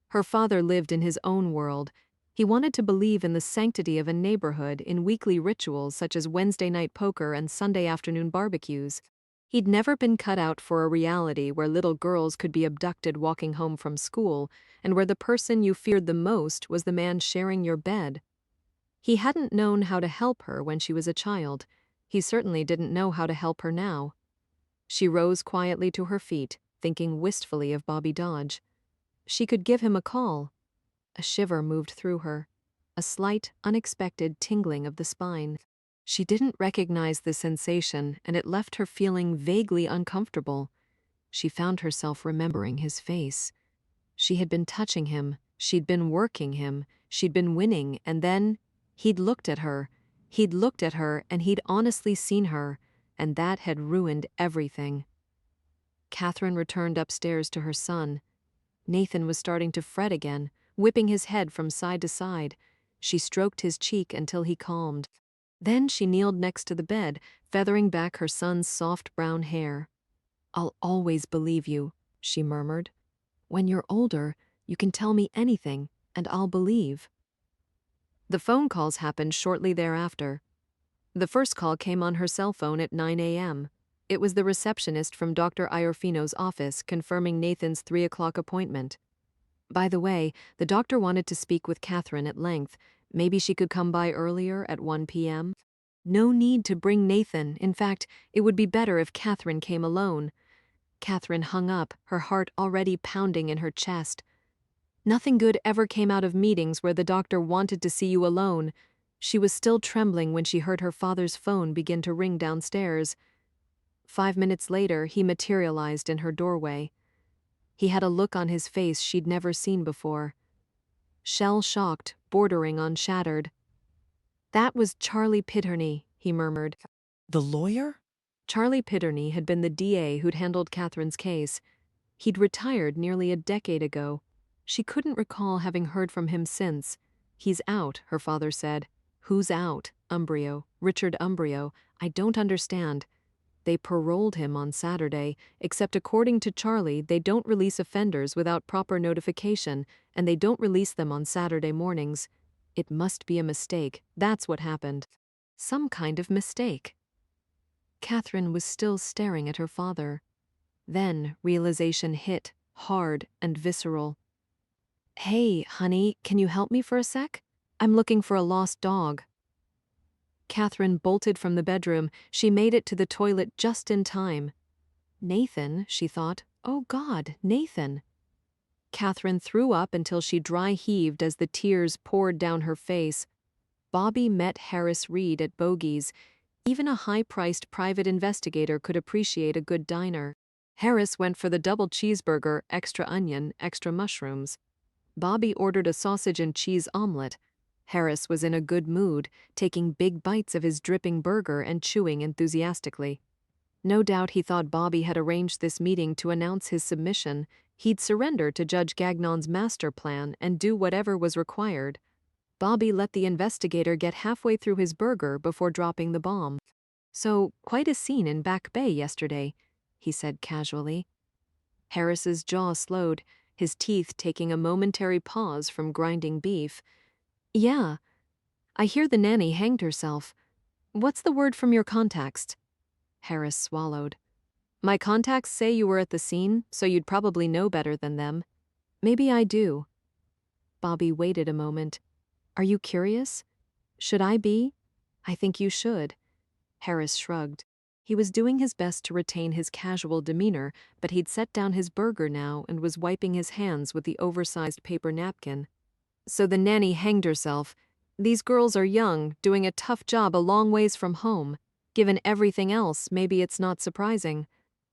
Her father lived in his own world. He wanted to believe in the sanctity of a neighborhood in weekly rituals such as Wednesday night poker and Sunday afternoon barbecues. He'd never been cut out for a reality where little girls could be abducted walking home from school, and where the person you feared the most was the man sharing your bed. He hadn't known how to help her when she was a child. He certainly didn't know how to help her now. She rose quietly to her feet, thinking wistfully of Bobby Dodge. She could give him a call. A shiver moved through her. a slight, unexpected tingling of the spine. She didn't recognize the sensation, and it left her feeling vaguely uncomfortable. She found herself remembering his face. She had been touching him, she'd been working him, she'd been winning, and then he'd looked at her. He'd looked at her, and he'd honestly seen her, and that had ruined everything. Catherine returned upstairs to her son. Nathan was starting to fret again, whipping his head from side to side. She stroked his cheek until he calmed. Then she kneeled next to the bed, feathering back her son's soft brown hair. "I'll always believe you," she murmured. "When you're older, you can tell me anything, and I'll believe." The phone calls happened shortly thereafter. The first call came on her cell phone at 9 a.m. It was the receptionist from Dr. Iorfino's office confirming Nathan's 3 o'clock appointment. By the way, the doctor wanted to speak with Catherine at length. Maybe she could come by earlier at 1 p.m. No need to bring Nathan. In fact, it would be better if Catherine came alone. Catherine hung up, her heart already pounding in her chest. Nothing good ever came out of meetings where the doctor wanted to see you alone. She was still trembling when she heard her father's phone begin to ring downstairs. 5 minutes later, he materialized in her doorway. He had a look on his face she'd never seen before. Shell-shocked, bordering on shattered. "That was Charlie Pitterney," he murmured. The lawyer? Charlie Pitterney had been the DA who'd handled Catherine's case. He'd retired nearly a decade ago. She couldn't recall having heard from him since. "He's out," her father said. "Who's out?" Umbrio. Richard Umbrio. "I don't understand." They paroled him on Saturday, except according to Charlie, they don't release offenders without proper notification, and they don't release them on Saturday mornings. It must be a mistake. That's what happened. Some kind of mistake. Catherine was still staring at her father. Then realization hit, hard and visceral. "Hey, honey, can you help me for a sec? I'm looking for a lost dog." Catherine bolted from the bedroom. She made it to the toilet just in time. Nathan, she thought. Oh God, Nathan. Catherine threw up until she dry heaved as the tears poured down her face. Bobby met Harris Reed at Bogey's. Even a high-priced private investigator could appreciate a good diner. Harris went for the double cheeseburger, extra onion, extra mushrooms. Bobby ordered a sausage and cheese omelet. Harris was in a good mood, taking big bites of his dripping burger and chewing enthusiastically. No doubt he thought Bobby had arranged this meeting to announce his submission. He'd surrender to Judge Gagnon's master plan and do whatever was required. Bobby let the investigator get halfway through his burger before dropping the bomb. "So, quite a scene in Back Bay yesterday," he said casually. Harris's jaw slowed, his teeth taking a momentary pause from grinding beef. "Yeah. I hear the nanny hanged herself. What's the word from your contacts?" Harris swallowed. "My contacts say you were at the scene, so you'd probably know better than them. Maybe I do." Bobby waited a moment. "Are you curious? Should I be? I think you should." Harris shrugged. He was doing his best to retain his casual demeanor, but he'd set down his burger now and was wiping his hands with the oversized paper napkin. "So the nanny hanged herself. These girls are young, doing a tough job a long ways from home. Given everything else, maybe it's not surprising."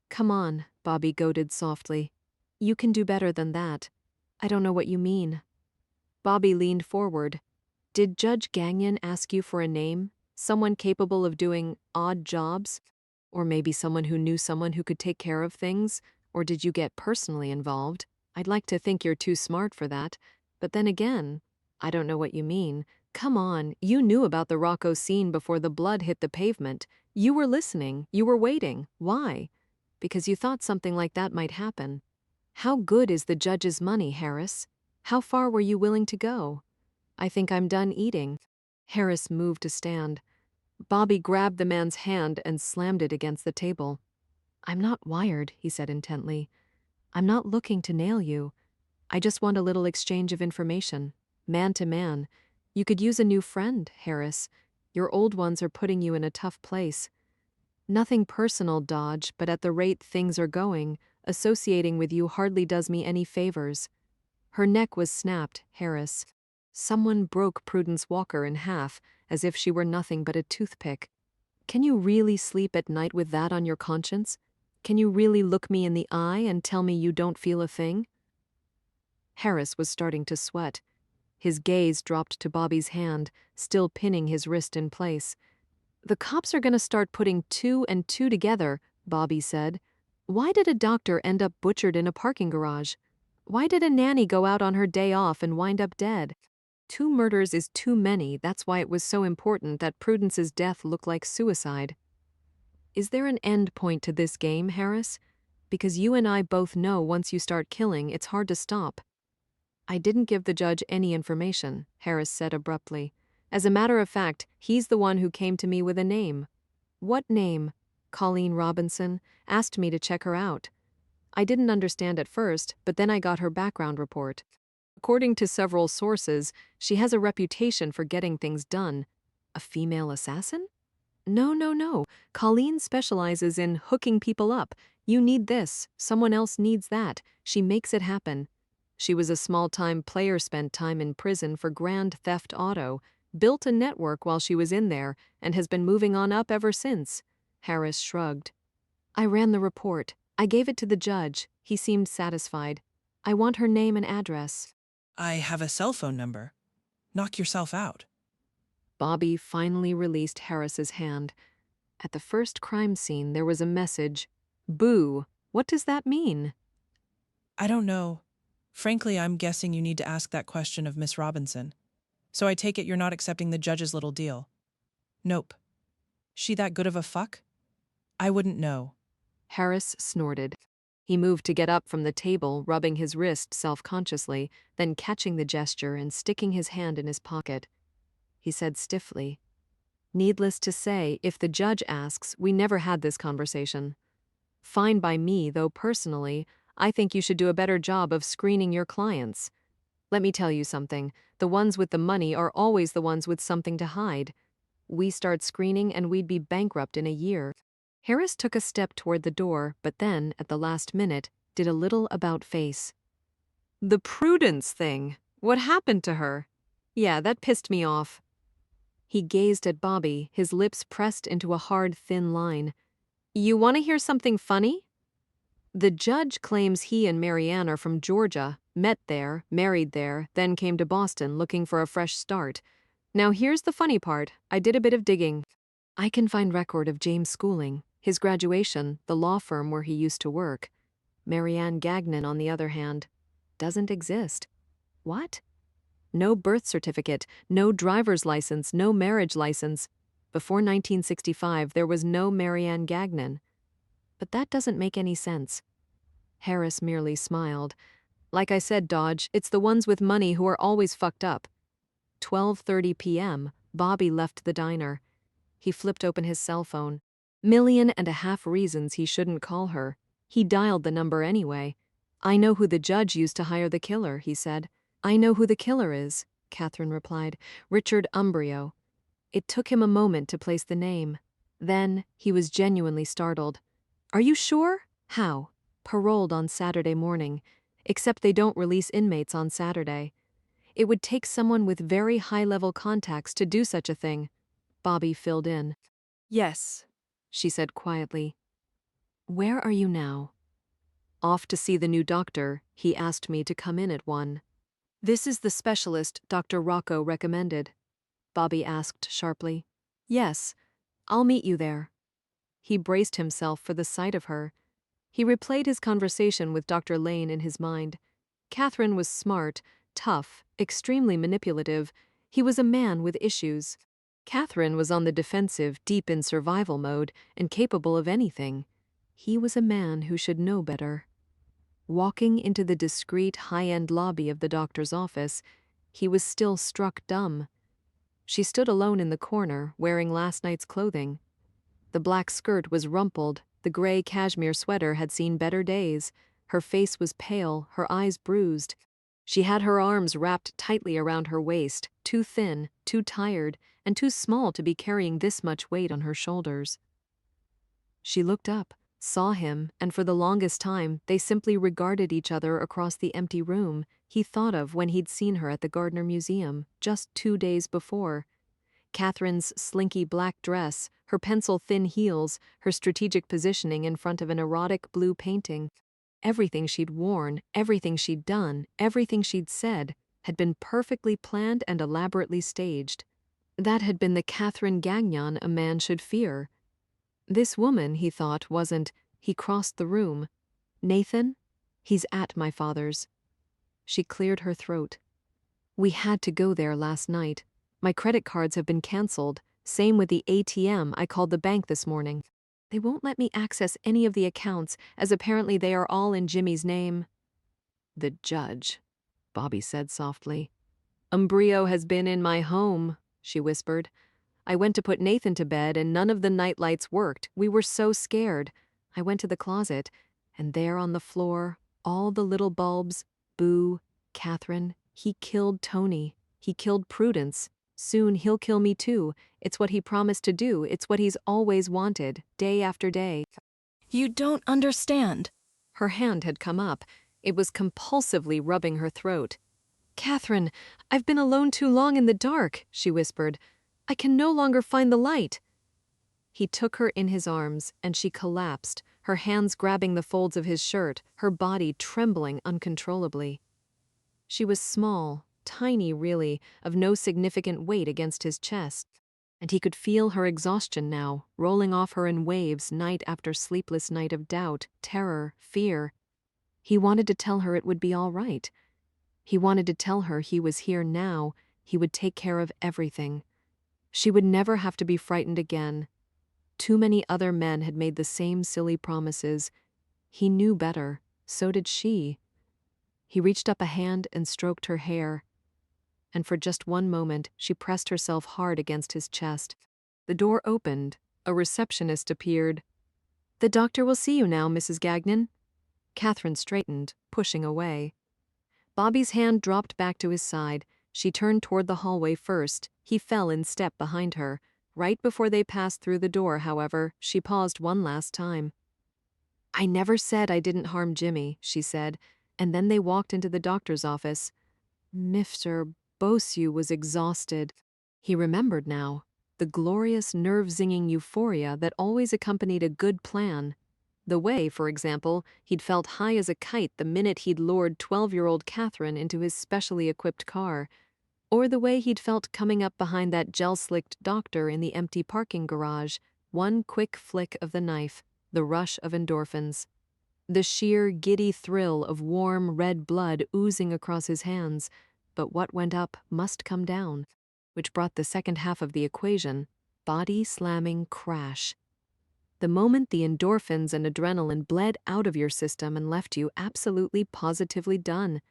"Come on," Bobby goaded softly. "You can do better than that. I don't know what you mean." Bobby leaned forward. "Did Judge Gagnon ask you for a name? Someone capable of doing odd jobs? Or maybe someone who knew someone who could take care of things? Or did you get personally involved? I'd like to think you're too smart for that. But then again, I don't know what you mean. Come on, you knew about the Rocco scene before the blood hit the pavement. You were listening, you were waiting. Why? Because you thought something like that might happen. How good is the judge's money, Harris? How far were you willing to go?" "I think I'm done eating." Harris moved to stand. Bobby grabbed the man's hand and slammed it against the table. "I'm not wired," he said intently. "I'm not looking to nail you. I just want a little exchange of information, man to man. You could use a new friend, Harris. Your old ones are putting you in a tough place. Nothing personal, Dodge, but at the rate things are going, associating with you hardly does me any favors." Her neck was snapped, Harris. Someone broke Prudence Walker in half, as if she were nothing but a toothpick. Can you really sleep at night with that on your conscience? Can you really look me in the eye and tell me you don't feel a thing? Harris was starting to sweat. His gaze dropped to Bobby's hand, still pinning his wrist in place. The cops are going to start putting 2 and 2 together, Bobby said. Why did a doctor end up butchered in a parking garage? Why did a nanny go out on her day off and wind up dead? 2 murders is too many, that's why it was so important that Prudence's death looked like suicide. Is there an end point to this game, Harris? Because you and I both know once you start killing, it's hard to stop. I didn't give the judge any information, Harris said abruptly. As a matter of fact, he's the one who came to me with a name. What name? Colleen Robinson asked me to check her out. I didn't understand at first, but then I got her background report. According to several sources, she has a reputation for getting things done. A female assassin? No. Colleen specializes in hooking people up. You need this, someone else needs that. She makes it happen. She was a small-time player, spent time in prison for grand theft auto, built a network while she was in there, and has been moving on up ever since. Harris shrugged. I ran the report. I gave it to the judge. He seemed satisfied. I want her name and address. I have a cell phone number. Knock yourself out. Bobby finally released Harris's hand. At the first crime scene, there was a message. Boo! What does that mean? I don't know. Frankly, I'm guessing you need to ask that question of Miss Robinson. So I take it you're not accepting the judge's little deal. Nope. She that good of a fuck? I wouldn't know. Harris snorted. He moved to get up from the table, rubbing his wrist self-consciously, then catching the gesture and sticking his hand in his pocket. He said stiffly, Needless to say, if the judge asks, we never had this conversation. Fine by me, though personally, I think you should do a better job of screening your clients. Let me tell you something, the ones with the money are always the ones with something to hide. We start screening and we'd be bankrupt in a year. Harris took a step toward the door, but then, at the last minute, did a little about-face. The Prudence thing. What happened to her? Yeah, that pissed me off. He gazed at Bobby, his lips pressed into a hard, thin line. You want to hear something funny? The judge claims he and Marianne are from Georgia, met there, married there, then came to Boston looking for a fresh start. Now here's the funny part. I did a bit of digging. I can find record of James' schooling, his graduation, the law firm where he used to work. Marianne Gagnon, on the other hand, doesn't exist. What? No birth certificate, no driver's license, no marriage license. Before 1965, there was no Marianne Gagnon. But that doesn't make any sense. Harris merely smiled. Like I said, Dodge, it's the ones with money who are always fucked up. 12:30 p.m., Bobby left the diner. He flipped open his cell phone. 1.5 million reasons he shouldn't call her. He dialed the number anyway. I know who the judge used to hire the killer, he said. I know who the killer is, Catherine replied. Richard Umbrio. It took him a moment to place the name. Then, he was genuinely startled. Are you sure? How? Paroled on Saturday morning. Except they don't release inmates on Saturday. It would take someone with very high-level contacts to do such a thing. Bobby filled in. Yes, she said quietly. Where are you now? Off to see the new doctor. He asked me to come in at 1. This is the specialist Dr. Rocco recommended. Bobby asked sharply. Yes, I'll meet you there. He braced himself for the sight of her. He replayed his conversation with Dr. Lane in his mind. Catherine was smart, tough, extremely manipulative. He was a man with issues. Catherine was on the defensive, deep in survival mode, and capable of anything. He was a man who should know better. Walking into the discreet, high-end lobby of the doctor's office, he was still struck dumb. She stood alone in the corner, wearing last night's clothing. The black skirt was rumpled, the gray cashmere sweater had seen better days. Her face was pale, her eyes bruised. She had her arms wrapped tightly around her waist, too thin, too tired, and too small to be carrying this much weight on her shoulders. She looked up. saw him, and for the longest time, they simply regarded each other across the empty room he thought of when he'd seen her at the Gardner Museum just 2 days before. Catherine's slinky black dress, her pencil-thin heels, her strategic positioning in front of an erotic blue painting. Everything she'd worn, everything she'd done, everything she'd said, had been perfectly planned and elaborately staged. That had been the Catherine Gagnon a man should fear. This woman, he thought, wasn't. He crossed the room. Nathan? He's at my father's. She cleared her throat. We had to go there last night. My credit cards have been canceled. Same with the ATM. I called the bank this morning. They won't let me access any of the accounts, as apparently they are all in Jimmy's name. The judge, Bobby said softly. Umbrio has been in my home, she whispered. I went to put Nathan to bed and none of the night lights worked. We were so scared. I went to the closet, and there on the floor, all the little bulbs, Boo, Catherine, he killed Tony. He killed Prudence. Soon he'll kill me too. It's what he promised to do. It's what he's always wanted, day after day. You don't understand. Her hand had come up. It was compulsively rubbing her throat. Catherine, I've been alone too long in the dark, she whispered. I can no longer find the light. He took her in his arms, and she collapsed, her hands grabbing the folds of his shirt, her body trembling uncontrollably. She was small, tiny really, of no significant weight against his chest, and he could feel her exhaustion now, rolling off her in waves night after sleepless night of doubt, terror, fear. He wanted to tell her it would be all right. He wanted to tell her he was here now, he would take care of everything. She would never have to be frightened again. Too many other men had made the same silly promises. He knew better, so did she. He reached up a hand and stroked her hair. And for just one moment, she pressed herself hard against his chest. The door opened. A receptionist appeared. The doctor will see you now, Mrs. Gagnon. Catherine straightened, pushing away. Bobby's hand dropped back to his side. She turned toward the hallway first. He fell in step behind her. Right before they passed through the door, however, she paused one last time. I never said I didn't harm Jimmy, she said, and then they walked into the doctor's office. Mr. Bosu was exhausted. He remembered now, the glorious nerve-zinging euphoria that always accompanied a good plan. The way, for example, he'd felt high as a kite the minute he'd lured 12-year-old Catherine into his specially equipped car, or the way he'd felt coming up behind that gel-slicked doctor in the empty parking garage, one quick flick of the knife, the rush of endorphins. The sheer, giddy thrill of warm, red blood oozing across his hands, but what went up must come down, which brought the second half of the equation, body-slamming crash. The moment the endorphins and adrenaline bled out of your system and left you absolutely positively done.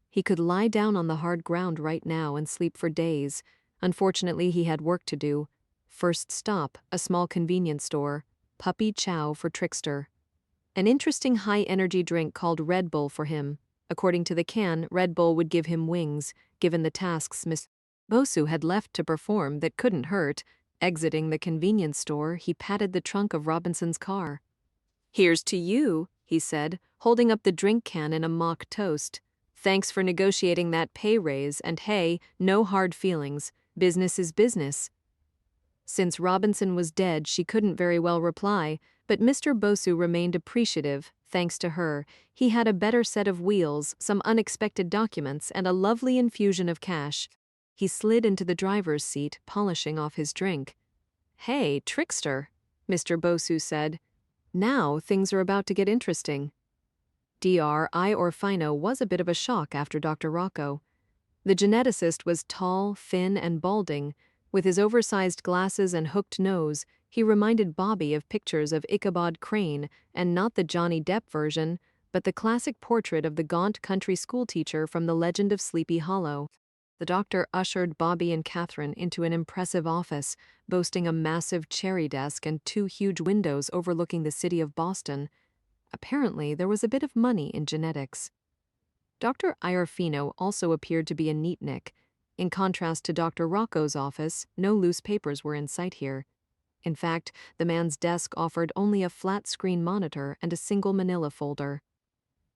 He could lie down on the hard ground right now and sleep for days. Unfortunately, he had work to do. First stop, a small convenience store. Puppy chow for Trickster. An interesting high-energy drink called Red Bull for him. According to the can, Red Bull would give him wings, given the tasks Miss Bosu had left to perform that couldn't hurt. Exiting the convenience store, he patted the trunk of Robinson's car. Here's to you, he said, holding up the drink can in a mock toast. Thanks for negotiating that pay raise, and hey, no hard feelings. Business is business. Since Robinson was dead, she couldn't very well reply, but Mr. Bosu remained appreciative. Thanks to her, he had a better set of wheels, some unexpected documents, and a lovely infusion of cash. He slid into the driver's seat, polishing off his drink. Hey, Trickster, Mr. Bosu said. Now things are about to get interesting. Dr. Orfino was a bit of a shock after Dr. Rocco. The geneticist was tall, thin, and balding. With his oversized glasses and hooked nose, he reminded Bobby of pictures of Ichabod Crane, and not the Johnny Depp version, but the classic portrait of the gaunt country schoolteacher from The Legend of Sleepy Hollow. The doctor ushered Bobby and Catherine into an impressive office, boasting a massive cherry desk and 2 huge windows overlooking the city of Boston. Apparently, there was a bit of money in genetics. Dr. Iorfino also appeared to be a neatnik. In contrast to Dr. Rocco's office, no loose papers were in sight here. In fact, the man's desk offered only a flat-screen monitor and a single manila folder.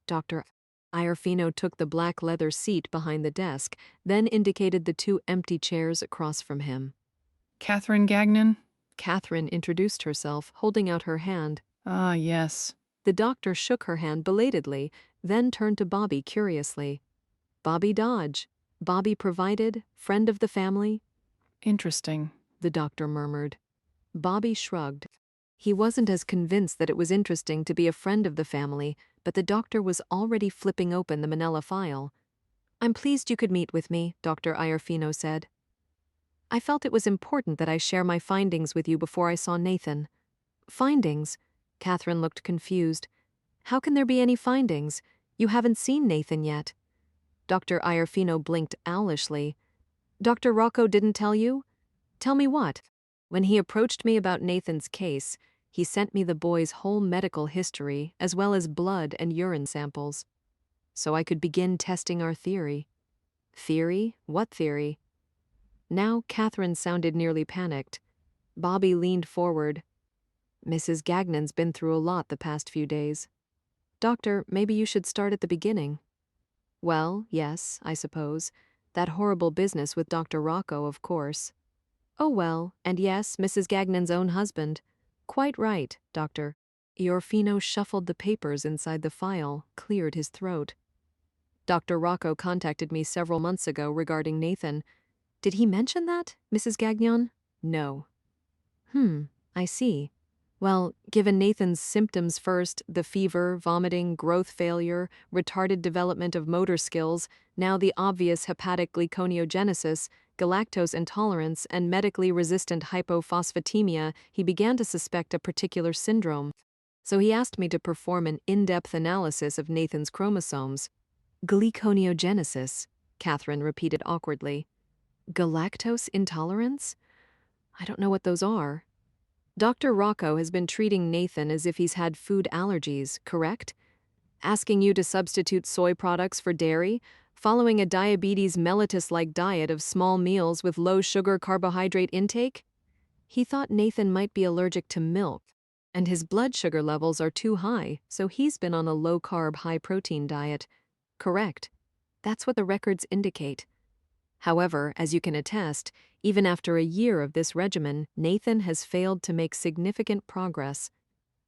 Dr. Iorfino took the black leather seat behind the desk, then indicated the two empty chairs across from him. Catherine Gagnon? Catherine introduced herself, holding out her hand. Ah, yes. The doctor shook her hand belatedly, then turned to Bobby curiously. Bobby Dodge. Bobby provided, friend of the family? Interesting. The doctor murmured. Bobby shrugged. He wasn't as convinced that it was interesting to be a friend of the family, but the doctor was already flipping open the manila file. I'm pleased you could meet with me, Dr. Iorfino said. I felt it was important that I share my findings with you before I saw Nathan. Findings? Catherine looked confused. How can there be any findings? You haven't seen Nathan yet. Dr. Iorfino blinked owlishly. Dr. Rocco didn't tell you? Tell me what? When he approached me about Nathan's case, he sent me the boy's whole medical history, as well as blood and urine samples. So I could begin testing our theory. Theory? What theory? Now Catherine sounded nearly panicked. Bobby leaned forward. Mrs. Gagnon's been through a lot the past few days. Doctor, maybe you should start at the beginning. Well, yes, I suppose. That horrible business with Dr. Rocco, of course. Oh well, and yes, Mrs. Gagnon's own husband. Quite right, Doctor. Iorfino shuffled the papers inside the file, cleared his throat. Dr. Rocco contacted me several months ago regarding Nathan. Did he mention that, Mrs. Gagnon? No. I see. Well, given Nathan's symptoms first, the fever, vomiting, growth failure, retarded development of motor skills, now the obvious hepatic glyconeogenesis, galactose intolerance, and medically resistant hypophosphatemia, he began to suspect a particular syndrome. So he asked me to perform an in-depth analysis of Nathan's chromosomes. Glyconeogenesis, Catherine repeated awkwardly. Galactose intolerance? I don't know what those are. Dr. Rocco has been treating Nathan as if he's had food allergies, correct? Asking you to substitute soy products for dairy, following a diabetes mellitus-like diet of small meals with low sugar carbohydrate intake? He thought Nathan might be allergic to milk, and his blood sugar levels are too high, so he's been on a low-carb, high-protein diet. Correct. That's what the records indicate. However, as you can attest, even after a year of this regimen, Nathan has failed to make significant progress.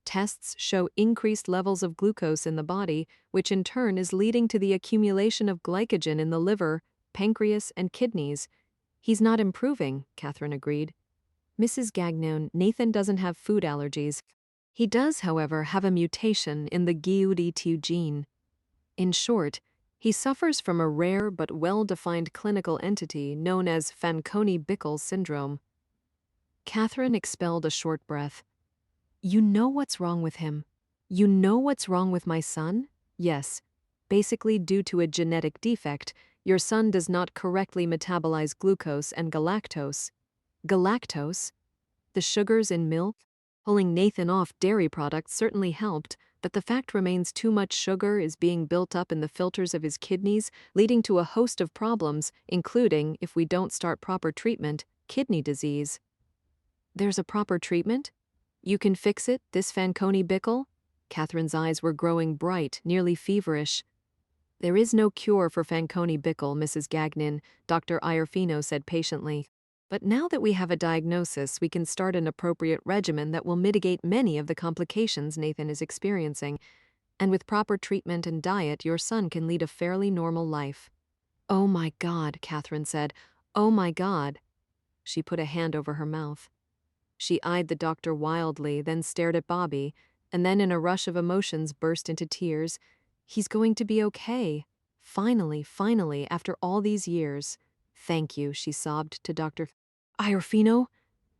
Tests show increased levels of glucose in the body, which in turn is leading to the accumulation of glycogen in the liver, pancreas, and kidneys. He's not improving, Catherine agreed. Mrs. Gagnon, Nathan doesn't have food allergies. He does, however, have a mutation in the GUD2 gene. In short, he suffers from a rare but well-defined clinical entity known as Fanconi-Bickel syndrome. Catherine expelled a short breath. You know what's wrong with him? You know what's wrong with my son? Yes. Basically, due to a genetic defect, your son does not correctly metabolize glucose and galactose. Galactose? The sugars in milk? Pulling Nathan off dairy products certainly helped, but the fact remains too much sugar is being built up in the filters of his kidneys, leading to a host of problems, including, if we don't start proper treatment, kidney disease. There's a proper treatment? You can fix it, this Fanconi-Bickel? Catherine's eyes were growing bright, nearly feverish. There is no cure for Fanconi-Bickel, Mrs. Gagnon, Dr. Iorfino said patiently. But now that we have a diagnosis, we can start an appropriate regimen that will mitigate many of the complications Nathan is experiencing. And with proper treatment and diet, your son can lead a fairly normal life. Oh my God, Catherine said. Oh my God. She put a hand over her mouth. She eyed the doctor wildly, then stared at Bobby, and then in a rush of emotions burst into tears. He's going to be okay. Finally, after all these years. Thank you, she sobbed to Dr. Iorfino,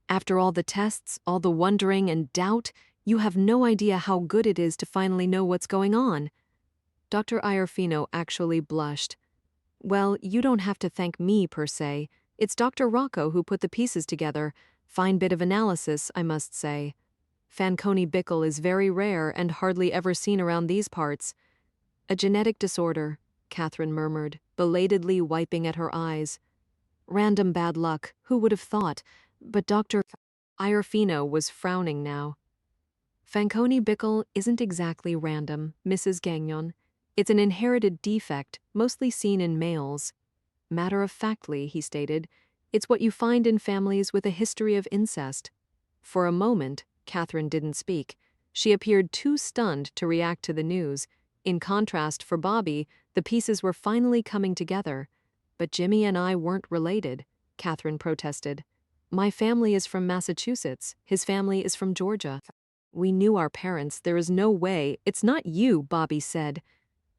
after all the tests, all the wondering and doubt, you have no idea how good it is to finally know what's going on. Dr. Iorfino actually blushed. Well, you don't have to thank me, per se. It's Dr. Rocco who put the pieces together. Fine bit of analysis, I must say. Fanconi-Bickel is very rare and hardly ever seen around these parts. A genetic disorder, Catherine murmured, belatedly wiping at her eyes. Random bad luck, who would have thought? But Dr. Iorfino was frowning now. Fanconi Bickel isn't exactly random, Mrs. Gagnon. It's an inherited defect, mostly seen in males. Matter-of-factly, he stated, it's what you find in families with a history of incest. For a moment, Catherine didn't speak. She appeared too stunned to react to the news. In contrast, for Bobby, the pieces were finally coming together. But Jimmy and I weren't related, Catherine protested. My family is from Massachusetts. His family is from Georgia. We knew our parents. There is no way. It's not you, Bobby said.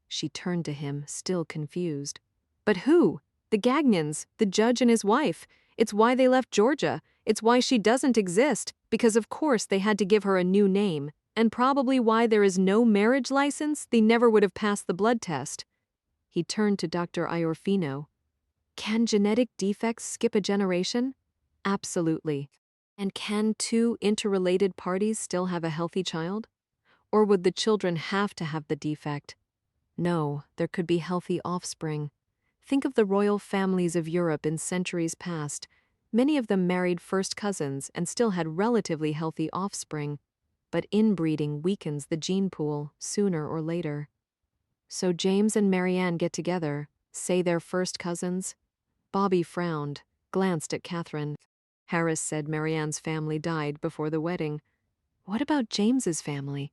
She turned to him, still confused. But who? The Gagnons, the judge and his wife. It's why they left Georgia. It's why she doesn't exist, because of course they had to give her a new name. And probably why there is no marriage license. They never would have passed the blood test. He turned to Dr. Iorfino. Can genetic defects skip a generation? Absolutely. And can two interrelated parties still have a healthy child? Or would the children have to have the defect? No, there could be healthy offspring. Think of the royal families of Europe in centuries past. Many of them married first cousins and still had relatively healthy offspring. But inbreeding weakens the gene pool sooner or later. So James and Marianne get together, say they're first cousins. Bobby frowned, glanced at Catherine. Harris said Marianne's family died before the wedding. What about James's family?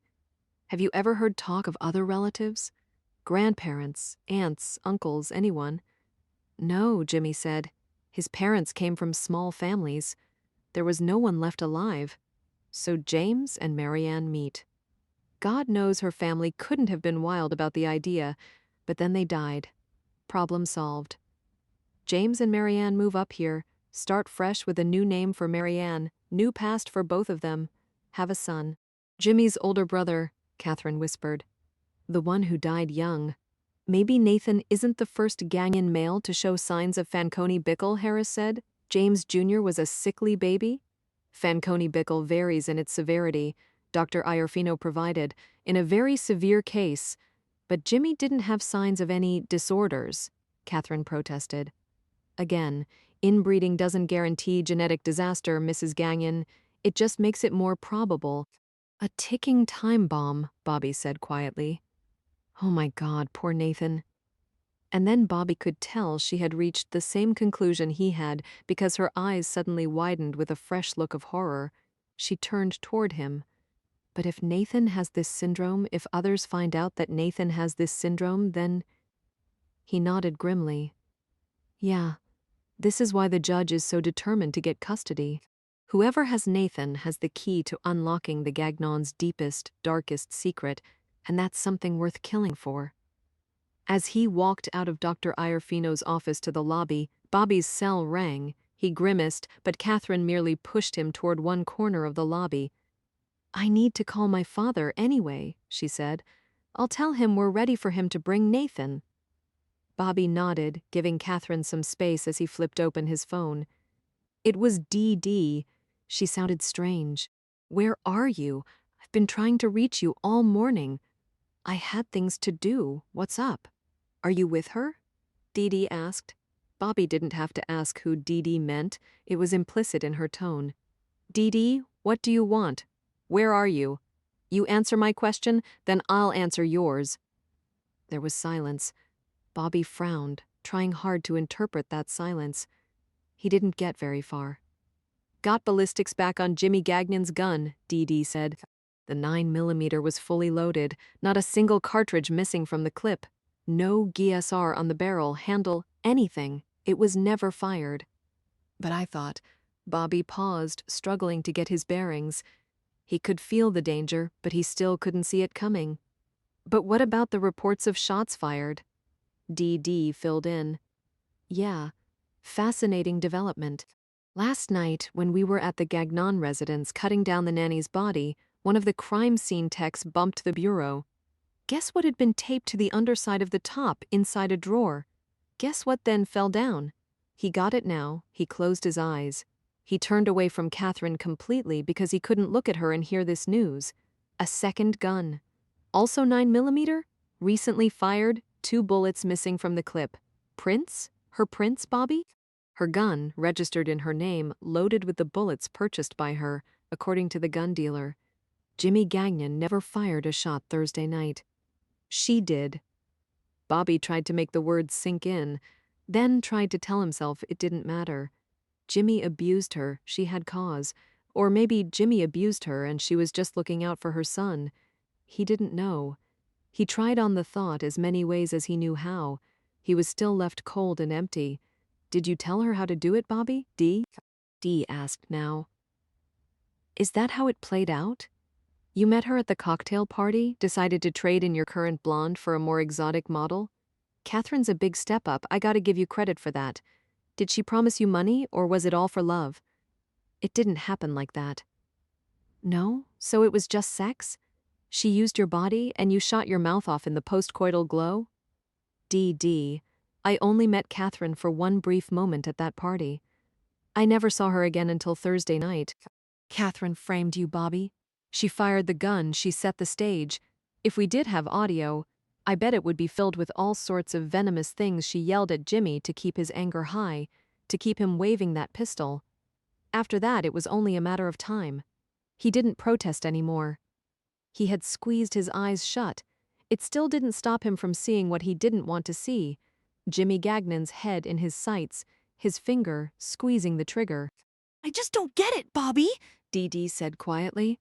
Have you ever heard talk of other relatives? Grandparents, aunts, uncles, anyone? No, Jimmy said. His parents came from small families. There was no one left alive. So James and Marianne meet. God knows her family couldn't have been wild about the idea, but then they died. Problem solved. James and Marianne move up here, start fresh with a new name for Marianne, new past for both of them, have a son. Jimmy's older brother, Catherine whispered. The one who died young. Maybe Nathan isn't the first Gagnon male to show signs of Fanconi Bickel, Harris said. James Jr. was a sickly baby? Fanconi Bickel varies in its severity, Dr. Iorfino provided, in a very severe case. But Jimmy didn't have signs of any disorders, Catherine protested. Again, inbreeding doesn't guarantee genetic disaster, Mrs. Gagnon. It just makes it more probable. A ticking time bomb, Bobby said quietly. Oh my God, poor Nathan. And then Bobby could tell she had reached the same conclusion he had because her eyes suddenly widened with a fresh look of horror. She turned toward him. But if Nathan has this syndrome, if others find out that Nathan has this syndrome, then... He nodded grimly. Yeah, this is why the judge is so determined to get custody. Whoever has Nathan has the key to unlocking the Gagnon's deepest, darkest secret, and that's something worth killing for. As he walked out of Dr. Iorfino's office to the lobby, Bobby's cell rang. He grimaced, but Catherine merely pushed him toward one corner of the lobby. I need to call my father anyway, she said. I'll tell him we're ready for him to bring Nathan. Bobby nodded, giving Catherine some space as he flipped open his phone. It was DD. She sounded strange. Where are you? I've been trying to reach you all morning. I had things to do. What's up? Are you with her? Dee Dee asked. Bobby didn't have to ask who Dee Dee meant. It was implicit in her tone. Dee Dee, what do you want? Where are you? You answer my question, then I'll answer yours. There was silence. Bobby frowned, trying hard to interpret that silence. He didn't get very far. Got ballistics back on Jimmy Gagnon's gun, Dee Dee said. The 9mm was fully loaded, not a single cartridge missing from the clip. No GSR on the barrel, handle, anything. It was never fired. But I thought. Bobby paused, struggling to get his bearings. He could feel the danger, but he still couldn't see it coming. But what about the reports of shots fired? DD filled in. Yeah, fascinating development. Last night, when we were at the Gagnon residence cutting down the nanny's body, one of the crime scene techs bumped the bureau. Guess what had been taped to the underside of the top inside a drawer? Guess what then fell down? He got it now. He closed his eyes. He turned away from Catherine completely because he couldn't look at her and hear this news. A second gun. Also 9mm? Recently fired, 2 bullets missing from the clip. Prints? Her prints, Bobby? Her gun, registered in her name, loaded with the bullets purchased by her, according to the gun dealer. Jimmy Gagnon never fired a shot Thursday night. She did. Bobby tried to make the words sink in, then tried to tell himself it didn't matter. Jimmy abused her, she had cause. Or maybe Jimmy abused her and she was just looking out for her son. He didn't know. He tried on the thought as many ways as he knew how. He was still left cold and empty. Did you tell her how to do it, Bobby? Dee asked now. Is that how it played out? You met her at the cocktail party, decided to trade in your current blonde for a more exotic model? Catherine's a big step up, I gotta give you credit for that. Did she promise you money, or was it all for love? It didn't happen like that. No? So it was just sex? She used your body, and you shot your mouth off in the postcoital glow? I only met Catherine for one brief moment at that party. I never saw her again until Thursday night. Catherine framed you, Bobby. She fired the gun, she set the stage. If we did have audio, I bet it would be filled with all sorts of venomous things she yelled at Jimmy to keep his anger high, to keep him waving that pistol. After that, it was only a matter of time. He didn't protest anymore. He had squeezed his eyes shut. It still didn't stop him from seeing what he didn't want to see. Jimmy Gagnon's head in his sights, his finger squeezing the trigger. I just don't get it, Bobby, Dee said quietly.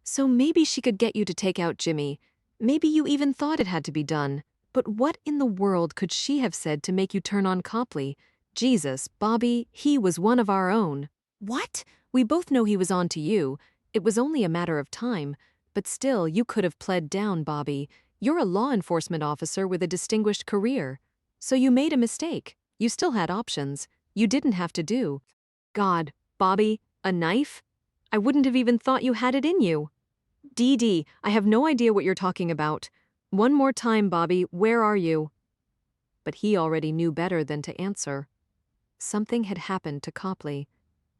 So maybe she could get you to take out Jimmy. Maybe you even thought it had to be done. But what in the world could she have said to make you turn on Copley? Jesus, Bobby, he was one of our own. What? We both know he was on to you. It was only a matter of time. But still, you could have pled down, Bobby. You're a law enforcement officer with a distinguished career. So you made a mistake. You still had options. You didn't have to do. God, Bobby, a knife? I wouldn't have even thought you had it in you. Dee, I have no idea what you're talking about. One more time, Bobby, where are you? But he already knew better than to answer. Something had happened to Copley.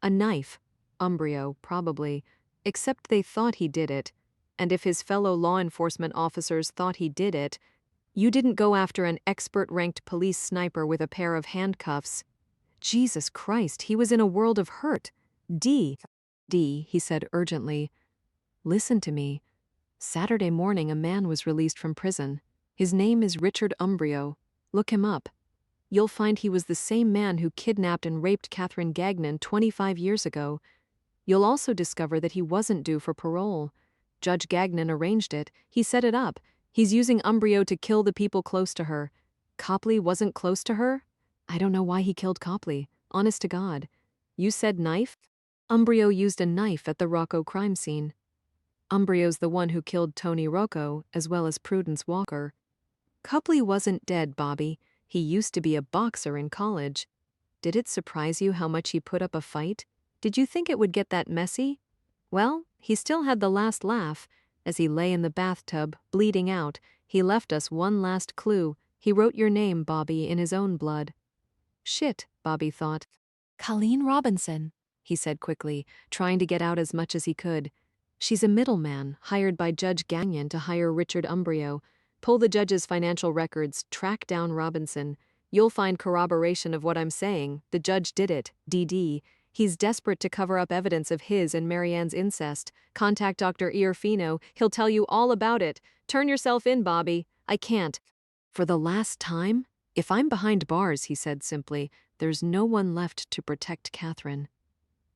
A knife. Umbrio, probably. Except they thought he did it. And if his fellow law enforcement officers thought he did it, you didn't go after an expert-ranked police sniper with a pair of handcuffs. Jesus Christ, he was in a world of hurt. Dee, he said urgently. Listen to me. Saturday morning a man was released from prison. His name is Richard Umbrio. Look him up. You'll find he was the same man who kidnapped and raped Catherine Gagnon 25 years ago. You'll also discover that he wasn't due for parole. Judge Gagnon arranged it. He set it up. He's using Umbrio to kill the people close to her. Copley wasn't close to her? I don't know why he killed Copley. Honest to God. You said knife? Umbrio used a knife at the Rocco crime scene. Umbrio's the one who killed Tony Rocco, as well as Prudence Walker. Copley wasn't dead, Bobby. He used to be a boxer in college. Did it surprise you how much he put up a fight? Did you think it would get that messy? Well, he still had the last laugh. As he lay in the bathtub, bleeding out, he left us one last clue. He wrote your name, Bobby, in his own blood. Shit, Bobby thought. Colleen Robinson, he said quickly, trying to get out as much as he could. She's a middleman, hired by Judge Gagnon to hire Richard Umbrio. Pull the judge's financial records, track down Robinson. You'll find corroboration of what I'm saying. The judge did it, DD. He's desperate to cover up evidence of his and Marianne's incest. Contact Dr. Iorfino. He'll tell you all about it. Turn yourself in, Bobby. I can't. For the last time? If I'm behind bars, he said simply, there's no one left to protect Catherine.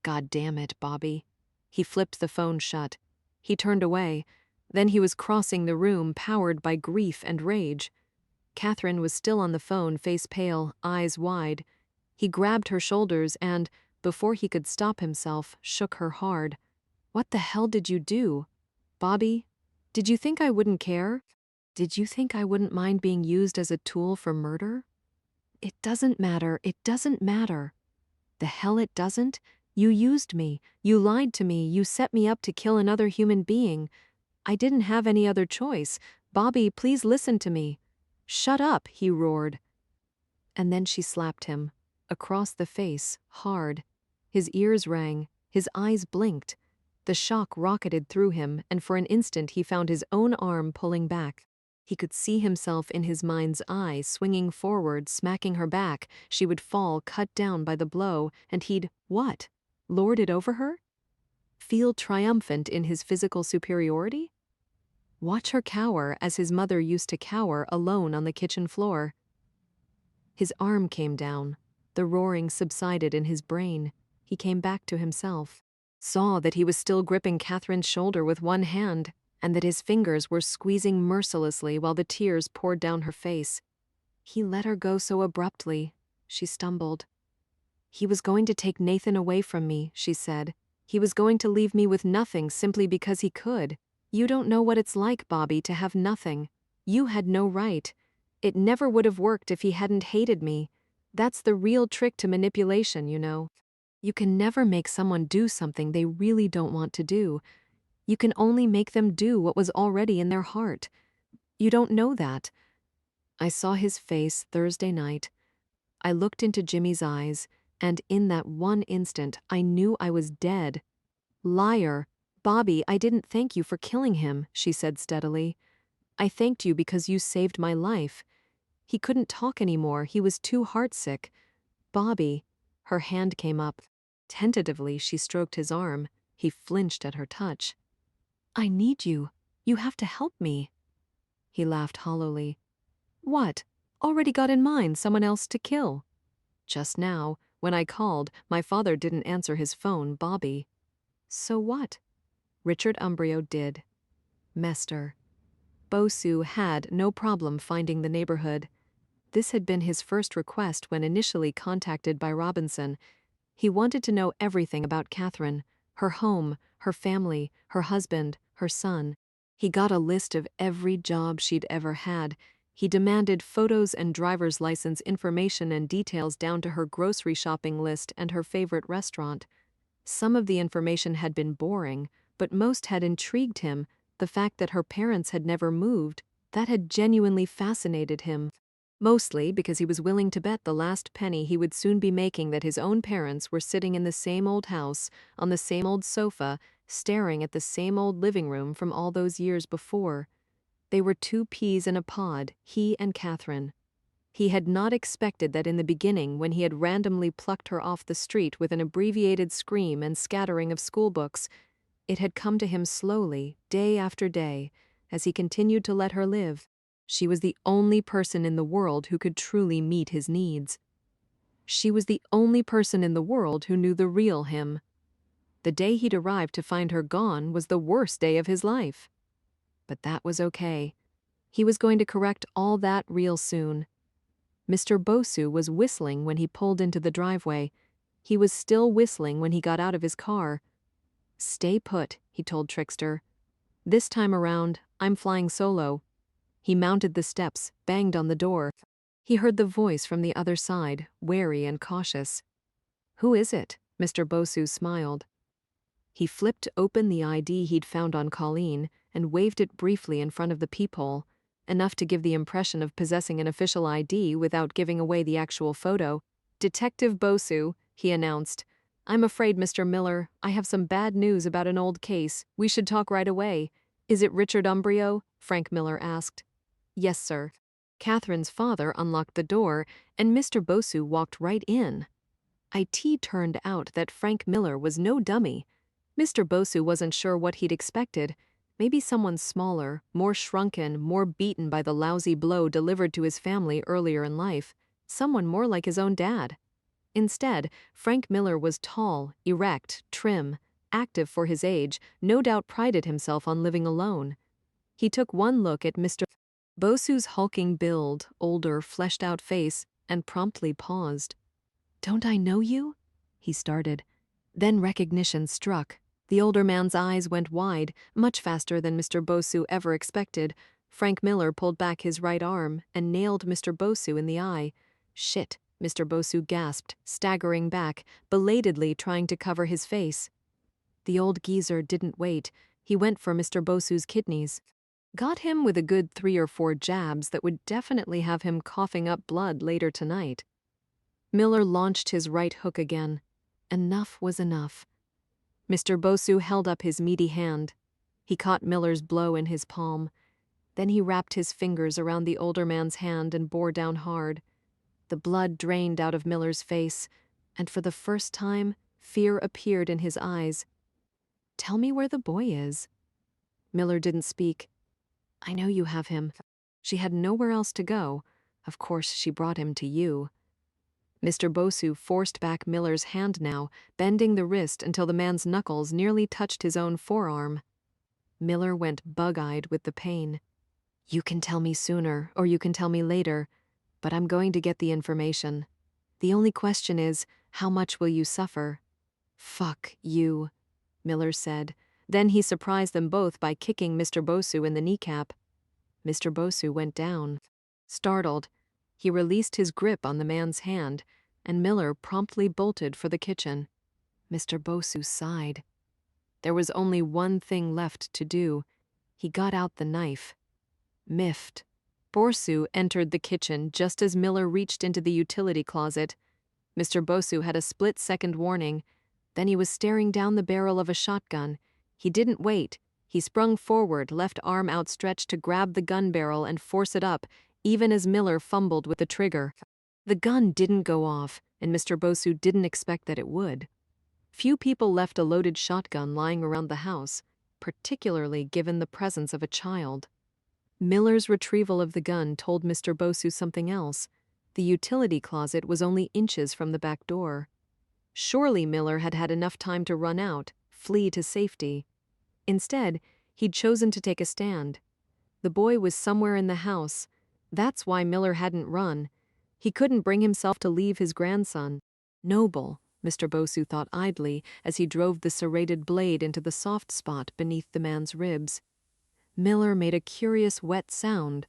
God damn it, Bobby. He flipped the phone shut. He turned away. Then he was crossing the room, powered by grief and rage. Catherine was still on the phone, face pale, eyes wide. He grabbed her shoulders and, before he could stop himself, shook her hard. What the hell did you do? Bobby, did you think I wouldn't care? Did you think I wouldn't mind being used as a tool for murder? It doesn't matter. It doesn't matter. The hell it doesn't? You used me. You lied to me. You set me up to kill another human being. I didn't have any other choice. Bobby, please listen to me. Shut up, he roared. And then she slapped him. Across the face, hard. His ears rang. His eyes blinked. The shock rocketed through him, and for an instant he found his own arm pulling back. He could see himself in his mind's eye, swinging forward, smacking her back. She would fall, cut down by the blow, and he'd, what? Lord it over her? Feel triumphant in his physical superiority? Watch her cower as his mother used to cower alone on the kitchen floor. His arm came down. The roaring subsided in his brain. He came back to himself. Saw that he was still gripping Catherine's shoulder with one hand, and that his fingers were squeezing mercilessly while the tears poured down her face. He let her go so abruptly. She stumbled. He was going to take Nathan away from me, she said. He was going to leave me with nothing simply because he could. You don't know what it's like, Bobby, to have nothing. You had no right. It never would have worked if he hadn't hated me. That's the real trick to manipulation, you know. You can never make someone do something they really don't want to do. You can only make them do what was already in their heart. You don't know that. I saw his face Thursday night. I looked into Jimmy's eyes, and in that one instant I knew I was dead. Liar. Bobby, I didn't thank you for killing him, she said steadily. I thanked you because you saved my life. He couldn't talk anymore. He was too heartsick. Bobby. Her hand came up. Tentatively, she stroked his arm. He flinched at her touch. I need you. You have to help me. He laughed hollowly. What? Already got in mind someone else to kill? Just now, when I called, my father didn't answer his phone, Bobby. So what? Richard Umbrio did. Mester. Bosu had no problem finding the neighborhood. This had been his first request when initially contacted by Robinson. He wanted to know everything about Catherine, her home, her family, her husband, her son. He got a list of every job she'd ever had. He demanded photos and driver's license information and details down to her grocery shopping list and her favorite restaurant. Some of the information had been boring, but most had intrigued him. The fact that her parents had never moved, that had genuinely fascinated him. Mostly because he was willing to bet the last penny he would soon be making that his own parents were sitting in the same old house, on the same old sofa, staring at the same old living room from all those years before. They were two peas in a pod, he and Catherine. He had not expected that in the beginning, when he had randomly plucked her off the street with an abbreviated scream and scattering of schoolbooks. It had come to him slowly, day after day, as he continued to let her live. She was the only person in the world who could truly meet his needs. She was the only person in the world who knew the real him. The day he'd arrived to find her gone was the worst day of his life. But that was okay. He was going to correct all that real soon. Mr. Bosu was whistling when he pulled into the driveway. He was still whistling when he got out of his car. Stay put, he told Trickster. This time around, I'm flying solo. He mounted the steps, banged on the door. He heard the voice from the other side, wary and cautious. Who is it? Mr. Bosu smiled. He flipped open the ID he'd found on Colleen and waved it briefly in front of the peephole, enough to give the impression of possessing an official ID without giving away the actual photo. Detective Bosu, he announced. I'm afraid, Mr. Miller, I have some bad news about an old case. We should talk right away. Is it Richard Umbrio? Frank Miller asked. Yes, sir. Catherine's father unlocked the door, and Mr. Bosu walked right in. It turned out that Frank Miller was no dummy. Mr. Bosu wasn't sure what he'd expected. Maybe someone smaller, more shrunken, more beaten by the lousy blow delivered to his family earlier in life. Someone more like his own dad. Instead, Frank Miller was tall, erect, trim, active for his age, no doubt prided himself on living alone. He took one look at Mr. Bosu's hulking build, older, fleshed-out face, and promptly paused. Don't I know you? He started. Then recognition struck. The older man's eyes went wide, much faster than Mr. Bosu ever expected. Frank Miller pulled back his right arm and nailed Mr. Bosu in the eye. Shit, Mr. Bosu gasped, staggering back, belatedly trying to cover his face. The old geezer didn't wait. He went for Mr. Bosu's kidneys. Got him with a good 3 or 4 jabs that would definitely have him coughing up blood later tonight. Miller launched his right hook again. Enough was enough. Mr. Bosu held up his meaty hand. He caught Miller's blow in his palm. Then he wrapped his fingers around the older man's hand and bore down hard. The blood drained out of Miller's face, and for the first time, fear appeared in his eyes. "Tell me where the boy is." Miller didn't speak. "I know you have him." She had nowhere else to go. Of course, she brought him to you. Mr. Bosu forced back Miller's hand now, bending the wrist until the man's knuckles nearly touched his own forearm. Miller went bug-eyed with the pain. "You can tell me sooner, or you can tell me later, but I'm going to get the information. The only question is, how much will you suffer?" "Fuck you," Miller said. Then he surprised them both by kicking Mr. Bosu in the kneecap. Mr. Bosu went down. Startled, he released his grip on the man's hand, and Miller promptly bolted for the kitchen. Mr. Bosu sighed. There was only one thing left to do. He got out the knife. Miffed, Bosu entered the kitchen just as Miller reached into the utility closet. Mr. Bosu had a split-second warning. Then he was staring down the barrel of a shotgun. He didn't wait. He sprung forward, left arm outstretched to grab the gun barrel and force it up, even as Miller fumbled with the trigger. The gun didn't go off, and Mr. Bosu didn't expect that it would. Few people left a loaded shotgun lying around the house, particularly given the presence of a child. Miller's retrieval of the gun told Mr. Bosu something else. The utility closet was only inches from the back door. Surely Miller had had enough time to run out, flee to safety. Instead, he'd chosen to take a stand. The boy was somewhere in the house. That's why Miller hadn't run. He couldn't bring himself to leave his grandson. Noble, Mr. Bosu thought idly as he drove the serrated blade into the soft spot beneath the man's ribs. Miller made a curious wet sound.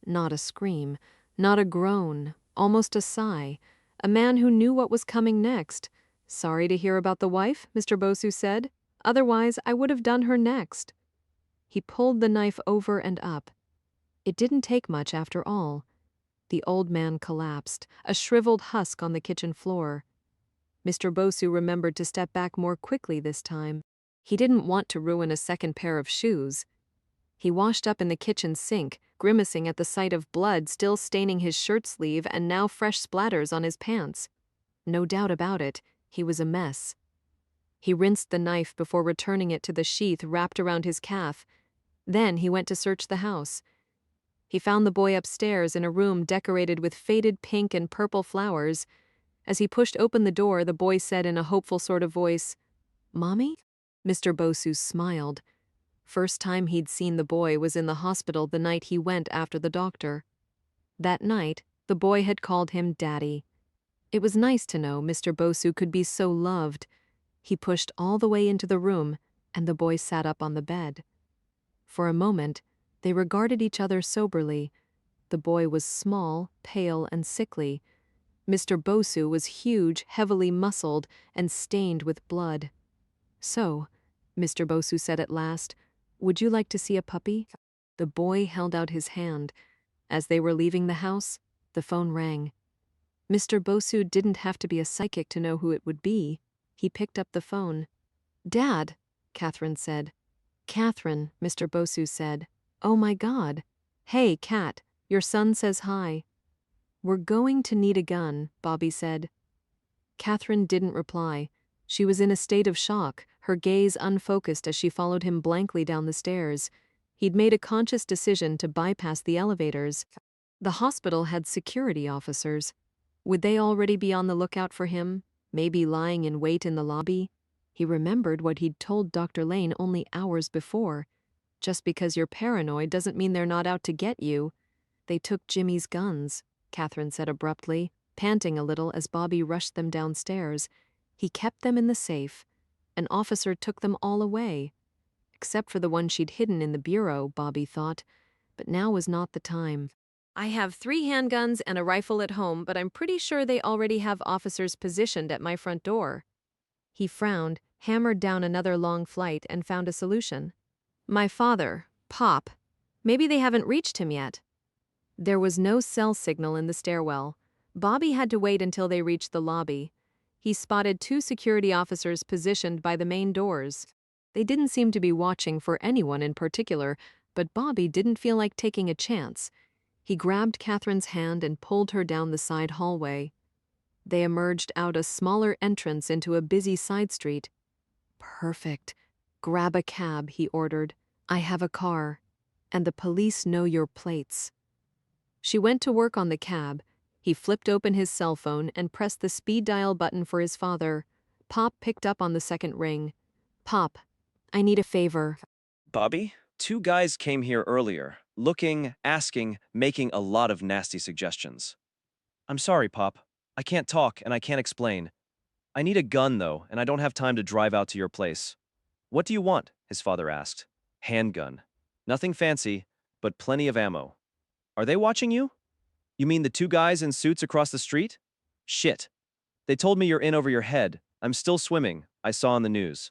Not a scream, not a groan, almost a sigh. A man who knew what was coming next. "Sorry to hear about the wife," Mr. Bosu said. "Otherwise, I would have done her next." He pulled the knife over and up. It didn't take much after all. The old man collapsed, a shriveled husk on the kitchen floor. Mr. Bosu remembered to step back more quickly this time. He didn't want to ruin a second pair of shoes. He washed up in the kitchen sink, grimacing at the sight of blood still staining his shirt sleeve and now fresh splatters on his pants. No doubt about it, he was a mess. He rinsed the knife before returning it to the sheath wrapped around his calf. Then he went to search the house. He found the boy upstairs in a room decorated with faded pink and purple flowers. As he pushed open the door, the boy said in a hopeful sort of voice, "Mommy?" Mr. Bosu smiled. First time he'd seen the boy was in the hospital the night he went after the doctor. That night, the boy had called him Daddy. It was nice to know Mr. Bosu could be so loved. He pushed all the way into the room, and the boy sat up on the bed. For a moment, they regarded each other soberly. The boy was small, pale, and sickly. Mr. Bosu was huge, heavily muscled, and stained with blood. "So," Mr. Bosu said at last, "would you like to see a puppy?" The boy held out his hand. As they were leaving the house, the phone rang. Mr. Bosu didn't have to be a psychic to know who it would be. He picked up the phone. "Dad," Catherine said. "Catherine," Mr. Bosu said. "Oh my God. Hey, Cat, your son says hi." "We're going to need a gun," Bobby said. Catherine didn't reply. She was in a state of shock, her gaze unfocused as she followed him blankly down the stairs. He'd made a conscious decision to bypass the elevators. The hospital had security officers. Would they already be on the lookout for him, maybe lying in wait in the lobby? He remembered what he'd told Dr. Lane only hours before. Just because you're paranoid doesn't mean they're not out to get you. "They took Jimmy's guns," Catherine said abruptly, panting a little as Bobby rushed them downstairs. "He kept them in the safe. An officer took them all away. Except for the one she'd hidden in the bureau," Bobby thought. But now was not the time. "I have 3 handguns and a rifle at home, but I'm pretty sure they already have officers positioned at my front door." He frowned, hammered down another long flight, and found a solution. "My father, Pop. Maybe they haven't reached him yet." There was no cell signal in the stairwell. Bobby had to wait until they reached the lobby. He spotted 2 security officers positioned by the main doors. They didn't seem to be watching for anyone in particular, but Bobby didn't feel like taking a chance. He grabbed Catherine's hand and pulled her down the side hallway. They emerged out a smaller entrance into a busy side street. Perfect. Grab a cab, he ordered. I have a car, and the police know your plates. She went to work on the cab. He flipped open his cell phone and pressed the speed dial button for his father. Pop picked up on the second ring. Pop, I need a favor. Bobby, two guys came here earlier, looking, asking, making a lot of nasty suggestions. I'm sorry, Pop. I can't talk and I can't explain. I need a gun, though, and I don't have time to drive out to your place. What do you want? His father asked. Handgun. Nothing fancy, but plenty of ammo. Are they watching you? You mean the two guys in suits across the street? Shit. They told me you're in over your head. I'm still swimming. I saw on the news.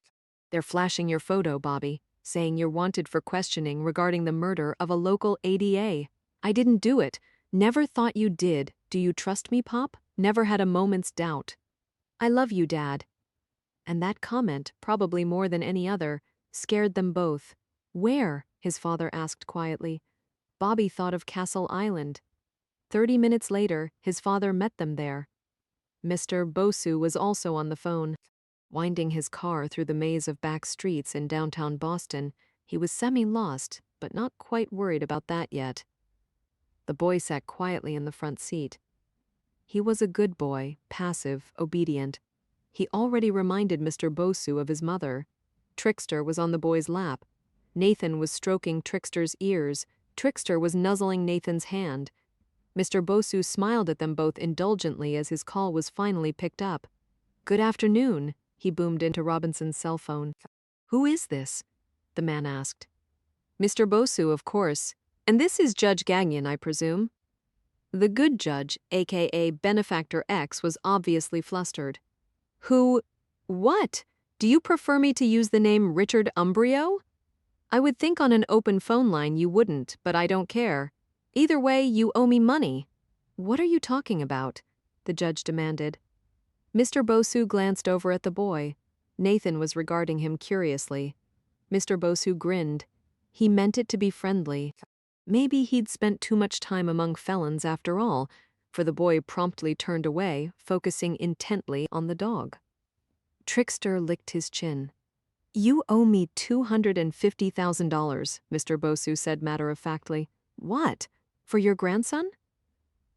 They're flashing your photo, Bobby, saying you're wanted for questioning regarding the murder of a local ADA. I didn't do it. Never thought you did. Do you trust me, Pop? Never had a moment's doubt. I love you, Dad. And that comment, probably more than any other, scared them both. Where? His father asked quietly. Bobby thought of Castle Island. 30 minutes later, his father met them there. Mr. Bosu was also on the phone. Winding his car through the maze of back streets in downtown Boston, he was semi-lost, but not quite worried about that yet. The boy sat quietly in the front seat. He was a good boy, passive, obedient. He already reminded Mr. Bosu of his mother. Trickster was on the boy's lap. Nathan was stroking Trickster's ears. Trickster was nuzzling Nathan's hand. Mr. Bosu smiled at them both indulgently as his call was finally picked up. Good afternoon, he boomed into Robinson's cell phone. Who is this? The man asked. Mr. Bosu, of course. And this is Judge Gagnon, I presume? The good judge, aka Benefactor X, was obviously flustered. Who? What? Do you prefer me to use the name Richard Umbrio? I would think on an open phone line you wouldn't, but I don't care. Either way, you owe me money. What are you talking about? The judge demanded. Mr. Bosu glanced over at the boy. Nathan was regarding him curiously. Mr. Bosu grinned. He meant it to be friendly. Maybe he'd spent too much time among felons after all, for the boy promptly turned away, focusing intently on the dog. Trickster licked his chin. You owe me $250,000, Mr. Bosu said matter-of-factly. What? For your grandson?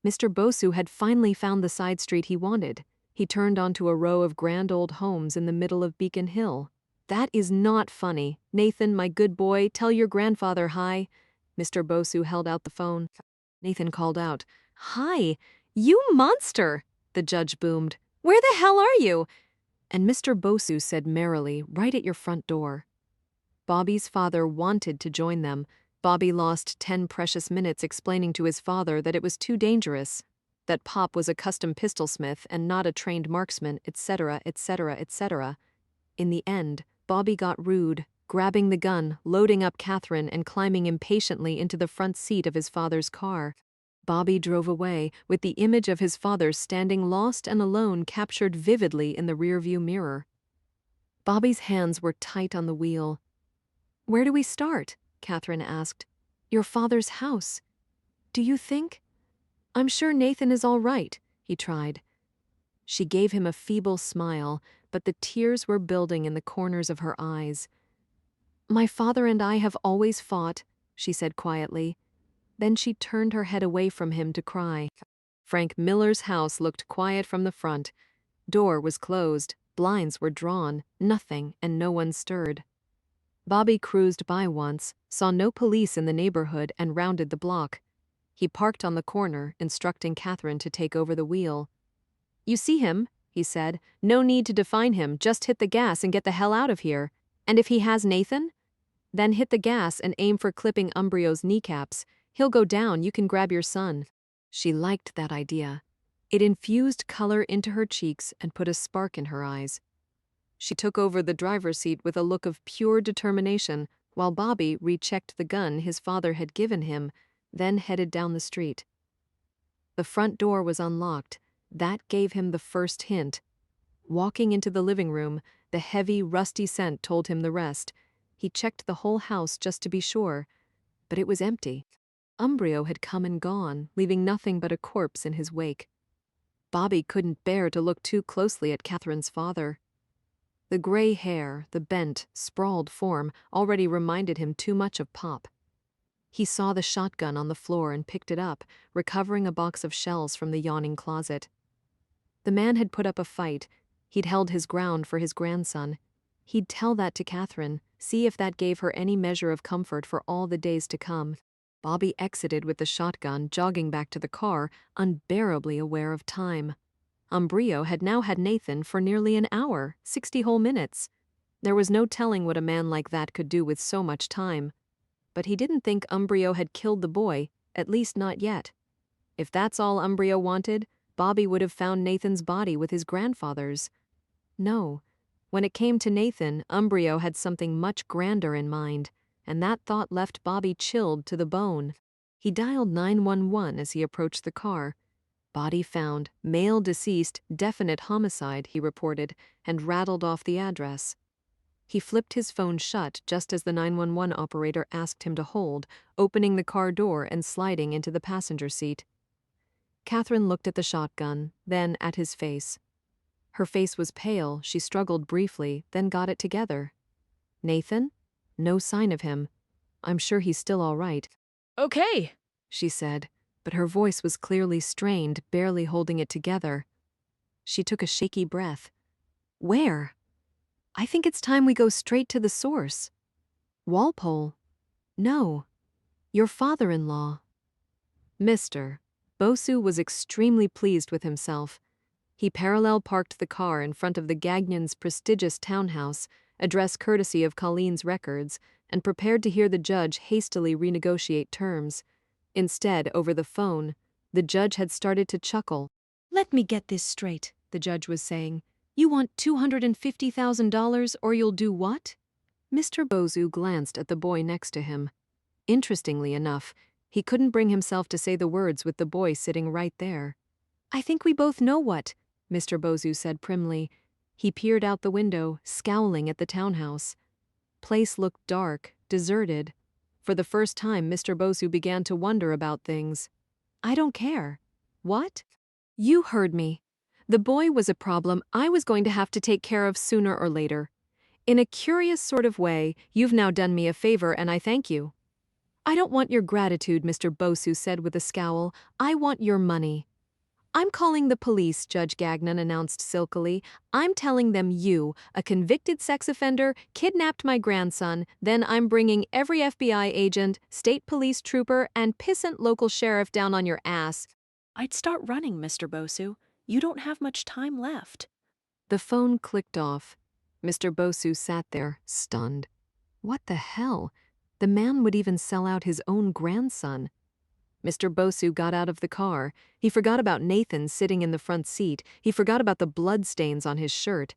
Mr. Bosu had finally found the side street he wanted. He turned onto a row of grand old homes in the middle of Beacon Hill. That is not funny. Nathan, my good boy, tell your grandfather hi. Mr. Bosu held out the phone. Nathan called out, Hi, you monster, the judge boomed. Where the hell are you? And Mr. Bosu said merrily, right at your front door. Bobby's father wanted to join them. Bobby lost 10 precious minutes explaining to his father that it was too dangerous, that Pop was a custom pistolsmith and not a trained marksman, etc., etc., etc. In the end, Bobby got rude, grabbing the gun, loading up Catherine, and climbing impatiently into the front seat of his father's car. Bobby drove away, with the image of his father standing lost and alone captured vividly in the rearview mirror. Bobby's hands were tight on the wheel. Where do we start? Catherine asked. Your father's house. Do you think? I'm sure Nathan is all right, he tried. She gave him a feeble smile, but the tears were building in the corners of her eyes. My father and I have always fought, she said quietly. Then she turned her head away from him to cry. Frank Miller's house looked quiet from the front. Door was closed, blinds were drawn, nothing, and no one stirred. Bobby cruised by once, saw no police in the neighborhood, and rounded the block. He parked on the corner, instructing Catherine to take over the wheel. You see him, he said. No need to define him, just hit the gas and get the hell out of here. And if he has Nathan? Then hit the gas and aim for clipping Umbrio's kneecaps. He'll go down, you can grab your son. She liked that idea. It infused color into her cheeks and put a spark in her eyes. She took over the driver's seat with a look of pure determination, while Bobby rechecked the gun his father had given him, then headed down the street. The front door was unlocked. That gave him the first hint. Walking into the living room, the heavy, rusty scent told him the rest. He checked the whole house just to be sure. but it was empty. Umbrio had come and gone, leaving nothing but a corpse in his wake. Bobby couldn't bear to look too closely at Catherine's father. The gray hair, the bent, sprawled form, already reminded him too much of Pop. He saw the shotgun on the floor and picked it up, recovering a box of shells from the yawning closet. The man had put up a fight. He'd held his ground for his grandson. He'd tell that to Catherine, see if that gave her any measure of comfort for all the days to come. Bobby exited with the shotgun, jogging back to the car, unbearably aware of time. Umbrio had now had Nathan for nearly an hour, 60 whole minutes. There was no telling what a man like that could do with so much time. But he didn't think Umbrio had killed the boy, at least not yet. If that's all Umbrio wanted, Bobby would have found Nathan's body with his grandfather's. No. When it came to Nathan, Umbrio had something much grander in mind, and that thought left Bobby chilled to the bone. He dialed 911 as he approached the car. Body found, male deceased, definite homicide, he reported, and rattled off the address. He flipped his phone shut just as the 911 operator asked him to hold, opening the car door and sliding into the passenger seat. Catherine looked at the shotgun, then at his face. Her face was pale, she struggled briefly, then got it together. Nathan? No sign of him. I'm sure he's still all right. Okay, She said, but her voice was clearly strained, barely holding it together. She took a shaky breath. Where? I think it's time we go straight to the source. Walpole? No. Your father-in-law. Mr. Bosu was extremely pleased with himself. He parallel parked the car in front of the Gagnons' prestigious townhouse, address courtesy of Colleen's records, and prepared to hear the judge hastily renegotiate terms. Instead, over the phone, the judge had started to chuckle. Let me get this straight, the judge was saying. You want $250,000 or you'll do what? Mr. Bosu glanced at the boy next to him. Interestingly enough, he couldn't bring himself to say the words with the boy sitting right there. I think we both know what, Mr. Bosu said primly. He peered out the window, scowling at the townhouse. Place looked dark, deserted. For the first time, Mr. Bosu began to wonder about things. I don't care. What? You heard me. The boy was a problem I was going to have to take care of sooner or later. In a curious sort of way, you've now done me a favor and I thank you. I don't want your gratitude, Mr. Bosu said with a scowl. I want your money. I'm calling the police, Judge Gagnon announced silkily. I'm telling them you, a convicted sex offender, kidnapped my grandson, then I'm bringing every FBI agent, state police trooper, and pissant local sheriff down on your ass. I'd start running, Mr. Bosu. You don't have much time left. The phone clicked off. Mr. Bosu sat there, stunned. What the hell? The man would even sell out his own grandson. Mr. Bosu got out of the car. He forgot about Nathan sitting in the front seat. He forgot about the bloodstains on his shirt.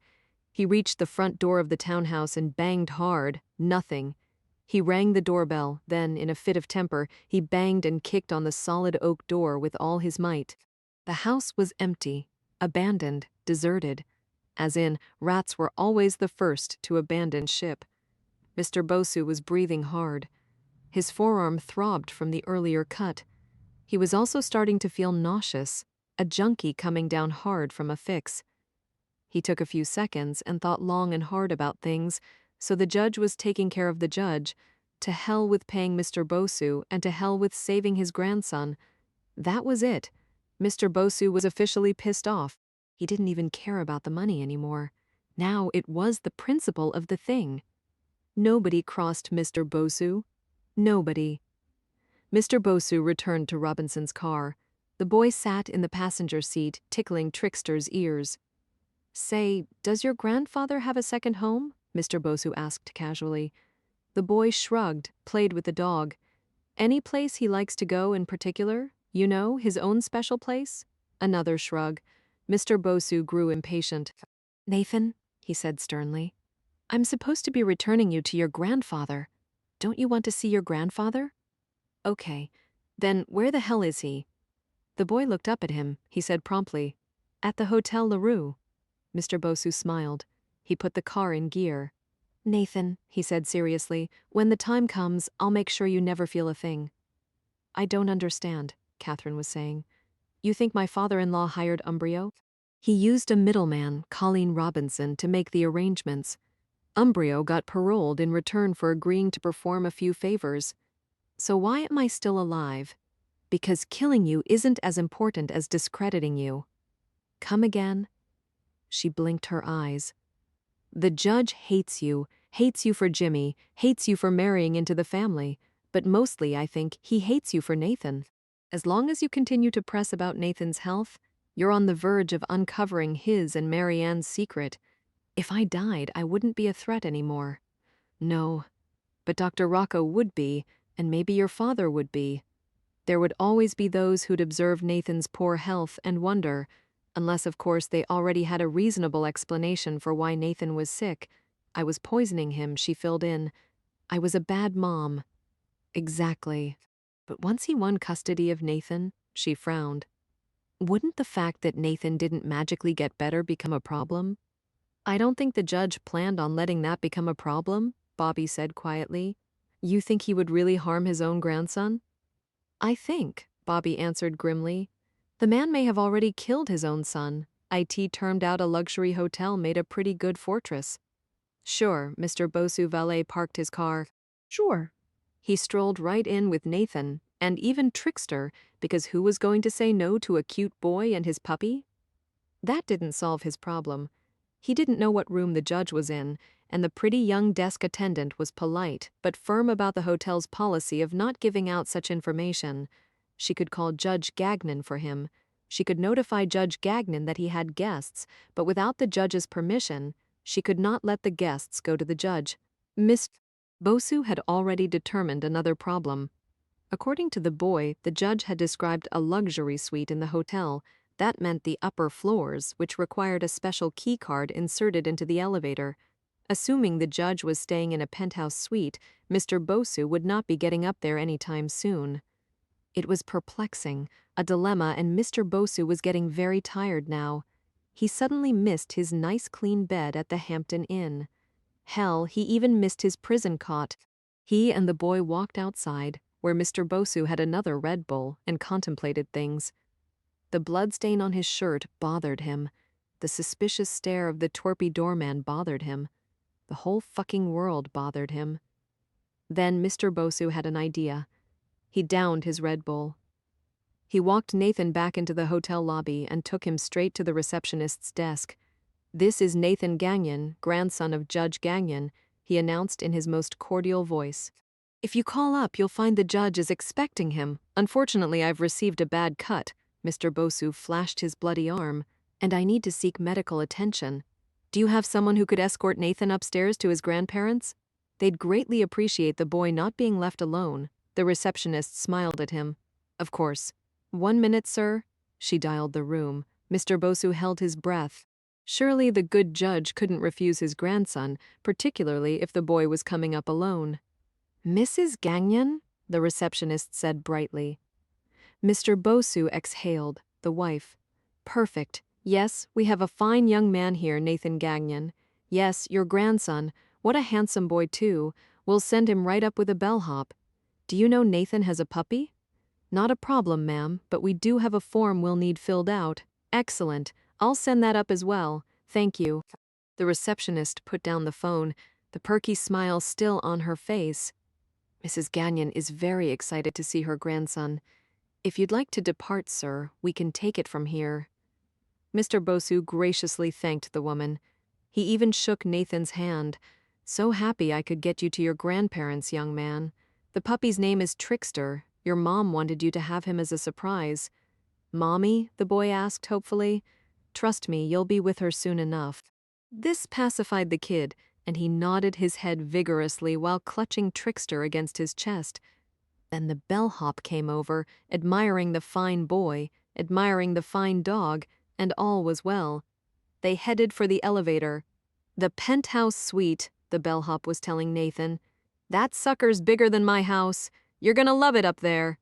He reached the front door of the townhouse and banged hard. Nothing. He rang the doorbell, then, in a fit of temper, he banged and kicked on the solid oak door with all his might. The house was empty, abandoned, deserted. As in, rats were always the first to abandon ship. Mr. Bosu was breathing hard. His forearm throbbed from the earlier cut. He was also starting to feel nauseous, a junkie coming down hard from a fix. He took a few seconds and thought long and hard about things, so the judge was taking care of the judge. To hell with paying Mr. Bosu and to hell with saving his grandson. That was it. Mr. Bosu was officially pissed off. He didn't even care about the money anymore. Now it was the principle of the thing. Nobody crossed Mr. Bosu. Nobody. Mr. Bosu returned to Robinson's car. The boy sat in the passenger seat, tickling Trickster's ears. Say, does your grandfather have a second home? Mr. Bosu asked casually. The boy shrugged, played with the dog. Any place he likes to go in particular? You know, his own special place? Another shrug. Mr. Bosu grew impatient. Nathan, he said sternly, I'm supposed to be returning you to your grandfather. Don't you want to see your grandfather? Okay. Then where the hell is he? The boy looked up at him, he said promptly. At the Hotel LaRue. Mr. Bosu smiled. He put the car in gear. Nathan, he said seriously, when the time comes, I'll make sure you never feel a thing. I don't understand, Catherine was saying. You think my father-in-law hired Umbrio? He used a middleman, Colleen Robinson, to make the arrangements. Umbrio got paroled in return for agreeing to perform a few favors. So why am I still alive? Because killing you isn't as important as discrediting you. Come again? She blinked her eyes. The judge hates you for Jimmy, hates you for marrying into the family, but mostly, I think, he hates you for Nathan. As long as you continue to press about Nathan's health, you're on the verge of uncovering his and Marianne's secret. If I died, I wouldn't be a threat anymore. No, but Dr. Rocco would be, and maybe your father would be. There would always be those who'd observe Nathan's poor health and wonder, unless of course they already had a reasonable explanation for why Nathan was sick. I was poisoning him, she filled in. I was a bad mom. Exactly. But once he won custody of Nathan, she frowned. Wouldn't the fact that Nathan didn't magically get better become a problem? I don't think the judge planned on letting that become a problem, Bobby said quietly. You think he would really harm his own grandson? I think, Bobby answered grimly. The man may have already killed his own son. IT termed out a luxury hotel made a pretty good fortress. Sure, Mr. Bosu valet parked his car. Sure. He strolled right in with Nathan, and even Trickster, because who was going to say no to a cute boy and his puppy? That didn't solve his problem. He didn't know what room the judge was in, and the pretty young desk attendant was polite but firm about the hotel's policy of not giving out such information. She could call Judge Gagnon for him. She could notify Judge Gagnon that he had guests, but without the judge's permission, she could not let the guests go to the judge. Miss Bosu had already determined another problem. According to the boy, the judge had described a luxury suite in the hotel. That meant the upper floors, which required a special key card inserted into the elevator. Assuming the judge was staying in a penthouse suite, Mr. Bosu would not be getting up there anytime soon. It was perplexing, a dilemma, and Mr. Bosu was getting very tired now. He suddenly missed his nice clean bed at the Hampton Inn. Hell, he even missed his prison cot. He and the boy walked outside, where Mr. Bosu had another Red Bull, and contemplated things. The bloodstain on his shirt bothered him. The suspicious stare of the torpy doorman bothered him. The whole fucking world bothered him. Then Mr. Bosu had an idea. He downed his Red Bull. He walked Nathan back into the hotel lobby and took him straight to the receptionist's desk. This is Nathan Gagnon, grandson of Judge Gagnon, he announced in his most cordial voice. If you call up, you'll find the judge is expecting him. Unfortunately, I've received a bad cut. Mr. Bosu flashed his bloody arm. And I need to seek medical attention. Do you have someone who could escort Nathan upstairs to his grandparents? They'd greatly appreciate the boy not being left alone. The receptionist smiled at him. Of course. 1 minute, sir. She dialed the room. Mr. Bosu held his breath. Surely the good judge couldn't refuse his grandson, particularly if the boy was coming up alone. Mrs. Gagnon? The receptionist said brightly. Mr. Bosu exhaled, the wife. Perfect. Yes, we have a fine young man here, Nathan Gagnon. Yes, your grandson. What a handsome boy, too. We'll send him right up with a bellhop. Do you know Nathan has a puppy? Not a problem, ma'am, but we do have a form we'll need filled out. Excellent. I'll send that up as well. Thank you. The receptionist put down the phone, the perky smile still on her face. Mrs. Gagnon is very excited to see her grandson. If you'd like to depart, sir, we can take it from here. Mr. Bosu graciously thanked the woman. He even shook Nathan's hand. So happy I could get you to your grandparents, young man. The puppy's name is Trickster. Your mom wanted you to have him as a surprise. Mommy? The boy asked hopefully. Trust me, you'll be with her soon enough. This pacified the kid, and he nodded his head vigorously while clutching Trickster against his chest. Then the bellhop came over, admiring the fine boy, admiring the fine dog, and all was well. They headed for the elevator. The penthouse suite, the bellhop was telling Nathan. That sucker's bigger than my house. You're gonna love it up there.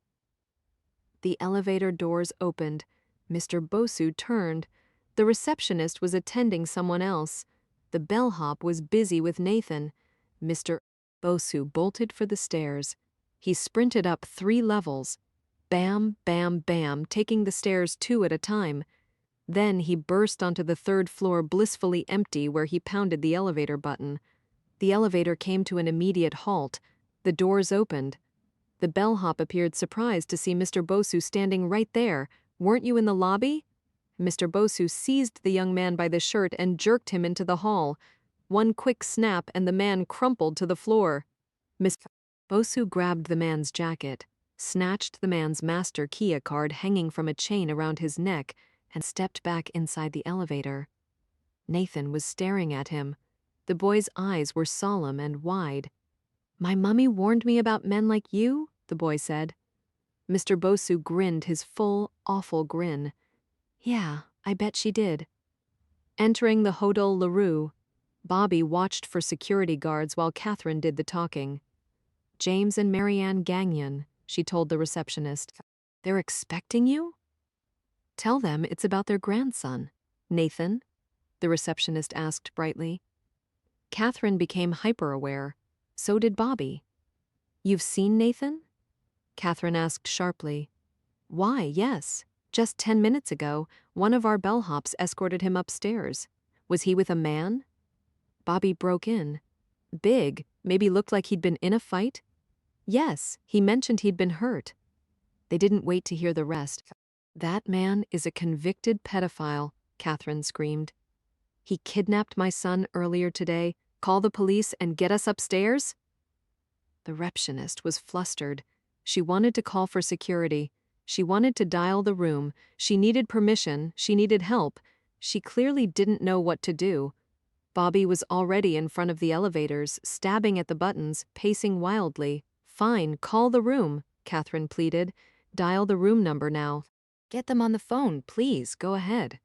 The elevator doors opened. Mr. Bosu turned. The receptionist was attending someone else. The bellhop was busy with Nathan. Mr. Bosu bolted for the stairs. He sprinted up 3 levels. Bam, bam, bam, taking the stairs 2 at a time. Then he burst onto the 3rd floor blissfully empty where he pounded the elevator button. The elevator came to an immediate halt. The doors opened. The bellhop appeared surprised to see Mr. Bosu standing right there. "Weren't you in the lobby?" Mr. Bosu seized the young man by the shirt and jerked him into the hall. One quick snap and the man crumpled to the floor. Mr. Bosu grabbed the man's jacket, snatched the man's Master Kia card hanging from a chain around his neck, and stepped back inside the elevator. Nathan was staring at him. The boy's eyes were solemn and wide. "My mummy warned me about men like you?" the boy said. Mr. Bosu grinned his full, awful grin. "Yeah, I bet she did." Entering the Hodel LaRue, Bobby watched for security guards while Catherine did the talking. "James and Marianne Gagnon," she told the receptionist. "They're expecting you?" "Tell them it's about their grandson." "Nathan?" the receptionist asked brightly. Catherine became hyper-aware. So did Bobby. "You've seen Nathan?" Catherine asked sharply. "Why, yes. Just 10 minutes ago, one of our bellhops escorted him upstairs. Was he with a man?" Bobby broke in. "Big, maybe looked like he'd been in a fight?" "Yes, he mentioned he'd been hurt." They didn't wait to hear the rest. "That man is a convicted pedophile," Catherine screamed. "He kidnapped my son earlier today. Call the police and get us upstairs?" The receptionist was flustered. She wanted to call for security. She wanted to dial the room. She needed permission. She needed help. She clearly didn't know what to do. Bobby was already in front of the elevators, stabbing at the buttons, pacing wildly. "Fine, call the room," Catherine pleaded. "Dial the room number now." "Get them on the phone, please, go ahead."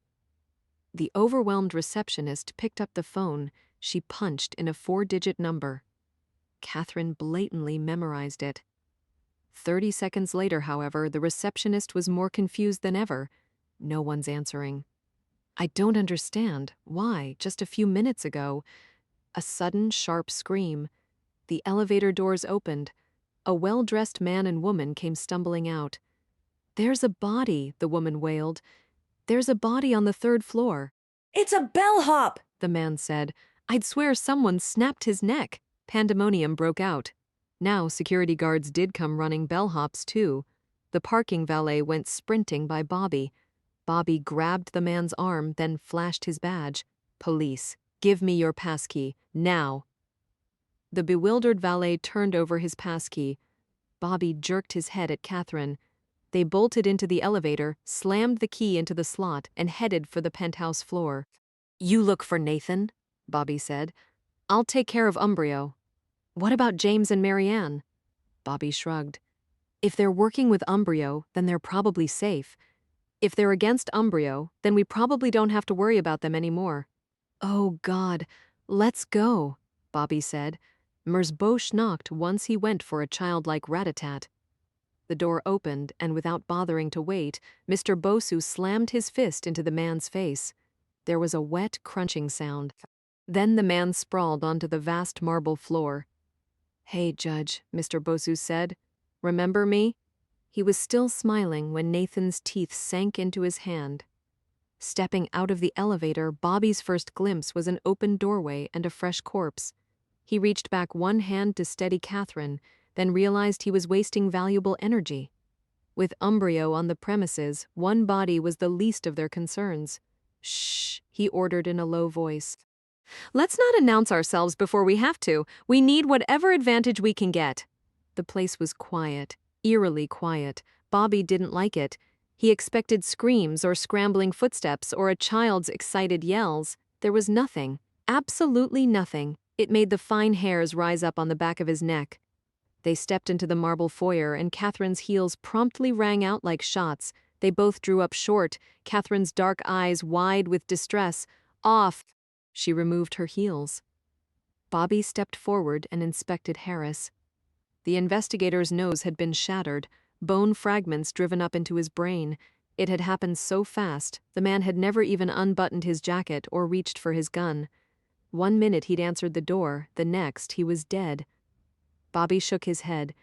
The overwhelmed receptionist picked up the phone. She punched in a 4-digit number. Catherine blatantly memorized it. 30 seconds later, however, the receptionist was more confused than ever. No one's answering. "I don't understand. Why, just a few minutes ago—" A sudden, sharp scream. The elevator doors opened. A well-dressed man and woman came stumbling out. "There's a body," the woman wailed. "There's a body on the 3rd floor." It's a bellhop, the man said. "I'd swear someone snapped his neck." Pandemonium broke out. Now security guards did come running bellhops too. The parking valet went sprinting by Bobby. Bobby grabbed the man's arm, then flashed his badge. "Police, give me your passkey, now." The bewildered valet turned over his passkey. Bobby jerked his head at Catherine. They bolted into the elevator, slammed the key into the slot, and headed for the penthouse floor. "You look for Nathan," Bobby said. "I'll take care of Umbrio." "What about James and Marianne?" Bobby shrugged. "If they're working with Umbrio, then they're probably safe. If they're against Umbrio, then we probably don't have to worry about them anymore." "Oh, God, let's go," Bobby said. Merzbosh knocked once he went for a childlike rat-a-tat. The door opened, and without bothering to wait, Mr. Bosu slammed his fist into the man's face. There was a wet, crunching sound. Then the man sprawled onto the vast marble floor. "Hey, Judge," Mr. Bosu said. "Remember me?" He was still smiling when Nathan's teeth sank into his hand. Stepping out of the elevator, Bobby's first glimpse was an open doorway and a fresh corpse. He reached back one hand to steady Catherine, then realized he was wasting valuable energy. With Umbrio on the premises, one body was the least of their concerns. "Shh," he ordered in a low voice. "Let's not announce ourselves before we have to. We need whatever advantage we can get." The place was quiet, eerily quiet. Bobby didn't like it. He expected screams or scrambling footsteps or a child's excited yells. There was nothing. Absolutely nothing. It made the fine hairs rise up on the back of his neck. They stepped into the marble foyer, and Catherine's heels promptly rang out like shots. They both drew up short, Catherine's dark eyes wide with distress. "Off!" She removed her heels. Bobby stepped forward and inspected Harris. The investigator's nose had been shattered, bone fragments driven up into his brain. It had happened so fast, the man had never even unbuttoned his jacket or reached for his gun. 1 minute he'd answered the door, the next he was dead. Bobby shook his head.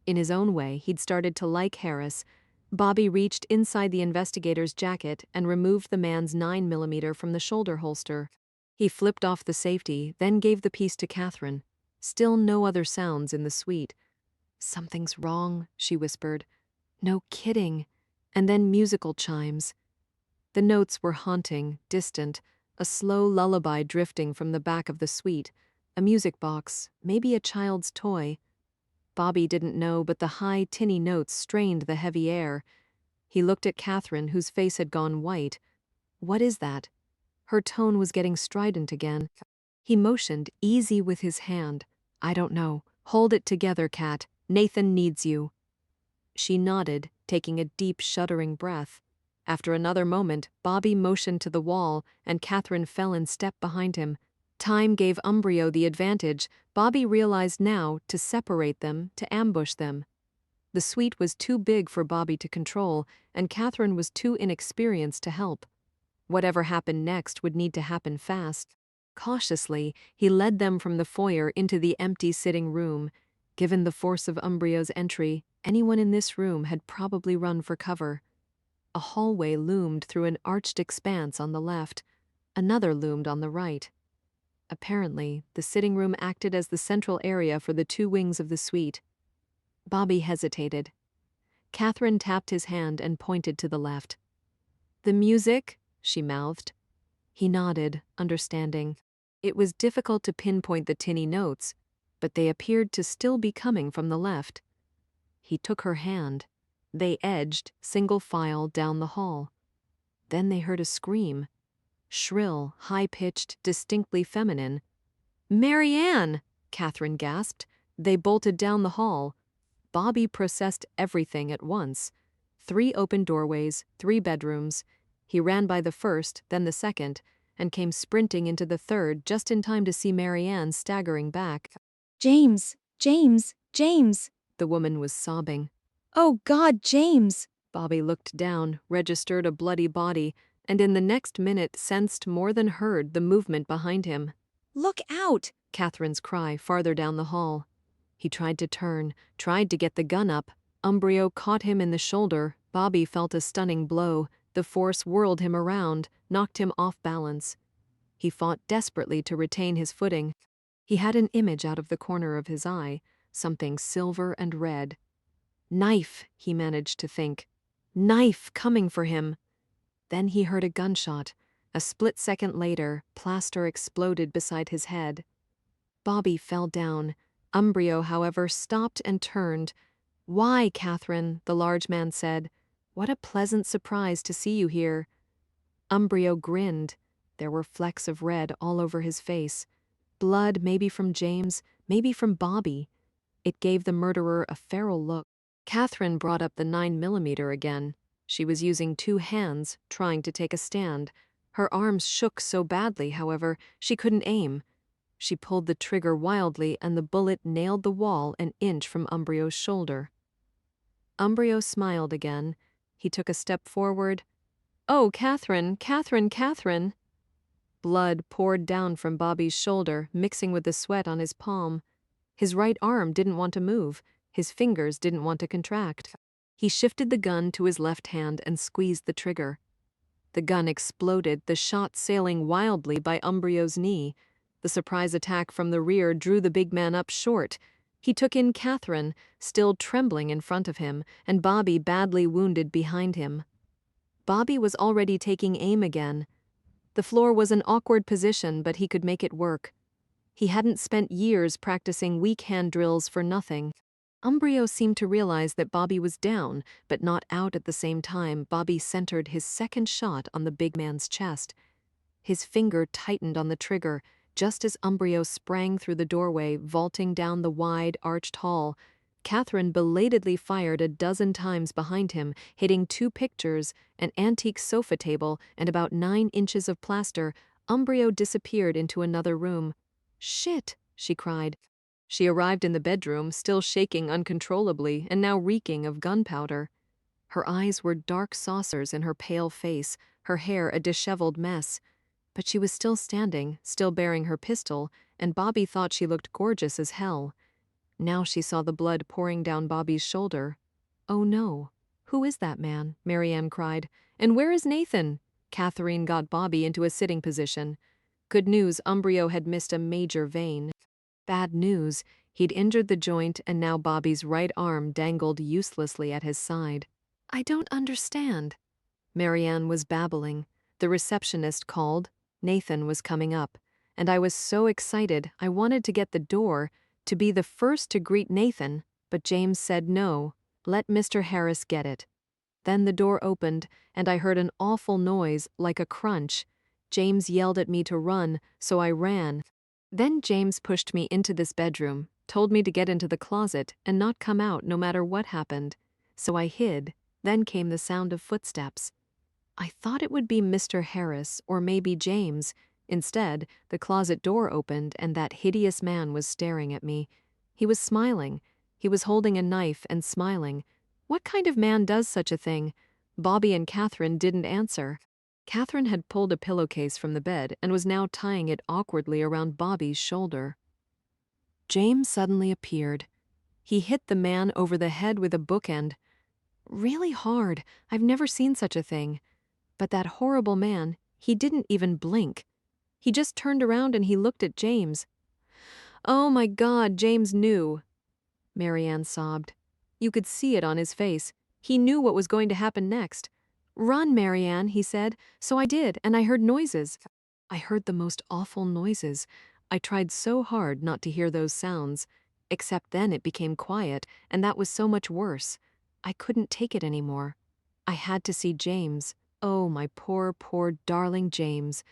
In his own way, he'd started to like Harris. Bobby reached inside the investigator's jacket and removed the man's 9mm from the shoulder holster. He flipped off the safety, then gave the piece to Catherine. Still no other sounds in the suite. "Something's wrong," she whispered. "No kidding." And then musical chimes. The notes were haunting, distant, a slow lullaby drifting from the back of the suite, a music box, maybe a child's toy. Bobby didn't know, but the high, tinny notes strained the heavy air. He looked at Catherine, whose face had gone white. "What is that?" Her tone was getting strident again. He motioned, easy with his hand. "I don't know. Hold it together, Cat. Nathan needs you." She nodded, taking a deep, shuddering breath. After another moment, Bobby motioned to the wall, and Catherine fell in step behind him. Time gave Umbrio the advantage, Bobby realized now, to separate them, to ambush them. The suite was too big for Bobby to control, and Catherine was too inexperienced to help. Whatever happened next would need to happen fast. Cautiously, he led them from the foyer into the empty sitting room. Given the force of Umbrio's entry, anyone in this room had probably run for cover. A hallway loomed through an arched expanse on the left. Another loomed on the right. Apparently, the sitting room acted as the central area for the two wings of the suite. Bobby hesitated. Catherine tapped his hand and pointed to the left. "The music?" she mouthed. He nodded, understanding. It was difficult to pinpoint the tinny notes, but they appeared to still be coming from the left. He took her hand. They edged, single file, down the hall. Then they heard a scream. Shrill, high-pitched, distinctly feminine. "Marianne!" Catherine gasped. They bolted down the hall. Bobby processed everything at once. 3 open doorways, 3 bedrooms. He ran by the first, then the second, and came sprinting into the third just in time to see Marianne staggering back. James, James, James. The woman was sobbing. Oh God, James. Bobby looked down, registered a bloody body, and in the next minute sensed more than heard the movement behind him. Look out! Catherine's cry farther down the hall. He tried to turn, tried to get the gun up. Umbrio caught him in the shoulder. Bobby felt a stunning blow. The force whirled him around, knocked him off balance. He fought desperately to retain his footing. He had an image out of the corner of his eye, something silver and red. Knife, he managed to think. Knife coming for him. Then he heard a gunshot. A split second later, plaster exploded beside his head. Bobby fell down. Umbrio, however, stopped and turned. "Why, Catherine?" the large man said. "What a pleasant surprise to see you here." Umbrio grinned. There were flecks of red all over his face. Blood, maybe from James, maybe from Bobby. It gave the murderer a feral look. Catherine brought up the 9mm again. She was using 2 hands, trying to take a stand. Her arms shook so badly, however, she couldn't aim. She pulled the trigger wildly, and the bullet nailed the wall an inch from Umbrio's shoulder. Umbrio smiled again. He took a step forward. "Oh, Catherine, Catherine, Catherine!" Blood poured down from Bobby's shoulder, mixing with the sweat on his palm. His right arm didn't want to move. His fingers didn't want to contract. He shifted the gun to his left hand and squeezed the trigger. The gun exploded, the shot sailing wildly by Umbrio's knee. The surprise attack from the rear drew the big man up short. He took in Catherine, still trembling in front of him, and Bobby badly wounded behind him. Bobby was already taking aim again. The floor was an awkward position, but he could make it work. He hadn't spent years practicing weak hand drills for nothing. Umbrio seemed to realize that Bobby was down, but not out at the same time. Bobby centered his second shot on the big man's chest. His finger tightened on the trigger, just as Umbrio sprang through the doorway, vaulting down the wide, arched hall. Catherine belatedly fired a dozen times behind him, hitting 2 pictures, an antique sofa table, and about 9 inches of plaster. Umbrio disappeared into another room. "Shit!" she cried. She arrived in the bedroom, still shaking uncontrollably and now reeking of gunpowder. Her eyes were dark saucers in her pale face, her hair a disheveled mess. But she was still standing, still bearing her pistol, and Bobby thought she looked gorgeous as hell. Now she saw the blood pouring down Bobby's shoulder. Oh no. Who is that man? Marianne cried. And where is Nathan? Catherine got Bobby into a sitting position. Good news, Umbrio had missed a major vein. Bad news, he'd injured the joint and now Bobby's right arm dangled uselessly at his side. I don't understand. Marianne was babbling. The receptionist called. Nathan was coming up. And I was so excited, I wanted to get the door, to be the first to greet Nathan, but James said no, let Mr. Harris get it. Then the door opened, and I heard an awful noise, like a crunch. James yelled at me to run, so I ran. Then James pushed me into this bedroom, told me to get into the closet and not come out no matter what happened. So I hid. Then came the sound of footsteps. I thought it would be Mr. Harris or maybe James. Instead, the closet door opened and that hideous man was staring at me. He was smiling. He was holding a knife and smiling. What kind of man does such a thing? Bobby and Catherine didn't answer. Catherine had pulled a pillowcase from the bed and was now tying it awkwardly around Bobby's shoulder. James suddenly appeared. He hit the man over the head with a bookend. Really hard. I've never seen such a thing. But that horrible man, he didn't even blink. He just turned around and he looked at James. Oh my God, James knew. Marianne sobbed. You could see it on his face. He knew what was going to happen next. Run, Marianne, he said. So I did, and I heard noises. I heard the most awful noises. I tried so hard not to hear those sounds. Except then it became quiet, and that was so much worse. I couldn't take it anymore. I had to see James. Oh, my poor, poor, darling James.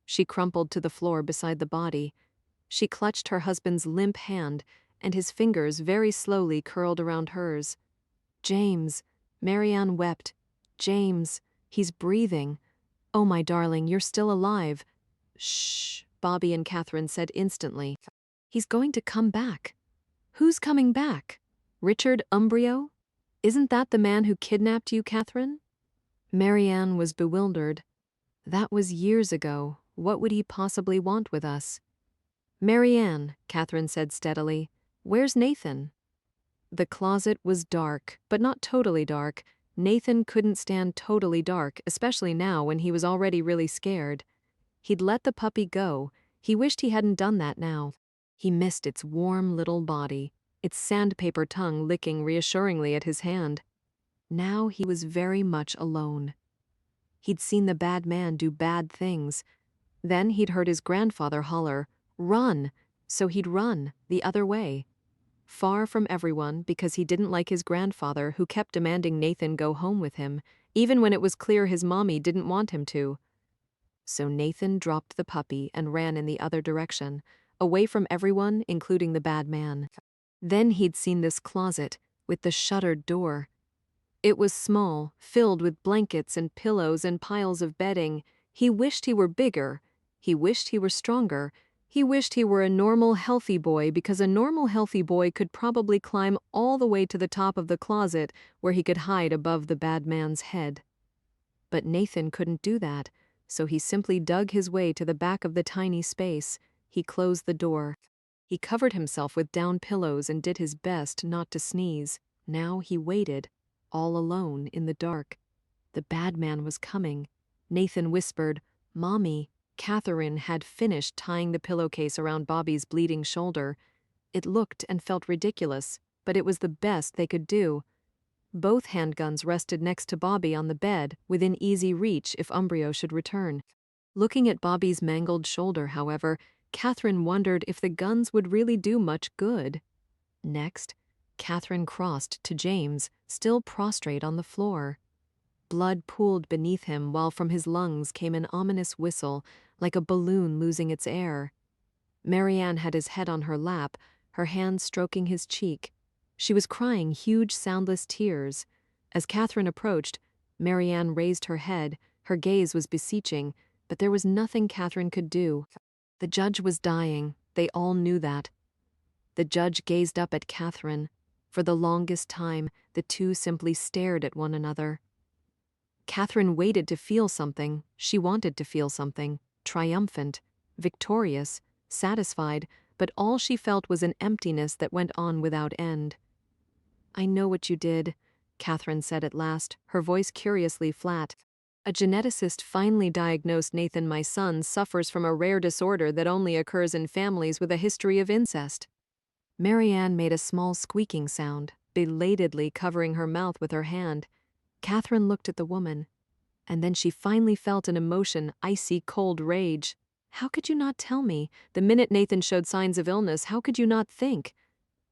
She crumpled to the floor beside the body. She clutched her husband's limp hand, and his fingers very slowly curled around hers. James. Marianne wept. James. He's breathing. Oh, my darling, you're still alive. Shh, Bobby and Catherine said instantly. He's going to come back. Who's coming back? Richard Umbrio? Isn't that the man who kidnapped you, Catherine? Marianne was bewildered. That was years ago. What would he possibly want with us? Marianne, Catherine said steadily, where's Nathan? The closet was dark, but not totally dark. Nathan couldn't stand totally dark, especially now when he was already really scared. He'd let the puppy go. He wished he hadn't done that now. He missed its warm little body, its sandpaper tongue licking reassuringly at his hand. Now he was very much alone. He'd seen the bad man do bad things. Then he'd heard his grandfather holler, "Run!" So he'd run, the other way. Far from everyone because he didn't like his grandfather who kept demanding Nathan go home with him, even when it was clear his mommy didn't want him to. So Nathan dropped the puppy and ran in the other direction, away from everyone, including the bad man. Then he'd seen this closet, with the shuttered door. It was small, filled with blankets and pillows and piles of bedding. He wished he were bigger. He wished he were stronger. He wished he were a normal, healthy boy because a normal, healthy boy could probably climb all the way to the top of the closet where he could hide above the bad man's head. But Nathan couldn't do that, so he simply dug his way to the back of the tiny space. He closed the door. He covered himself with down pillows and did his best not to sneeze. Now he waited, all alone in the dark. The bad man was coming. Nathan whispered, "Mommy." Catherine had finished tying the pillowcase around Bobby's bleeding shoulder. It looked and felt ridiculous, but it was the best they could do. Both handguns rested next to Bobby on the bed, within easy reach if Umbrio should return. Looking at Bobby's mangled shoulder, however, Catherine wondered if the guns would really do much good. Next, Catherine crossed to James, still prostrate on the floor. Blood pooled beneath him while from his lungs came an ominous whistle, like a balloon losing its air. Marianne had his head on her lap, her hand stroking his cheek. She was crying huge soundless tears. As Catherine approached, Marianne raised her head, her gaze was beseeching, but there was nothing Catherine could do. The judge was dying, they all knew that. The judge gazed up at Catherine. For the longest time, the two simply stared at one another. Catherine waited to feel something. She wanted to feel something. triumphant, victorious, satisfied, but all she felt was an emptiness that went on without end. "I know what you did," Catherine said at last, her voice curiously flat. "A geneticist finally diagnosed Nathan, my son, suffers from a rare disorder that only occurs in families with a history of incest." Marianne made a small squeaking sound, belatedly covering her mouth with her hand. Catherine looked at the woman, and then she finally felt an emotion, icy cold rage. "How could you not tell me? The minute Nathan showed signs of illness, how could you not think?"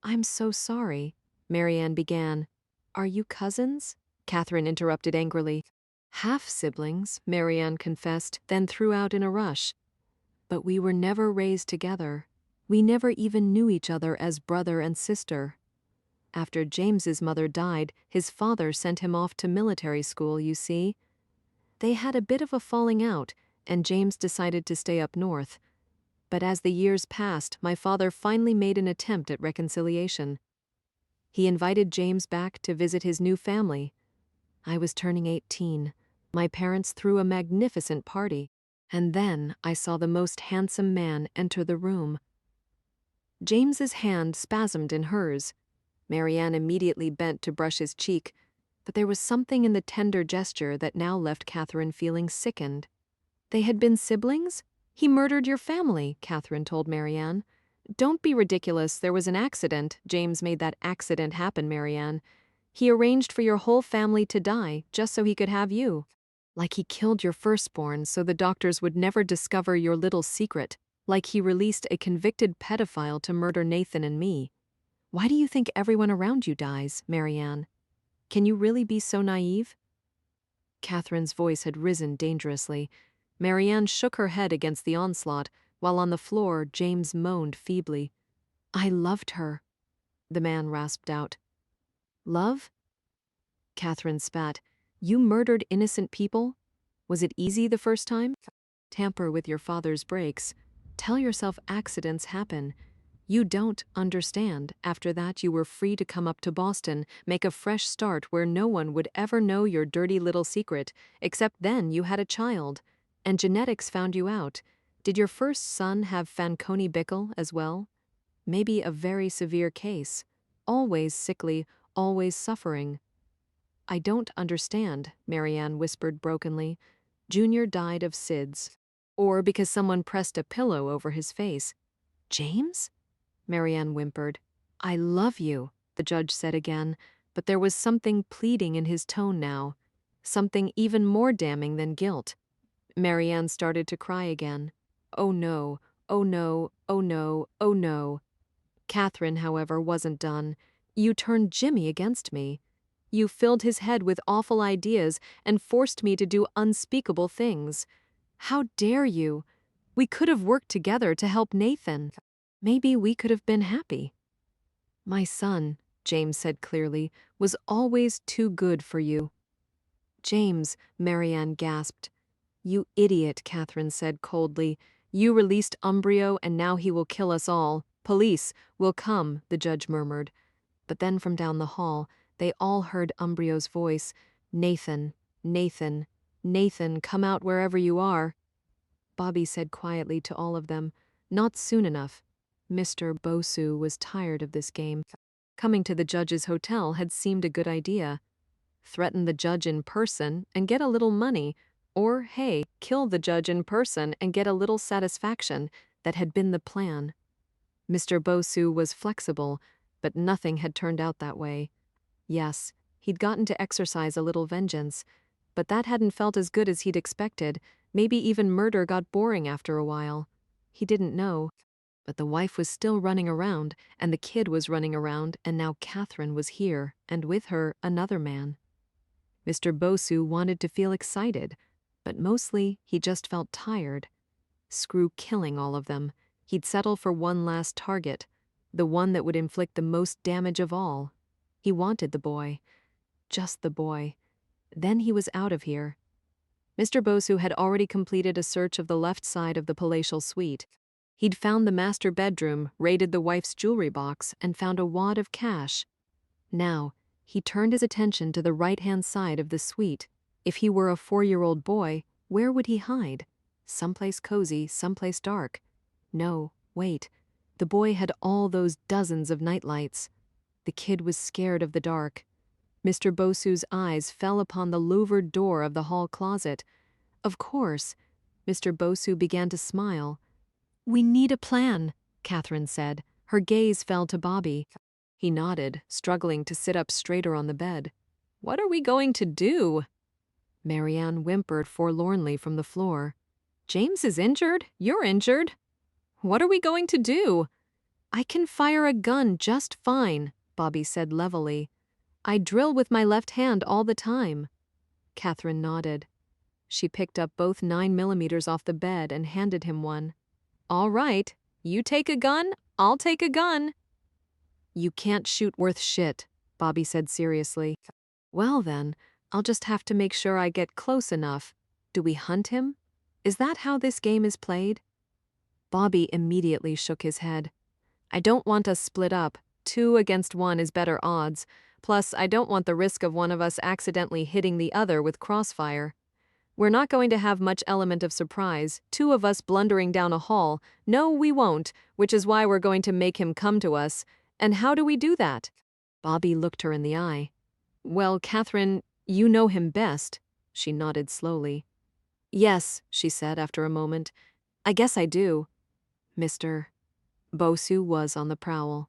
"I'm so sorry," Marianne began. "Are you cousins?" Catherine interrupted angrily. "Half-siblings," Marianne confessed, then threw out in a rush. "But we were never raised together. We never even knew each other as brother and sister. After James's mother died, his father sent him off to military school, you see. They had a bit of a falling out, and James decided to stay up north. But as the years passed, my father finally made an attempt at reconciliation. He invited James back to visit his new family. I was turning 18. My parents threw a magnificent party, and then I saw the most handsome man enter the room." James's hand spasmed in hers. Marianne immediately bent to brush his cheek, but there was something in the tender gesture that now left Catherine feeling sickened. "They had been siblings? He murdered your family," Catherine told Marianne. "Don't be ridiculous, there was an accident. James made that accident happen, Marianne. He arranged for your whole family to die, just so he could have you. Like he killed your firstborn so the doctors would never discover your little secret. Like he released a convicted pedophile to murder Nathan and me. Why do you think everyone around you dies, Marianne? Can you really be so naive?" Catherine's voice had risen dangerously. Marianne shook her head against the onslaught, while on the floor James moaned feebly. "I loved her," the man rasped out. "Love?" Catherine spat. "You murdered innocent people? Was it easy the first time? Tamper with your father's brakes. Tell yourself accidents happen. You don't understand. After that, you were free to come up to Boston, make a fresh start where no one would ever know your dirty little secret, except then you had a child. And genetics found you out. Did your first son have Fanconi Bickel as well? Maybe a very severe case. Always sickly, always suffering." "I don't understand," Marianne whispered brokenly. "Junior died of SIDS. Or because someone pressed a pillow over his face." "James?" Marianne whimpered. "I love you," the judge said again, but there was something pleading in his tone now. Something even more damning than guilt. Marianne started to cry again. "Oh no, oh no, oh no, oh no." Catherine, however, wasn't done. "You turned Jimmy against me. You filled his head with awful ideas and forced me to do unspeakable things. How dare you? We could have worked together to help Nathan. Maybe we could have been happy." "My son," James said clearly, "was always too good for you." "James," Marianne gasped. "You idiot," Catherine said coldly. "You released Umbrio and now he will kill us all. Police will come," the judge murmured. But then from down the hall, they all heard Umbrio's voice. "Nathan, Nathan, Nathan, come out wherever you are." Bobby said quietly to all of them, "Not soon enough." Mr. Bosu was tired of this game. Coming to the judge's hotel had seemed a good idea. Threaten the judge in person and get a little money, or, hey, kill the judge in person and get a little satisfaction. That had been the plan. Mr. Bosu was flexible, but nothing had turned out that way. Yes, he'd gotten to exercise a little vengeance, but that hadn't felt as good as he'd expected. Maybe even murder got boring after a while. He didn't know. But the wife was still running around, and the kid was running around, and now Catherine was here, and with her, another man. Mr. Bosu wanted to feel excited, but mostly he just felt tired. Screw killing all of them. He'd settle for one last target, the one that would inflict the most damage of all. He wanted the boy. Just the boy. Then he was out of here. Mr. Bosu had already completed a search of the left side of the palatial suite. He'd found the master bedroom, raided the wife's jewelry box, and found a wad of cash. Now, he turned his attention to the right-hand side of the suite. If he were a 4-year-old boy, where would he hide? Someplace cozy, someplace dark. No, wait. The boy had all those dozens of nightlights. The kid was scared of the dark. Mr. Bosu's eyes fell upon the louvered door of the hall closet. Of course. Mr. Bosu began to smile. "We need a plan," Catherine said. Her gaze fell to Bobby. He nodded, struggling to sit up straighter on the bed. "What are we going to do?" Marianne whimpered forlornly from the floor. "James is injured. You're injured. What are we going to do?" "I can fire a gun just fine," Bobby said levelly. "I drill with my left hand all the time." Catherine nodded. She picked up both 9mm off the bed and handed him one. "All right, you take a gun, I'll take a gun." "You can't shoot worth shit," Bobby said seriously. "Well then, I'll just have to make sure I get close enough. Do we hunt him? Is that how this game is played?" Bobby immediately shook his head. "I don't want us split up. 2 against 1 is better odds. Plus, I don't want the risk of one of us accidentally hitting the other with crossfire. We're not going to have much element of surprise, 2 of us blundering down a hall. No, we won't, which is why we're going to make him come to us. And how do we do that?" Bobby looked her in the eye. "Well, Catherine, you know him best." She nodded slowly. "Yes," she said after a moment. "I guess I do." Mr. Bosu was on the prowl.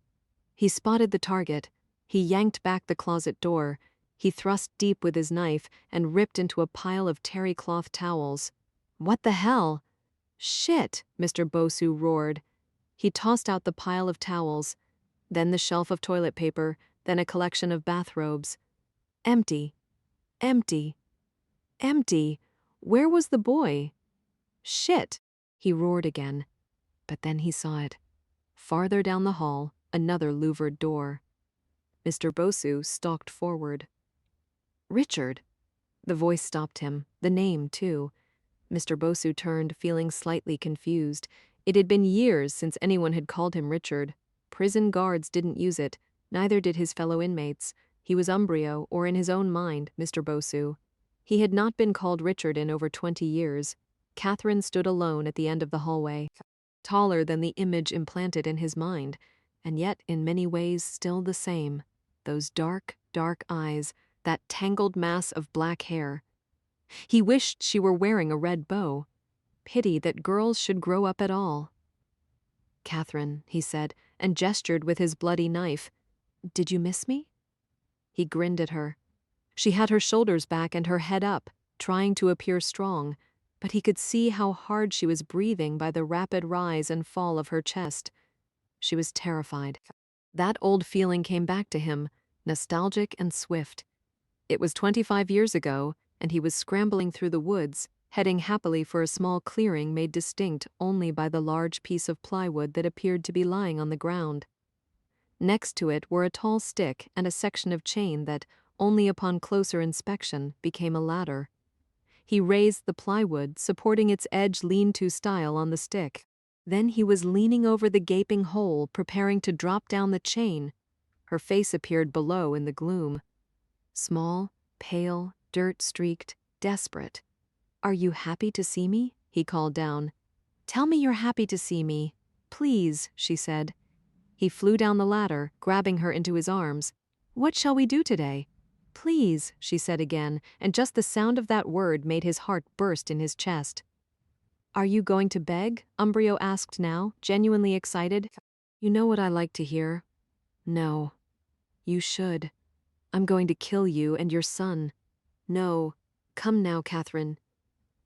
He spotted the target. He yanked back the closet door. He thrust deep with his knife and ripped into a pile of terry cloth towels. "What the hell?" "Shit," Mr. Bosu roared. He tossed out the pile of towels, then the shelf of toilet paper, then a collection of bathrobes. Empty. Empty. Empty. Where was the boy? "Shit," he roared again. But then he saw it. Farther down the hall, another louvered door. Mr. Bosu stalked forward. "Richard." The voice stopped him, the name, too. Mr. Bosu turned, feeling slightly confused. It had been years since anyone had called him Richard. Prison guards didn't use it, neither did his fellow inmates. He was Umbrio, or in his own mind, Mr. Bosu. He had not been called Richard in over 20 years. Catherine stood alone at the end of the hallway, taller than the image implanted in his mind, and yet in many ways still the same. Those dark, dark eyes, that tangled mass of black hair. He wished she were wearing a red bow. Pity that girls should grow up at all. "Catherine," he said, and gestured with his bloody knife. "Did you miss me?" He grinned at her. She had her shoulders back and her head up, trying to appear strong, but he could see how hard she was breathing by the rapid rise and fall of her chest. She was terrified. That old feeling came back to him, nostalgic and swift. It was 25 years ago, and he was scrambling through the woods, heading happily for a small clearing made distinct only by the large piece of plywood that appeared to be lying on the ground. Next to it were a tall stick and a section of chain that, only upon closer inspection, became a ladder. He raised the plywood, supporting its edge lean-to style on the stick. Then he was leaning over the gaping hole, preparing to drop down the chain. Her face appeared below in the gloom. Small, pale, dirt-streaked, desperate. "Are you happy to see me?" he called down. "Tell me you're happy to see me. Please," she said. He flew down the ladder, grabbing her into his arms. "What shall we do today?" "Please," she said again, and just the sound of that word made his heart burst in his chest. "Are you going to beg?" Umbrio asked now, genuinely excited. "You know what I like to hear." "No." "You should. I'm going to kill you and your son." "No. Come now, Catherine.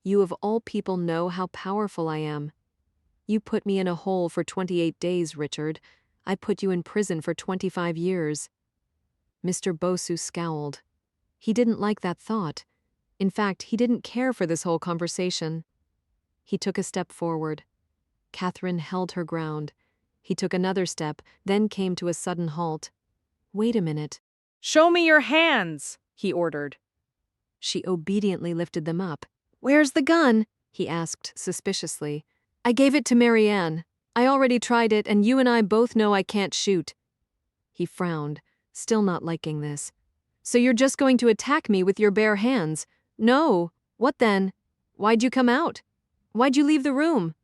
You of all people know how powerful I am. You put me in a hole for 28 days, Richard. I put you in prison for 25 years. Mr. Bosu scowled. He didn't like that thought. In fact, he didn't care for this whole conversation. He took a step forward. Catherine held her ground. He took another step, then came to a sudden halt. "Wait a minute." "Show me your hands," he ordered. She obediently lifted them up. "Where's the gun?" he asked suspiciously. "I gave it to Marianne. I already tried it, and you and I both know I can't shoot." He frowned, still not liking this. "So you're just going to attack me with your bare hands?" "No. What then? Why'd you come out?" Why'd you leave the room?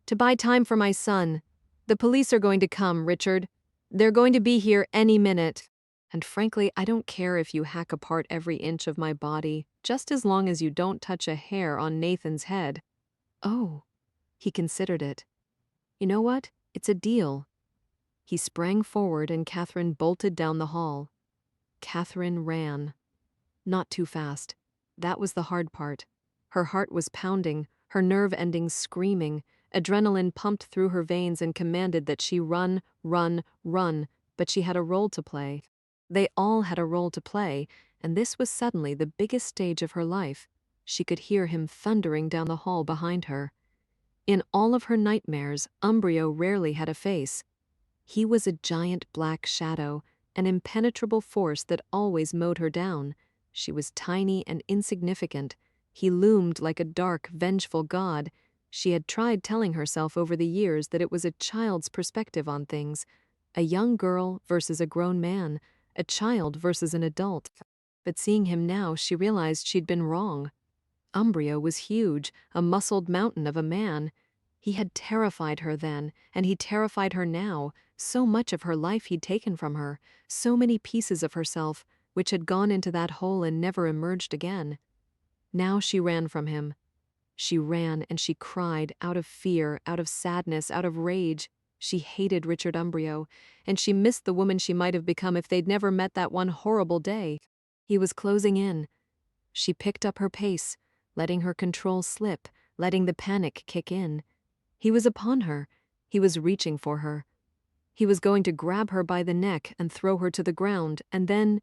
To buy time for my son. The police are going to come, Richard. They're going to be here any minute. And frankly, I don't care if you hack apart every inch of my body, just as long as you don't touch a hair on Nathan's head. Oh, he considered it. You know what? It's a deal. He sprang forward and Catherine bolted down the hall. Catherine ran. Not too fast. That was the hard part. Her heart was pounding, her nerve endings screaming. Adrenaline pumped through her veins and commanded that she run, run, run, but she had a role to play. They all had a role to play, and this was suddenly the biggest stage of her life. She could hear him thundering down the hall behind her. In all of her nightmares, Umbrio rarely had a face. He was a giant black shadow, an impenetrable force that always mowed her down. She was tiny and insignificant. He loomed like a dark, vengeful god. She had tried telling herself over the years that it was a child's perspective on things, a young girl versus a grown man, a child versus an adult. But seeing him now, she realized she'd been wrong. Umbrio was huge, a muscled mountain of a man. He had terrified her then, and he terrified her now. So much of her life he'd taken from her, so many pieces of herself, which had gone into that hole and never emerged again. Now she ran from him. She ran and she cried, out of fear, out of sadness, out of rage. She hated Richard Umbrio, and she missed the woman she might have become if they'd never met that one horrible day. He was closing in. She picked up her pace, letting her control slip, letting the panic kick in. He was upon her. He was reaching for her. He was going to grab her by the neck and throw her to the ground, and then…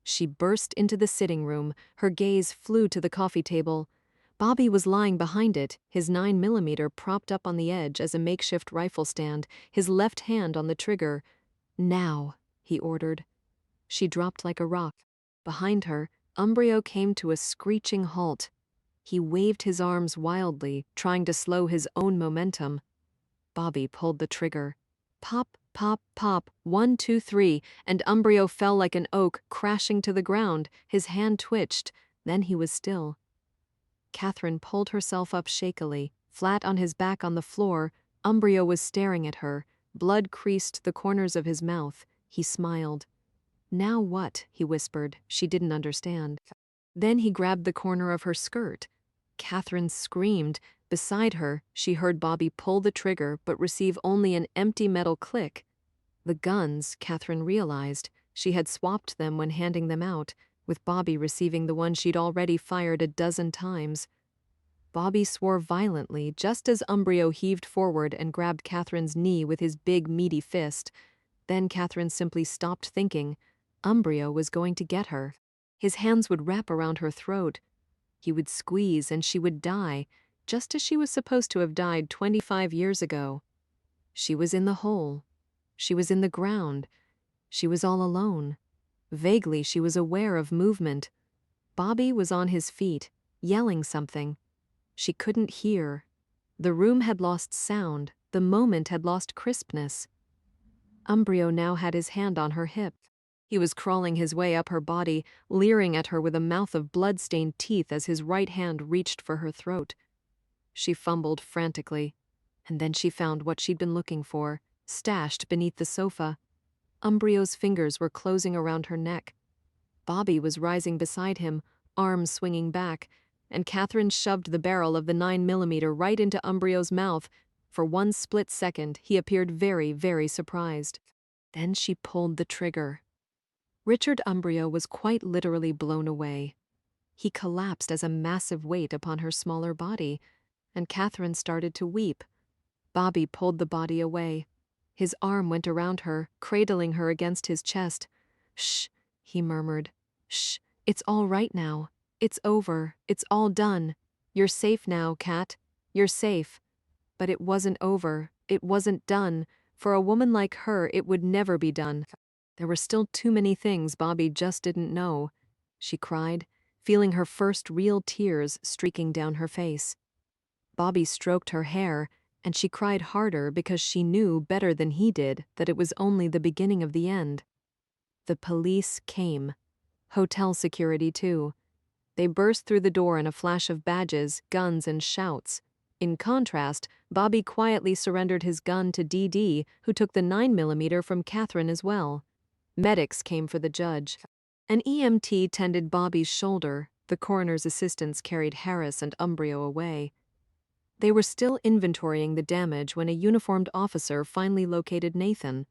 She burst into the sitting room. Her gaze flew to the coffee table. Bobby was lying behind it, his 9mm propped up on the edge as a makeshift rifle stand, his left hand on the trigger. Now, he ordered. She dropped like a rock. Behind her, Umbrio came to a screeching halt. He waved his arms wildly, trying to slow his own momentum. Bobby pulled the trigger. Pop, pop, pop, 1, 2, 3, and Umbrio fell like an oak, crashing to the ground. His hand twitched, then he was still. Catherine pulled herself up shakily, flat on his back on the floor. Umbrio was staring at her. Blood creased the corners of his mouth. He smiled. Now what? He whispered. She didn't understand. Then he grabbed the corner of her skirt. Catherine screamed. Beside her, she heard Bobby pull the trigger but receive only an empty metal click. The guns, Catherine realized. She had swapped them when handing them out, with Bobby receiving the one she'd already fired a dozen times. Bobby swore violently just as Umbrio heaved forward and grabbed Catherine's knee with his big, meaty fist. Then Catherine simply stopped thinking. Umbrio was going to get her. His hands would wrap around her throat. He would squeeze and she would die, just as she was supposed to have died 25 years ago. She was in the hole. She was in the ground. She was all alone. Vaguely, she was aware of movement. Bobby was on his feet, yelling something. She couldn't hear. The room had lost sound. The moment had lost crispness. Umbrio now had his hand on her hip. He was crawling his way up her body, leering at her with a mouth of blood-stained teeth as his right hand reached for her throat. She fumbled frantically, and then she found what she'd been looking for, stashed beneath the sofa. Umbrio's fingers were closing around her neck. Bobby was rising beside him, arms swinging back, and Catherine shoved the barrel of the 9mm right into Umbrio's mouth. For one split second, he appeared very, very surprised. Then she pulled the trigger. Richard Umbrio was quite literally blown away. He collapsed as a massive weight upon her smaller body, and Catherine started to weep. Bobby pulled the body away. His arm went around her, cradling her against his chest. "Shh," he murmured. "Shh, it's all right now. It's over. It's all done. You're safe now, Cat. You're safe." But it wasn't over. It wasn't done. For a woman like her, it would never be done. There were still too many things Bobby just didn't know. She cried, feeling her first real tears streaking down her face. Bobby stroked her hair, and she cried harder because she knew better than he did that it was only the beginning of the end. The police came. Hotel security, too. They burst through the door in a flash of badges, guns, and shouts. In contrast, Bobby quietly surrendered his gun to Dee Dee, who took the 9mm from Catherine as well. Medics came for the judge. An EMT tended Bobby's shoulder. The coroner's assistants carried Harris and Umbrio away. They were still inventorying the damage when a uniformed officer finally located Nathan.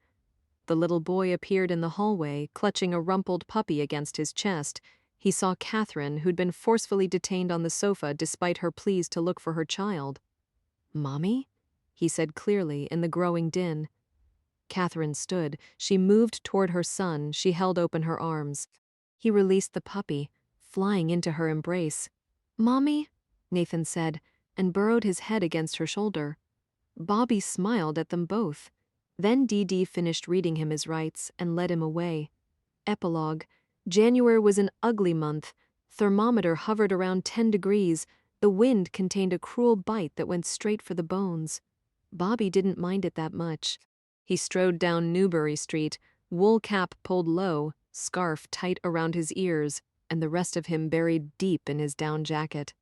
The little boy appeared in the hallway, clutching a rumpled puppy against his chest. He saw Catherine, who'd been forcefully detained on the sofa despite her pleas to look for her child. "Mommy?" he said clearly in the growing din. Catherine stood. She moved toward her son. She held open her arms. He released the puppy, flying into her embrace. "Mommy?" Nathan said, and burrowed his head against her shoulder. Bobby smiled at them both. Then Dee Dee finished reading him his rights and led him away. Epilogue. January was an ugly month. Thermometer hovered around 10 degrees. The wind contained a cruel bite that went straight for the bones. Bobby didn't mind it that much. He strode down Newbury Street, wool cap pulled low, scarf tight around his ears, and the rest of him buried deep in his down jacket.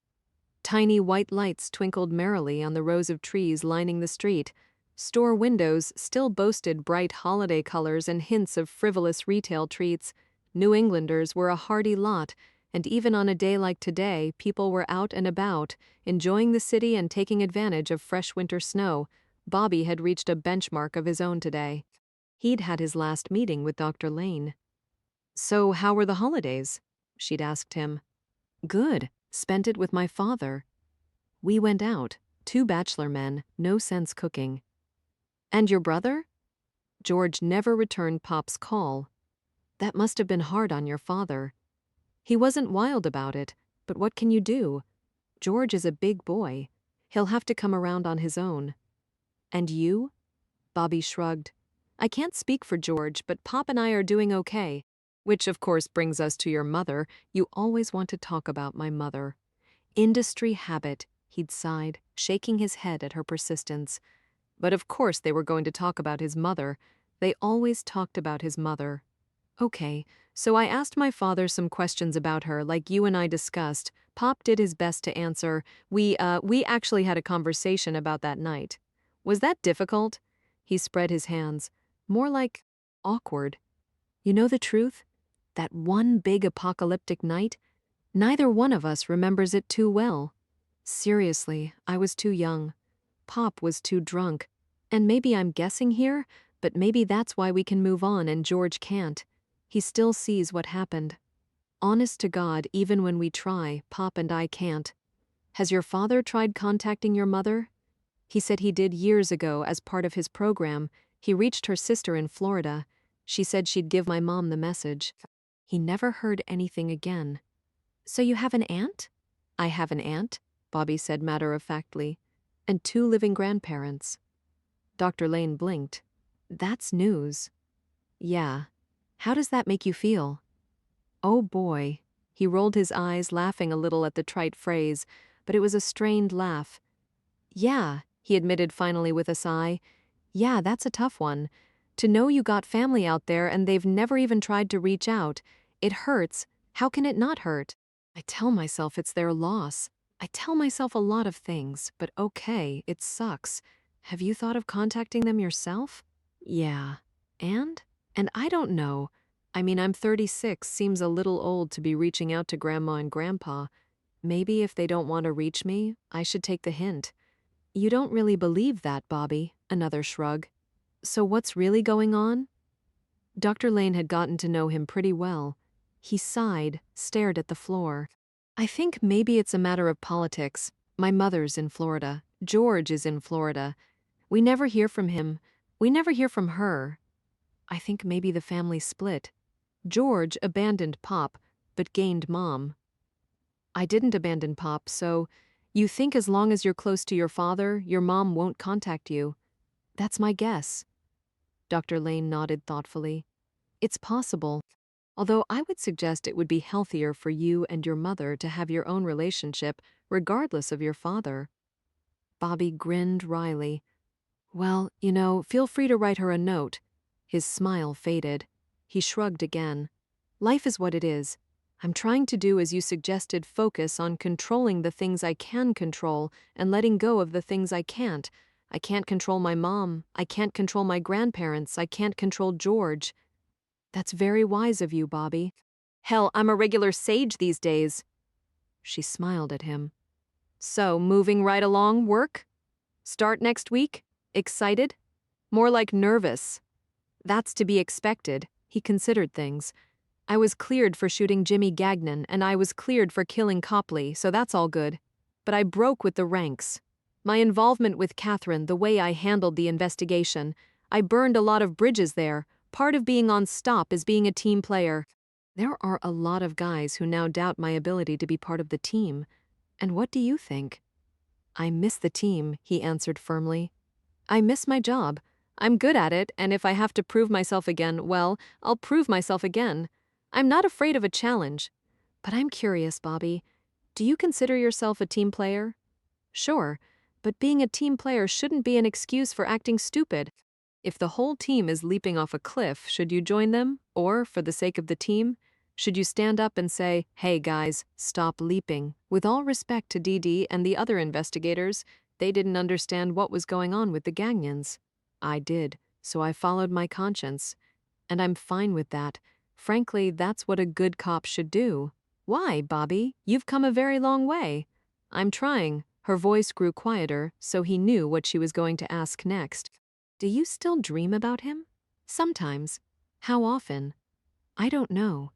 Tiny white lights twinkled merrily on the rows of trees lining the street. Store windows still boasted bright holiday colors and hints of frivolous retail treats. New Englanders were a hardy lot, and even on a day like today, people were out and about, enjoying the city and taking advantage of fresh winter snow. Bobby had reached a benchmark of his own today. He'd had his last meeting with Dr. Lane. "So how were the holidays?" she'd asked him. "Good. Spent it with my father. We went out, 2 bachelor men, no sense cooking." "And your brother?" "George never returned Pop's call." "That must have been hard on your father." "He wasn't wild about it, but what can you do? George is a big boy. He'll have to come around on his own." "And you?" Bobby shrugged. "I can't speak for George, but Pop and I are doing okay. Which of course brings us to your mother. You always want to talk about my mother." "Industry habit," he'd sighed, shaking his head at her persistence. But of course they were going to talk about his mother. They always talked about his mother. "Okay, so I asked my father some questions about her, like you and I discussed. Pop did his best to answer. We actually had a conversation about that night. Was that difficult?" He spread his hands. "More like awkward. You know the truth? That one big apocalyptic night? Neither one of us remembers it too well. Seriously, I was too young. Pop was too drunk. And maybe I'm guessing here, but maybe that's why we can move on and George can't. He still sees what happened. Honest to God, even when we try, Pop and I can't. Has your father tried contacting your mother?" "He said he did years ago as part of his program. He reached her sister in Florida. She said she'd give my mom the message. He never heard anything again." "So you have an aunt?" "I have an aunt," Bobby said matter-of-factly, "and 2 living grandparents." Dr. Lane blinked. "That's news." "Yeah. How does that make you feel?" "Oh boy." He rolled his eyes, laughing a little at the trite phrase, but it was a strained laugh. "Yeah," he admitted finally with a sigh. "Yeah, that's a tough one. To know you got family out there and they've never even tried to reach out. It hurts. How can it not hurt? I tell myself it's their loss. I tell myself a lot of things, but okay, it sucks. Have you thought of contacting them yourself?" "Yeah. And I don't know. I mean, I'm 36, seems a little old to be reaching out to Grandma and Grandpa. Maybe if they don't want to reach me, I should take the hint." "You don't really believe that, Bobby," another shrug. "So what's really going on?" Dr. Lane had gotten to know him pretty well. He sighed, stared at the floor. "I think maybe it's a matter of politics. My mother's in Florida. George is in Florida. We never hear from him. We never hear from her. I think maybe the family split. George abandoned Pop, but gained Mom. I didn't abandon Pop, so you think as long as you're close to your father, your mom won't contact you. That's my guess." Dr. Lane nodded thoughtfully. "It's possible. Although I would suggest it would be healthier for you and your mother to have your own relationship, regardless of your father." Bobby grinned wryly. "Well, feel free to write her a note." His smile faded. He shrugged again. "Life is what it is. I'm trying to do as you suggested, focus on controlling the things I can control and letting go of the things I can't. I can't control my mom. I can't control my grandparents. I can't control George. That's very wise of you, Bobby. Hell, I'm a regular sage these days. She smiled at him. So, moving right along, work? Start next week? Excited? More like nervous. That's to be expected. He considered things. I was cleared for shooting Jimmy Gagnon, and I was cleared for killing Copley, so that's all good. But I broke with the ranks. My involvement with Catherine, the way I handled the investigation, I burned a lot of bridges there. Part of being on stop is being a team player. There are a lot of guys who now doubt my ability to be part of the team. And what do you think? I miss the team, he answered firmly. I miss my job. I'm good at it, and if I have to prove myself again, well, I'll prove myself again. I'm not afraid of a challenge. But I'm curious, Bobby. Do you consider yourself a team player? Sure, but being a team player shouldn't be an excuse for acting stupid. If the whole team is leaping off a cliff, should you join them? Or, for the sake of the team, should you stand up and say, hey guys, stop leaping? With all respect to Dee Dee and the other investigators, they didn't understand what was going on with the Gagnons. I did, so I followed my conscience. And I'm fine with that. Frankly, that's what a good cop should do. Why, Bobby? You've come a very long way. I'm trying. Her voice grew quieter, so he knew what she was going to ask next. Do you still dream about him? Sometimes. How often? I don't know.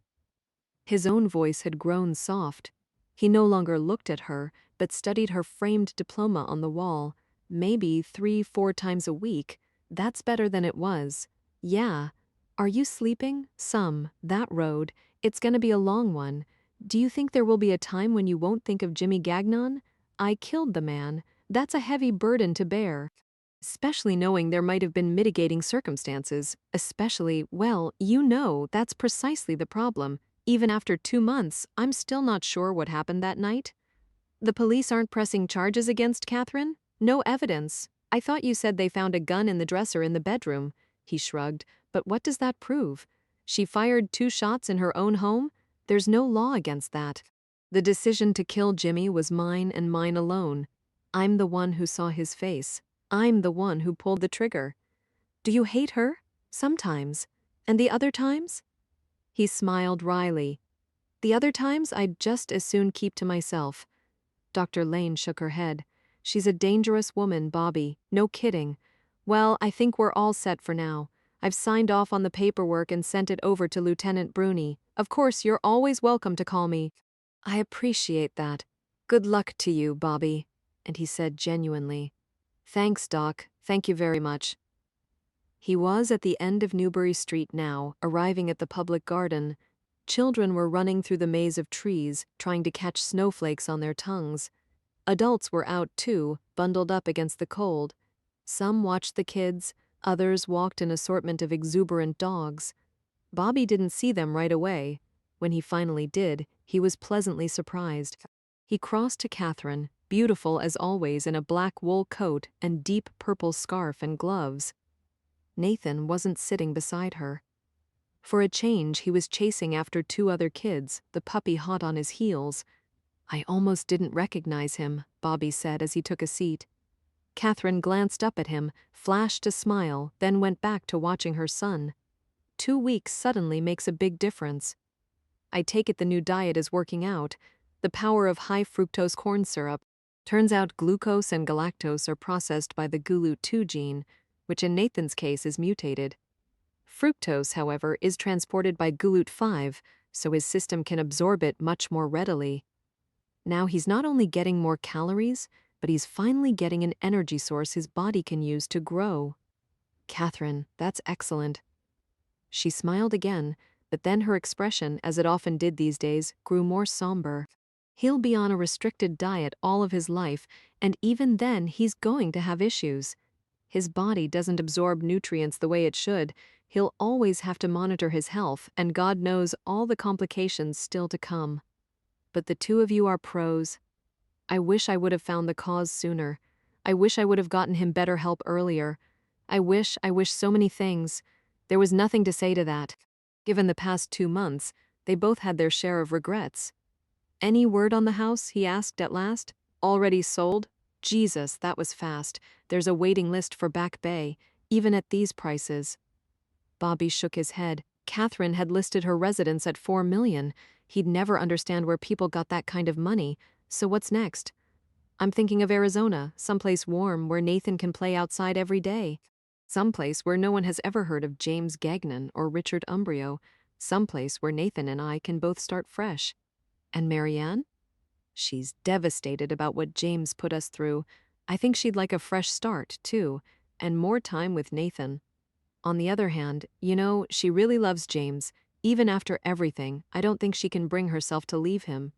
His own voice had grown soft. He no longer looked at her, but studied her framed diploma on the wall. Maybe 3-4 times a week. That's better than it was. Yeah. Are you sleeping? Some. That road. It's gonna be a long one. Do you think there will be a time when you won't think of Jimmy Gagnon? I killed the man. That's a heavy burden to bear. Especially knowing there might have been mitigating circumstances. Especially, well, you know, that's precisely the problem. Even after 2 months, I'm still not sure what happened that night. The police aren't pressing charges against Catherine? No evidence. I thought you said they found a gun in the dresser in the bedroom. He shrugged. But what does that prove? She fired 2 shots in her own home? There's no law against that. The decision to kill Jimmy was mine and mine alone. I'm the one who saw his face. I'm the one who pulled the trigger. Do you hate her? Sometimes. And the other times? He smiled wryly. The other times I'd just as soon keep to myself. Dr. Lane shook her head. She's a dangerous woman, Bobby. No kidding. Well, I think we're all set for now. I've signed off on the paperwork and sent it over to Lieutenant Bruni. Of course, you're always welcome to call me. I appreciate that. Good luck to you, Bobby. And he said genuinely. Thanks, Doc. Thank you very much. He was at the end of Newbury Street now, arriving at the public garden. Children were running through the maze of trees, trying to catch snowflakes on their tongues. Adults were out too, bundled up against the cold. Some watched the kids, others walked an assortment of exuberant dogs. Bobby didn't see them right away. When he finally did, he was pleasantly surprised. He crossed to Catherine, beautiful as always in a black wool coat and deep purple scarf and gloves. Nathan wasn't sitting beside her. For a change, he was chasing after 2 other kids, the puppy hot on his heels. I almost didn't recognize him, Bobby said as he took a seat. Catherine glanced up at him, flashed a smile, then went back to watching her son. 2 weeks suddenly makes a big difference. I take it the new diet is working out. The power of high fructose corn syrup. Turns out glucose and galactose are processed by the GLUT2 gene, which in Nathan's case is mutated. Fructose, however, is transported by GLUT5, so his system can absorb it much more readily. Now he's not only getting more calories, but he's finally getting an energy source his body can use to grow. Catherine, that's excellent. She smiled again, but then her expression, as it often did these days, grew more somber. He'll be on a restricted diet all of his life, and even then he's going to have issues. His body doesn't absorb nutrients the way it should. He'll always have to monitor his health, and God knows all the complications still to come. But the 2 of you are pros. I wish I would have found the cause sooner. I wish I would have gotten him better help earlier. I wish so many things. There was nothing to say to that. Given the past 2 months, They both had their share of regrets. Any word on the house? He asked at last. Already sold? Jesus, that was fast. There's a waiting list for Back Bay, even at these prices. Bobby shook his head. Catherine had listed her residence at $4 million. He'd never understand where people got that kind of money. So what's next? I'm thinking of Arizona, someplace warm where Nathan can play outside every day. Someplace where no one has ever heard of James Gagnon or Richard Umbrio. Someplace where Nathan and I can both start fresh. And Marianne? She's devastated about what James put us through. I think she'd like a fresh start, too, and more time with Nathan. On the other hand, she really loves James. Even after everything, I don't think she can bring herself to leave him.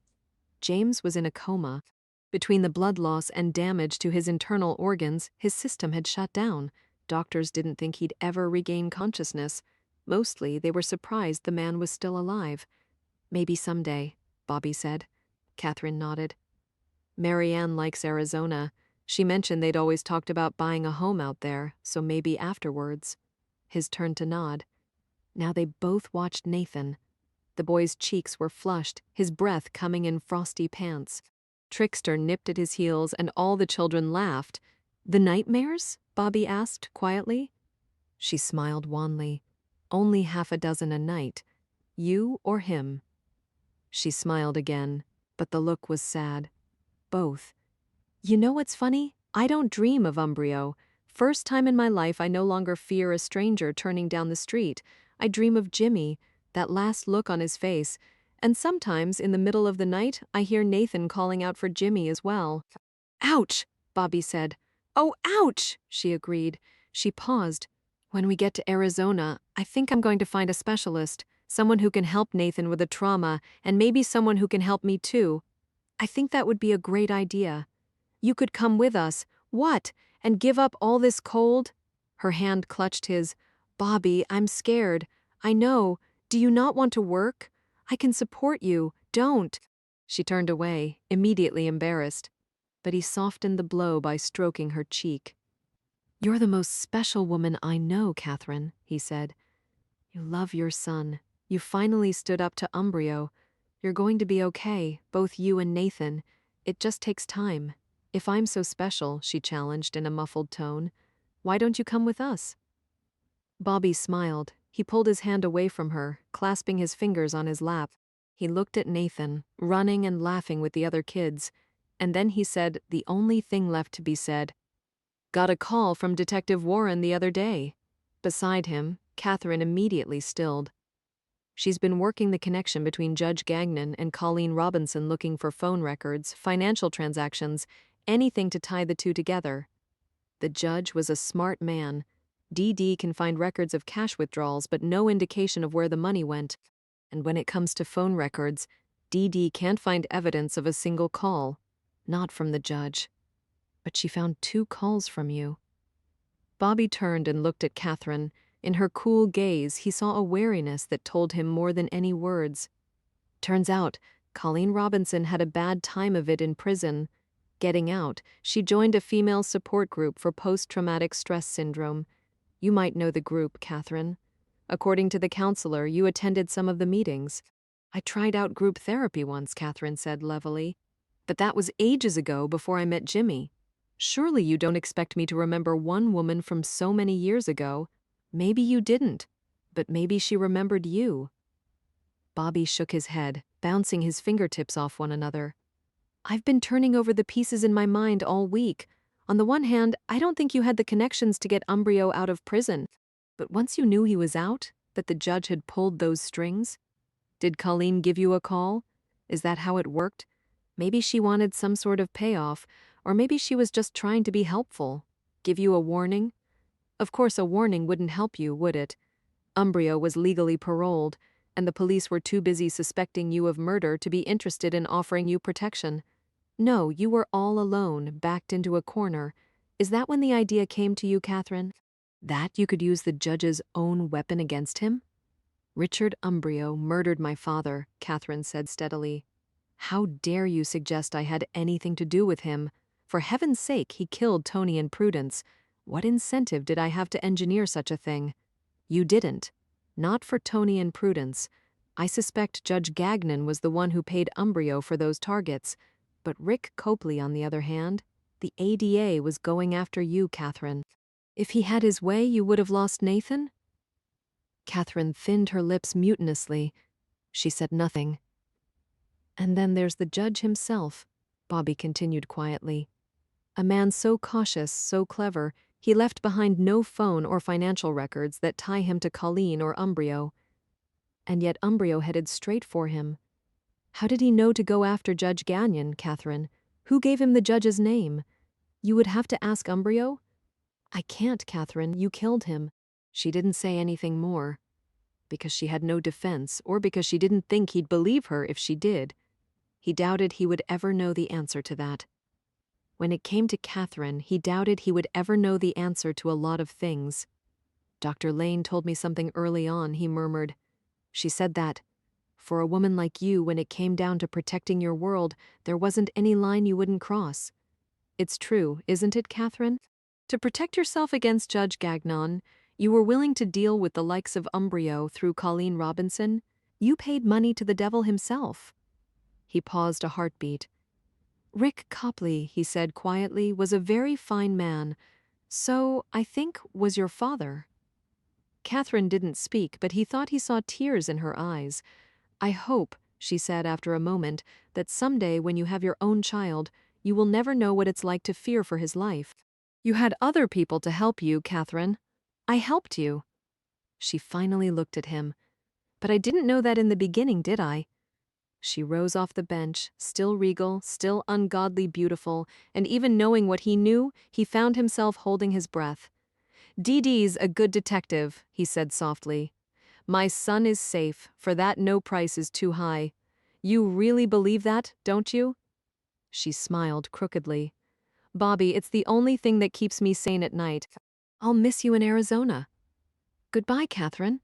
James was in a coma. Between the blood loss and damage to his internal organs, his system had shut down. Doctors didn't think he'd ever regain consciousness. Mostly, they were surprised the man was still alive. Maybe someday, Bobby said. Catherine nodded. Marianne likes Arizona. She mentioned they'd always talked about buying a home out there, so maybe afterwards. His turn to nod. Now they both watched Nathan. The boy's cheeks were flushed, his breath coming in frosty pants. Trickster nipped at his heels and all the children laughed. The nightmares? Bobby asked quietly. She smiled wanly. Only half a dozen a night. You or him? She smiled again, but the look was sad. Both. You know what's funny? I don't dream of Umbrio. First time in my life I no longer fear a stranger turning down the street. I dream of Jimmy, that last look on his face, and sometimes in the middle of the night I hear Nathan calling out for Jimmy as well. Ouch, Bobby said. Oh, ouch, she agreed. She paused. When we get to Arizona, I think I'm going to find a specialist, someone who can help Nathan with a trauma, and maybe someone who can help me too. I think that would be a great idea. You could come with us. What? And give up all this cold? Her hand clutched his. Bobby, I'm scared. I know. Do you not want to work? I can support you. Don't. She turned away, immediately embarrassed. But he softened the blow by stroking her cheek. You're the most special woman I know, Catherine, he said. You love your son. You finally stood up to Umbrio. You're going to be okay, both you and Nathan. It just takes time. If I'm so special, she challenged in a muffled tone, why don't you come with us? Bobby smiled. He pulled his hand away from her, clasping his fingers on his lap. He looked at Nathan, running and laughing with the other kids, and then he said the only thing left to be said. Got a call from Detective Warren the other day. Beside him, Catherine immediately stilled. She's been working the connection between Judge Gagnon and Colleen Robinson, looking for phone records, financial transactions, anything to tie the two together. The judge was a smart man. DD can find records of cash withdrawals but no indication of where the money went. And when it comes to phone records, DD can't find evidence of a single call. Not from the judge. But she found 2 calls from you. Bobby turned and looked at Catherine. In her cool gaze, he saw a wariness that told him more than any words. Turns out, Colleen Robinson had a bad time of it in prison. Getting out, she joined a female support group for post-traumatic stress syndrome. You might know the group, Catherine. According to the counselor, you attended some of the meetings. I tried out group therapy once, Catherine said levelly. But that was ages ago, before I met Jimmy. Surely you don't expect me to remember one woman from so many years ago. Maybe you didn't, but maybe she remembered you. Bobby shook his head, bouncing his fingertips off one another. I've been turning over the pieces in my mind all week. On the one hand, I don't think you had the connections to get Umbrio out of prison. But once you knew he was out, that the judge had pulled those strings? Did Colleen give you a call? Is that how it worked? Maybe she wanted some sort of payoff, or maybe she was just trying to be helpful. Give you a warning? Of course, a warning wouldn't help you, would it? Umbrio was legally paroled, and the police were too busy suspecting you of murder to be interested in offering you protection. No, you were all alone, backed into a corner. Is that when the idea came to you, Catherine? That you could use the judge's own weapon against him? Richard Umbrio murdered my father, Catherine said steadily. How dare you suggest I had anything to do with him? For heaven's sake, he killed Tony and Prudence. What incentive did I have to engineer such a thing? You didn't. Not for Tony and Prudence. I suspect Judge Gagnon was the one who paid Umbrio for those targets, but Rick Copley, on the other hand, the ADA was going after you, Catherine. If he had his way, you would have lost Nathan? Catherine thinned her lips mutinously. She said nothing. And then there's the judge himself, Bobby continued quietly. A man so cautious, so clever, he left behind no phone or financial records that tie him to Colleen or Umbrio. And yet Umbrio headed straight for him. How did he know to go after Judge Gagnon, Catherine? Who gave him the judge's name? You would have to ask Umbrio? I can't, Catherine. You killed him. She didn't say anything more. Because she had no defense, or because she didn't think he'd believe her if she did. He doubted he would ever know the answer to that. When it came to Catherine, he doubted he would ever know the answer to a lot of things. Dr. Lane told me something early on, he murmured. She said that, for a woman like you, when it came down to protecting your world, there wasn't any line you wouldn't cross. It's true, isn't it, Catherine? To protect yourself against Judge Gagnon, you were willing to deal with the likes of Umbrio through Colleen Robinson. You paid money to the devil himself. He paused a heartbeat. Rick Copley, he said quietly, was a very fine man. So, I think, was your father. Catherine didn't speak, but he thought he saw tears in her eyes. I hope, she said after a moment, that someday when you have your own child, you will never know what it's like to fear for his life. You had other people to help you, Catherine. I helped you. She finally looked at him. But I didn't know that in the beginning, did I? She rose off the bench, still regal, still ungodly beautiful, and even knowing what he knew, he found himself holding his breath. Dee Dee's a good detective, he said softly. My son is safe, for that no price is too high. You really believe that, don't you? She smiled crookedly. Bobby, it's the only thing that keeps me sane at night. I'll miss you in Arizona. Goodbye, Catherine.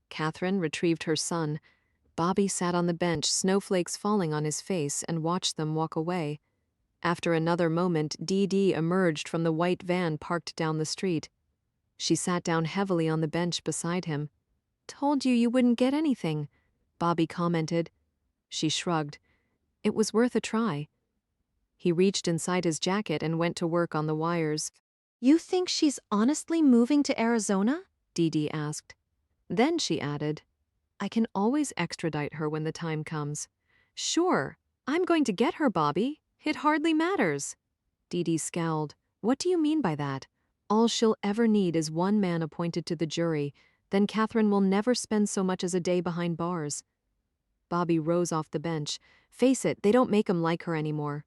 Catherine retrieved her son. Bobby sat on the bench, snowflakes falling on his face, and watched them walk away. After another moment, Dee Dee emerged from the white van parked down the street. She sat down heavily on the bench beside him. Told you wouldn't get anything, Bobby commented. She shrugged. It was worth a try. He reached inside his jacket and went to work on the wires. You think she's honestly moving to Arizona? Dee Dee asked. Then she added, I can always extradite her when the time comes. Sure, I'm going to get her, Bobby. It hardly matters. Dee Dee scowled. What do you mean by that? All she'll ever need is one man appointed to the jury. Then Catherine will never spend so much as a day behind bars. Bobby rose off the bench. Face it, they don't make 'em like her anymore.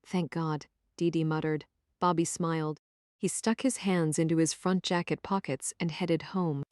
Thank God, Dee Dee muttered. Bobby smiled. He stuck his hands into his front jacket pockets and headed home.